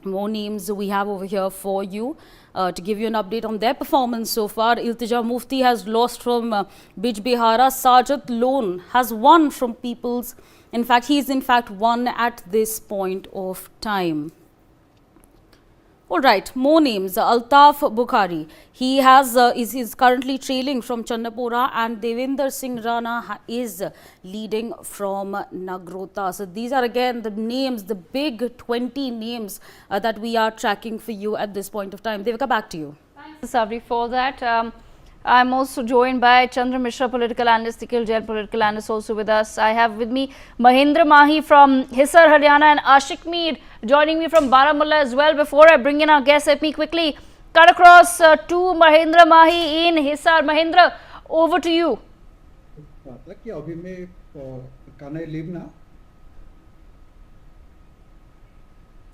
More names we have over here for you to give you an update on their performance so far. Iltija Mufti has lost from Bij Bihara. Sajid Lone has won from Peoples. In fact, he is won at this point of time. All right, more names. Altaf Bukhari, he has is currently trailing from Chandapura, and Devender Singh Rana is leading from Nagrota. So these are again the names, the big 20 names that we are tracking for you at this point of time. Devika, back to you. Thanks, Sabri, for that. I'm also joined by Chandra Mishra, political analyst, Nikhil Jain, political analyst, also with us. I have with me Mahendra Mahi from Hisar, Haryana, and Ashik Mir joining me from Baramulla as well. Before I bring in our guests, let me quickly cut across to Mahendra Mahi in Hisar. Mahendra, over to you. Can I leave now?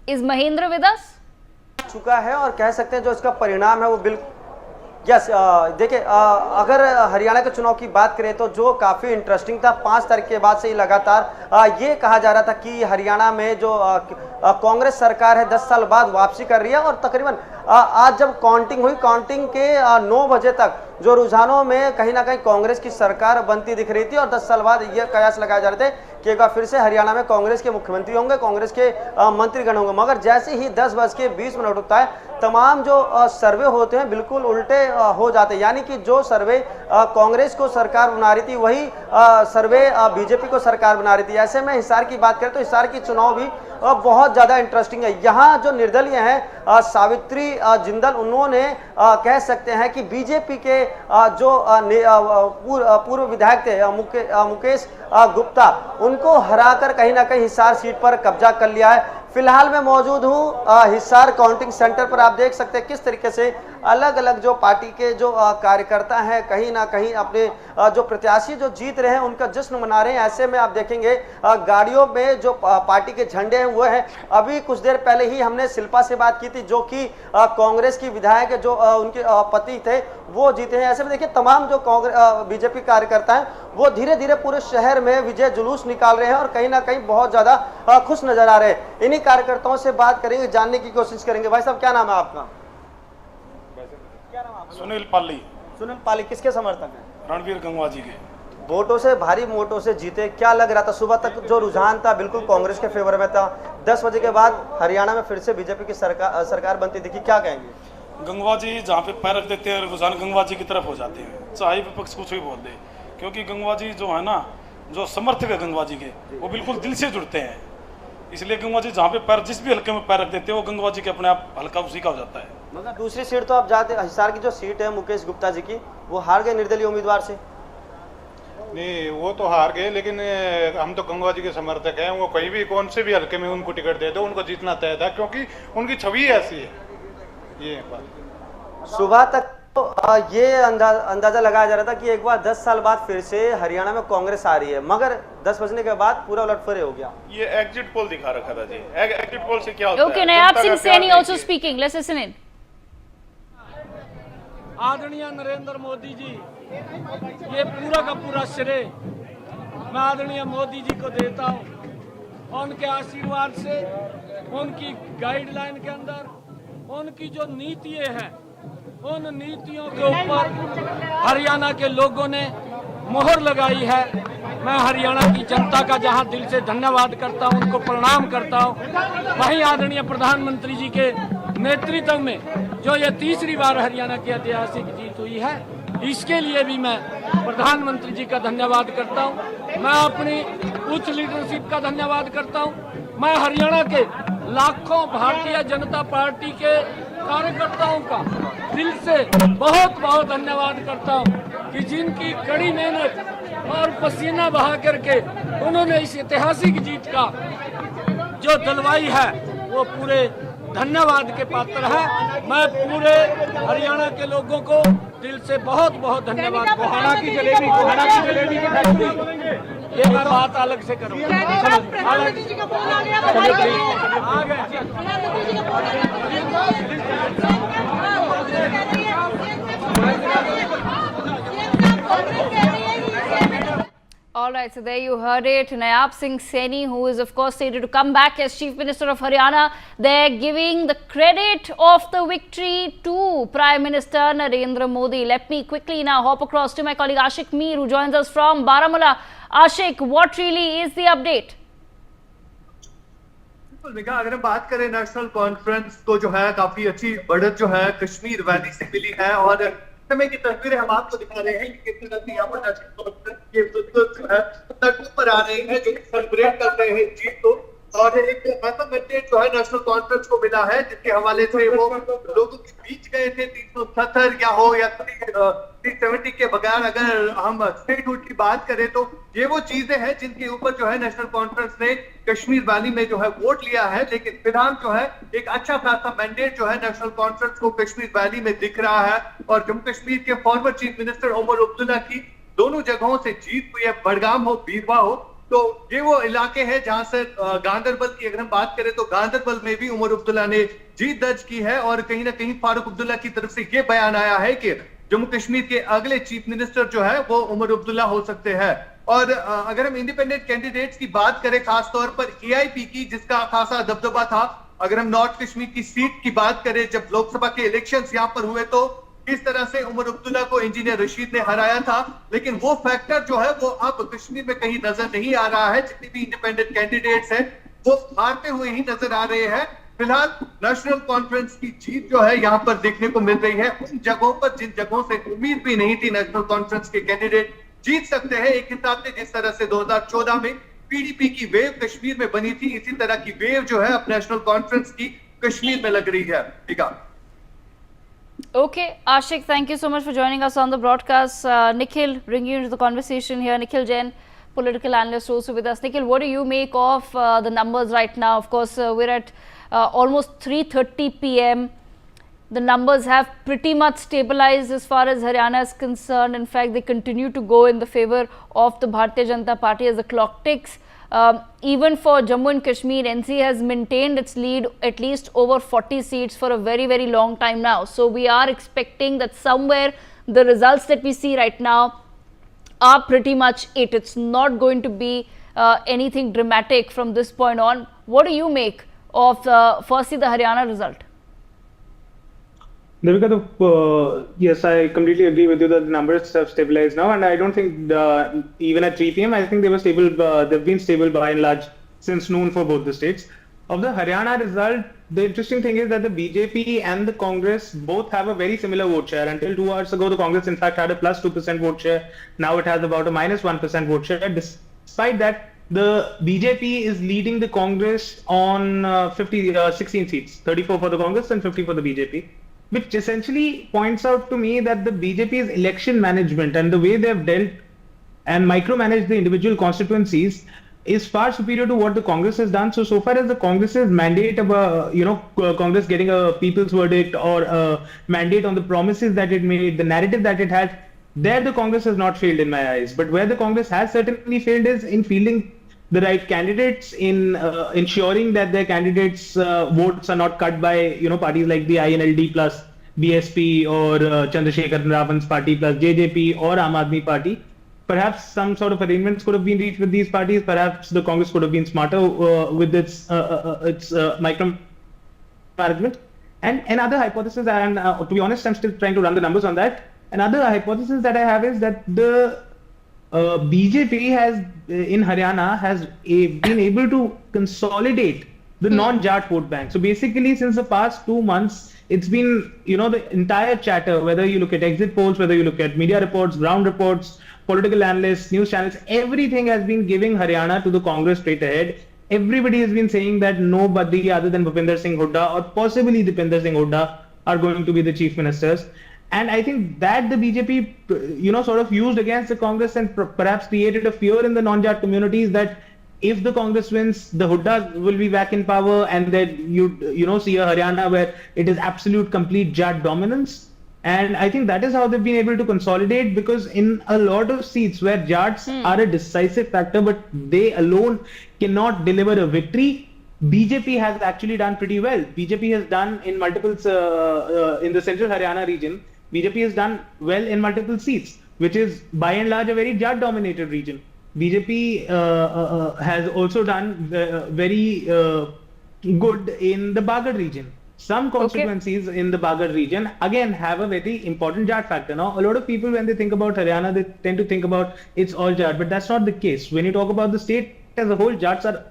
Is Mahendra with us? चुका है और कह सकते हैं जो इसका परिणाम है वो बिल्कुल यस देखिए अगर हरियाणा के चुनाव की बात करें तो जो काफ़ी इंटरेस्टिंग था 5 तारीख के बाद से ही लगातार ये कहा जा रहा था कि हरियाणा में जो कांग्रेस सरकार है 10 साल बाद वापसी कर रही है और तकरीबन आज जब काउंटिंग हुई, काउंटिंग के 9 बजे तक जो रुझानों में कहीं ना कहीं कांग्रेस की सरकार बनती दिख रही थी और 10 साल बाद ये कयास लगाए जा रहे थे कि एक बार फिर से हरियाणा में कांग्रेस के मुख्यमंत्री होंगे, कांग्रेस के मंत्रीगण होंगे। मगर जैसे ही 10:20 होता है तमाम जो सर्वे होते हैं बिल्कुल उल्टे हो जाते हैं, यानी कि जो सर्वे कांग्रेस को सरकार बना रही थी वही सर्वे बीजेपी को सरकार बना रही थी। ऐसे में हिसार की बात करें तो हिसार की चुनाव भी बहुत ज़्यादा इंटरेस्टिंग है। यहाँ जो निर्दलीय हैं सावित्री जिंदल, उन्होंने कह सकते हैं कि बीजेपी के जो पूर्व विधायक थे मुकेश गुप्ता, उनको हराकर कहीं ना कहीं हिसार सीट पर कब्जा कर लिया है। फिलहाल मैं मौजूद हूँ हिसार काउंटिंग सेंटर पर। आप देख सकते हैं किस तरीके से अलग अलग जो पार्टी के जो कार्यकर्ता हैं कहीं ना कहीं अपने जो प्रत्याशी जो जीत रहे हैं उनका जश्न मना रहे हैं। ऐसे में आप देखेंगे गाड़ियों में जो पार्टी के झंडे हैं वो हैं। अभी कुछ देर पहले ही हमने शिल्पा से बात की थी जो कि कांग्रेस की विधायक जो उनके पति थे वो जीते हैं। ऐसे में देखिए तमाम जो बीजेपी कार्यकर्ता हैं वो धीरे धीरे पूरे शहर में विजय जुलूस निकाल रहे हैं और कहीं ना कहीं बहुत ज्यादा खुश नजर आ रहे हैं। इन्हीं कार्यकर्ताओं से बात करेंगे, जानने की कोशिश करेंगे। भाई साहब क्या नाम है आपका? सुनील पाली। सुनील पाली किसके समर्थक हैं? रणवीर गंगवा जी के। वोटों से, भारी वोटों से जीते, क्या लग रहा था? सुबह तक जो रुझान था बिल्कुल कांग्रेस के फेवर में था, 10 बजे के बाद हरियाणा में फिर से बीजेपी की सरकार बनती दिखी, क्या कहेंगे? गंगवा जी जहाँ पे पैर रख देते हैं रुझान गंगवा जी की तरफ हो जाते हैं, चाहे विपक्ष कुछ भी बोल दे, क्योंकि गंगवा जी जो है ना, जो समर्थक है गंगवा जी के वो बिल्कुल दिल से जुड़ते हैं। इसलिए गंगवा जी जहाँ पे पैर, जिस भी हल्के में पैर रख देते हैं वो गंगवा जी के अपने आप हल्का उसी का हो जाता है। मगर दूसरी सीट तो आप जाते, हिसार की जो सीट है मुकेश गुप्ता जी की, वो हार गए निर्दलीय उम्मीदवार से। नहीं वो तो हार गए, लेकिन हम तो गंगवा जी के समर्थक हैं। वो कहीं भी कौन से भी हल्के में उनको टिकट दे दो उनको जीतना तय था, क्योंकि उनकी छवि ऐसी है। ये बात सुबह तक तो ये अंदाजा लगाया जा रहा था कि एक बार 10 साल बाद फिर से हरियाणा में कांग्रेस आ रही है, मगर 10 बजने के बाद पूरा उलटफेर हो गया। ये एग्जिट पोल दिखा रखा था जी। एग्जिट पोल से क्या होता है? Okay, Nayaab Singh Saini also speaking. Let's listen in. आदरणीय नरेंद्र मोदी जी, ये पूरा का पूरा श्रेय मैं आदरणीय मोदी जी को देता हूँ। उनके आशीर्वाद से, उनकी गाइडलाइन के अंदर, उनकी जो नीतियाँ हैं, उन नीतियों के ऊपर हरियाणा के लोगों ने मोहर लगाई है। मैं हरियाणा की जनता का जहां दिल से धन्यवाद करता हूं, उनको प्रणाम करता हूं, वहीं आदरणीय प्रधानमंत्री जी के नेतृत्व में जो ये तीसरी बार हरियाणा की ऐतिहासिक जीत हुई है, इसके लिए भी मैं प्रधानमंत्री जी का धन्यवाद करता हूं। मैं अपनी उच्च लीडरशिप का धन्यवाद करता हूं। मैं हरियाणा के लाखों भारतीय जनता पार्टी के कार्यकर्ताओं का दिल से बहुत बहुत धन्यवाद करता हूं कि जिनकी कड़ी मेहनत और पसीना बहा करके उन्होंने इस ऐतिहासिक जीत का जो दिलवाई है वो पूरे धन्यवाद के पात्र है। मैं पूरे हरियाणा के लोगों को दिल से बहुत बहुत धन्यवाद। कोहाना की जलेबी की फैक्ट्री, ये मैं बात अलग से करूँगा। All right, so there you heard it. Nayaab Singh Saini, who is of course slated to come back as Chief Minister of Haryana, they're giving the credit of the victory to Prime Minister Narendra Modi. Let me quickly now hop across to my colleague Ashik Mir, who joins us from Baramulla. Ashik, what really is the update? बिल्कुल, अगर हम बात करें national conference को जो है काफी अच्छी बढ़त जो है कश्मीर वैली से मिली है और समय की तस्वीरें हम आपको दिखा रहे हैं कि किस तरह से यहाँ पर नेशनल कॉन्फ्रेंस के बुजुर्ग जो है सड़कों पर आ रहे हैं, जो सेलिब्रेट कर रहे हैं जीत को। और एक ऐसा मैंडेट जो है नेशनल कॉन्फ्रेंस को मिला है जिसके हवाले से वो लोगों के बीच गए थे 370 या हो या 370 के बगैर अगर हम स्टेटहुड की बात करें तो ये वो चीजें हैं जिनके ऊपर जो है नेशनल कॉन्फ्रेंस ने कश्मीर वैली में जो है वोट लिया है। लेकिन फिलहाल जो है एक अच्छा खासा मैंडेट जो है नेशनल कॉन्फ्रेंस को कश्मीर वैली में दिख रहा है और जम्मू कश्मीर के former chief minister Omar Abdullah की दोनों जगहों से जीत हुई है, बडगाम हो बीरवा हो। तो ये वो इलाके हैं जहां से गांदरबल की अगर हम बात करें तो गांदरबल में भी उमर अब्दुल्ला ने जीत दर्ज की है और कहीं ना कहीं फारूक अब्दुल्ला की तरफ से ये बयान आया है कि जम्मू कश्मीर के अगले चीफ मिनिस्टर जो है वो उमर अब्दुल्ला हो सकते हैं। और अगर हम इंडिपेंडेंट कैंडिडेट्स की बात करें खासतौर पर एआईपी की जिसका खासा दबदबा था, अगर हम नॉर्थ कश्मीर की सीट की बात करें जब लोकसभा के इलेक्शंस यहाँ पर हुए तो किस तरह से उमर अब्दुल्ला को इंजीनियर रशीद ने हराया था, लेकिन वो फैक्टर जो है वो अब कश्मीर में कहीं नजर नहीं आ रहा है। जितने भी इंडिपेंडेंट कैंडिडेट्स हैं वो हारते हुए ही नजर आ रहे हैं। फिलहाल नेशनल कॉन्फ्रेंस की जीत जो है यहाँ पर देखने को मिल रही है उन जगहों पर जिन जगहों से उम्मीद भी नहीं थी नेशनल कॉन्फ्रेंस के कैंडिडेट जीत सकते हैं। एक हिसाब से जिस तरह से 2014 में पीडीपी की वेव कश्मीर में बनी थी, इसी तरह की वेव जो है अब नेशनल कॉन्फ्रेंस की कश्मीर में लग रही है। ठीक है। Okay, Ashik, thank you so much for joining us on the broadcast. Nikhil, bring you into the conversation here. Nikhil Jain, political analyst, also with us. Nikhil, what do you make of the numbers right now? Of course, we're at almost 3:30 p.m. The numbers have pretty much stabilized as far as Haryana is concerned. In fact, they continue to go in the favor of the Bharatiya Janata Party as the clock ticks. Even for Jammu and Kashmir, NC has maintained its lead at least over 40 seats for a very, very long time now. So we are expecting that somewhere the results that we see right now are pretty much it. It's not going to be anything dramatic from this point on. What do you make of firstly the Haryana result? Devika, yes, I completely agree with you that the numbers have stabilized now, and I don't think even at 3 p.m. I think they were stable. They've been stable by and large since noon for both the states. Of the Haryana result, the interesting thing is that the BJP and the Congress both have a very similar vote share. Until 2 hours ago, the Congress in fact had a plus 2% vote share. Now it has about a minus 1% vote share. Despite that, the BJP is leading the Congress on 16 seats, 34 for the Congress and 50 for the BJP. Which essentially points out to me that the BJP's election management and the way they have dealt and micromanaged the individual constituencies is far superior to what the Congress has done. So far as the Congress's mandate of Congress getting a people's verdict or a mandate on the promises that it made, the narrative that it had, there the Congress has not failed in my eyes. But where the Congress has certainly failed is in fielding the right candidates, in ensuring that their candidates' votes are not cut by parties like the INLD plus BSP or Chandrasekhar Ravan's party plus JJP or Aam Aadmi Party. Perhaps some sort of arrangements could have been reached with these parties. Perhaps the Congress could have been smarter with its micro management. And another hypothesis, and to be honest, I'm still trying to run the numbers on that. Another hypothesis that I have is that the BJP has in Haryana has been able to consolidate the non-Jat vote bank. So basically, since the past 2 months, it's been the entire chatter. Whether you look at exit polls, whether you look at media reports, ground reports, political analysts, news channels, everything has been giving Haryana to the Congress straight ahead. Everybody has been saying that nobody other than Bhupinder Singh Hooda or possibly Dipinder Singh Hooda are going to be the chief ministers. And I think that the BJP, sort of used against the Congress and perhaps created a fear in the non-Jat communities that if the Congress wins, the Hoodas will be back in power, and that you see a Haryana where it is absolute complete Jat dominance. And I think that is how they've been able to consolidate, because in a lot of seats where Jats are a decisive factor, but they alone cannot deliver a victory, BJP has actually done pretty well. BJP has done in multiples in the central Haryana region. BJP has done well in multiple seats, which is by and large a very Jat-dominated region. BJP has also done very good in the Bagad region. Some constituencies in the Bagad region again have a very important Jat factor. Now, a lot of people when they think about Haryana, they tend to think about it's all Jat, but that's not the case. When you talk about the state, as a whole, Jats are,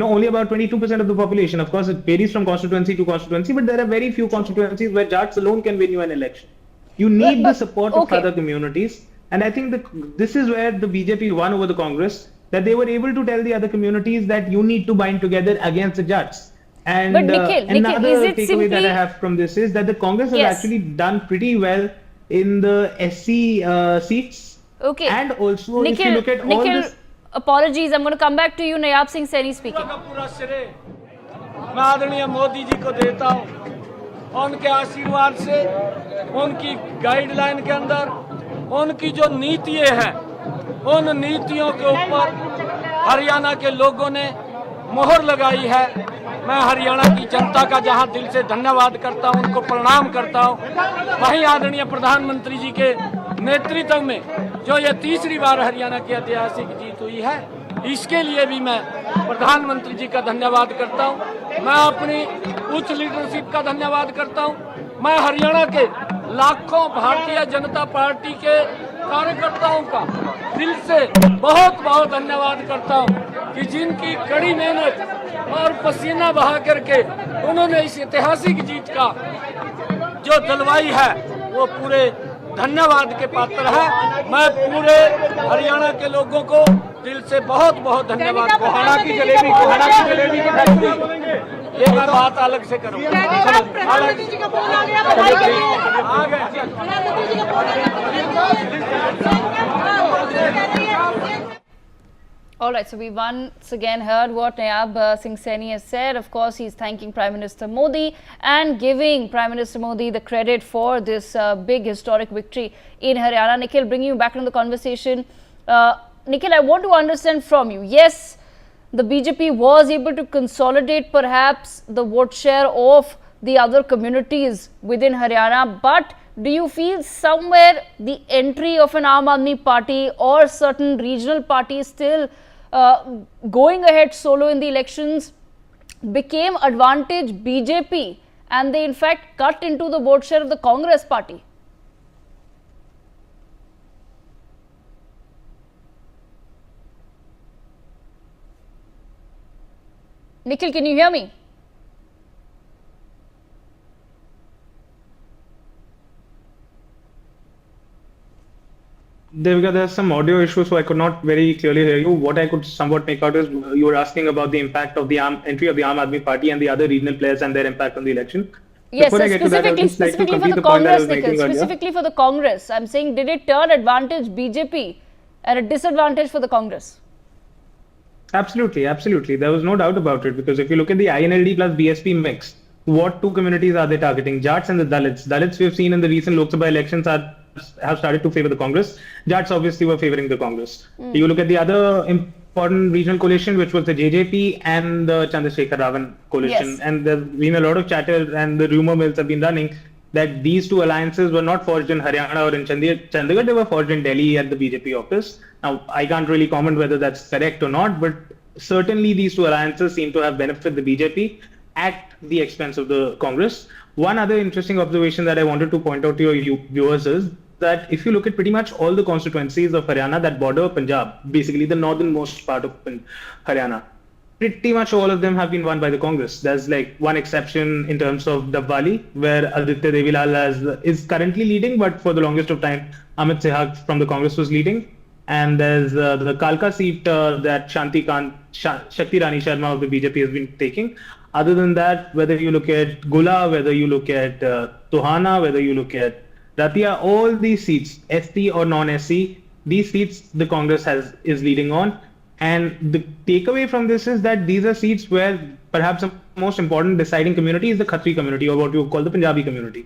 only about 22% of the population. Of course, it varies from constituency to constituency, but there are very few constituencies where Jats alone can win you an election. You need the support of other communities. And I think this is where the BJP won over the Congress, that they were able to tell the other communities that you need to bind together against the Jats. And But Nikhil, another is it takeaway that I simply- have from this is that the Congress has Yes. actually done pretty well in the SC seats. Okay. And also, if you look at all Nikhil, this... apologies, I'm going to come back to you. Nayab Singh Saini speaking. पूरा श्रेय मैं आदरणीय मोदी जी को देता हूं, उनके आशीर्वाद से, उनकी गाइडलाइन के अंदर, उनकी जो नीतियां हैं, उन नीतियों के ऊपर हरियाणा के लोगों ने मोहर लगाई है। मैं हरियाणा की जनता का जहां दिल से धन्यवाद करता हूं, उनको प्रणाम करता हूं, वहीं आदरणीय प्रधानमंत्री जी के नेतृत्व में जो ये तीसरी बार हरियाणा की ऐतिहासिक जीत हुई है, इसके लिए भी मैं प्रधानमंत्री जी का धन्यवाद करता हूं। मैं अपनी उच्च लीडरशिप का धन्यवाद करता हूं। मैं हरियाणा के लाखों भारतीय जनता पार्टी के कार्यकर्ताओं का दिल से बहुत बहुत धन्यवाद करता हूं कि जिनकी कड़ी मेहनत और पसीना बहा करके उन्होंने इस ऐतिहासिक जीत का जो दिलवाई है, वो पूरे धन्यवाद के पात्र है। मैं पूरे हरियाणा के लोगों को दिल से बहुत बहुत धन्यवाद कोहाना की जलेबी की फैक्ट्री, ये मैं बात अलग से करूँगा। All right, so we once again heard what Nayab Singh Saini has said. Of course, he's thanking Prime Minister Modi and giving Prime Minister Modi the credit for this big historic victory in Haryana. Nikhil, bringing you back into the conversation. Nikhil, I want to understand from you. Yes, the BJP was able to consolidate perhaps the vote share of the other communities within Haryana, but do you feel somewhere the entry of an Aam Aadmi Party or certain regional parties still going ahead solo in the elections became advantage BJP and they in fact cut into the vote share of the Congress party? Nikhil, can you hear me? Devika, there's some audio issues, so I could not very clearly hear you. What I could somewhat make out is you were asking about the impact of the entry of the Aam Aadmi Party and the other regional players and their impact on the election. Yes, Before I get to that, I would just like to specifically for complete the the point that I Congress, was making Nikhil, earlier. specifically for the Congress. I'm saying, did it turn advantage BJP at a disadvantage for the Congress? Absolutely, absolutely. There was no doubt about it, because if you look at the INLD plus BSP mix, what two communities are they targeting? Jats and the Dalits. Dalits, we have seen in the recent Lok Sabha elections, have started to favor the Congress. Jats obviously were favoring the Congress. You look at the other important regional coalition, which was the JJP and the Chandrasekhar Ravan coalition. Yes. And there's been a lot of chatter and the rumor mills have been running that these two alliances were not forged in Haryana or in Chandigarh, they were forged in Delhi at the BJP office. Now, I can't really comment whether that's correct or not, but certainly these two alliances seem to have benefited the BJP at the expense of the Congress. One other interesting observation that I wanted to point out to your viewers is that if you look at pretty much all the constituencies of Haryana that border Punjab, basically the northernmost part of Haryana, pretty much all of them have been won by the Congress. There's like one exception in terms of Dabwali, where Aditya Devilal is currently leading, but for the longest of time, Amit Sehag from the Congress was leading. And there's the Kalka seat that Shakti Rani Sharma of the BJP has been taking. Other than that, whether you look at Gula, whether you look at Tohana, whether you look at Ratia, all these seats, SC or non-SC, these seats the Congress is leading on. And the takeaway from this is that these are seats where perhaps the most important deciding community is the Khatri community, or what you call the Punjabi community.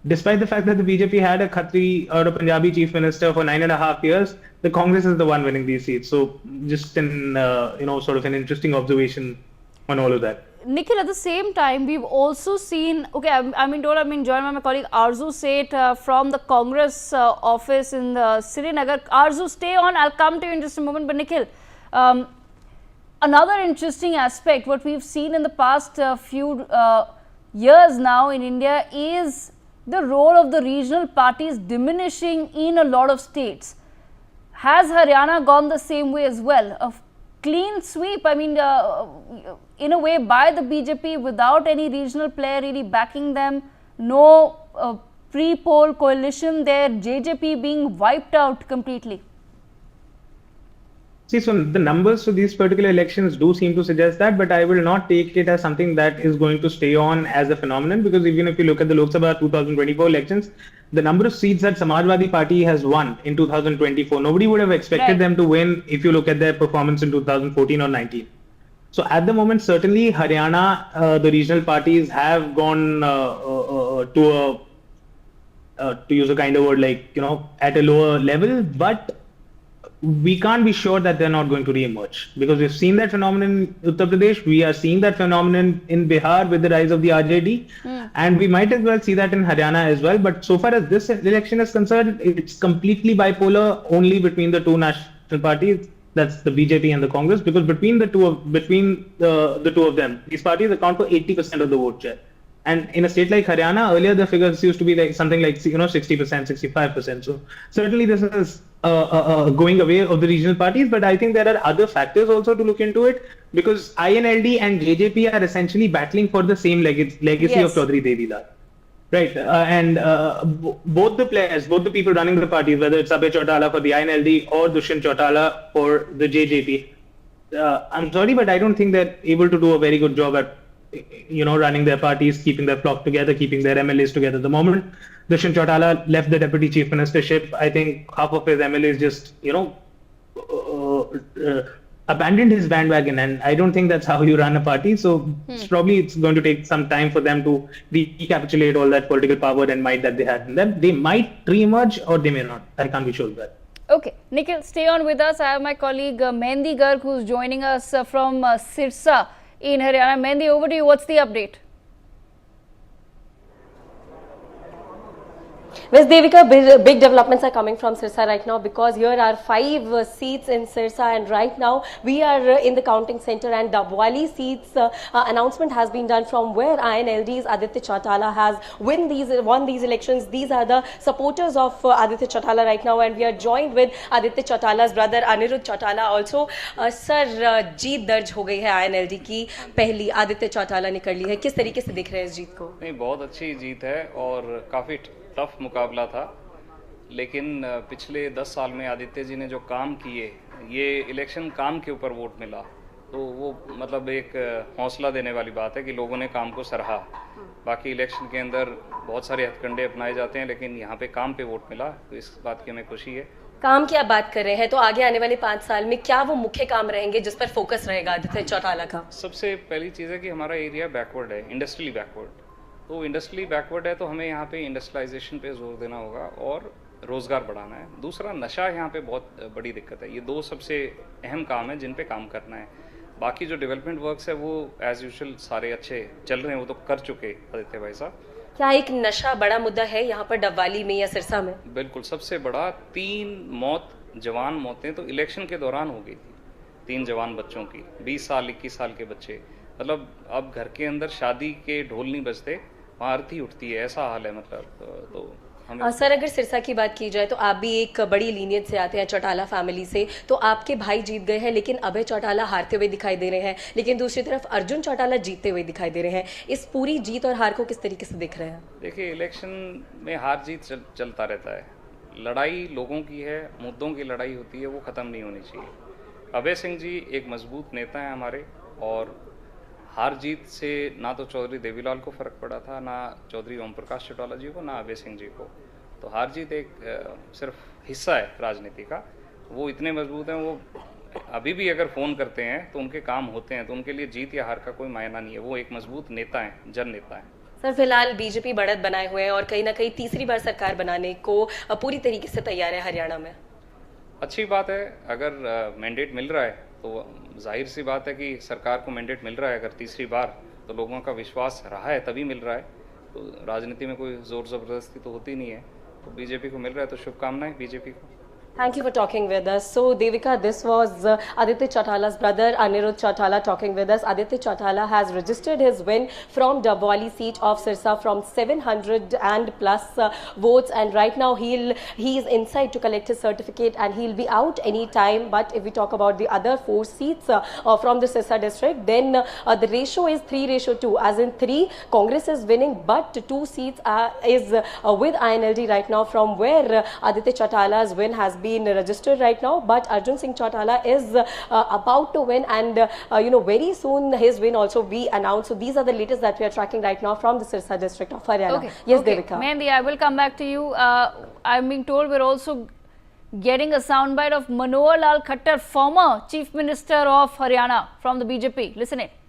Despite the fact that the BJP had a Khatri or a Punjabi chief minister for 9.5 years, the Congress is the one winning these seats. So just an, sort of an interesting observation on all of that. Nikhil, at the same time, we've also seen, okay, I'm joined by my colleague Arzu Seth from the Congress office in Srinagar. Arzu, stay on. I'll come to you in just a moment. But Nikhil, another interesting aspect, what we've seen in the past few years now in India is the role of the regional parties diminishing in a lot of states. Has Haryana gone the same way as well? clean sweep, I mean, in a way, by the BJP without any regional player really backing them, no pre-poll coalition there, JJP being wiped out completely. See, so the numbers for these particular elections do seem to suggest that, but I will not take it as something that is going to stay on as a phenomenon, because even if you look at the Lok Sabha 2024 elections, the number of seats that Samajwadi Party has won in 2024, nobody would have expected them to win if you look at their performance in 2014 or 19. So at the moment, certainly Haryana, the regional parties have gone to use a kind of word like, at a lower level, but we can't be sure that they're not going to re-emerge, because we've seen that phenomenon in Uttar Pradesh, we are seeing that phenomenon in Bihar with the rise of the RJD, and we might as well see that in Haryana as well. But so far as this election is concerned, it's completely bipolar only between the two national parties, that's the BJP and the Congress, because between the two of them, these parties account for 80% of the vote share. And in a state like Haryana, earlier the figures used to be like something like 60%, 65%. So certainly this is going away of the regional parties, but I think there are other factors also to look into it, because INLD and JJP are essentially battling for the same legacy of Chaudhary Devilal. Right, both the players, both the people running the parties, whether it's Abhay Chautala for the INLD or Dushyant Chautala for the JJP, I'm sorry, but I don't think they're able to do a very good job at running their parties, keeping their flock together, keeping their MLAs together. The moment Dushyant Chautala left the deputy chief ministership, I think half of his MLAs just, abandoned his bandwagon, and I don't think that's how you run a party. So it's going to take some time for them to recapitulate all that political power and might that they had in them. They might re-emerge or they may not. I can't be sure of that. Okay, Nikhil, stay on with us. I have my colleague Mehndi Garg who's joining us from Sirsa in Haryana. Mehndi, over to you. What's the update? West Devika, big developments are coming from Sirsa right now, because here are 5 seats in Sirsa, and right now we are in the counting center, and Dabwali seats announcement has been done from where INLD's Aditya Chautala has won these elections. These are the supporters of Aditya Chautala right now, and we are joined with Aditya Chautala's brother Anirudh Chautala also. Sir, जीत दर्ज हो गई है INLD की, पहली आदित्य चौटाला ने कर ली है, किस तरीके से दिख रहे हैं इस जीत को? नहीं, बहुत अच्छी जीत है और काफ़ी टफ मुकाबला था, लेकिन पिछले 10 साल में आदित्य जी ने जो काम किए, ये इलेक्शन काम के ऊपर वोट मिला, तो वो मतलब एक हौसला देने वाली बात है कि लोगों ने काम को सराहा। बाकी इलेक्शन के अंदर बहुत सारे हथकंडे अपनाए जाते हैं, लेकिन यहाँ पे काम पे वोट मिला, तो इस बात की हमें खुशी है। काम की आप बात कर रहे हैं, तो आगे आने वाले 5 साल में क्या वो मुख्य काम रहेंगे जिस पर फोकस रहेगा आदित्य चौटाला का? सबसे पहली चीज़ है कि हमारा एरिया बैकवर्ड है, इंडस्ट्रियली बैकवर्ड। तो इंडस्ट्रियली बैकवर्ड है तो हमें यहाँ पे इंडस्ट्रियलाइजेशन पे जोर देना होगा और रोज़गार बढ़ाना है। दूसरा, नशा यहाँ पे बहुत बड़ी दिक्कत है। ये 2 सबसे अहम काम है जिन पे काम करना है। बाकी जो डेवलपमेंट वर्क्स है वो एज यूजुअल सारे अच्छे चल रहे हैं, वो तो कर चुके आदित्य भाई साहब। क्या एक नशा बड़ा मुद्दा है यहाँ पर डबवाली में या सिरसा में? बिल्कुल, सबसे बड़ा 3 जवान मौतें तो इलेक्शन के दौरान हो गई थी। 3 जवान बच्चों की, 20 साल 21 साल के बच्चे। मतलब अब घर के अंदर शादी के ढोल नहीं बजते, वहाँ आरती उठती है, ऐसा हाल है। मतलब तो सर, अगर सिरसा की बात की जाए तो आप भी एक बड़ी लीनियत से आते हैं, चौटाला फैमिली से, तो आपके भाई जीत गए हैं लेकिन अभय चौटाला हारते हुए दिखाई दे रहे हैं, लेकिन दूसरी तरफ अर्जुन चौटाला जीतते हुए दिखाई दे रहे हैं। इस पूरी जीत और हार को किस तरीके से देख रहे हैं? देखिए, इलेक्शन में हार जीत चलता रहता है। लड़ाई लोगों की है, मुद्दों की लड़ाई होती है, वो ख़त्म नहीं होनी चाहिए। अभय सिंह जी एक मजबूत नेता हैं हमारे, और हार जीत से ना तो चौधरी देवीलाल को फ़र्क पड़ा था, ना चौधरी ओम प्रकाश चौटाला जी को, ना अभय सिंह जी को। तो हार जीत एक सिर्फ हिस्सा है राजनीति का। वो इतने मजबूत हैं, वो अभी भी अगर फ़ोन करते हैं तो उनके काम होते हैं, तो उनके लिए जीत या हार का कोई मायना नहीं है। वो एक मजबूत नेता हैं, जन नेता हैं। सर, फिलहाल बीजेपी बढ़त बनाए हुए हैं और कहीं ना कहीं तीसरी बार सरकार बनाने को पूरी तरीके से तैयार है हरियाणा में। अच्छी बात है, अगर मैंडेट मिल रहा है तो जाहिर सी बात है कि सरकार को मैंडेट मिल रहा है अगर तीसरी बार, तो लोगों का विश्वास रहा है तभी मिल रहा है। तो राजनीति में कोई ज़ोर ज़बरदस्ती तो होती नहीं है, तो बीजेपी को मिल रहा है तो शुभकामनाएं बीजेपी को। Thank you for talking with us. So, Devika, this was Aditya Chautala's brother, Anirudh Chautala, talking with us. Aditya Chautala has registered his win from Dabwali seat of Sirsa from 700 and plus votes, and right now he is inside to collect his certificate, and he'll be out any time. But if we talk about the other 4 seats from the Sirsa district, then the ratio is 3:2, as in 3 Congress is winning, but 2 seats is with INLD right now, from where Aditya Chautala's win has been registered right now. But Arjun Singh Chautala is about to win, and very soon his win also be announced. So these are the latest that we are tracking right now from the Sirsa district of Haryana. Okay. Yes, okay. Devika. Mehendi, I will come back to you. I'm being told we're also getting a soundbite of Manohar Lal Khattar, former Chief Minister of Haryana from the BJP. Listen it.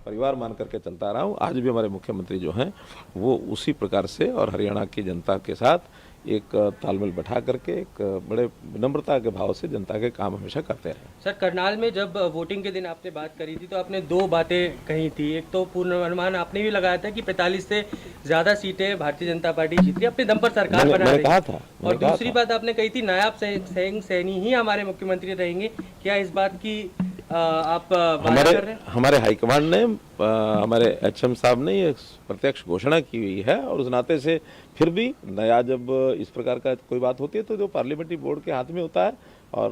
परिवार मान करके चलता रहा हूँ। आज भी हमारे मुख्यमंत्री जो हैं वो उसी प्रकार से और हरियाणा की जनता के साथ एक तालमेल बैठा करके एक बड़े विनम्रता के भाव से जनता के काम हमेशा करते रहे। सर, करनाल में जब वोटिंग के दिन आपने बात करी थी तो आपने 2 बातें कही थी। एक तो पूर्वानुमान आपने भी लगाया था कि 45 से ज़्यादा सीटें भारतीय जनता पार्टी जीत रही, अपने दम पर सरकार बना रही है। और दूसरी बात आपने कही थी नायब सिंह सैनी ही हमारे मुख्यमंत्री रहेंगे। क्या इस बात की आप बात कर रहे हैं? हमारे हाईकमांड ने, हमारे एचएम साहब ने ये प्रत्यक्ष घोषणा की हुई है, और उस नाते से फिर भी नया जब इस प्रकार का कोई बात होती है तो जो पार्लियामेंट्री बोर्ड के हाथ में होता है, और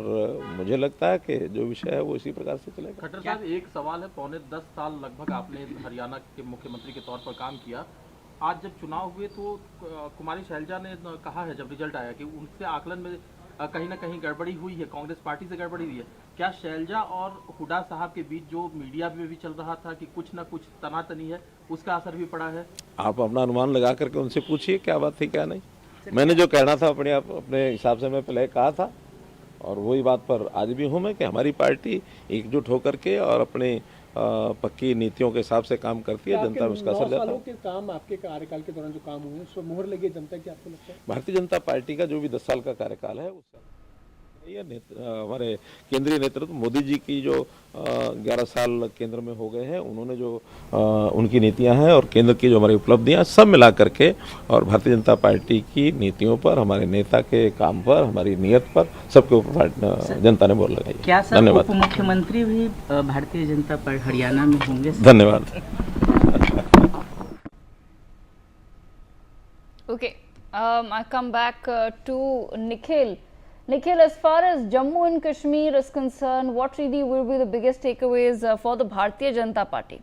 मुझे लगता है कि जो विषय है वो इसी प्रकार से चलेगा। खट्टर साहब, एक सवाल है, पौने 10 साल लगभग आपने हरियाणा के मुख्यमंत्री के तौर पर काम किया। आज जब चुनाव हुए तो कुमारी शैलजा ने कहा है, जब रिजल्ट आया, कि उनसे आकलन में कहीं ना कहीं गड़बड़ी हुई है, कांग्रेस पार्टी से गड़बड़ी हुई है। क्या शैलजा और हुड्डा साहब के बीच जो मीडिया में भी चल रहा था कि कुछ ना कुछ तनातनी है, उसका असर भी पड़ा है? आप अपना अनुमान लगा करके उनसे पूछिए क्या बात थी क्या नहीं। मैंने जो कहना था अपने हिसाब से मैं पहले कहा था, और वही बात पर आज भी हूँ मैं कि हमारी पार्टी एकजुट होकर के और अपने पक्की नीतियों के हिसाब से काम करती है। जनता में उसका असर जाता है। के काम आपके कार्यकाल के दौरान जो काम हुए उस पर मोहर लगी जनता की, आपको लगता है? भारतीय जनता पार्टी का जो भी 10 साल का कार्यकाल है हमारे केंद्रीय नेतृत्व मोदी जी की जो 11 साल केंद्र में हो गए हैं, उन्होंने जो उनकी नीतियां हैं और केंद्र की जो हमारी उपलब्धियां सब मिला करके, और भारतीय जनता पार्टी की नीतियों पर, हमारे नेता के काम पर, हमारी नीयत पर, सबके ऊपर जनता ने बोल लगाई। क्या सर उप मुख्यमंत्री भी भारतीय जनता पार्टी हरियाणा में होंगे? धन्यवाद। Okay, I come back to Nikhil. Nikhil, as far as Jammu and Kashmir is concerned, what really will be the biggest takeaways for the Bharatiya Janata Party?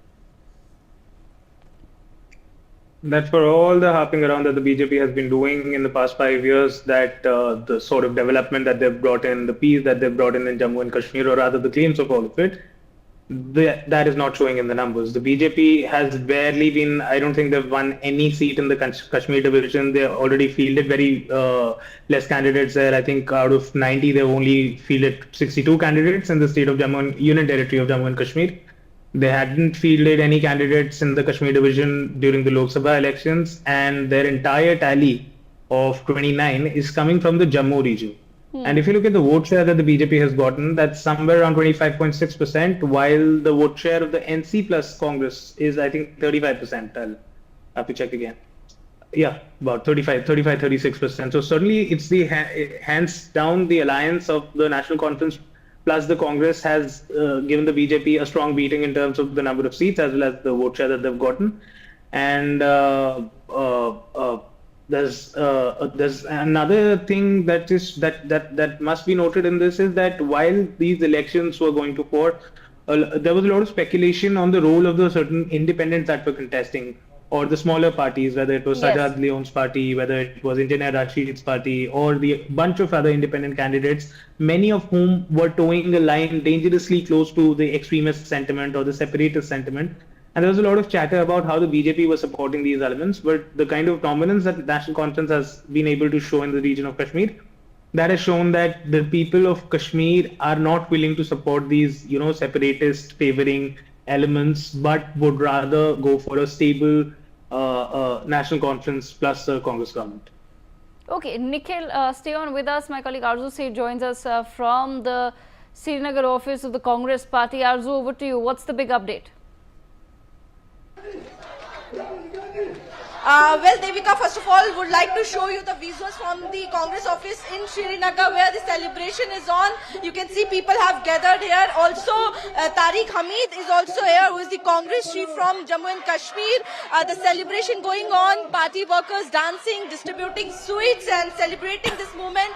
That's for all the harping around that the BJP has been doing in the past 5 years, that the sort of development that they've brought in, the peace that they've brought in Jammu and Kashmir, or rather the claims of all of it, that is not showing in the numbers. The BJP has barely been, I don't think they've won any seat in the Kashmir division. They already fielded very less candidates there. I think out of 90, they've only fielded 62 candidates in the state of Jammu and Union Territory of Jammu and Kashmir. They hadn't fielded any candidates in the Kashmir division during the Lok Sabha elections, and their entire tally of 29 is coming from the Jammu region. And if you look at the vote share that the BJP has gotten, that's somewhere around 25.6%, while the vote share of the NC plus Congress is, I think, 35%. I'll have to check again. Yeah, about 36%. So certainly it's the hands down the alliance of the National Conference plus the Congress has given the BJP a strong beating in terms of the number of seats as well as the vote share that they've gotten. And there's another thing that must be noted in this, is that while these elections were going to court, there was a lot of speculation on the role of the certain independents that were contesting, or the smaller parties, whether it was Sajad Leon's party, whether it was Engineer Rashid's party, or the bunch of other independent candidates, many of whom were towing a line dangerously close to the extremist sentiment or the separatist sentiment. And there was a lot of chatter about how the BJP was supporting these elements, but the kind of dominance that the National Conference has been able to show in the region of Kashmir, that has shown that the people of Kashmir are not willing to support these, separatist favoring elements, but would rather go for a stable National Conference plus a Congress government. Okay, Nikhil, stay on with us. My colleague Arzu Seth joins us from the Srinagar office of the Congress party. Arzu, over to you. What's the big update? Well, Devika, first of all, would like to show you the visuals from the Congress office in Srinagar where the celebration is on. You can see people have gathered here. Also, Tariq Hamid is also here, who is the Congress chief from Jammu and Kashmir. The celebration going on, party workers dancing, distributing sweets and celebrating this moment.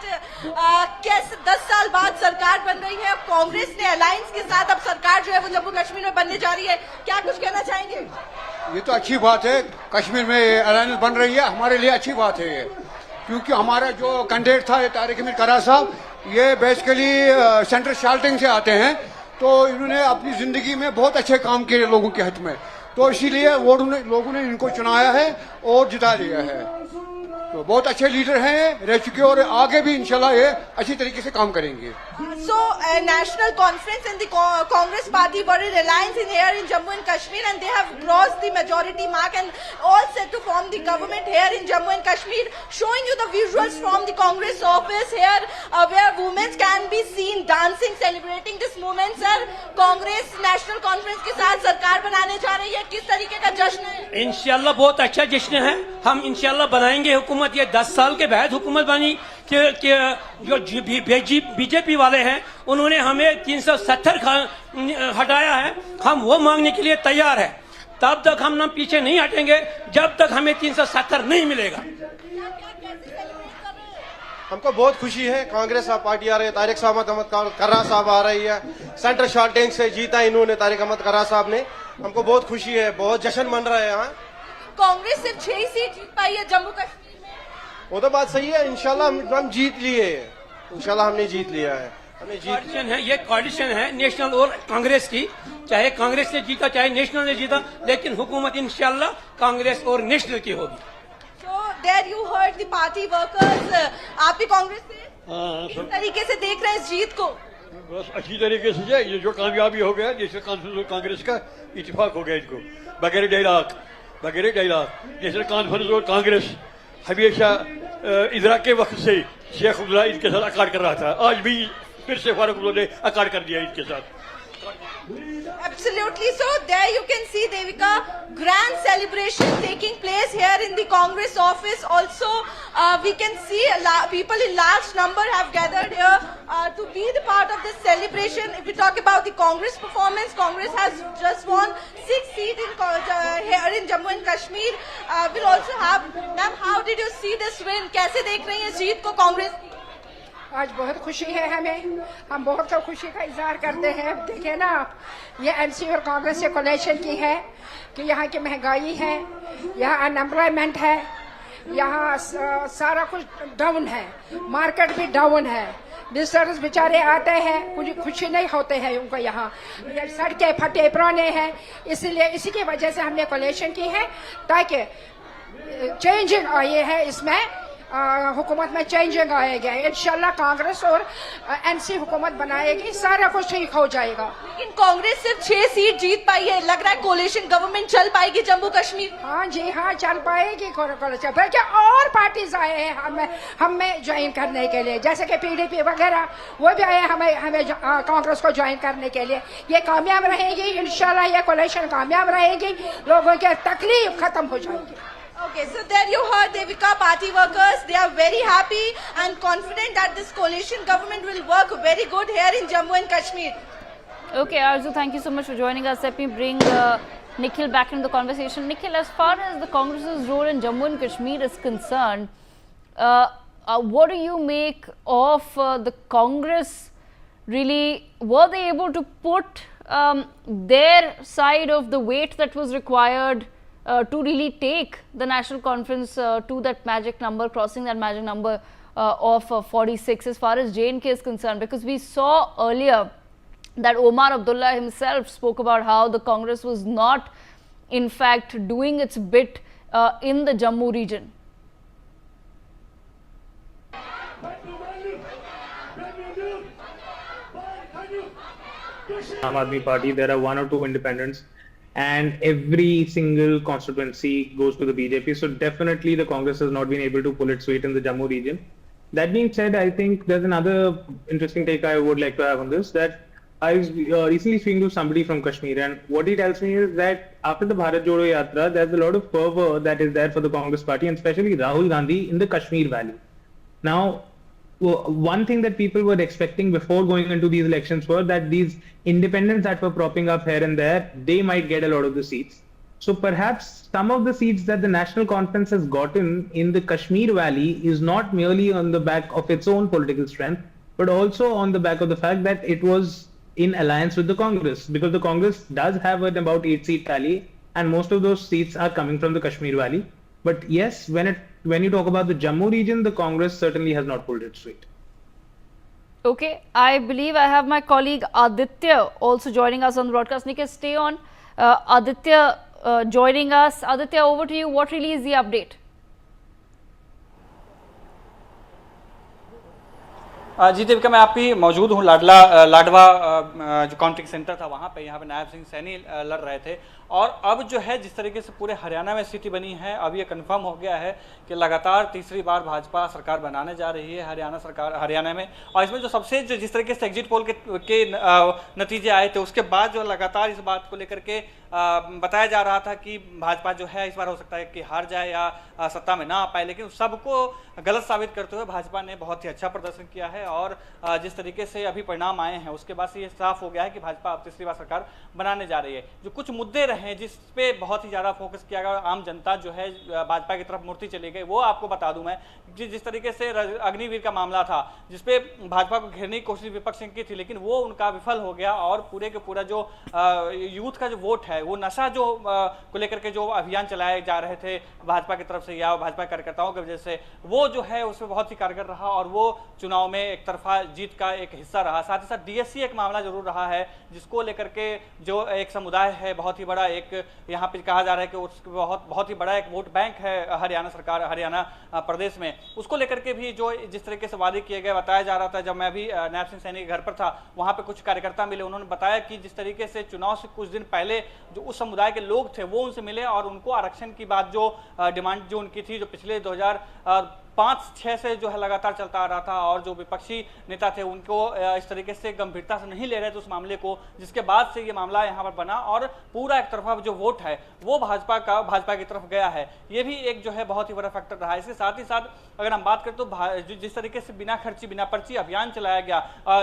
कैसे 10 साल बाद सरकार बन रही है, कांग्रेस ने alliance के साथ अब सरकार जो है वो जम्मू कश्मीर में बनने जा रही है, क्या कुछ कहना चाहेंगे? ये तो अच्छी बात है, कश्मीर में अलायंस बन रही है, हमारे लिए अच्छी बात है ये, क्योंकि हमारा जो कैंडिडेट था ये तारिक हमीद करार साहब, ये बेसिकली सेंट्रल शाल्टिंग से आते हैं, तो इन्होंने अपनी जिंदगी में बहुत अच्छे काम किए लोगों के हित में, तो इसीलिए लोगों ने इनको चुनाया है और जिता दिया है। तो बहुत अच्छे लीडर हैं, रह चुके और आगे भी इंशाल्लाह ये अच्छी तरीके से काम करेंगे। So, a national conference in the Congress party were in alliance in here in Jammu and Kashmir, and they have crossed the majority mark and all set to form the government here in Jammu and Kashmir. Showing you the visuals from the Congress office here, where women can be seen dancing, celebrating this moment. Sir, Congress national conference के साथ सरकार बनाने जा रही है, किस तरीके का जश्न है? इंशाल्लाह बहुत अच्छा जश्न है, हम इंशाल्लाह बनाएंगे हुकूमत। ये 10 साल के बाद हुकूमत बनी कि जो बीजेपी वाले हैं उन्होंने हमें 370 हटाया है, हम वो मांगने के लिए तैयार है। तब तक हम ना पीछे नहीं हटेंगे जब तक हमें 370 नहीं मिलेगा। हमको बहुत खुशी है, कांग्रेस पार्टी आ रही है, तारिक अहमद कर्रा साहब आ रही है, सेंट्रल शार्टिंग से जीता इन्होंने तारिक अहमद कर्रा साहब ने, हमको बहुत खुशी है, बहुत जश्न मन रहा है यहाँ। कांग्रेस सिर्फ 6 सीट जीत पाई है जम्मू कश्मीर में। वो तो बात सही है, इंशाल्लाह हम जीत लिए, इंशाल्लाह हमने जीत लिया है। कोalition है, ये कोaliशन है नेशनल और कांग्रेस की, चाहे कांग्रेस ने जीता चाहे नेशनल ने जीता, लेकिन हुकूमत इंशाल्लाह कांग्रेस और नेशनल की होगी। So there you heard the party workers. आप भी कांग्रेस से किस तरीके से देख रहे हैं इस जीत को? बस अच्छी तरीके से ये जो कामयाबी हो गया नेशनल कॉन्फ्रेंस और कांग्रेस का इत्तेफाक हो गया इनको, बगैर डायलॉग नेशनल कॉन्फ्रेंस और कांग्रेस हमेशा इजरा के वक्त से शेख अब्दुल्ला इनके साथ अकार्ड कर रहा था, आज भी फिर से फारूक अब्दुल्ला ने अकार्ड कर दिया इनके साथ। Absolutely. So there you can see, Devika, grand celebration taking place here in the Congress office. Also, we can see people in large number have gathered here to be the part of this celebration. If we talk about the Congress performance, Congress has just won 6 seats here in Jammu and Kashmir. We'll also have, ma'am, how did you see this win? कैसे देख रही हैं जीत को कांग्रेस की? आज बहुत खुशी है हमें, हम बहुत तो खुशी का इजहार करते हैं। देखिए ना आप, ये एमसी और कांग्रेस से कोलेशन की है कि यहाँ की महंगाई है, यहाँ अनएम्प्लॉयमेंट है, यहाँ सारा कुछ डाउन है, मार्केट भी डाउन है, बिजनेस बेचारे आते हैं, कुछ खुशी नहीं होते हैं उनको, यहाँ सड़कें फटे पुराने हैं, इसलिए इसी की वजह से हमने कोलेशन की है ताकि चेंजिंग आई है, इसमें हुकूमत में चेंजिंग आएगा। इंशाल्लाह कांग्रेस और एनसी हुकूमत बनाएगी, सारा कुछ ठीक हो जाएगा। लेकिन कांग्रेस सिर्फ 6 सीट जीत पाई है, लग रहा है कोलिशन गवर्नमेंट चल पाएगी जम्मू कश्मीर? हाँ जी हाँ, चल पाएगी कोलिशन। बल्कि और पार्टीज आए हैं हमें ज्वाइन करने के लिए, जैसे कि पीडीपी वगैरह, वो भी आए हमें कांग्रेस को ज्वाइन करने के लिए। ये कामयाब रहेगी इंशाल्लाह, ये कोलिशन कामयाब रहेगी, लोगों की तकलीफ खत्म हो जाएगी। Okay, so there you heard, Devika, party workers, they are very happy and confident that this coalition government will work very good here in Jammu and Kashmir. Okay, Arzu, thank you so much for joining us. Let me bring Nikhil back into the conversation. Nikhil, as far as the Congress's role in Jammu and Kashmir is concerned, what do you make of the Congress? Really, were they able to put their side of the weight that was required to really take the national conference to that magic number, crossing that magic number of 46 as far as J&K is concerned? Because we saw earlier that Aam Abdullah himself spoke about how the Congress was not in fact doing its bit in the Jammu region. Aam Aadmi Party, there are 1 or 2 independents, and every single constituency goes to the BJP. So definitely the Congress has not been able to pull its weight in the Jammu region. That being said, I think there's another interesting take I would like to have on this, that I was recently speaking to somebody from Kashmir, and what he tells me is that after the Bharat Jodo Yatra, there's a lot of fervor that is there for the Congress party, and especially Rahul Gandhi in the Kashmir Valley. Now, one thing that people were expecting before going into these elections were that these independents that were propping up here and there, they might get a lot of the seats. So perhaps some of the seats that the National Conference has gotten in the Kashmir Valley is not merely on the back of its own political strength, but also on the back of the fact that it was in alliance with the Congress, because the Congress does have an about 8-seat tally, and most of those seats are coming from the Kashmir Valley. But yes, when you talk about the Jammu region, the Congress certainly has not pulled its weight. Okay, I believe I have my colleague Aditya also joining us on the broadcast. Nikhil, stay on. Aditya joining us. Aditya, over to you. What really is the update? जी देविका, मैं आप ही मौजूद हूँ लाडवा जो counting centre था वहाँ पे। यहाँ पे नायब सिंह सैनी लड़ रहे थे, और अब जो है जिस तरीके से पूरे हरियाणा में स्थिति बनी है, अब ये कंफर्म हो गया है कि लगातार तीसरी बार भाजपा सरकार बनाने जा रही है हरियाणा में। और इसमें जो सबसे जिस तरीके से एग्जिट पोल के नतीजे आए थे, उसके बाद जो लगातार इस बात को लेकर के बताया जा रहा था कि भाजपा जो है इस बार हो सकता है कि हार जाए या सत्ता में ना आ पाए, लेकिन सबको गलत साबित करते हुए भाजपा ने बहुत ही अच्छा प्रदर्शन किया है। और जिस तरीके से अभी परिणाम आए हैं उसके बाद से ये साफ हो गया है कि भाजपा अब तीसरी बार सरकार बनाने जा रही है। जो कुछ मुद्दे रहे जिस पे बहुत ही ज़्यादा फोकस किया गया, आम जनता जो है भाजपा की तरफ मुड़ती चली गई, वो आपको बता दूं मैं। जिस तरीके से अग्निवीर का मामला था, जिसपे भाजपा को घेरने की कोशिश विपक्ष ने की थी, लेकिन वो उनका विफल हो गया, और पूरे के पूरा जो यूथ का जो वोट है, वो नशा जो को लेकर के जो अभियान चलाए जा रहे थे भाजपा की तरफ से या भाजपा कार्यकर्ताओं की वजह से, वो जो है उसमें बहुत ही कारगर रहा, और वो चुनाव में एक तरफा जीत का एक हिस्सा रहा। साथ ही साथ डीएससी एक मामला जरूर रहा है, जिसको लेकर के जो एक समुदाय है बहुत ही बड़ा, एक यहाँ पे कहा जा रहा है कि उसके बहुत ही बड़ा एक वोट बैंक है हरियाणा प्रदेश में, उसको लेकर के भी जो जिस तरीके से वादे किए गए बताया जा रहा था। जब मैं भी नायब सिंह सैनी के घर पर था, वहाँ पे कुछ कार्यकर्ता मिले, उन्होंने बताया कि जिस तरीके से चुनाव से कुछ दिन पहले जो उस समुदाय के लोग थे वो उनसे मिले, और उनको आरक्षण की बात जो डिमांड जो उनकी थी, जो पिछले 2005-6 से जो है लगातार चलता आ रहा था, और जो विपक्षी नेता थे उनको इस तरीके से गंभीरता से नहीं ले रहे थे उस मामले को, जिसके बाद से ये मामला यहाँ पर बना, और पूरा एक तरफा जो वोट है वो भाजपा की तरफ गया है। ये भी एक जो है बहुत ही बड़ा फैक्टर रहा है। इसके साथ ही साथ अगर हम बात करें तो जिस तरीके से बिना खर्ची बिना पर्ची अभियान चलाया गया,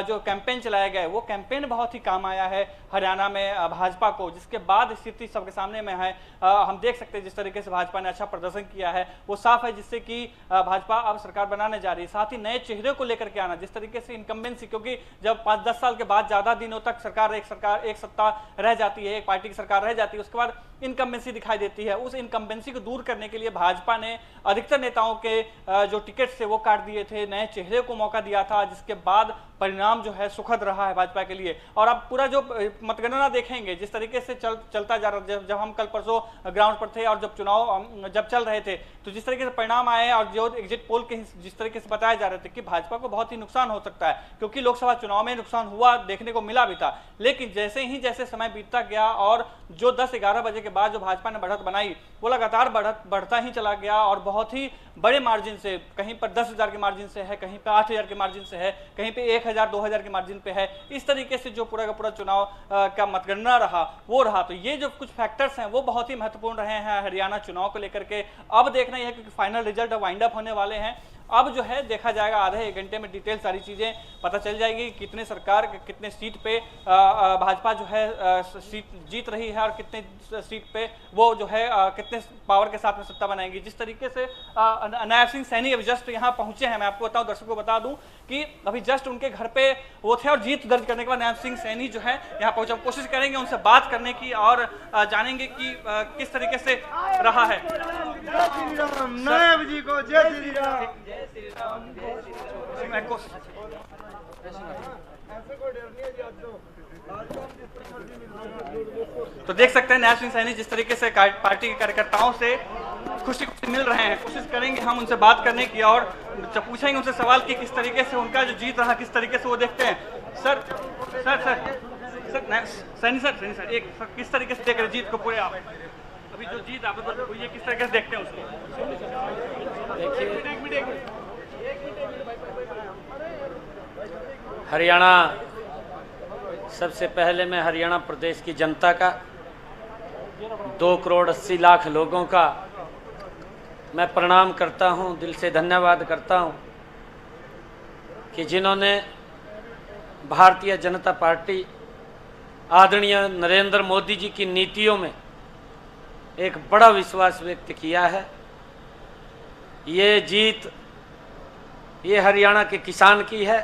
जो कैंपेन चलाया गया, वो कैंपेन बहुत ही काम आया है हरियाणा में भाजपा को, जिसके बाद स्थिति सबके सामने में है। हम देख सकते हैं जिस तरीके से भाजपा ने अच्छा प्रदर्शन किया है, वो साफ है, जिससे कि भाजपा अब सरकार बनाने जा रही है। साथ ही नए चेहरे को लेकर के आना, जिस तरीके से इनकम्बेंसी, क्योंकि जब 5-10 साल के बाद ज्यादा दिनों तक एक सत्ता रह जाती है, एक पार्टी की सरकार रह जाती है, उसके बाद इनकम्बेंसी दिखाई देती है। उस इनकम्बेंसी को दूर करने के लिए भाजपा ने अधिकतर नेताओं के जो टिकट थे वो काट दिए थे, नए चेहरे को मौका दिया था, जिसके बाद परिणाम जो है सुखद रहा है भाजपा के लिए। और अब पूरा जो मतगणना देखेंगे जिस तरीके से चलता जा रहा, जब हम कल परसों ग्राउंड पर थे और जब चुनाव जब चल रहे थे, तो जिस तरीके से परिणाम आए और जो एग्जिट पोल के जिस तरीके से बताया जा रहे थे कि भाजपा को बहुत ही नुकसान हो सकता है, क्योंकि लोकसभा चुनाव में नुकसान हुआ देखने को मिला भी था, लेकिन जैसे समय बीतता गया और जो 10-11 बजे के बाद जो भाजपा ने बढ़त बनाई, वो लगातार बढ़ता ही चला गया, और बहुत ही बड़े मार्जिन से, कहीं पर 10,000 के मार्जिन से है, कहीं पर 8,000 के मार्जिन से है, कहीं पे 1,000-2,000 के मार्जिन पे है। इस तरीके से जो पूरा का पूरा चुनाव का मतगणना रहा वो रहा। तो ये जो कुछ फैक्टर्स हैं वो बहुत ही महत्वपूर्ण रहे हैं हरियाणा चुनाव को लेकर के। अब देखना यह है कि फाइनल रिजल्ट वाइंड अप होने वाले हैं। अब जो है देखा जाएगा, आधे 1 घंटे में डिटेल सारी चीजें पता चल जाएगी, कितने सरकार कितने सीट पे भाजपा जो है सीट जीत रही है, और कितने सीट पे वो जो है कितने पावर के साथ में सत्ता बनाएंगी। जिस तरीके से नायब सिंह सैनी अभी जस्ट यहाँ पहुंचे हैं, मैं आपको बताऊं, दर्शकों को बता दूं कि अभी जस्ट उनके घर पे वो थे, और जीत दर्ज करने के बाद नायब सिंह सैनी जो है यहाँ पहुंचे। कोशिश करेंगे उनसे बात करने की और जानेंगे कि किस तरीके से रहा है। नायब जी को जय श्री राम। तो देख सकते हैं नायब सिंह सैनी जिस तरीके से पार्टी के कार्यकर्ताओं से खुशी मिल रहे हैं। कोशिश करेंगे हम उनसे बात करने की और पूछेंगे उनसे सवाल कि किस तरीके से उनका जो जीत रहा किस तरीके से वो देखते हैं। सर सैनी सर एक किस तरीके से देख रहे जीत को पूरे आप? अभी जो जीत आप ये किस तरीके से देखते हैं उसको? हरियाणा सबसे पहले मैं हरियाणा प्रदेश की जनता का 2 करोड़ 80 लाख लोगों का मैं प्रणाम करता हूं, दिल से धन्यवाद करता हूं कि जिन्होंने भारतीय जनता पार्टी आदरणीय नरेंद्र मोदी जी की नीतियों में एक बड़ा विश्वास व्यक्त किया है। ये जीत ये हरियाणा के किसान की है,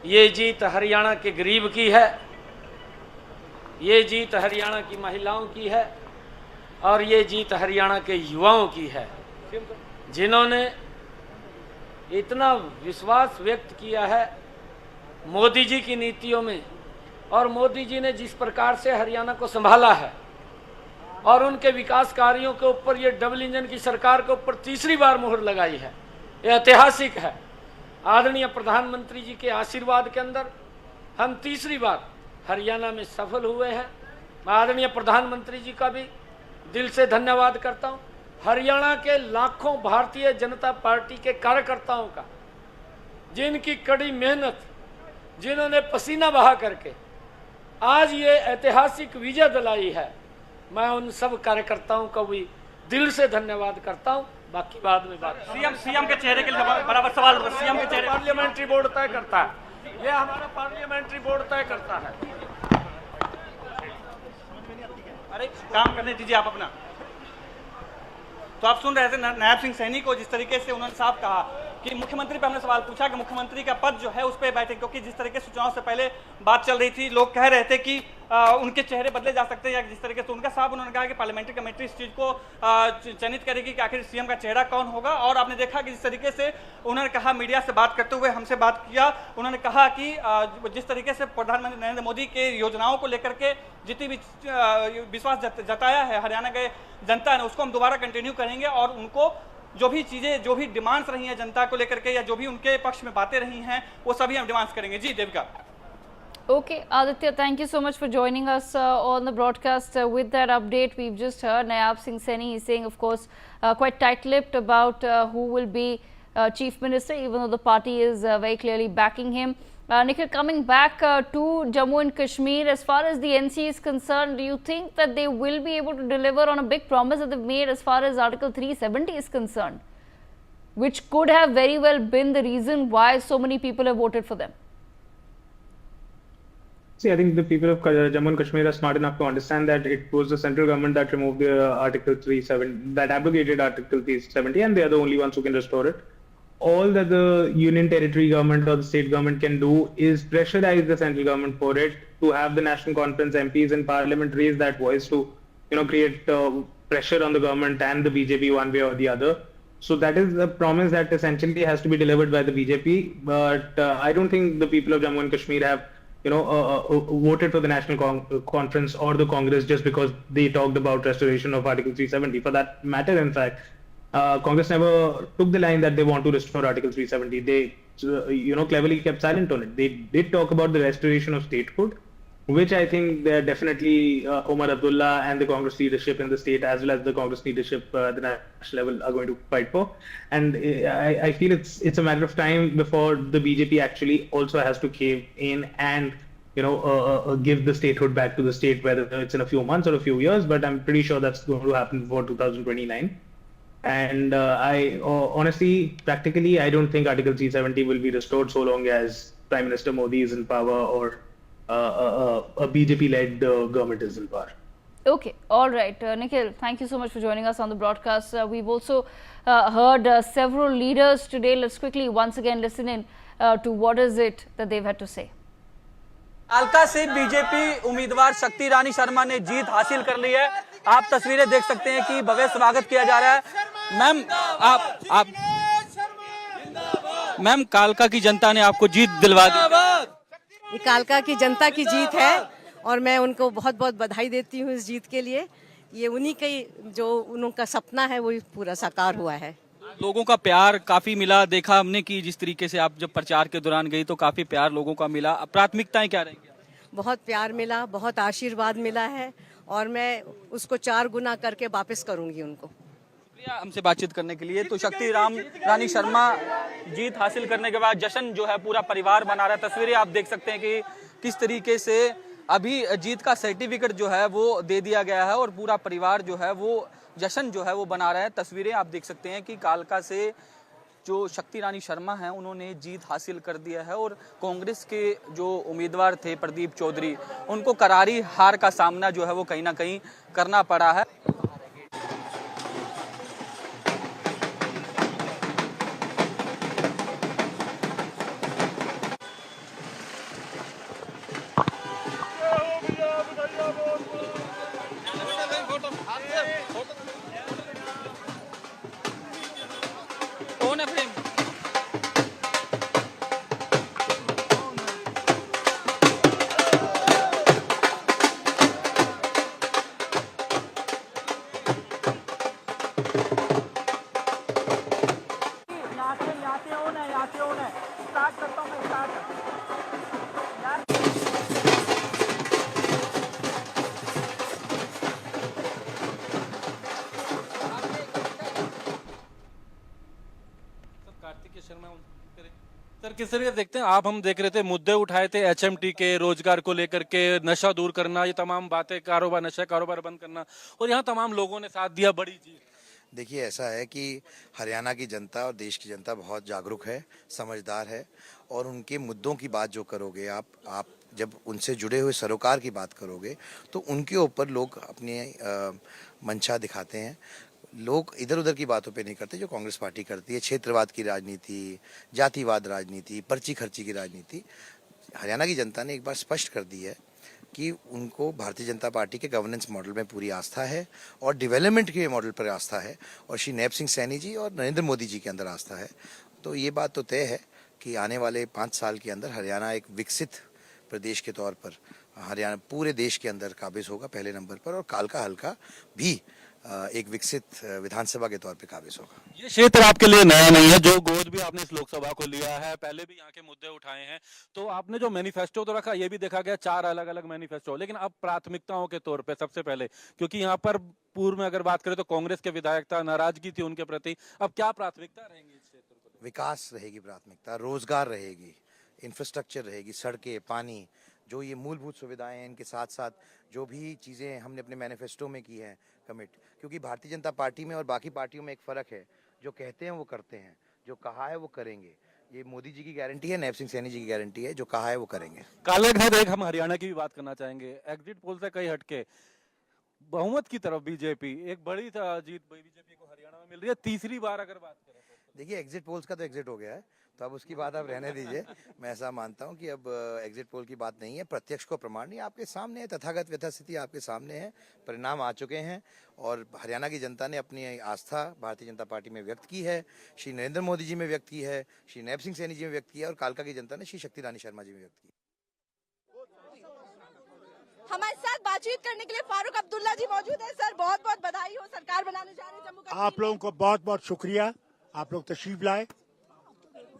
ये जीत हरियाणा के गरीब की है, ये जीत हरियाणा की महिलाओं की है और ये जीत हरियाणा के युवाओं की है, जिन्होंने इतना विश्वास व्यक्त किया है मोदी जी की नीतियों में। और मोदी जी ने जिस प्रकार से हरियाणा को संभाला है और उनके विकास कार्यों के ऊपर ये डबल इंजन की सरकार के ऊपर तीसरी बार मुहर लगाई है, ये ऐतिहासिक है। आदरणीय प्रधानमंत्री जी के आशीर्वाद के अंदर हम तीसरी बार हरियाणा में सफल हुए हैं। मैं आदरणीय प्रधानमंत्री जी का भी दिल से धन्यवाद करता हूं। हरियाणा के लाखों भारतीय जनता पार्टी के कार्यकर्ताओं का, जिनकी कड़ी मेहनत, जिन्होंने पसीना बहा करके आज ये ऐतिहासिक विजय दिलाई है, मैं उन सब कार्यकर्ताओं का भी दिल से धन्यवाद करता हूं। बाकी बाद में बात। सीएम के चेहरे के लिए बराबर सवाल होगा। सीएम के चेहरे पार्लियामेंट्री बोर्ड तय करता है, ये हमारा पार्लियामेंट्री बोर्ड तय करता है। अरे काम करने दीजिए आप अपना। तो आप सुन रहे थे नायब सिंह सैनी को, जिस तरीके से उन्होंने साफ कहा कि मुख्यमंत्री पे हमने सवाल पूछा कि मुख्यमंत्री का पद जो है उस पर बैठे, क्योंकि जिस तरीके से चुनाव से पहले बात चल रही थी, लोग कह रहे थे कि उनके चेहरे बदले जा सकते हैं, या जिस तरीके से उनका साहब उन्होंने कहा कि पार्लियामेंट्री कमेटी इस चीज को चयनित करेगी कि आखिर सीएम का चेहरा कौन होगा। और आपने देखा कि जिस तरीके से उन्होंने कहा, मीडिया से बात करते हुए हमसे बात किया, उन्होंने कहा कि जिस तरीके से प्रधानमंत्री नरेंद्र मोदी के योजनाओं को लेकर के जितनी भी विश्वास जताया है हरियाणा के जनता ने, उसको हम दोबारा कंटिन्यू करेंगे और उनको जो भी चीजें, जो भी डिमांड्स रही हैं जनता को लेकर के, या जो भी उनके पक्ष में बातें रही हैं, वो सभी हम डिमांड्स करेंगे। जी Devika. Okay, Aditya, thank you so much for joining us on the broadcast with that update. We've just heard Nayab Singh Saini is saying, of course, quite tight-lipped about who will be Chief Minister, even though the party is very clearly backing him. Nikhil, coming back to Jammu and Kashmir, as far as the NC is concerned, do you think that they will be able to deliver on a big promise that they've made as far as Article 370 is concerned, which could have very well been the reason why so many people have voted for them? See, I think the people of Jammu and Kashmir are smart enough to understand that it was the central government that removed the Article 370, that abrogated Article 370, and they are the only ones who can restore it. All that the union territory government or the state government can do is pressurize the central government for it, to have the national conference MPs in parliament raise that voice to, create pressure on the government and the BJP one way or the other. So that is a promise that essentially has to be delivered by the BJP. But I don't think the people of Jammu and Kashmir have voted for the national conference or the Congress just because they talked about restoration of Article 370. For that matter, in fact, Congress never took the line that they want to restore Article 370. They, cleverly kept silent on it. They did talk about the restoration of statehood, which I think they're definitely Omar Abdullah and the Congress leadership in the state, as well as the Congress leadership at the national level, are going to fight for. And I feel it's a matter of time before the BJP actually also has to cave in and give the statehood back to the state, whether it's in a few months or a few years. But I'm pretty sure that's going to happen before 2029. And I honestly, practically, I don't think Article 370 will be restored so long as Prime Minister Modi is in power or a BJP-led government is in power. Okay, all right. Nikhil, thank you so much for joining us on the broadcast. We've also heard several leaders today. Let's quickly once again listen in to what is it that they've had to say. कालका से BJP उम्मीदवार शक्ति रानी शर्मा ने जीत हासिल कर ली है। आप तस्वीरें देख सकते हैं कि भव्य स्वागत किया जा रहा है। मैम कालका की जनता ने आपको जीत दिलवा दी। ये कालका की जनता की जीत है और मैं उनको बहुत बहुत बधाई देती हूँ इस जीत के लिए। ये उन्हीं का जो उनका सपना है वो पूरा साकार हुआ है। लोगों का प्यार काफी मिला, देखा हमने कि जिस तरीके से आप जब प्रचार के दौरान गई तो काफी प्यार लोगों का मिला। प्राथमिकताएं क्या रहेंगी? बहुत प्यार मिला, बहुत आशीर्वाद मिला है और मैं उसको 4 गुना करके वापस करूंगी उनको। शुक्रिया हमसे बातचीत करने के लिए। तो शक्ति रानी शर्मा जीत हासिल करने के बाद जश्न जो है पूरा परिवार मना रहा है। तस्वीरें आप देख सकते हैं कि किस तरीके से अभी जीत का सर्टिफिकेट जो है वो दे दिया गया है और पूरा परिवार जो है वो जश्न जो है वो बना रहा है। तस्वीरें आप देख सकते हैं कि कालका से जो शक्ति रानी शर्मा हैं उन्होंने जीत हासिल कर दिया है और कांग्रेस के जो उम्मीदवार थे प्रदीप चौधरी, उनको करारी हार का सामना जो है वो कहीं ना कहीं करना पड़ा है। सर किस तरह देखते हैं आप, हम देख रहे थे मुद्दे उठाए थे एचएमटी के, रोजगार को लेकर के, नशा दूर करना, ये तमाम बातें, कारोबार, नशा कारोबार बंद करना, और यहाँ तमाम लोगों ने साथ दिया, बड़ी जीत। देखिए ऐसा है कि हरियाणा की जनता और देश की जनता बहुत जागरूक है, समझदार है, और उनके मुद्दों की बात जो करोगे आप जब उनसे जुड़े हुए सरोकार की बात करोगे तो उनके ऊपर लोग अपनी मंशा दिखाते हैं। लोग इधर उधर की बातों पे नहीं करते जो कांग्रेस पार्टी करती है, क्षेत्रवाद की राजनीति, जातिवाद राजनीति, पर्ची खर्ची की राजनीति। हरियाणा की जनता ने एक बार स्पष्ट कर दी है कि उनको भारतीय जनता पार्टी के गवर्नेंस मॉडल में पूरी आस्था है और डेवलपमेंट के मॉडल पर आस्था है, और श्री नैब सिंह सैनी जी और नरेंद्र मोदी जी के अंदर आस्था है। तो ये बात तो तय है कि आने वाले 5 साल के अंदर हरियाणा एक विकसित प्रदेश के तौर पर, हरियाणा पूरे देश के अंदर काबिज होगा पहले नंबर पर, और कालका हल्का भी एक विकसित विधानसभा के तौर पे काबिज होगा। ये क्षेत्र आपके लिए नया नहीं है, जो गोद भी आपने इस लोकसभा को लिया है, पहले भी यहाँ के मुद्दे उठाए हैं। तो आपने जो मैनिफेस्टो तो रखा, ये भी देखा गया 4 अलग अलग मैनिफेस्टो, लेकिन अब प्राथमिकताओं के तौर पे सबसे पहले, क्योंकि यहाँ पर पूर्व में अगर बात करें तो कांग्रेस के विधायक था, नाराजगी थी उनके प्रति, अब क्या प्राथमिकता रहेंगी इस क्षेत्र को? विकास रहेगी प्राथमिकता, रोजगार रहेगी, इंफ्रास्ट्रक्चर रहेगी, सड़कें, पानी, जो ये मूलभूत सुविधाएं हैं, इनके साथ साथ जो भी चीज़ें हमने अपने मैनिफेस्टो में की हैं कमिट, क्योंकि भारतीय जनता पार्टी में और बाकी पार्टियों में एक फ़र्क है, जो कहते हैं वो करते हैं, जो कहा है वो करेंगे। ये मोदी जी की गारंटी है, नैब सिंह सैनी जी की गारंटी है, जो कहा है वो करेंगे। काले घर एक हम हरियाणा की भी बात करना चाहेंगे। एग्जिट पोल से कई हटके बहुमत की तरफ बीजेपी, एक बड़ी जीत बीजेपी को हरियाणा में मिल रही है, तीसरी बार अगर बात करें तो। देखिए एग्जिट पोल्स का तो एग्जिट हो गया है, तो अब उसकी बात आप रहने दीजिए। मैं ऐसा मानता हूं कि अब एग्जिट पोल की बात नहीं है, प्रत्यक्ष को प्रमाण नहीं, आपके सामने है, तथागत यथास्थिति आपके सामने है, परिणाम आ चुके हैं, और हरियाणा की जनता ने अपनी आस्था भारतीय जनता पार्टी में व्यक्त की है, श्री नरेंद्र मोदी जी में व्यक्त की है, श्री नैब सिंह सैनी जी में व्यक्त किया है, और कालका की जनता ने श्री शक्ति रानी शर्मा जी में व्यक्त की। हमारे साथ बातचीत करने के लिए फारूक अब्दुल्ला जी मौजूद है। सर बहुत बहुत बधाई हो, सरकार बनाने जा रहे हैं जम्मू कश्मीर। आप लोगों को बहुत बहुत शुक्रिया, आप लोग तशरीफ लाए।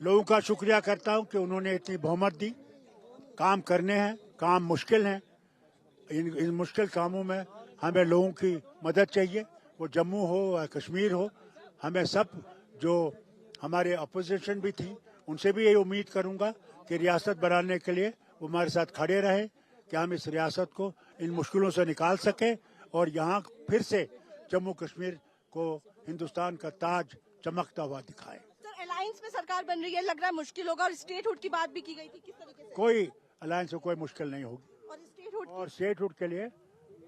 लोगों का शुक्रिया करता हूं कि उन्होंने इतनी बहुमत दी। काम करने हैं, काम मुश्किल हैं, इन मुश्किल कामों में हमें लोगों की मदद चाहिए, वो जम्मू हो या कश्मीर हो। हमें सब जो हमारे अपोजिशन भी थी उनसे भी यही उम्मीद करूंगा कि रियासत बनाने के लिए वो हमारे साथ खड़े रहे, कि हम इस रियासत को इन मुश्किलों से निकाल सकें और यहाँ फिर से जम्मू कश्मीर को हिंदुस्तान का ताज चमकता हुआ दिखाएं। सर अलायंस में सरकार बन रही है, लग रहा है मुश्किल होगा, और स्टेटहुड की बात भी की गई थी, किस तरीके से? कोई अलायंस में कोई मुश्किल नहीं होगी, और स्टेटहुड के लिए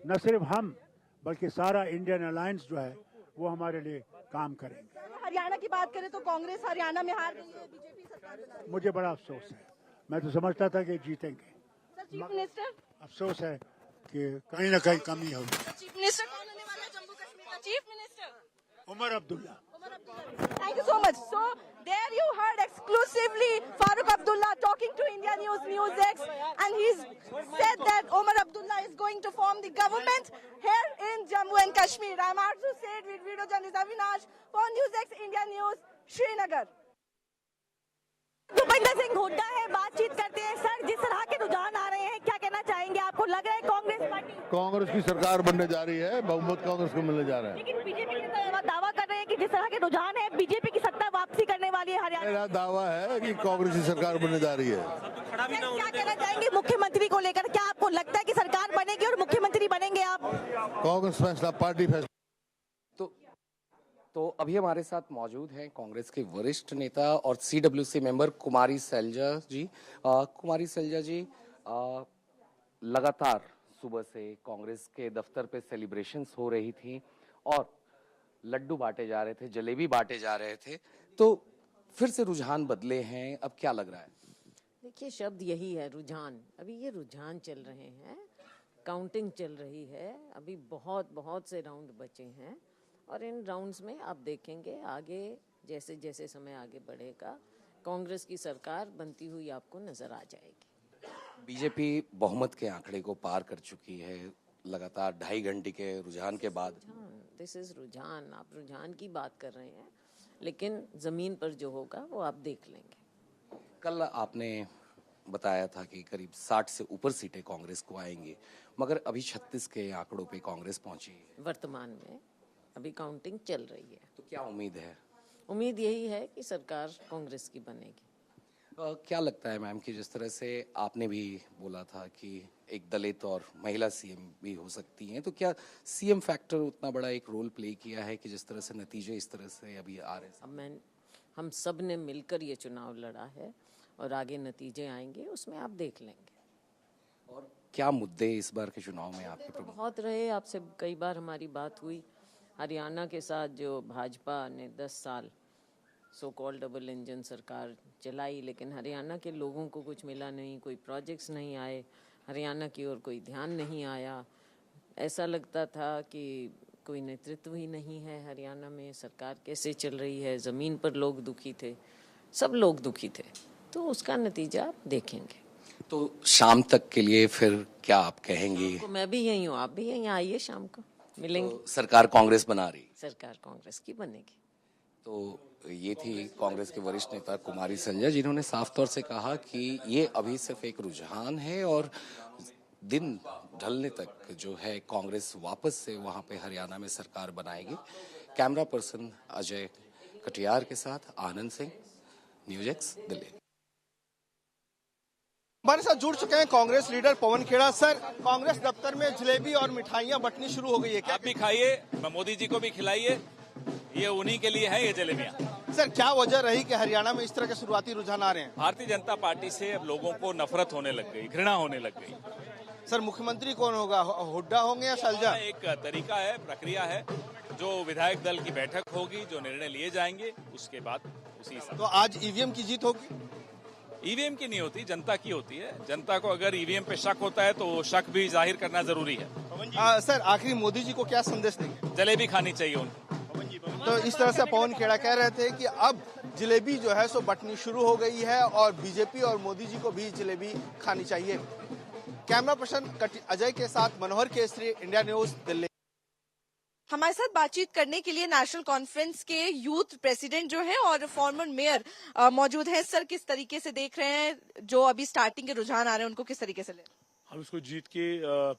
न सिर्फ हम बल्कि सारा इंडियन अलायंस जो है वो हमारे लिए काम करेंगे। हरियाणा की बात करें तो कांग्रेस हरियाणा में हार गई है, बीजेपी सरकार बना रही है। मुझे बड़ा अफसोस है, मैं तो समझता था कि जीतेंगे। चीफ मिनिस्टर, अफसोस है कि कहीं ना कहीं कमी होगी। चीफ मिनिस्टर कौन होने वाला है जम्मू कश्मीर का chief minister? Omar Abdullah. Thank you so much. So there you heard exclusively Farooq Abdullah talking to India News, NewsX, and he's said that Omar Abdullah is going to form the government here in Jammu and Kashmir. I'm Arzu Said with video journalist Avinash for NewsX India News, Srinagar. Bhupendra Singh Hooda है, बातचीत करते हैं। Sir जिस तरह के रुझान आ रहे हैं, क्या कहना चाहेंगे? आपको लग रहा है कांग्रेस पार्टी कांग्रेस की सरकार बनने जा रही है, बहुमत कांग्रेस को मिलने जा रहा है। लेकिन बीजेपी के दावा कर रहे हैं कि जिस तरह के रुझान है बीजेपी की सत्ता वापसी करने वाली है हरियाणा। मेरा दावा है कि कांग्रेस की सरकार बनने जा रही है। क्या कहना चाहेंगे मुख्यमंत्री को लेकर? क्या आपको लगता है कि सरकार बनेगी और मुख्यमंत्री बनेंगे आप? कांग्रेस फैसला, पार्टी फैसला। तो अभी हमारे साथ मौजूद हैं कांग्रेस के वरिष्ठ नेता और CWC मेंबर कुमारी सैलजा जी। कुमारी सैलजा जी, लगातार सुबह से कांग्रेस के दफ्तर पे सेलिब्रेशंस हो रही थी और लड्डू बांटे जा रहे थे, जलेबी बांटे जा रहे थे, तो फिर से रुझान बदले हैं, अब क्या लग रहा है? देखिए, शब्द यही है, रुझान। अभी ये रुझान चल रहे हैं, काउंटिंग चल रही है, अभी बहुत से राउंड बचे हैं और इन राउंड्स में आप देखेंगे आगे जैसे जैसे समय आगे बढ़ेगा कांग्रेस की सरकार बनती हुई आपको नजर आ जाएगी। बीजेपी बहुमत के आंकड़े को पार कर चुकी है लगातार 2.5 घंटे के रुझान के बाद। दिस इज रुझान, आप रुझान की बात कर रहे हैं, लेकिन जमीन पर जो होगा वो आप देख लेंगे। कल आपने बताया था कि करीब 60 से ऊपर सीटें कांग्रेस को आएंगी, मगर अभी 36 के आंकड़ों पे कांग्रेस पहुंची है वर्तमान में। अभी काउंटिंग चल रही है। तो क्या उम्मीद है? उम्मीद यही है कि सरकार कांग्रेस की बनेगी। क्या लगता है मैम कि जिस तरह से आपने भी बोला था कि एक दलित और महिला सीएम भी हो सकती हैं, तो क्या सीएम फैक्टर उतना बड़ा एक रोल प्ले किया है कि जिस तरह से नतीजे इस तरह से अभी आ रहे हैं? हम सब ने मिलकर ये चुनाव लड़ा है और आगे नतीजे आएंगे, उसमें आप देख लेंगे। और क्या मुद्दे इस बार के चुनाव में आपके प्रमुख? बहुत रहे, आपसे कई बार हमारी बात हुई। हरियाणा के साथ जो भाजपा ने 10 साल सो कॉल्ड डबल इंजन सरकार चलाई, लेकिन हरियाणा के लोगों को कुछ मिला नहीं, कोई प्रोजेक्ट्स नहीं आए, हरियाणा की ओर कोई ध्यान नहीं आया। ऐसा लगता था कि कोई नेतृत्व ही नहीं है हरियाणा में, सरकार कैसे चल रही है। ज़मीन पर लोग दुखी थे, सब लोग दुखी थे, तो उसका नतीजा आप देखेंगे। तो शाम तक के लिए फिर क्या आप कहेंगी? तो मैं भी यहीं हूँ, आप भी यहीं आइए, शाम को मिलेंगे। तो सरकार कांग्रेस बना रही? सरकार कांग्रेस की बनेगी। तो ये थी कांग्रेस के वरिष्ठ नेता कुमारी संजय, जिन्होंने साफ तौर से कहा कि ये अभी सिर्फ एक रुझान है और दिन ढलने तक जो है कांग्रेस वापस से वहां पे हरियाणा में सरकार बनाएगी। कैमरा पर्सन अजय कटियार के साथ आनंद सिंह, NewsX, दिल्ली। हमारे साथ जुड़ चुके हैं कांग्रेस लीडर पवन खेड़ा। सर, कांग्रेस दफ्तर में जलेबी और मिठाइयां बंटनी शुरू हो गई है, क्या आप भी खाइए, मोदी जी को भी खिलाइए, ये उन्हीं के लिए है ये जलेबियां। सर, क्या वजह रही कि हरियाणा में इस तरह के शुरुआती रुझान आ रहे हैं? भारतीय जनता पार्टी से अब लोगों को नफरत होने लग गई, घृणा होने लग गई। सर, मुख्यमंत्री कौन होगा, हुड्डा होंगे या सलजा? एक तरीका है, प्रक्रिया है, जो विधायक दल की बैठक होगी, जो निर्णय लिए जाएंगे, उसके बाद उसी हिसाब। तो आज ईवीएम की जीत होगी? ईवीएम की नहीं होती, जनता की होती है। जनता को अगर ईवीएम पे शक होता है तो शक भी जाहिर करना जरूरी है। सर, आखिरी मोदी जी को क्या संदेश देंगे? जलेबी खानी चाहिए उनको। तो इस तरह से पवन खेड़ा कह रहे थे कि अब जलेबी जो है सो बंटनी शुरू हो गई है और बीजेपी और मोदी जी को भी जलेबी खानी चाहिए। कैमरा पर्सन अजय के साथ मनोहर केसरी, इंडिया न्यूज, दिल्ली। हमारे साथ बातचीत करने के लिए नेशनल कॉन्फ्रेंस के यूथ प्रेसिडेंट जो है और फॉर्मर मेयर मौजूद हैं। सर, किस तरीके से देख रहे हैं जो अभी स्टार्टिंग के रुझान आ रहे हैं, उनको किस तरीके से ले? हम इसको जीत के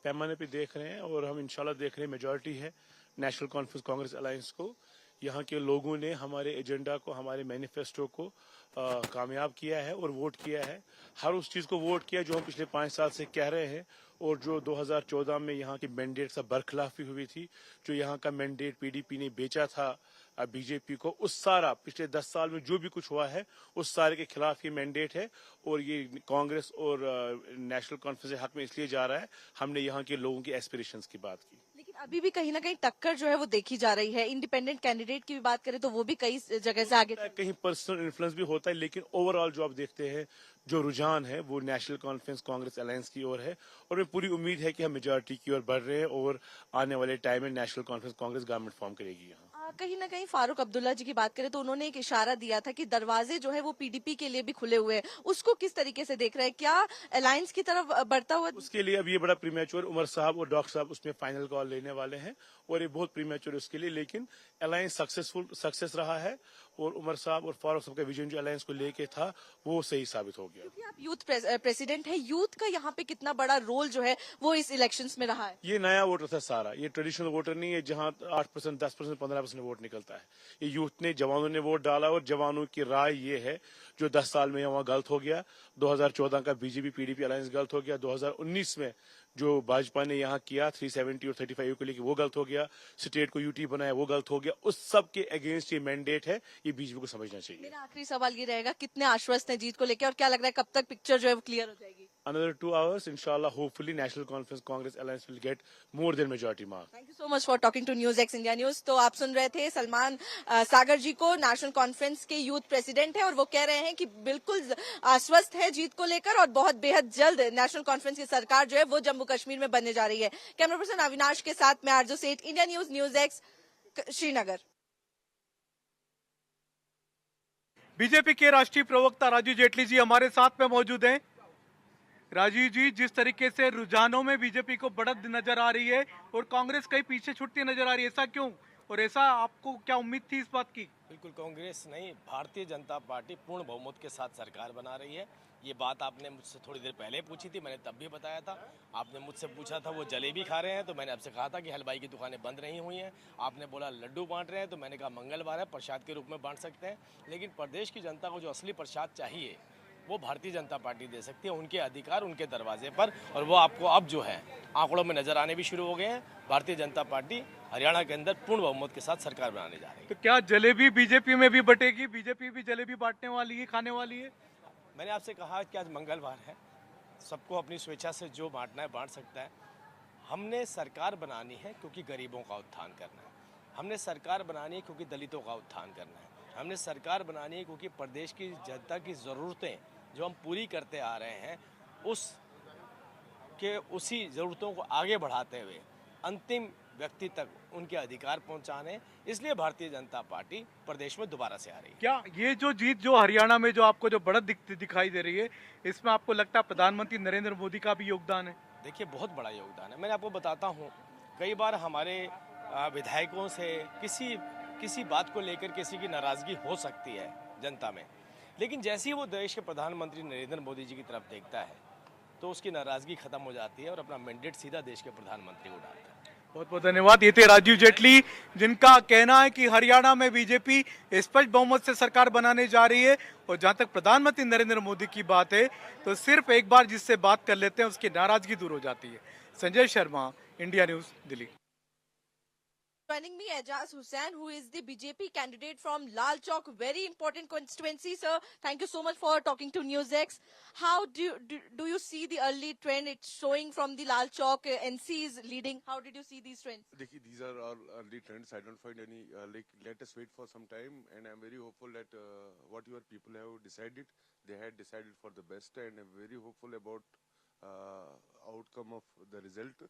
पैमाने पे देख रहे हैं और हम इंशाल्लाह देख रहे हैं मेजॉरिटी है नेशनल कॉन्फ्रेंस कांग्रेस अलायंस को। यहाँ के लोगों ने हमारे एजेंडा को, हमारे मैनिफेस्टो को कामयाब किया है और वोट किया है। हर उस चीज को वोट किया जो हम पिछले 5 साल से कह रहे हैं और जो 2014 में यहाँ की मैंडेट से बरखिलाफी हुई थी, जो यहाँ का मैंडेट पीडीपी ने बेचा था बीजेपी को, उस सारा पिछले 10 साल में जो भी कुछ हुआ है उस सारे के खिलाफ ये मैंडेट है और ये कांग्रेस और नेशनल कॉन्फ्रेंस हक में इसलिए जा रहा है। हमने यहाँ के लोगों की एस्पिरेशंस की बात की, लेकिन अभी भी कहीं ना कहीं टक्कर जो है वो देखी जा रही है। इंडिपेंडेंट कैंडिडेट की भी बात करें तो वो भी कई जगह से आगे, कहीं पर्सनल इन्फ्लुएंस भी होता है, लेकिन ओवरऑल जो आप देखते हैं जो रुझान है वो नेशनल कॉन्फ्रेंस कांग्रेस अलायंस की ओर है और हमें पूरी उम्मीद है कि हम मेजॉरिटी की ओर बढ़ रहे हैं और आने वाले टाइम में national conference Congress government form करेगी। यहाँ कहीं ना कहीं फारूक अब्दुल्ला जी की बात करें तो उन्होंने एक इशारा दिया था कि दरवाजे जो है वो पीडीपी के लिए भी खुले हुए हैं, उसको किस तरीके से देख रहे हैं? क्या अलायंस की तरफ बढ़ता हुआ? उसके लिए अब ये बड़ा प्रीमेच्योर, उमर साहब और डॉक्टर साहब उसमें फाइनल कॉल लेने वाले हैं और ये बहुत प्रीमेच्योर उसके लिए, लेकिन अलायंस सक्सेस रहा है और उमर साहब और फारूक साहब का विजन जो अलायंस को लेके था वो सही साबित हो गया। आप यूथ प्रेसिडेंट है, यूथ का यहाँ पे कितना बड़ा रोल जो है वो इस इलेक्शंस में रहा है? ये नया वोटर था सारा, ये ट्रेडिशनल वोटर नहीं है जहाँ 8%, 10%, 15% वोट निकलता है। ये यूथ ने, जवानों ने वोट डाला और जवानों की राय ये है जो 10 साल में वहाँ गलत हो गया 2014 का बीजेपी पीडीपी अलायंस गलत हो गया, 2019 में जो भाजपा ने यहाँ किया 370 और 35 को लेकर वो गलत हो गया, स्टेट को यूटी बनाया वो गलत हो गया, उस सब के अगेंस्ट ये मैंडेट है, ये बीजेपी को समझना चाहिए। मेरा आखिरी सवाल ये रहेगा, कितने आश्वस्त हैं जीत को लेकर और क्या लग रहा है कब तक पिक्चर जो है वो क्लियर हो जाएगी? Another 2 hours, inshallah, hopefully, National Conference Congress Alliance will get more than majority mark. Thank you so much for talking to NewsX India News. तो आप सुन रहे थे सलमान सागर जी को, नेशनल कॉन्फ्रेंस के यूथ प्रेसिडेंट है और वो कह रहे हैं कि बिल्कुल आश्वस्त है जीत को लेकर और बहुत बेहद जल्द नेशनल कॉन्फ्रेंस की सरकार जो है वो जम्मू कश्मीर में बनने जा रही है। कैमरा पर्सन अविनाश के साथ मैं आरजो सेठ, India news, news x, Srinagar. BJP के राष्ट्रीय प्रवक्ता राजीव जेटली जी हमारे साथ में मौजूद हैं। राजीव जी, जिस तरीके से रुझानों में बीजेपी को बढ़त नजर आ रही है और कांग्रेस कहीं पीछे छूटती नजर आ रही है, ऐसा क्यों और ऐसा आपको क्या उम्मीद थी इस बात की? बिल्कुल, कांग्रेस नहीं, भारतीय जनता पार्टी पूर्ण बहुमत के साथ सरकार बना रही है। ये बात आपने मुझसे थोड़ी देर पहले पूछी थी, मैंने तब भी बताया था। आपने मुझसे पूछा था वो जलेबी खा रहे हैं, तो मैंने आपसे कहा था कि हलवाई की दुकानें बंद नहीं हुई हैं। आपने बोला लड्डू बांट रहे हैं, तो मैंने कहा मंगलवार है, प्रसाद के रूप में बांट सकते हैं। लेकिन प्रदेश की जनता को जो असली प्रसाद चाहिए वो भारतीय जनता पार्टी दे सकती है, उनके अधिकार उनके दरवाजे पर, और वो आपको अब जो है आंकड़ों में नजर आने भी शुरू हो गए हैं। भारतीय जनता पार्टी हरियाणा के अंदर पूर्ण बहुमत के साथ सरकार बनाने जा रही है। तो क्या जलेबी बीजेपी में भी बटेगी? बीजेपी भी जलेबी बांटने वाली है, खाने वाली है? मैंने आपसे कहा कि आज मंगलवार है, सबको अपनी स्वेच्छा से जो बांटना है बांट सकता है। हमने सरकार बनानी है क्योंकि गरीबों का उत्थान करना है, हमने सरकार बनानी है क्योंकि दलितों का उत्थान करना है, हमने सरकार बनानी है क्योंकि प्रदेश की जनता की ज़रूरतें जो हम पूरी करते आ रहे हैं उसी ज़रूरतों को आगे बढ़ाते हुए अंतिम व्यक्ति तक उनके अधिकार पहुंचाने, इसलिए भारतीय जनता पार्टी प्रदेश में दोबारा से आ रही है। क्या ये जो जीत जो हरियाणा में जो आपको जो बढ़त दिखाई दे रही है, इसमें आपको लगता है प्रधानमंत्री नरेंद्र मोदी का भी योगदान है? देखिए, बहुत बड़ा योगदान है। मैंने आपको बताता हूँ, कई बार हमारे विधायकों से किसी बात को लेकर किसी की नाराजगी हो सकती है जनता में, लेकिन जैसे ही वो देश के प्रधानमंत्री नरेंद्र मोदी जी की तरफ देखता है तो उसकी नाराजगी खत्म हो जाती है और अपना मैंडेट सीधा देश के प्रधानमंत्री को डालता है। बहुत बहुत धन्यवाद। ये थे राजीव जेटली, जिनका कहना है कि हरियाणा में बीजेपी स्पष्ट बहुमत से सरकार बनाने जा रही है, और जहां तक प्रधानमंत्री नरेंद्र मोदी की बात है तो सिर्फ एक बार जिससे बात कर लेते हैं उसकी नाराजगी दूर हो जाती है। Sanjay Sharma, India News, Delhi. Joining me, Ajaz Hussain, who is the BJP candidate from Lal Chowk, very important constituency. Sir, thank you so much for talking to NewsX. How do you see the early trend? It's showing from the Lal Chowk, NC is leading. How did you see these trends? These are all early trends. I don't find any, let us wait for some time. And I'm very hopeful that what your people have decided, they had decided for the best. And I'm very hopeful about outcome of the result.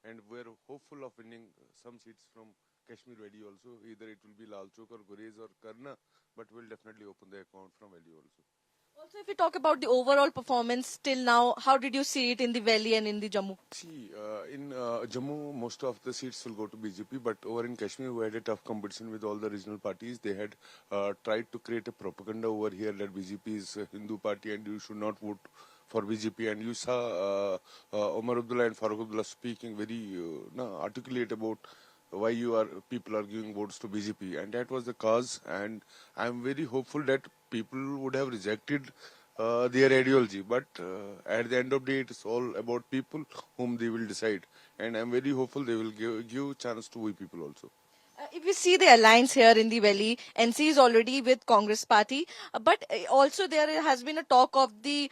And we're hopeful of winning some seats from Kashmir Valley also. Either it will be Lal Chowk or Gurez or Karna, but we'll definitely open the account from Valley also. Also, if we talk about the overall performance till now, how did you see it in the Valley and in the Jammu? See, in Jammu, most of the seats will go to BJP, but over in Kashmir, we had a tough competition with all the regional parties. They had tried to create a propaganda over here that BJP is a Hindu party and you should not vote for BJP, and you saw Aam Abdullah and Farooq Abdullah speaking very articulate about why people are giving votes to BJP, and that was the cause. And I'm very hopeful that people would have rejected their ideology, but at the end of the day, it's all about people whom they will decide, and I'm very hopeful they will give chance to we people also. If you see the alliance here in the Valley, NC is already with Congress party, but also there has been a talk of the,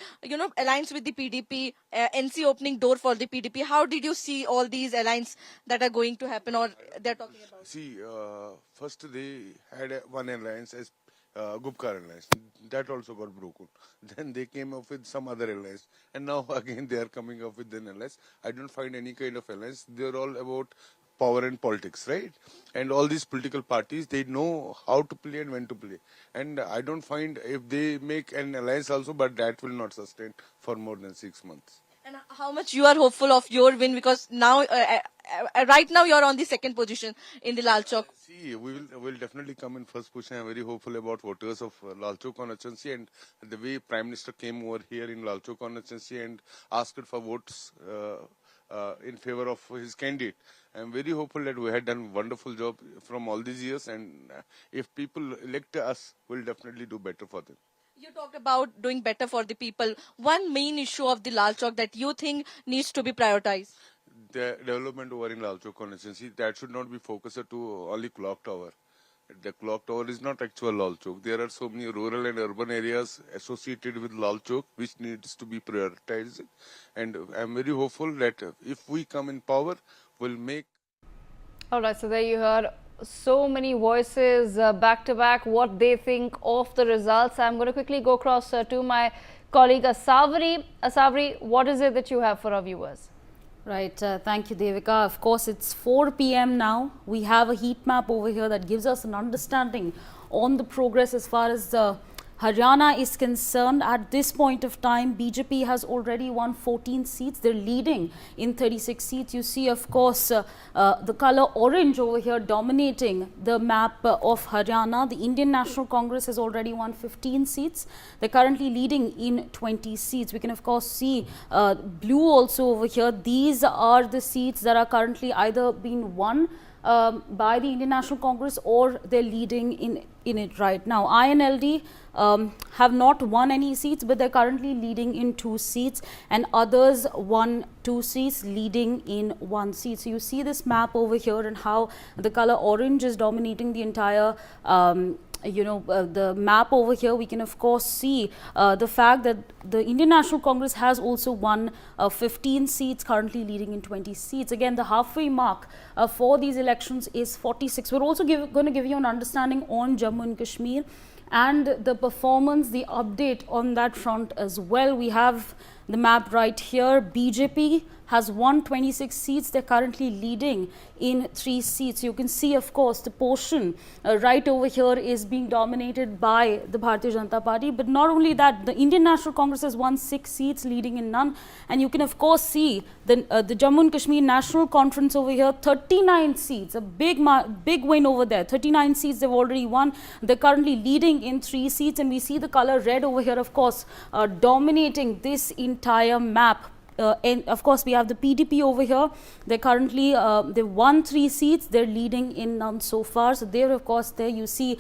alliance with the PDP, NC opening door for the PDP. How did you see all these alliance that are going to happen or they're talking about? See, first they had one alliance as Gupkar alliance. That also got broken. Then they came up with some other alliance. And now again they are coming up with an alliance. I don't find any kind of alliance. They're all about power and politics, right? And all these political parties, they know how to play and when to play. And I don't find if they make an alliance also, but that will not sustain for more than 6 months. And how much you are hopeful of your win, because now, right now you are on the second position in the Lal Chowk. See, we will definitely come in first position. I'm very hopeful about voters of Lal Chowk constituency, and the way Prime Minister came over here in Lal Chowk constituency and asked for votes in favor of his candidate. I'm very hopeful that we had done a wonderful job from all these years, and if people elect us, we'll definitely do better for them. You talked about doing better for the people. One main issue of the Lal Chowk that you think needs to be prioritized? The development over in Lalchok constituency, that should not be focused to only clock tower. The clock tower is not actual Lalchok. There are so many rural and urban areas associated with Lalchok which needs to be prioritized. And I'm very hopeful that if we come in power, we'll make. All right, so there you heard so many voices back to back, what they think of the results. I'm going to quickly go across to my colleague Asavri. Asavri, what is it that you have for our viewers? Right, thank you, Devika. Of course, it's 4 p.m. now. We have a heat map over here that gives us an understanding on the progress as far as Haryana is concerned. At this point of time, BJP has already won 14 seats. They're leading in 36 seats. You see, of course, the color orange over here dominating the map of Haryana. The Indian National Congress has already won 15 seats. They're currently leading in 20 seats. We can, of course, see blue also over here. These are the seats that are currently either being won by the Indian National Congress or they're leading in it right now. INLD have not won any seats, but they're currently leading in 2 seats, and others won 2 seats, leading in 1 seat. So you see this map over here and how the color orange is dominating the entire the map over here. We can of course see the fact that the Indian National Congress has also won 15 seats, currently leading in 20 seats. Again, the halfway mark for these elections is 46. We're also going to give you an understanding on Jammu and Kashmir and the performance, the update on that front as well. We have the map right here. BJP has won 26 seats. They're currently leading in 3 seats. You can see, of course, the portion right over here is being dominated by the Bharatiya Janata Party. But not only that, the Indian National Congress has won 6 seats, leading in none. And you can, of course, see the Jammu and Kashmir National Conference over here, 39 seats, a big win over there. 39 seats they've already won. They're currently leading in 3 seats. And we see the color red over here, of course, dominating this entire map. And of course, we have the PDP over here. They're currently, they've won 3 seats. They're leading in none so far. So there, of course, there you see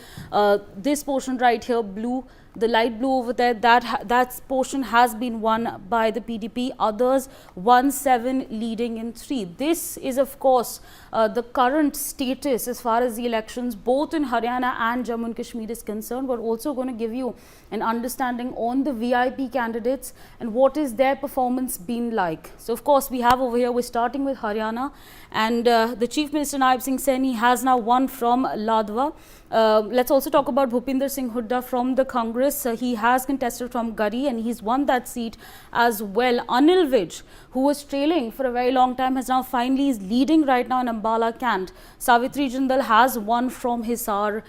this portion right here, blue, the light blue over there, that portion has been won by the PDP. Others won 7, leading in 3. This is, of course, the current status as far as the elections, both in Haryana and Jammu and Kashmir is concerned. We're also going to give you an understanding on the VIP candidates and what is their performance been like. So, of course, we have over here, we're starting with Haryana, and the Chief Minister Naib Singh Saini has now won from Ladwa. Let's also talk about Bhupinder Singh Hooda from the Congress. He has contested from Gari and he's won that seat as well. Anil Vij, who was trailing for a very long time, has now finally is leading right now in Ambala Cant. Savitri Jindal has won from Hisar,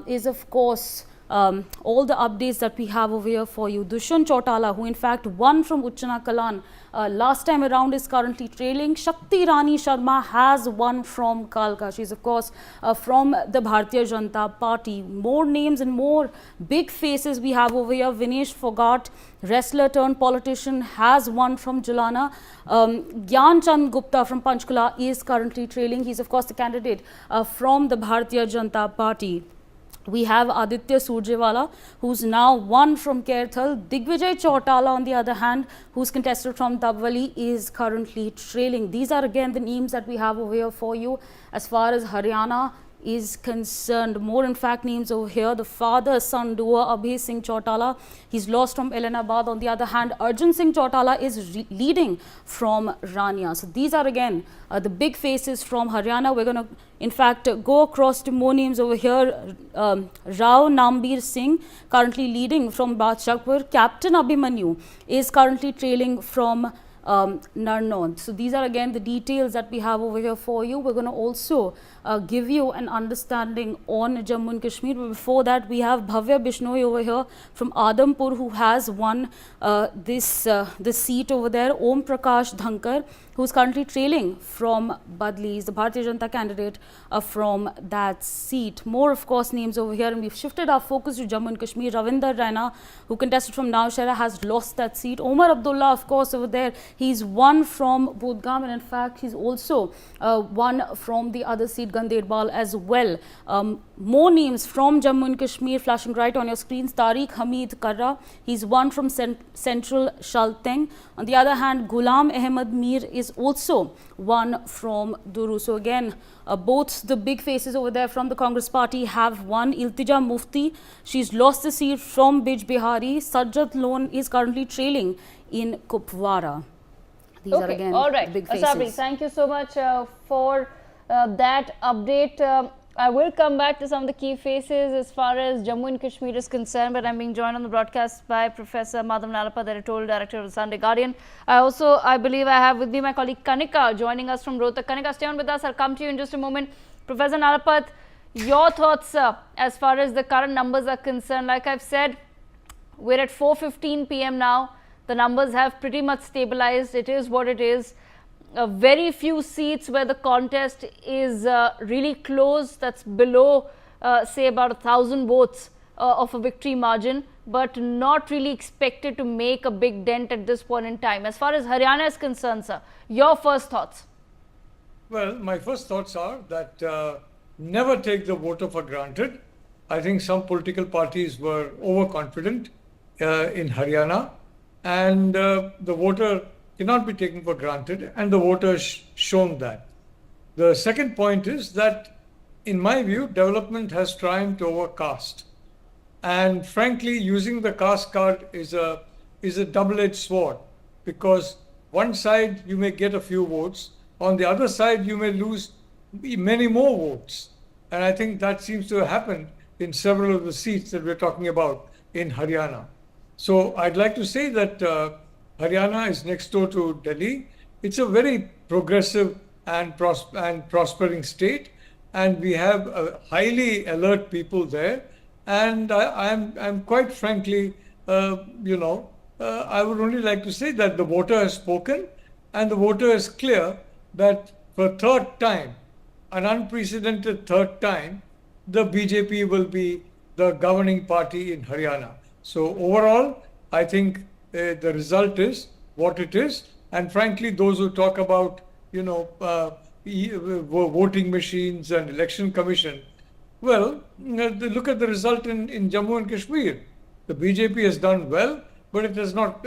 is of course all the updates that we have over here for you. Dushyant Chautala, who in fact won from Uchana Kalan last time around, is currently trailing. Shakti Rani Sharma has won from Kalka. She's of course from the Bharatiya Janata Party. More names and more big faces we have over here. Vinesh Fogart, wrestler turned politician, has won from Jalana. Gyan Chand Gupta from Panchkula is currently trailing. He's of course the candidate from the Bharatiya Janata Party. We have Aditya Surjewala, who's now won from Kaithal. Digvijay Chautala, on the other hand, who's contested from Tabwali, is currently trailing. These are again the names that we have over here for you as far as Haryana is concerned. More in fact names over here. The father-son duo Abhi Singh Chautala, he's lost from Elanabad. On the other hand, Arjun Singh Chautala is leading from Rania. So these are again the big faces from Haryana. We're going to in fact go across to more names over here. Rao Nambir Singh currently leading from Badshahpur. Captain Abhimanyu is currently trailing from Narnaul. So these are again the details that we have over here for you. We're going to also give you an understanding on Jammu and Kashmir. But before that, we have Bhavya Bishnoi over here from Adampur, who has won this seat over there. Om Prakash Dhankar, who's currently trailing from Badli, is the Bharatiya Janata candidate from that seat. More, of course, names over here, and we've shifted our focus to Jammu and Kashmir. Ravinder Raina, who contested from Nowshera, has lost that seat. Omar Abdullah, of course, over there, He's won from Budgam, and in fact, he's also won from the other seat, Ganderbal, as well. More names from Jammu and Kashmir flashing right on your screens. Tariq Hamid Karra, he's won from Central Shalteng. On the other hand, Ghulam Ahmed Mir is also won from Duru. So again, both the big faces over there from the Congress party have won. Iltija Mufti, she's lost the seat from Bij Bihari. Sajjad Lone is currently trailing in Kupwara. These are again all right. big faces. Sabri, thank you so much for that update. I will come back to some of the key faces as far as Jammu and Kashmir is concerned, but I'm being joined on the broadcast by Professor Madhav Nalapa, the editorial director of the Sunday Guardian. I believe I have with me my colleague Kanika joining us from Rohtak. Kanika, stay on with us. I'll come to you in just a moment. Professor Nalapat, your thoughts as far as the current numbers are concerned. Like I've said, we're at 4:15 p.m. now. The numbers have pretty much stabilized. It is what it is. Very few seats where the contest is really close. That's below, say, about 1,000 votes of a victory margin, but not really expected to make a big dent at this point in time. As far as Haryana is concerned, sir, your first thoughts? Well, my first thoughts are that never take the voter for granted. I think some political parties were overconfident in Haryana, and the voter cannot be taken for granted, and the voters shown that. The second point is that, in my view, development has triumphed over caste. And frankly, using the caste card is a double-edged sword, because one side you may get a few votes, on the other side you may lose many more votes. And I think that seems to have happened in several of the seats that we're talking about in Haryana. So I'd like to say that Haryana is next door to Delhi. It's a very progressive and prospering state, and we have highly alert people there. And I'm quite frankly, I would only like to say that the voter has spoken, and the voter is clear that for a third time, an unprecedented third time, the BJP will be the governing party in Haryana. So overall, I think the result is what it is, and frankly, those who talk about voting machines and election commission, well, look at the result in Jammu and Kashmir. The BJP has done well, but it has not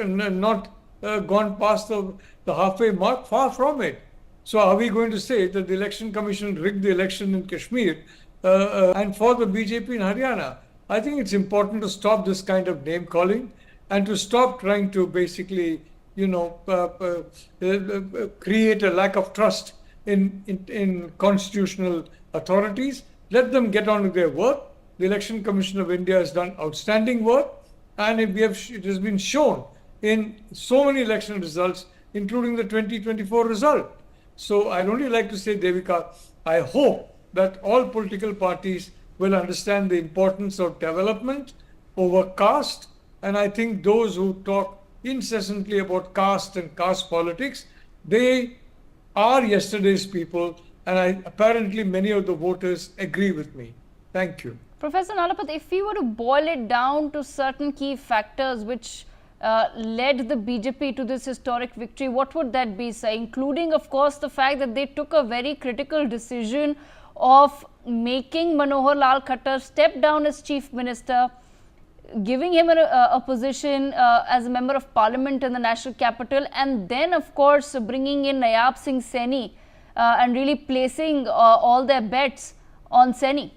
gone past the halfway mark. Far from it. So are we going to say that the election commission rigged the election in Kashmir and for the BJP in Haryana? I think it's important to stop this kind of name calling, and to stop trying to basically, create a lack of trust in constitutional authorities. Let them get on with their work. The Election Commission of India has done outstanding work, and it has been shown in so many election results, including the 2024 result. So I'd only like to say, Devika, I hope that all political parties will understand the importance of development over caste. And I think those who talk incessantly about caste and caste politics, they are yesterday's people, and apparently many of the voters agree with me. Thank you. Professor Nalapat, if we were to boil it down to certain key factors which led the BJP to this historic victory, what would that be, sir? Including, of course, the fact that they took a very critical decision of making Manohar Lal Khattar step down as chief minister, giving him a position as a member of parliament in the national capital, and then, of course, bringing in Nayab Singh Saini and really placing all their bets on Saini.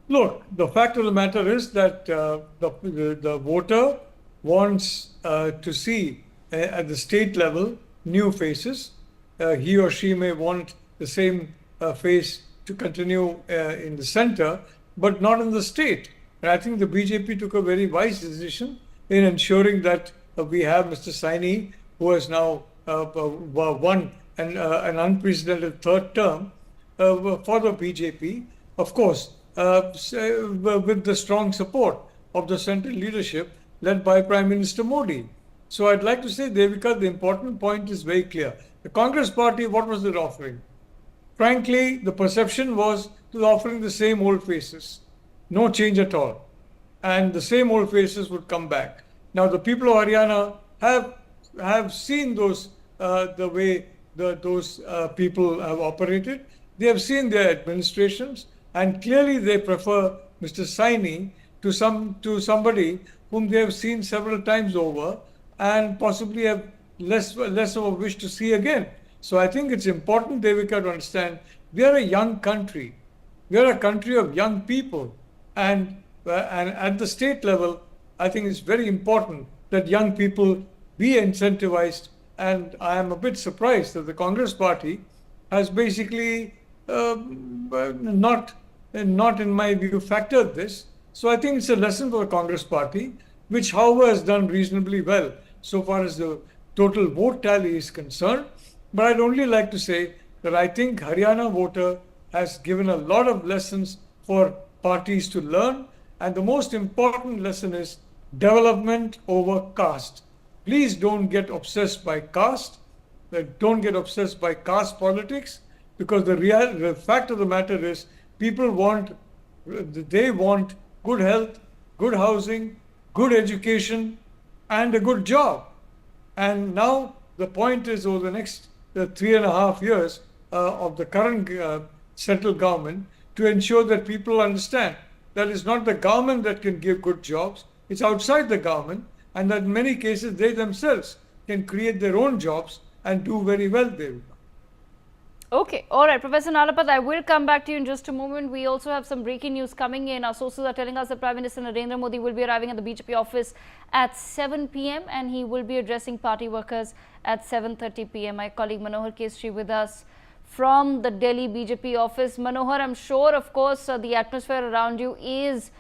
Look, the fact of the matter is that the voter wants to see at the state level new faces. He or she may want the same face to continue in the center, but not in the state. And I think the BJP took a very wise decision in ensuring that we have Mr. Saini, who has now won an unprecedented third term for the BJP, of course, with the strong support of the central leadership led by Prime Minister Modi. So I'd like to say, Devika, the important point is very clear. The Congress party, what was it offering? Frankly, the perception was it was offering the same old faces. No change at all. And the same old faces would come back. Now, the people of Haryana have have seen those the way those people have operated. They have seen their administrations, and clearly they prefer Mr. Saini to somebody whom they have seen several times over, and possibly have less of a wish to see again. So I think it's important, Devika, to understand we are a young country. We are a country of young people, and at the state level, I think it's very important that young people be incentivized. And I am a bit surprised that the Congress Party has basically not in my view factored this. So I think it's a lesson for the Congress Party, which however has done reasonably well so far as the total vote tally is concerned. But I'd only like to say that I think Haryana voter has given a lot of lessons for parties to learn, and the most important lesson is development over caste. Please don't get obsessed by caste. Don't get obsessed by caste politics, because the fact of the matter is people want good health, good housing, good education, and a good job. And now the point is, over the next 3.5 years of the current central government, to ensure that people understand that it's not the government that can give good jobs, it's outside the government, and that in many cases they themselves can create their own jobs and do very well there. Okay, all right, Professor Nalapat, I will come back to you in just a moment. We also have some breaking news coming in. Our sources are telling us that Prime Minister Narendra Modi will be arriving at the BJP office at 7 p.m. and he will be addressing party workers at 7:30 p.m. My colleague Manohar Keshri with us from the Delhi BJP office. Manohar, I'm sure, of course, the atmosphere around you is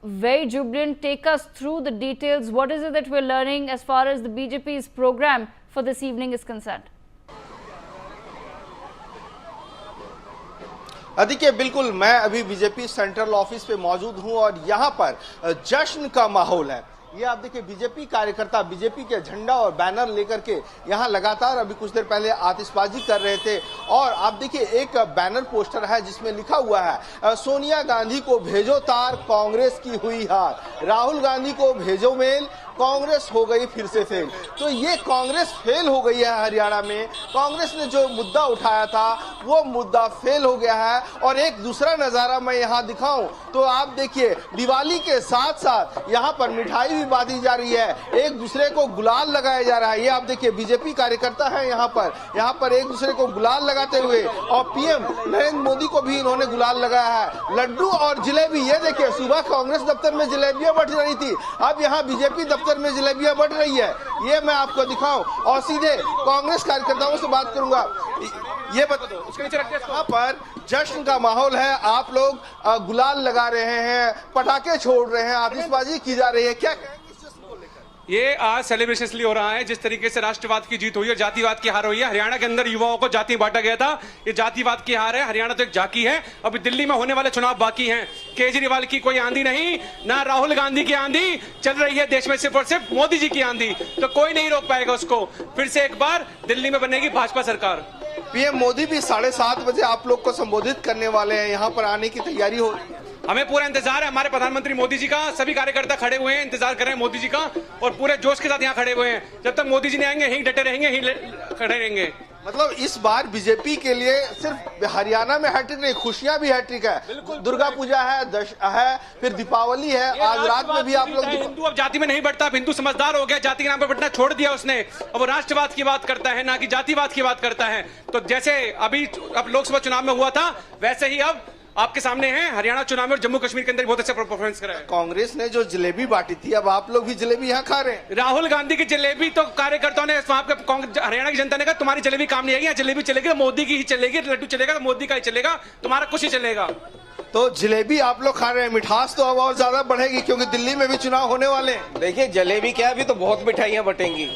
very jubilant. Take us through the details. What is it that we're learning as far as the BJP's program for this evening is concerned? देखिए, बिल्कुल मैं अभी BJP central office पे मौजूद हूं और यहां पर जश्न का माहौल है। ये आप देखिए, बीजेपी कार्यकर्ता बीजेपी के झंडा और बैनर लेकर के यहाँ लगातार अभी कुछ देर पहले आतिशबाजी कर रहे थे। और आप देखिए, एक बैनर पोस्टर है जिसमें लिखा हुआ है, सोनिया गांधी को भेजो तार, कांग्रेस की हुई हार, राहुल गांधी को भेजो मेल, कांग्रेस हो गई फिर से फेल। तो ये कांग्रेस फेल हो गई है हरियाणा में। कांग्रेस ने जो मुद्दा उठाया था वो मुद्दा फेल हो गया है। और एक दूसरा नजारा मैं यहाँ दिखाऊं तो आप देखिए, दिवाली के साथ साथ यहाँ पर मिठाई भी बांटी जा रही है, एक दूसरे को गुलाल लगाया जा रहा है। ये आप देखिए, बीजेपी कार्यकर्ता है यहाँ पर एक दूसरे को गुलाल लगाते हुए, और पीएम नरेंद्र मोदी को भी इन्होंने गुलाल लगाया है। लड्डू और जिलेबी, ये देखिए, सुबह कांग्रेस दफ्तर में जलेबियां बट रही थी, अब यहाँ बीजेपी दफ्तर में जलेबियां बढ़ रही है। ये मैं आपको दिखाऊं और सीधे कांग्रेस कार्यकर्ताओं से बात करूंगा। ये बता दो, उसके नीचे रखते हैं। यहाँ पर जश्न का माहौल है, आप लोग गुलाल लगा रहे हैं, पटाखे छोड़ रहे हैं, आतिशबाजी की जा रही है, क्या ये आज सेलिब्रेशन इसलिए हो रहा है जिस तरीके से राष्ट्रवाद की जीत हुई है, जातिवाद की हार हुई है। हरियाणा के अंदर युवाओं को जाति बांटा गया था, ये जातिवाद की हार है। हरियाणा तो एक झांकी है, अभी दिल्ली में होने वाले चुनाव बाकी हैं। केजरीवाल की कोई आंधी नहीं, ना राहुल गांधी की आंधी चल रही है देश में, सिर्फ और सिर्फ मोदी जी की आंधी, तो कोई नहीं रोक पाएगा उसको। फिर से एक बार दिल्ली में बनेगी भाजपा सरकार। पीएम मोदी भी 7:30 बजे आप लोग को संबोधित करने वाले हैं, यहाँ पर आने की तैयारी हो रही है। हमें पूरा इंतजार है, हमारे प्रधानमंत्री मोदी जी का, सभी कार्यकर्ता खड़े हुए हैं, इंतजार कर रहे हैं मोदी जी का, और पूरे जोश के साथ यहाँ खड़े हुए हैं। जब तक मोदी जी नहीं आएंगे यहीं डटे रहेंगे, यहीं खड़े रहेंगे। मतलब इस बार बीजेपी के लिए सिर्फ हरियाणा में हैट्रिक नहीं, खुशियां भी हैट्रिक है। दुर्गा पूजा है, फिर दीपावली है, आज रात में भी आप लोग। हिंदू अब जाति में नहीं बढ़ता, अब हिंदू समझदार हो गया, जाति के नाम पर बढ़ना छोड़ दिया उसने। अब वो राष्ट्रवाद की बात करता है, ना कि जातिवाद की बात करता है। तो जैसे अभी अब लोकसभा चुनाव में हुआ था, वैसे ही अब आपके सामने है हरियाणा चुनाव में और जम्मू कश्मीर के अंदर बहुत अच्छा परफॉर्मेंस करा है। कांग्रेस ने जो जलेबी बांटी थी, अब आप लोग भी जलेबी यहाँ खा रहे हैं। राहुल गांधी की जलेबी तो कार्यकर्ताओं ने, वहां पे हरियाणा की जनता ने कहा तुम्हारी जलेबी काम नहीं आएगी, जलेबी चलेगी मोदी की ही चलेगी, लड्डू चलेगा तो मोदी का ही चलेगा, तुम्हारा कुछ ही चलेगा। तो जलेबी आप लोग खा रहे हैं, मिठास तो अब और ज्यादा बढ़ेगी क्योंकि दिल्ली में भी चुनाव होने वाले हैं। देखिए, जलेबी क्या, अभी तो बहुत मिठाइयां बटेंगी।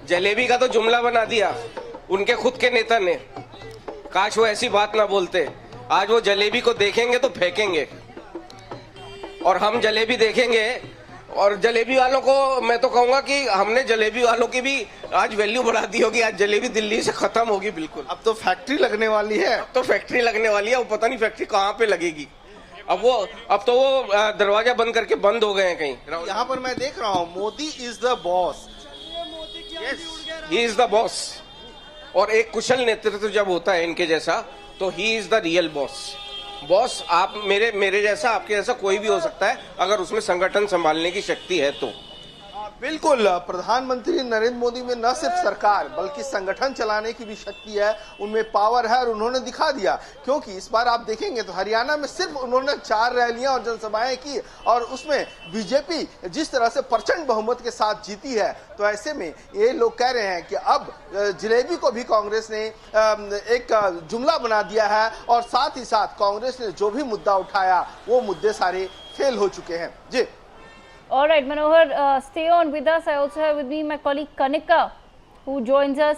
जलेबी का तो जुमला बना दिया उनके खुद के नेता ने, काश वो ऐसी बात ना बोलते। आज वो जलेबी को देखेंगे तो फेंकेंगे, और हम जलेबी देखेंगे। और जलेबी वालों को मैं तो कहूंगा कि हमने जलेबी वालों की भी आज वैल्यू बढ़ा दी होगी, आज जलेबी दिल्ली से खत्म होगी बिल्कुल। अब तो फैक्ट्री लगने वाली है, अब तो फैक्ट्री लगने वाली है, वो पता नहीं फैक्ट्री कहाँ पे लगेगी। अब तो वो दरवाजा बंद करके बंद हो गए हैं कहीं। यहाँ पर मैं देख रहा हूँ, Modi is the boss. He is the boss. और एक कुशल नेतृत्व जब होता है इनके जैसा, तो he is the real boss. Boss आप मेरे जैसा, आपके जैसा कोई भी हो सकता है, अगर उसमें संगठन संभालने की शक्ति है तो। बिल्कुल, प्रधानमंत्री नरेंद्र मोदी में न सिर्फ सरकार बल्कि संगठन चलाने की भी शक्ति है, उनमें पावर है, और उन्होंने दिखा दिया। क्योंकि इस बार आप देखेंगे तो हरियाणा में सिर्फ उन्होंने 4 रैलियां और जनसभाएं की, और उसमें बीजेपी जिस तरह से प्रचंड बहुमत के साथ जीती है, तो ऐसे में ये लोग कह रहे हैं कि अब जलेबी को भी कांग्रेस ने एक जुमला बना दिया है, और साथ ही साथ कांग्रेस ने जो भी मुद्दा उठाया वो मुद्दे सारे फेल हो चुके हैं। जी, all right, Manohar, stay on with us. I also have with me my colleague Kanika, who joins us.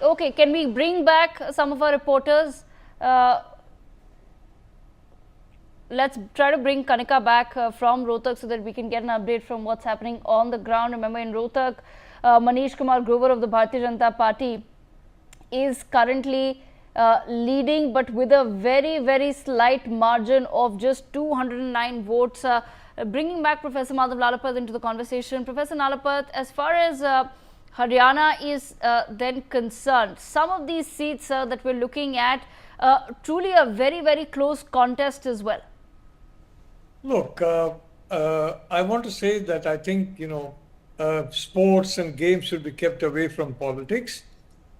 Okay, can we bring back some of our reporters? Let's try to bring Kanika back from Rohtak so that we can get an update from what's happening on the ground. Remember, in Rohtak, Manish Kumar Grover of the Bharatiya Janata Party is currently leading, but with a very, very slight margin of just 209 votes. Bringing back Professor Madhav Lalapat into the conversation. Professor Lalapat, as far as Haryana is then concerned, some of these seats that we're looking at, truly a very, very close contest as well. Look, I want to say that I think, sports and games should be kept away from politics.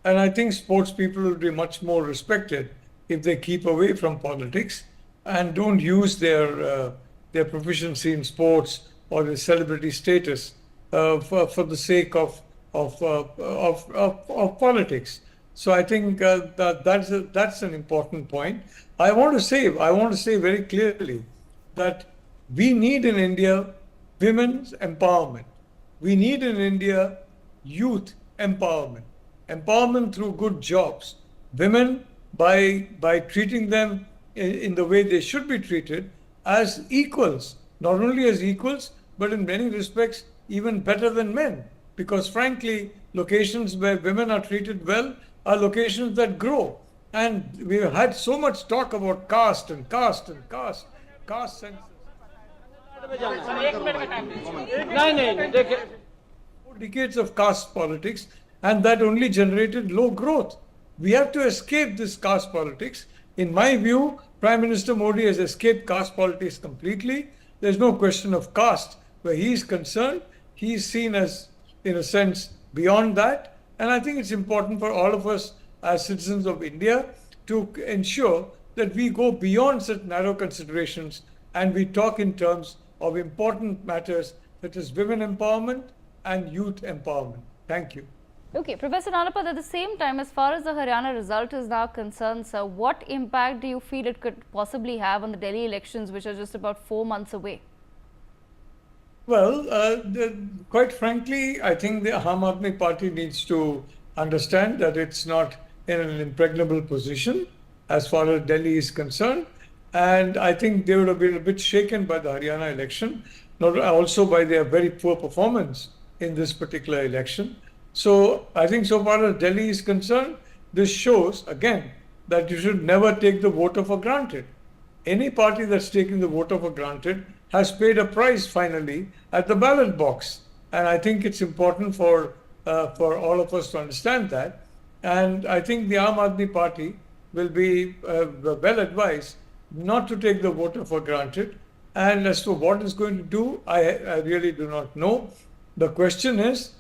And I think sports people will be much more respected if they keep away from politics and don't use their proficiency in sports or their celebrity status for the sake of politics. So I think that's an important point. I want to say very clearly that we need in India women's empowerment. We need in India youth empowerment. Empowerment through good jobs. Women, by treating them in the way they should be treated, as equals, not only as equals, but in many respects even better than men. Because frankly, locations where women are treated well are locations that grow. And we've had so much talk about caste census. Decades of caste politics, and that only generated low growth. We have to escape this caste politics. In my view, Prime Minister Modi has escaped caste politics completely. There's no question of caste where he is concerned. He is seen as, in a sense, beyond that. And I think it's important for all of us as citizens of India to ensure that we go beyond such narrow considerations and we talk in terms of important matters such as women empowerment and youth empowerment. Thank you. Okay, Professor Lalapat, at the same time, as far as the Haryana result is now concerned, sir, what impact do you feel it could possibly have on the Delhi elections, which are just about 4 months away? Well, quite frankly, I think the Aam Aadmi Party needs to understand that it's not in an impregnable position as far as Delhi is concerned. And I think they would have been a bit shaken by the Haryana election, not also by their very poor performance in this particular election. So I think so far as Delhi is concerned, this shows again that you should never take the voter for granted. Any party that's taking the voter for granted has paid a price finally at the ballot box. And I think it's important for all of us to understand that. And I think the Aam Aadmi Party will be well advised not to take the voter for granted. And as to what it's going to do, I really do not know. The question is,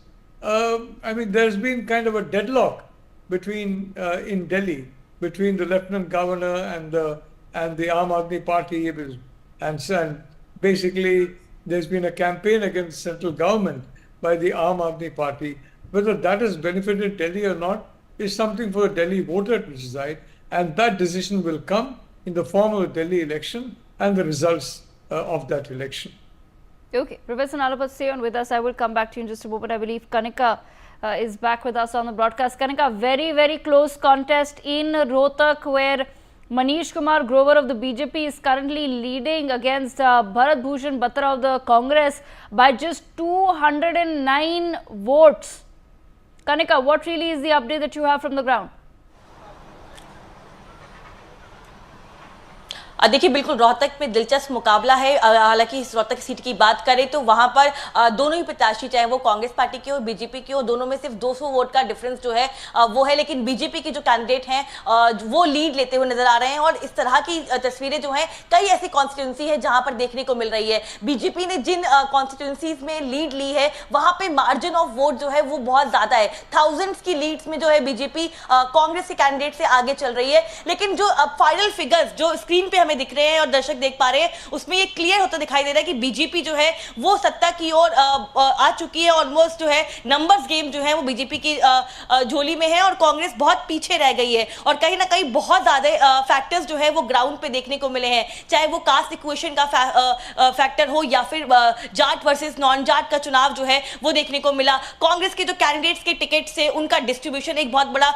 there's been kind of a deadlock in Delhi between the Lieutenant Governor and the Aam Aadmi Party, and basically there's been a campaign against central government by the Aam Aadmi Party. Whether that has benefited Delhi or not is something for the Delhi voter to decide, and that decision will come in the form of the Delhi election and the results of that election. Okay, Professor Lalapat, stay on with us. I will come back to you in just a moment. I believe Kanika is back with us on the broadcast. Kanika, very, very close contest in Rohtak, where Manish Kumar Grover of the BJP is currently leading against Bharat Bhushan Batra of the Congress by just 209 votes. Kanika, what really is the update that you have from the ground? देखिए बिल्कुल रोहतक में दिलचस्प मुकाबला है। हालांकि इस Rohtak seat की बात करें तो वहां पर दोनों ही प्रत्याशी, चाहे वो कांग्रेस पार्टी की हो बीजेपी की हो, दोनों में सिर्फ 200 वोट का डिफरेंस जो है वो है। लेकिन बीजेपी के जो कैंडिडेट हैं वो लीड लेते हुए नजर आ रहे हैं और इस तरह की तस्वीरें जो हैं कई ऐसी कॉन्स्टिट्यूंसी है जहां पर देखने को मिल रही है। बीजेपी ने जिन कॉन्स्टिट्यूंसीज में लीड ली है वहां पे मार्जिन ऑफ वोट जो है वो बहुत ज्यादा है। थाउजेंड्स की लीड्स में जो है बीजेपी कांग्रेस के कैंडिडेट से आगे चल रही है। लेकिन जो अब फाइनल फिगर्स जो स्क्रीन पे हमें दिख रहे हैं और दर्शक देख पा रहे हैं उसमें ये क्लियर होता दिखाई दे रहा है कि बीजेपी जो है वो सत्ता की ओर आ चुकी है। ऑलमोस्ट जो है नंबर्स गेम जो है वो बीजेपी की झोली में है और कांग्रेस बहुत पीछे रह गई है। और कहीं ना कहीं बहुत ज्यादा फैक्टर्स जो है वो ग्राउंड पे देखने को मिले हैं, चाहे वो कास्ट इक्वेशन का फैक्टर हो या फिर जाट वर्सेस नॉन जाट का चुनाव जो है वो देखने को मिला। कांग्रेस के जो कैंडिडेट्स के टिकट से उनका डिस्ट्रीब्यूशन एक बहुत बड़ा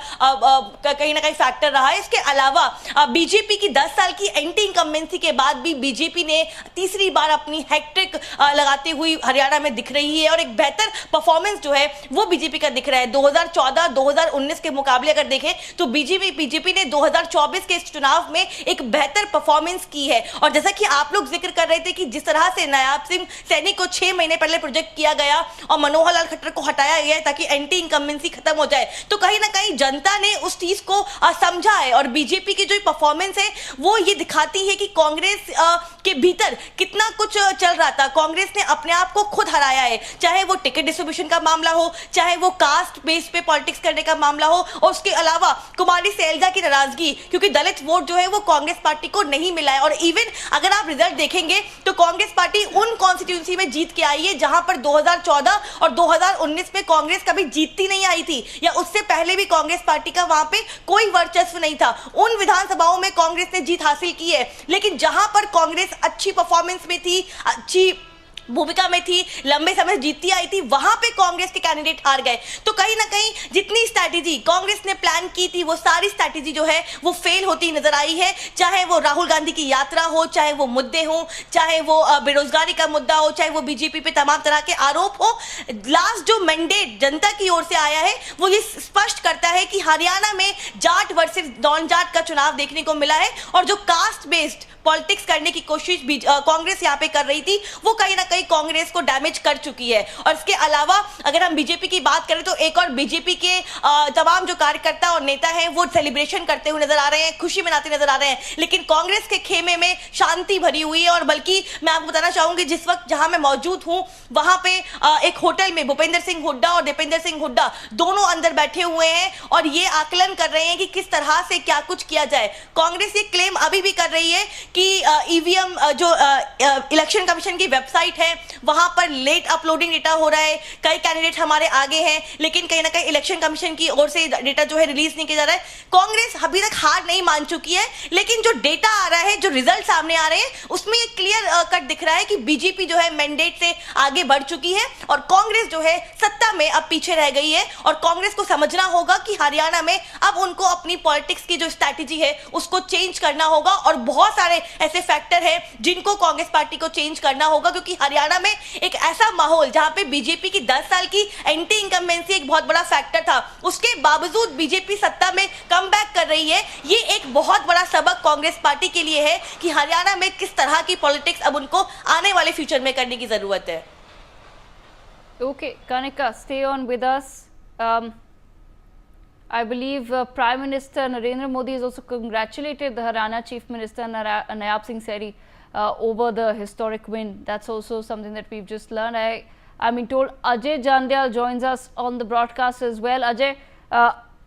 कहीं ना कहीं फैक्टर रहा है। इसके अलावा बीजेपी की 10 साल की एंटी इनकम्बेंसी के बाद भी बीजेपी ने तीसरी बार अपनी हैट्रिक लगाते हुए हरियाणा में दिख रही है और एक बेहतर परफॉर्मेंस जो है वो बीजेपी का दिख रहा है। 2014-2019 के मुकाबले अगर देखें तो बीजेपी ने 2024 के इस चुनाव में एक बेहतर परफॉर्मेंस की है। और जैसा कि आप लोग जिक्र कर रहे थे कि जिस तरह से नायाब सिंह सैनी को 6 महीने पहले प्रोजेक्ट किया गया और मनोहर लाल खट्टर को हटाया गया ताकि एंटी इनकम्बेंसी खत्म हो जाए, तो कहीं ना कहीं जनता ने उस चीज को समझा है। और बीजेपी की जो परफॉर्मेंस है वो ये दिखाती है कि कांग्रेस के भीतर कितना कुछ चल रहा था। कांग्रेस ने अपने आप को खुद हराया है, चाहे वो टिकट डिस्ट्रीब्यूशन का मामला हो, चाहे वो कास्ट बेस पे पॉलिटिक्स करने का मामला हो, और उसके अलावा कुमारी सैलजा की नाराजगी क्योंकि दलित वोट जो है वो कांग्रेस पार्टी को नहीं मिला है। और इवन अगर आप रिजल्ट देखेंगे तो कांग्रेस पार्टी उन कॉन्स्टिट्यूंसी में जीत के आई है जहां पर 2014 और 2019 में कांग्रेस कभी जीतती नहीं आई थी, या उससे पहले भी कांग्रेस पार्टी का वहां पे कोई वर्चस्व नहीं था। उन विधानसभाओं में कांग्रेस ने जीत हासिल की है। लेकिन जहां पर कांग्रेस अच्छी परफॉर्मेंस में थी, अच्छी भूमिका में थी, लंबे समय जीतती आई थी, वहां पे कांग्रेस के कैंडिडेट हार गए। तो कहीं ना कहीं जितनी स्ट्रैटेजी कांग्रेस ने प्लान की थी वो सारी स्ट्रैटेजी जो है वो फेल होती नजर आई है। चाहे वो राहुल गांधी की यात्रा हो, चाहे वो मुद्दे हो, चाहे वो बेरोजगारी का मुद्दा हो, चाहे वो बीजेपी पे तमाम तरह के आरोप हो, लास्ट जो मैंडेट जनता की ओर से आया है वो ये स्पष्ट करता है कि हरियाणा में जाट वर्सेस नॉन जाट का चुनाव देखने को मिला है। और जो कास्ट बेस्ड पॉलिटिक्स करने की कोशिश कांग्रेस यहाँ पे कर रही थी वो कहीं ना कहीं कांग्रेस को डैमेज कर चुकी है। और इसके अलावा अगर हम बीजेपी की बात करें तो एक और बीजेपी के तमाम जो कार्यकर्ता और नेता हैं वो सेलिब्रेशन करते हुए नजर आ रहे हैं, खुशी मनाते नजर आ रहे हैं। लेकिन कांग्रेस के खेमे में शांति भरी हुई है। और बल्कि मैं आपको बताना चाहूंगी जिस वक्त जहां मैं मौजूद हूं वहां पे एक होटल में भूपेंद्र सिंह हुड्डा और दीपेंद्र सिंह हुड्डा दोनों अंदर बैठे हुए हैं और ये आकलन कर रहे हैं कि किस तरह से क्या कुछ किया जाए। कांग्रेस ये क्लेम अभी भी कर रही है कि ईवीएम जो इलेक्शन कमीशन की वेबसाइट है वहां पर लेट अपलोडिंग डेटा हो रहा है, कई कैंडिडेट हमारे आगे हैं, लेकिन कहीं ना कहीं इलेक्शन कमीशन की ओर से डेटा जो है रिलीज नहीं किया जा रहा है। कांग्रेस अभी तक हार नहीं मान चुकी है, लेकिन जो डेटा आ रहा है, जो रिजल्ट सामने आ रहे हैं उसमें ये क्लियर कट दिख रहा है कि बीजेपी जो है मैंडेट से आगे बढ़ चुकी है और कांग्रेस जो है सत्ता में अब पीछे रह गई है। और कांग्रेस को समझना होगा कि हरियाणा में अब उनको अपनी पॉलिटिक्स की जो स्ट्रैटेजी है उसको चेंज करना होगा। और बहुत सारे ऐसे फैक्टर हैं जिनको कांग्रेस पार्टी को चेंज करना होगा, क्योंकि हरियाणा में एक ऐसा माहौल जहां पे बीजेपी की 10 साल की एंटी इनकम्बेंसी एक बहुत बड़ा फैक्टर था, उसके बावजूद बीजेपी सत्ता में कमबैक कर रही है। ये एक बहुत बड़ा सबक कांग्रेस पार्टी के लिए है कि हरियाणा में किस तरह की पॉलिटिक्स अब उनको आने वाले फ्यूचर में करने की जरूरत है। Okay, Kanika, stay on with us. I believe Prime Minister Narendra Modi has also congratulated the Haryana Chief Minister Nayaab Singh Sehri over the historic win. That's also something that we've just learned. I'm being told Ajay Jandyal joins us on the broadcast as well. Ajay,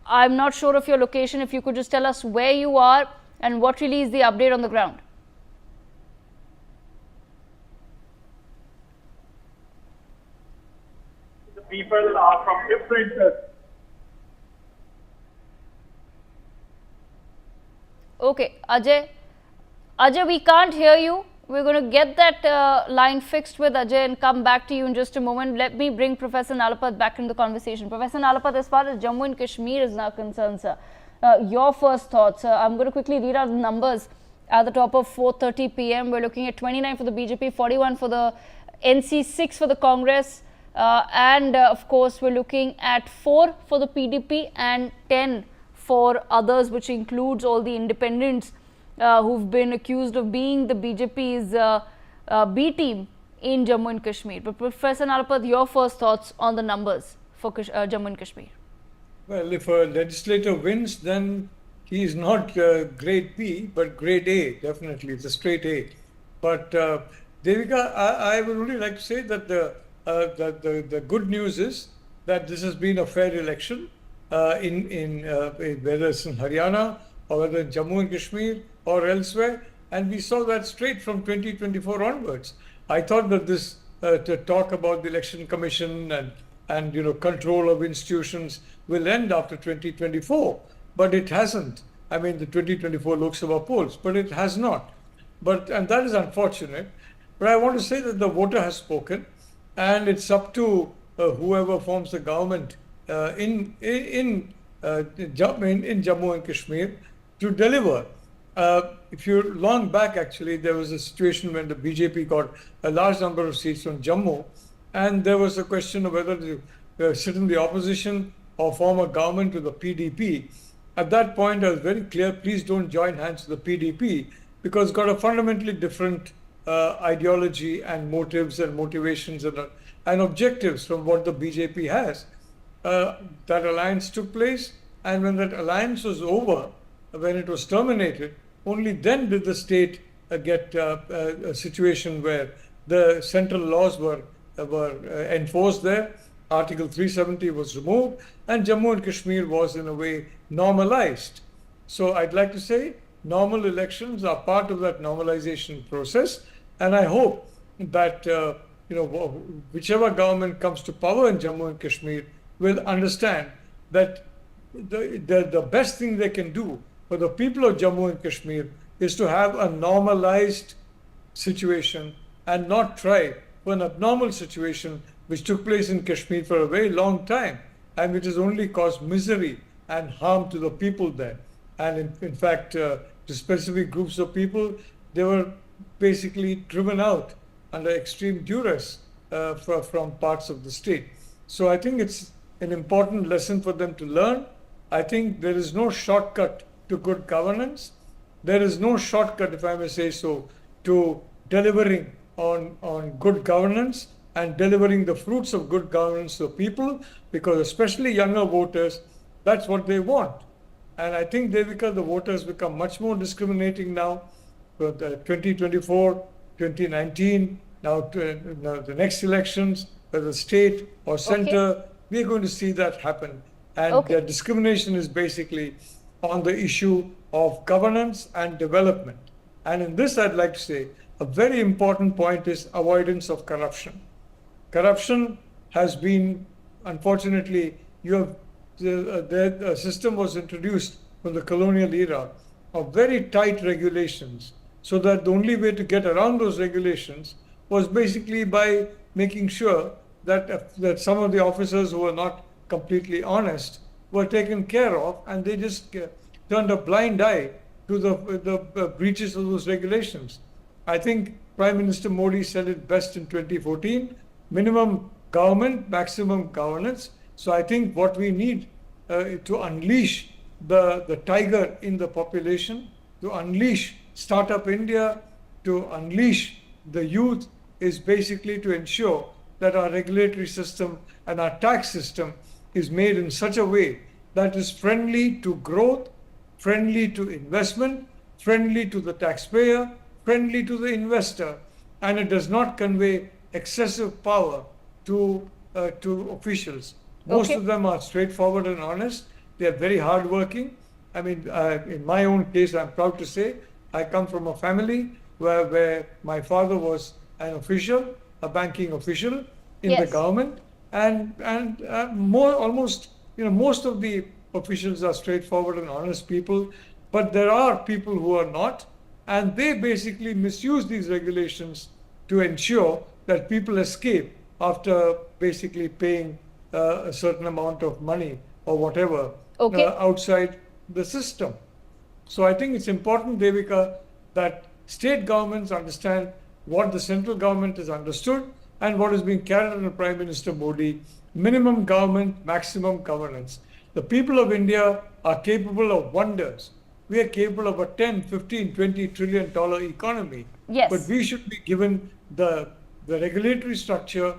I'm not sure of your location. If you could just tell us where you are and what really is the update on the ground. The people are from different Okay, Ajay, we can't hear you. We're going to get that line fixed with Ajay and come back to you in just a moment. Let me bring Professor Nalapat back into the conversation. Professor Nalapat, as far as Jammu and Kashmir is now concerned, sir, your first thoughts. I'm going to quickly read out the numbers at the top of 4:30 p.m. We're looking at 29 for the BJP, 41 for the NC, 6 for the Congress, and of course, we're looking at 4 for the PDP and 10 for others, which includes all the independents. who've been accused of being the BJP's B team in Jammu and Kashmir. But Professor Nalapad, your first thoughts on the numbers for Jammu and Kashmir? Well, if a legislator wins, then he is not grade B, but grade A, definitely. It's a straight A. But Devika, I would really like to say that the good news is that this has been a fair election in whether it's in Haryana or whether in Jammu and Kashmir or elsewhere. And we saw that straight from 2024 onwards. I thought that this to talk about the election commission and control of institutions will end after 2024, but it hasn't. I mean, the 2024 Lok Sabha polls, but it has not. And that is unfortunate. But I want to say that the voter has spoken, and it's up to whoever forms the government in Jammu and Kashmir to deliver. If you long back, actually, there was a situation when the BJP got a large number of seats from Jammu, and there was a question of whether to sit in the opposition or form a government with the PDP. At that point, I was very clear, please don't join hands with the PDP, because it's got a fundamentally different ideology and motives and motivations and objectives from what the BJP has. That alliance took place, and when that alliance was over, when it was terminated, only then did the state get a situation where the central laws were enforced there. Article 370 was removed, and Jammu and Kashmir was in a way normalized. So I'd like to say normal elections are part of that normalization process, and I hope that whichever government comes to power in Jammu and Kashmir will understand that the best thing they can do for the people of Jammu and Kashmir is to have a normalized situation and not try for an abnormal situation which took place in Kashmir for a very long time and which has only caused misery and harm to the people there. And in fact, to specific groups of people, they were basically driven out under extreme duress from parts of the state. So I think it's an important lesson for them to learn. I think there is no shortcut to good governance. There is no shortcut, if I may say so, to delivering on good governance and delivering the fruits of good governance to the people, because especially younger voters, that's what they want. And I think, Devika, the voters become much more discriminating now. 2024, 2019, now the next elections, whether state or center, we're going to see that happen. And the discrimination is basically on the issue of governance and development. And in this, I'd like to say, a very important point is avoidance of corruption. Corruption has been, unfortunately, the system was introduced from the colonial era of very tight regulations, so that the only way to get around those regulations was basically by making sure that some of the officers who were not completely honest were taken care of, and they just turned a blind eye to the breaches of those regulations. I think Prime Minister Modi said it best in 2014, minimum government, maximum governance. So I think what we need to unleash the tiger in the population, to unleash Startup India, to unleash the youth, is basically to ensure that our regulatory system and our tax system is made in such a way that is friendly to growth, friendly to investment, friendly to the taxpayer, friendly to the investor, and it does not convey excessive power to officials. Most of them are straightforward and honest. They are very hardworking. I mean, in my own case, I'm proud to say, I come from a family where my father was an official, a banking official in the government, and most of the officials are straightforward and honest people, but there are people who are not, and they basically misuse these regulations to ensure that people escape after basically paying a certain amount of money or whatever outside the system. So I think it's important, Devika, that state governments understand what the central government has understood and what is being carried under Prime Minister Modi: minimum government, maximum governance. The people of India are capable of wonders. we are capable of a 10, 15, 20 trillion dollar economy. Yes. But we should be given the regulatory structure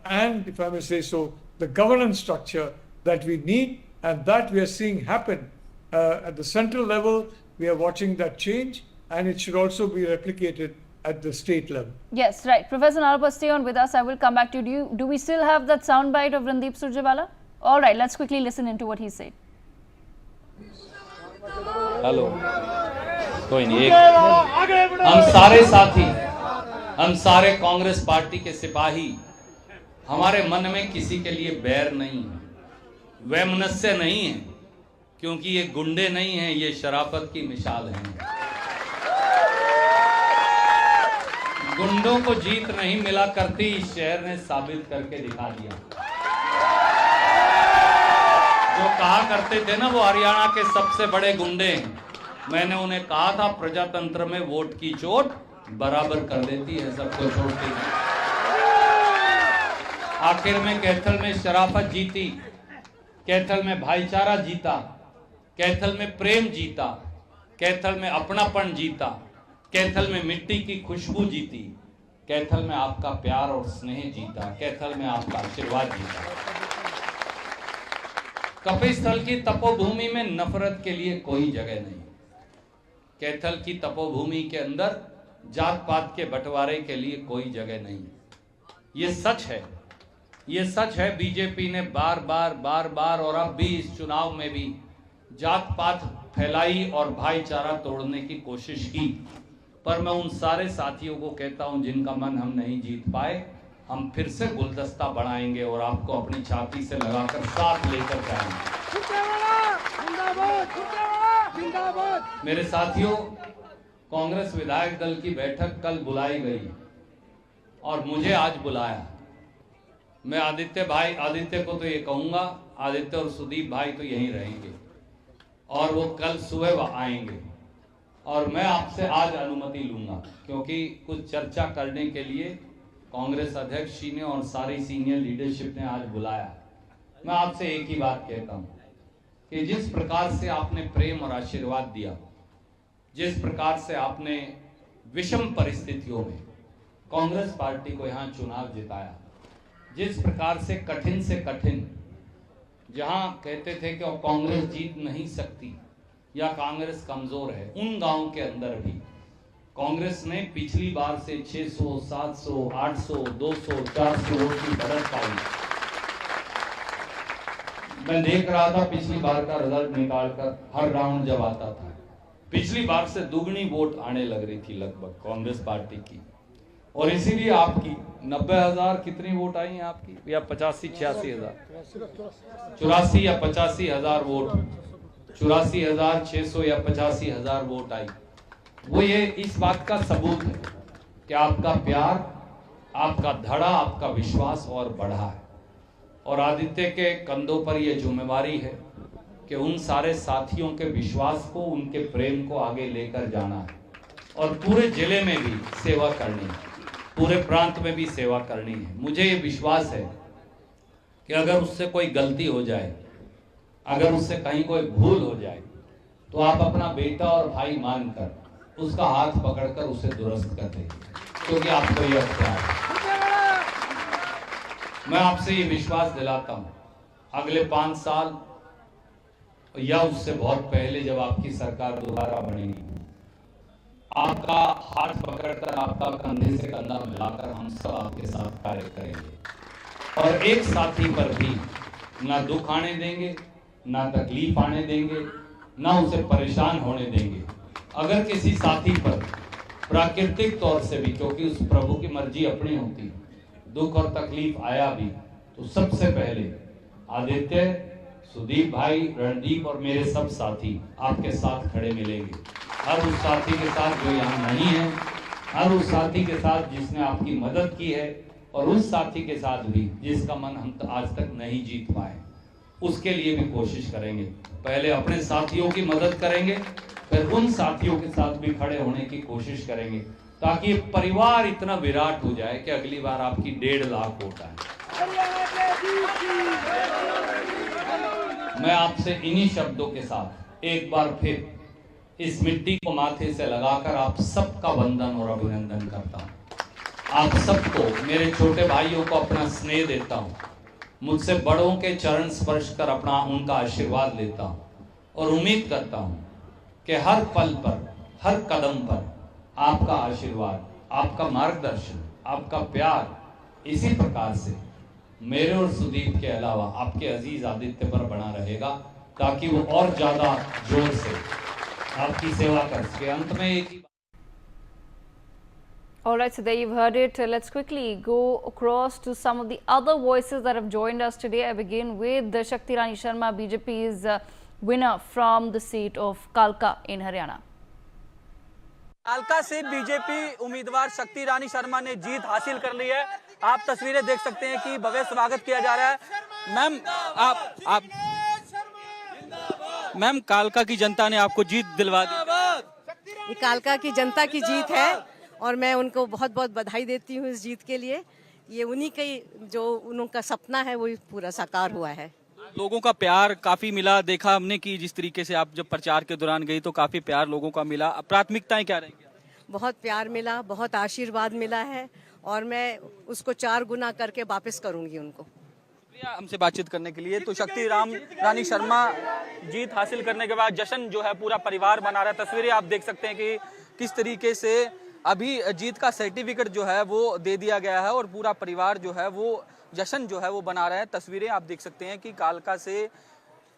and, if I may say so, the governance structure that we need, and that we are seeing happen at the central level. We are watching that change, and it should also be replicated at the state level. Yes, right. Professor Nalapa, stay on with us. I will come back to you. Do we still have that soundbite of Randeep Surjewala? All right, let's quickly listen into what he said. Hello, कोई नहीं, हम सारे साथी, हम सारे Congress party के सिपाही, हमारे मन में किसी के लिए बैर नहीं है, वैमनस्य नहीं है, क्योंकि ये गुंडे नहीं हैं, ये शराफत की मिसाल हैं। गुंडों को जीत नहीं मिला करती, इस शहर ने साबित करके दिखा दिया। जो कहा करते थे ना वो हरियाणा के सबसे बड़े गुंडे हैं, मैंने उन्हें कहा था प्रजातंत्र में वोट की चोट बराबर कर देती है, सबको छोड़ती है। आखिर में कैथल में शराफत जीती, कैथल में भाईचारा जीता, कैथल में प्रेम जीता, कैथल में अपनापन जीता, कैथल में मिट्टी की खुशबू जीती, कैथल में आपका प्यार और स्नेह जीता, कैथल में आपका आशीर्वाद जीता। कपिस्थल की तपोभूमि में नफरत के लिए कोई जगह नहीं। कैथल की तपोभूमि के अंदर जात पात के बंटवारे के लिए कोई जगह नहीं। ये सच है, ये सच है। बीजेपी ने बार बार और अब भी इस चुनाव में भी जात पात फैलाई और भाईचारा तोड़ने की कोशिश की, पर मैं उन सारे साथियों को कहता हूं जिनका मन हम नहीं जीत पाए, हम फिर से गुलदस्ता बढ़ाएंगे और आपको अपनी छाती से लगाकर साथ लेकर जाएंगे। मेरे साथियों, कांग्रेस विधायक दल की बैठक कल बुलाई गई और मुझे आज बुलाया। मैं आदित्य को तो ये कहूंगा, आदित्य और सुदीप भाई तो यहीं रहेंगे और वो कल सुबह आएंगे, और मैं आपसे आज अनुमति लूंगा क्योंकि कुछ चर्चा करने के लिए कांग्रेस अध्यक्ष जी ने और सारी सीनियर लीडरशिप ने आज बुलाया। मैं आपसे एक ही बात कहता हूं कि जिस प्रकार से आपने प्रेम और आशीर्वाद दिया, जिस प्रकार से आपने विषम परिस्थितियों में कांग्रेस पार्टी को यहां चुनाव जिताया, जिस प्रकार से कठिन जहां कहते थे कि कांग्रेस जीत नहीं सकती या कांग्रेस कमजोर है, उन गांवों के अंदर भी कांग्रेस ने पिछली बार से 600, 700, 800, 200, 400 वोट की बढ़त पाई। मैं देख रहा था पिछली बार का रिजल्ट निकालकर, हर राउंड जब आता था पिछली बार से दुगनी वोट आने लग रही थी लगभग कांग्रेस पार्टी की, और इसीलिए आपकी 90,000 कितनी वोट आई हैं आपकी, या 85-86 हजार, 84 या 85 हजार वोट, 84,600 या 85,000 वोट आई। वो ये इस बात का सबूत है कि आपका प्यार, आपका धड़ा, आपका विश्वास और बढ़ा है, और आदित्य के कंधों पर यह जिम्मेवारी है कि उन सारे साथियों के विश्वास को, उनके प्रेम को आगे लेकर जाना है और पूरे जिले में भी सेवा करनी है, पूरे प्रांत में भी सेवा करनी है। मुझे ये विश्वास है कि अगर उससे कोई गलती हो जाए, अगर उससे कहीं कोई भूल हो जाए, तो आप अपना बेटा और भाई मानकर उसका हाथ पकड़कर उसे दुरुस्त कर देंगे, क्योंकि आपको यह अख्तियार है। मैं आपसे ये विश्वास दिलाता हूं, अगले 5 साल या उससे बहुत पहले जब आपकी सरकार दोबारा बनेगी, आपका हाथ पकड़कर, आपका कंधे से कंधा मिलाकर हम सब आपके साथ कार्य करेंगे और एक साथी पर भी ना दुख आने देंगे, ना तकलीफ आने देंगे, ना उसे परेशान होने देंगे। अगर किसी साथी पर प्राकृतिक तौर से भी, क्योंकि उस प्रभु की मर्जी अपनी होती है, दुख और तकलीफ आया भी, तो सबसे पहले आदित्य, सुदीप भाई, रणदीप और मेरे सब साथी आपके साथ खड़े मिलेंगे। हर उस साथी के साथ जो यहाँ नहीं है, हर उस साथी के साथ जिसने आपकी मदद की है, और उस साथी के साथ भी जिसका मन हम आज तक नहीं जीत पाए, उसके लिए भी कोशिश करेंगे। पहले अपने साथियों की मदद करेंगे, फिर उन साथियों के साथ भी खड़े होने की कोशिश करेंगे, ताकि ये परिवार इतना विराट हो जाए कि अगली बार आपकी 1.5 लाख वोट आए। मैं आपसे इन्हीं शब्दों के साथ एक बार फिर इस मिट्टी को माथे से लगाकर आप सबका वंदन और अभिनंदन करता हूँ। आप सबको, मेरे छोटे भाइयों को अपना स्नेह देता हूँ। मुझसे बड़ों के चरण स्पर्श कर अपना उनका आशीर्वाद लेता हूँ और उम्मीद करता हूँ कि हर पल पर, हर कदम पर आपका आशीर्वाद, आपका मार्गदर्शन, आपका प्यार इसी प्रकार से मेरे और सुदीप के अलावा आपके अजीज आदित्य पर बना रहेगा, ताकि वो और ज्यादा जोर से आपकी सेवा कर सके। अंत में एक All right, so there you've heard it. Let's quickly go across to some of the other voices that have joined us today. I begin with Shakti Rani Sharma, BJP's winner from the seat of Kalka in Haryana. कालका से BJP उम्मीदवार शक्ति रानी शर्मा ने जीत हासिल कर ली है। आप तस्वीरें देख सकते हैं कि भव्य स्वागत किया जा रहा है। मैम कालका की जनता ने आपको जीत दिलवा दी। ये कालका की जनता की जीत है और मैं उनको बहुत बहुत बधाई देती हूँ इस जीत के लिए। ये उन्हीं के जो उनका सपना है वो पूरा साकार हुआ है। लोगों का प्यार काफी मिला, देखा हमने कि जिस तरीके से आप जब प्रचार के दौरान गई तो काफी प्यार लोगों का मिला। प्राथमिकताएं क्या रहेंगी? बहुत प्यार मिला, बहुत आशीर्वाद मिला है और मैं उसको 4 गुना करके वापस करूंगी उनको। शुक्रिया हमसे बातचीत करने के लिए। तो शक्ति रानी शर्मा जीत हासिल करने के बाद जश्न जो है पूरा परिवार मना रहा है। तस्वीरें आप देख सकते हैं कि किस तरीके से अभी जीत का सर्टिफिकेट जो है वो दे दिया गया है और पूरा परिवार जो है वो जश्न जो है वो बना रहा है। तस्वीरें आप देख सकते हैं कि कालका से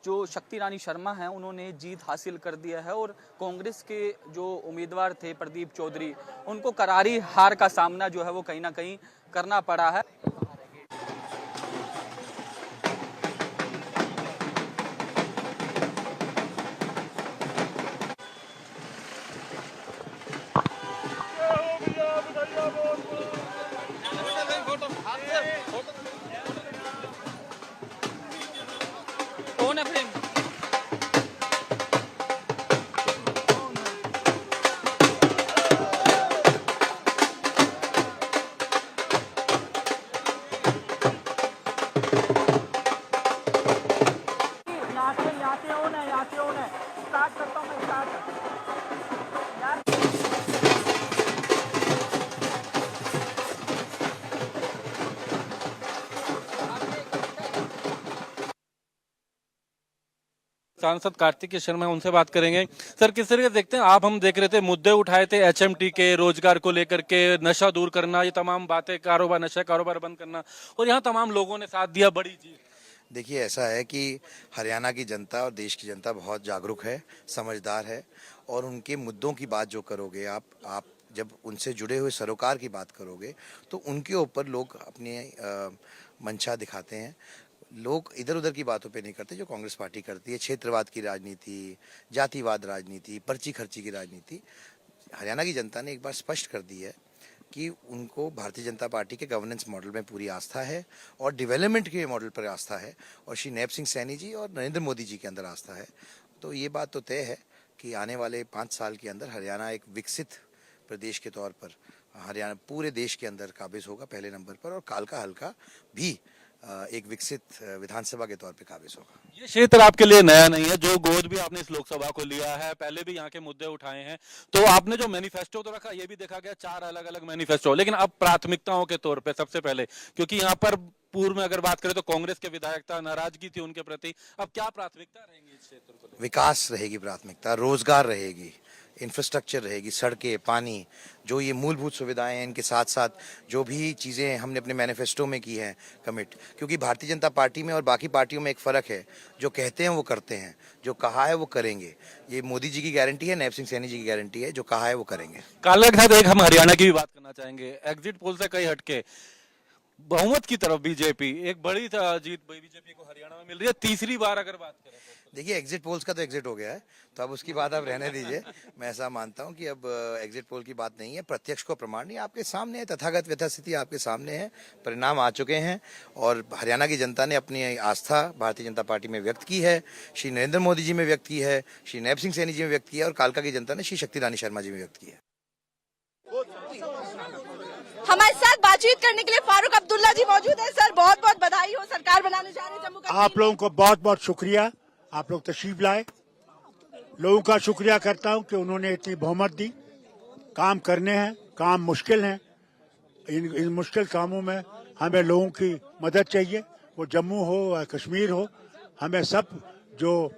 जो शक्ति रानी शर्मा हैं उन्होंने जीत हासिल कर दिया है और कांग्रेस के जो उम्मीदवार थे प्रदीप चौधरी, उनको करारी हार का सामना जो है वो कहीं ना कहीं करना पड़ा है। कौन है प्रेम? स्टार्ट करता हूँ मैं सांसद कार्तिक शर्मा, उनसे बात करेंगे। सर किस तरीके से देखते हैं आप? हम देख रहे थे मुद्दे उठाए थे एचएमटी के, रोजगार को लेकर के, नशा दूर करना, ये तमाम बातें, कारोबार, नशा कारोबार बंद करना, और यहाँ तमाम लोगों ने साथ दिया। बड़ी चीज देखिए, ऐसा है कि हरियाणा की जनता और देश की जनता बहुत जागरूक है, समझदार है और उनके मुद्दों की बात जो करोगे आप जब उनसे जुड़े हुए सरोकार की बात करोगे तो उनके ऊपर लोग अपनी मंशा दिखाते हैं। लोग इधर उधर की बातों पे नहीं करते जो कांग्रेस पार्टी करती है। क्षेत्रवाद की राजनीति, जातिवाद राजनीति, पर्ची खर्ची की राजनीति। हरियाणा की जनता ने एक बार स्पष्ट कर दी है कि उनको भारतीय जनता पार्टी के गवर्नेंस मॉडल में पूरी आस्था है और डेवलपमेंट के मॉडल पर आस्था है और श्री नैब सिंह सैनी जी और नरेंद्र मोदी जी के अंदर आस्था है। तो ये बात तो तय है कि आने वाले 5 साल के अंदर हरियाणा एक विकसित प्रदेश के तौर पर हरियाणा पूरे देश के अंदर काबिज होगा पहले नंबर पर, और कालका हल्का भी एक विकसित विधानसभा के तौर पे काबिज होगा। ये क्षेत्र आपके लिए नया नहीं है, जो गोद भी आपने इस लोकसभा को लिया है, पहले भी यहाँ के मुद्दे उठाए हैं। तो आपने जो मैनिफेस्टो तो रखा, ये भी देखा गया 4 अलग अलग मैनिफेस्टो, लेकिन अब प्राथमिकताओं के तौर पे सबसे पहले, क्योंकि यहाँ पर पूर्व में अगर बात करें तो कांग्रेस के विधायक था, नाराजगी थी उनके प्रति, अब क्या प्राथमिकता रहेंगी इस क्षेत्र को? विकास रहेगी प्राथमिकता, रोजगार रहेगी, इंफ्रास्ट्रक्चर रहेगी, सड़कें, पानी, जो ये मूलभूत सुविधाएं हैं, इनके साथ साथ जो भी चीज़ें हमने अपने मैनिफेस्टो में की हैं कमिट। क्योंकि भारतीय जनता पार्टी में और बाकी पार्टियों में एक फ़र्क है, जो कहते हैं वो करते हैं, जो कहा है वो करेंगे। ये मोदी जी की गारंटी है, नैब सिंह सैनी जी की गारंटी है, जो कहा है वो करेंगे। काला के साथ एक हम हरियाणा की भी बात करना चाहेंगे। एग्जिट पोल से कई हटके बहुमत की तरफ बीजेपी, एक बड़ी जीत बीजेपी को हरियाणा में मिल रही है, तीसरी बार अगर बात करें। देखिए, एग्जिट पोल्स का तो एग्जिट हो गया है, तो अब उसकी बात आप रहने दीजिए। मैं ऐसा मानता हूं कि अब एग्जिट पोल की बात नहीं है, प्रत्यक्ष को प्रमाण नहीं, आपके सामने है, तथागत यथास्थिति आपके सामने है, परिणाम आ चुके हैं और हरियाणा की जनता ने अपनी आस्था भारतीय जनता पार्टी में व्यक्त की है, श्री नरेंद्र मोदी जी में व्यक्त की है, श्री नैब सिंह सैनी जी में व्यक्त किया है और कालका की जनता ने श्री शक्ति रानी शर्मा जी में व्यक्त की है। हमारे साथ बातचीत करने के लिए फारूक अब्दुल्ला जी मौजूद है। सर, बहुत बहुत बधाई हो, सरकार बनाने जा रहे हैं जम्मू कश्मीर। आप लोगों को बहुत बहुत शुक्रिया, आप लोग तशरीफ लाए। लोगों का शुक्रिया करता हूं कि उन्होंने इतनी बहुमत दी। काम करने हैं, काम मुश्किल हैं। इन मुश्किल कामों में हमें लोगों की मदद चाहिए, वो जम्मू हो या कश्मीर हो। हमें सब, जो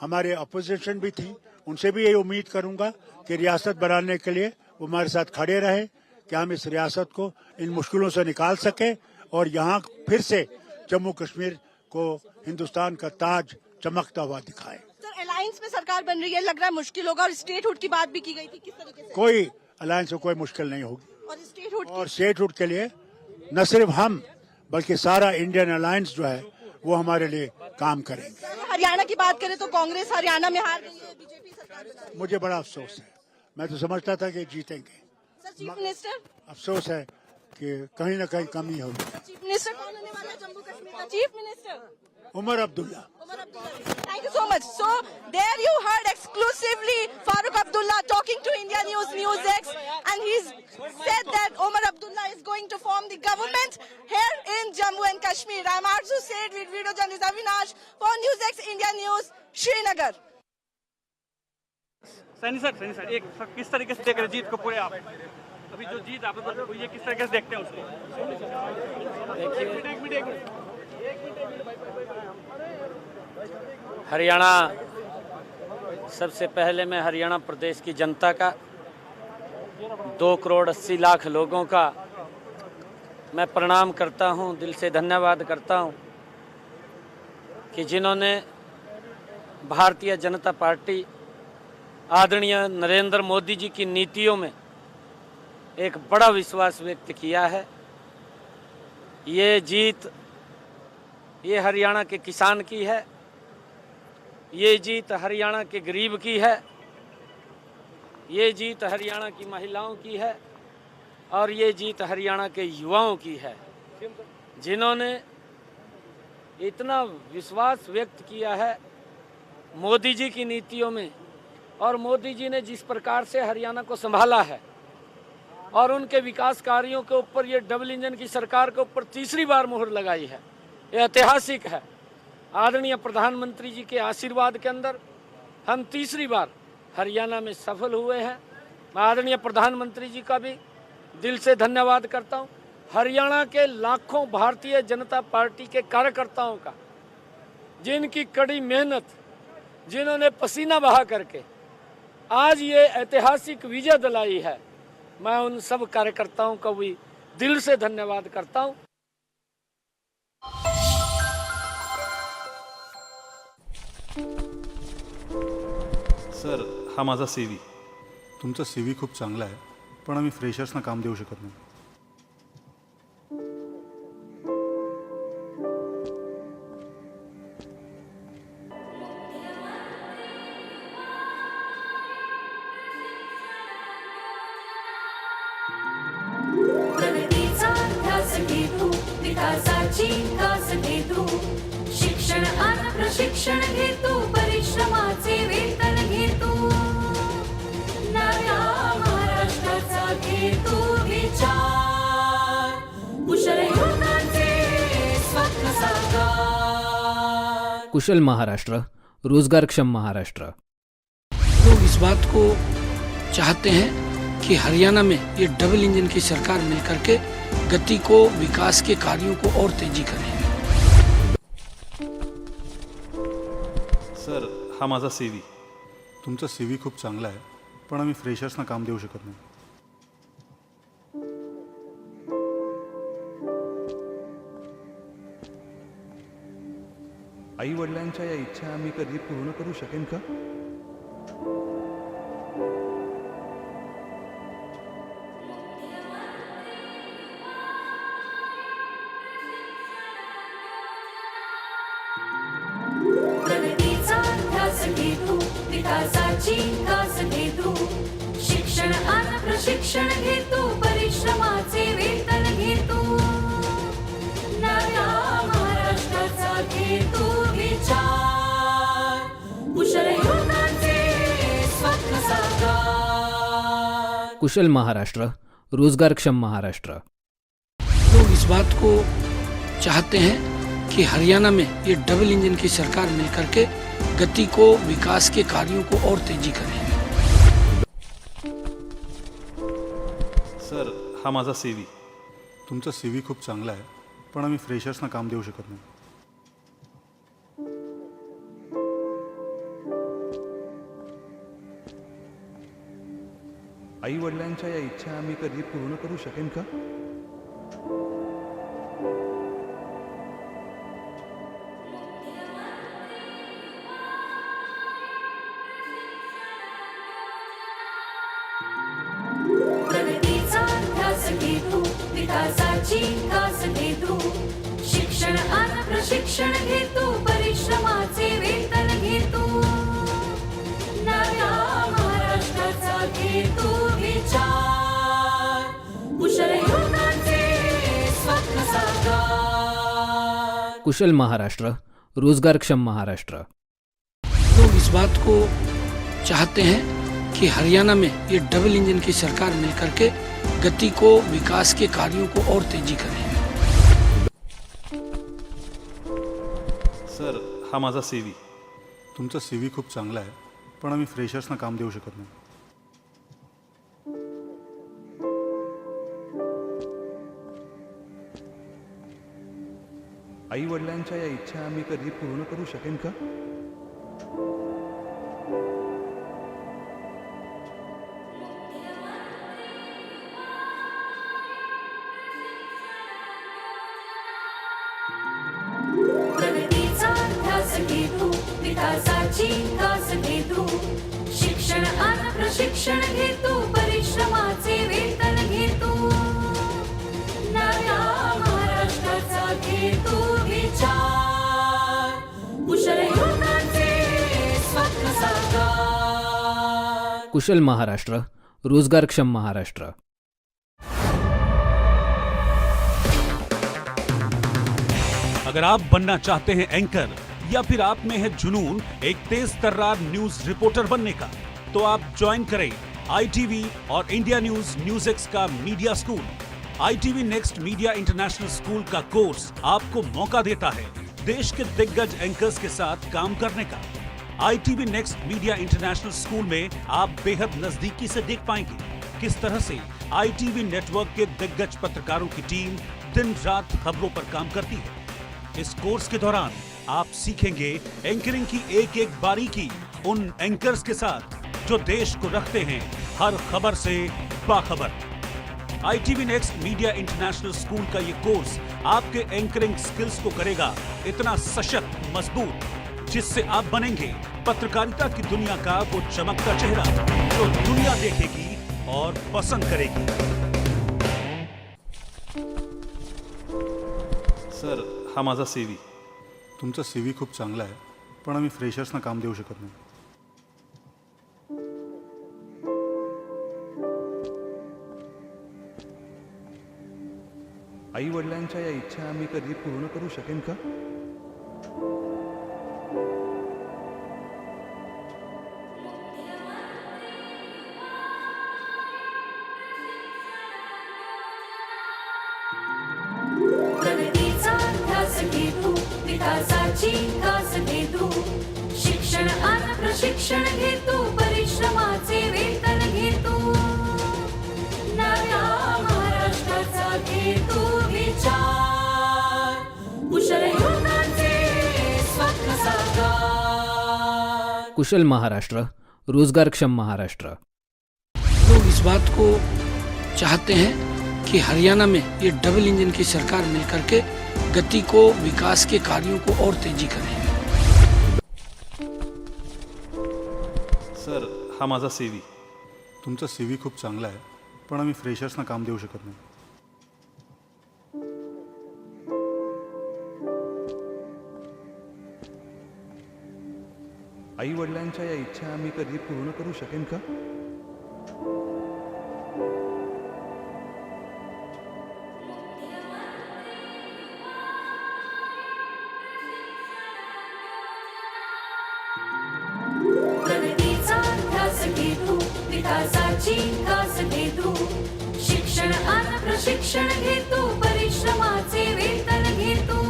हमारे अपोजिशन भी थी, उनसे भी यही उम्मीद करूंगा कि रियासत बनाने के लिए वो हमारे साथ खड़े रहे, कि हम इस रियासत को इन मुश्किलों से निकाल सके और यहाँ फिर से जम्मू कश्मीर को हिंदुस्तान का ताज चमकता हुआ दिखाए। सर, अलायंस में सरकार बन रही है, लग रहा है मुश्किल होगा, और स्टेटहुड की बात भी की गई थी, किस तरीके से? कोई अलायंस में कोई मुश्किल नहीं होगी, और स्टेटहुड के लिए न सिर्फ हम बल्कि सारा इंडियन अलायंस जो है वो हमारे लिए काम करेंगे। हरियाणा की बात करें तो कांग्रेस हरियाणा में हार गई है, बीजेपी सरकार बना रही है। मुझे बड़ा अफसोस है, मैं तो समझता था कि जीतेंगे। Sir, chief minister? अफसोस है कि कहीं ना कहीं कमी होगी। चीफ मिनिस्टर कौन होने वाला है जम्मू कश्मीर का? Chief minister Omar Abdullah. Thank you so much. So there you heard exclusively Farooq Abdullah talking to India NewsX, and he's said that Omar Abdullah is going to form the government here in Jammu and Kashmir. I'm Arzu Said with video journalist Avinash for NewsX India News, Srinagar. Saini sir एक किस तरीके से देख रहे जीत को पूरे आप? अभी जो जीत आप हुई है, किस तरीके से देखते हैं उसको? हरियाणा, सबसे पहले मैं हरियाणा प्रदेश की जनता का, 2 करोड़ 80 लाख लोगों का मैं प्रणाम करता हूं, दिल से धन्यवाद करता हूं कि जिन्होंने भारतीय जनता पार्टी आदरणीय नरेंद्र मोदी जी की नीतियों में एक बड़ा विश्वास व्यक्त किया है। ये जीत ये हरियाणा के किसान की है, ये जीत हरियाणा के गरीब की है, ये जीत हरियाणा की महिलाओं की है, और ये जीत हरियाणा के युवाओं की है, जिन्होंने इतना विश्वास व्यक्त किया है मोदी जी की नीतियों में, और मोदी जी ने जिस प्रकार से हरियाणा को संभाला है और उनके विकास कार्यों के ऊपर, ये डबल इंजन की सरकार के ऊपर तीसरी बार मुहर लगाई है, ये ऐतिहासिक है। आदरणीय प्रधानमंत्री जी के आशीर्वाद के अंदर हम तीसरी बार हरियाणा में सफल हुए हैं। मैं आदरणीय प्रधानमंत्री जी का भी दिल से धन्यवाद करता हूं, हरियाणा के लाखों भारतीय जनता पार्टी के कार्यकर्ताओं का, जिनकी कड़ी मेहनत, जिन्होंने पसीना बहा करके आज ये ऐतिहासिक विजय दिलाई है। मैं उन सब कार्यकर्ताओं का भी दिल से धन्यवाद करता हूं। सर, हा माझा CV. तुमचा CV खूप चांगला आहे, पण आम्ही फ्रेशर्सना काम देऊ शकत नाही. शिक्षण आणि प्रशिक्षण घेतो, परिश्रमाचे वेतन घेतो, नव्या महाराष्ट्राचा घेतो विचार, कुशल युवकांचे स्वप्न साकार. कुशल महाराष्ट्र, रोजगारक्षम महाराष्ट्र. लोग इस बात को चाहते हैं कि हरियाणा में ये डबल इंजन की सरकार मिलकर के गति को, विकास के कार्यों को और तेजी करें. सर, हा माझा CV. तुमचा CV खूप चांगला आहे, पण आम्ही फ्रेशर्सना काम देऊ शकत नाही. आई वडिलांच्या या इच्छा आम्ही कधी पूर्ण करू शकेन का? विकासाची कास घेतो, शिक्षण आणि प्रशिक्षण घेतो, परिश्रमाचे वेतन घेतो, नव्या महाराष्ट्राचा घेतो विचार, कुशल युवकांचे स्वप्न साकार. कुशल महाराष्ट्र, रोजगारक्षम महाराष्ट्र. लोग इस बात को चाहते हैं कि हरियाणा में ये डबल इंजन की सरकार मिलकर के गति को, विकास के कार्यों को और तेजी करें। सर, हा माझा CV. तुमचा CV खूप चांगला आहे, पण आम्ही फ्रेशर्सना काम देऊ शकत नाही. आई वडिलांच्या या इच्छा आम्ही कधी पूर्ण करू शकेन का? प्रगतीचा ध्यास घेतो, विकासाची कास घेतो, शिक्षण आणि प्रशिक्षण घेतो, परिश्रमाचे वेतन घेतो, नव्या महाराष्ट्राचा घेतो विचार, कुशल युवकांचे स्वप्न साकार. कुशल महाराष्ट्र, रोजगारक्षम महाराष्ट्र. लोग इस बात को चाहते हैं कि हरियाणा में ये डबल इंजन की सरकार मिल करके गति को, विकास के कार्यों को और तेजी करें. सर, हा माझा CV. तुमचा CV खूप चांगला आहे, पण आम्ही फ्रेशर्सना काम देऊ शकत नाही. आई वडिलांच्या या इच्छा आम्ही कधी पूर्ण करू शकेन का? प्रगतीचा ध्यास घेतो, विकासाची कास घेतो, शिक्षण आणि प्रशिक्षण घेतो, परिश्रमाचे वेतन घेतो, नव्या महाराष्ट्राचा घेतो विचार, कुशल युवकांचे स्वप्न साकार. कुशल महाराष्ट्र, रोजगारक्षम महाराष्ट्र. अगर आप बनना चाहते हैं एंकर या फिर आप में है जुनून एक तेज तर्रार न्यूज रिपोर्टर बनने का, तो आप ज्वाइन करें ITV और इंडिया न्यूज NewsX का media school. ITV next media international school का कोर्स आपको मौका देता है देश के दिग्गज एंकर्स के साथ काम करने का. ITV next media international school में आप बेहद नजदीकी से देख पाएंगे किस तरह से ITV नेटवर्क के दिग्गज पत्रकारों की टीम दिन रात खबरों पर काम करती है. इस कोर्स के दौरान आप सीखेंगे एंकरिंग की एक एक बारीकी उन एंकर्स के साथ जो देश को रखते हैं हर खबर से बाखबर. ITV next media international school का ये कोर्स आपके एंकरिंग स्किल्स को करेगा इतना सशक्त, मजबूत, जिससे आप बनेंगे पत्रकारिता की दुनिया का वो चमकता चेहरा जो दुनिया देखेगी और पसंद करेगी. सर, हा माझा CV. तुमचा CV खूप चांगला आहे, पण आम्ही फ्रेशर्सना काम देऊ शकत नाही. आई वडिलांच्या या इच्छा आम्ही कधी पूर्ण करू शकेन का? प्रगतीचा ध्यास घेतो, विकासाची कास घेतो, शिक्षण आणि प्रशिक्षण घेतो, परिश्रमाचे वेतन घेतो, नव्या महाराष्ट्राचा घेतो विचार, कुशल युवकांचे स्वप्न साकार. कुशल महाराष्ट्र, रोजगारक्षम महाराष्ट्र. लोग इस बात को चाहते हैं कि हरियाणा में ये डबल इंजन की सरकार मिल करके गति को, विकास के कार्यों को और तेजी करें. सर, हा माझा CV. तुमचा CV खूप चांगला आहे, पण आम्ही फ्रेशर्सना काम देऊ शकत नाही. आई वडिलांच्या या इच्छा आम्ही कधी पूर्ण करू शकेन का? प्रगतीचा ध्यास घेतो, विकासाची कास घेतो, शिक्षण आणि प्रशिक्षण घेतो, परिश्रमाचे वेतन घेतो,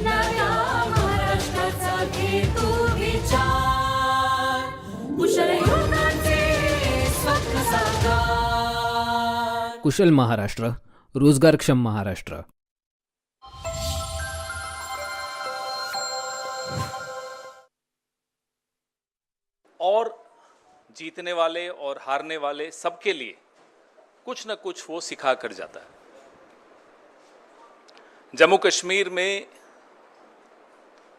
नव्या महाराष्ट्राचा घेतो कुशल महाराष्ट्र, रोजगारक्षम महाराष्ट्र. और जीतने वाले और हारने वाले सबके लिए कुछ न कुछ वो सिखा कर जाता है. जम्मू कश्मीर में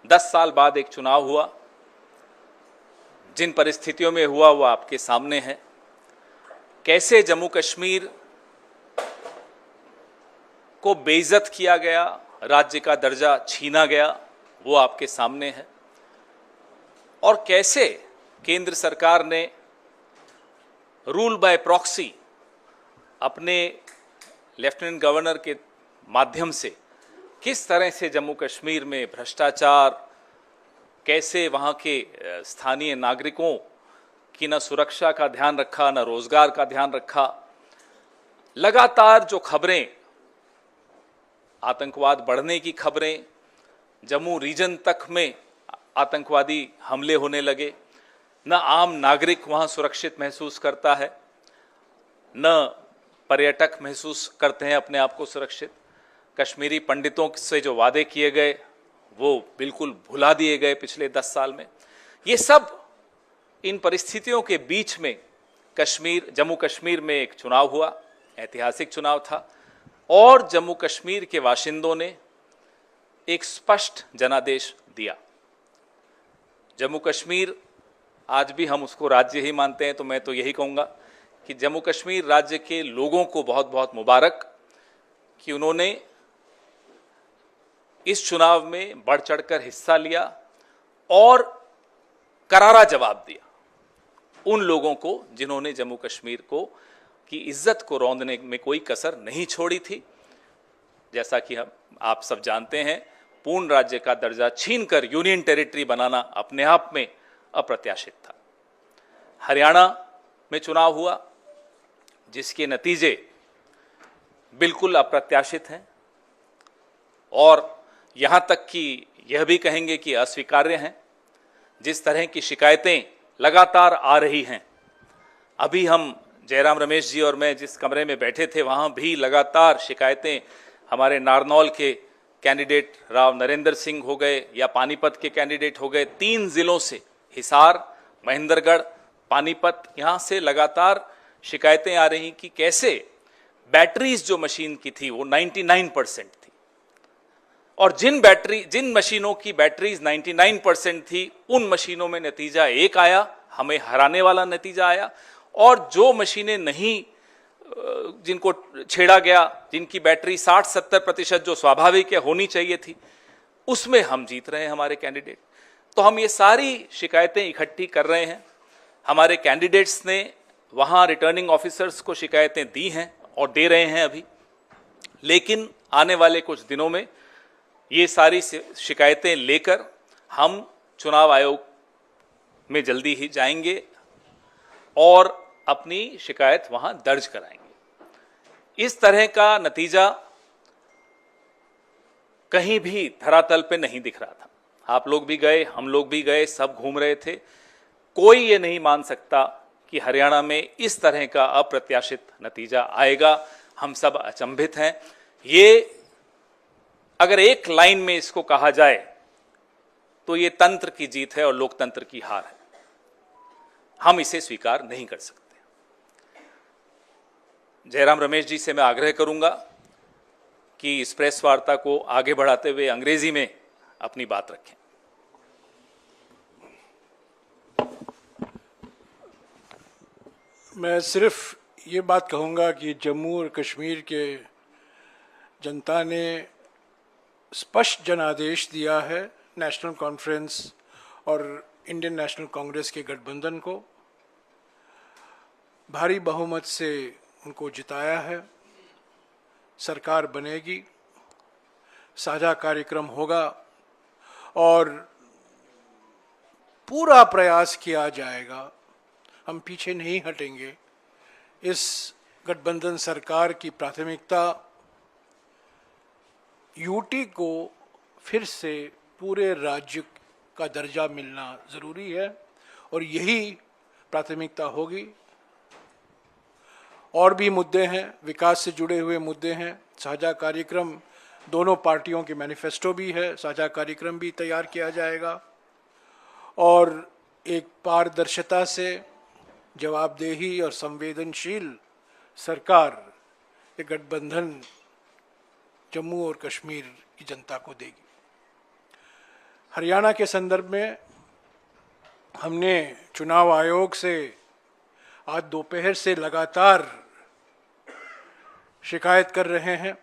10 साल बाद एक चुनाव हुआ. जिन परिस्थितियों में हुआ वो आपके सामने है. कैसे जम्मू कश्मीर को बेइज्जत किया गया, राज्य का दर्जा छीना गया, वो आपके सामने है. और कैसे केंद्र सरकार ने रूल बाय प्रॉक्सी अपने लेफ्टिनेंट गवर्नर के माध्यम से किस तरह से जम्मू कश्मीर में भ्रष्टाचार, कैसे वहाँ के स्थानीय नागरिकों की न सुरक्षा का ध्यान रखा, न रोजगार का ध्यान रखा. लगातार जो खबरें, आतंकवाद बढ़ने की खबरें, जम्मू रीजन तक में आतंकवादी हमले होने लगे, न आम नागरिक वहाँ सुरक्षित महसूस करता है, न पर्यटक महसूस करते हैं अपने आप को सुरक्षित. कश्मीरी पंडितों से जो वादे किए गए वो बिल्कुल भुला दिए गए पिछले 10 साल में. ये सब इन परिस्थितियों के बीच में जम्मू कश्मीर में एक चुनाव हुआ, ऐतिहासिक चुनाव था. और जम्मू कश्मीर के बाशिंदों ने एक स्पष्ट जनादेश दिया. जम्मू कश्मीर, आज भी हम उसको राज्य ही मानते हैं, तो मैं तो यही कहूँगा कि जम्मू कश्मीर राज्य के लोगों को बहुत बहुत मुबारक कि उन्होंने इस चुनाव में बढ़ चढ़कर हिस्सा लिया और करारा जवाब दिया उन लोगों को जिन्होंने जम्मू कश्मीर की इज्जत को रौंदने में कोई कसर नहीं छोड़ी थी. जैसा कि आप सब जानते हैं, पूर्ण राज्य का दर्जा छीनकर यूनियन टेरिटरी बनाना अपने आप में अप्रत्याशित था. हरियाणा में चुनाव हुआ जिसके नतीजे बिल्कुल अप्रत्याशित हैं और यहाँ तक कि यह भी कहेंगे कि अस्वीकार्य हैं. जिस तरह की शिकायतें लगातार आ रही हैं, अभी हम जयराम रमेश जी और मैं जिस कमरे में बैठे थे वहाँ भी लगातार शिकायतें, हमारे नारनौल के कैंडिडेट राव नरेंद्र सिंह हो गए या पानीपत के कैंडिडेट हो गए, 3 जिलों से, हिसार, महेंद्रगढ़, पानीपत, यहाँ से लगातार शिकायतें आ रही कि कैसे बैटरीज जो मशीन की थी वो 99% थी और जिन मशीनों की बैटरीज 99% थी उन मशीनों में नतीजा एक आया, हमें हराने वाला नतीजा आया. और जो मशीनें नहीं, जिनको छेड़ा गया, जिनकी बैटरी 60-70% जो स्वाभाविक है होनी चाहिए थी, उसमें हम जीत रहे हैं हमारे कैंडिडेट. तो हम ये सारी शिकायतें इकट्ठी कर रहे हैं. हमारे कैंडिडेट्स ने वहाँ रिटर्निंग ऑफिसर्स को शिकायतें दी हैं और दे रहे हैं अभी. लेकिन आने वाले कुछ दिनों में ये सारी शिकायतें लेकर हम चुनाव आयोग में जल्दी ही जाएंगे और अपनी शिकायत वहाँ दर्ज कराएंगे. इस तरह का नतीजा कहीं भी धरातल पे नहीं दिख रहा था. आप लोग भी गए, हम लोग भी गए, सब घूम रहे थे. कोई ये नहीं मान सकता कि हरियाणा में इस तरह का अप्रत्याशित नतीजा आएगा. हम सब अचंभित हैं. ये अगर एक लाइन में इसको कहा जाए तो ये तंत्र की जीत है और लोकतंत्र की हार है. हम इसे स्वीकार नहीं कर सकते. जयराम रमेश जी से मैं आग्रह करूंगा कि इस प्रेस वार्ता को आगे बढ़ाते हुए अंग्रेजी में अपनी बात रखें. मैं सिर्फ ये बात कहूँगा कि जम्मू और कश्मीर के जनता ने स्पष्ट जनादेश दिया है नेशनल कॉन्फ्रेंस और इंडियन नेशनल कांग्रेस के गठबंधन को. भारी बहुमत से उनको जिताया है. सरकार बनेगी, साझा कार्यक्रम होगा और पूरा प्रयास किया जाएगा. हम पीछे नहीं हटेंगे. इस गठबंधन सरकार की प्राथमिकता यूटी को फिर से पूरे राज्य का दर्जा मिलना ज़रूरी है और यही प्राथमिकता होगी. और भी मुद्दे हैं, विकास से जुड़े हुए मुद्दे हैं। साझा कार्यक्रम, दोनों पार्टियों की मैनिफेस्टो भी है, साझा कार्यक्रम भी तैयार किया जाएगा और एक पारदर्शिता से जवाबदेही और संवेदनशील सरकार ये गठबंधन जम्मू और कश्मीर की जनता को देगी। हरियाणा के संदर्भ में हमने चुनाव आयोग से आज दोपहर से लगातार शिकायत कर रहे हैं,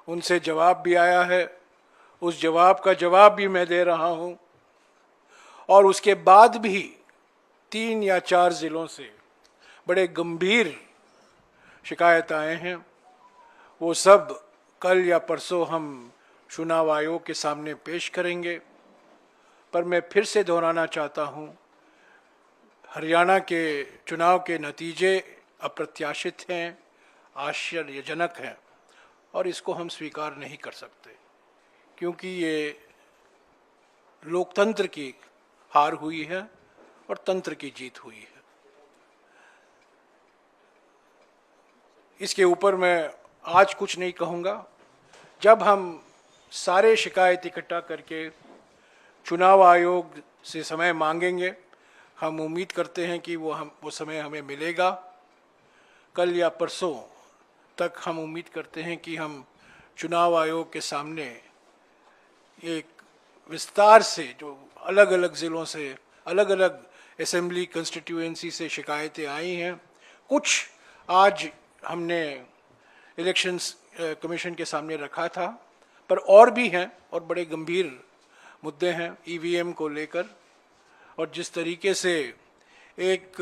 उनसे जवाब भी आया है, उस जवाब का जवाब भी मैं दे रहा हूं और उसके बाद भी 3 या 4 जिलों से बड़े गंभीर शिकायत आए हैं। वो सब कल या परसों हम चुनाव आयोग के सामने पेश करेंगे। पर मैं फिर से दोहराना चाहता हूं, हरियाणा के चुनाव के नतीजे अप्रत्याशित हैं, आश्चर्यजनक हैं और इसको हम स्वीकार नहीं कर सकते, क्योंकि ये लोकतंत्र की हार हुई है और तंत्र की जीत हुई है। इसके ऊपर मैं आज कुछ नहीं कहूँगा। जब हम सारे शिकायत इकट्ठा करके चुनाव आयोग से समय मांगेंगे, हम उम्मीद करते हैं कि वो समय हमें मिलेगा। कल या परसों तक हम उम्मीद करते हैं कि हम चुनाव आयोग के सामने एक विस्तार से, जो अलग अलग ज़िलों से, अलग अलग असेंबली कंस्टिट्यूएंसी से शिकायतें आई हैं, कुछ आज हमने इलेक्शंस कमीशन के सामने रखा था, पर और भी हैं और बड़े गंभीर मुद्दे हैं ईवीएम को लेकर। और जिस तरीके से एक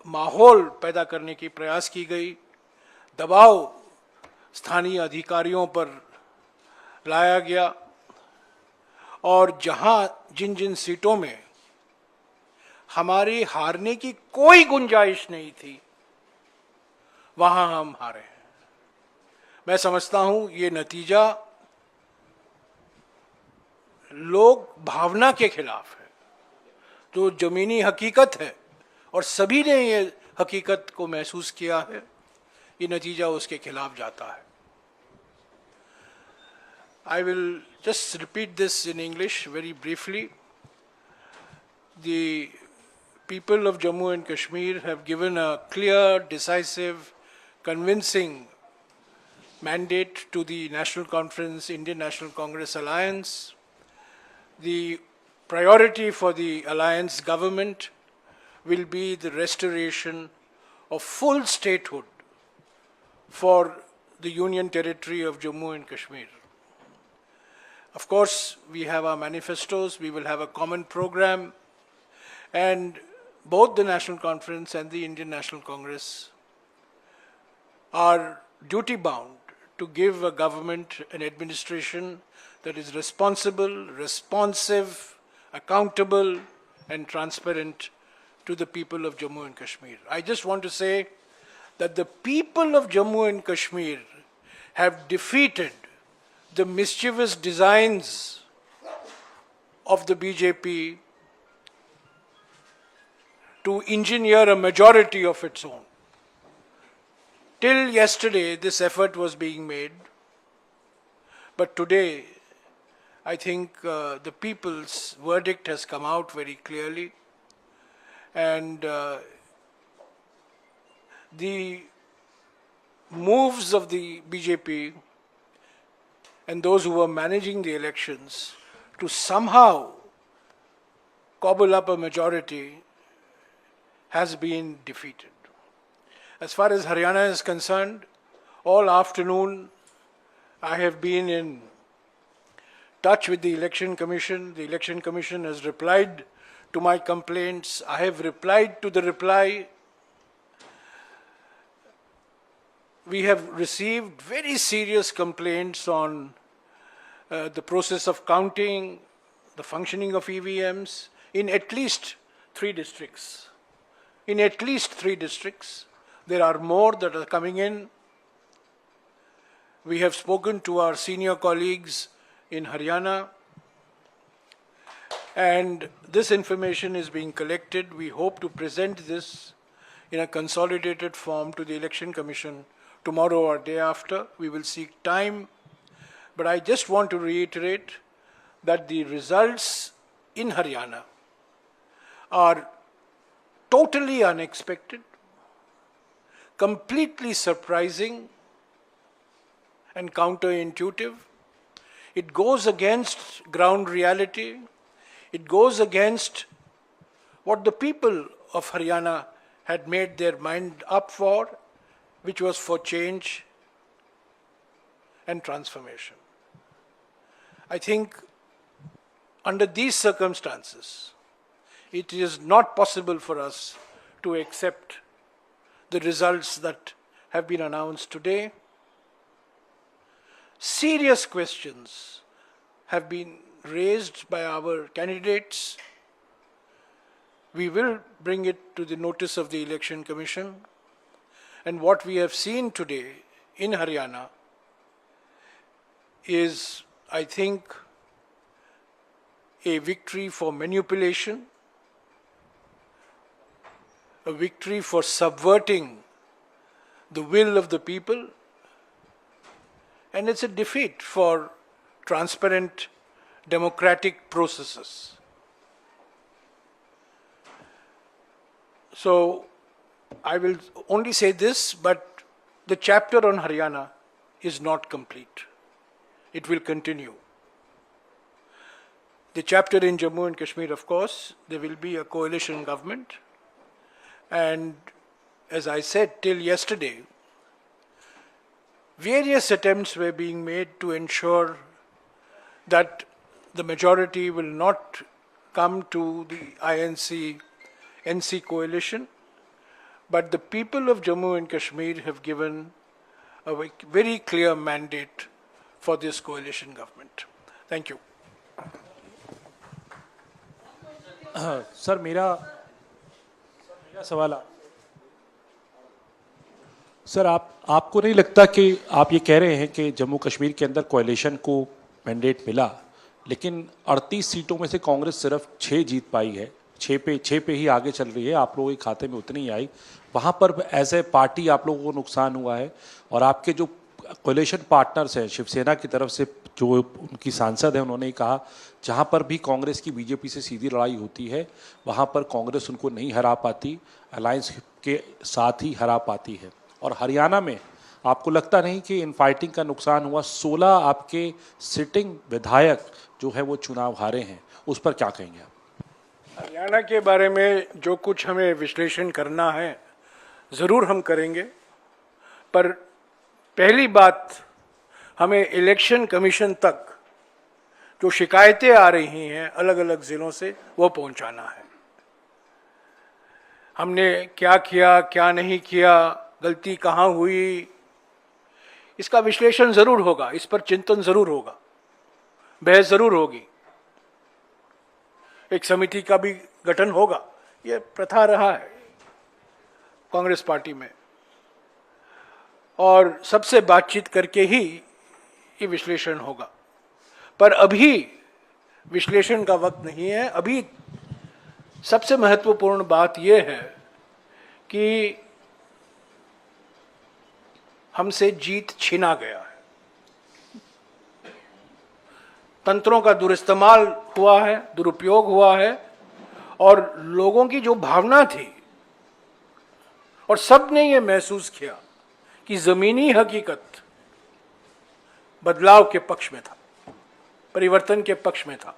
माहौल पैदा करने की प्रयास की गई, दबाव स्थानीय अधिकारियों पर लाया गया और जहां जिन जिन सीटों में हमारी हारने की कोई गुंजाइश नहीं थी, वहां हम हारे हैं। मैं समझता हूं ये नतीजा लोक भावना के खिलाफ है, जो जमीनी हकीकत है और सभी ने ये हकीकत को महसूस किया है, ये नतीजा उसके खिलाफ जाता है। I will just repeat this in English very briefly. The people of Jammu and Kashmir have given a clear, decisive, convincing mandate to the National Conference, Indian National Congress Alliance. The priority for the alliance government will be the restoration of full statehood for the Union Territory of Jammu and Kashmir. Of course, we have our manifestos, we will have a common program, and both the National Conference and the Indian National Congress are duty-bound to give a government, an administration that is responsible, responsive, accountable, and transparent to the people of Jammu and Kashmir. I just want to say that the people of Jammu and Kashmir have defeated the mischievous designs of the BJP to engineer a majority of its own. Till yesterday, this effort was being made, but today, I think the people's verdict has come out very clearly, and the moves of the BJP and those who were managing the elections to somehow cobble up a majority has been defeated. As far as Haryana is concerned, all afternoon I have been in touch with the Election Commission. The Election Commission has replied to my complaints. I have replied to the reply. We have received very serious complaints on the process of counting, the functioning of EVMs in at least 3 districts. In at least 3 districts. There are more that are coming in. We have spoken to our senior colleagues in Haryana, and this information is being collected. We hope to present this in a consolidated form to the Election Commission tomorrow or day after. We will seek time. But I just want to reiterate that the results in Haryana are totally unexpected, completely surprising and counterintuitive. It goes against ground reality. It goes against what the people of Haryana had made their mind up for, which was for change and transformation. I think under these circumstances, it is not possible for us to accept the results that have been announced today. Serious questions have been raised by our candidates. We will bring it to the notice of the Election Commission. And what we have seen today in Haryana is, I think, a victory for manipulation, a victory for subverting the will of the people, and it's a defeat for transparent democratic processes. So I will only say this, but the chapter on Haryana is not complete. It will continue. The chapter in Jammu and Kashmir, of course, there will be a coalition government. And as I said till yesterday, various attempts were being made to ensure that the majority will not come to the INC-NC coalition, but the people of Jammu and Kashmir have given a very clear mandate for this coalition government. Thank you. Sir मेरा सवाल sir आपको नहीं लगता कि आप ये कह रहे हैं कि जम्मू कश्मीर के अंदर कोalition को मैंडेट मिला, लेकिन 38 सीटों में से कांग्रेस सिर्फ 6 जीत पाई है, 6 पे ही आगे चल रही है, आप लोगों के खाते में उतनी ही आई, वहाँ पर एज ए पार्टी आप लोगों को नुकसान हुआ है और आपके जो कोalition पार्टनर्स हैं शिवसेना की तरफ से जो उनकी सांसद है उन्होंने कहा जहाँ पर भी कांग्रेस की बीजेपी से सीधी लड़ाई होती है वहाँ पर कांग्रेस उनको नहीं हरा पाती, अलायंस के साथ ही हरा पाती है। और हरियाणा में आपको लगता नहीं कि इन फाइटिंग का नुकसान हुआ? 16 आपके सिटिंग विधायक जो है वो चुनाव हारे हैं, उस पर क्या कहेंगे आप? हरियाणा के बारे में जो कुछ हमें विश्लेषण करना है ज़रूर हम करेंगे, पर पहली बात हमें इलेक्शन कमीशन तक जो शिकायतें आ रही हैं अलग अलग ज़िलों से वो पहुंचाना है। हमने क्या किया, क्या नहीं किया, गलती कहाँ हुई, इसका विश्लेषण ज़रूर होगा, इस पर चिंतन ज़रूर होगा, बहस ज़रूर होगी, एक समिति का भी गठन होगा, ये प्रथा रहा है कांग्रेस पार्टी में, और सबसे बातचीत करके ही ये विश्लेषण होगा। पर अभी विश्लेषण का वक्त नहीं है। अभी सबसे महत्वपूर्ण बात यह है कि हमसे जीत छीना गया है, तंत्रों का दुरुइस्तेमाल हुआ है, दुरुपयोग हुआ है, और लोगों की जो भावना थी और सबने ये महसूस किया कि ज़मीनी हकीकत बदलाव के पक्ष में था, परिवर्तन के पक्ष में था,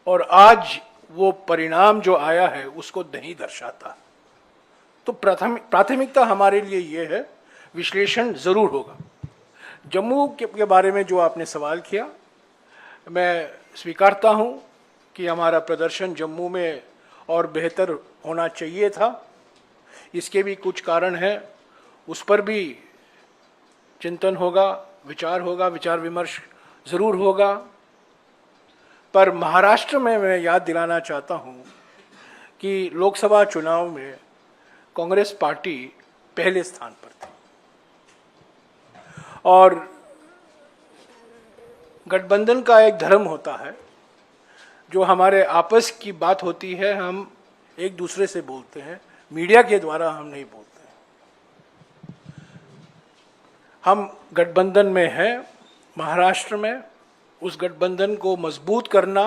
और आज वो परिणाम जो आया है उसको नहीं दर्शाता। तो प्राथमिकता हमारे लिए ये है, विश्लेषण ज़रूर होगा। जम्मू के बारे में जो आपने सवाल किया, मैं स्वीकारता हूँ कि हमारा प्रदर्शन जम्मू में और बेहतर होना चाहिए था। इसके भी कुछ कारण हैं, उस पर भी चिंतन होगा, विचार विमर्श ज़रूर होगा। पर महाराष्ट्र में मैं याद दिलाना चाहता हूँ कि लोकसभा चुनाव में कांग्रेस पार्टी पहले स्थान पर थी, और गठबंधन का एक धर्म होता है, जो हमारे आपस की बात होती है हम एक दूसरे से बोलते हैं, मीडिया के द्वारा हम नहीं बोलते। हम गठबंधन में हैं महाराष्ट्र में, उस गठबंधन को मजबूत करना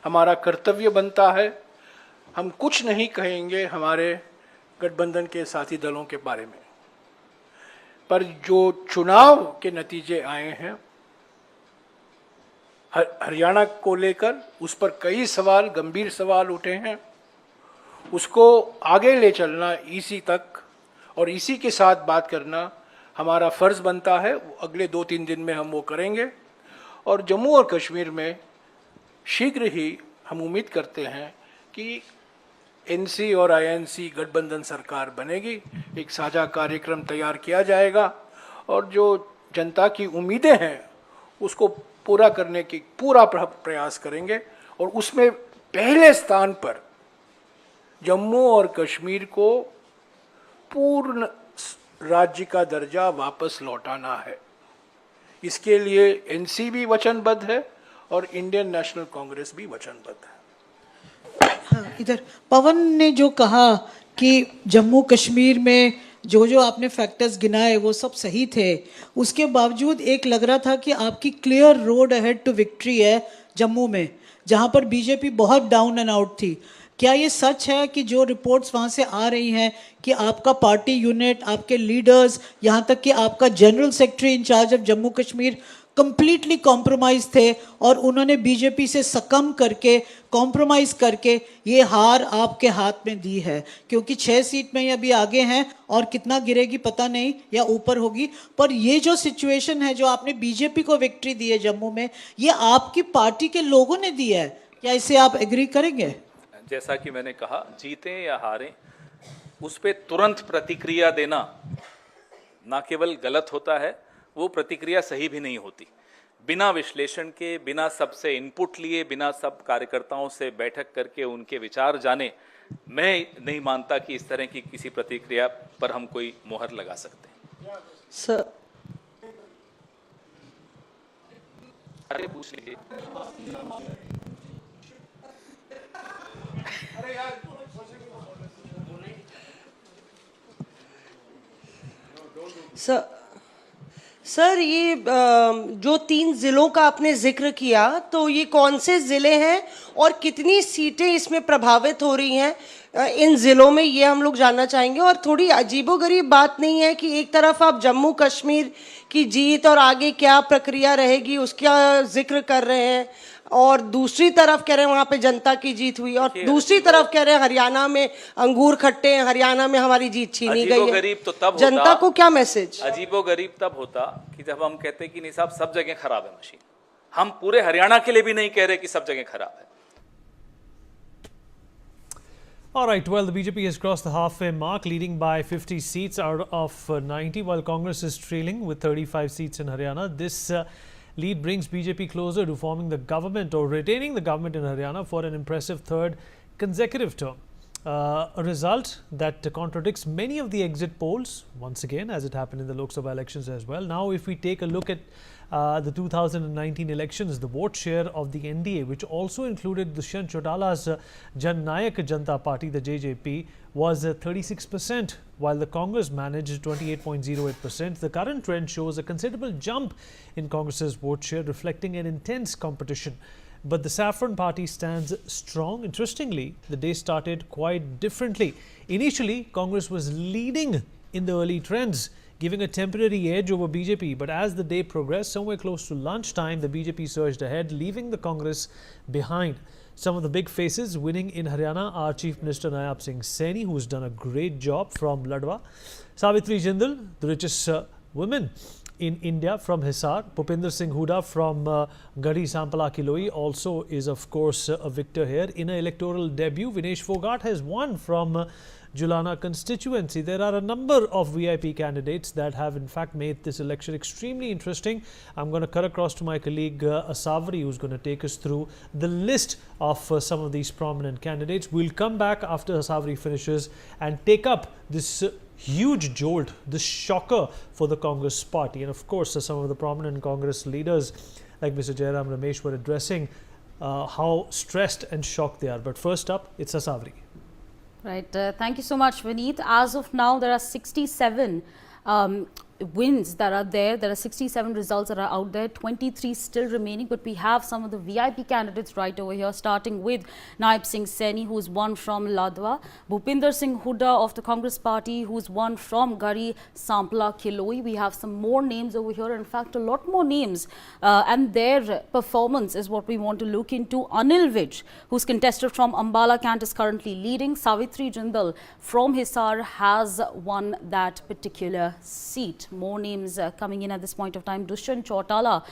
हमारा कर्तव्य बनता है। हम कुछ नहीं कहेंगे हमारे गठबंधन के साथी दलों के बारे में, पर जो चुनाव के नतीजे आए हैं हरियाणा को लेकर, उस पर कई सवाल, गंभीर सवाल उठे हैं। उसको आगे ले चलना इसी तक और इसी के साथ बात करना हमारा फर्ज बनता है। अगले 2-3 दिन में हम वो करेंगे और जम्मू और कश्मीर में शीघ्र ही हम उम्मीद करते हैं कि एनसी और आईएनसी गठबंधन सरकार बनेगी, एक साझा कार्यक्रम तैयार किया जाएगा और जो जनता की उम्मीदें हैं उसको पूरा करने की पूरा प्रयास करेंगे और उसमें पहले स्थान पर जम्मू और कश्मीर को पूर्ण राज्य का दर्जा वापस लौटाना है। इसके लिए एनसी भी वचनबद्ध है और इंडियन नेशनल कांग्रेस भी वचनबद्ध है। हाँ, इधर पवन ने जो कहा कि जम्मू कश्मीर में जो जो आपने फैक्टर्स गिनाए वो सब सही थे, उसके बावजूद एक लग रहा था कि आपकी clear road ahead to victory है जम्मू में, जहां पर बीजेपी बहुत डाउन एंड आउट थी। क्या ये सच है कि जो रिपोर्ट्स वहाँ से आ रही हैं कि आपका पार्टी यूनिट, आपके लीडर्स, यहाँ तक कि आपका general secretary incharge of Jammu Kashmir completely compromise थे और उन्होंने बीजेपी से सकम करके, कॉम्प्रोमाइज करके ये हार आपके हाथ में दी है? क्योंकि 6 सीट में ये अभी आगे हैं और कितना गिरेगी पता नहीं, या ऊपर होगी, पर ये जो सिचुएशन है जो आपने बीजेपी को विक्ट्री दी है जम्मू में, ये आपकी पार्टी के लोगों ने दी है। क्या इससे आप एग्री करेंगे? जैसा कि मैंने कहा, जीतें या हारें उस पर तुरंत प्रतिक्रिया देना ना केवल गलत होता है, वो प्रतिक्रिया सही भी नहीं होती। बिना विश्लेषण के, बिना सबसे इनपुट लिए, बिना सब कार्यकर्ताओं से बैठक करके उनके विचार जाने, मैं नहीं मानता कि इस तरह की किसी प्रतिक्रिया पर हम कोई मोहर लगा सकते हैं। सर अरे पूछ लीजिए। सर ये जो 3 जिलों का आपने जिक्र किया, तो ये कौन से ज़िले हैं और कितनी सीटें इसमें प्रभावित हो रही हैं इन ज़िलों में, ये हम लोग जानना चाहेंगे। और थोड़ी अजीबोगरीब बात नहीं है कि एक तरफ आप जम्मू कश्मीर की जीत और आगे क्या प्रक्रिया रहेगी उसका जिक्र कर रहे हैं, और दूसरी तरफ कह रहे हैं वहाँ पे जनता की जीत हुई, और दूसरी तरफ कह रहे हैं हरियाणा में अंगूर खट्टे हैं, हरियाणा में हमारी जीत छीनी गई है। तो तब जनता को क्या मैसेज? अजीबोगरीब तब होता कि जब हम कहते कि नहीं साहब सब जगह खराब है मशीन। हम पूरे हरियाणा के लिए भी नहीं कह रहे कि सब जगह खराब है। All right, well, the BJP has crossed the halfway mark, leading by 50 seats out of 90, while Congress is trailing with 35 seats in Haryana. This lead brings BJP closer to forming the government or retaining the government in Haryana for an impressive 3rd consecutive term. A result that contradicts many of the exit polls, once again, as it happened in the Lok Sabha elections as well. Now, if we take a look at the 2019 elections, the vote share of the NDA, which also included Dushyant Chautala's Jan Nayak Janata Party, the JJP, was 36%, while the Congress managed 28.08%. The current trend shows a considerable jump in Congress's vote share, reflecting an intense competition. But the Saffron Party stands strong. Interestingly, the day started quite differently. Initially, Congress was leading in the early trends, giving a temporary edge over BJP. But as the day progressed, somewhere close to lunchtime, the BJP surged ahead, leaving the Congress behind. Some of the big faces winning in Haryana are Chief Minister Nayab Singh Saini, who's done a great job from Ladwa; Savitri Jindal, the richest woman in India, from Hisar; Bhupinder Singh Hooda from Garhi Sampala Kiloi also is of course a victor here. In an electoral debut, Vinesh Fogart has won from Julana constituency. There are a number of VIP candidates that have in fact made this election extremely interesting. I'm going to cut across to my colleague Asavri, who's going to take us through the list of some of these prominent candidates. We'll come back after Asavri finishes and take up this huge jolt, this shocker for the Congress party. And of course, some of the prominent Congress leaders like Mr. Jairam Ramesh were addressing how stressed and shocked they are. But first up, it's Asavri. Right. Thank you so much, Vineet. As of now, there are 67 wins that are there. There are 67 results that are out there, 23 still remaining, but we have some of the VIP candidates right over here, starting with Naib Singh Saini, who's won from Ladwa, Bhupinder Singh Hooda of the Congress Party, who's won from Gari Sampla Kiloi. We have some more names over here, in fact, a lot more names, and their performance is what we want to look into. Anil Vij, who's contested from Ambala Cant, is currently leading. Savitri Jindal from Hisar has won that particular seat. More names coming in at this point of time. Dushyant Chautala,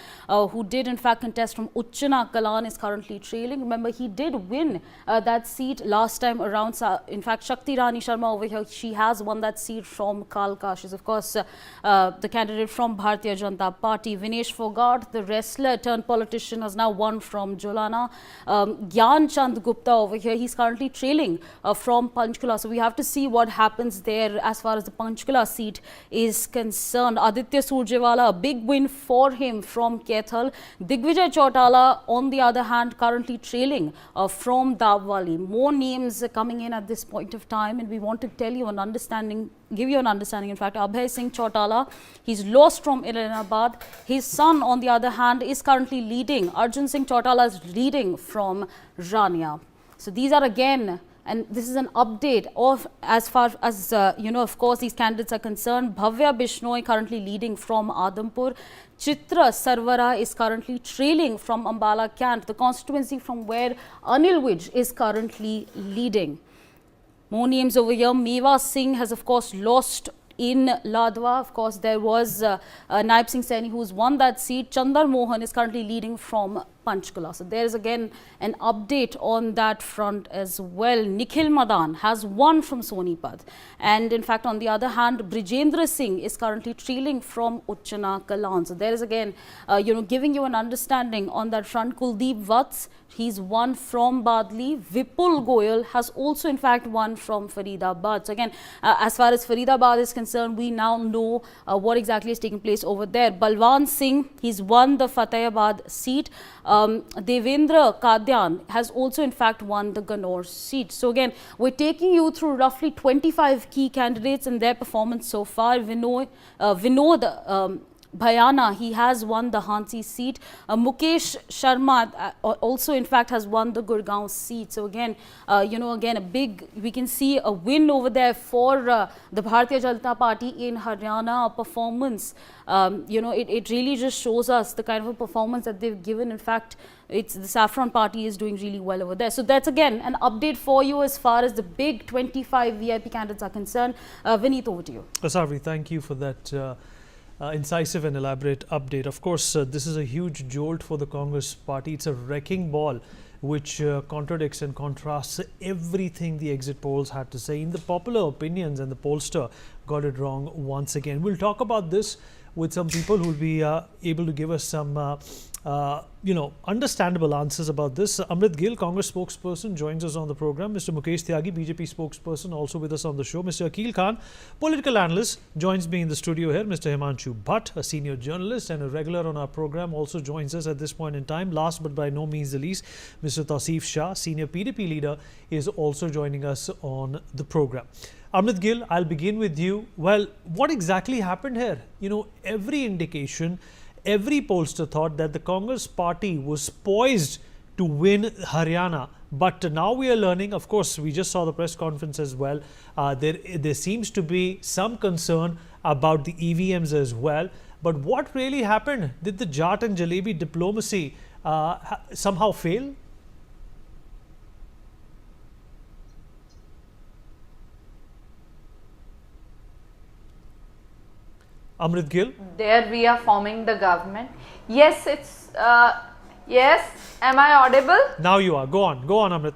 who did in fact contest from Uchchana Kalan, is currently trailing. Remember, he did win that seat last time around. In fact, Shakti Rani Sharma over here, she has won that seat from Kalka. She's of course the candidate from Bharatiya Janata Party. Vinesh Fogart, the wrestler turned politician, has now won from Jolana. Gyan Chand Gupta over here, he's currently trailing from Panchkula. So we have to see what happens there as far as the Panchkula seat is concerned. Aditya Surjewala, a big win for him from Kethal. Digvijay Chautala, on the other hand, currently trailing from Davwali. More names coming in at this point of time, and we want to tell you an understanding, give you an understanding. In fact, Abhay Singh Chautala, he's lost from Ilanabad. His son, on the other hand, is currently leading. Arjun Singh Chautala is leading from Rania. So these are again, and this is an update of as far as, of course, these candidates are concerned. Bhavya Bishnoi currently leading from Adampur. Chitra Sarvara is currently trailing from Ambala Cant, the constituency from where Anil Vij is currently leading. More names over here. Meva Singh has, of course, lost in Ladwa. Of course, there was Naib Singh Saini, who's won that seat. Chandar Mohan is currently leading from Panchkula. So there is again an update on that front as well. Nikhil Madan has won from Sonipat. And in fact, on the other hand, Brijendra Singh is currently trailing from Uchchana Kalan. So there is again, giving you an understanding on that front. Kuldeep Vats, he's won from Badli. Vipul Goyal has also in fact won from Faridabad. So again, as far as Faridabad is concerned, we now know what exactly is taking place over there. Balwan Singh, he's won the Fatehbad seat. Devendra Kadyan has also in fact won the Ganor seat. So again, we're taking you through roughly 25 key candidates and their performance so far. Vinod Bhayana, he has won the Hansi seat. Mukesh Sharma also in fact has won the Gurgaon seat. So again, again a big, we can see a win over there for the Bharatiya Janata Party in Haryana. A performance, it really just shows us the kind of a performance that they've given. In fact, it's the Saffron Party is doing really well over there. So that's again an update for you as far as the big 25 VIP candidates are concerned. Vineet, over to you. Asavri, thank you for that incisive and elaborate update. Of course, this is a huge jolt for the Congress Party. It's a wrecking ball which contradicts and contrasts everything the exit polls had to say. In the popular opinions, and the pollster got it wrong once again. We'll talk about this with some people who will be able to give us some understandable answers about this. Amrit Gill, Congress spokesperson, joins us on the program. Mr. Mukesh Tyagi, BJP spokesperson, also with us on the show. Mr. Akil Khan, political analyst, joins me in the studio here. Mr. Himanshu Bhatt, a senior journalist and a regular on our program, also joins us at this point in time. Last but by no means the least, Mr. Tausif Shah, senior PDP leader, is also joining us on the program. Amrit Gill, I'll begin with you. Well, what exactly happened here? Every indication, every pollster thought that the Congress Party was poised to win Haryana. But now we are learning, of course, we just saw the press conference as well. There seems to be some concern about the EVMs as well. But what really happened? Did the Jat and Jalebi diplomacy somehow fail? Amrit Gill? There we are forming the government. Yes, it's, yes, am I audible? Now you are. Go on, Amrit.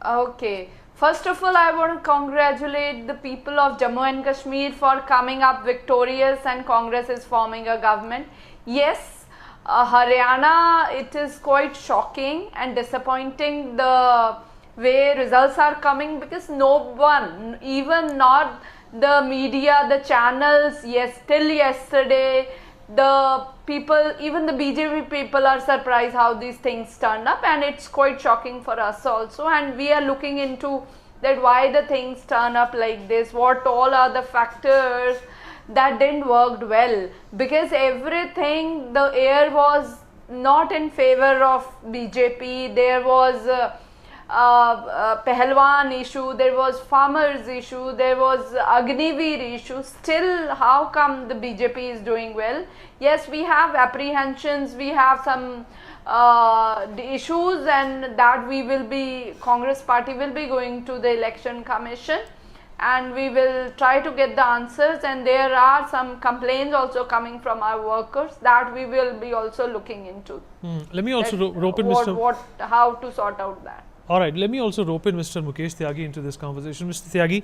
Okay. First of all, I want to congratulate the people of Jammu and Kashmir for coming up victorious, and Congress is forming a government. Yes, Haryana, it is quite shocking and disappointing the way results are coming, because no one, even not the media, the channels, yes, till yesterday, the people, even the BJP people are surprised how these things turned up, and it's quite shocking for us also, and we are looking into that why the things turn up like this, what all are the factors that didn't work well, because everything, the air was not in favor of BJP. There was Pahalwan issue, there was farmers issue, there was Agniveer issue. Still, how come the BJP is doing well? Yes, we have apprehensions, we have some issues, and that we will be, Congress party will be going to the election commission and we will try to get the answers, and there are some complaints also coming from our workers that we will be also looking into. Let me also rope in Mr. How to sort out that. All right, let me also rope in Mr. Mukesh Tyagi into this conversation. Mr. Tyagi,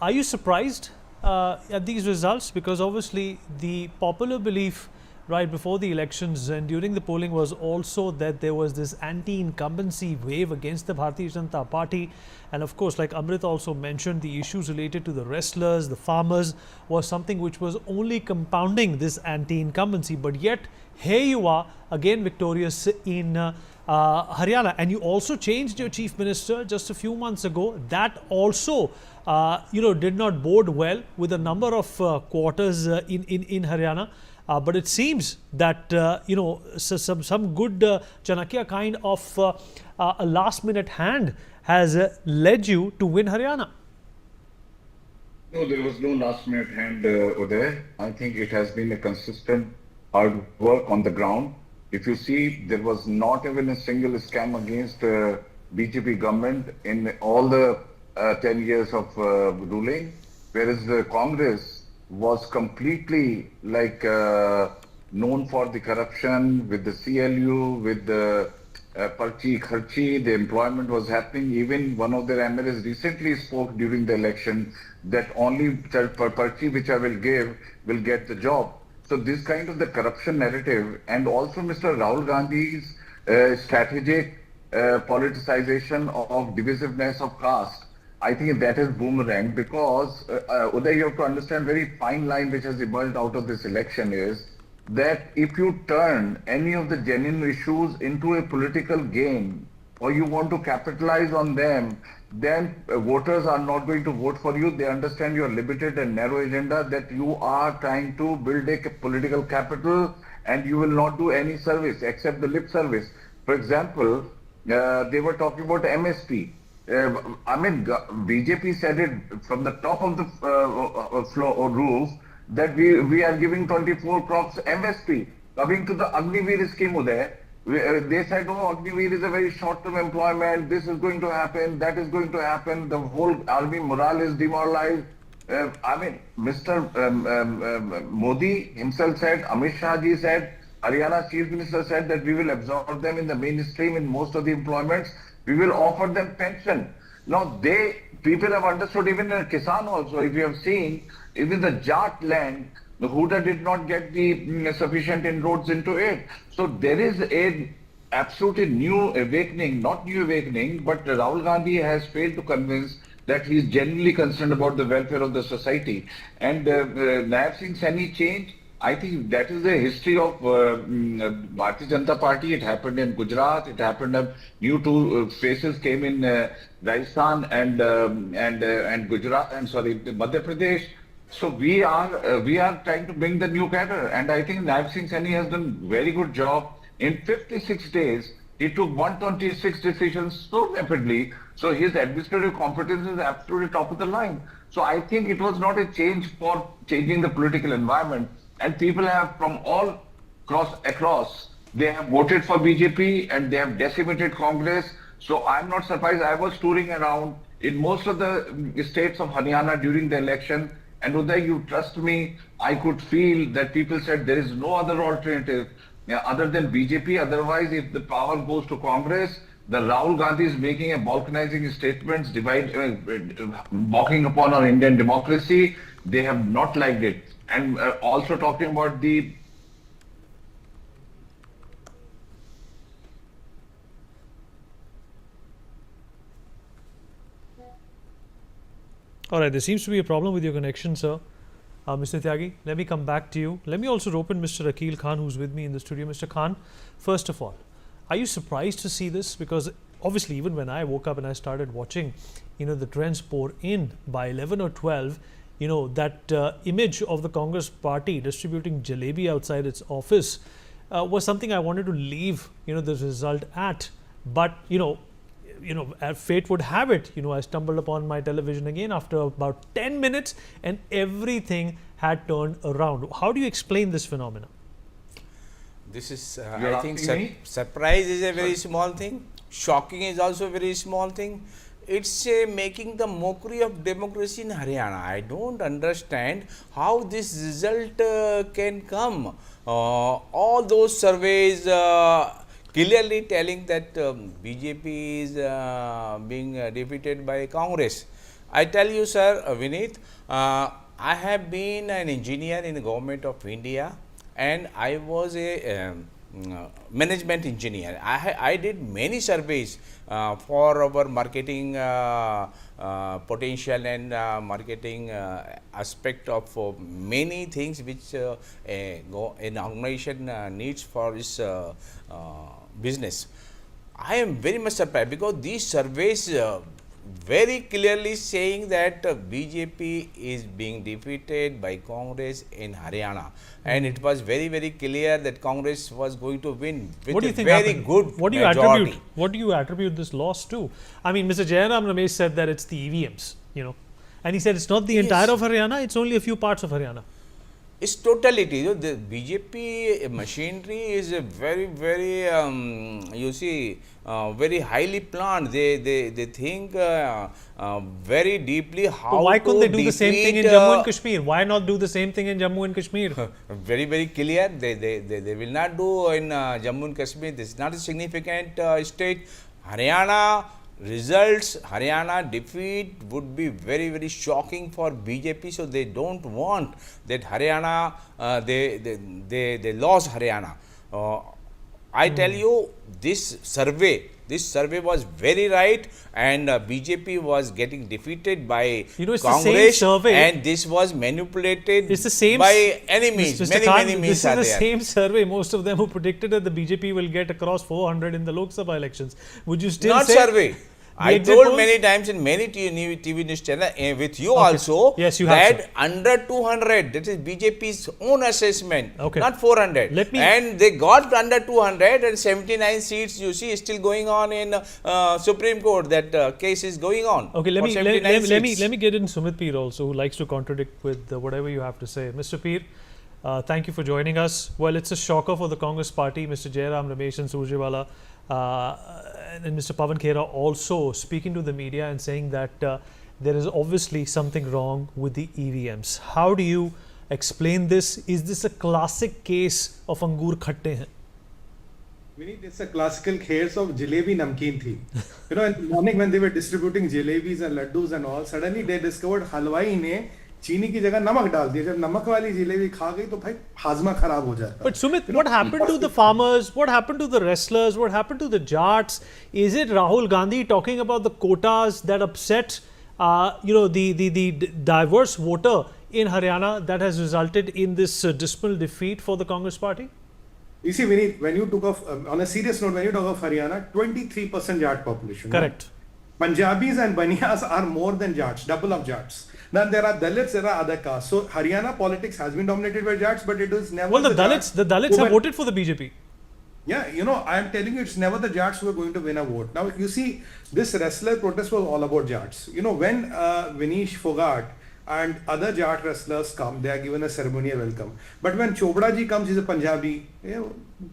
are you surprised at these results? Because obviously the popular belief right before the elections and during the polling was also that there was this anti-incumbency wave against the Bharatiya Janata Party. And of course, like Amrit also mentioned, the issues related to the wrestlers, the farmers was something which was only compounding this anti-incumbency. But yet, here you are again victorious in Haryana, and you also changed your chief minister just a few months ago. That also did not bode well with a number of quarters in Haryana. But it seems that some good Chanakya kind of a last minute hand has led you to win Haryana. No, there was no last minute hand Uday. I think it has been a consistent hard work on the ground. If you see, there was not even a single scam against BJP government in all the 10 years of ruling, whereas the Congress was completely known for the corruption with the CLU, with the Parchi Kharchi, the employment was happening. Even one of their MLAs recently spoke during the election that only Parchi which I will give will get the job. So this kind of the corruption narrative, and also Mr. Rahul Gandhi's strategic politicization of divisiveness of caste, I think that is boomerang, because Uday, you have to understand very fine line which has emerged out of this election is that if you turn any of the genuine issues into a political game, or you want to capitalize on them, then voters are not going to vote for you. They understand your limited and narrow agenda, that you are trying to build a political capital and you will not do any service except the lip service. For example, they were talking about MSP. BJP said it from the top of the roof that we are giving 24 crops MSP. Coming to the Agniveer scheme there, they said, oh, Agniveer is a very short-term employment, this is going to happen, that is going to happen, the whole army morale is demoralized. Mr. Modi himself said, Amit Shah ji said, Haryana Chief Minister said that we will absorb them in the mainstream in most of the employments. We will offer them pension. Now people have understood, even in Kisan also, if you have seen, even the Jat land, the Huda did not get the sufficient inroads into it. So there is a absolutely new awakening, not new awakening, but Rahul Gandhi has failed to convince that he is genuinely concerned about the welfare of the society. And Naib Singh Saini change, I think that is the history of Bharatiya Janata Party. It happened in Gujarat. It happened. New two faces came in Rajasthan and Gujarat and Madhya Pradesh. So we are trying to bring the new cadre, and I think Naib Singh Saini has done very good job. In 56 days, he took 126 decisions so rapidly. So his administrative competence is absolutely top of the line. So I think it was not a change for changing the political environment. And people have from all across, they have voted for BJP and they have decimated Congress. So I'm not surprised. I was touring around in most of the states of Haryana during the election. And Uday, you trust me, I could feel that people said there is no other alternative other than BJP. Otherwise, if the power goes to Congress, the Rahul Gandhi is making a balkanizing statements, balking upon our Indian democracy. They have not liked it. And also talking about the All right, there seems to be a problem with your connection, sir. Mr. Tyagi, let me come back to you. Let me also rope in Mr. Akil Khan, who's with me in the studio. Mr. Khan, first of all, are you surprised to see this? Because obviously, even when I woke up and I started watching, the trends pour in by 11 or 12, that image of the Congress party distributing jalebi outside its office was something I wanted to leave, the result at. But, as fate would have it, I stumbled upon my television again after about 10 minutes and everything had turned around. How do you explain this phenomenon? This is, I think, surprise is a very small thing. Shocking is also a very small thing. It's making the mockery of democracy in Haryana. I don't understand how this result can come. All those surveys clearly telling that BJP is being defeated by Congress. I tell you, sir, Vineet, I have been an engineer in the government of India and I was a management engineer. I did many surveys for our marketing potential and marketing aspect of many things which an organization needs for its business. I am very much surprised because these surveys very clearly saying that BJP is being defeated by Congress in Haryana, and it was very, very clear that Congress was going to win with a very good majority. What do you attribute this loss to? I mean, Mr. Jairam Ramesh said that it's the EVMs, and he said it's not the entire of Haryana; it's only a few parts of Haryana. It's totality. The BJP machinery is a very, very, very highly planned. They think very deeply how. So why couldn't they do the same thing in Jammu and Kashmir? Why not do the same thing in Jammu and Kashmir? Very, very clear. They will not do in Jammu and Kashmir. This is not a significant state. Haryana results, Haryana defeat would be very, very shocking for BJP. So they don't want that Haryana, they lost Haryana. I tell you, this survey was very right, and BJP was getting defeated by Congress, and this was manipulated by enemies. Many means are there. This is the same survey. Most of them who predicted that the BJP will get across 400 in the Lok Sabha elections. Would you still say? Not survey. I told many times in many TV news channel with you also that under 200, that is BJP's own assessment, not 400. And they got under 200 and 79 seats, you see, is still going on in Supreme Court. That case is going on. Okay, let me get in Sumit Peer also, who likes to contradict with whatever you have to say. Mr. Peer, thank you for joining us. Well, it's a shocker for the Congress party. Mr. Jairam Ramesh and Surjewala and Mr. Pawan Khera also speaking to the media and saying that there is obviously something wrong with the EVMs. How do you explain this? Is this a classic case of Angur Khatte hain? Vinny, it's a classical case of jalebi namkeen thi. In the morning when they were distributing jalebis and laddus and all, suddenly they discovered halwai ne चीनी की जगह नमक डाल दिया. जब नमक वाली जलेबी खा गई तो भाई हाजमा खराब हो जाता. But Sumit, what happened to the farmers? What happened to the wrestlers? What happened to the Jats? Is it Rahul Gandhi talking about the quotas that upset, the diverse voter in Haryana that has resulted in this dismal defeat for the Congress party? You see, Vinny, when you took off, on a serious note, when you talk of Haryana, 23% Jat population. Correct. Right? Punjabis and Baniyas are more than Jats, double of Jats. Then there are Dalits, there are other castes. So Haryana politics has been dominated by Jats, but it is never. Well, the Dalits have voted for the BJP. Yeah, I am telling you, it's never the Jats who are going to win a vote. Now, you see, this wrestler protest was all about Jats. When Vinesh Fogart and other Jat wrestlers come, they are given a ceremonial welcome. But when Chopra ji comes, he's a Punjabi.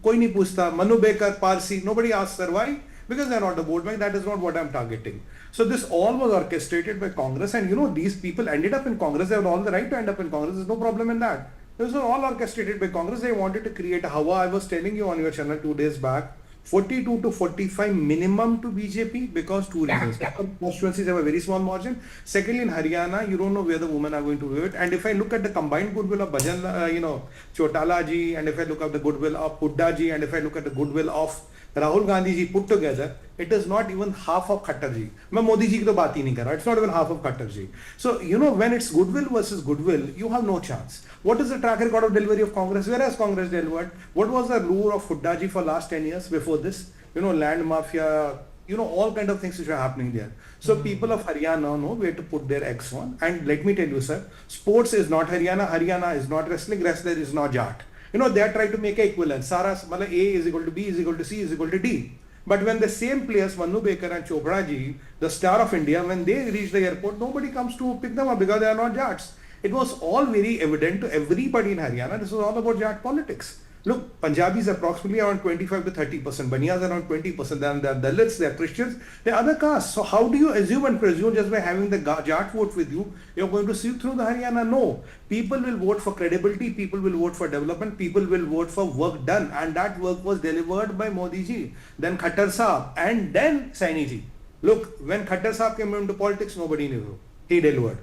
Koi nahi puchta. Manu Bekar, Parsi, nobody asks, sir, why? Because they are not the vote bank. That is not what I am targeting. So this all was orchestrated by Congress, and these people ended up in Congress. They have all the right to end up in Congress. There's no problem in that. This was all orchestrated by Congress. They wanted to create a hawa. I was telling you on your channel 2 days back, 42 to 45 minimum to BJP because two reasons. Constituencies have a very small margin. Secondly, in Haryana, you don't know where the women are going to vote. And if I look at the combined goodwill of Bhajan, Chotala ji, and if I look at the goodwill of Pudda ji, and if I look at the goodwill of Rahul Gandhi ji put together, it is not even half of Khattar ji. मैं मोदी जी की तो बात ही नहीं कर रहा. It's not even half of Khattar ji. So when it's goodwill versus goodwill, you have no chance. What is the track record of delivery of Congress? Where has Congress delivered? What was the lure of Hooda ji for last 10 years before this? Land mafia, all kind of things which are happening there. So people of Haryana know where to put their eggs on. And let me tell you, sir, sports is not Haryana, Haryana is not wrestling, wrestler is not Jat. They are trying to make an equivalence. A is equal to B is equal to C is equal to D. But when the same players, Manu Baker and Chopra ji, the star of India, when they reach the airport, nobody comes to pick them up because they are not Jats. It was all very evident to everybody in Haryana. This was all about Jat politics. Look, Punjabis approximately around 25 to 30%, Baniyas around 20%, then there are Dalits, there are Christians, there are other castes. So how do you assume and presume just by having the Jat vote with you, you're going to see through the Haryana? No. People will vote for credibility, people will vote for development, people will vote for work done, and that work was delivered by Modi ji, then Khattar Saab, and then Saini ji. Look, when Khattar Saab came into politics, nobody knew. He delivered.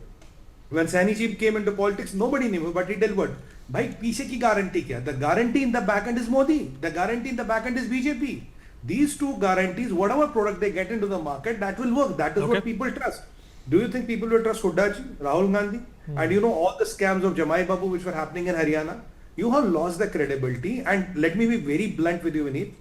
When Saini ji came into politics, nobody knew, but he delivered. भाई पीछे की guarantee क्या? The guarantee in the back end is Modi. The guarantee in the back end is BJP. These two guarantees, whatever product they get into the market, that will work. That is what people trust. Do you think people will trust Hooda ji, Rahul Gandhi? And all the scams of Jamai Babu which were happening in Haryana? You have lost the credibility. And let me be very blunt with you, Vineet.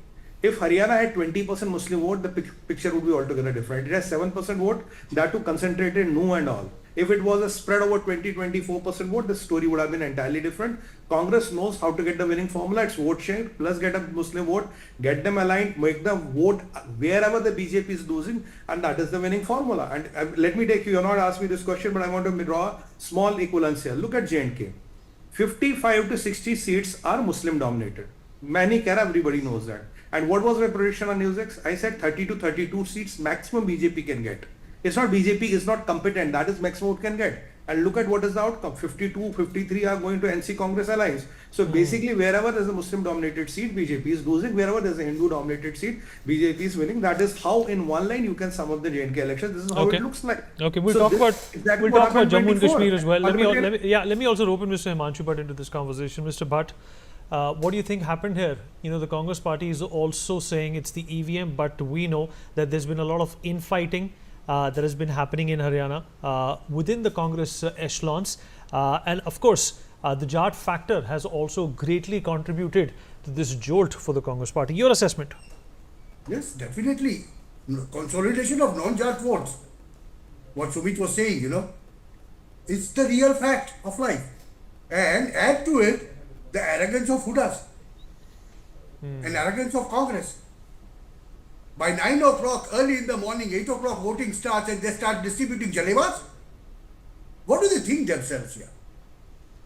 If Haryana had 20% Muslim vote, the picture would be altogether different. It has 7% vote, that too concentrated in No and all. If it was a spread over 20-24% vote, the story would have been entirely different. Congress knows how to get the winning formula. It's vote share plus get a Muslim vote, get them aligned, make them vote wherever the BJP is losing, and that is the winning formula. And let me take you are not asking me this question, but I want to draw a small equivalence here. Look at J&K. 55 to 60 seats are Muslim dominated. Many care, everybody knows that. And what was my prediction on NewsX? I said 30 to 32 seats maximum BJP can get. It's not BJP is not competent, that is maximum it can get. And look at what is the outcome. 52, 53 are going to NC Congress alliance. So basically wherever there's a Muslim dominated seat, BJP is losing. Wherever there's a Hindu dominated seat, BJP is winning. That is how in one line you can sum up the J&K elections. This is how it looks like. Okay, we'll talk about Jammu and Kashmir as well. Let me also rope in Mr. Himanshu Bhatt into this conversation. Mr. Bhatt, what do you think happened here? The Congress party is also saying it's the EVM, but we know that there's been a lot of infighting that has been happening in Haryana within the Congress echelons, and of course the Jat factor has also greatly contributed to this jolt for the Congress party. Your assessment? Yes, definitely. Consolidation of non-Jat votes. What Sumit was saying, it's the real fact of life. And add to it the arrogance of Hoodas and arrogance of Congress. By 9 o'clock, early in the morning, 8 o'clock voting starts and they start distributing jalebas. What do they think themselves here?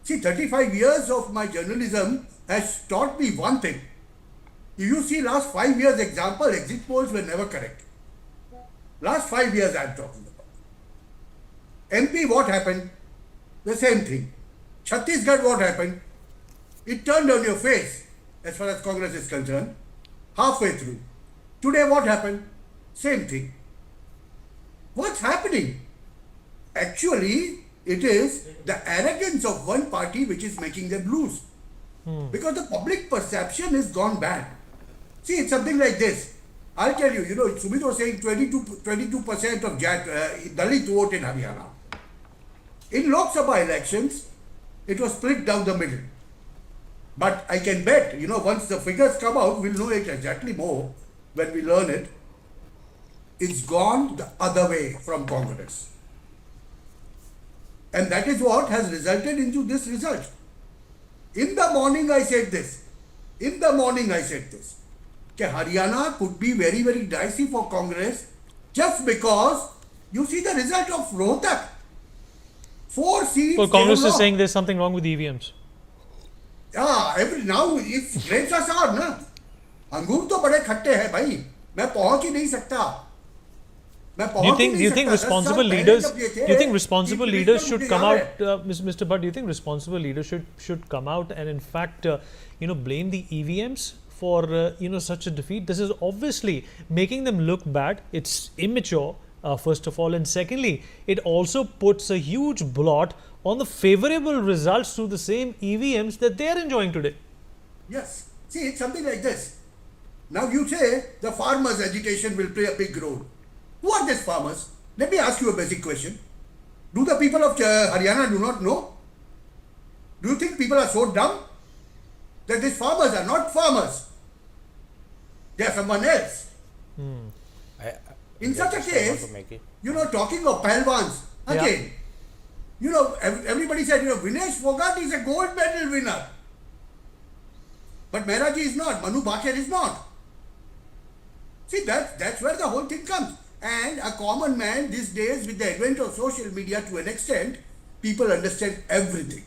See, 35 years of my journalism has taught me one thing. If you see last 5 years example, exit polls were never correct. Last 5 years I am talking about. MP, what happened? The same thing. Chhattisgarh, what happened? It turned on your face as far as Congress is concerned, halfway through. Today what happened? Same thing. What's happening? Actually, it is the arrogance of one party which is making them lose. Because the public perception has gone bad. See, it's something like this. I'll tell you, Sumit was saying 22% of Dalit vote in Haryana. In Lok Sabha elections, it was split down the middle. But I can bet, once the figures come out, we'll know it exactly more when we learn it. It's gone the other way from Congress. And that is what has resulted into this result. In the morning I said this. That Haryana could be very, very dicey for Congress just because you see the result of Rohtak. 4 seats. Well, Congress is saying there's something wrong with EVMs. Now it's grapes are sour, na? अंगूर तो बड़े खट्टे हैं भाई, मैं पहुंच ही नहीं सकता. Do you think responsible leaders should come out, Mr. Bhatt? Do you think responsible leaders should come out and in fact, blame the EVMs for such a defeat? This is obviously making them look bad. It's immature, first of all, and secondly, it also puts a huge blot on the favorable results through the same EVMs that they are enjoying today. Yes. See, it's something like this. Now you say the farmers' agitation will play a big role. Who are these farmers? Let me ask you a basic question. Do the people of Haryana do not know? Do you think people are so dumb that these farmers are not farmers? They are someone else. In such a case, talking of Pahalwans, again, everybody said, Vinesh Fogart is a gold medal winner. But Mehraji is not, Manu Bhaker is not. See, that's where the whole thing comes. And a common man these days, with the advent of social media to an extent, people understand everything.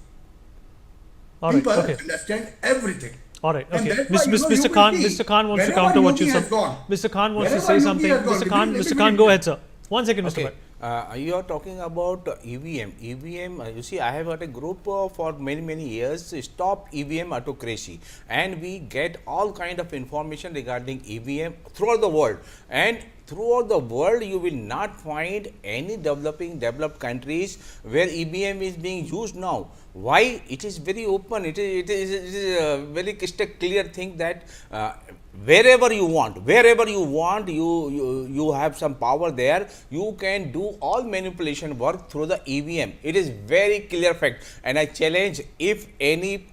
All right, people okay. understand everything. All right, And okay. that's why, Mr. Khan, Mr. Khan wants to counter what you said. Mr. Khan wants to say something. Mr. Khan, go ahead, sir. 1 second, Mr. Bhatt. You are talking about EVM. You see, I have had a group for many years to stop EVM autocracy, and we get all kind of information regarding EVM throughout the world. And throughout the world, you will not find any developed countries where EVM is being used now. Why? It is very open. It is a very clear thing that wherever you want, you have some power there. You can do all manipulation work through the EVM. It is very clear fact, and I challenge if any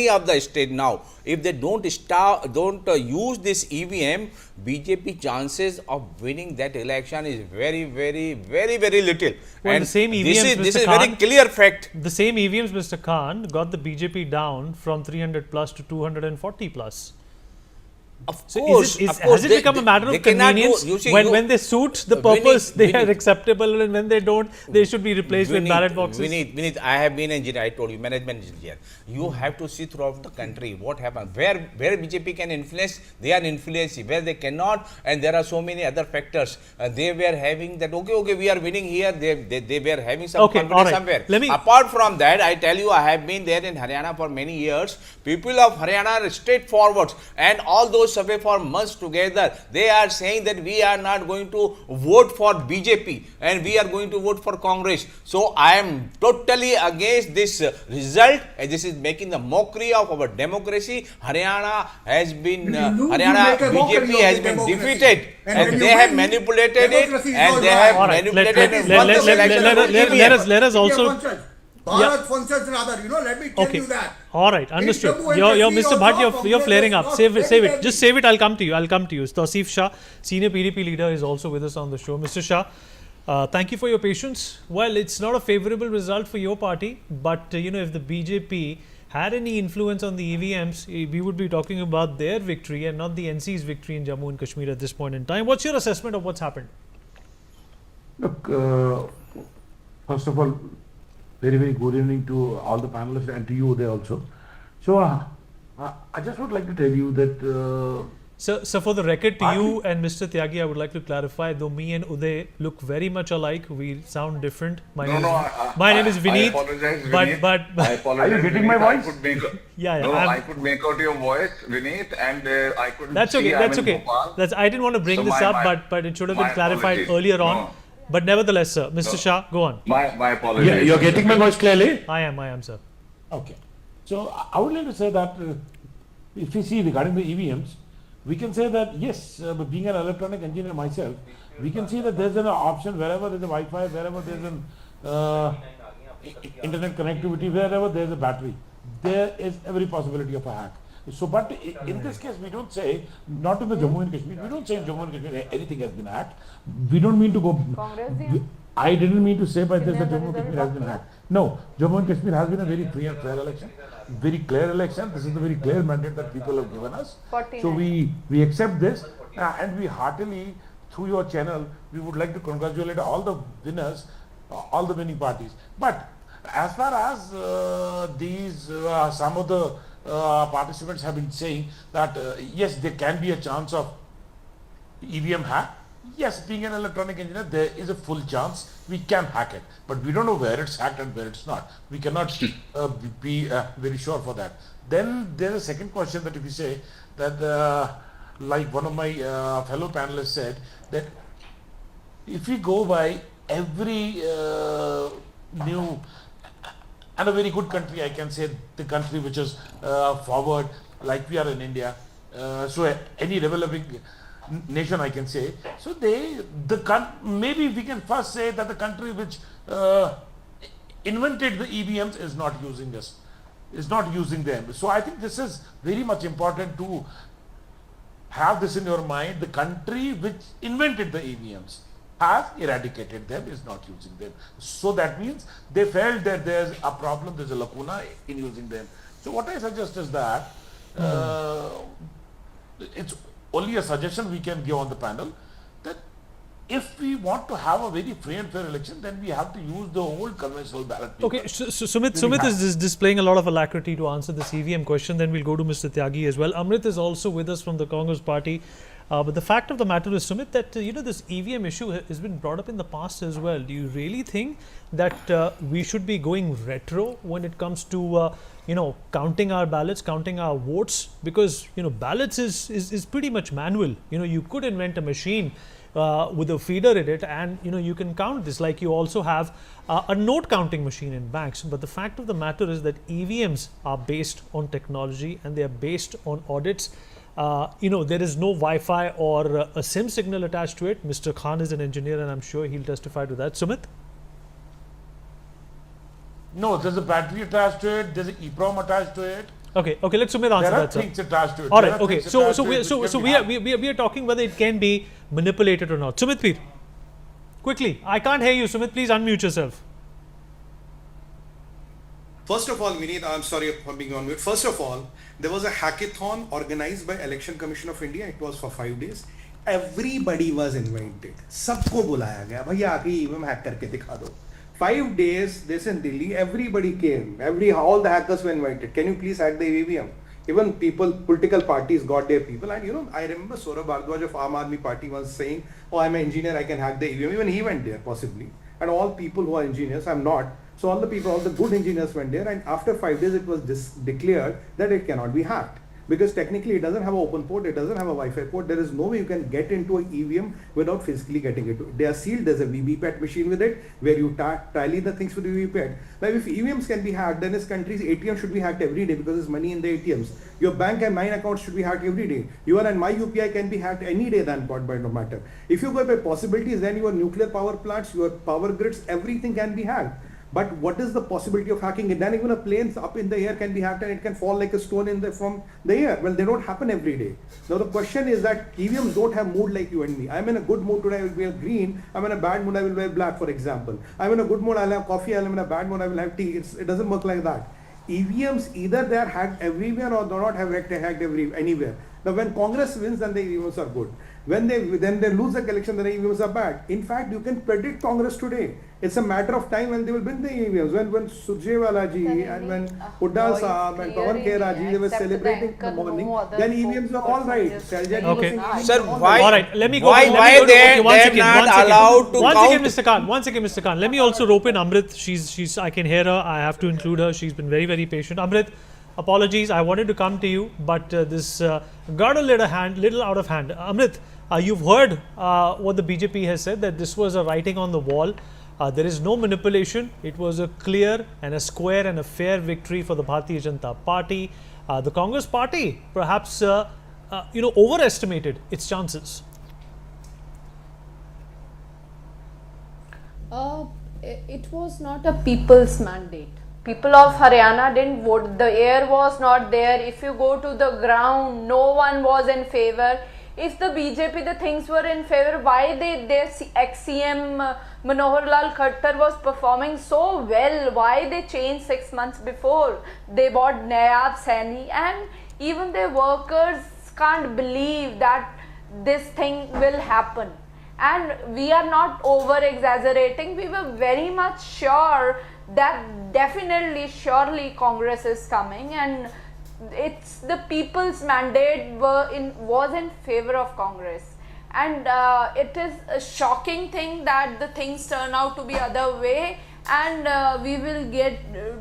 of the state now, if they don't use this EVM, BJP chances of winning that election is very little. Well, and the same EVMs, this Mr. is Khan, very clear fact. The same EVMs, Mr. Khan, got the BJP down from 300 plus to 240 plus. Of So course, has it become a matter of convenience? When they suit the purpose, they are acceptable, and when they don't, they should be replaced with ballot boxes. Vinit, I have been an engineer, I told you, management engineer. You have to see throughout the country what happens. Where BJP can influence, they are influencing. Where they cannot, and there are so many other factors. They were having that, okay, we are winning here, they were having some confidence somewhere. Apart from that, I tell you, I have been there in Haryana for many years. People of Haryana are straightforward, and all those survey for months together, they are saying that we are not going to vote for BJP and we are going to vote for Congress. So I am totally against this result, and this is making the mockery of our democracy. Haryana has been BJP has been defeated, and they have manipulated it, and they have manipulated it. Let us also. Bharat functions rather, let me tell you that. All right, understood. You're Mr. Bhatt, you're flaring up. Save it. Just save it. I'll come to you. Tausif Shah, senior PDP leader, is also with us on the show. Mr. Shah, thank you for your patience. Well, it's not a favorable result for your party, but if the BJP had any influence on the EVMs, we would be talking about their victory and not the NC's victory in Jammu and Kashmir at this point in time. What's your assessment of what's happened? Look, first of all, very good evening to all the panelists and to you there also. So I just would like to tell you that So for the record, to you and Mr. Tyagi, I would like to clarify, though me and Uday look very much alike, we sound different. My name is Vineet. I apologize, Vineet. But I apologize, are you getting Vineet. my voice? I could make out your voice, Vineet, and I couldn't That's okay. see That's I'm in okay. Bhopal. I didn't want to bring this up, but it should have been clarified earlier on. But nevertheless, sir, Mr. Shah, go on. My apologies. You're getting my voice clearly? I am, sir. Okay. So I would like to say that if we see regarding the EVMs, we can say that yes, being an electronic engineer myself, we can see that there's an option wherever there's a Wi-Fi, wherever there's an internet connectivity, wherever there's a battery, there is every possibility of a hack. So, but in this case, we don't say, not in the Jammu and Kashmir, we don't say in Jammu and Kashmir anything has been hacked. We don't mean to go. I didn't mean to say by this that Jammu and Kashmir has been hacked. No, Jammu and Kashmir has been a very free and fair election, very clear election. This is the very clear mandate that people have given us. 49. So we accept this, and we heartily, through your channel, we would like to congratulate all the winners, all the winning parties. But as far as these some of the participants have been saying that yes, there can be a chance of EVM hack. Yes, being an electronic engineer, there is a full chance we can hack it, but we don't know where it's hacked and where it's not. We cannot be very sure for that. Then there is a second question that if you say that, like one of my fellow panelists said, that if we go by every new and a very good country, I can say the country which is forward, like we are in India, So any developing nation, I can say. So maybe we can first say that the country which invented the EVMs is not using us, is not using them. So I think this is very much important to have this in your mind. The country which invented the EVMs has eradicated them, is not using them. So that means they felt that there's a problem, there's a lacuna in using them. So what I suggest is that it's only a suggestion we can give on the panel, that if we want to have a very free and fair election, then we have to use the old conventional ballot paper. Okay, so Sumit is displaying a lot of alacrity to answer this EVM question. Then we'll go to Mr. Tyagi as well. Amrit is also with us from the Congress Party. But the fact of the matter is, Sumit, that this EVM issue has been brought up in the past as well. Do you really think that we should be going retro when it comes to counting our ballots, counting our votes? Because ballots is pretty much manual. You could invent a machine with a feeder in it, and you can count this, like you also have a note counting machine in banks. But the fact of the matter is that EVMs are based on technology and they are based on audits. There is no Wi-Fi or a SIM signal attached to it. Mr. Khan is an engineer and I'm sure he'll testify to that. Sumit? No, there's a battery attached to it, there's an EEPROM attached to it. Okay, let Sumit answer that. There are things attached to it. All right, okay. So we are talking whether it can be manipulated or not. Sumit Peer, quickly. I can't hear you. Sumit, please unmute yourself. First of all, Vineet, I'm sorry for being on mute. First of all, there was a hackathon organized by Election Commission of India. It was for 5 days. Everybody was invited. सबको बुलाया गया. भैया आके EVM hack करके दिखा दो. 5 days, this in Delhi, everybody came. All the hackers were invited. Can you please hack the EVM? Even political parties got their people. And I remember Saurabh Bhardwaj of Aam Aadmi Party was saying, "Oh, I'm an engineer, I can hack the EVM." Even he went there, possibly. And all people who are engineers, I'm not. So all the people, all the good engineers went there, and after 5 days, it was declared that it cannot be hacked. Because technically it doesn't have an open port, it doesn't have a Wi-Fi port, there is no way you can get into an EVM without physically getting it. They are sealed, there's a VVPAT machine with it, where you tally the things with the VVPAT. Now if EVMs can be hacked, then this country's ATM should be hacked every day because there's money in the ATMs. Your bank and mine accounts should be hacked every day. Your and my UPI can be hacked any day, then by no matter. If you go by possibilities, then your nuclear power plants, your power grids, everything can be hacked. But what is the possibility of hacking it? Then even a plane up in the air can be hacked and it can fall like a stone from the air. Well, they don't happen every day. Now the question is that EVMs don't have mood like you and me. I'm in a good mood today, I will wear green. I'm in a bad mood, I will wear black, for example. I'm in a good mood, I'll have coffee. I'm in a bad mood, I will have tea. It doesn't work like that. EVMs, either they are hacked everywhere or they not have hacked anywhere. Now when Congress wins, then the EVMs are good. When they lose the election, then the EVMs are bad. In fact, you can predict Congress today. It's a matter of time when they will win the EVMs. When Surjewala ji and when Huddal Saab and Pawan Khera ji, they were celebrating in the morning, then EVMs were all right. Okay. Sir, why? All right, let me go. Why they're not allowed to count? One second, Mr. Khan. Let me also rope in Amrit. She's. I can hear her. I have to include her. She's been very, very patient. Amrit, apologies. I wanted to come to you, but this got a little out of hand. Amrit, you've heard what the BJP has said, that this was a writing on the wall. There is no manipulation. It was a clear and a square and a fair victory for the Bharatiya Janata Party. The Congress Party perhaps overestimated its chances. It was not a people's mandate. People of Haryana didn't vote. The air was not there. If you go to the ground, no one was in favor. If the BJP, the things were in favor, why their ex-CM Manohar Lal Khattar was performing so well? Why they changed 6 months before? They bought Nayab Saini, and even their workers can't believe that this thing will happen. And we are not over-exaggerating. We were very much sure that definitely, surely Congress is coming, and it's the people's mandate was in favor of Congress. And it is a shocking thing that the things turn out to be other way, and we will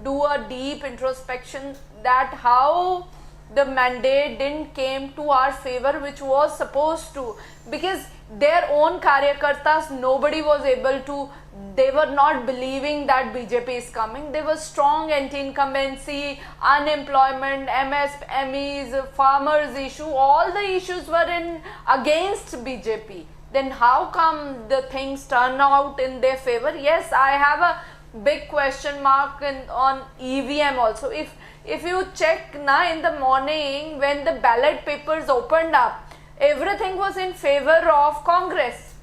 do a deep introspection that how the mandate didn't came to our favor, which was supposed to, because their own karyakartas, nobody was able to, they were not believing that BJP is coming. There was strong anti-incumbency, unemployment, MSMEs, farmers issue, all the issues were in against BJP. Then how come the things turn out in their favor? Yes, I have a big question mark on EVM also. If you check now in the morning when the ballot papers opened up, everything was in favor of Congress.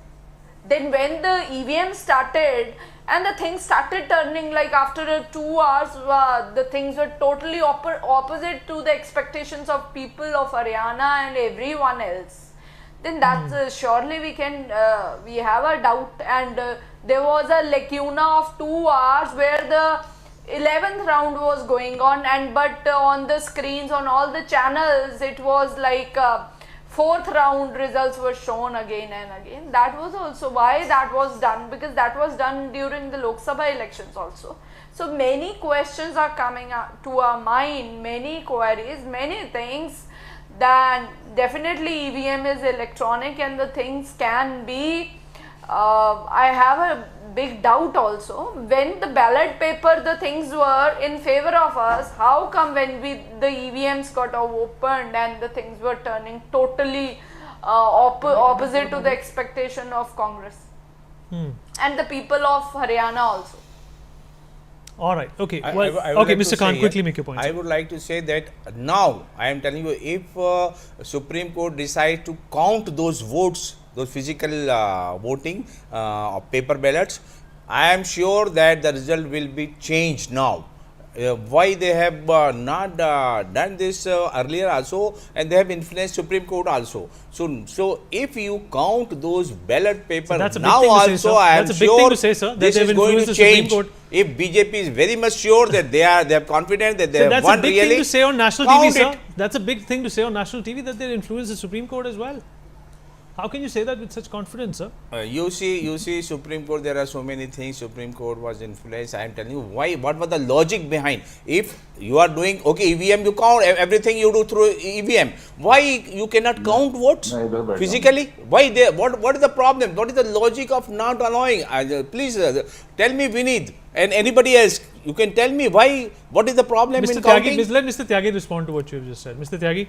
Then when the EVM started and the things started turning, like after 2 hours, the things were totally opposite to the expectations of people of Haryana and everyone else. Then that's surely we have a doubt, and there was a lacuna of 2 hours where the 11th round was going on, but on the screens on all the channels it was like 4th round results were shown again and again. That was also why that was done, because that was done during the Lok Sabha elections also. So many questions are coming to our mind, many queries, many things. Then definitely EVM is electronic and the things can be, I have a big doubt also. When the ballot paper, the things were in favor of us, how come when the EVMs got opened and the things were turning totally opposite to the expectation of Congress and the people of Haryana also? All right. Okay. I Well, would okay, like Mr. to Khan, say quickly here, make your point. I would like to say that now I am telling you, if Supreme Court decides to count those votes, those physical voting paper ballots, I am sure that the result will be changed now. Why they have not done this earlier also, and they have influenced Supreme Court also. So if you count those ballot papers now also, I am sure this is going to change. If BJP is very much sure that they are confident that they have won really, that's a big thing to say on national count TV, sir. it. That's a big thing to say on national TV, that they influence the Supreme Court as well. How can you say that with such confidence, sir? You see Supreme Court, there are so many things Supreme Court was influenced. I am telling you why, what was the logic behind. If you are doing, okay, EVM, you count everything you do through EVM. Why you cannot count votes physically? Why they, what is the problem? What is the logic of not allowing? Please tell me, Vineet, and anybody else, you can tell me why, what is the problem in counting? Let Mr. Tyagi respond to what you have just said. Mr. Tyagi?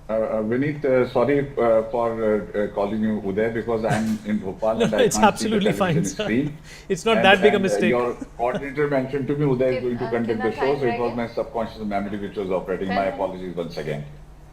Vineet, sorry for calling you Uday, because I'm in Bhopal and I it's can't absolutely see the fine, television screen. It's not that big a mistake. Your coordinator mentioned to me Uday is going to conduct the show, so it was my subconscious memory which was operating. My apologies once again.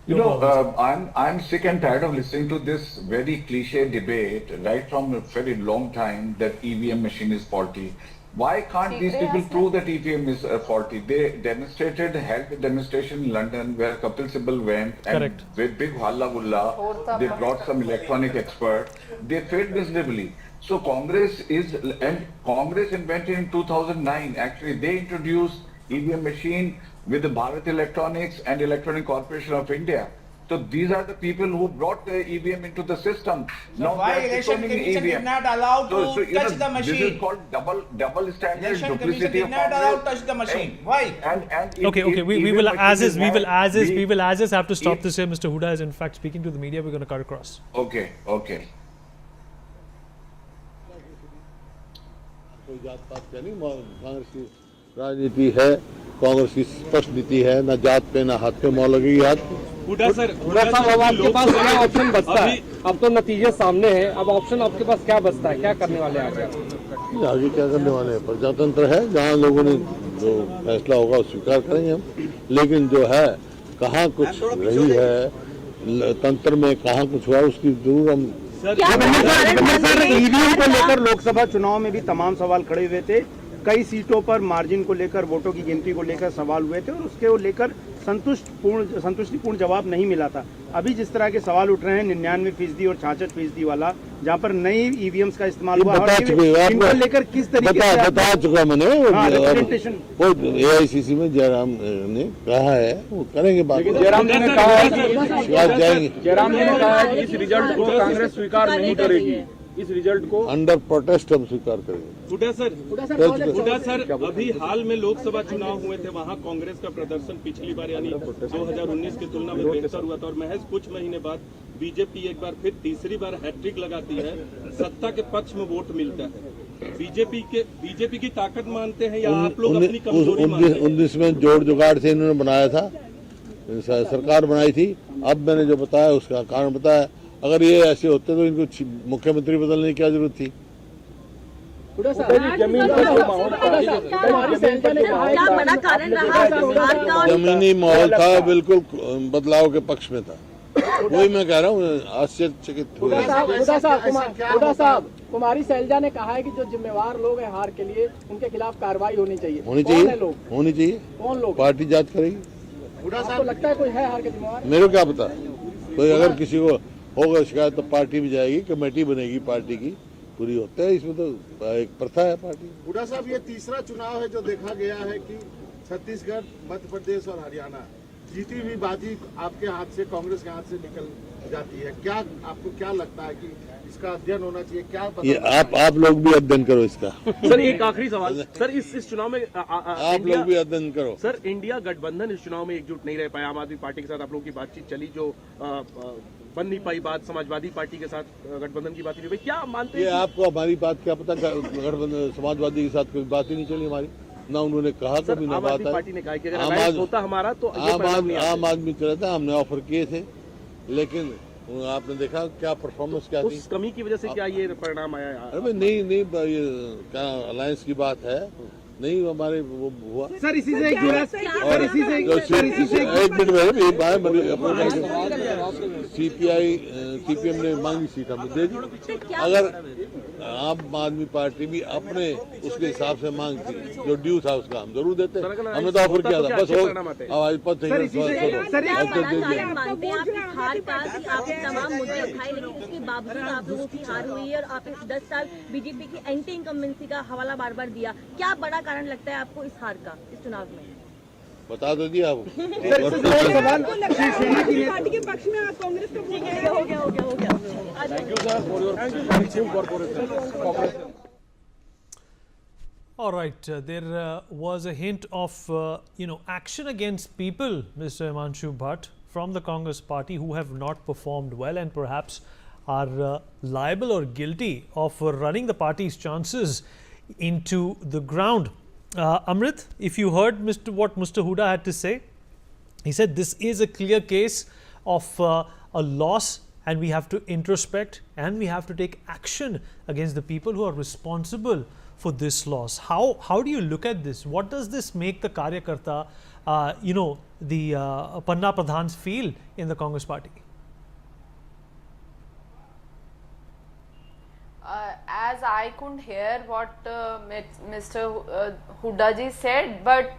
You know, I'm sick and tired of listening to this very cliche debate right from a very long time that EVM machine is faulty. Why can't these people prove that EVM is faulty? They demonstrated, held a demonstration in London where Kapil Sibal went and with big halla gulla, they brought some electronic expert. They failed miserably. So Congress invented in 2009. Actually, they introduced EVM machine with the Bharat Electronics and Electronic Corporation of India. So these are the people who brought the EVM into the system. So now why Election Commission did not allow to touch the machine? This is called double standard, Election duplicity Commission did of not allow to touch the machine. Why? Okay. We will as is have to stop this here. Mr. Huda is in fact speaking to the media. We're going to cut across. Okay. राजनीति है, कांग्रेस की स्पष्ट नीति है, न जात पे न हाथ पे मोहर लगेगी। हाथ अब आपके पास क्या ऑप्शन बचता है? अब तो नतीजे सामने हैं, अब ऑप्शन आपके पास क्या बचता है? क्या करने वाले आगे? आगे क्या करने वाले हैं? प्रजातंत्र है, जहाँ लोगों ने जो फैसला होगा वो स्वीकार करेंगे हम। लेकिन जो है, कहाँ कुछ रही है तंत्र में, कहाँ कुछ हुआ, उसकी जरूर हम ईवीएम को लेकर लोकसभा चुनाव में भी तमाम सवाल खड़े हुए थे। कई सीटों पर मार्जिन को लेकर, वोटों की गिनती को लेकर सवाल हुए थे और उसके लेकर संतुष्टिपूर्ण जवाब नहीं मिला था। अभी जिस तरह के सवाल उठ रहे हैं 99% और 66% वाला, जहां पर नई ईवीएम्स का इस्तेमाल हुआ, इनको लेकर किस तरीके से बता चुका मैंने। वो AICC में जयराम ने कहा है वो करेंगे बात। जयराम जी ने कहा है कि इस रिजल्ट को कांग्रेस स्वीकार नहीं करेगी। इस रिजल्ट को अंडर प्रोटेस्ट हम स्वीकार करेंगे। हुड्डा सर अभी हाल में लोकसभा चुनाव हुए थे, वहां कांग्रेस का प्रदर्शन पिछली बार यानी 2019 की तुलना में बेहतर हुआ था और महज कुछ महीने बाद बीजेपी एक बार फिर तीसरी बार हैट्रिक लगाती है, सत्ता के पक्ष में वोट मिलता है। बीजेपी की ताकत मानते हैं या आप लोग अपनी कमजोरी मानते हैं? 19 में जोड़ जुगाड़ से इन्होंने बनाया था, सरकार बनाई थी। अब मैंने जो बताया उसका कारण बताया। अगर ये ऐसे होते तो इनको मुख्यमंत्री बदलने की क्या जरूरत थी? जमीनी माहौल था, बिल्कुल बदलाव के पक्ष में था। वही मैं कह रहा हूँ, आश्चर्यचकित हुए। हुड्डा साहब, कुमारी शैलजा ने कहा है कि जो जिम्मेवार लोग हैं हार के लिए उनके खिलाफ कार्रवाई होनी चाहिए। होनी चाहिए। कौन लोग? पार्टी जांच करेगी। आपको लगता है कोई है हार के जिम्मेवार? मेरे को क्या पता, कोई अगर किसी को होगा शिकायत तो पार्टी भी जाएगी, कमेटी बनेगी पार्टी की, पूरी होता है। इसमें तो एक प्रथा है पार्टी। हुड्डा साहब, ये तीसरा चुनाव है जो देखा गया है कि छत्तीसगढ़, मध्य प्रदेश और हरियाणा जीती हुई बाजी आपके हाथ से, कांग्रेस के हाथ से निकल जाती है। क्या आपको क्या लगता है कि इसका अध्ययन होना चाहिए? क्या ये आप लोग भी अध्ययन करो इसका। सर एक आखिरी सवाल सर, इस चुनाव में आप लोग भी अध्ययन करो। सर, इंडिया गठबंधन इस चुनाव में एकजुट नहीं रह पाया। आम आदमी पार्टी के साथ आप लोगों की बातचीत चली, जो बन नहीं पाई बात, समाजवादी पार्टी के साथ गठबंधन की बात नहीं हुई। क्या मानते हैं? ये आपको हमारी बात क्या पता, गठबंधन समाजवादी के साथ कोई बात ही नहीं चली हमारी, ना उन्होंने कहा कभी ना बात है। पार्टी ने कहा कि अगर अलायंस होता हमारा तो आम आदमी चला था, हमने ऑफर किए थे, लेकिन आपने देखा क्या परफॉर्मेस क्या थी। उस कमी की वजह से क्या ये परिणाम आया? अरे नहीं, ये क्या अलायंस की बात है, नहीं हमारे वो हुआ। सर इसी से एक सीपीएम ने मांगी सीट हमने दे दी। अगर आम आदमी पार्टी भी अपने उसके हिसाब से मांगती, जो ड्यू था उसका हम जरूर देते। हमने तो ऑफर किया था, बस बीजेपी की एंटी इनकम्बेंसी का हवाला बार बार दिया। क्या बड़ा कारण लगता है आपको इस हार का, इस चुनाव में? बता दो दिया आप। पार्टी के पक्ष में आप कांग्रेस को हो गया। All right, there was a hint of action against people, Mr. Himanshu Bhatt, from the Congress party who have not performed well and perhaps are liable or guilty of running the party's chances into the ground. Amrit, if you heard what Mr. Huda had to say, he said this is a clear case of a loss and we have to introspect and we have to take action against the people who are responsible for this loss. How do you look at this? What does this make the Karyakarta, the Panna Pradhans feel in the Congress party? As I couldn't hear what Mr. Huda ji said, but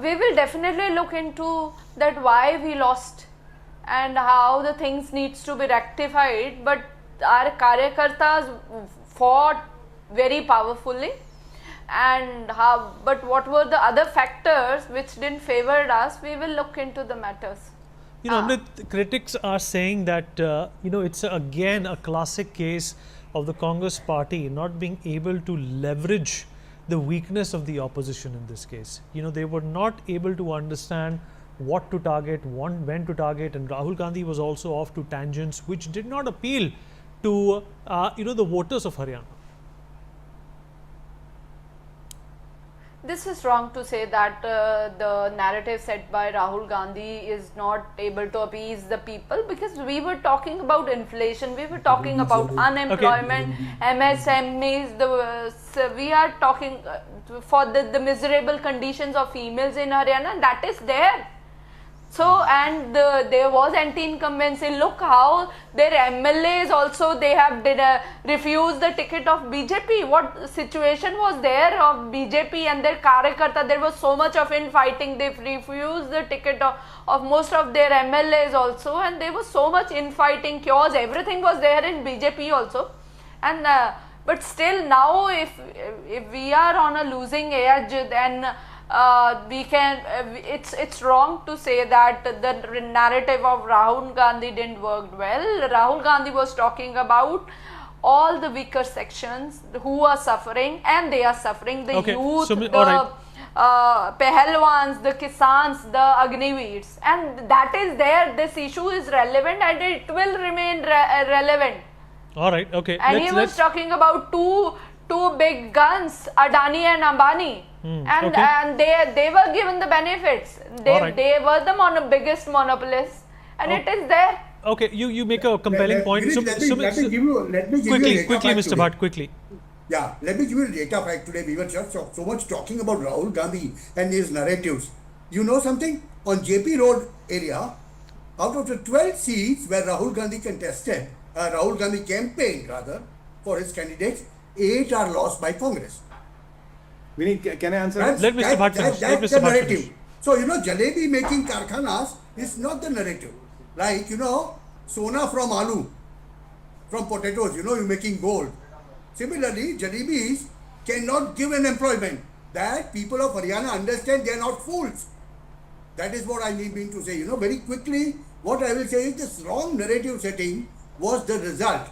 we will definitely look into that why we lost and how the things needs to be rectified. But our Karyakartas fought very powerfully, and but what were the other factors which didn't favor us? We will look into the matters. Amrit, critics are saying that it's again a classic case of the Congress party not being able to leverage the weakness of the opposition in this case. They were not able to understand what to target, when to target, and Rahul Gandhi was also off to tangents which did not appeal to the voters of Haryana. This is wrong to say that the narrative set by Rahul Gandhi is not able to appease the people, because we were talking about inflation, we were talking about unemployment, MSMEs, we are talking for the miserable conditions of females in Haryana, and that is there. So, and there was anti-incumbency. Look how their MLAs also, they have refused the ticket of BJP. What situation was there of BJP and their Karyakarta? There was so much of infighting. They refused the ticket of most of their MLAs also, and there was so much infighting, chaos. Everything was there in BJP also. And but still now, if we are on a losing edge, then we can. It's wrong to say that the narrative of Rahul Gandhi didn't work well. Rahul Gandhi was talking about all the weaker sections who are suffering, and they are suffering. The youth, the Pehelwans, the Kisans, the Agniveers, and that is there. This issue is relevant and it will remain relevant. All right, okay. And he was talking about two big guns, Adani and Ambani, and they were given the benefits. They were the biggest monopolists, and it is there. Okay, you make a compelling point. Let me give you quickly, Mr. Bhatt, quickly. Yeah, let me give you a data fact today. We were just so much talking about Rahul Gandhi and his narratives. You know something? On JP Road area, out of the 12 seats where Rahul Gandhi contested, Rahul Gandhi campaigned rather for his candidates, 8 are lost by Congress. Can I answer? Let Mr. Bhatt finish. That's the narrative. So, jalebi making karkhanas is not the narrative. Like, sona from aloo, from potatoes, you're making gold. Similarly, jalebis cannot give an employment. That people of Haryana understand, they are not fools. That is what I mean to say. Very quickly, what I will say is this wrong narrative setting was the result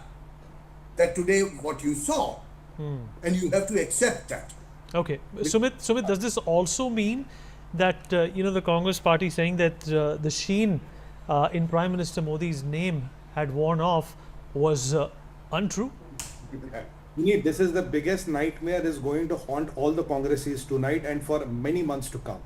that today what you saw. And you have to accept that. Okay. Sumit, does this also mean that, the Congress party saying that the sheen in Prime Minister Modi's name had worn off was untrue? This is the biggest nightmare is going to haunt all the Congressies tonight and for many months to come.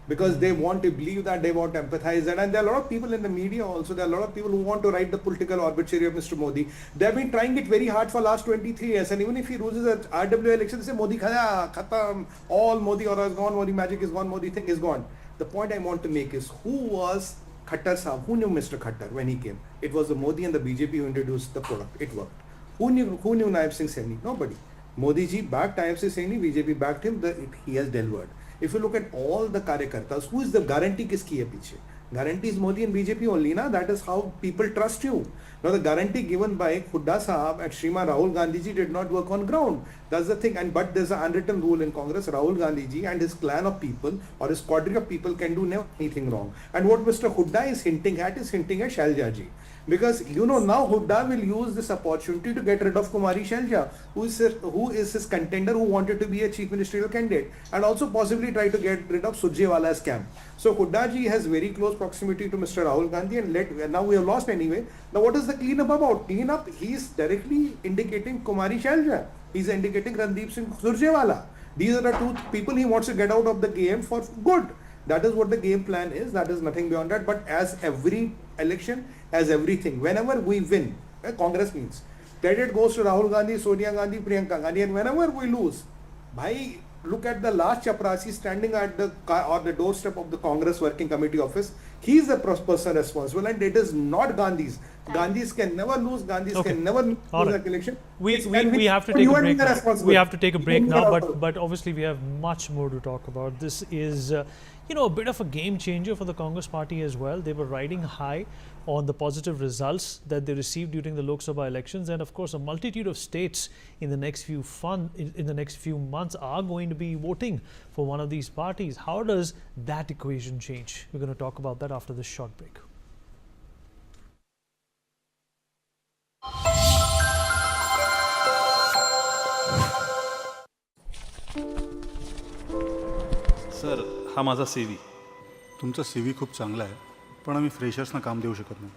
Because they want to believe that, they want to empathize that, and there are a lot of people in the media also, there are a lot of people who want to write the political arbitrary of Mr. Modi. They have been trying it very hard for last 23 years, and even if he loses an RWA election, they say Modi khaya, khatam, all Modi aura is gone, Modi magic is gone, Modi thing is gone. The point I want to make is, who was Khattar Sahab? Who knew Mr. Khattar when he came? It was the Modi and the BJP who introduced the product. It worked. Who knew Naib Singh Saini? Nobody. Modi ji backed Naib Singh Saini, BJP backed him, he has delivered. If you look at all the Karyakartas, who is the guarantee kiski hai piche? Guarantee is Modi and BJP only, na? That is how people trust you. Now the guarantee given by Hooda Sahab and Shriman Rahul Gandhi ji did not work on ground. That's the thing. But there's an unwritten rule in Congress. Rahul Gandhi ji and his clan of people or his squadron of people can do anything wrong. And what Mr. Hooda is hinting at Shailja ji. Because now Hooda will use this opportunity to get rid of Kumari Shailja, who is his contender, who wanted to be a chief ministerial candidate, and also possibly try to get rid of Surjewala's camp. So Hooda ji has very close proximity to Mr. Rahul Gandhi, and now we have lost anyway. Now what is the clean up about? Clean up, he is directly indicating Kumari Shailja. He is indicating Randeep Singh Surjewala. These are the two people he wants to get out of the game for good. That is what the game plan is. That is nothing beyond that. But as every election, as everything, whenever we win, Congress means, credit goes to Rahul Gandhi, Sonia Gandhi, Priyanka Gandhi, and whenever we lose, look at the last chaprasi standing at the doorstep of the Congress Working Committee office. He is the person responsible, and it is not Gandhi's. Gandhis can never lose. Gandhis can never lose the election. We have to take a break now. We have to take a break now, but obviously we have much more to talk about. This is a bit of a game changer for the Congress party as well. They were riding high on the positive results that they received during the Lok Sabha elections, and of course a multitude of states in the next few months are going to be voting for one of these parties. How does that equation change? We're going to talk about that after this short break. Sir, हा माझा CV. तुमचा CV खूप चांगला आहे, पण आम्ही फ्रेशर्सना काम देऊ शकत नाही.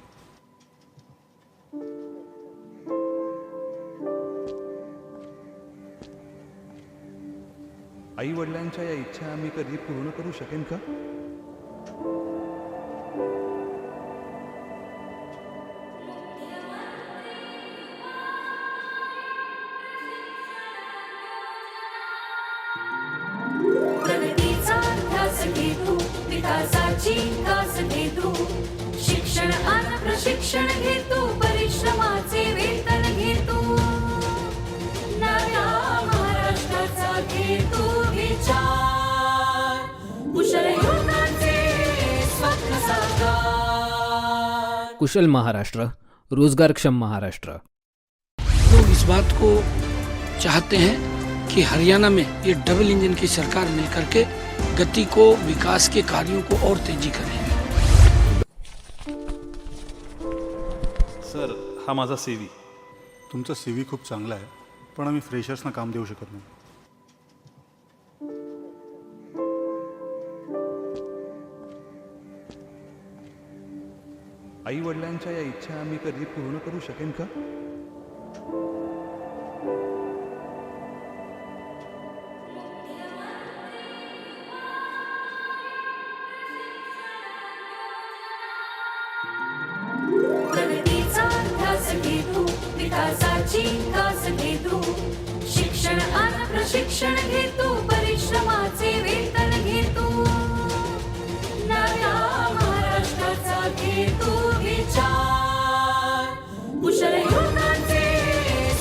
आई वडिलांच्या या इच्छा आम्ही कधी पूर्ण करू शकेन का? शिक्षण आणि प्रशिक्षण घेतो परिश्रमाचे वेतन घेतो नव्या महाराष्ट्राचा घेतो विचार कुशल युवकांचे स्वप्न साकार कुशल महाराष्ट्र, रोजगारक्षम महाराष्ट्र. लोग इस बात को चाहते हैं कि हरियाणा में ये डबल इंजन की सरकार मिलकर के गति को, विकास के कार्यों को और तेजी करें. सर, हा माझा CV. तुमचा CV खूप चांगला आहे, पण आम्ही फ्रेशर्सना काम देऊ शकत नाही. आई वडिलांच्या या इच्छा आम्ही कधी पूर्ण करू शकेन का? प्रगतीचा ध्यास घेतो, विकासाची कास घेतो, शिक्षण आणि प्रशिक्षण घेतो, परिश्रमाचे वेतन घेतो, नव्या महाराष्ट्राचा घेतो विचार, कुशल युवकांचे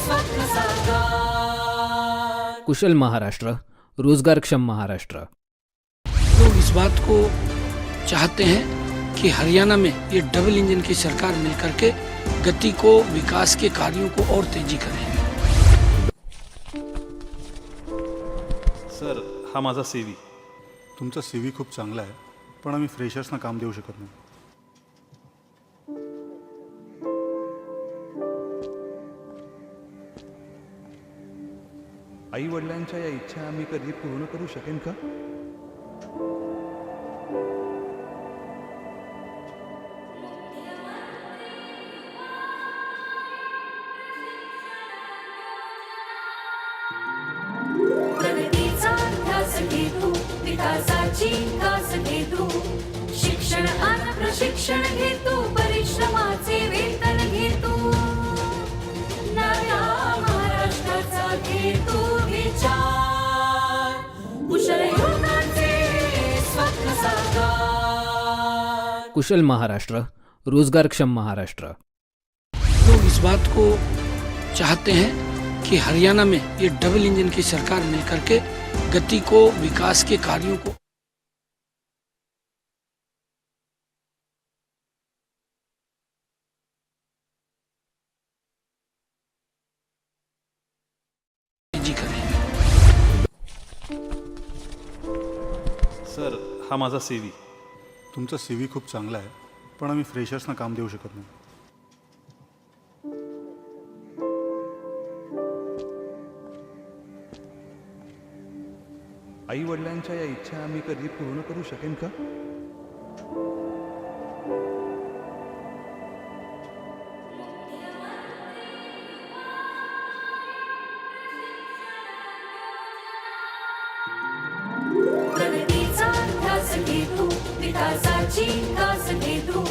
स्वप्न साकार. कुशल महाराष्ट्र, रोजगारक्षम महाराष्ट्र. लोग इस बात को चाहते हैं कि हरियाणा में ये डबल इंजन की सरकार मिलकर के गति को, विकास के कार्यों को और तेजी करे. सर, हा माझा CV. तुमचा CV खूप चांगला आहे, पण आम्ही फ्रेशर्सना काम देऊ शकत नाही. आई वडिलांच्या या इच्छा आम्ही कधी पूर्ण करू शकेन का? प्रगतीचा ध्यास घेतो, विकासाची कास घेतो, शिक्षण आणि प्रशिक्षण घेतो, परिश्रमाचे वेतन घेतो, नव्या महाराष्ट्राचा घेतो विचार, कुशल युवकांचे स्वप्न साकार. कुशल महाराष्ट्र, रोजगारक्षम महाराष्ट्र. लोग इस बात को चाहते हैं कि हरियाणा में ये डबल इंजन की सरकार मिलकर के गति को, विकास के कार्यों को तेजी करे. सर, हा माझा CV. तुमचा CV खूप चांगला आहे, पण आम्ही फ्रेशर्सना काम देऊ शकत नाही. आई वडिलांच्या या इच्छा आम्ही कधी पूर्ण करू शकेन का? प्रगतीचा ध्यास घेतो, विकासाची कास घेतो,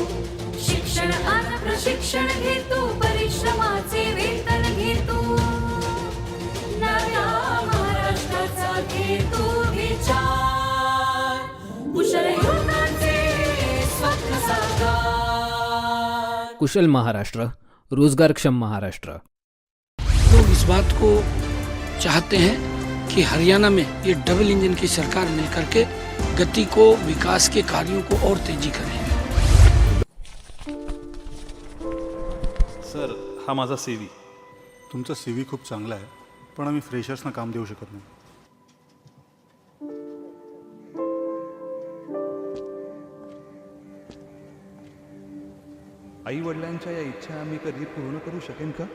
शिक्षण आणि प्रशिक्षण घेतो, परिश्रमाचे वेतन घेतो, नव्या महाराष्ट्राचा घेतो विचार, कुशल युवकांचे स्वप्न साकार. कुशल महाराष्ट्र, रोजगारक्षम महाराष्ट्र. लोग इस बात को चाहते हैं कि हरियाणा में ये डबल इंजन की सरकार मिलकर के गति को, विकास के कार्यों को और तेजी करे. सर, हा माझा CV. तुमचा CV खूप चांगला आहे, पण आम्ही फ्रेशर्सना काम देऊ शकत नाही. आई वडिलांच्या या इच्छा आम्ही कधी पूर्ण करू शकेन का?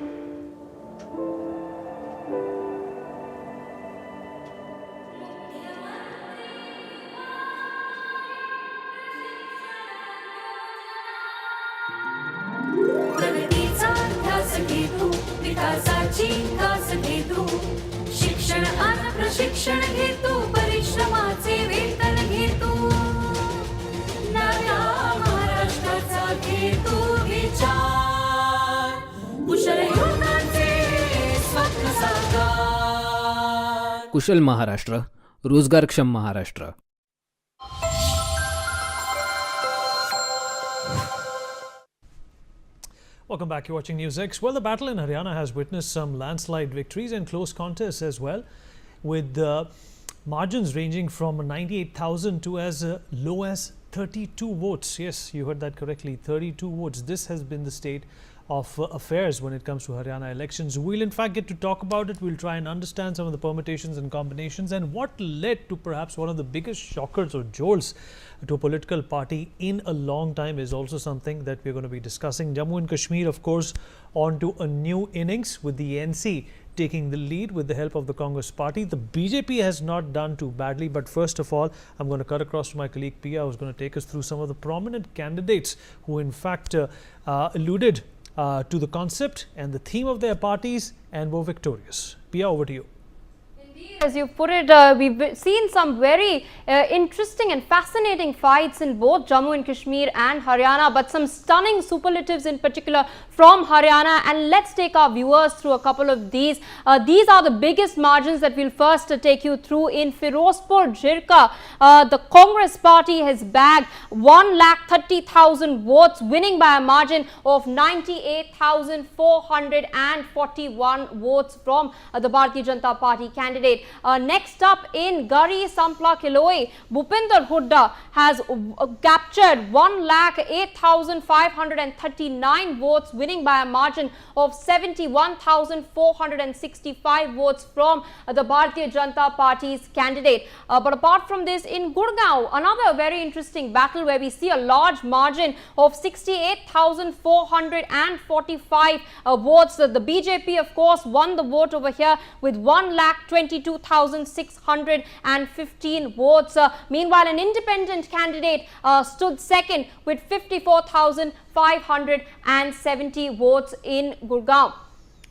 प्रगतीचा ध्यास घेतो, विकासाची कास घेतो, शिक्षण आणि प्रशिक्षण घेतो, परिश्रमाचे वेतन घेतो, नव्या महाराष्ट्राचा घेतो विचार, कुशल युवकांचे स्वप्न साकार. कुशल Maharashtra, रोजगारक्षम Maharashtra. Welcome back. You're watching NewsX. Well, the battle in Haryana has witnessed some landslide victories and close contests as well, with margins ranging from 98,000 to as low as 32 votes. Yes, you heard that correctly, 32 votes. This has been the state of affairs when it comes to Haryana elections. We'll in fact get to talk about it. We'll try and understand some of the permutations and combinations and what led to perhaps one of the biggest shockers or jolts to a political party in a long time is also something that we're going to be discussing. Jammu and Kashmir, of course, on to a new innings with the NC taking the lead with the help of the Congress party. The BJP has not done too badly, but first of all, I'm going to cut across to my colleague Pia, who's going to take us through some of the prominent candidates who in fact alluded to the concept and the theme of their parties and were victorious. Pia, over to you. As you put it, we've seen some very interesting and fascinating fights in both Jammu and Kashmir and Haryana, but some stunning superlatives in particular from Haryana. And let's take our viewers through a couple of these. These are the biggest margins that we'll first take you through. In Firozpur Jirka, the Congress party has bagged 1,30,000 votes, winning by a margin of 98,441 votes from the Bharatiya Janata Party candidate. Next up in Gari Sampla Kiloi, Bhupinder Hooda has captured 1,08,539 votes, winning by a margin of 71,465 votes from the Bharatiya Janata Party's candidate. But apart from this, in Gurgaon, another very interesting battle where we see a large margin of 68,445 votes. The BJP, of course, won the vote over here with 1,22,615 votes. Meanwhile, an independent candidate stood second with 54,570 votes in Gurgaon.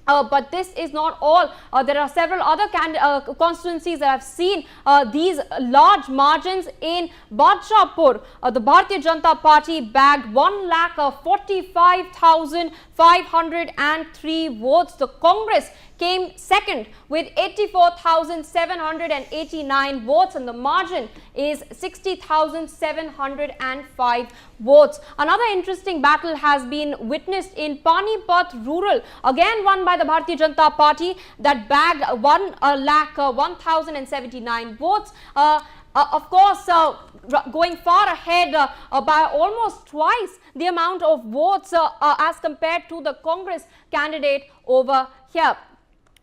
But this is not all. There are several other constituencies that have seen these large margins. In Badshahpur, the Bharatiya Janata Party bagged 1,45,503 votes. The Congress came second with 84,789 votes, and the margin is 60,705 votes. Another interesting battle has been witnessed in Panipat rural, again won by the Bharatiya Janata Party, that bagged 1,01,079 votes. Of course, going far ahead by almost twice the amount of votes as compared to the Congress candidate over here.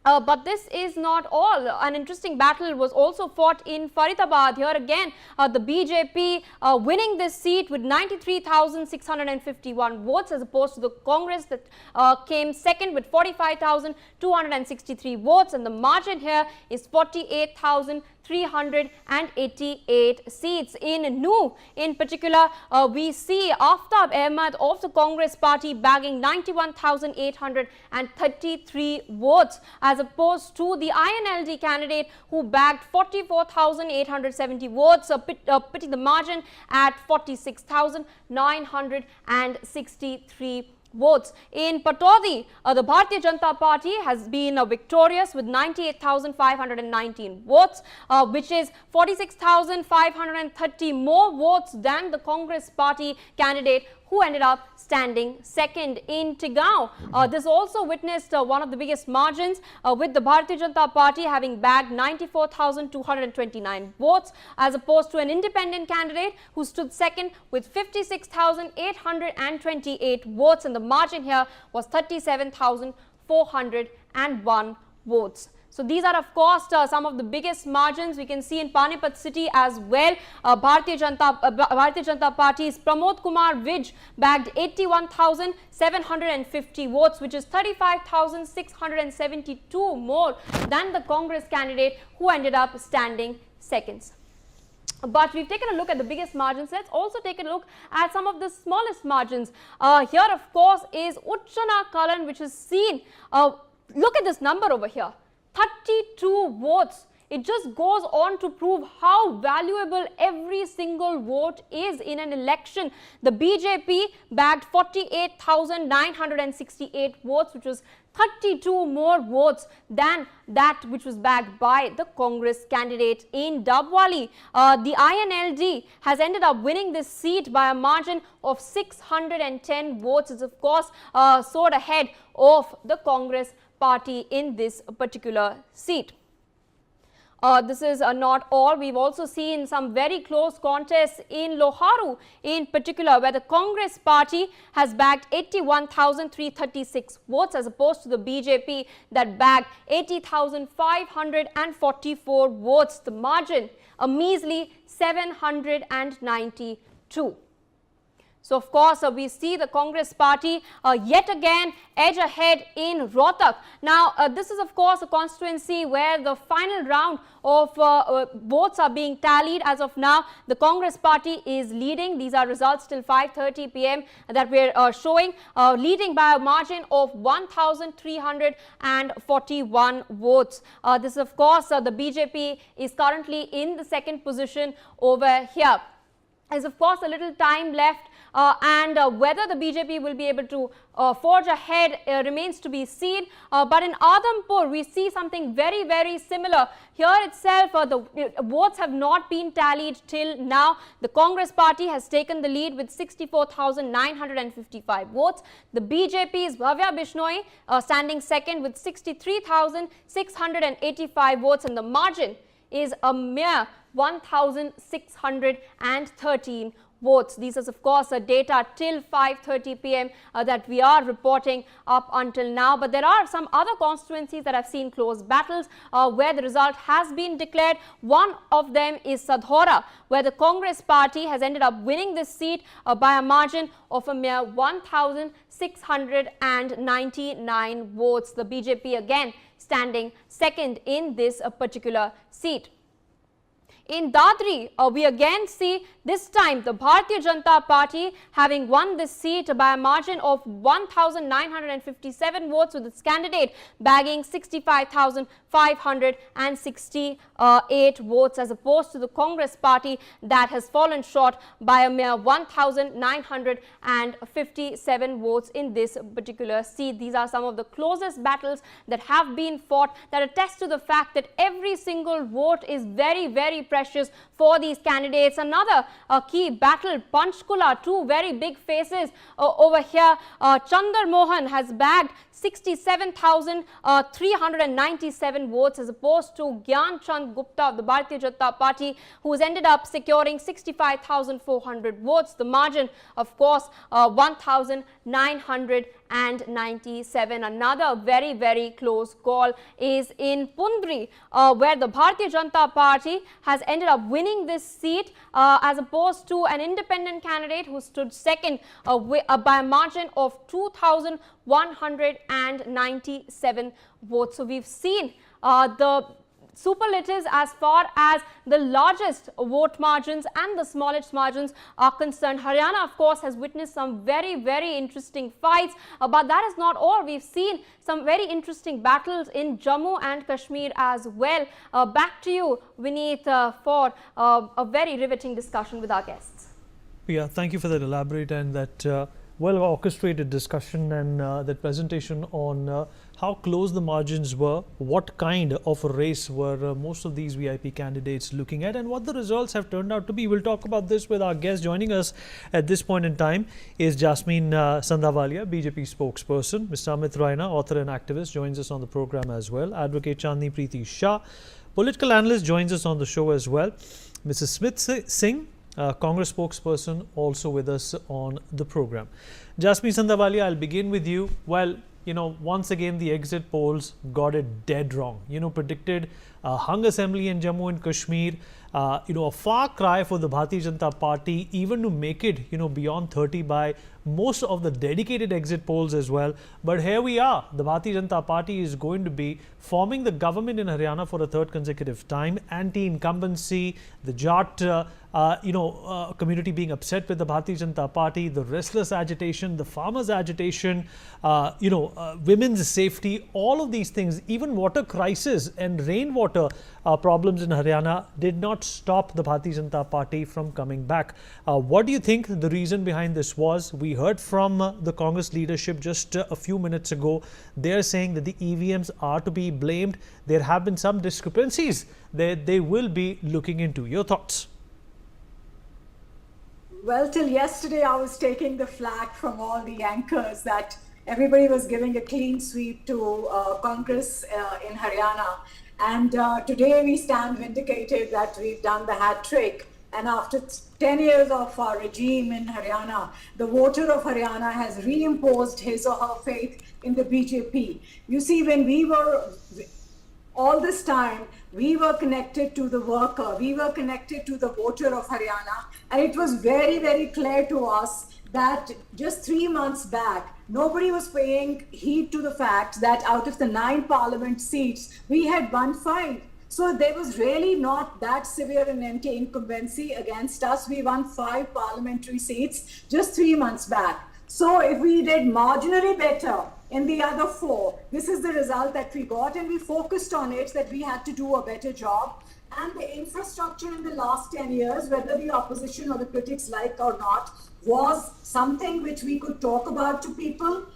But this is not all. An interesting battle was also fought in Faridabad. Here again, the BJP winning this seat with 93,651 votes, as opposed to the Congress that came second with 45,263 votes, and the margin here is 48,388 seats. In Nu, in particular, we see Aftab Ahmed of the Congress party bagging 91,833 votes, as opposed to the INLD candidate who bagged 44,870 votes, pitting the margin at 46,963 votes. In Patodi, the Bharatiya Janata Party has been victorious with 98,519 votes, which is 46,530 more votes than the Congress party candidate, who ended up standing second. In Tigao, this also witnessed one of the biggest margins, with the Bharatiya Janata Party having bagged 94,229 votes, as opposed to an independent candidate who stood second with 56,828 votes, and the margin here was 37,401 votes. So these are, of course, some of the biggest margins we can see in Panipat city as well. Bharatiya Janata Party's Pramod Kumar Vij bagged 81,750 votes, which is 35,672 more than the Congress candidate, who ended up standing seconds. But we've taken a look at the biggest margins. Let's also take a look at some of the smallest margins. Here, of course, is Uchchana Kalan, which is seen. Look at this number over here. 32 votes. It just goes on to prove how valuable every single vote is in an election. The BJP bagged 48,968 votes, which was 32 more votes than that which was bagged by the Congress candidate. In Dabwali, the INLD has ended up winning this seat by a margin of 610 votes. It's, of course, soared ahead of the Congress party in this particular seat. this is not all. We've also seen some very close contests in Loharu in particular, where the Congress party has bagged 81,336 votes as opposed to the BJP that bagged 80,544 votes. The margin, a measly 792. So, of course, we see the Congress party yet again edge ahead in Rohtak. Now, this is, of course, a constituency where the final round of votes are being tallied. As of now, the Congress party is leading. These are results till 5:30 p.m. that we're showing, leading by a margin of 1,341 votes. This, of course, the BJP is currently in the second position over here. There's, of course, a little time left. And whether the BJP will be able to forge ahead remains to be seen. But in Adhampur, we see something very, very similar. Here itself, the votes have not been tallied till now. The Congress party has taken the lead with 64,955 votes. The BJP's Bhavya Bishnoi standing second with 63,685 votes, and the margin is a mere 1,613 votes. These are, of course, data till 5:30 p.m. That we are reporting up until now. But there are some other constituencies that have seen close battles where the result has been declared. One of them is Sadhora, where the Congress party has ended up winning this seat by a margin of a mere 1,699 votes. The BJP again standing second in this particular seat. In Dadri, we again see this time the Bharatiya Janata Party having won this seat by a margin of 1,957 votes, with its candidate bagging 65,568 votes, as opposed to the Congress party that has fallen short by a mere 1,957 votes in this particular seat. These are some of the closest battles that have been fought, that attest to the fact that every single vote is very, very precious for these candidates. Another key battle, Panchkula, two very big faces over here. Chandar Mohan has bagged 67,397 votes, as opposed to Gyan Chand Gupta of the Bharatiya Janata Party, who has ended up securing 65,400 votes. The margin, of course, 1,997. Another very, very close call is in Pundri, where the Bharatiya Janata Party has ended up winning this seat as opposed to an independent candidate who stood second by a margin of 2,197 votes. So we've seen the superlatives as far as the largest vote margins and the smallest margins are concerned. Haryana, of course, has witnessed some very, very interesting fights, but that is not all. We've seen some very interesting battles in Jammu and Kashmir as well. Back to you, Vineet, for a very riveting discussion with our guests. Yeah, thank you for that elaborate and that well orchestrated discussion and that presentation on how close the margins were, what kind of a race were most of these VIP candidates looking at, and what the results have turned out to be. We'll talk about this with our guest. Joining us at this point in time is Jasmine Sandhavalia, BJP spokesperson. Mr. Amit Raina, author and activist, joins us on the program as well. Advocate Chandni Preeti Shah, political analyst, joins us on the show as well. Mrs. Smith Singh, Congress spokesperson, also with us on the program. Jasmine Sandhavalia, I'll begin with you. Well, you know, once again the exit polls got it dead wrong. You know, predicted hung assembly in Jammu and Kashmir, you know, a far cry for the Bharatiya Janata Party even to make it, you know, beyond 30 by most of the dedicated exit polls as well. But here we are. The Bharatiya Janata Party is going to be forming the government in Haryana for a third consecutive time. Anti-incumbency, the Jat community being upset with the Bharatiya Janata Party, the restless agitation, the farmers' agitation, women's safety, all of these things, even water crisis and rainwater problems in Haryana did not stop the Bharatiya Janata Party from coming back. What do you think the reason behind this was? We heard from the Congress leadership just a few minutes ago. They're saying that the EVMs are to be blamed. There have been some discrepancies that they will be looking into. Your thoughts? Well, till yesterday, I was taking the flak from all the anchors that everybody was giving a clean sweep to Congress in Haryana. And today we stand vindicated that we've done the hat trick. And after 10 years of our regime in Haryana, the voter of Haryana has reimposed his or her faith in the BJP. You see, when we were, all this time, we were connected to the worker, we were connected to the voter of Haryana, and it was very, very clear to us that just 3 months back, nobody was paying heed to the fact that out of the 9 parliament seats, we had won 5. So there was really not that severe an anti-incumbency against us. We won 5 parliamentary seats just 3 months back. So if we did marginally better in the other 4, this is the result that we got, and we focused on it, that we had to do a better job. And the infrastructure in the last 10 years, whether the opposition or the critics like or not, was something which we could talk about to people.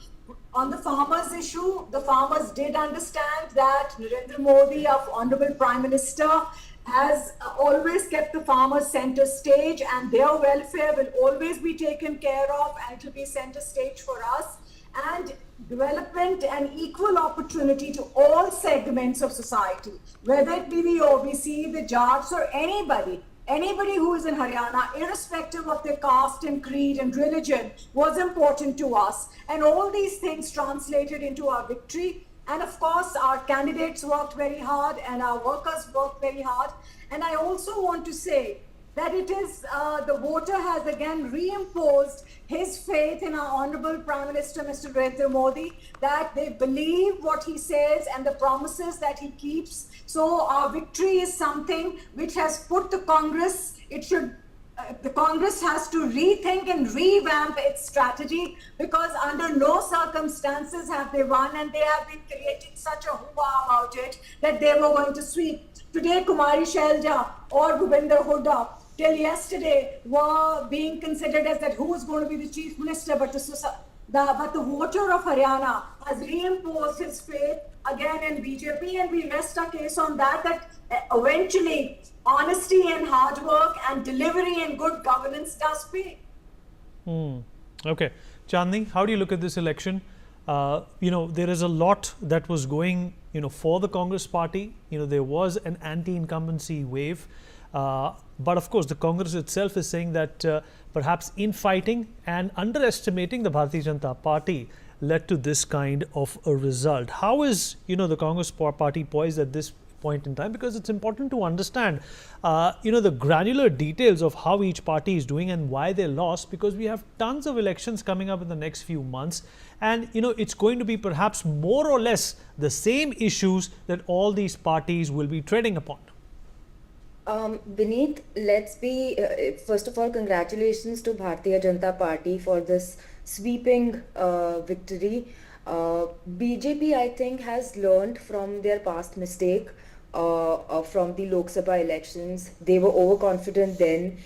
On the farmers issue, the farmers did understand that Narendra Modi, our Honorable Prime Minister, has always kept the farmers center stage, and their welfare will always be taken care of, and it will be center stage for us. And development and equal opportunity to all segments of society, whether it be the OBC, the Jats, or anybody who is in Haryana, irrespective of their caste and creed and religion, was important to us. And all these things translated into our victory. And of course, our candidates worked very hard and our workers worked very hard. And I also want to say that it is, the voter has again reimposed his faith in our Honorable Prime Minister, Mr. Narendra Modi, that they believe what he says and the promises that he keeps. So our victory is something which has put the Congress, the Congress has to rethink and revamp its strategy, because under no circumstances have they won, and they have been creating such a hoopla about it that they were going to sweep. Today, Kumari Shelja or Bhupinder Hooda, till yesterday, were being considered as that who is going to be the chief minister, but the voter of Haryana has reimposed his faith again in BJP, and we rest our case on that eventually honesty and hard work and delivery and good governance does pay. Okay. Chandni, how do you look at this election? There is a lot that was going, for the Congress party. There was an anti-incumbency wave. But of course, the Congress itself is saying that perhaps infighting and underestimating the Bharatiya Janata Party led to this kind of a result. How is, the Congress party poised at this point in time? Because it's important to understand, the granular details of how each party is doing and why they lost, because we have tons of elections coming up in the next few months. And, it's going to be perhaps more or less the same issues that all these parties will be treading upon. Vineet, let's be, first of all, congratulations to Bharatiya Janata Party for this sweeping victory. BJP, I think, has learned from their past mistake from the Lok Sabha elections. They were overconfident then.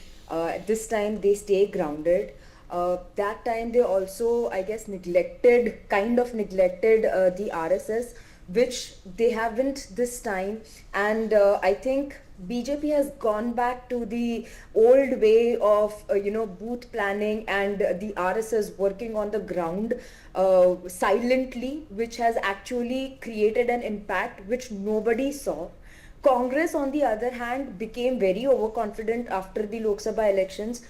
This time they stay grounded. That time they also, I guess, kind of neglected the RSS, which they haven't this time. And I think BJP has gone back to the old way of, booth planning and the RSS working on the ground silently, which has actually created an impact which nobody saw. Congress, on the other hand, became very overconfident after the Lok Sabha elections.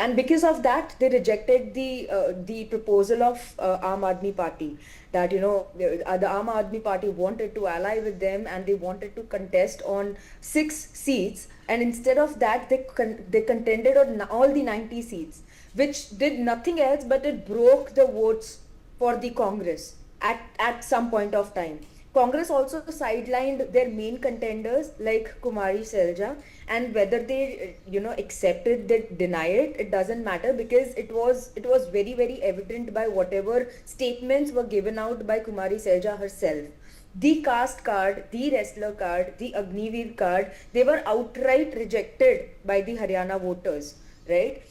And because of that, they rejected the proposal of Aam Aadmi Party, that, the Aam Aadmi Party wanted to ally with them and they wanted to contest on 6 seats. And instead of that, they contended on all the 90 seats, which did nothing else but it broke the votes for the Congress at some point of time. Congress also sidelined their main contenders like Kumari Selja, and whether they accept it, they deny it, it doesn't matter, because it was very, very evident by whatever statements were given out by Kumari Selja herself. The caste card, the wrestler card, the Agniveer card, they were outright rejected by the Haryana voters, right?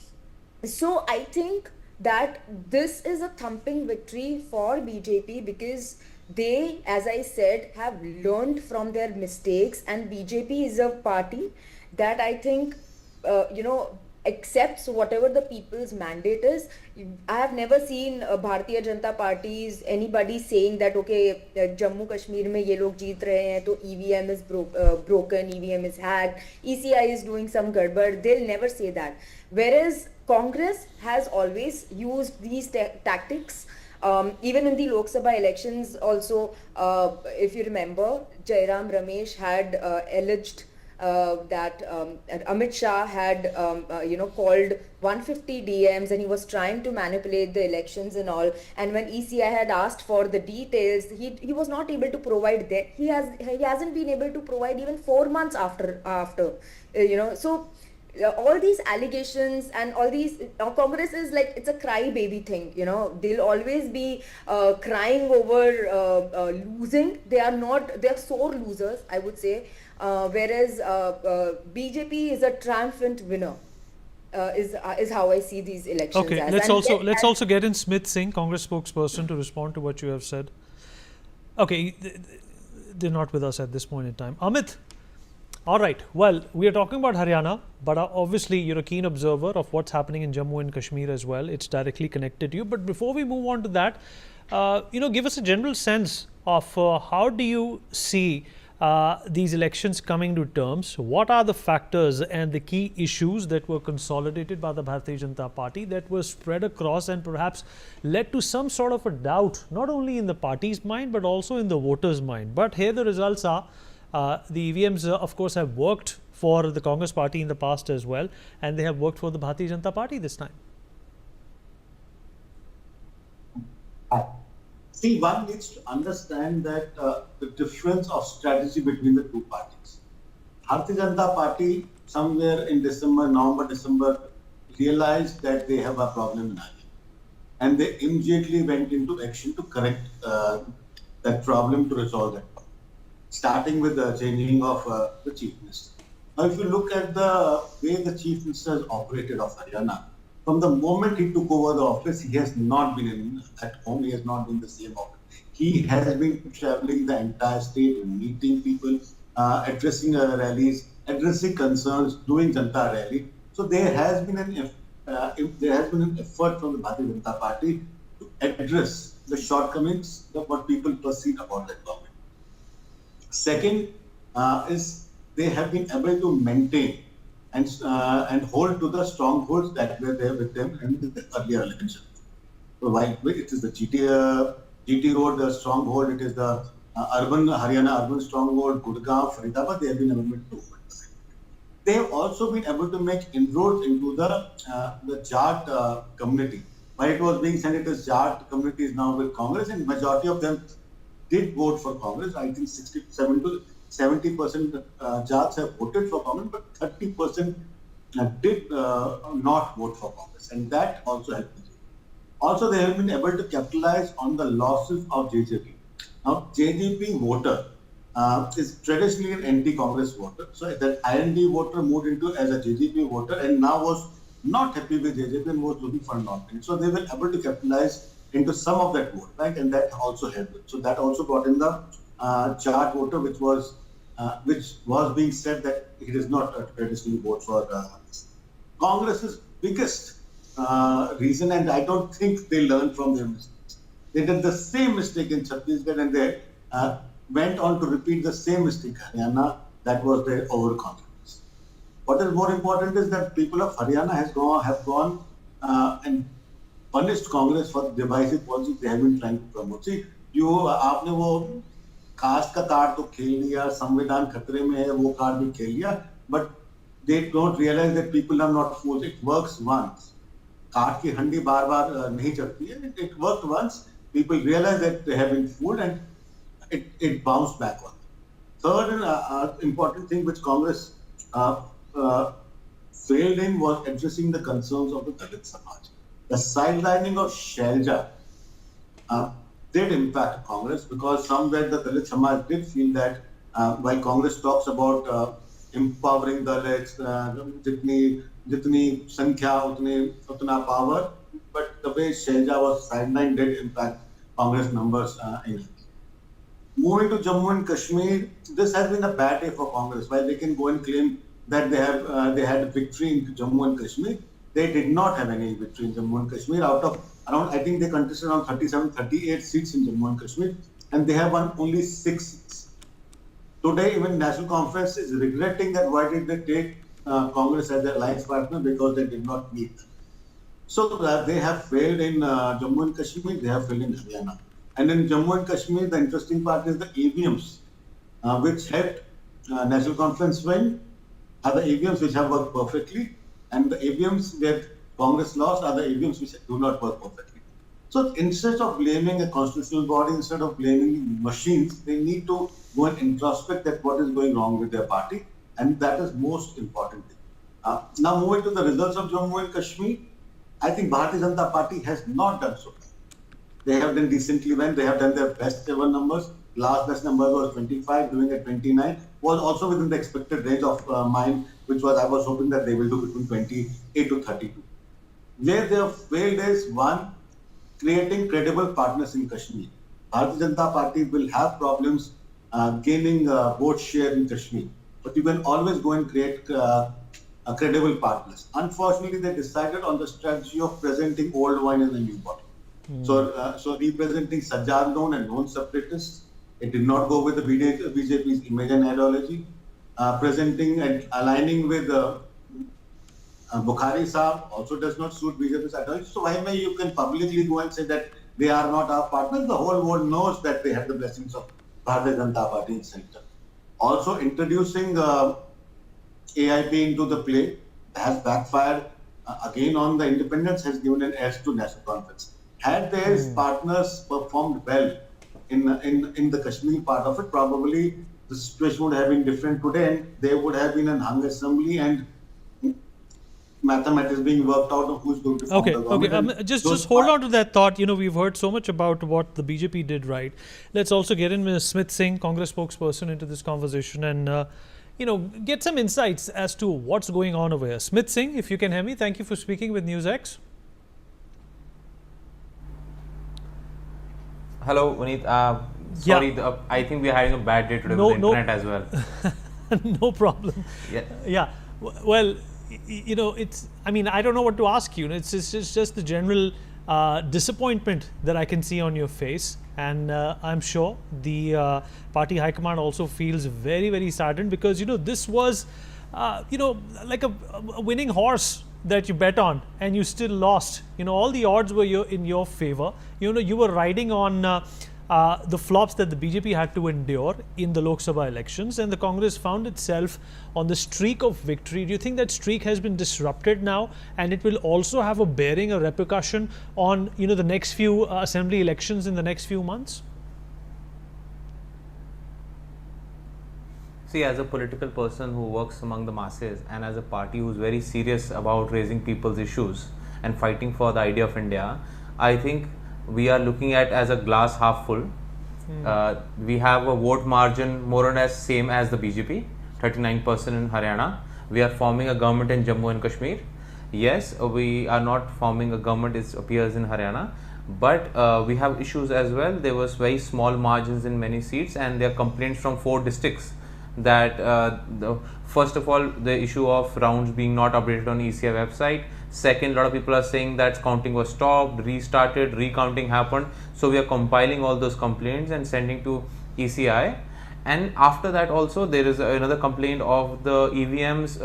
So I think that this is a thumping victory for BJP, because they, as I said, have learned from their mistakes, and BJP is a party that I think, accepts whatever the people's mandate is. I have never seen Bharatiya Janata Party's anybody saying that okay, Jammu Kashmir mein ye log jeet rahe hain, to EVM is broken, EVM is hacked, ECI is doing some gadbad. They'll never say that. Whereas Congress has always used these tactics. Even in the Lok Sabha elections also, if you remember, Jairam Ramesh had alleged that Amit Shah had called 150 DMs and he was trying to manipulate the elections and all. And when ECI had asked for the details, he was not able to provide that. He hasn't been able to provide even 4 months after so. All these allegations and all these Congress is like, it's a crybaby thing, they'll always be crying over losing. They are sore losers, I would say, whereas BJP is a triumphant winner, is how I see these elections. Okay, as. let's also get in Smith Singh, Congress spokesperson, to respond to what you have said. Okay, they're not with us at this point in time. Amit. All right. Well, we are talking about Haryana, but obviously you're a keen observer of what's happening in Jammu and Kashmir as well. It's directly connected to you. But before we move on to that, give us a general sense of how do you see these elections coming to terms? What are the factors and the key issues that were consolidated by the Bharatiya Janata Party that were spread across and perhaps led to some sort of a doubt, not only in the party's mind, but also in the voters' mind? But here the results are. The EVMs, of course, have worked for the Congress party in the past as well, and they have worked for the Bharatiya Janata Party this time. See, one needs to understand that the difference of strategy between the two parties. Bharatiya Janata Party, somewhere in November, December, realized that they have a problem in Haryana, and they immediately went into action to correct that problem, to resolve that problem, starting with the changing of the Chief Minister. Now, if you look at the way the Chief Minister has operated of Haryana, from the moment he took over the office, he has not been at home, he has not been the same office. He has been traveling the entire state, meeting people, addressing rallies, addressing concerns, doing Janata rally. So there has been an effort from the Bharatiya Janata Party to address the shortcomings of what people perceive about that government. Second is they have been able to maintain and hold to the strongholds that were there with them in the earlier elections. So while it is the GT road, the stronghold, it is the Haryana urban stronghold, Gurgaon, Faridabad, they have been able to hold. They have also been able to make inroads into the Jat community. While it was being said, it is Jat community is now with Congress, and majority of them did vote for Congress. I think 67 to 70% Jats have voted for Congress, but 30% did not vote for Congress, and that also helped. Also, they have been able to capitalize on the losses of JJP. Now, JJP voter is traditionally an anti-Congress voter. So that IND voter moved into as a JJP voter and now was not happy with JJP and was looking for non-Indian. So they were able to capitalize into some of that vote, right? And that also helped. So that also brought in the Jat voter, which was being said that it is not traditionally vote for Congress's biggest reason, and I don't think they learned from their mistakes. They did the same mistake in Chhattisgarh, and they went on to repeat the same mistake in Haryana. That was their overconfidence. What is more important is that people of Haryana have gone and punished Congress for the divisive policies they have been trying to promote. See, आपने वो cast का card तो खेल लिया, संविधान खतरे में है, वो कार्ड भी खेल लिया, but they don't realize that people are not fools. It works once. Card की हंडी बार बार नहीं चढ़ती है. It worked once. People realize that they have been fooled, and it bounced back on them. Third important thing which Congress failed in was addressing the concerns of the Dalit Samaj. The sidelining of Shailja did impact Congress, because somewhere the Dalit Samaj did feel that while Congress talks about empowering Dalits, jitni sankhya utna power, but the way Shailja was sidelined did impact Congress numbers in. Moving to Jammu and Kashmir, this has been a bad day for Congress. While they can go and claim that they had a victory in Jammu and Kashmir. They did not have any victory in Jammu and Kashmir. Out of around, I think they contested around 37, 38 seats in Jammu and Kashmir, and they have won only 6 seats. Today, even National Conference is regretting that why did they take Congress as their alliance partner, because they did not meet. So they have failed in Jammu and Kashmir, they have failed in Haryana. And in Jammu and Kashmir, the interesting part is the EVMs, which helped National Conference win, are the EVMs which have worked perfectly, and the EVMs that Congress lost are the EVMs which do not work perfectly. So instead of blaming a constitutional body, instead of blaming machines, they need to go and introspect that what is going wrong with their party, and that is most important thing. Now moving to the results of Jammu and Kashmir, I think Bharatiya Janata Party has not done so. They have done decently well. They have done their best ever numbers. Last best number was 25, doing at 29, was also within the expected range of mine, which was, I was hoping that they will do between 28 to 32. Where they have failed is, one, creating credible partners in Kashmir. Bharatiya Janata Party will have problems gaining vote share in Kashmir, but you can always go and create credible partners. Unfortunately, they decided on the strategy of presenting old wine in a new bottle. So representing Sajjad known and known separatists, it did not go with the BJP's image and ideology. Presenting and aligning with Bukhari Saab also does not suit BJP's ideology. So why may you can publicly go and say that they are not our partners? The whole world knows that they have the blessings of Bharatiya Janata Party in center. Also introducing AIP into the play has backfired again on the independence, has given an edge to National Conference. Had their partners performed well in the Kashmir part of it, probably the situation would have been different today, and there would have been an hung assembly and mathematics being worked out of who's going to form the government. Okay. Just hold on to that thought. You know, we've heard so much about what the BJP did right. Let's also get in Ms. Smith Singh, Congress spokesperson, into this conversation and get some insights as to what's going on over here. Smith Singh, if you can hear me, thank you for speaking with NewsX. Hello, Vineet. Sorry, I think we're having a bad day today with the internet as well. No problem. Yeah. Well, it's, I mean, I don't know what to ask you. It's just the general disappointment that I can see on your face. And I'm sure the party high command also feels very, very saddened because, this was, like a winning horse that you bet on and you still lost. All the odds were in your favor. You were riding on the flops that the BJP had to endure in the Lok Sabha elections, and the Congress found itself on the streak of victory. Do you think that streak has been disrupted now, and it will also have a bearing, a repercussion on the next few assembly elections in the next few months? See, as a political person who works among the masses and as a party who's very serious about raising people's issues and fighting for the idea of India, I think we are looking at as a glass half full. We have a vote margin more or less same as the BJP, 39% in Haryana. We are forming a government in Jammu and Kashmir. Yes, we are not forming a government, it appears, in Haryana. But we have issues as well. There was very small margins in many seats, and there are complaints from 4 districts that first of all, the issue of rounds being not updated on ECI website. Second, a lot of people are saying that counting was stopped, restarted, recounting happened. So we are compiling all those complaints and sending to ECI. And after that also there is another complaint of the EVMs,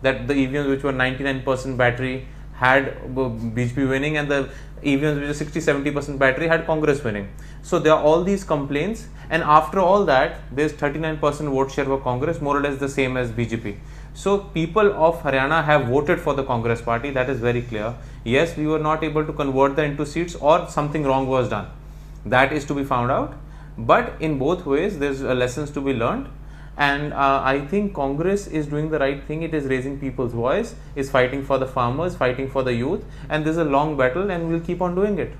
that the EVMs which were 99% battery had BJP winning, and the EVMs which are 60-70% battery had Congress winning. So there are all these complaints, and after all that there is 39% vote share for Congress, more or less the same as BJP. So people of Haryana have voted for the Congress party, that is very clear. Yes, we were not able to convert them into seats, or something wrong was done. That is to be found out. But in both ways there is lessons to be learned. And I think Congress is doing the right thing. It is raising people's voice, is fighting for the farmers, fighting for the youth, and this is a long battle and we'll keep on doing it.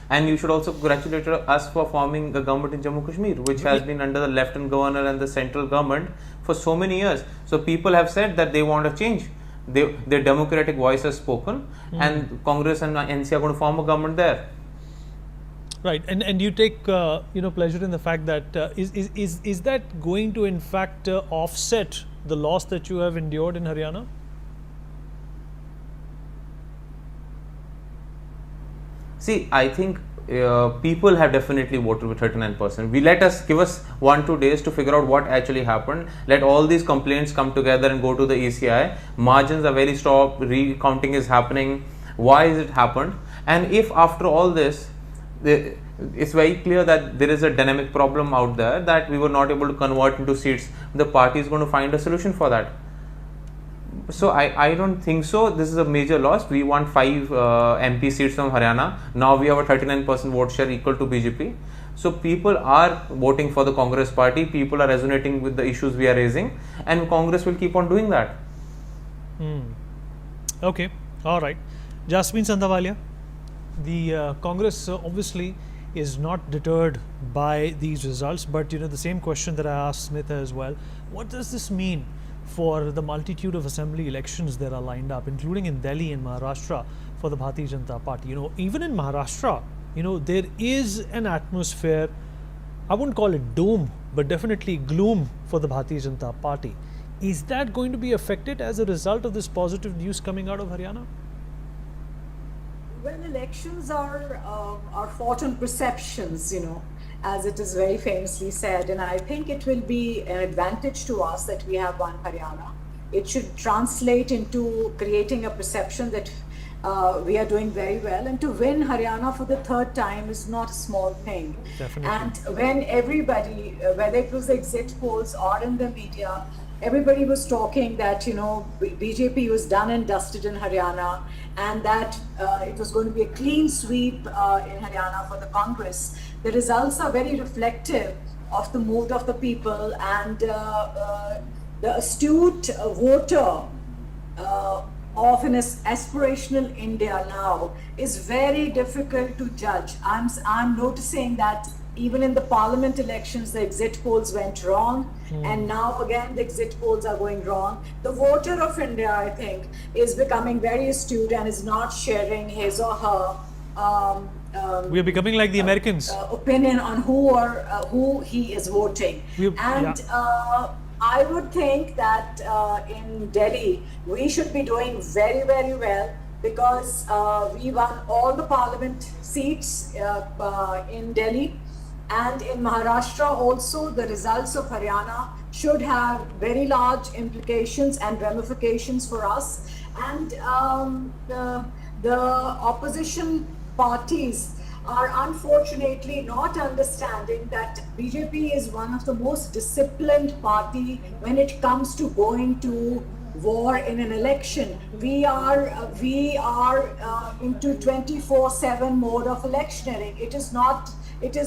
And you should also congratulate us for forming a government in Jammu Kashmir, which has been under the Lieutenant Governor and the central government for so many years. So people have said that they want a change. Their democratic voice has spoken, and Congress and NC are going to form a government there. Right, and you take pleasure in the fact that is that going to in fact offset the loss that you have endured in Haryana? See, I think people have definitely voted with 39%. Give us 1-2 days to figure out what actually happened. Let all these complaints come together and go to the ECI. Margins are very stopped. Recounting is happening. Why is it happened? And if after all this, it's very clear that there is a dynamic problem out there that we were not able to convert into seats, the party is going to find a solution for that. So I don't think so. This is a major loss. We want 5 MP seats from Haryana. Now we have a 39% vote share equal to BJP. So people are voting for the Congress party. People are resonating with the issues we are raising, and Congress will keep on doing that. Okay, all right. Jasmine Sandhawalia, the Congress obviously is not deterred by these results, but the same question that I asked Smith as well. What does this mean for the multitude of assembly elections that are lined up, including in Delhi and Maharashtra for the Bharatiya Janata Party? Even in Maharashtra, there is an atmosphere, I wouldn't call it doom, but definitely gloom for the Bharatiya Janata Party. Is that going to be affected as a result of this positive news coming out of Haryana? Well, elections are fought on perceptions, as it is very famously said, and I think it will be an advantage to us that we have won Haryana. It should translate into creating a perception that we are doing very well, and to win Haryana for the 3rd time is not a small thing. Definitely. And when everybody, whether it was the exit polls or in the media, everybody was talking that BJP was done and dusted in Haryana, and that it was going to be a clean sweep in Haryana for the Congress. The results are very reflective of the mood of the people, and the astute voter of an aspirational India now is very difficult to judge. I'm noticing that even in the parliament elections, the exit polls went wrong, and now again the exit polls are going wrong. The voter of India, I think, is becoming very astute and is not sharing his or her we are becoming like the Americans. Opinion on who he is voting. I would think that in Delhi, we should be doing very, very well, because we won all the parliament seats in Delhi. And in Maharashtra also, the results of Haryana should have very large implications and ramifications for us. And the opposition parties are unfortunately not understanding that BJP is one of the most disciplined party when it comes to going to war in an election. We are into 24/7 mode of electioneering. It is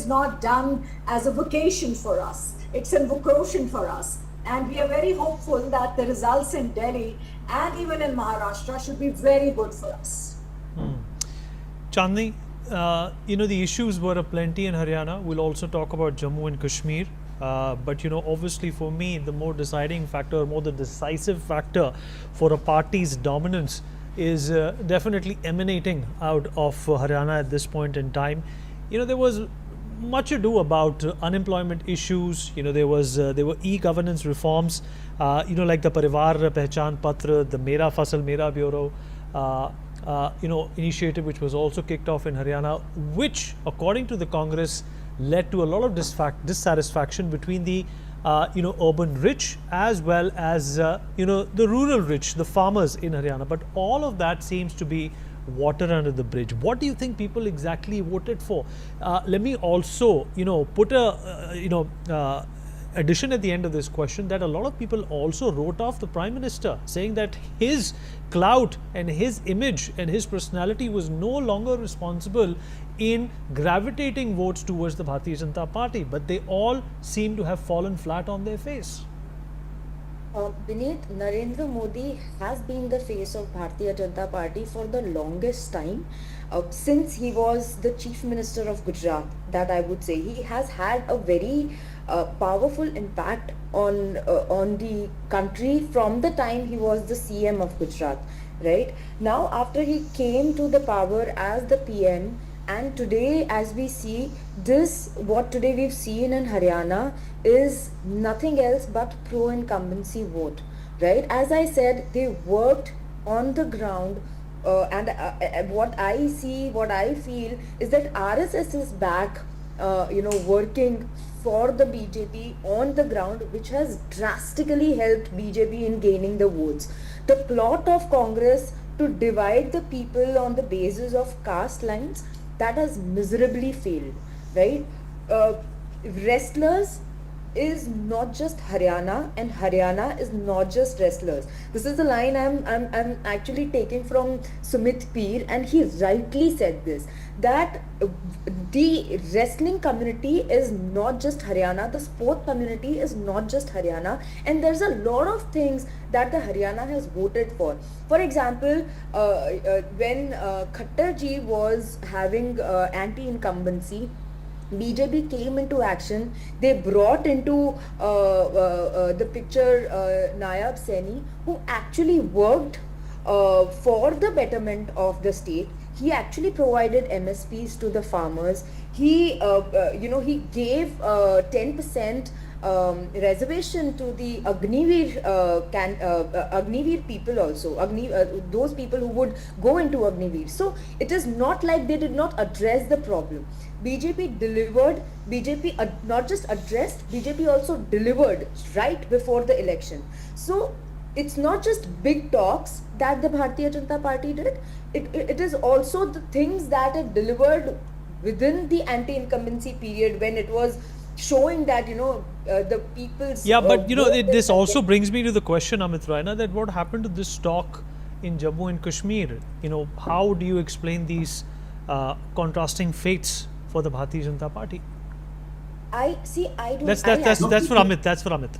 not done as a vocation for us. It's a vocation for us. And we are very hopeful that the results in Delhi and even in Maharashtra should be very good for us. Chandni, the issues were aplenty in Haryana. We'll also talk about Jammu and Kashmir. But obviously for me, the more deciding factor, more the decisive factor for a party's dominance is definitely emanating out of Haryana at this point in time. There was much ado about unemployment issues. There were e-governance reforms, like the Parivar Pehchan Patra, the Mera Fasal Mera Bureau, initiative which was also kicked off in Haryana, which according to the Congress led to a lot of dissatisfaction between the urban rich as well as the rural rich, the farmers in Haryana. But all of that seems to be water under the bridge. What do you think people exactly voted for? Let me also put a addition at the end of this question, that a lot of people also wrote off the Prime Minister, saying that his clout and his image and his personality was no longer responsible in gravitating votes towards the Bharatiya Janata Party, but they all seem to have fallen flat on their face. Vineet, Narendra Modi has been the face of Bharatiya Janata Party for the longest time. Since he was the Chief Minister of Gujarat, that I would say, he has had a very powerful impact on the country from the time he was the CM of Gujarat. Right now, after he came to the power as the PM, And today, as we see this, what today we've seen in Haryana is nothing else but pro-incumbency vote, right? As I said, they worked on the ground, and what I see, what I feel is that RSS is back, working for the BJP on the ground, which has drastically helped BJP in gaining the votes. The plot of Congress to divide the people on the basis of caste lines, that has miserably failed, right? Wrestlers is not just Haryana, and Haryana is not just wrestlers. This is the line I'm actually taking from Sumit Peer, and he rightly said this, that the wrestling community is not just Haryana, the sport community is not just Haryana, and there's a lot of things that the Haryana has voted for. For example, when Khattar ji was having anti-incumbency, BJP came into action. They brought into the picture Nayab Saini, who actually worked for the betterment of the state. He actually provided MSPs to the farmers. He gave 10% reservation to the Agniveer people also, those people who would go into Agniveer. So it is not like they did not address the problem. BJP delivered, BJP not just addressed, BJP also delivered right before the election. So it's not just big talks that the Bharatiya Janata Party did, it is also the things that it delivered within the anti-incumbency period, when it was showing that, the people's... Yeah, but this also brings me to the question, Amit Raina, that what happened to this talk in Jammu and Kashmir? How do you explain these contrasting fates for the Bharatiya Janata Party? That's for Amit. That's for Amit.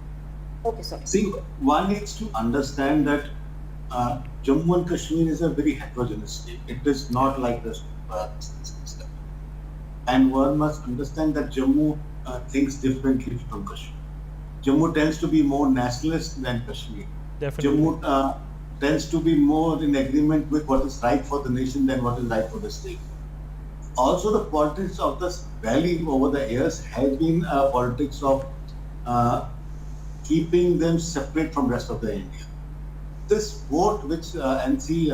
Okay, sorry. See, one needs to understand that Jammu and Kashmir is a very heterogeneous state. It is not like this. And one must understand that Jammu thinks differently from Kashmir. Jammu tends to be more nationalist than Kashmir. Definitely. Jammu tends to be more in agreement with what is right for the nation than what is right for the state. Also, the politics of this valley over the years has been politics of keeping them separate from rest of the India. This vote which NC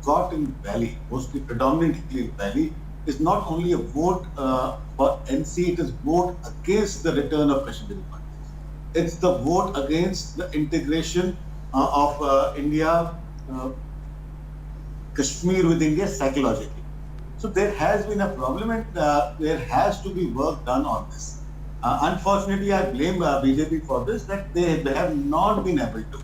got in Valley, mostly predominantly in Valley, is not only a vote for NC, it is vote against the return of Kashmiri Pandits. It's the vote against the integration of India, Kashmir with India psychologically. So there has been a problem, and there has to be work done on this. Unfortunately, I blame BJP for this, that they have not been able to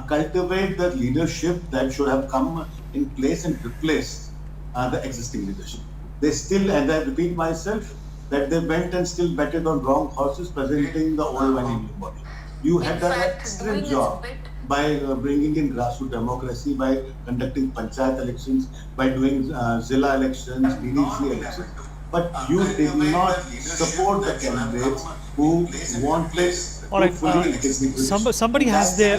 cultivate the leadership that should have come in place and replace the existing leadership. They still, and I repeat myself, that they went and still betted on wrong horses, presenting the old one in new body. You had done an excellent job by bringing in grassroots democracy, by conducting panchayat elections, by doing Zilla elections, DDC elections. But you did not support the candidates who wanted All right, to fully integrate. somebody has their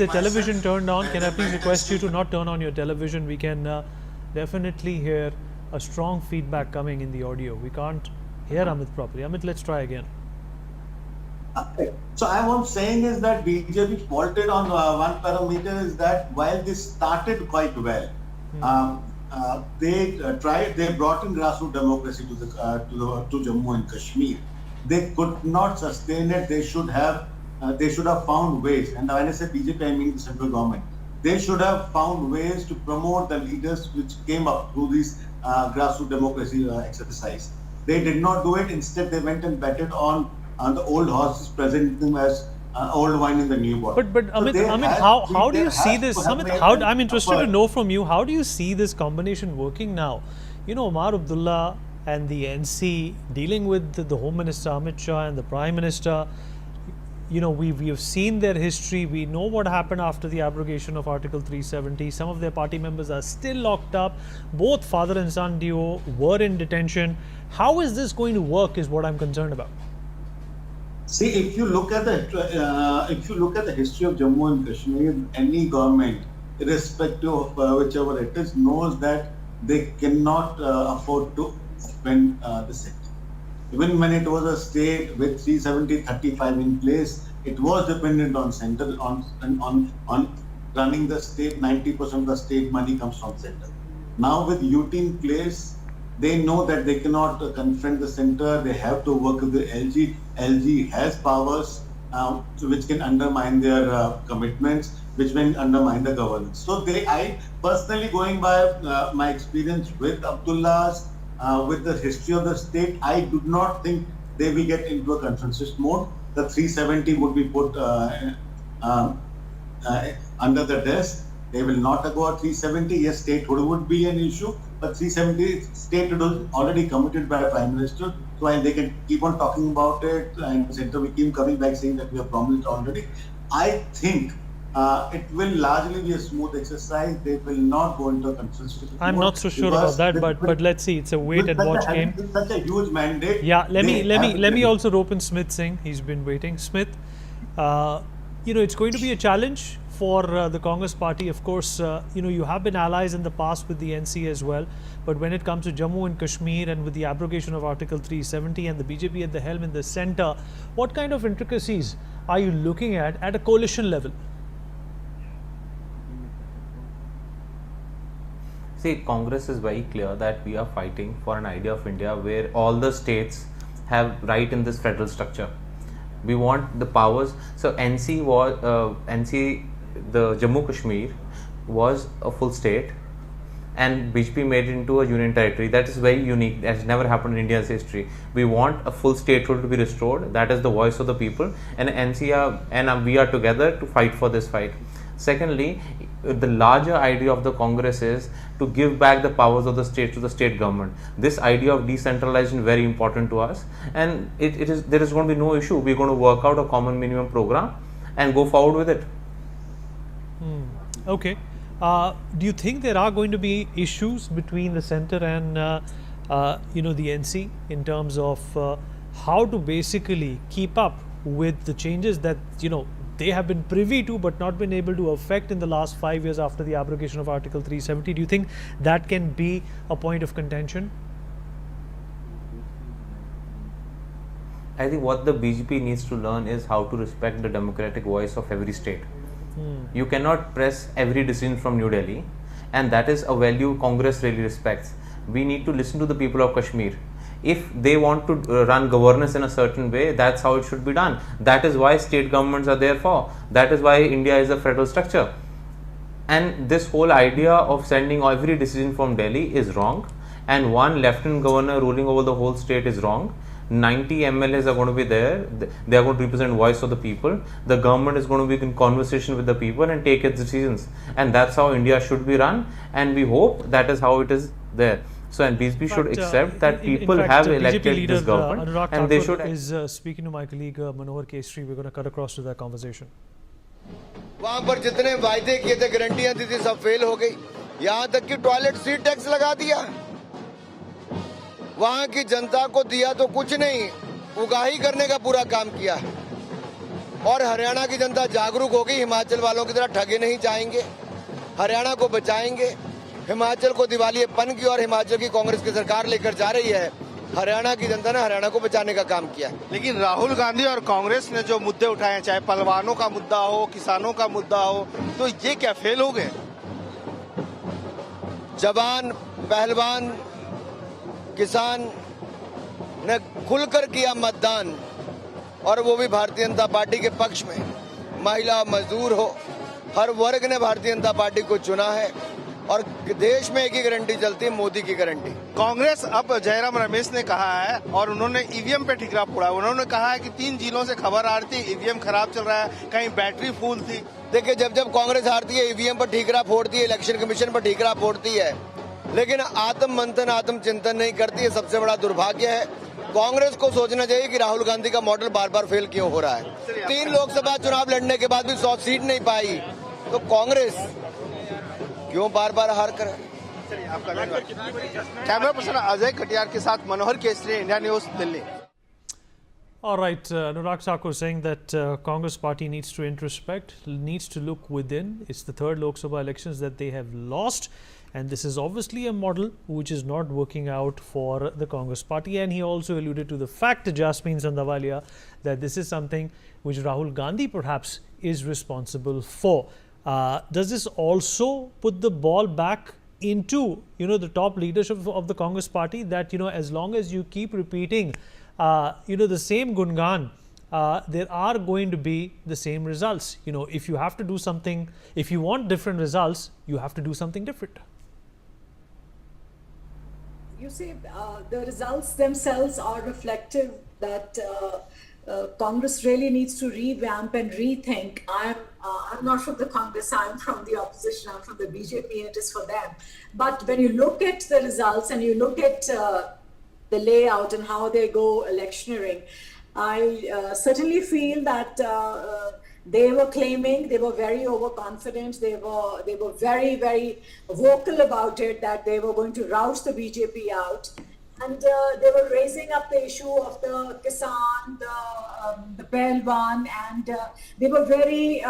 television turned on. Can I please request you to not turn on your television? We can definitely hear a strong feedback coming in the audio. We can't hear Amit properly. Amit, let's try again. So what I'm saying is that BJP faulted on one parameter, is that while this started quite well, they brought in grassroots democracy to Jammu and Kashmir. They could not sustain it. They should have found ways. And when I say BJP, I mean the central government. They should have found ways to promote the leaders which came up through this grassroots democracy exercise. They did not do it. Instead, they went and betted on the old horses, presenting them as old wine in the new bottle. But Amit, how do you see this? Amit, I'm interested to know from you, how do you see this combination working now? Aam Abdullah and the NC dealing with the Home Minister Amit Shah and the Prime Minister. We have seen their history. We know what happened after the abrogation of Article 370. Some of their party members are still locked up. Both father and son duo were in detention. How is this going to work is what I'm concerned about. See, if you look at the history of Jammu and Kashmir, any government, irrespective of whichever it is, knows that they cannot afford to spend the center. Even when it was a state with 370-35 in place, it was dependent on center, on running the state. 90% of the state money comes from center. Now with UT in place, they know that they cannot confront the center. They have to work with the LG. LG has powers which can undermine their commitments, which can undermine the governance. So I personally, going by my experience with Abdullahs, with the history of the state, I do not think they will get into a consensus mode. The 370 would be put under the desk. They will not go at 370. Yes, statehood would be an issue, but 370 statehood is already committed by the Prime Minister. So they can keep on talking about it, and the center will keep coming back saying that we have promised already. I think it will largely be a smooth exercise. They will not go into a consensus. I'm not so sure about that, but let's see. It's a wait and watch game. Such a huge mandate. Yeah, let me also rope in Smith Singh. He's been waiting. Smith, it's going to be a challenge for the Congress party. Of course, you have been allies in the past with the NC as well, but when it comes to Jammu and Kashmir and with the abrogation of Article 370 and the BJP at the helm in the centre, what kind of intricacies are you looking at a coalition level? See, Congress is very clear that we are fighting for an idea of India where all the states have right in this federal structure. We want the powers. So NC was the Jammu Kashmir was a full state, and BJP made it into a union territory. That is very unique. That has never happened in India's history. We want a full statehood to be restored. That is the voice of the people, and we are together to fight for this fight. Secondly, the larger idea of the Congress is to give back the powers of the state to the state government. This idea of decentralization is very important to us, and there is going to be no issue. We're going to work out a common minimum program and go forward with it. Okay. Do you think there are going to be issues between the centre and the NC in terms of how to basically keep up with the changes that they have been privy to but not been able to affect in the last 5 years after the abrogation of Article 370? Do you think that can be a point of contention? I think what the BJP needs to learn is how to respect the democratic voice of every state. You cannot press every decision from New Delhi, and that is a value Congress really respects. We need to listen to the people of Kashmir. If they want to run governance in a certain way, that's how it should be done. That is why state governments are there for. That is why India is a federal structure. And this whole idea of sending every decision from Delhi is wrong, and one lieutenant governor ruling over the whole state is wrong. 90 MLAs are going to be there. They are going to represent voice of the people. The government is going to be in conversation with the people and take its decisions. And that's how India should be run. And we hope that is how it is there. So, and BJP should accept that people have elected this government, and they should. Is speaking to my colleague Manohar Kesri. We're going to cut across to that conversation. वहाँ पर जितने वायदे किए थे, गारंटियां दी थी, सब fail हो गई। यहाँ तक कि टॉयलेट सीट टैक्स लगा दिया। वहाँ की जनता को दिया तो कुछ नहीं, उगाही करने का पूरा काम किया है। और हरियाणा की जनता जागरूक हो गई, हिमाचल वालों की तरह ठगे नहीं जाएंगे, हरियाणा को बचाएंगे। हिमाचल को दिवालियेपन की और हिमाचल की कांग्रेस की सरकार लेकर जा रही है। हरियाणा की जनता ने हरियाणा को बचाने का काम किया। लेकिन राहुल गांधी और कांग्रेस ने जो मुद्दे उठाए, चाहे पहलवानों का मुद्दा हो, किसानों का मुद्दा हो, तो ये क्या फेल हो गए? जवान, पहलवान, किसान ने खुलकर किया मतदान, और वो भी भारतीय जनता पार्टी के पक्ष में। महिला, मजदूर हो, हर वर्ग ने भारतीय जनता पार्टी को चुना है, और देश में एक ही गारंटी चलती है, मोदी की गारंटी। कांग्रेस, अब जयराम रमेश ने कहा है, और उन्होंने ईवीएम पे ठिकरा फोड़ा। उन्होंने कहा है कि 3 जिलों से खबर आ रही थी ईवीएम खराब चल रहा है, कहीं बैटरी फूल थी। देखिए, जब जब कांग्रेस हारती है, ईवीएम पर ठीकरा फोड़ती है, इलेक्शन कमीशन पर ठीकरा फोड़ती है, लेकिन आत्म मंथन, आत्म चिंतन नहीं करती है। सबसे बड़ा दुर्भाग्य है। कांग्रेस को सोचना चाहिए कि राहुल गांधी का मॉडल बार बार फेल क्यों हो रहा है। 3 लोकसभा चुनाव लड़ने के बाद भी 100 सीट नहीं पाई, तो कांग्रेस क्यों बार बार हार करे। कैमरा पर्सन अजय कटियार के साथ Manohar Kesari, India News, Delhi. All right, Anurag Thakur saying that Congress party needs to introspect, needs to look within. It's the 3rd Lok Sabha elections that they have lost, And this is obviously a model which is not working out for the Congress party. And he also alluded to the fact, Jasmine Sandavalia, that this is something which Rahul Gandhi perhaps is responsible for. Does this also put the ball back into, the top leadership of the Congress party, that, as long as you keep repeating, the same Gungan, there are going to be the same results. If you have to do something, if you want different results, you have to do something different. You see, the results themselves are reflective that Congress really needs to revamp and rethink. I'm not from the Congress, I'm from the opposition, I'm from the BJP, and it is for them. But when you look at the results and you look at the layout and how they go electioneering, I certainly feel that they were claiming, they were very overconfident, they were very, very vocal about it, that they were going to rout the BJP out. And they were raising up the issue of the Kisan, the Pehlwan, and they were very,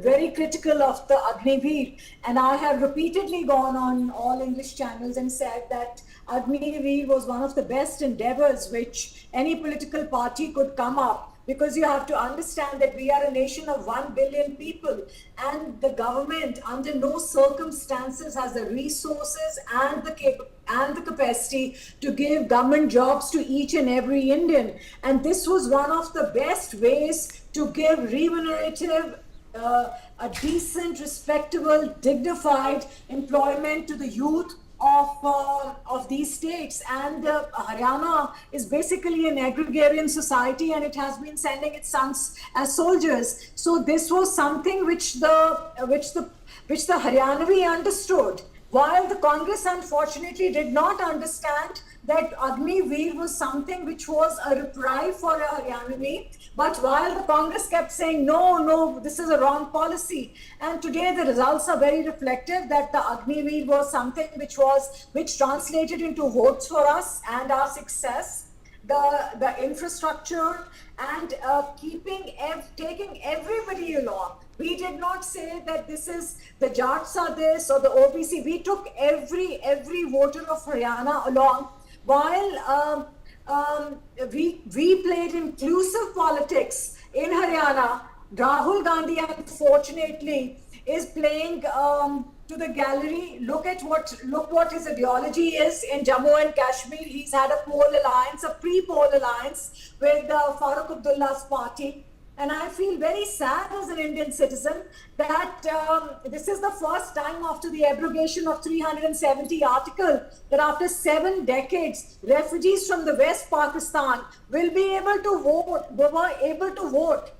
very critical of the Aam Aadmi Party. And I have repeatedly gone on all English channels and said that Aam Aadmi Party was one of the best endeavors which any political party could come up. Because you have to understand that we are a nation of 1 billion people, and the government under no circumstances has the resources and the capacity to give government jobs to each and every Indian. And this was one of the best ways to give remunerative, a decent, respectable, dignified employment to the youth of these states. And Haryana is basically an agrarian society, and it has been sending its sons as soldiers. So this was something which the Haryanavi understood, while the Congress unfortunately did not understand that Aam Aadmi Party was something which was a reprieve for a Haryanavi. But while the Congress kept saying, no, this is a wrong policy. And today the results are very reflective that the Aam Aadmi Party was something which translated into votes for us and our success. The infrastructure and taking everybody along. We did not say that this is the Jats are this or the OBC. We took every voter of Haryana along, while we played inclusive politics in Haryana. Rahul Gandhi, unfortunately, is playing to the gallery. Look what his ideology is in Jammu and Kashmir. He's had a pre-poll alliance with Farooq Abdullah's party. And I feel very sad as an Indian citizen that this is the first time after the abrogation of 370 article that after 7 decades, refugees from the West Pakistan will be able to vote. They were able to vote.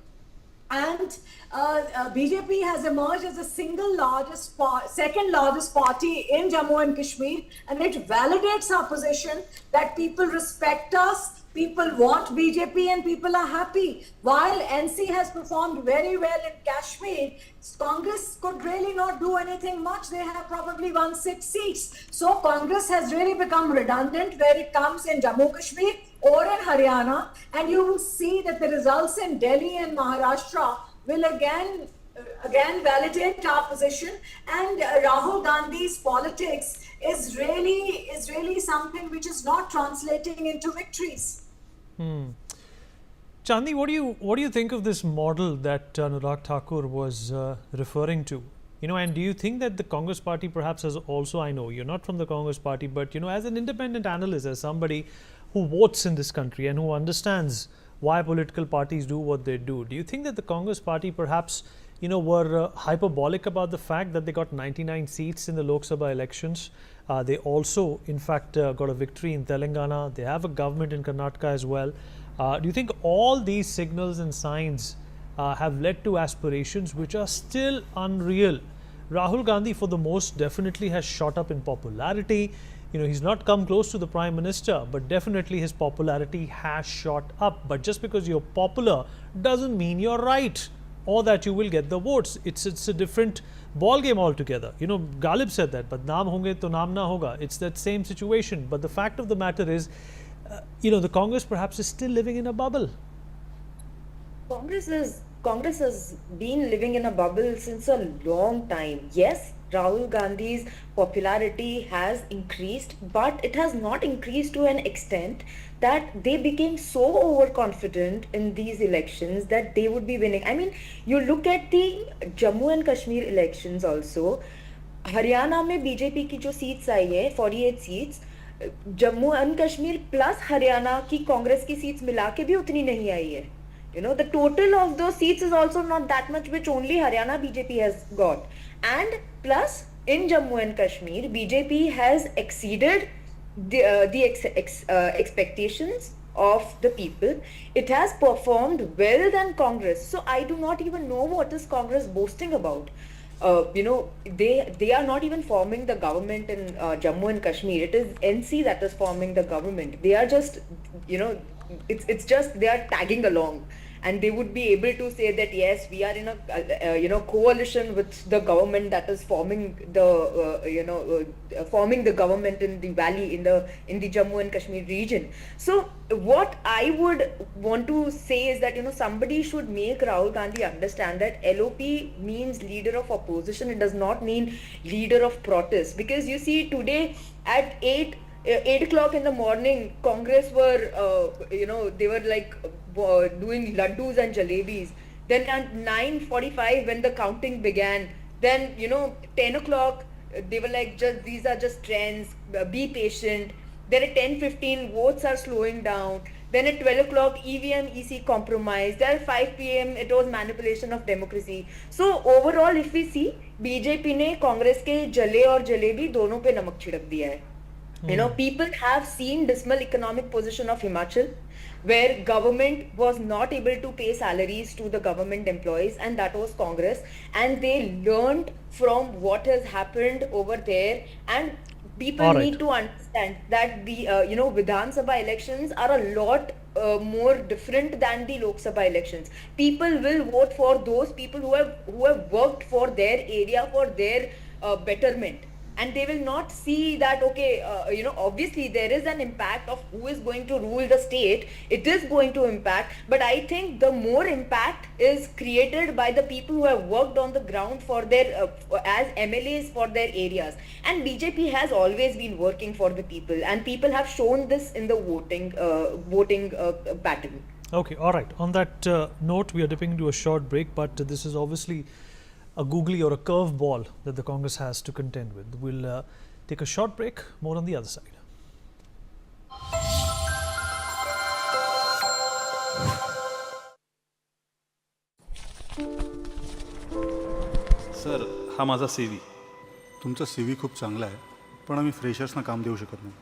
And BJP has emerged as the second largest party in Jammu and Kashmir, and it validates our position that people respect us, people want BJP, and people are happy. While NC has performed very well in Kashmir, Congress could really not do anything much. They have probably won 6 seats. So Congress has really become redundant where it comes in Jammu Kashmir or in Haryana, and you will see that the results in Delhi and Maharashtra will again validate our position. And Rahul Gandhi's politics is really something which is not translating into victories. Chandni, what do you think of this model that Anurag Thakur was referring to? And do you think that the Congress party perhaps has also, I know you're not from the Congress party, but as an independent analyst, as somebody who votes in this country and who understands why political parties do what they do you think that the Congress party perhaps were hyperbolic about the fact that they got 99 seats in the Lok Sabha elections? They also, in fact, got a victory in Telangana. They have a government in Karnataka as well. Do you think all these signals and signs have led to aspirations which are still unreal? Rahul Gandhi, for the most, definitely has shot up in popularity. He's not come close to the Prime Minister, but definitely his popularity has shot up. But just because you're popular doesn't mean you're right or that you will get the votes. It's a different ball game altogether. Ghalib said that, but naam honge to naam na hoga. It's that same situation. But the fact of the matter is, the Congress perhaps is still living in a bubble. Congress has been living in a bubble since a long time. Yes, Rahul Gandhi's popularity has increased, but it has not increased to an extent that they became so overconfident in these elections that they would be winning. I mean, you look at the Jammu and Kashmir elections also. Haryana में BJP की जो seats आई है 48 seats, Jammu and Kashmir plus Haryana की कांग्रेस की seats मिला के भी उतनी नहीं आई है. You know, the total of those seats is also not that much, which only Haryana BJP has got. And plus, in Jammu and Kashmir, BJP has exceeded the expectations of the people. It has performed well than Congress. So I do not even know what is Congress boasting about. You know, they are not even forming the government in Jammu and Kashmir. It is NC that is forming the government. They are just, you know, it's just they are tagging along, and they would be able to say that yes, we are in a you know, coalition with the government that is forming the forming the government in the valley, in the Jammu and Kashmir region. So what I would want to say is that, you know, somebody should make Rahul Gandhi understand that LOP means leader of opposition. It does not mean leader of protest, because you see today at 8 o'clock in the morning, Congress were, you know, they were like doing laddus and jalebis. Then at 9:45 when the counting began, then, you know, 10 o'clock, they were like, just these are just trends, be patient. Then at 10:15, votes are slowing down. Then at 12 o'clock, EVM EC compromise. Then at 5 p.m, it was manipulation of democracy. So overall, if we see, BJP ने कांग्रेस के जले और जलेबी दोनों पे नमक छिड़क दिया है. You know, people have seen dismal economic position of Himachal, where government was not able to pay salaries to the government employees, and that was Congress. And they learned from what has happened over there, and people need to understand that the you know, Vidhan Sabha elections are a lot more different than the Lok Sabha elections. People will vote for those people who have worked for their area, for their betterment. And they will not see that, okay, you know, obviously there is an impact of who is going to rule the state. It is going to impact, but I think the more impact is created by the people who have worked on the ground for their as MLAs for their areas. And BJP has always been working for the people, and people have shown this in the voting pattern. Okay, all right. On that note, we are dipping into a short break, but this is obviously a googly or a curve ball that the Congress has to contend with. We'll take a short break, more on the other side. Sir, हा माझा CV. तुमचा CV खूप चांगला आहे, पण आम्ही फ्रेशर्सना काम देऊ शकत नाही.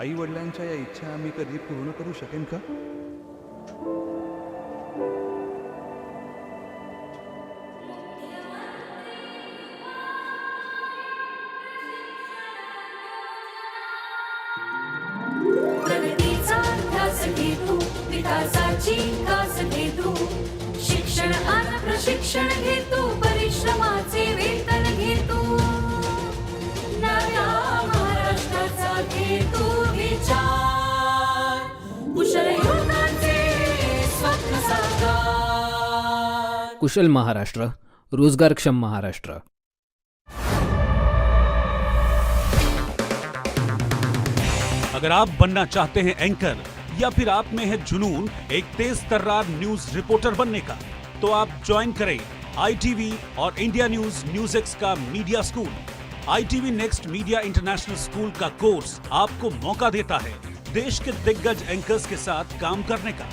आई वडिलांच्या या इच्छा आम्ही कधी पूर्ण करू शकेन का? प्रगतीचा ध्यास घे तू, विकासाची कास घे तू, शिक्षण आणि प्रशिक्षण घे तू, परिश्रमाचे वेतन घे तू, नव्या महाराष्ट्राचा घे तू विचार, कुशल युवकांचे स्वप्न साकार. कुशल महाराष्ट्र, रोजगारक्षम महाराष्ट्र. अगर आप बनना चाहते हैं एंकर, या फिर आप में है जुनून एक तेज तर्रार न्यूज रिपोर्टर बनने का, तो आप ज्वाइन करें ITV और इंडिया न्यूज NewsX का media school. ITV next media international school का कोर्स आपको मौका देता है देश के दिग्गज एंकर्स के साथ काम करने का.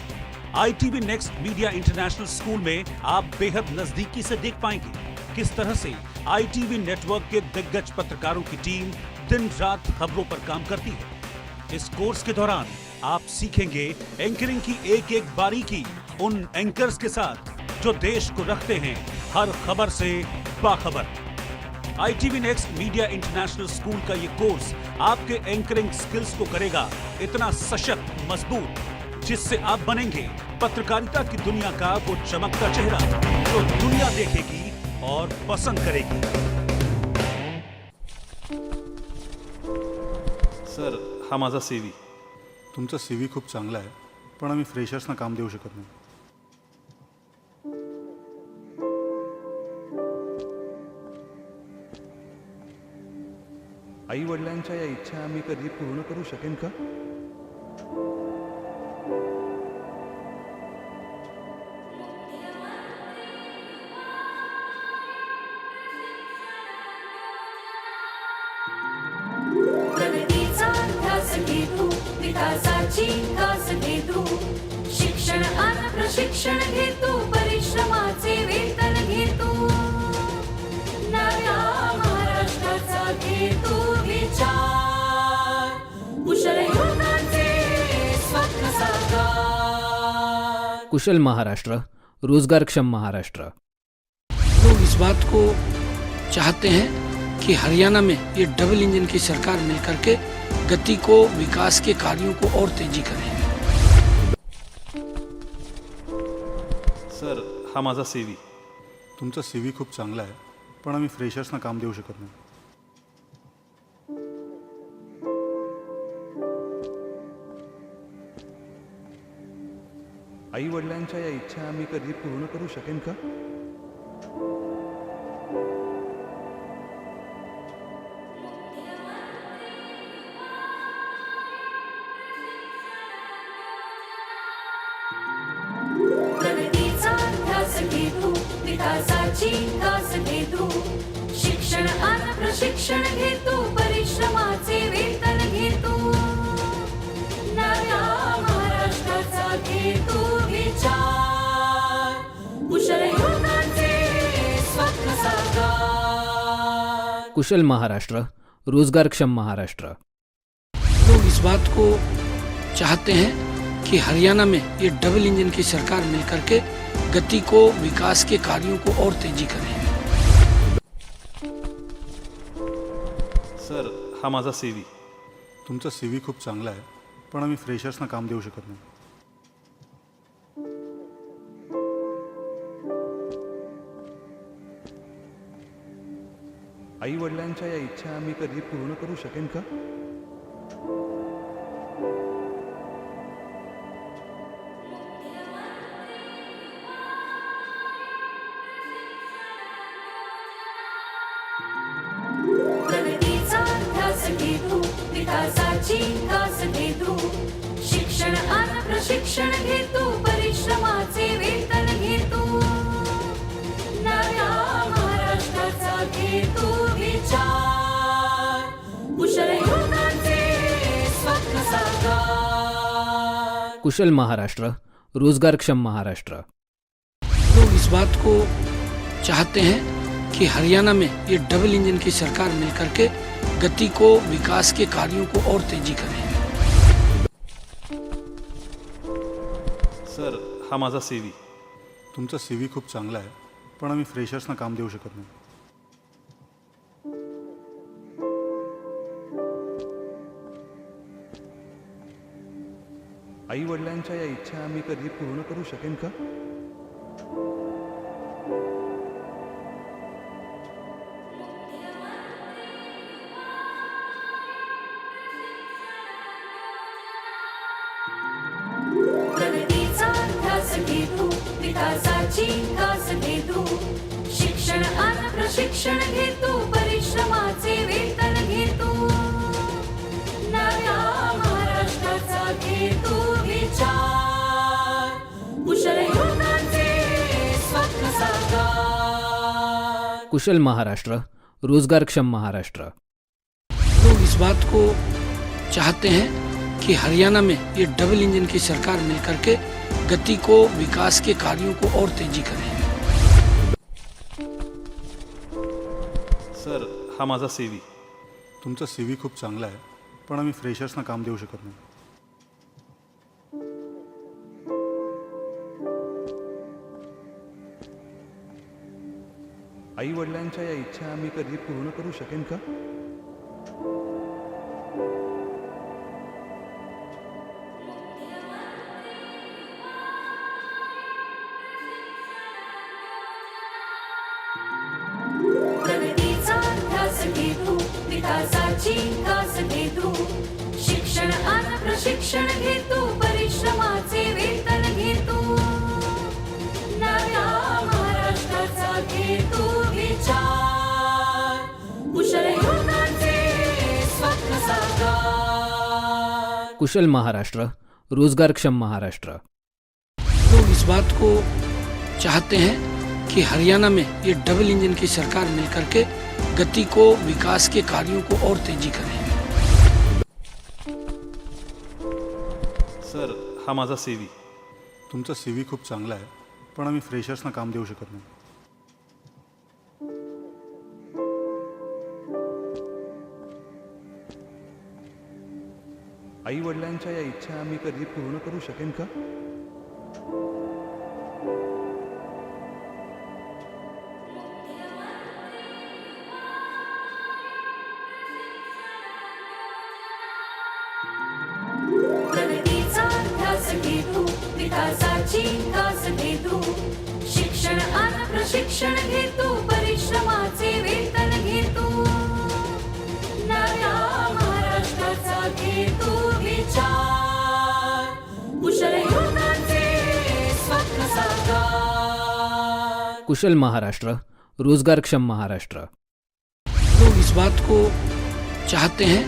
ITV next media international school में आप बेहद नजदीकी से देख पाएंगे किस तरह से ITV नेटवर्क के दिग्गज पत्रकारों की टीम दिन रात खबरों पर काम करती है. इस कोर्स के दौरान आप सीखेंगे एंकरिंग की एक एक बारीकी उन एंकर्स के साथ जो देश को रखते हैं हर खबर से बाखबर. ITV next media international school का ये कोर्स आपके एंकरिंग स्किल्स को करेगा इतना सशक्त, मजबूत, जिससे आप बनेंगे पत्रकारिता की दुनिया का वो चमकता चेहरा जो दुनिया देखेगी और पसंद करेगी. सर, हा माझा CV. तुमचा CV खूप चांगला आहे, पण आम्ही फ्रेशर्सना काम देऊ शकत नाही. आई वडिलांच्या या इच्छा आम्ही कधी पूर्ण करू शकेन का? प्रगतीचा ध्यास घेतो, विकासाची कास घेतो, शिक्षण आणि प्रशिक्षण घेतो, परिश्रमाचे वेतन घेतो, नव्या महाराष्ट्राचा घेतो विचार, कुशल युवकांचे स्वप्न साकार. कुशल महाराष्ट्र, रोजगारक्षम महाराष्ट्र. लोग इस बात को चाहते हैं कि हरियाणा में ये डबल इंजन की सरकार मिलकर के गति को, विकास के कार्यों को और तेजी करे. सर, हा माझा CV. तुमचा CV खूप चांगला आहे, पण आम्ही फ्रेशर्सना काम देऊ शकत नाही. आई वडिलांच्या या इच्छा आम्ही कधी पूर्ण करू शकेन का? प्रगतीचा ध्यास घेतो, विकासाची कास घेतो, शिक्षण आणि प्रशिक्षण घेतो, परिश्रमाचे वेतन घेतो, नव्या महाराष्ट्राचा घेतो विचार, कुशल युवकांचे स्वप्न साकार. कुशल महाराष्ट्र, रोजगारक्षम महाराष्ट्र. लोग इस बात को चाहते हैं कि हरियाणा में ये डबल इंजन की सरकार मिलकर के गति को, विकास के कार्यों को और तेजी करे. सर, हा माझा CV. तुमचा CV खूप चांगला आहे, पण आम्ही फ्रेशर्सना काम देऊ शकत नाही. आई वडिलांच्या या इच्छा आम्ही कधी पूर्ण करू शकेन का? प्रगतीचा ध्यास घेतो, विकासाची कास घेतो, शिक्षण आणि प्रशिक्षण घेतो, परिश्रमाचे वेतन घेतो, नव्या महाराष्ट्राचा घेतो विचार, कुशल युवकांचे स्वप्न साकार. कुशल महाराष्ट्र, रोजगारक्षम महाराष्ट्र. लोग इस बात को चाहते हैं कि हरियाणा में ये डबल इंजन की सरकार मिलकर के गति को, विकास के कार्यों को और तेजी करे. सर, हा माझा CV. तुमचा CV खूप चांगला आहे, पण आम्ही फ्रेशर्सना काम देऊ शकत नाही. आई वडिलांच्या या इच्छा आम्ही कधी पूर्ण करू शकेन का? प्रगतीचा ध्यास घेतो, विकासाची कास घेतो, शिक्षण आणि प्रशिक्षण घेतो, परिश्रमाचे वेतन घेतो, नव्या महाराष्ट्राचा घेतो विचार, कुशल युवकांचे स्वप्न साकार. कुशल महाराष्ट्र, रोजगारक्षम महाराष्ट्र. लोग इस बात को चाहते हैं कि हरियाणा में ये डबल इंजन की सरकार मिलकर के गति को, विकास के कार्यों को और तेजी करे. सर, हा माझा CV. तुमचा CV खूप चांगला आहे, पण आम्ही फ्रेशर्सना काम देऊ शकत नाही. आई वडिलांच्या या इच्छा आम्ही कधी पूर्ण करू शकेन का? प्रगतीचा ध्यास घेतो, विकासाची कास घेतो, शिक्षण आणि प्रशिक्षण घेतो, परिश्रमाचे कुशल महाराष्ट्र, रोजगारक्षम महाराष्ट्र। लोग इस बात को चाहते हैं कि हरियाणा में ये डबल इंजन की सरकार मिलकर के गति को, विकास के कार्यों को और तेजी करे। सर, हा माझा CV. तुमचा CV खूप चांगला आहे, पण आम्ही फ्रेशर्सना काम देऊ शकत नाही. आई वडिलांच्या या इच्छा आम्ही कधी पूर्ण करू शकेन का? प्रगतीचा ध्यास घेतो, विकासाची कास घेतो, शिक्षण आणि प्रशिक्षण घेतो, परिश्रमाचे वेतन घेतो, नव्या महाराष्ट्राचा घेतो विचार, कुशल युवकांचे स्वप्न साकार। कुशल महाराष्ट्र, रोजगारक्षम महाराष्ट्र। लोग इस बात को चाहते हैं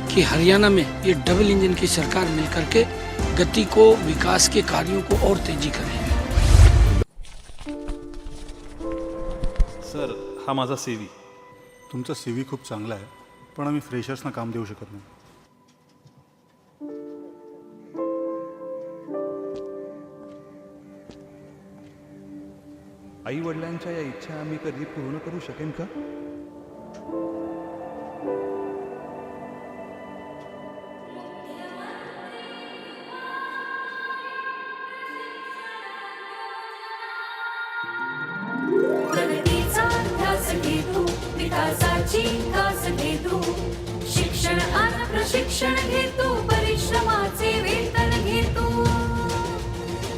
कि हरियाणा में ये डबल इंजन की सरकार मिलकर के गति को, विकास के कार्यों को और तेजी करे। सर, हा माझा CV. तुमचा CV खूप चांगला आहे, पण आम्ही फ्रेशर्सना काम देऊ शकत नाही. आई वडिलांच्या या इच्छा आम्ही कधी पूर्ण करू शकेन का? प्रगतीचा ध्यास घेतो, विकासाची कास घेतो, शिक्षण आणि प्रशिक्षण घेतो, परिश्रमाचे वेतन घेतो,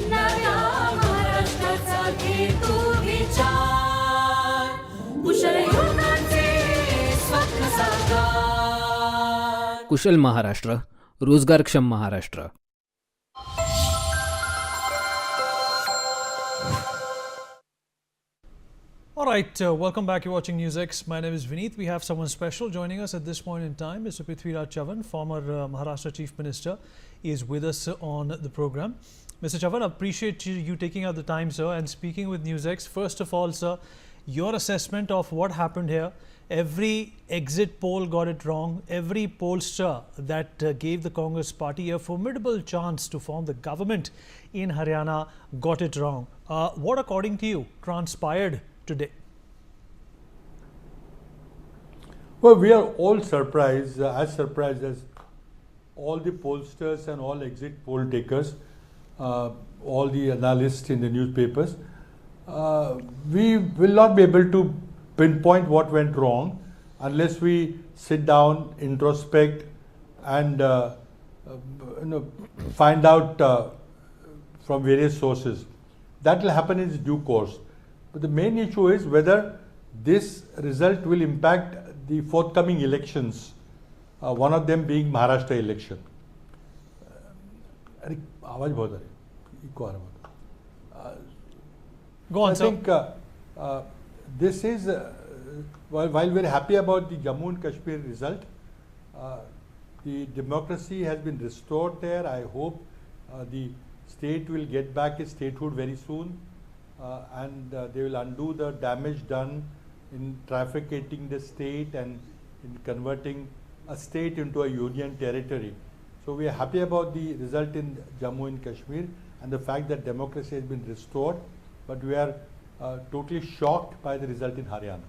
नव्या महाराष्ट्राचा घेतो विचार, कुशल युवकांचे स्वप्न साकार। कुशल Maharashtra, रोजगारक्षम Maharashtra. All right, welcome back. You're watching NewsX. My name is Vineet. We have someone special joining us at this point in time. Mr. Prithviraj Chavan, former Maharashtra Chief Minister, is with us on the program. Mr. Chavan, I appreciate you taking out the time, sir, and speaking with NewsX. First of all, sir, your assessment of what happened here. Every exit poll got it wrong. Every pollster that gave the Congress party a formidable chance to form the government in Haryana got it wrong. What, according to you, transpired today? Well, we are all surprised, as surprised as all the pollsters and all exit poll takers, all the analysts in the newspapers. We will not be able to pinpoint what went wrong unless we sit down, introspect, and find out from various sources. That will happen in due course. But the main issue is whether this result will impact the forthcoming elections, one of them being Maharashtra election. आवाज बहुत आ रही है, eco आ रहा है। Go on, I think this is, while we're happy about the Jammu and Kashmir result, the democracy has been restored there. I hope the state will get back its statehood very soon. And they will undo the damage done in trafficating the state and in converting a state into a union territory. So we are happy about the result in Jammu and Kashmir and the fact that democracy has been restored, but we are totally shocked by the result in Haryana.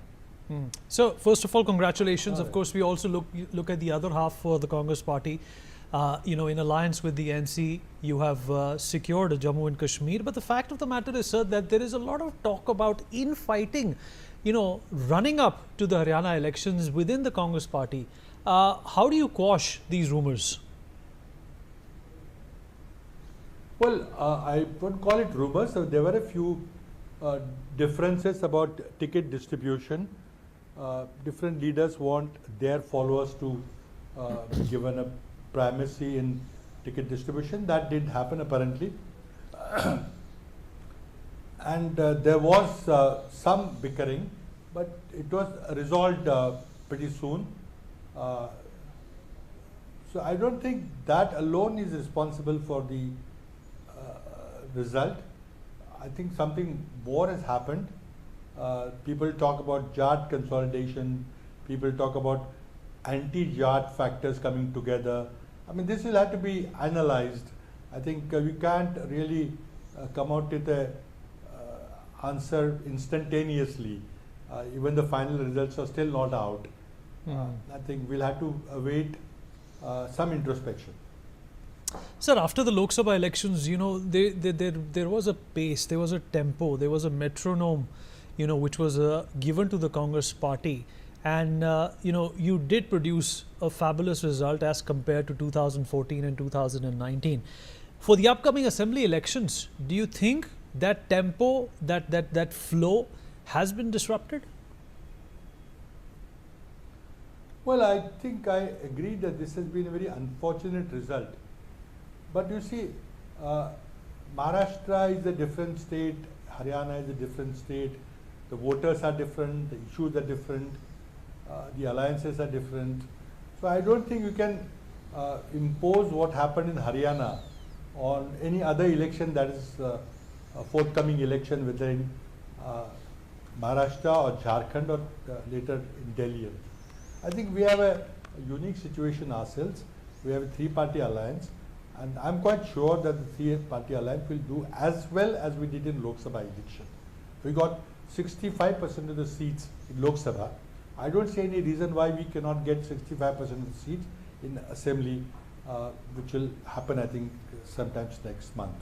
So first of all, congratulations. Of course, we also look at the other half for the Congress party. In alliance with the NC, you have secured Jammu and Kashmir. But the fact of the matter is, sir, that there is a lot of talk about infighting, running up to the Haryana elections within the Congress party. How do you quash these rumors? Well, I wouldn't call it rumors. There were a few differences about ticket distribution. Different leaders want their followers to be given a primacy in ticket distribution. That didn't happen apparently. And there was some bickering, but it was resolved pretty soon. So So I don't think that alone is responsible for the result. I think something more has happened. People talk about Jat consolidation. People talk about anti-Jat factors coming together. I mean, this will have to be analyzed. I think we can't really come out with a answer instantaneously. Even the final results are still not out. I think we'll have to await some introspection. Sir, after the Lok Sabha elections, there was a pace, there was a tempo, there was a metronome, which was given to the Congress party. And, you did produce a fabulous result as compared to 2014 and 2019. For the upcoming assembly elections, do you think that tempo, that flow has been disrupted? Well, I think I agree that this has been a very unfortunate result. But you see, Maharashtra is a different state, Haryana is a different state, the voters are different, the issues are different, the alliances are different. So I don't think you can impose what happened in Haryana on any other election that is a forthcoming election, whether in Maharashtra or Jharkhand or later in Delhi. I think we have a unique situation ourselves. We have a three-party alliance, and I'm quite sure that the three-party alliance will do as well as we did in Lok Sabha election. We got 65% of the seats in Lok Sabha. I don't see any reason why we cannot get 65% of the seats in assembly, which will happen, I think, sometimes next month.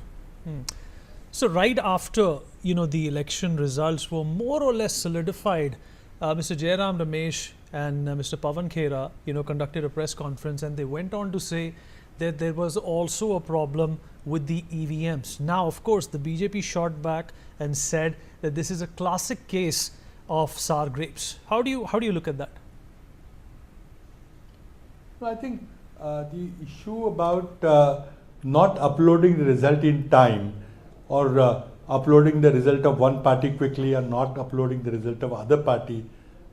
So right after, the election results were more or less solidified, Mr. Jairam Ramesh and Mr. Pawan Khera, conducted a press conference, and they went on to say that there was also a problem with the EVMs. Now, of course, the BJP shot back and said that this is a classic case of sour grapes. How do you look at that? I think the issue about not uploading the result in time, or uploading the result of one party quickly and not uploading the result of other party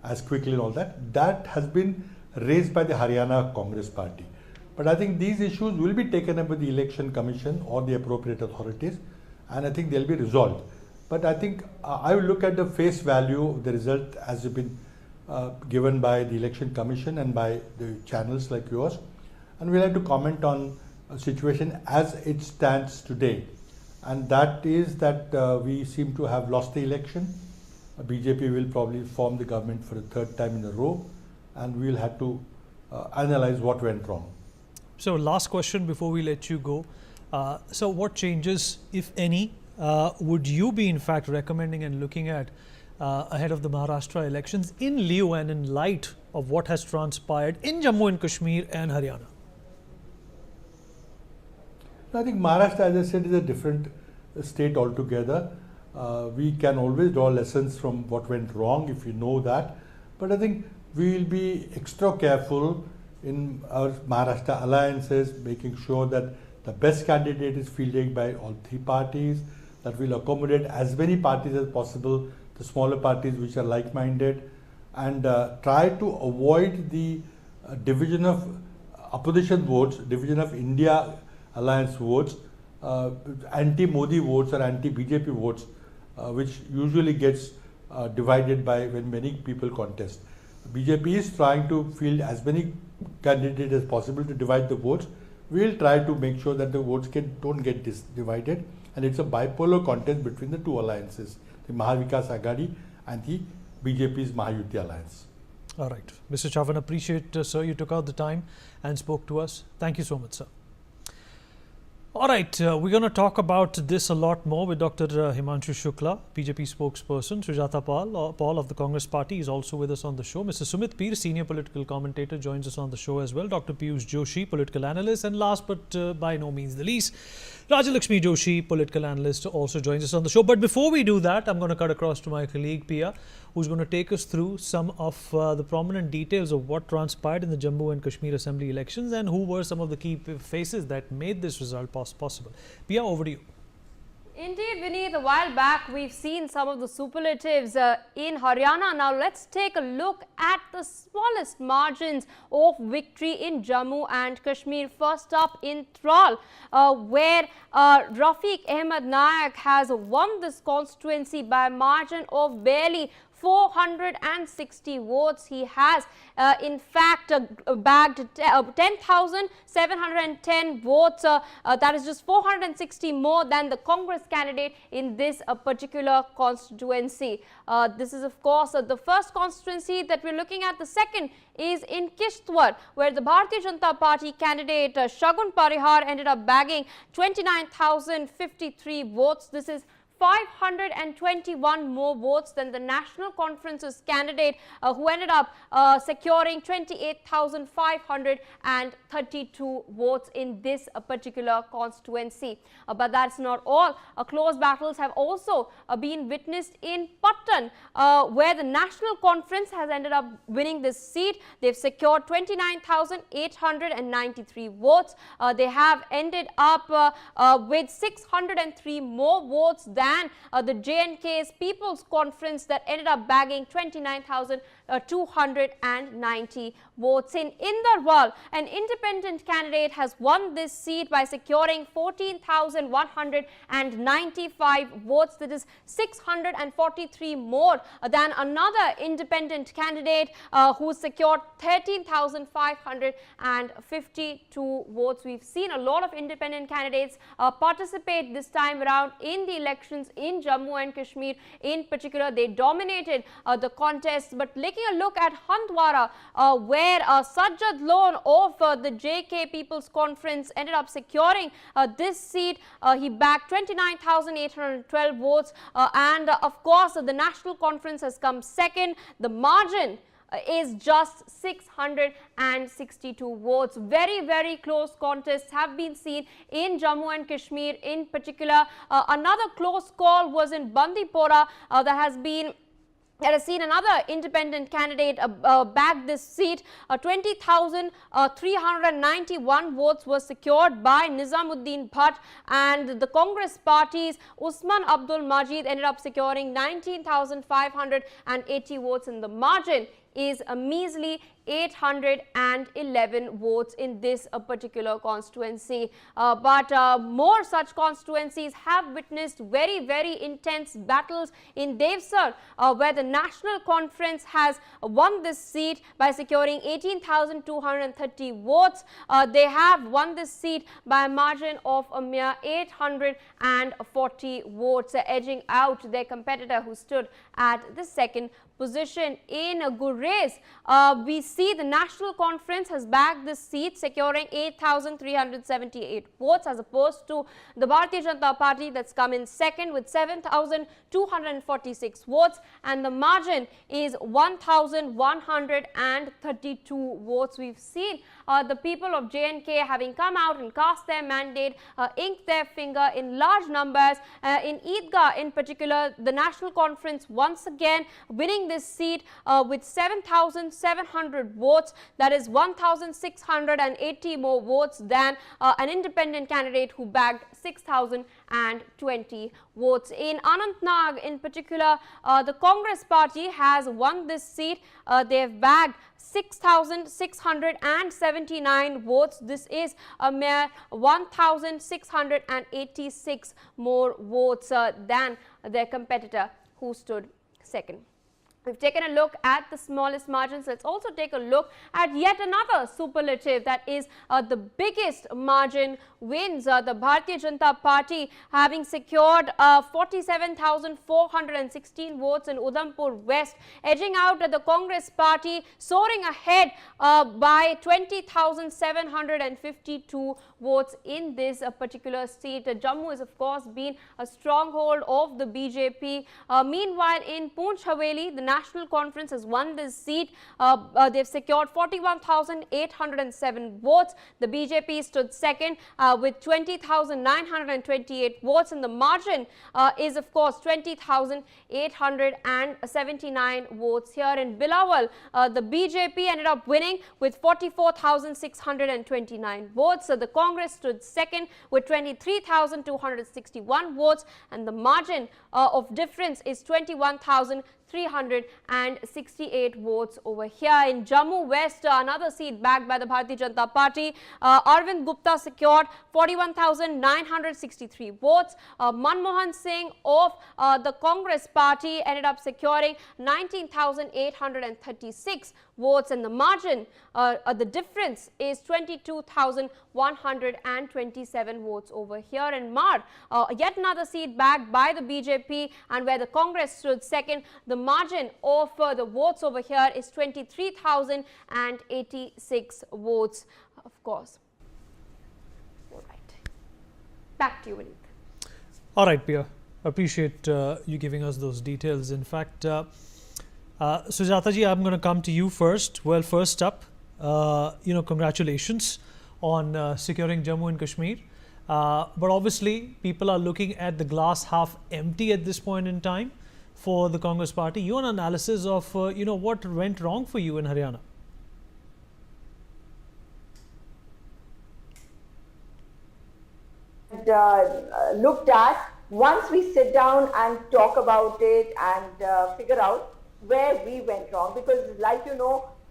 as quickly and all that has been raised by the Haryana Congress party. But I think these issues will be taken up with the Election Commission or the appropriate authorities, and I think they'll be resolved. But I think I will look at the face value of the result as has been given by the Election Commission and by the channels like yours, and we'll have to comment on a situation as it stands today. And that is that we seem to have lost the election. BJP will probably form the government for the third time in a row, and we'll have to analyze what went wrong. So last question before we let you go. So what changes, if any, would you be in fact recommending and looking at ahead of the Maharashtra elections in lieu and in light of what has transpired in Jammu and Kashmir and Haryana? I think Maharashtra, as I said, is a different state altogether. We can always draw lessons from what went wrong if you know that. But I think we will be extra careful in our Maharashtra alliances, making sure that the best candidate is fielded by all three parties, that will accommodate as many parties as possible, the smaller parties which are like-minded, and try to avoid the division of opposition votes, division of India alliance votes, anti-Modi votes or anti-BJP votes, which usually gets divided by when many people contest. BJP is trying to field as many candidates as possible to divide the votes. We will try to make sure that the votes don't get divided, and it's a bipolar contest between the two alliances, the Mahavikas Aghadi and the BJP's Mahayuti alliance. All right. Mr. Chavan, appreciate, sir, you took out the time and spoke to us. Thank you so much, sir. All right, we're going to talk about this a lot more with Dr. Himanshu Shukla, BJP spokesperson. Sujata Paul of the Congress Party is also with us on the show. Mr. Sumit Peer, senior political commentator, joins us on the show as well. Dr. Piyush Joshi, political analyst. And last but by no means the least, Rajalakshmi Joshi, political analyst, also joins us on the show. But before we do that, I'm going to cut across to my colleague Pia, who's going to take us through some of the prominent details of what transpired in the Jammu and Kashmir Assembly elections and who were some of the key faces that made this result possible. Pia, over to you. Indeed, Vineet, a while back we've seen some of the superlatives in Haryana. Now let's take a look at the smallest margins of victory in Jammu and Kashmir. First up, Introspection, where Rafiq Ahmed Nayak has won this constituency by a margin of barely 460 votes. He has in fact bagged 10,710 votes. That is just 460 more than the Congress candidate in this particular constituency. This is of course the first constituency that we're looking at. The second is in Kishtwar, where the Bharatiya Janata Party candidate Shagun Parihar ended up bagging 29,053 votes. This is 521 more votes than the National Conference's candidate who ended up securing 28,532 votes in this particular constituency. But that's not all. Close battles have also been witnessed in Patan, where the National Conference has ended up winning this seat. They've secured 29,893 votes. They have ended up with 603 more votes than the J&K's People's Conference that ended up bagging 29,290 votes. In Indarwal, an independent candidate has won this seat by securing 14,195 votes. That is 643 more than another independent candidate who secured 13,552 votes. We've seen a lot of independent candidates participate this time around in the elections in Jammu and Kashmir. In particular, they dominated the contest. But taking a look at Handwara, where Sajjad Lone of the JK People's Conference ended up securing this seat. He bagged 29,812 votes, and of course the National Conference has come second. The margin is just 662 votes. Very, very close contests have been seen in Jammu and Kashmir. In particular, another close call was in Bandipora that has seen another independent candidate bag this seat. 20,391 votes were secured by Nizamuddin Bhatt, and the Congress party's Usman Abdul Majid ended up securing 19,580 votes, and the margin is a measly 811 votes in this particular constituency. But more such constituencies have witnessed very, very intense battles. In Devsar, where the National Conference has won this seat by securing 18,230 votes. They have won this seat by a margin of a mere 840 votes, edging out their competitor who stood at the second position. In Gurez, we see the National Conference has bagged this seat, securing 8,378 votes, as opposed to the Bharatiya Janata Party that's come in second with 7,246 votes, and the margin is 1,132 votes. We've seen the people of J&K having come out and cast their mandate, inked their finger in large numbers. In Eidgah in particular, the National Conference once again winning this seat with 7,700 votes. That is 1,680 more votes than an independent candidate who bagged 6,020 votes. In Anantnag in particular, the Congress party has won this seat. They have bagged 6,679 votes. This is a mere 1,686 more votes than their competitor who stood second. We've taken a look at the smallest margins. Let's also take a look at yet another superlative, that is the biggest margin wins. The Bharatiya Janata Party having secured 47,416 votes in Udhampur West, edging out the Congress party, soaring ahead by 20,752 votes in this particular seat. Jammu is of course been a stronghold of the BJP. Meanwhile, in Poonch Haveli, the National Conference has won this seat. They've secured 41,807 votes. The BJP stood second with 20,928 votes, and the margin is of course 20,879 votes. Here in Bilawal, the BJP ended up winning with 44,629 votes. The Congress Congress stood second with 23,261 votes, and the margin of difference is 21,368 votes over here. In Jammu West, another seat backed by the Bharatiya Janata Party, Arvind Gupta secured 41,963 votes. Manmohan Singh of the Congress Party ended up securing 19,836 votes, and the margin, the difference is 22,127 votes over here. In Mar, yet another seat backed by the BJP, and where the Congress stood second, the margin of the votes over here is 23,086 votes, of course. All right. Back to you, Vineet. All right, Pia. Appreciate you giving us those details. In fact, Sujata ji, I'm going to come to you first. Well, first up, congratulations on securing Jammu and Kashmir. But obviously, people are looking at the glass half empty at this point in time for the Congress Party. Your analysis of, what went wrong for you in Haryana? Looked at, once we sit down and talk about it and figure out where we went wrong, because like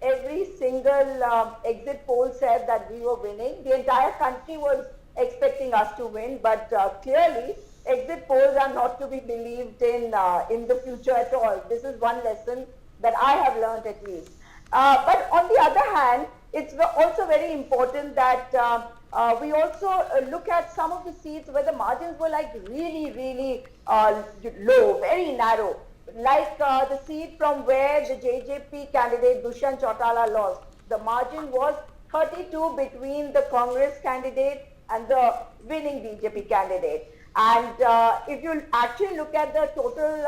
every single exit poll said that we were winning. The entire country was expecting us to win, but clearly exit polls are not to be believed in the future at all. This is one lesson that I have learned at least. But on the other hand, it's also very important that we also look at some of the seats where the margins were like really low, very narrow. Like the seat from where the JJP candidate Dushyant Chautala lost. The margin was 32 between the Congress candidate and the winning BJP candidate. And if you actually look at the total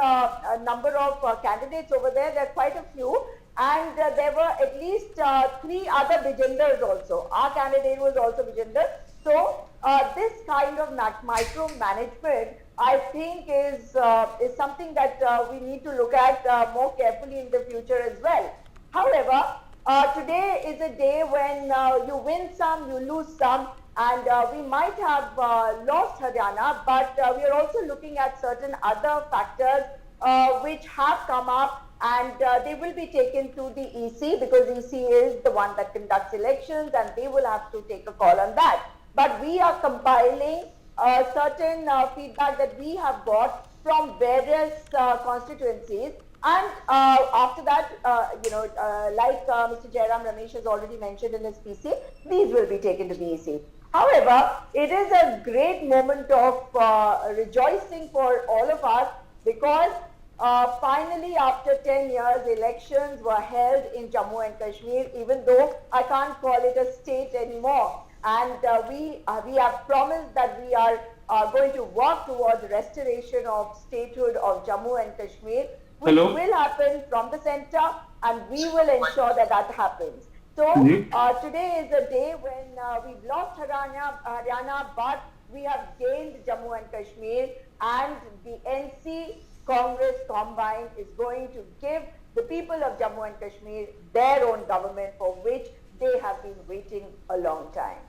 number of candidates over there, there are quite a few. And there were at least 3 other Bijenders also. Our candidate was also Bijender. So this kind of micromanagement, I think, is something that we need to look at more carefully in the future as well. However, today is a day when you win some, you lose some, and we might have lost Haryana, but we are also looking at certain other factors which have come up, and they will be taken to the EC, because EC is the one that conducts elections, and they will have to take a call on that. But we are compiling certain feedback that we have got from various constituencies, and after that, like Mr. Jairam Ramesh has already mentioned in his PC, these will be taken to the EC. However, it is a great moment of rejoicing for all of us, because finally, after 10 years, elections were held in Jammu and Kashmir, even though I can't call it a state anymore. And we have promised that we are going to work towards restoration of statehood of Jammu and Kashmir, which will happen from the center, and we will ensure that that happens. So today is a day when we've lost Haryana, but we have gained Jammu and Kashmir, and the NC Congress combined is going to give the people of Jammu and Kashmir their own government, for which they have been waiting a long time.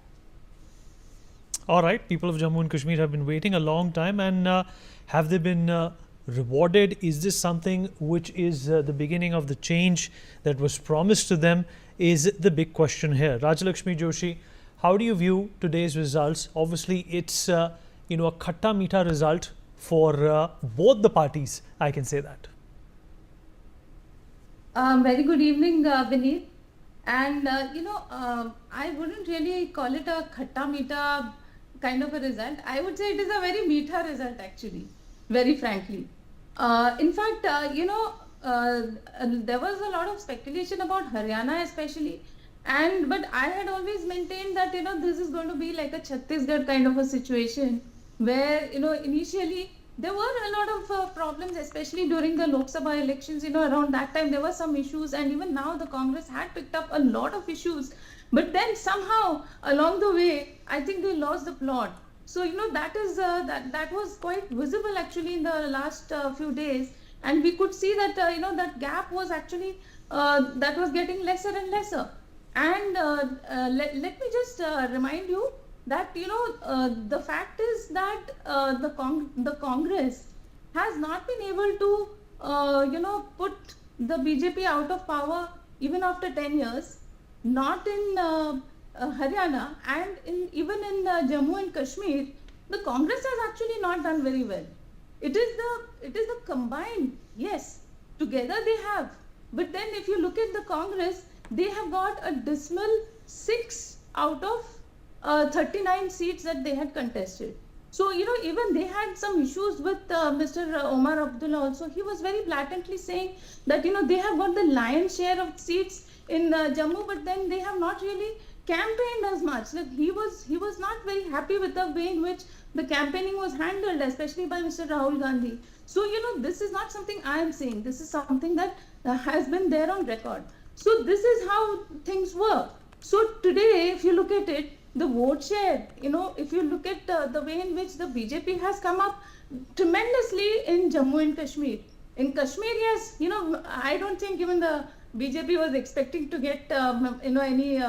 All right, people of Jammu and Kashmir have been waiting a long time, and have they been rewarded? Is this something which is the beginning of the change that was promised to them? Is the big question here. Rajalakshmi Joshi, how do you view today's results? Obviously, it's a khatta meetha result for both the parties, I can say that. Very good evening, Vineet. And I wouldn't really call it a khatta meetha kind of a result. I would say it is a very meetha result, actually, very frankly. In fact, there was a lot of speculation about Haryana especially, but I had always maintained that this is going to be like a Chhattisgarh kind of a situation, where initially there were a lot of problems, especially during the Lok Sabha elections. Around that time there were some issues, and even now the Congress had picked up a lot of issues, but then somehow along the way I think they lost the plot. So that is that was quite visible actually in the last few days, and we could see that that gap was actually that was getting lesser and lesser. And let me just remind you that the fact is that the Congress has not been able to put the BJP out of power even after 10 years, not in Haryana, and even in Jammu and Kashmir, the Congress has actually not done very well. It is the combined, yes, together they have, but then if you look at the Congress, they have got a dismal 6 out of 39 seats that they had contested. So, even they had some issues with Mr. Omar Abdullah also. He was very blatantly saying that, they have got the lion's share of seats in Jammu, but then they have not really campaigned as much. Like he was not very happy with the way in which the campaigning was handled, especially by Mr. Rahul Gandhi. So, this is not something I am saying. This is something that has been there on record. So, this is how things work. So, today, if you look at it, the vote share, if you look at the way in which the BJP has come up tremendously in Jammu and Kashmir. In Kashmir, yes, I don't think even the BJP was expecting to get, any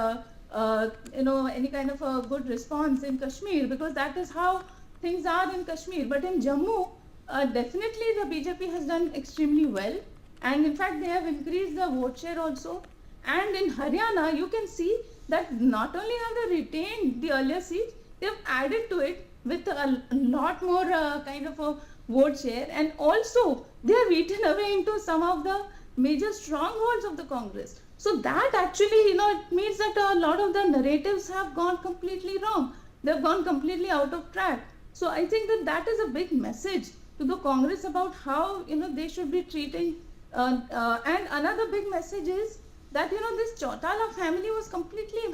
kind of a good response in Kashmir, because that is how things are in Kashmir. But in Jammu, definitely the BJP has done extremely well, and in fact they have increased the vote share also. And in Haryana, you can see that not only have they retained the earlier seats, they have added to it with a lot more kind of a vote share, and also they have eaten away into some of the major strongholds of the Congress. So that actually, it means that a lot of the narratives have gone completely wrong. They've gone completely out of track. So I think that is a big message to the Congress about how, they should be treating. And another big message is that, this Chautala family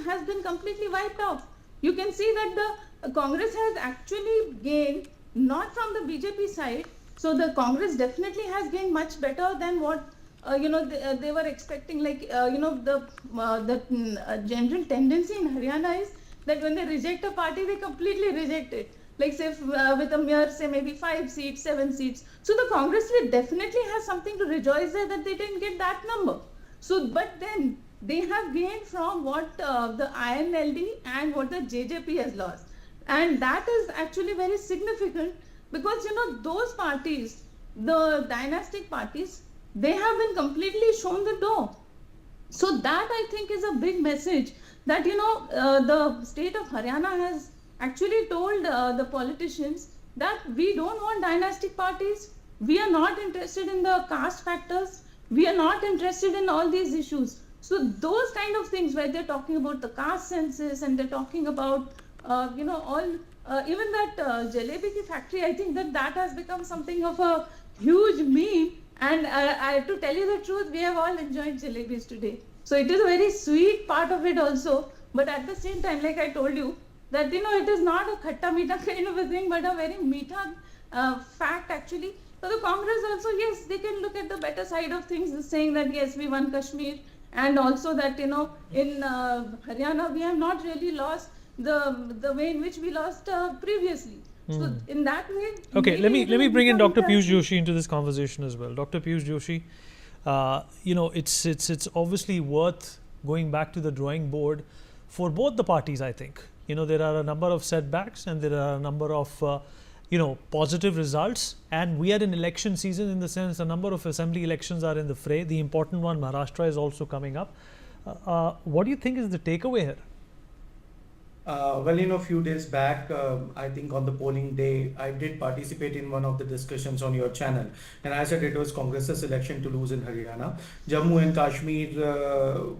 has been completely wiped out. You can see that the Congress has actually gained, not from the BJP side. So the Congress definitely has gained much better than what they were expecting. Like, the general tendency in Haryana is that when they reject a party, they completely reject it. Like, say, with a mere, say, maybe 5 seats, 7 seats. So the Congress definitely has something to rejoice there that they didn't get that number. So, but then they have gained from what the INLD and what the JJP has lost. And that is actually very significant because, those parties, the dynastic parties, they have been completely shown the door. So that I think is a big message that, the state of Haryana has actually told the politicians that we don't want dynastic parties. We are not interested in the caste factors. We are not interested in all these issues. So those kind of things where they're talking about the caste census and they're talking about, even that jalebi ki factory, I think that has become something of a huge meme. And to tell you the truth, we have all enjoyed jalebis today. So it is a very sweet part of it also. But at the same time, like I told you, that, it is not a khatta meeta kind of a thing, but a very meeta fact actually. So the Congress also, yes, they can look at the better side of things, saying that, yes, we won Kashmir. And also that, in Haryana, we have not really lost the way in which we lost previously. So in that way... Okay, let me bring in Dr. Piyush Joshi into this conversation as well. Dr. Piyush Joshi, it's obviously worth going back to the drawing board for both the parties, I think. There are a number of setbacks and there are a number of, positive results. And we are in election season, in the sense a number of assembly elections are in the fray. The important one, Maharashtra, is also coming up. What do you think is the takeaway here? Well, a few days back, I think on the polling day, I did participate in one of the discussions on your channel. And I said it was Congress's election to lose in Haryana. Jammu and Kashmir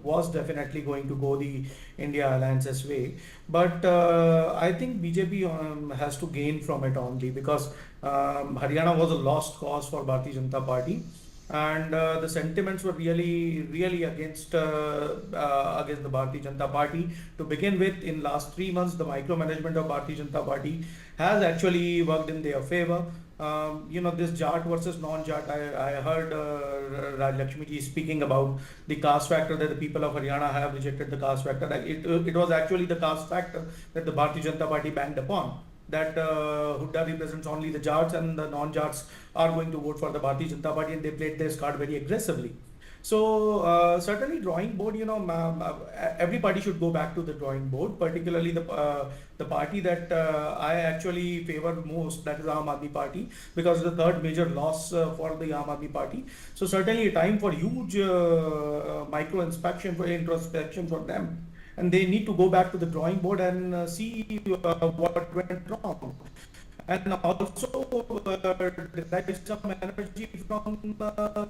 was definitely going to go the India Alliance's way. But I think BJP has to gain from it only, because Haryana was a lost cause for Bharatiya Janata Party. And the sentiments were really against the Bharatiya Janata Party. To begin with, in last 3 months, the micromanagement of Bharatiya Janata Party has actually worked in their favor. This Jat versus non-Jat, I heard Raj Lakshmi ji speaking about the caste factor, that the people of Haryana have rejected the caste factor. It was actually the caste factor that the Bharatiya Janata Party banged upon. That Hooda represents only the Jats and the non-Jats are going to vote for the Bharatiya Janata Party, and they played this card very aggressively. So certainly drawing board, everybody should go back to the drawing board, particularly the party that I actually favor most, that is Aam Aadmi Party, because the third major loss for the Aam Aadmi Party. So certainly a time for huge micro inspection, for introspection for them. And they need to go back to the drawing board and see what went wrong. And also derive some energy from the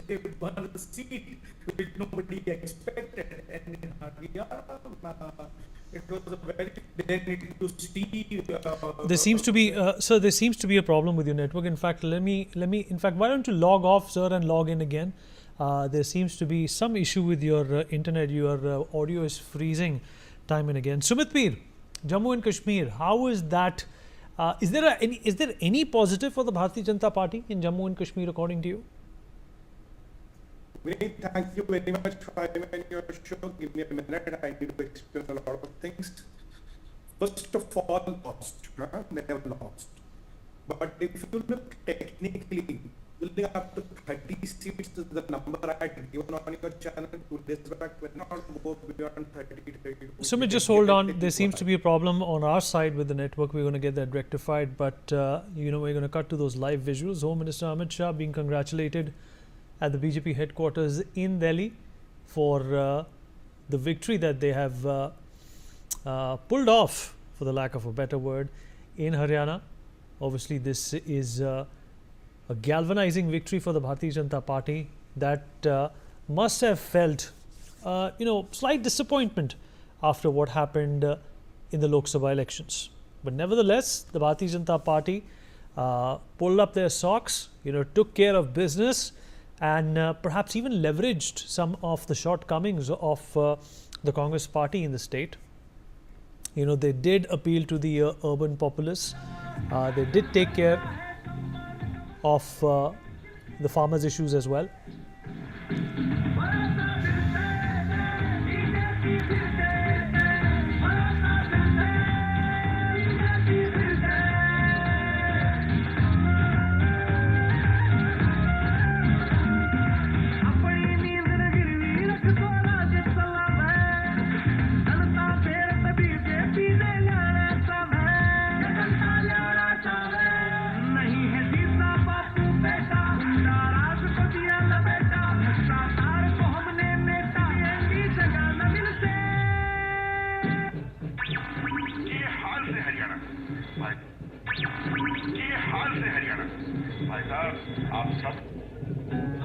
they won the seat which nobody expected, and in Haryana it was a very they need to see. There seems to be, sir. There seems to be a problem with your network. In fact, let me. In fact, why don't you log off, sir, and log in again? There seems to be some issue with your internet. Your audio is freezing time and again. Sumit Peer, Jammu and Kashmir. How is that? Is there any positive for the Bharatiya Janata Party in Jammu and Kashmir, according to you? Vinny, thank you very much for having me on your show. Give me a minute. I need to explain a lot of things. First of all, lost. They have lost. But if you look technically, building up to 30 seats is the number I had given on your channel 2 days back. Will not go beyond 30. Sumit, just hold on. There seems to be a problem on our side with the network. We're going to get that rectified. But, we're going to cut to those live visuals. Home Minister Amit Shah being congratulated at the BJP headquarters in Delhi for the victory that they have pulled off, for the lack of a better word, in Haryana. Obviously, this is a galvanizing victory for the Bharatiya Janata Party that must have felt, slight disappointment after what happened in the Lok Sabha elections. But nevertheless, the Bharatiya Janata Party pulled up their socks, took care of business, and perhaps even leveraged some of the shortcomings of the Congress party in the state. They did appeal to the urban populace. They did take care of the farmers' issues as well.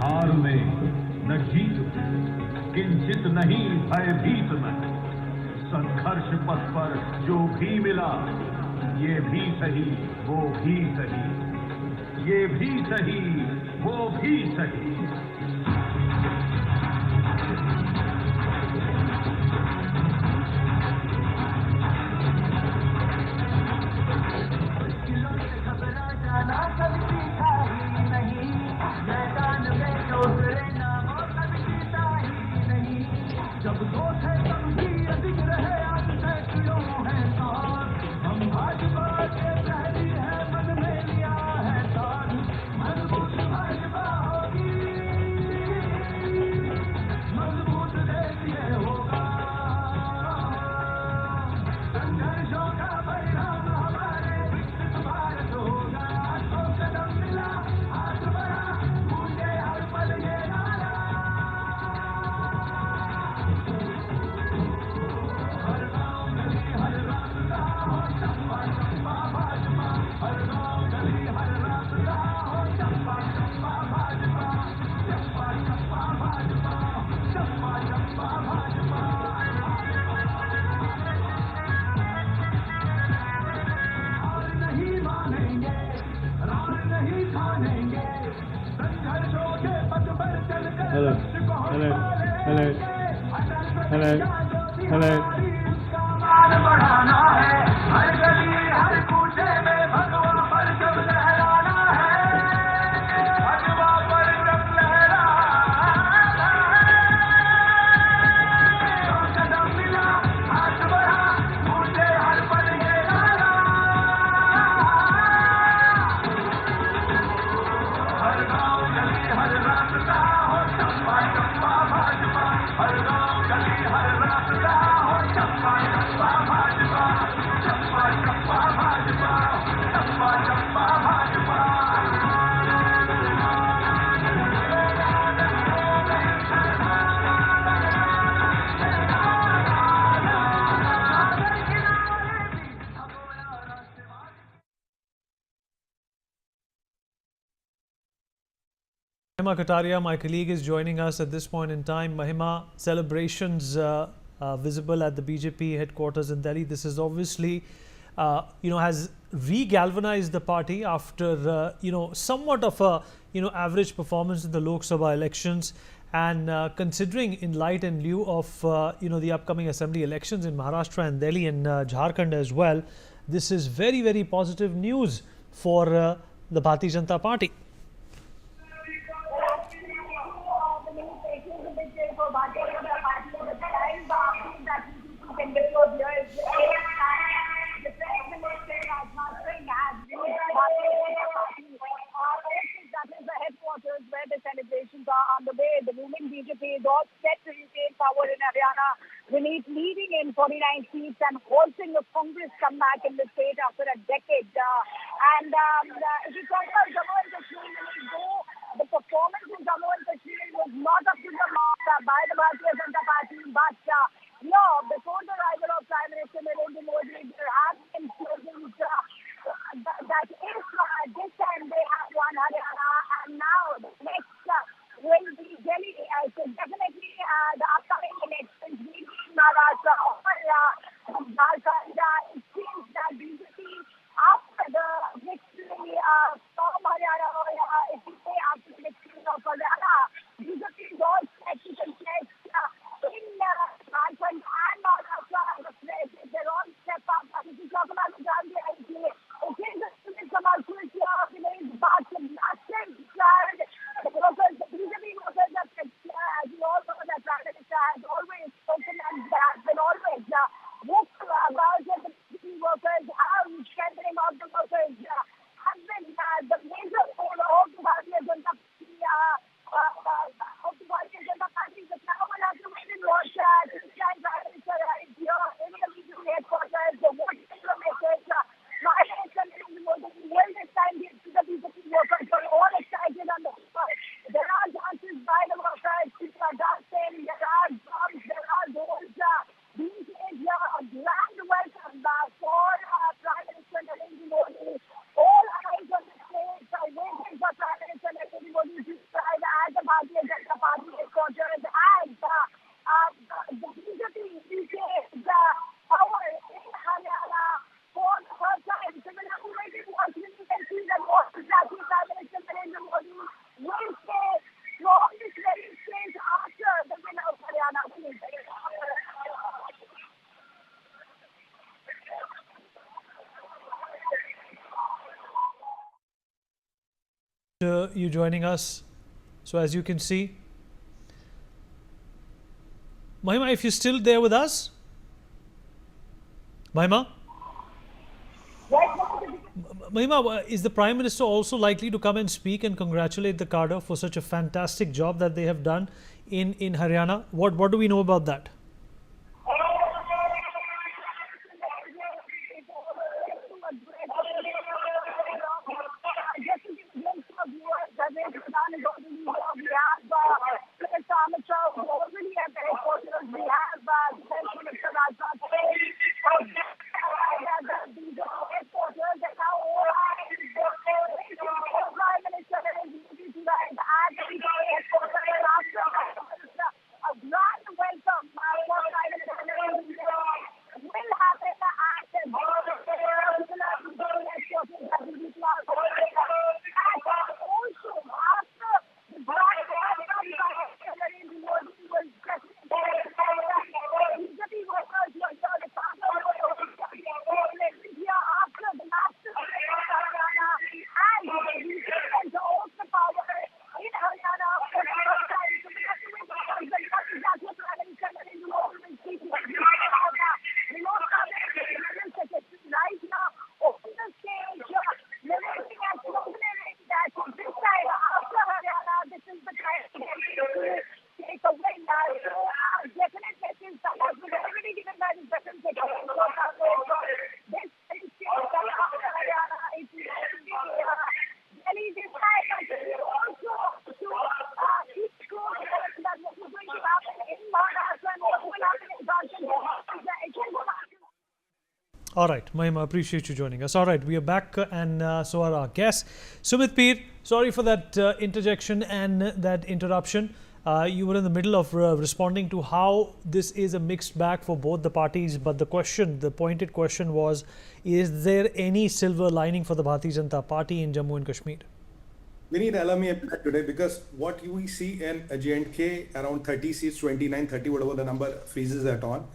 हार में न जीत किंचित नहीं भयभीत में संघर्ष पथ पर जो भी मिला ये भी सही वो भी सही ये भी सही वो भी सही Mahima Kataria, my colleague, is joining us at this point in time. Mahima, celebrations visible at the BJP headquarters in Delhi. This is obviously, has re-galvanized the party after, somewhat of a, average performance in the Lok Sabha elections. And considering in light and lieu of, the upcoming assembly elections in Maharashtra and Delhi and Jharkhand as well, this is very, very positive news for the Bharatiya Janata Party. Where the celebrations are on the way. The ruling BJP is all set to retain power in Haryana, beneath leading in 49 seats and halting the Congress comeback in the state after a decade. If you talk about Jammu and Kashmir, the performance in Jammu and Kashmir was not up to the mark by the Bharatiya Janata Party, but before the arrival of Prime Minister Narendra Modi, there have been slogans that if this time they have won Haryana, and now the next will be Delhi. So definitely the upcoming elections will be Maharashtra or Jharkhand. It seems that BJP, after the victory from Haryana, or if you say after the victory of Haryana, BJP is all set to contest in Jharkhand and Maharashtra. They're all step up. And if you talk about the Gandhi idea, it is a tumultuous year, but the massive flood. The BJP workers have said, as you all know, that Prime Minister has always spoken and has been always vocal about the BJP workers, how strengthening of the workers has been the major goal of the Bharatiya Janata Party. But now we'll have to wait and watch this time Prime Minister is here in the BJP headquarters, the voting makers. Prime Minister Narendra Modi will this time give to the BJP workers. We're all excited on the spot. There are dances by the workers, people are dancing, there are drums, there are doors. These is a grand welcome for Prime Minister Narendra Modi. All eyes on the stage are waiting for Prime Minister Narendra Modi to arrive at the Bharatiya Janata Party headquarters as the BJP retains power in Haryana for the first time. So we'll have to wait and watch. You can see that what exactly Prime Minister Narendra Modi will say from this very stage after the winner of Haryana. You joining us. So as you can see, Mahima, if you're still there with us, Mahima? Mahima, is the Prime Minister also likely to come and speak and congratulate the cadre for such a fantastic job that they have done in Haryana? What do we know about that? A grand welcome All right, Mahima, appreciate you joining us. All right, we are back and so are our guests. Sumit Peer, sorry for that interjection and that interruption. You were in the middle of responding to how this is a mixed bag for both the parties. But the pointed question was, is there any silver lining for the Bharatiya Janata Party in Jammu and Kashmir? We need allow me today because what we see in J&K around 30 seats, 29, 30, whatever the number freezes that on.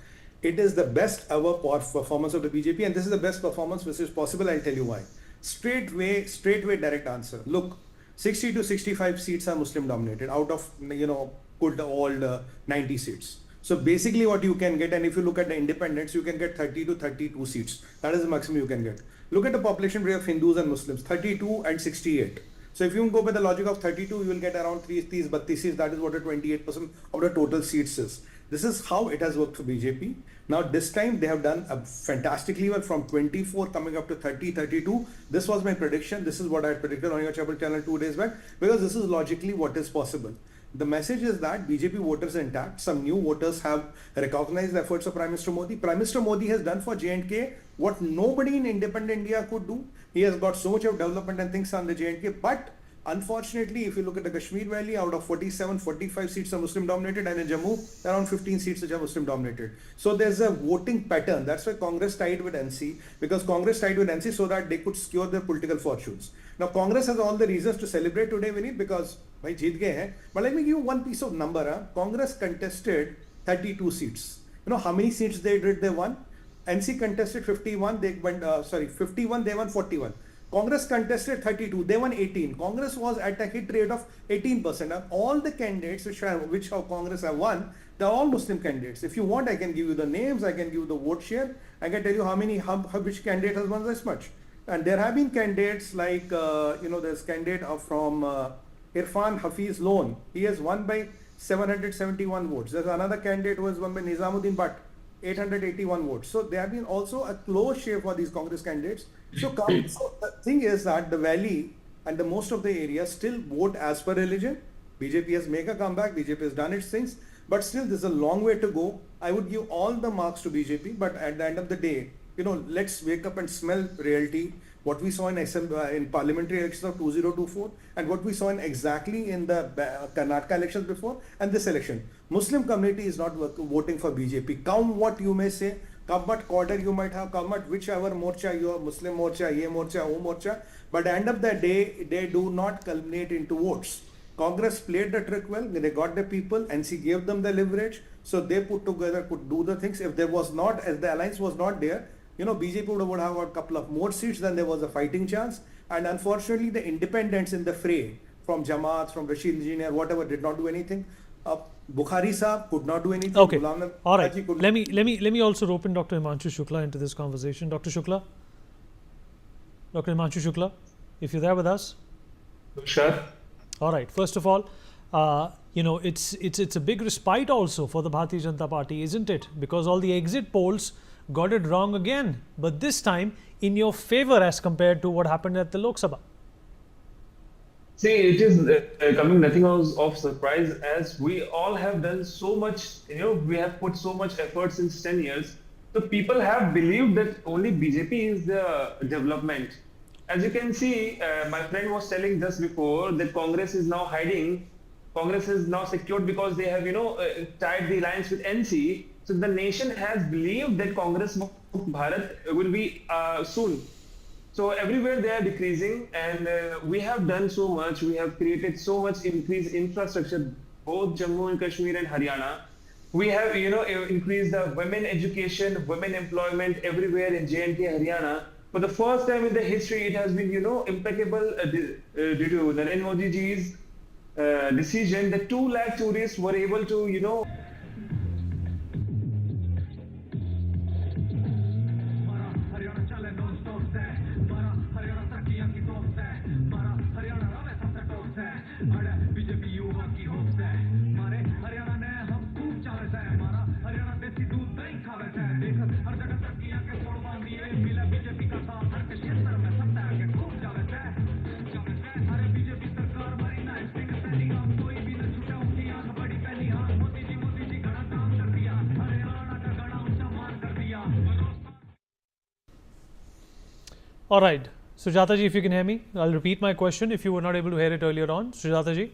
It is the best ever performance of the BJP, and this is the best performance which is possible. I'll tell you why. Straightway, direct answer. Look, 60 to 65 seats are Muslim dominated out of, put all 90 seats. So basically what you can get, and if you look at the independents, you can get 30 to 32 seats. That is the maximum you can get. Look at the population rate of Hindus and Muslims, 32 and 68. So if you go by the logic of 32, you will get around 30 seats. That is what a 28% of the total seats is. This is how it has worked for BJP. Now this time they have done a fantastically well from 24 coming up to 30, 32. This was my prediction. This is what I had predicted on your channel 2 days back, because this is logically what is possible. The message is that BJP voters are intact. Some new voters have recognized the efforts of Prime Minister Modi. Prime Minister Modi has done for J&K what nobody in independent India could do. He has got so much of development and things on the J&K, but unfortunately, if you look at the Kashmir Valley, out of 47, 45 seats are Muslim dominated, and in Jammu, around 15 seats which are Muslim dominated. So there's a voting pattern. That's why Congress tied with NC, because Congress tied with NC so that they could secure their political fortunes. Now Congress has all the reasons to celebrate today, Vinit, because bhai jeet gaye hain. But let me give you one piece of number. Congress contested 32 seats. You know how many seats they won? NC contested 51, 51, they won 41. Congress contested 32, they won 18. Congress was at a hit rate of 18%. And all the candidates which Congress have won, they're all Muslim candidates. If you want, I can give you the names, I can give you the vote share, I can tell you which candidate has won this much. And there have been candidates like, there's candidate from Irfan Hafiz Loan. He has won by 771 votes. There's another candidate who has won by Nizamuddin Bhatt, 881 votes. So there have been also a close shave for these Congress candidates. So the thing is that the valley and the most of the areas still vote as per religion. BJP has made a comeback, BJP has done its things, but still there's a long way to go. I would give all the marks to BJP, but at the end of the day, let's wake up and smell reality. What we saw in parliamentary elections of 2024 and what we saw exactly in the Karnataka elections before and this election. Muslim community is not voting for BJP. Come what you may say, come what quarter you might have, come what whichever morcha you are, Muslim morcha, ye morcha, o morcha. But at the end of the day, they do not culminate into votes. Congress played the trick well. They got the people. NC gave them the leverage. So they put together, could do the things. If there was not, as the alliance was not there, BJP would have got a couple of more seats, then there was a fighting chance. And unfortunately, the independents in the fray, from Jamaat, from Rashid Engineer, whatever, did not do anything. Bukhari Saab could not do anything. Okay. All right. Let me also rope in Dr. Himanshu Shukla into this conversation. Dr. Himanshu Shukla, if you're there with us. Sure. All right. First of all, it's a big respite also for the Bharatiya Janata Party, isn't it? Because all the exit polls got it wrong again, but this time in your favor as compared to what happened at the Lok Sabha. See, it is coming nothing of surprise, as we all have done so much, we have put so much effort since 10 years. So people have believed that only BJP is the development. As you can see, my friend was telling just before that Congress is now hiding. Congress is now secured because they have, tied the alliance with NC. So the nation has believed that Congress Bharat will be soon. So everywhere they are decreasing, and we have done so much. We have created so much increased infrastructure, both Jammu and Kashmir and Haryana. We have, increased the women education, women employment everywhere in J&K, Haryana. For the first time in the history, it has been, impeccable due to Narendra Modi ji's decision that 2 lakh tourists were able to, All right. Sujata ji, if you can hear me, I'll repeat my question if you were not able to hear it earlier on. Sujata ji.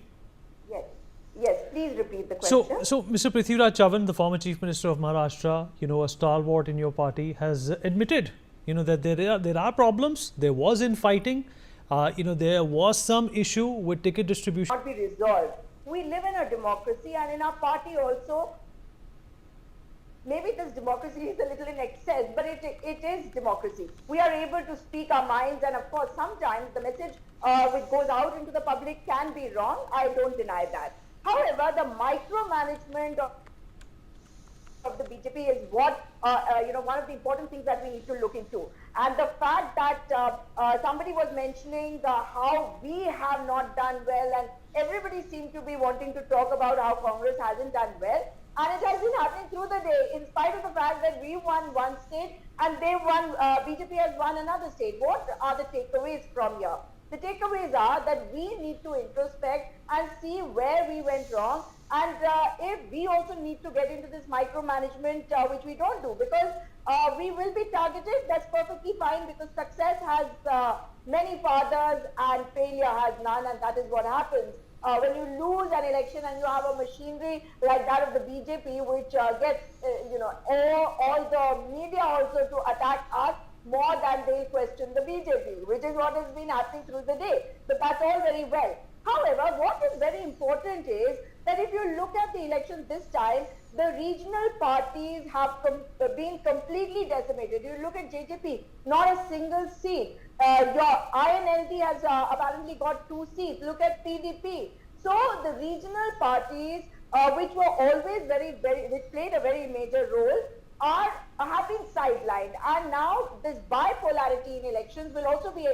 Yes, please repeat the question. So Mr. Prithviraj Chavan, the former Chief Minister of Maharashtra, a stalwart in your party, has admitted, that there are problems. There was infighting. There was some issue with ticket distribution. Not be resolved. We live in a democracy, and in our party also, maybe this democracy is a little in excess, but it is democracy. We are able to speak our minds, and of course, sometimes the message which goes out into the public can be wrong. I don't deny that. However, the micromanagement of the BJP is what, one of the important things that we need to look into. And the fact that somebody was mentioning how we have not done well, and everybody seemed to be wanting to talk about how Congress hasn't done well. And it has been happening through the day, in spite of the fact that we won one state and they won, BJP has won another state. What are the takeaways from here? The takeaways are that we need to introspect and see where we went wrong, and if we also need to get into this micromanagement, which we don't do, because we will be targeted. That's perfectly fine, because success has many fathers and failure has none, and that is what happens. When you lose an election and you have a machinery like that of the BJP, which gets, all the media also to attack us, more than they'll question the BJP, which is what has been happening through the day. But that's all very well. However, what is very important is that if you look at the election this time, the regional parties have been completely decimated. You look at JJP, not a single seat. Your INLD has apparently got 2 seats. Look at PDP. So the regional parties, which were always which played a very major role, have been sidelined, and now this bipolarity in elections will also be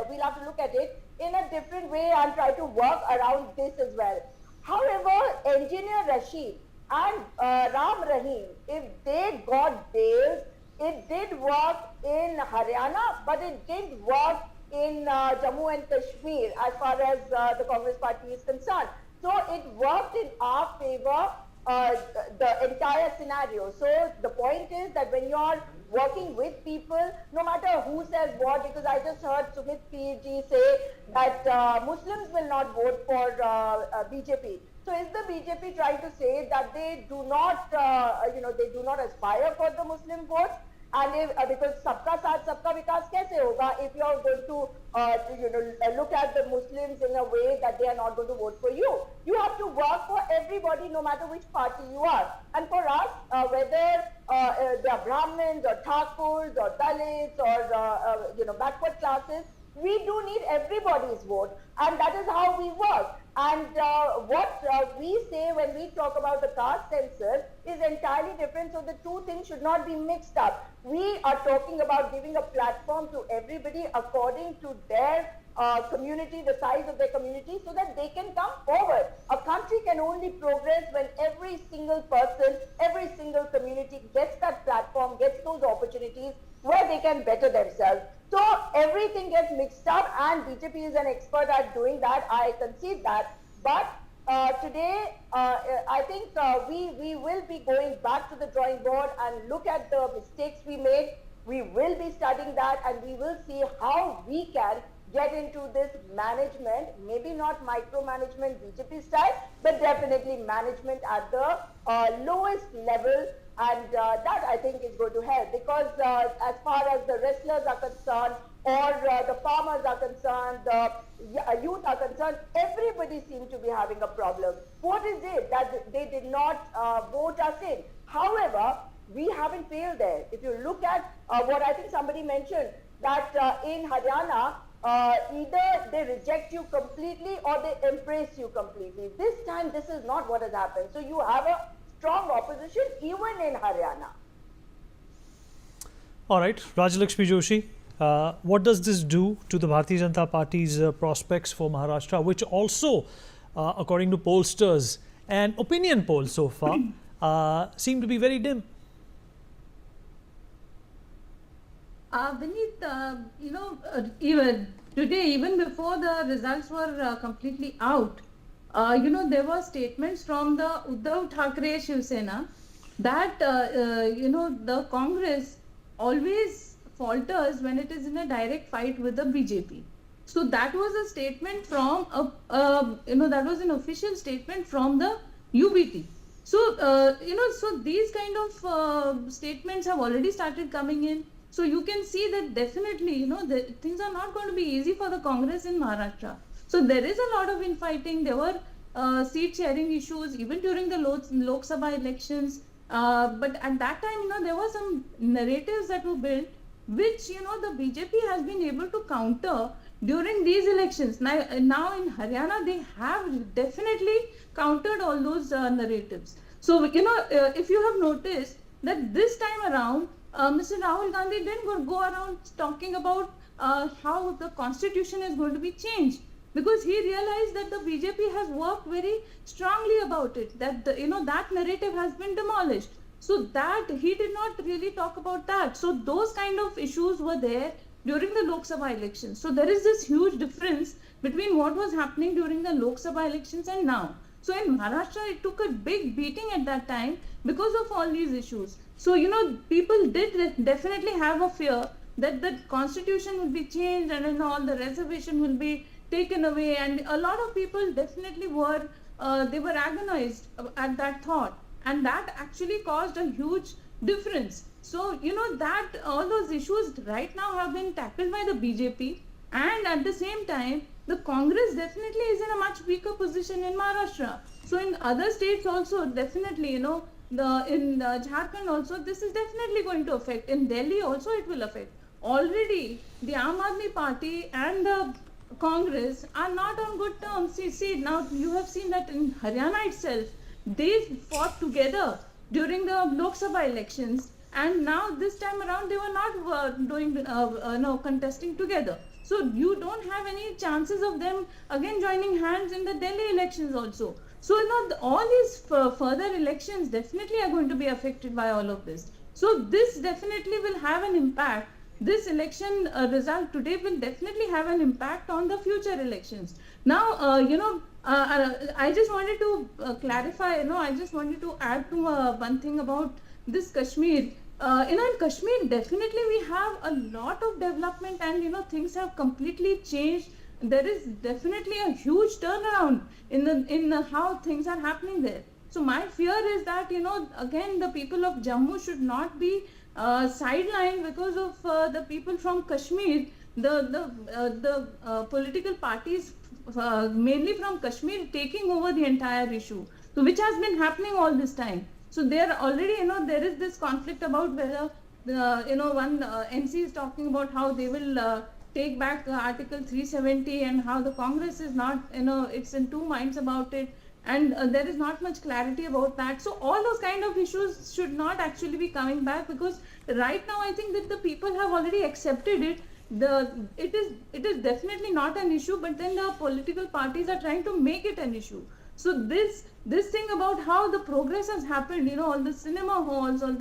we'll have to look at it in a different way and try to work around this as well. However, Engineer Rashid and Ram Rahim, if they got bails, it did work in Haryana, but it didn't work in Jammu and Kashmir as far as the Congress party is concerned. So it worked in our favor, the entire scenario. So the point is that when you are working with people, no matter who says what, because I just heard Sumit P.G. say that Muslims will not vote for BJP. So is the BJP trying to say that they do not, they do not aspire for the Muslim votes? And if, because sabka saath sabka vikas kaise hoga if you are going to look at the Muslims in a way that they are not going to vote for you. You have to work for everybody, no matter which party you are. And for us, whether they are Brahmins or Thakurs or Dalits or backward classes, we do need everybody's vote, and that is how we work. And what we say when we talk about the caste census is entirely different, so the two things should not be mixed up. We are talking about giving a platform to everybody according to their community, the size of their community, so that they can come forward. A country can only progress when every single person, every single community gets that platform, gets those opportunities where they can better themselves. So everything gets mixed up, and BJP is an expert at doing that. I concede that. But today, I think we will be going back to the drawing board and look at the mistakes we made. We will be studying that, and we will see how we can get into this management, maybe not micromanagement BJP style, but definitely management at the lowest level. And that, I think, is going to help, because as far as the wrestlers are concerned, or the farmers are concerned, the youth are concerned, everybody seems to be having a problem. What is it that they did not vote us in? However, we haven't failed there. If you look at what I think somebody mentioned, that in Haryana, either they reject you completely or they embrace you completely. This time, this is not what has happened. So you have a strong opposition even in Haryana. All right, Rajalakshmi Joshi, what does this do to the Bharatiya Janata Party's prospects for Maharashtra, which also, according to pollsters and opinion polls so far, seem to be very dim? Vineet, even today, even before the results were completely out, there were statements from the Uddhav Thackeray Shiv Sena that, the Congress always falters when it is in a direct fight with the BJP. So that was a statement from that was an official statement from the UBT. So so these kind of statements have already started coming in. So you can see that definitely things are not going to be easy for the Congress in Maharashtra. So there is a lot of infighting. There were seat sharing issues even during the Lok Sabha elections. But at that time, there were some narratives that were built, which the BJP has been able to counter during these elections. Now in Haryana, they have definitely countered all those narratives. So if you have noticed that this time around, Mr. Rahul Gandhi didn't go around talking about how the constitution is going to be changed, because he realized that the BJP has worked very strongly about it, that that narrative has been demolished. So that he did not really talk about that. So those kind of issues were there during the Lok Sabha elections. So there is this huge difference between what was happening during the Lok Sabha elections and now. So in Maharashtra, it took a big beating at that time because of all these issues. So people did definitely have a fear that the constitution will be changed and all the reservation will be taken away, and a lot of people definitely were agonized at that thought, and that actually caused a huge difference. So that all those issues right now have been tackled by the BJP, and at the same time the Congress definitely is in a much weaker position in Maharashtra. So in other states also, definitely in Jharkhand also, this is definitely going to affect. In Delhi also it will affect. Already the Aam Aadmi Party and the Congress are not on good terms. See, now you have seen that in Haryana itself, they fought together during the Lok Sabha elections, and now this time around they were not contesting together. So you don't have any chances of them again joining hands in the Delhi elections also. So all these further elections definitely are going to be affected by all of this. So this definitely will have an impact. This election result today will definitely have an impact on the future elections. Now, I just wanted to clarify, I just wanted to add to one thing about this Kashmir. In Kashmir, definitely we have a lot of development, and things have completely changed. There is definitely a huge turnaround in how things are happening there. So my fear is that again the people of Jammu should not be sidelined because of the people from Kashmir. The political parties mainly from Kashmir taking over the entire issue, so which has been happening all this time. So there already there is this conflict about whether one NC is talking about how they will take back Article 370, and how the Congress is not it's in two minds about it, and there is not much clarity about that. So all those kind of issues should not actually be coming back, because right now I think that the people have already accepted it. It is definitely not an issue, but then the political parties are trying to make it an issue. So this thing about how the progress has happened, all the cinema halls, all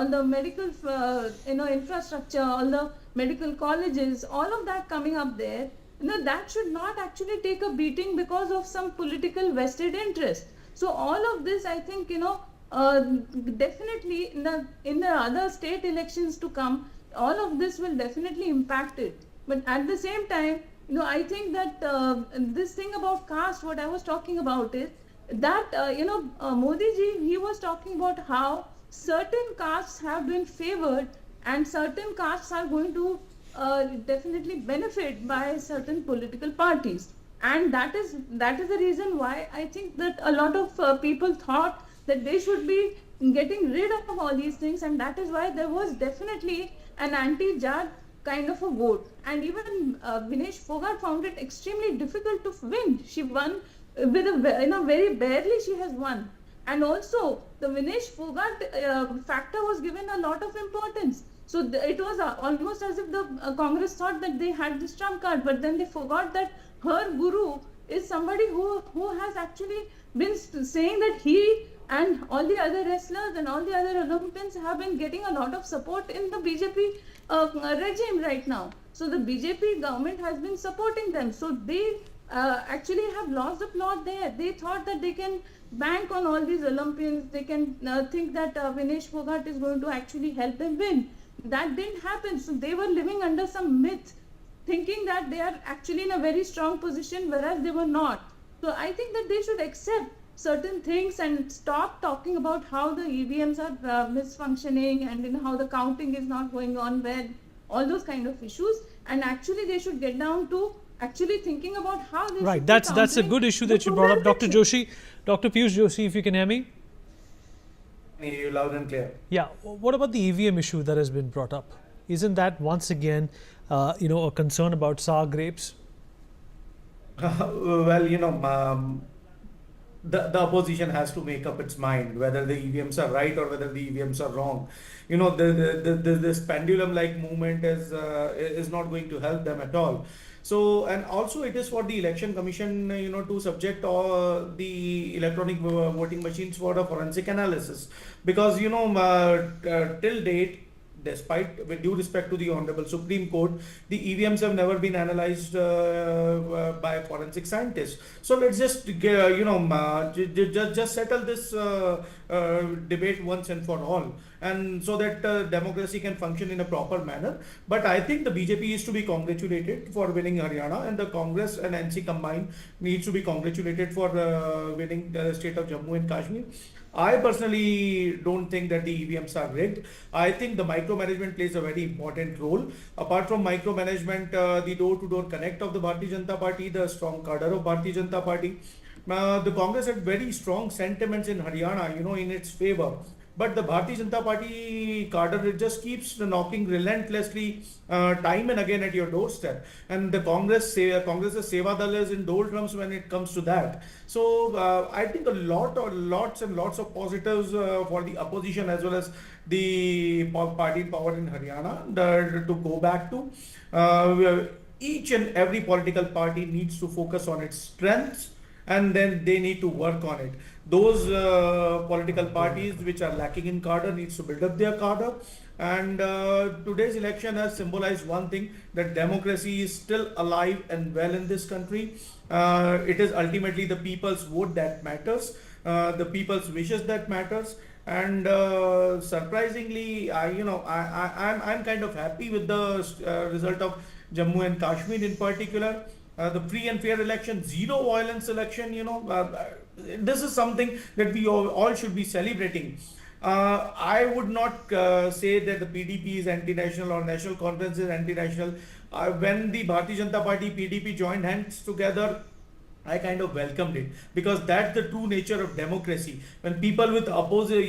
the medical infrastructure, all the medical colleges, all of that coming up there, that should not actually take a beating because of some political vested interest. So all of this, I think, definitely in the other state elections to come, all of this will definitely impact it. But at the same time, I think that this thing about caste, what I was talking about is that Modi ji, he was talking about how certain castes have been favored and certain castes are going to definitely benefit by certain political parties, and that is the reason why I think that a lot of people thought that they should be getting rid of all these things, and that is why there was definitely an anti-Jat kind of a vote. And even Vinesh Fogart found it extremely difficult to win. She won with very barely she has won. And also the Vinesh Fogart factor was given a lot of importance. So it was almost as if the Congress thought that they had this trump card, but then they forgot that her guru is somebody who has actually been saying that he and all the other wrestlers and all the other Olympians have been getting a lot of support in the BJP regime right now. So the BJP government has been supporting them. So they actually have lost the plot there. They thought that they can bank on all these Olympians. They can think that Vinesh Fogart is going to actually help them win. that didn't happen. So they were living under some myth, thinking that they are actually in a very strong position, whereas they were not. So I think that they should accept certain things and stop talking about how the EVMs are misfunctioning and how the counting is not going on well, all those kind of issues. And actually they should get down to actually thinking about how they Right, should that's a good issue that you brought up, Dr. Joshi. Dr. Piyush Joshi, if you can hear me. I hear you loud and clear. Yeah, what about the EVM issue that has been brought up? Isn't that once again, a concern about sour grapes? Well, the opposition has to make up its mind whether the EVMs are right or whether the EVMs are wrong. This pendulum-like movement is not going to help them at all. So, and also it is for the election commission, to subject all the electronic voting machines for a forensic analysis, because till date, despite, with due respect to the Honorable Supreme Court, the EVMs have never been analyzed by forensic scientists. So let's just just settle this debate once and for all, and so that democracy can function in a proper manner. But I think the BJP is to be congratulated for winning Haryana, and the Congress and NC combined needs to be congratulated for winning the state of Jammu and Kashmir. I personally don't think that the EVMs are rigged. I think the micromanagement plays a very important role. Apart from micromanagement, the door-to-door connect of the Bharatiya Janata Party, the strong cadre of Bharatiya Janata Party. The Congress had very strong sentiments in Haryana, in its favor. But the Bharatiya Janata Party cadre, it just keeps knocking relentlessly time and again at your doorstep. And the Congress's Seva Dal is in doldrums when it comes to that. So I think lots and lots of positives for the opposition as well as the party in power in Haryana to go back to. Each and every political party needs to focus on its strengths, and then they need to work on it. Those political parties which are lacking in cadre needs to build up their cadre. And today's election has symbolized one thing, that democracy is still alive and well in this country. It is ultimately the people's vote that matters, the people's wishes that matters. And surprisingly, I'm kind of happy with the result of Jammu and Kashmir in particular. The free and fair election, zero violence election, this is something that we all should be celebrating. I would not say that the PDP is anti-national or National Conference is anti-national. When the Bharatiya Janata Party PDP joined hands together, I kind of welcomed it, because that's the true nature of democracy. When people with opposite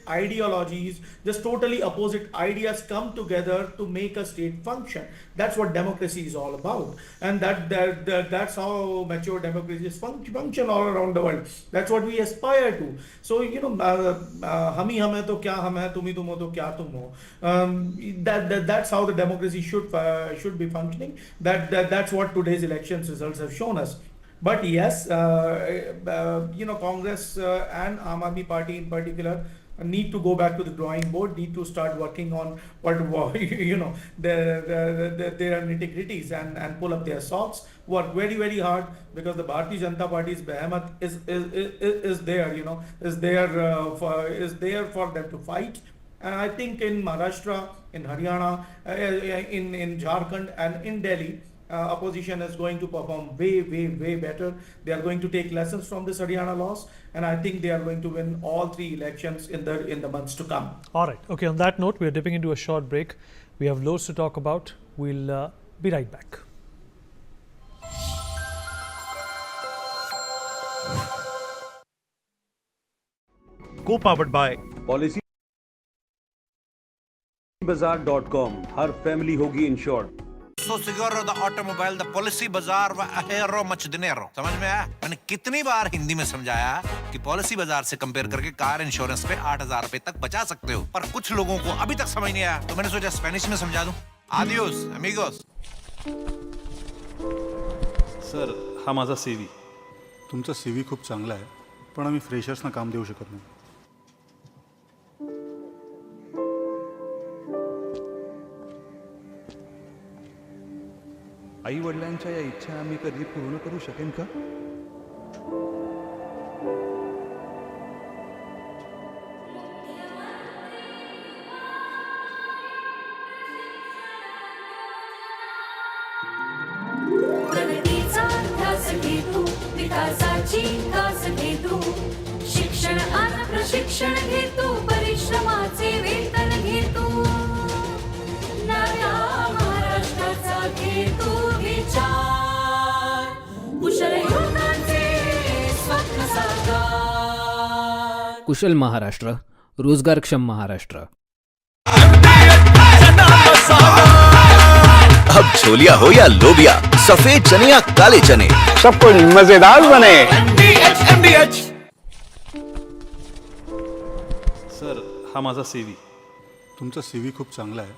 ideologies, just totally opposite ideas come together to make a state function. That's what democracy is all about, and that's how mature democracies function all around the world. That's what we aspire to. So hum hi hum hai to kya hum hai, tum hi tum ho to kya tum ho. That's how the democracy should be functioning. That's what today's elections results have shown us. But yes, Congress and Aam Aadmi Party in particular need to go back to the drawing board, need to start working on their nitty-gritties and pull up their socks, work very, very hard, because the Bharatiya Janata Party's behemoth is there, is there for them to fight. And I think in Maharashtra, in Haryana, in Jharkhand and in Delhi, opposition is going to perform way, way, way better. They are going to take lessons from this Haryana loss, and I think they are going to win all three elections in the months to come. All right. Okay, on that note, we are dipping into a short break. We have loads to talk about. We'll be right back. Co-powered by PolicyBazaar.com. Her family होगी insured. So secure the automobile, the policy bazaar व ahero much dinero. समझ में आया? मैंने कितनी बार हिंदी में समझाया कि पॉलिसी बाजार से कंपेयर करके कार इंश्योरेंस पे 8,000 रुपए तक बचा सकते हो, पर कुछ लोगों को अभी तक समझ नहीं आया, तो मैंने सोचा स्पेनिश में समझा दूं. Adios, amigos. सर, हा माझा CV. तुमचा CV खूप चांगला आहे, पण आम्ही फ्रेशर्सना काम देऊ शकत नाही. आई वडिलांच्या या इच्छा आम्ही कधी पूर्ण करू शकेन का? विकासाची कास घे तू शिक्षण आणि प्रशिक्षण घे तू परिश्रमाचे वेतन घे तू नव्या महाराष्ट्राचा घे तू विचार कुशल युवकांचे स्वप्न साकार कुशल महाराष्ट्र, रोजगारक्षम महाराष्ट्र. अब छोलिया हो या लोबिया, सफेद चने या काले चने, सब कुछ मजेदार बने. सर, हा माझा CV. तुमचा CV खूप चांगला आहे,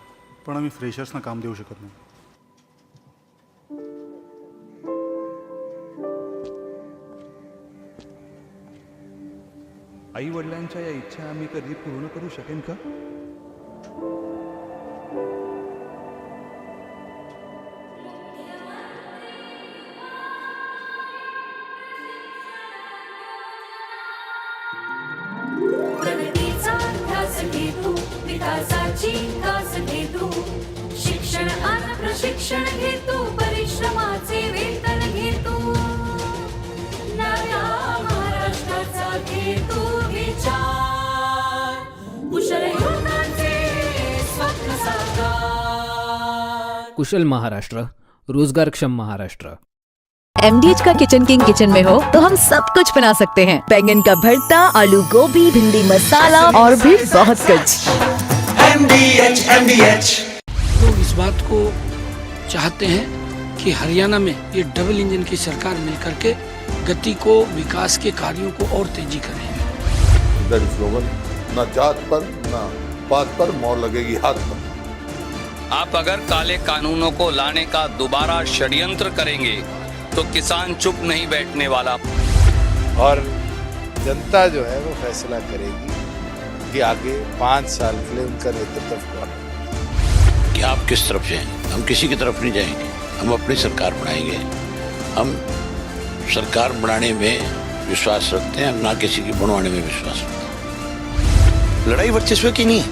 पण आम्ही फ्रेशर्सना काम देऊ शकत नाही. आई वडिलांच्या या इच्छा आम्ही कधी पूर्ण करू शकेन का? प्रगतीचा ध्यास घे तू विकासाची कास घे तू शिक्षण आणि प्रशिक्षण घे तू परिश्रमाचे वेतन घे तू नव्या महाराष्ट्राचा घे तू विचार कुशल युवकांचे स्वप्न साकार. कुशल महाराष्ट्र, रोजगारक्षम महाराष्ट्र. MDH का किचन किंग किचन में हो तो हम सब कुछ बना सकते हैं. बैंगन का भरता, आलू गोभी, भिंडी मसाला और भी बहुत कुछ. MDH लोग इस बात को चाहते हैं कि हरियाणा में ये डबल इंजन की सरकार मिलकर के गति को, विकास के कार्यों को और तेजी करे. न जात पर न पात पर मोहर लगेगी हाथ पर. आप अगर काले कानूनों को लाने का दोबारा षड्यंत्र करेंगे तो किसान चुप नहीं बैठने वाला. और जनता जो है वो फैसला करेगी कि आगे 5 साल के लिए उनका नेतृत्व कौन है. कि आप किस तरफ जाएंगे. हम किसी की तरफ नहीं जाएंगे, हम अपनी सरकार बनाएंगे. हम सरकार बनाने में विश्वास रखते हैं, ना किसी की बनवाने में विश्वास रखते हैं. लड़ाई वर्चस्व की नहीं है,